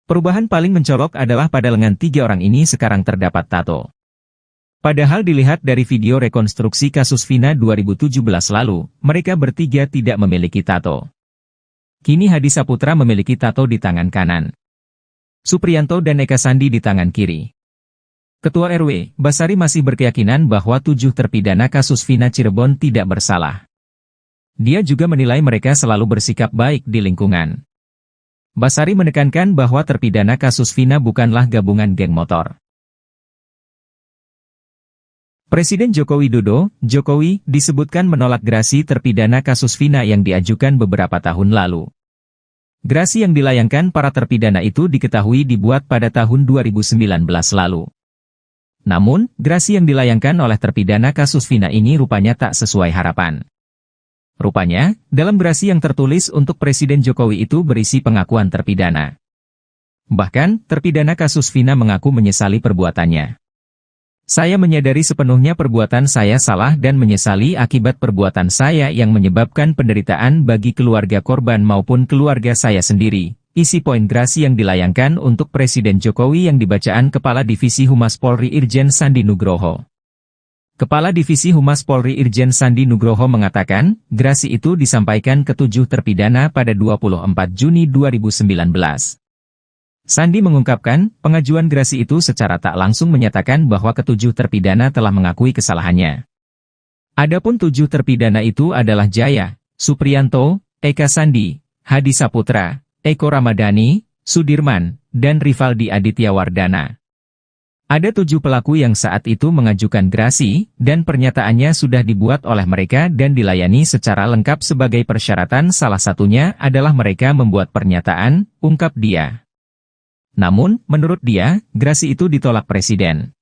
Perubahan paling mencolok adalah pada lengan 3 orang ini sekarang terdapat tato. Padahal dilihat dari video rekonstruksi kasus Vina 2017 lalu, mereka bertiga tidak memiliki tato. Kini Hadi Saputra memiliki tato di tangan kanan. Supriyanto dan Eka Sandi di tangan kiri. Ketua RW, Basari masih berkeyakinan bahwa 7 terpidana kasus Vina Cirebon tidak bersalah. Dia juga menilai mereka selalu bersikap baik di lingkungan. Basari menekankan bahwa terpidana kasus Vina bukanlah gabungan geng motor. Presiden Joko Widodo, Jokowi, disebutkan menolak gerasi terpidana kasus Vina yang diajukan beberapa tahun lalu. Gerasi yang dilayangkan para terpidana itu diketahui dibuat pada tahun 2019 lalu. Namun, gerasi yang dilayangkan oleh terpidana kasus Vina ini rupanya tak sesuai harapan. Rupanya, dalam gerasi yang tertulis untuk Presiden Jokowi itu berisi pengakuan terpidana. Bahkan, terpidana kasus Vina mengaku menyesali perbuatannya. Saya menyadari sepenuhnya perbuatan saya salah dan menyesali akibat perbuatan saya yang menyebabkan penderitaan bagi keluarga korban maupun keluarga saya sendiri. Isi poin gerasi yang dilayangkan untuk Presiden Jokowi yang dibacaan Kepala Divisi Humas Polri Irjen Sandi Nugroho. Kepala Divisi Humas Polri Irjen Sandi Nugroho mengatakan, gerasi itu disampaikan ke 7 terpidana pada 24 Juni 2019. Sandi mengungkapkan, pengajuan gerasi itu secara tak langsung menyatakan bahwa ke-7 terpidana telah mengakui kesalahannya. Adapun 7 terpidana itu adalah Jaya, Supriyanto, Eka Sandi, Hadi Saputra, Eko Ramadhani, Sudirman, dan Rivaldi Aditya Wardana. Ada 7 pelaku yang saat itu mengajukan gerasi, dan pernyataannya sudah dibuat oleh mereka dan dilayani secara lengkap sebagai persyaratan, salah satunya adalah mereka membuat pernyataan, ungkap dia. Namun, menurut dia, gerasi itu ditolak Presiden.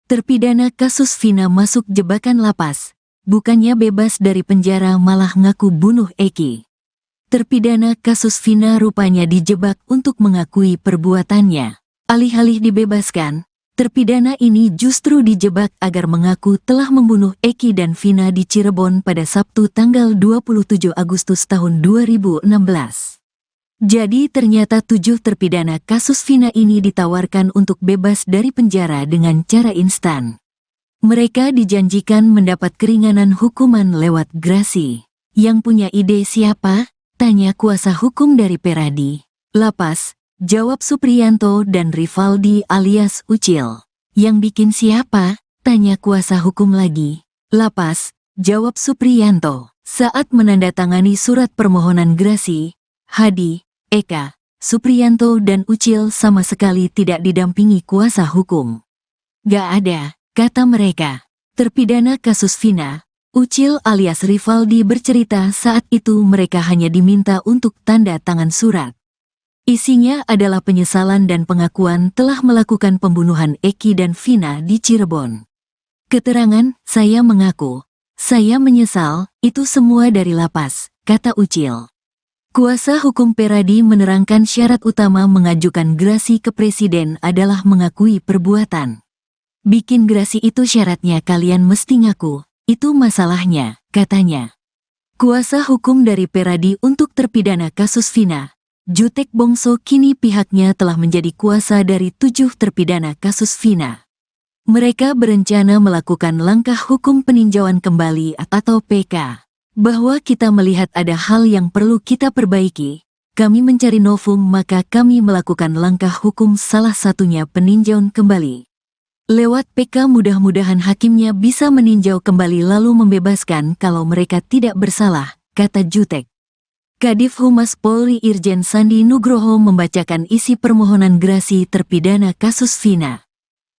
Terpidana kasus Vina masuk jebakan lapas. Bukannya bebas dari penjara malah ngaku bunuh Eki. Terpidana kasus Vina rupanya dijebak untuk mengakui perbuatannya. Alih-alih dibebaskan, terpidana ini justru dijebak agar mengaku telah membunuh Eki dan Vina di Cirebon pada Sabtu tanggal 27 Agustus tahun 2016. Jadi ternyata 7 terpidana kasus Vina ini ditawarkan untuk bebas dari penjara dengan cara instan. Mereka dijanjikan mendapat keringanan hukuman lewat grasi. Yang punya ide siapa? Tanya kuasa hukum dari Peradi. Lapas, jawab Supriyanto dan Rivaldi alias Ucil. Yang bikin siapa? Tanya kuasa hukum lagi. Lapas, jawab Supriyanto. Saat menandatangani surat permohonan grasi, Hadi, Eka, Supriyanto dan Ucil sama sekali tidak didampingi kuasa hukum. Gak ada, kata mereka. Terpidana kasus Vina, Ucil alias Rivaldi bercerita saat itu mereka hanya diminta untuk tanda tangan surat. Isinya adalah penyesalan dan pengakuan telah melakukan pembunuhan Eki dan Vina di Cirebon. Keterangan, saya mengaku, saya menyesal, itu semua dari lapas, kata Ucil. Kuasa hukum Peradi menerangkan syarat utama mengajukan grasi ke presiden adalah mengakui perbuatan. Bikin grasi itu syaratnya kalian mesti ngaku, itu masalahnya, katanya. Kuasa hukum dari Peradi untuk terpidana kasus Vina, Jutek Bongso kini pihaknya telah menjadi kuasa dari 7 terpidana kasus Vina. Mereka berencana melakukan langkah hukum peninjauan kembali atau PK. Bahwa kita melihat ada hal yang perlu kita perbaiki, kami mencari novum maka kami melakukan langkah hukum salah satunya peninjauan kembali. Lewat PK mudah-mudahan hakimnya bisa meninjau kembali lalu membebaskan kalau mereka tidak bersalah, kata Jutek. Kadif Humas Polri Irjen Sandi Nugroho membacakan isi permohonan grasi terpidana kasus Vina.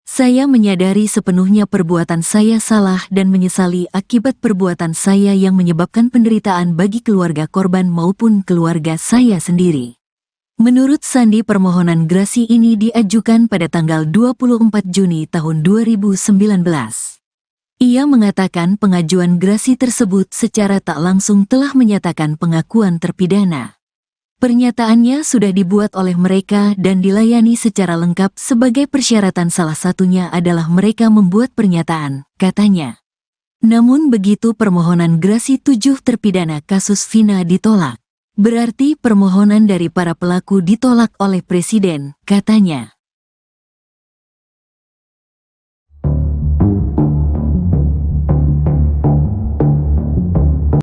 Saya menyadari sepenuhnya perbuatan saya salah dan menyesali akibat perbuatan saya yang menyebabkan penderitaan bagi keluarga korban maupun keluarga saya sendiri. Menurut Sandi permohonan grasi ini diajukan pada tanggal 24 Juni tahun 2019. Ia mengatakan pengajuan grasi tersebut secara tak langsung telah menyatakan pengakuan terpidana. Pernyataannya sudah dibuat oleh mereka dan dilayani secara lengkap sebagai persyaratan salah satunya adalah mereka membuat pernyataan, katanya. Namun begitu permohonan grasi 7 terpidana kasus Vina ditolak. Berarti permohonan dari para pelaku ditolak oleh Presiden, katanya.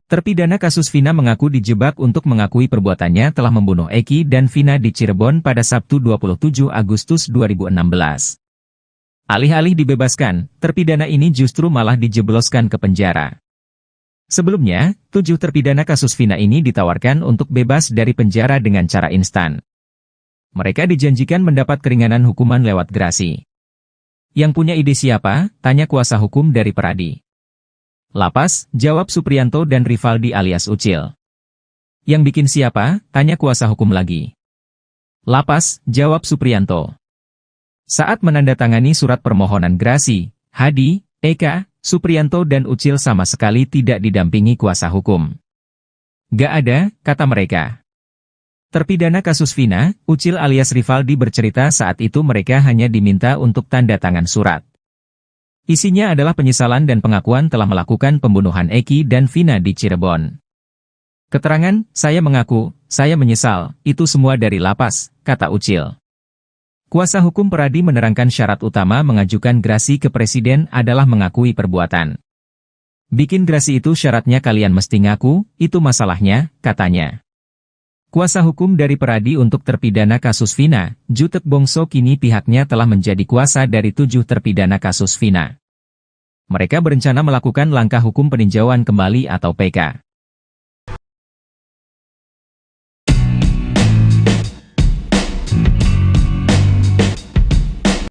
Terpidana kasus Vina mengaku dijebak untuk mengakui perbuatannya telah membunuh Eki dan Vina di Cirebon pada Sabtu 27 Agustus 2016. Alih-alih dibebaskan, terpidana ini justru malah dijebloskan ke penjara. Sebelumnya, 7 terpidana kasus Vina ini ditawarkan untuk bebas dari penjara dengan cara instan. Mereka dijanjikan mendapat keringanan hukuman lewat grasi. Yang punya ide siapa? Tanya kuasa hukum dari Peradi. Lapas, jawab Supriyanto dan Rivaldi alias Ucil. Yang bikin siapa? Tanya kuasa hukum lagi. Lapas, jawab Supriyanto. Saat menandatangani surat permohonan grasi, Hadi, Eka, Supriyanto dan Ucil sama sekali tidak didampingi kuasa hukum. Gak ada, kata mereka. Terpidana kasus Vina, Ucil alias Rivaldi bercerita saat itu mereka hanya diminta untuk tanda tangan surat. Isinya adalah penyesalan dan pengakuan telah melakukan pembunuhan Eki dan Vina di Cirebon. Keterangan, saya mengaku, saya menyesal, itu semua dari lapas, kata Ucil. Kuasa hukum Peradi menerangkan syarat utama mengajukan grasi ke presiden adalah mengakui perbuatan. Bikin grasi itu syaratnya kalian mesti ngaku, itu masalahnya, katanya. Kuasa hukum dari Peradi untuk terpidana kasus Vina, Jutek Bongso kini pihaknya telah menjadi kuasa dari 7 terpidana kasus Vina. Mereka berencana melakukan langkah hukum peninjauan kembali atau PK.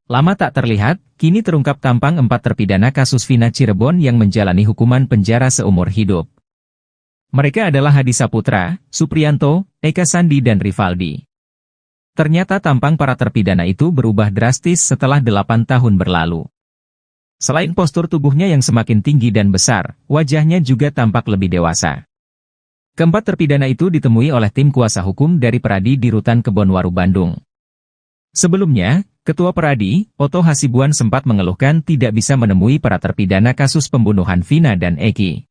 Lama tak terlihat, kini terungkap tampang 4 terpidana kasus Vina Cirebon yang menjalani hukuman penjara seumur hidup. Mereka adalah Hadi Saputra, Supriyanto, Eka Sandi dan Rivaldi. Ternyata tampang para terpidana itu berubah drastis setelah 8 tahun berlalu. Selain postur tubuhnya yang semakin tinggi dan besar, wajahnya juga tampak lebih dewasa. Keempat terpidana itu ditemui oleh tim kuasa hukum dari Peradi di Rutan Kebonwaru, Bandung. Sebelumnya, Ketua Peradi, Oto Hasibuan sempat mengeluhkan tidak bisa menemui para terpidana kasus pembunuhan Vina dan Eki.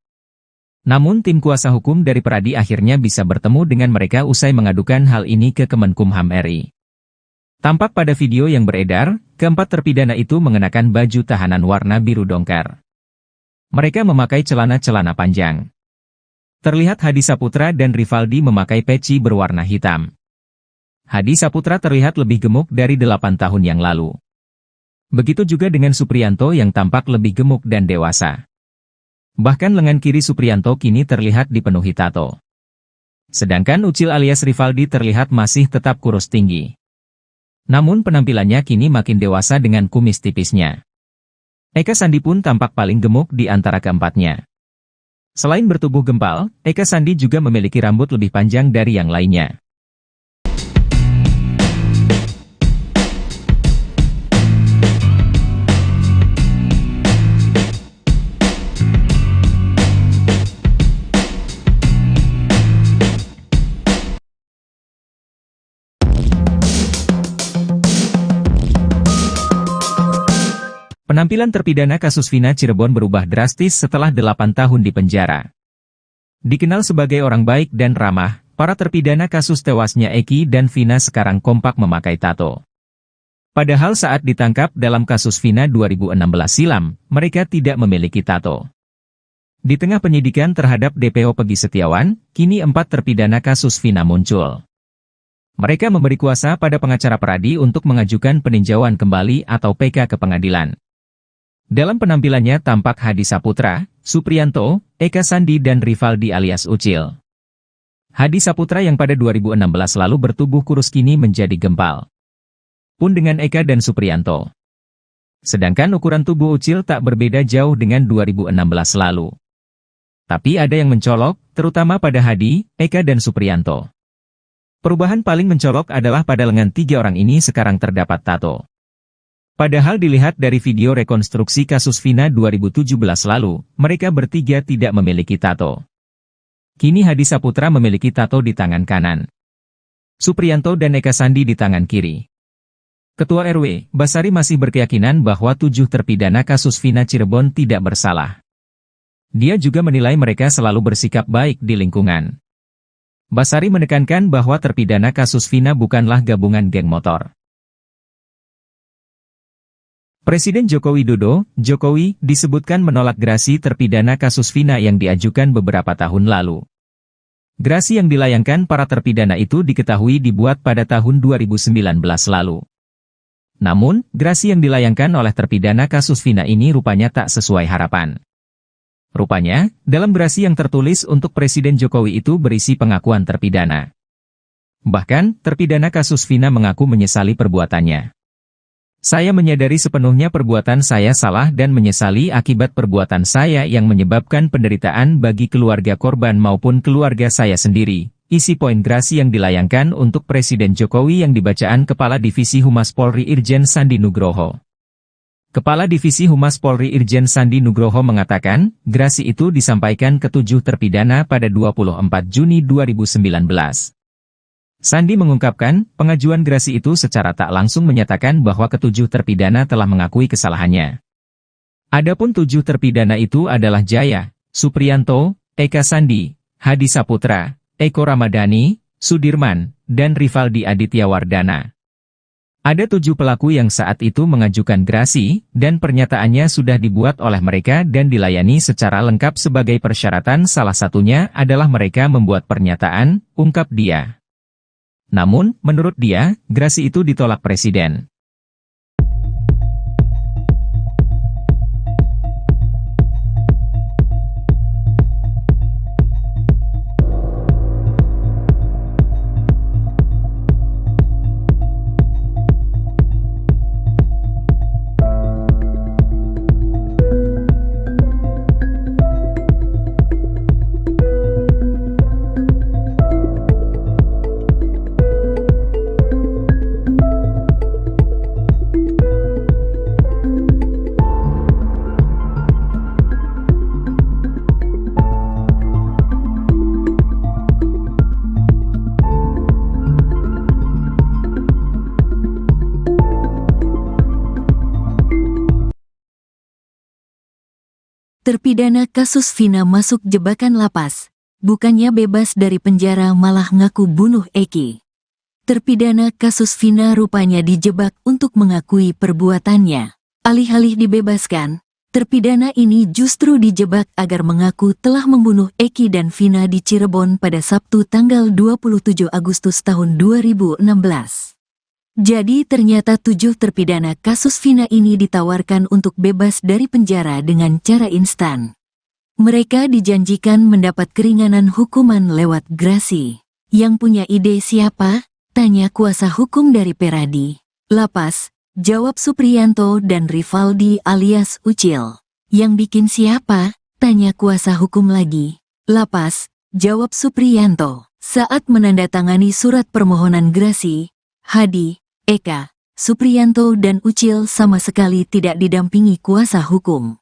Namun tim kuasa hukum dari Peradi akhirnya bisa bertemu dengan mereka usai mengadukan hal ini ke Kemenkumham RI. Tampak pada video yang beredar, keempat terpidana itu mengenakan baju tahanan warna biru dongker. Mereka memakai celana-celana panjang. Terlihat Hadi Saputra dan Rivaldi memakai peci berwarna hitam. Hadi Saputra terlihat lebih gemuk dari 8 tahun yang lalu. Begitu juga dengan Supriyanto yang tampak lebih gemuk dan dewasa. Bahkan lengan kiri Supriyanto kini terlihat dipenuhi tato. Sedangkan Ucil alias Rivaldi terlihat masih tetap kurus tinggi. Namun penampilannya kini makin dewasa dengan kumis tipisnya. Eka Sandi pun tampak paling gemuk di antara keempatnya. Selain bertubuh gempal, Eka Sandi juga memiliki rambut lebih panjang dari yang lainnya. Penampilan terpidana kasus Vina Cirebon berubah drastis setelah 8 tahun di penjara. Dikenal sebagai orang baik dan ramah, para terpidana kasus tewasnya Eki dan Vina sekarang kompak memakai tato. Padahal saat ditangkap dalam kasus Vina 2016 silam, mereka tidak memiliki tato. Di tengah penyidikan terhadap DPO Pegi Setiawan, kini 4 terpidana kasus Vina muncul. Mereka memberi kuasa pada pengacara Peradi untuk mengajukan peninjauan kembali atau PK ke pengadilan. Dalam penampilannya tampak Hadi Saputra, Supriyanto, Eka Sandi dan Rivaldi alias Ucil. Hadi Saputra yang pada 2016 lalu bertubuh kurus kini menjadi gempal. Pun dengan Eka dan Supriyanto. Sedangkan ukuran tubuh Ucil tak berbeda jauh dengan 2016 lalu. Tapi ada yang mencolok, terutama pada Hadi, Eka dan Supriyanto. Perubahan paling mencolok adalah pada lengan 3 orang ini sekarang terdapat tato. Padahal dilihat dari video rekonstruksi kasus Vina 2017 lalu, mereka bertiga tidak memiliki tato. Kini Hadi Saputra memiliki tato di tangan kanan. Supriyanto dan Eka Sandi di tangan kiri. Ketua RW, Basari masih berkeyakinan bahwa 7 terpidana kasus Vina Cirebon tidak bersalah. Dia juga menilai mereka selalu bersikap baik di lingkungan. Basari menekankan bahwa terpidana kasus Vina bukanlah gabungan geng motor. Presiden Joko Widodo, Jokowi, disebutkan menolak gerasi terpidana kasus Vina yang diajukan beberapa tahun lalu. Gerasi yang dilayangkan para terpidana itu diketahui dibuat pada tahun 2019 lalu. Namun, gerasi yang dilayangkan oleh terpidana kasus Vina ini rupanya tak sesuai harapan. Rupanya, dalam gerasi yang tertulis untuk Presiden Jokowi itu berisi pengakuan terpidana. Bahkan, terpidana kasus Vina mengaku menyesali perbuatannya. Saya menyadari sepenuhnya perbuatan saya salah dan menyesali akibat perbuatan saya yang menyebabkan penderitaan bagi keluarga korban maupun keluarga saya sendiri. Isi poin gerasi yang dilayangkan untuk Presiden Jokowi yang dibacaan Kepala Divisi Humas Polri Irjen Sandi Nugroho. Kepala Divisi Humas Polri Irjen Sandi Nugroho mengatakan, gerasi itu disampaikan ke 7 terpidana pada 24 Juni 2019. Sandi mengungkapkan, pengajuan gerasi itu secara tak langsung menyatakan bahwa ke-7 terpidana telah mengakui kesalahannya. Adapun 7 terpidana itu adalah Jaya, Supriyanto, Eka Sandi, Hadi Saputra, Eko Ramadhani, Sudirman, dan Rivaldi Aditya Wardana. Ada 7 pelaku yang saat itu mengajukan gerasi, dan pernyataannya sudah dibuat oleh mereka dan dilayani secara lengkap sebagai persyaratan, salah satunya adalah mereka membuat pernyataan, ungkap dia. Namun, menurut dia, gerasi itu ditolak Presiden. Terpidana kasus Vina masuk jebakan lapas. Bukannya bebas dari penjara malah ngaku bunuh Eki. Terpidana kasus Vina rupanya dijebak untuk mengakui perbuatannya. Alih-alih dibebaskan, terpidana ini justru dijebak agar mengaku telah membunuh Eki dan Vina di Cirebon pada Sabtu tanggal 27 Agustus tahun 2016. Jadi ternyata 7 terpidana kasus Vina ini ditawarkan untuk bebas dari penjara dengan cara instan. Mereka dijanjikan mendapat keringanan hukuman lewat grasi. Yang punya ide siapa? Tanya kuasa hukum dari Peradi. Lapas, jawab Supriyanto dan Rivaldi alias Ucil. Yang bikin siapa? Tanya kuasa hukum lagi. Lapas, jawab Supriyanto. Saat menandatangani surat permohonan grasi, Hadi, Eka, Supriyanto dan Ucil sama sekali tidak didampingi kuasa hukum.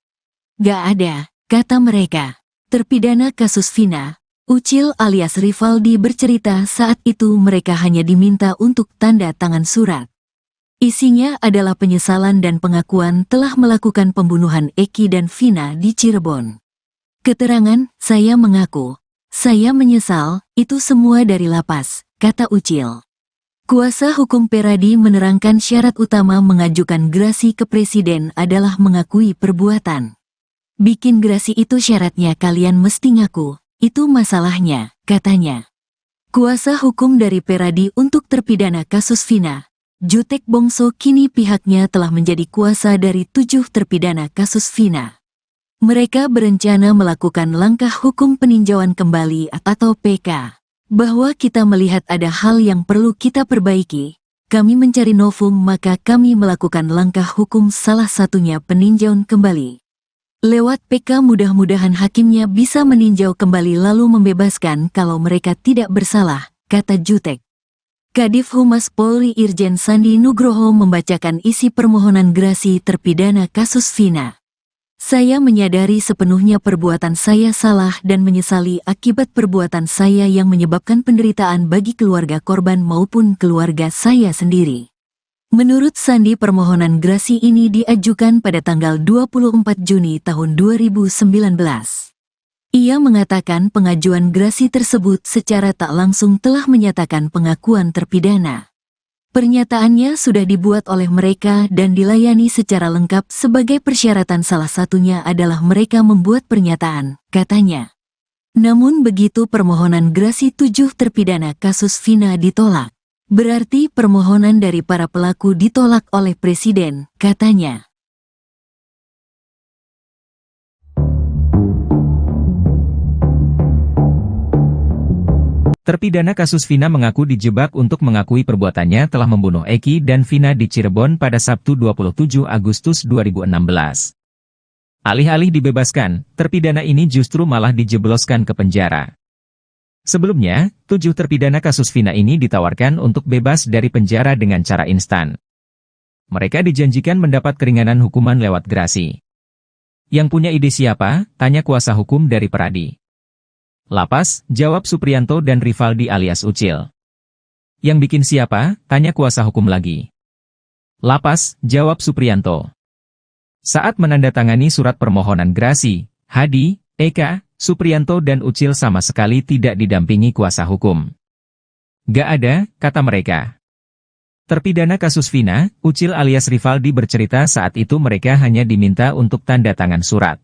Gak ada, kata mereka. Terpidana kasus Vina, Ucil alias Rivaldi bercerita saat itu mereka hanya diminta untuk tanda tangan surat. Isinya adalah penyesalan dan pengakuan telah melakukan pembunuhan Eki dan Vina di Cirebon. Keterangan, saya mengaku, saya menyesal, itu semua dari lapas, kata Ucil. Kuasa hukum Peradi menerangkan syarat utama mengajukan grasi ke presiden adalah mengakui perbuatan. Bikin grasi itu syaratnya kalian mesti ngaku, itu masalahnya, katanya. Kuasa hukum dari Peradi untuk terpidana kasus Vina, Jutek Bongso kini pihaknya telah menjadi kuasa dari 7 terpidana kasus Vina. Mereka berencana melakukan langkah hukum peninjauan kembali atau PK. Bahwa kita melihat ada hal yang perlu kita perbaiki, kami mencari novum maka kami melakukan langkah hukum salah satunya peninjauan kembali. Lewat PK mudah-mudahan hakimnya bisa meninjau kembali lalu membebaskan kalau mereka tidak bersalah, kata Jutek. Kadif Humas Polri Irjen Sandi Nugroho membacakan isi permohonan grasi terpidana kasus Vina. Saya menyadari sepenuhnya perbuatan saya salah dan menyesali akibat perbuatan saya yang menyebabkan penderitaan bagi keluarga korban maupun keluarga saya sendiri. Menurut Sandi permohonan grasi ini diajukan pada tanggal 24 Juni tahun 2019. Ia mengatakan pengajuan grasi tersebut secara tak langsung telah menyatakan pengakuan terpidana. Pernyataannya sudah dibuat oleh mereka dan dilayani secara lengkap sebagai persyaratan salah satunya adalah mereka membuat pernyataan, katanya. Namun begitu permohonan grasi 7 terpidana kasus Vina ditolak. Berarti permohonan dari para pelaku ditolak oleh Presiden, katanya. Terpidana kasus Vina mengaku dijebak untuk mengakui perbuatannya telah membunuh Eki dan Vina di Cirebon pada Sabtu 27 Agustus 2016. Alih-alih dibebaskan, terpidana ini justru malah dijebloskan ke penjara. Sebelumnya, 7 terpidana kasus Vina ini ditawarkan untuk bebas dari penjara dengan cara instan. Mereka dijanjikan mendapat keringanan hukuman lewat grasi. Yang punya ide siapa? Tanya kuasa hukum dari Peradi. Lapas, jawab Supriyanto dan Rivaldi alias Ucil. Yang bikin siapa? Tanya kuasa hukum lagi. Lapas, jawab Supriyanto. Saat menandatangani surat permohonan grasi, Hadi, Eka, Supriyanto dan Ucil sama sekali tidak didampingi kuasa hukum. Gak ada, kata mereka. Terpidana kasus Vina, Ucil alias Rivaldi bercerita saat itu mereka hanya diminta untuk tanda tangan surat.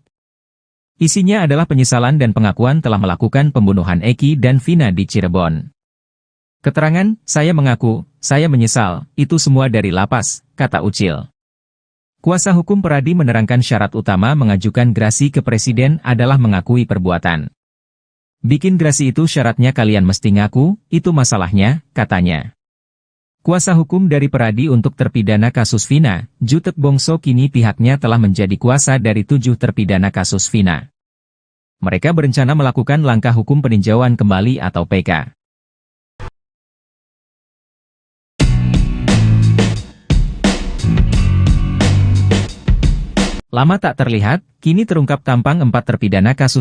Isinya adalah penyesalan dan pengakuan telah melakukan pembunuhan Eki dan Vina di Cirebon. Keterangan, saya mengaku, saya menyesal, itu semua dari lapas, kata Ucil. Kuasa hukum Peradi menerangkan syarat utama mengajukan grasi ke presiden adalah mengakui perbuatan. Bikin grasi itu syaratnya kalian mesti ngaku, itu masalahnya, katanya. Kuasa hukum dari Peradi untuk terpidana kasus Vina, Jutek Bongso kini pihaknya telah menjadi kuasa dari 7 terpidana kasus Vina. Mereka berencana melakukan langkah hukum peninjauan kembali atau PK. Lama tak terlihat, kini terungkap tampang 4 terpidana kasus